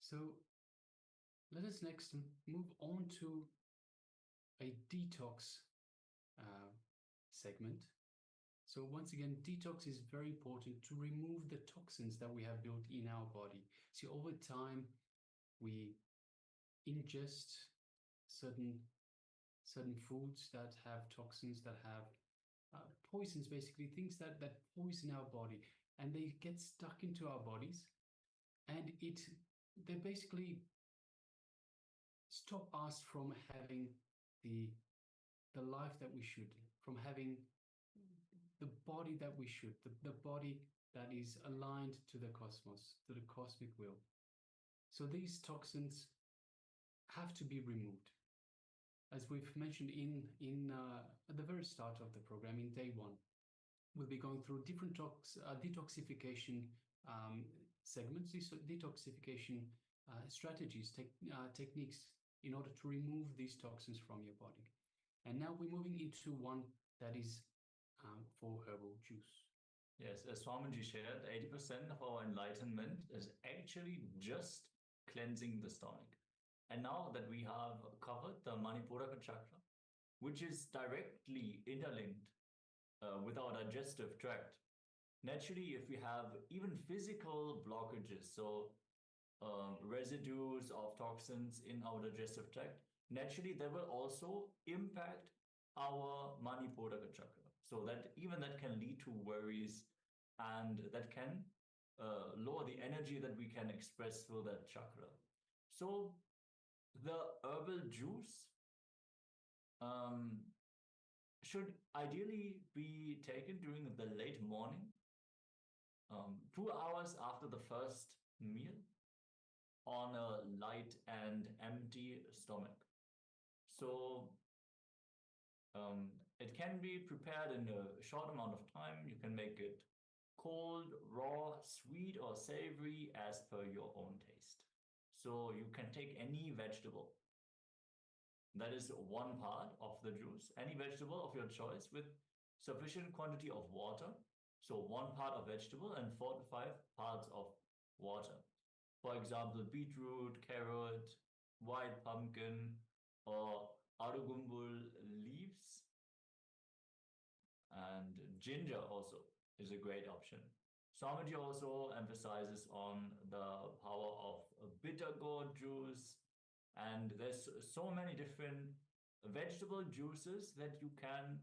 So let us next move on to a detox segment. So once again, detox is very important to remove the toxins that we have built in our body. See, over time, we ingest certain foods that have toxins, that have poisons, basically things that poison our body, and they get stuck into our bodies, and they basically stop us from having the life that we should, from having the body that we should, the body that is aligned to the cosmos, to the cosmic will. So these toxins have to be removed. As we've mentioned at the very start of the program, in day 1, we'll be going through different detoxification segments, detoxification strategies, techniques in order to remove these toxins from your body. And now we're moving into one that is for herbal juice. Yes, as Swamiji shared, 80% of our enlightenment is actually just cleansing the stomach. And now that we have covered the Manipuraka chakra, which is directly interlinked with our digestive tract, naturally, if we have even physical blockages, so residues of toxins in our digestive tract, naturally, they will also impact our Manipuraka chakra. So that can lead to worries, and that can lower the energy that we can express through that chakra. So the herbal juice should ideally be taken during the late morning, 2 hours after the first meal, on a light and empty stomach. So it can be prepared in a short amount of time. You can make it cold, raw, sweet, or savory as per your own taste. So you can take any vegetable. That is one part of the juice. Any vegetable of your choice with sufficient quantity of water. So 1 part of vegetable and 4 to 5 parts of water. For example, beetroot, carrot, white pumpkin, or arugumbul leaves. And ginger also is a great option. Swamiji also emphasizes on the power of bitter gourd juice, and there's so many different vegetable juices that you can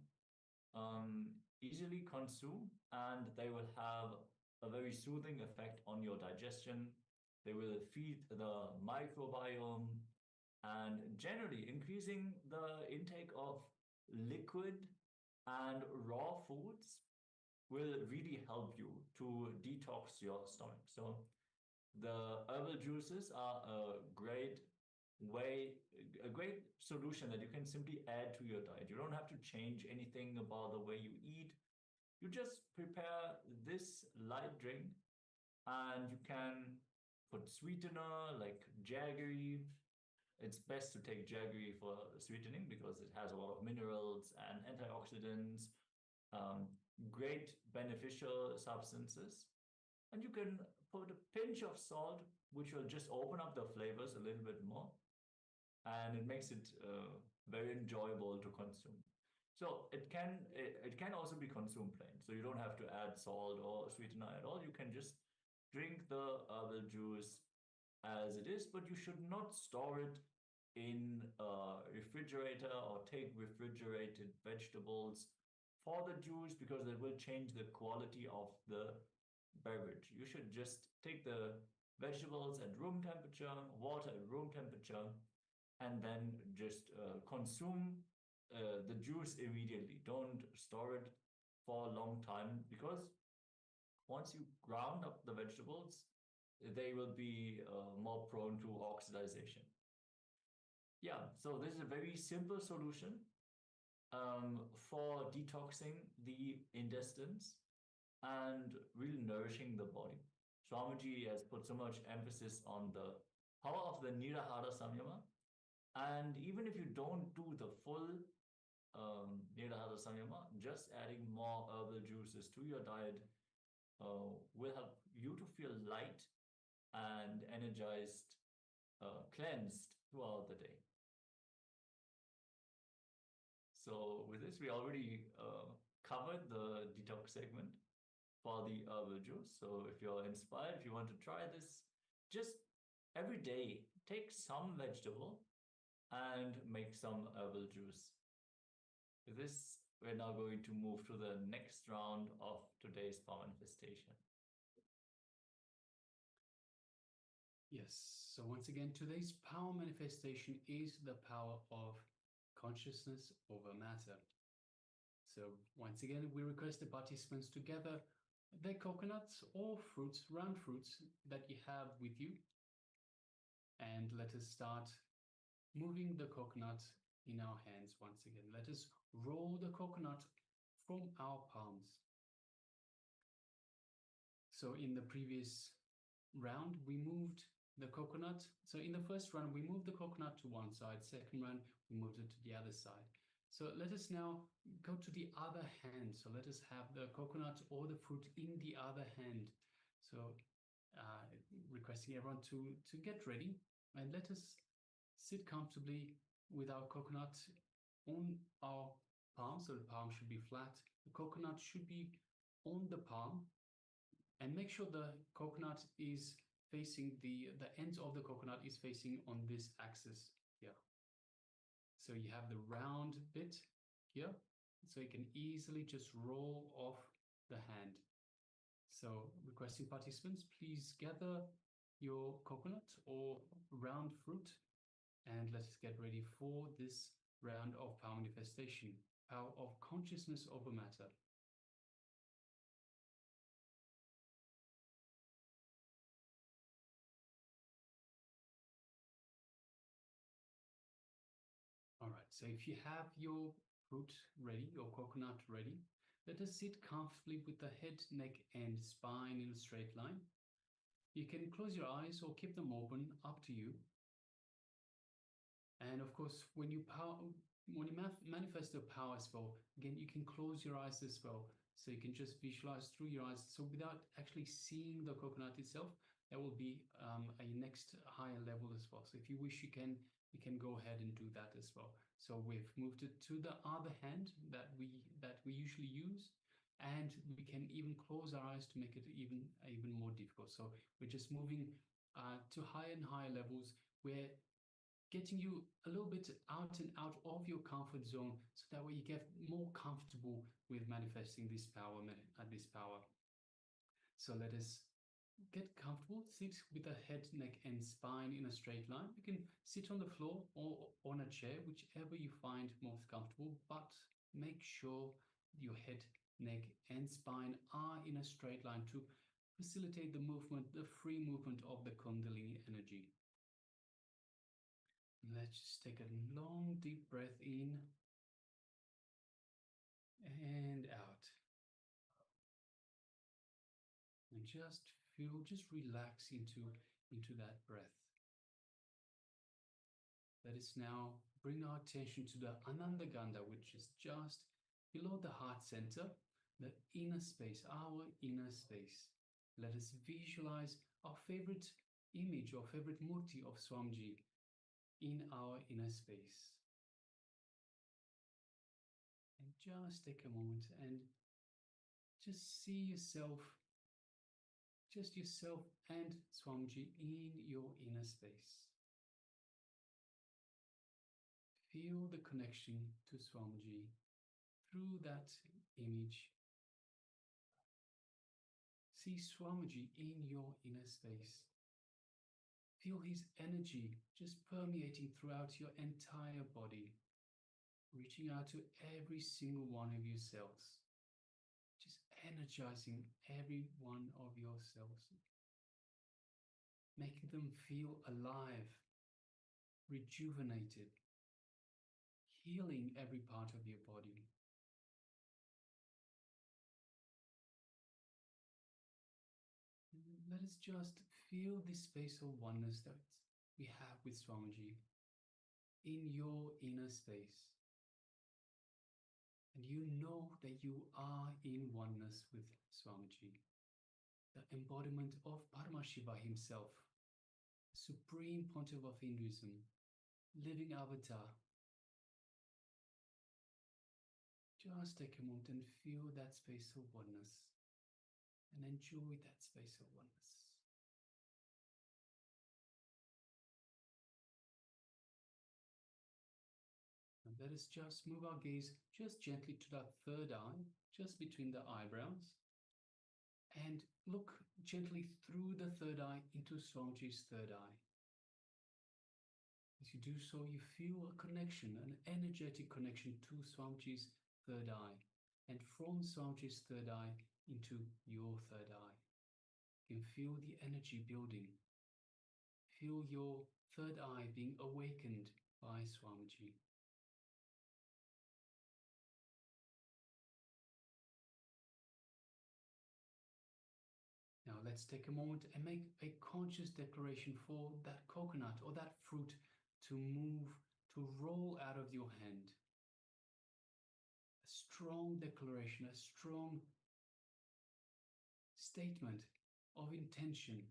easily consume, and they will have a very soothing effect on your digestion. They will feed the microbiome, and generally increasing the intake of liquid and raw foods will really help you to detox your stomach. So the herbal juices are a great solution that you can simply add to your diet. You don't have to change anything about the way you eat. You just prepare this light drink, and you can put sweetener like jaggery. It's best to take jaggery for sweetening because it has a lot of minerals and antioxidants, great beneficial substances. And you can put a pinch of salt, which will just open up the flavors a little bit more, and it makes it very enjoyable to consume. So it can also be consumed plain. So you don't have to add salt or sweetener at all. You can just drink the herbal juice as it is, but you should not store it in a refrigerator or take refrigerated vegetables for the juice, because that will change the quality of the beverage. You should just take the vegetables at room temperature, water at room temperature, and then just consume the juice immediately. Don't store it for a long time, because once you ground up the vegetables, they will be more prone to oxidization. Yeah, so this is a very simple solution for detoxing the intestines and really nourishing the body. Swamiji has put so much emphasis on the power of the Nirahara Samyama. And even if you don't do the full Nirahara Samyama, just adding more herbal juices to your diet will help you to feel light and energized, cleansed throughout the day. So with this, we already covered the detox segment for the herbal juice. So if you're inspired, if you want to try this, just every day take some vegetable and make some herbal juice. With this, we're now going to move to the next round of today's power manifestation. Yes, so once again, today's power manifestation is the power of consciousness over matter. So once again, we request the participants to gather their coconuts or fruits, round fruits that you have with you. And let us start moving the coconut in our hands once again. Let us roll the coconut from our palms. So in the previous round, we moved the coconut. So in the first round, we moved the coconut to one side. Second round, we moved it to the other side. So let us now go to the other hand. So let us have the coconut or the fruit in the other hand. So requesting everyone to get ready and let us sit comfortably with our coconut on our palm. So the palm should be flat. The coconut should be on the palm. And make sure the coconut is facing the ends of the coconut is facing on this axis here. So you have the round bit here, so you can easily just roll off the hand. So requesting participants, please gather your coconut or round fruit and let's get ready for this round of power manifestation, power of consciousness over matter. All right, so if you have your fruit ready, your coconut ready, let us sit comfortably with the head, neck, and spine in a straight line. You can close your eyes or keep them open, up to you. And of course, when you manifest the power spell, again, you can close your eyes as well. So you can just visualize through your eyes. So without actually seeing the coconut itself, that will be a next higher level as well. So if you wish, you can go ahead and do that as well. So we've moved it to the other hand that we usually use, and we can even close our eyes to make it even more difficult. So we're just moving to higher and higher levels. We're getting you a little bit out and out of your comfort zone, so that way you get more comfortable with manifesting this power. So let us get comfortable, sit with the head, neck, and spine in a straight line. You can sit on the floor or on a chair, whichever you find most comfortable, but make sure your head, neck, and spine are in a straight line to facilitate the movement, the free movement of the Kundalini energy. Let's just take a long, deep breath in and out. And just relax into that breath. Let us now bring our attention to the Ananda Gandha, which is just below the heart center, the inner space, our inner space. Let us visualize our favorite image or favorite murti of Swamiji in our inner space. And just take a moment and just see yourself and Swamiji in your inner space. Feel the connection to Swamiji through that image. See Swamiji in your inner space. Feel his energy just permeating throughout your entire body, reaching out to every single one of your cells. Just energizing every one of your cells, making them feel alive, rejuvenated, healing every part of your body. Let us just feel this space of oneness that we have with Swamiji in your inner space. And you know that you are in oneness with Swamiji. the embodiment of Paramashiva himself, Supreme Pontiff of Hinduism, living avatar. Just take a moment and feel that space of oneness and enjoy that space of oneness. And let us just move our gaze just gently to that third eye, just between the eyebrows, and look gently through the third eye into Swamiji's third eye. As you do so, you feel a connection, an energetic connection to Swamiji's third eye, and from Swamiji's third eye into your third eye. You can feel the energy building. Feel your third eye being awakened by Swamiji. Now let's take a moment and make a conscious declaration for that coconut or that fruit to move, to roll out of your hand. A strong declaration, a strong statement of intention.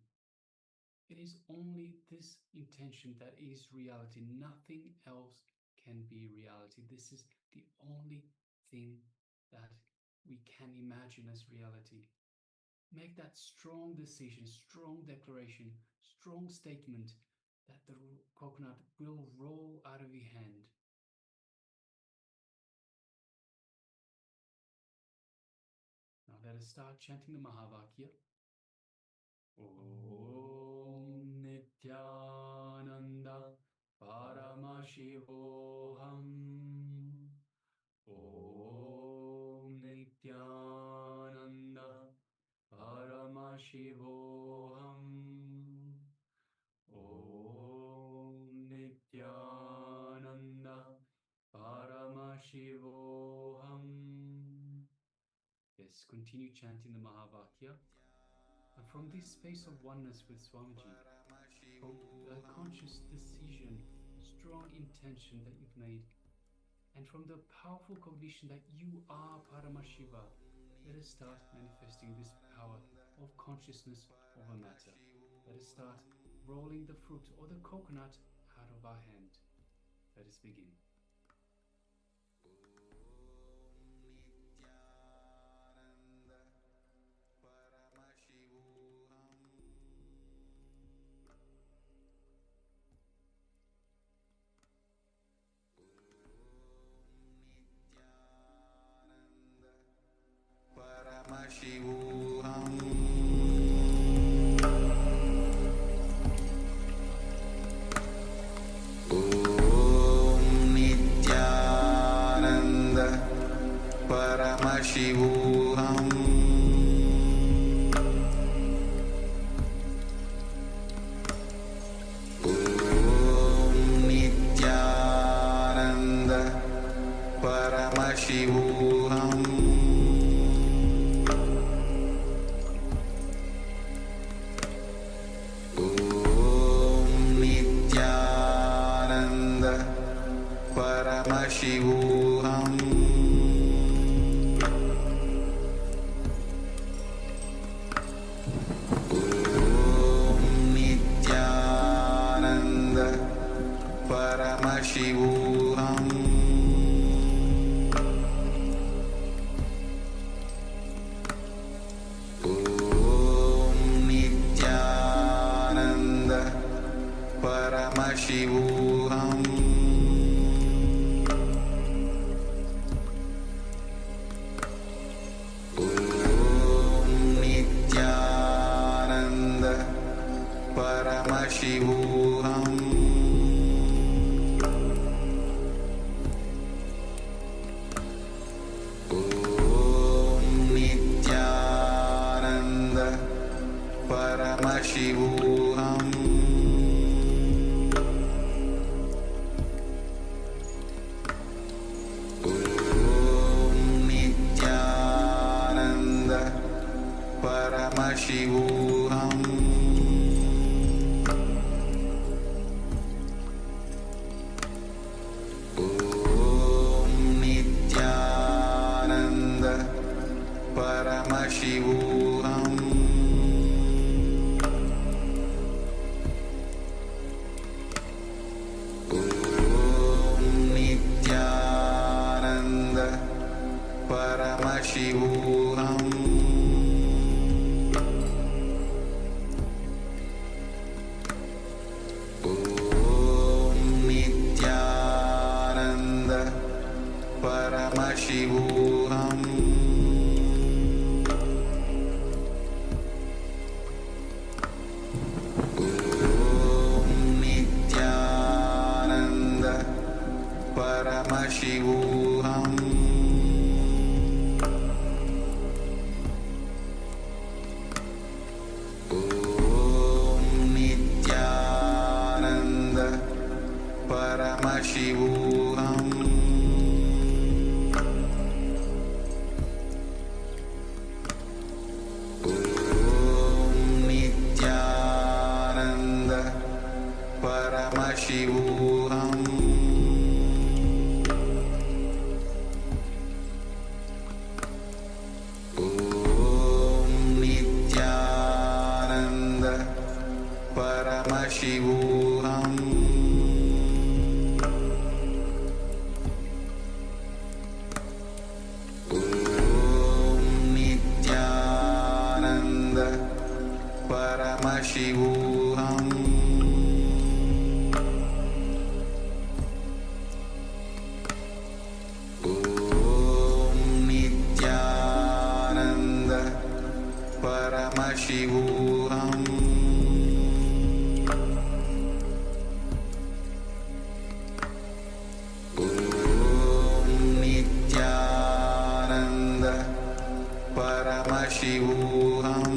It is only this intention that is reality. Nothing else can be reality. This is the only thing that we can imagine as reality. Make that strong decision, strong declaration, strong statement that the coconut will roll out of your hand. Now let us start chanting the Mahavakya. Om Nityananda Paramashivoham. Om Nityananda Paramashivoham. Om Nityananda Paramashivoham. Yes, continue chanting the Mahavakya. And from this space of oneness with Swamiji, from the conscious decision, strong intention that you've made, and from the powerful cognition that you are Paramashiva, let us start manifesting this power of consciousness over matter. Let us start rolling the fruit or the coconut out of our hand. Let us begin. Paramashivoham. Om Nityananda Paramashivoham. Om Nityananda Paramashivoham. Paramashivoham. Om Nityananda Paramashivoham. Om Nityananda Paramashivoham. Paramashivoham. Om Nityananda Paramashivoham. Om Nityananda Paramashivoham. Paramashivoham. Paramashivoham Om Nityananda Paramashivoham Om Nityananda Paramashivoham Paramashivoham Om Nityananda Paramashivoham Om Nityananda Paramashivoham Paramashivoham Om Nityananda Paramashivoham Om Nityananda Paramashivoham Paramashivoham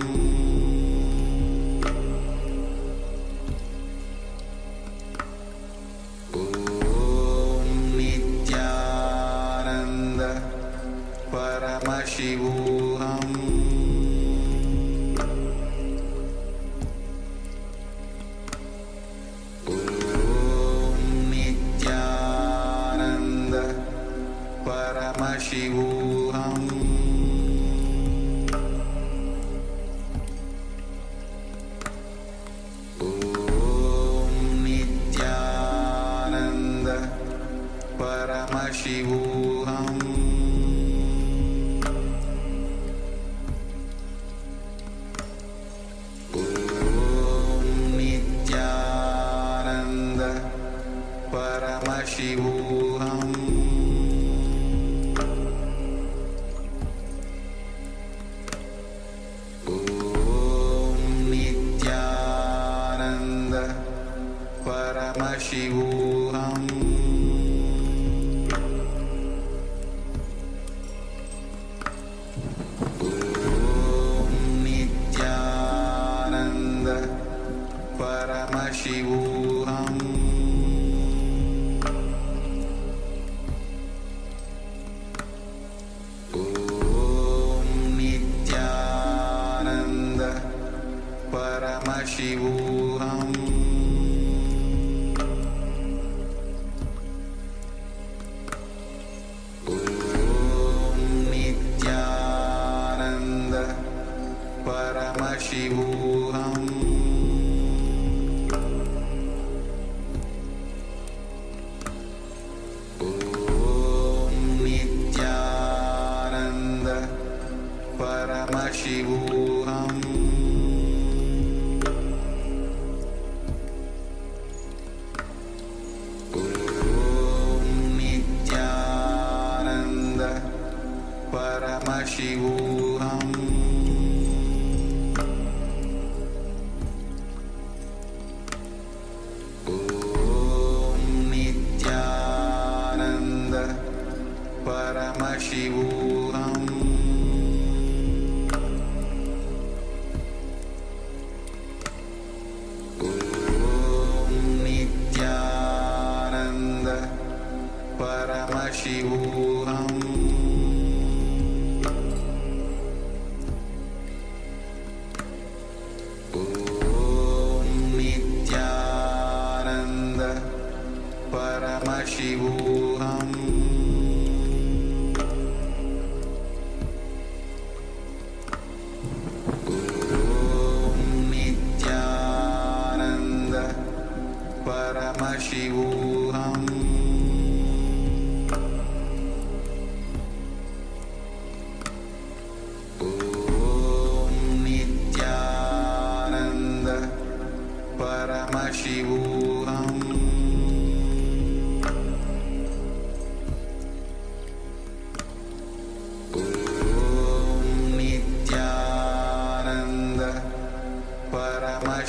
Om Nityananda Paramashivoham Om Nityananda Paramashivoham Paramashivoham Om Nityananda Paramashivoham Om Nityananda Paramashivoham Paramashivoham Om Nityananda Paramashivoham Om Nityananda Paramashivoham Paramashivoham Om Nityananda Paramashivoham Om Nityananda Paramashivoham Paramashivoham Om Nityananda Paramashivoham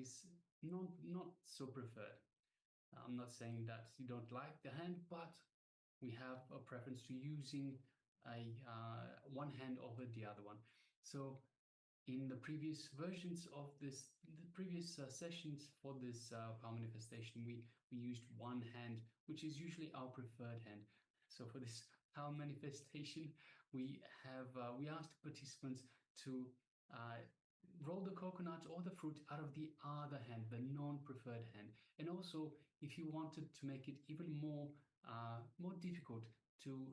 is not so preferred. I'm not saying that you don't like the hand, but we have a preference to using one hand over the other one. So in the previous versions of this, the previous sessions for this power manifestation, we used one hand, which is usually our preferred hand. So for this power manifestation, we asked participants to roll the coconut or the fruit out of the other hand, the non-preferred hand. And also, if you wanted to make it even more difficult, to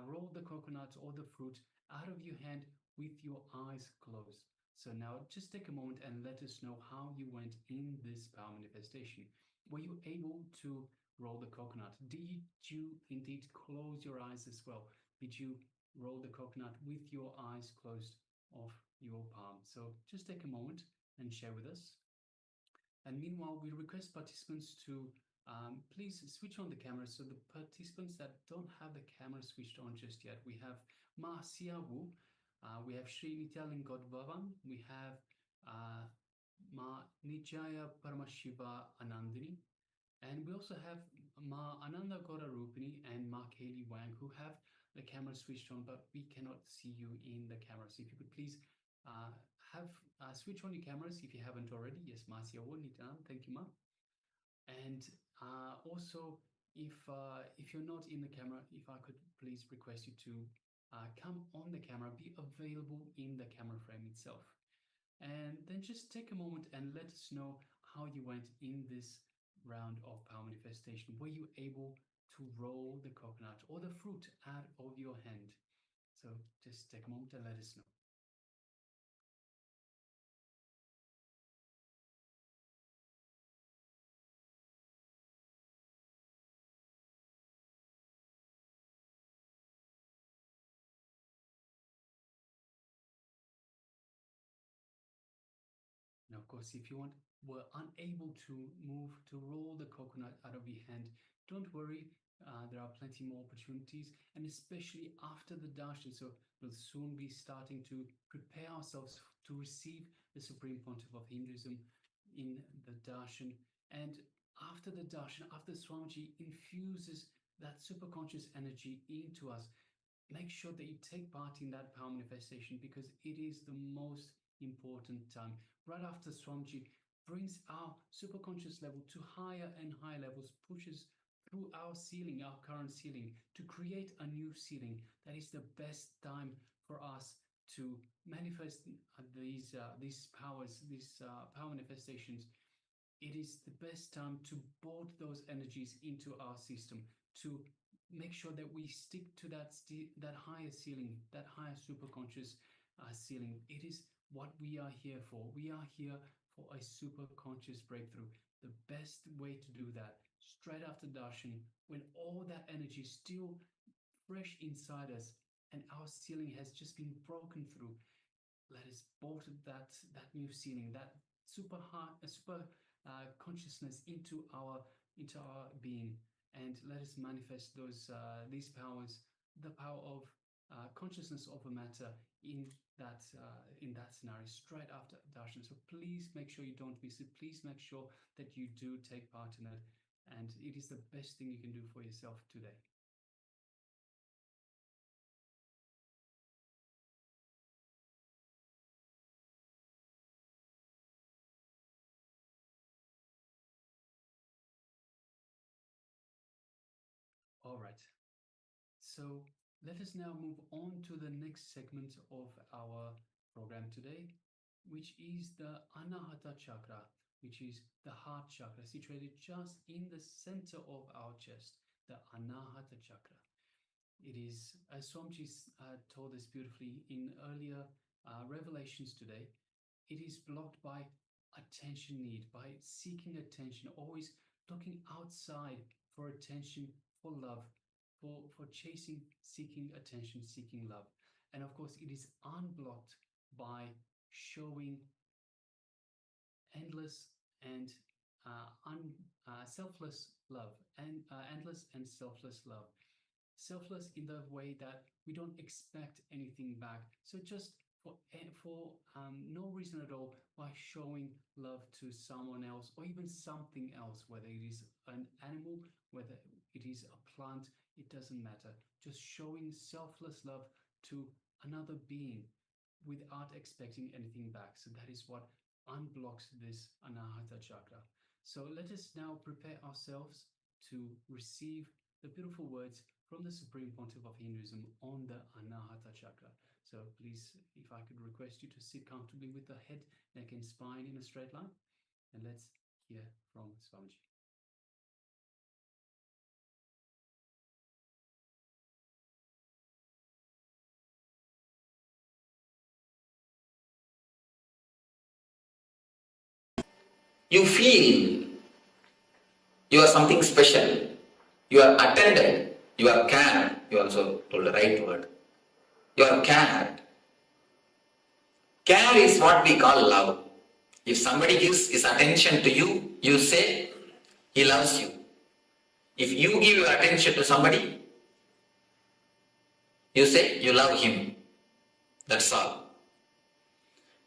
roll the coconut or the fruit out of your hand with your eyes closed. So now just take a moment and let us know how you went in this power manifestation. Were you able to roll the coconut? Did you indeed close your eyes as well? Did you roll the coconut with your eyes closed of your palm? So just take a moment and share with us. And meanwhile, we request participants to please switch on the camera. So the participants that don't have the camera switched on just yet, we have Ma Siawu, we have Sri Nityalingodvavan, we have Ma Nijaya Paramashiva Anandini, and we also have Ma Ananda Gora Rupini and Ma Kaylee Wang, who have the camera switched on, but we cannot see you in the camera. So if you could please switch on your cameras if you haven't already. Yes, Ma Siawu, Nityan, thank you, Ma. And also, if you're not in the camera, if I could please request you to come on the camera, be available in the camera frame itself. And then just take a moment and let us know how you went in this round of power manifestation. Were you able to roll the coconut or the fruit out of your hand? So just take a moment and let us know. And of course, if you were unable to roll the coconut out of your hand, don't worry. There are plenty more opportunities, and especially after the darshan. So we'll soon be starting to prepare ourselves to receive the Supreme Pontiff of Hinduism in the darshan. And after the darshan, after Swamiji infuses that superconscious energy into us, make sure that you take part in that power manifestation, because it is the most important time. Right after Swamiji brings our superconscious level to higher and higher levels, pushes through our ceiling, our current ceiling, to create a new ceiling. That is the best time for us to manifest these powers, these power manifestations. It is the best time to board those energies into our system, to make sure that we stick to that higher ceiling, that higher superconscious ceiling. It is what we are here for. We are here for a superconscious breakthrough. The best way to do that, straight after darshan, when all that energy is still fresh inside us and our ceiling has just been broken through, let us bolt that new ceiling, that super consciousness into our being, and let us manifest these powers, the power of consciousness over matter in that scenario straight after darshan. So please make sure you don't miss it. Please make sure that you do take part in it, and it is the best thing you can do for yourself today. All right. So let us now move on to the next segment of our program today, which is the Anahata Chakra, which is the heart chakra, situated just in the center of our chest, the Anahata Chakra. It is, as Swamiji told us beautifully in earlier revelations today, it is blocked by attention need, by seeking attention, always looking outside for attention, for love, for chasing, seeking attention, seeking love. And of course, it is unblocked by showing endless and selfless love, and endless and selfless love. Selfless in the way that we don't expect anything back. So just for no reason at all, by showing love to someone else or even something else, whether it is an animal, whether it is a plant, it doesn't matter. Just showing selfless love to another being without expecting anything back. So that is what unblocks this Anahata chakra. So let us now prepare ourselves to receive the beautiful words from the Supreme Pontiff of Hinduism on the Anahata chakra. So please, if I could request you to sit comfortably with the head, neck and spine in a straight line, and let's hear from Swamiji. You feel you are something special, you are attended, you are cared, you also told the right word, you are cared. Care is what we call love. If somebody gives his attention to you, you say he loves you. If you give your attention to somebody, you say you love him. That's all.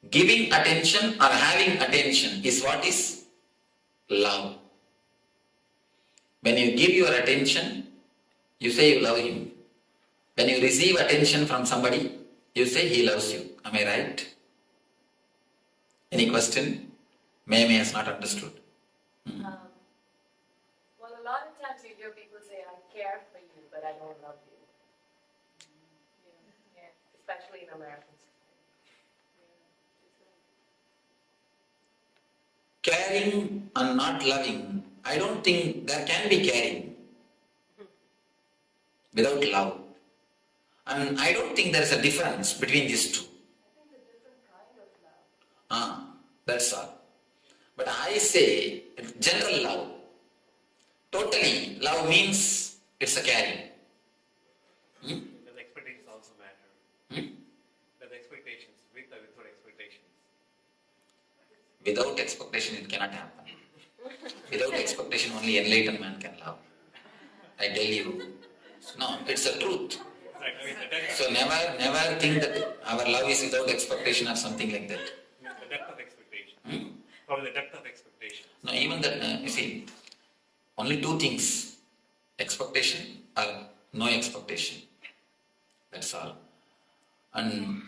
Giving attention or having attention is what is love. When you give your attention, you say you love him. When you receive attention from somebody, you say he loves you. Am I right? Any question? May has not understood. Well, a lot of times you hear people say, I care for you, but I don't love you. Yeah, especially in American society. Caring and not loving, I don't think there can be caring without love. And I don't think there is a difference between these two. That's all. But I say general love. Totally, love means it's a caring. The expectations also matter. The expectations, with or without expectations. Without expectation, it cannot happen. Without expectation, only enlightened man can love. I tell you. No, it's the truth. So never think that our love is without expectation or something like that. The depth of expectation. From the depth of expectation. No, even that, you see, only two things. Expectation or no expectation. That's all. And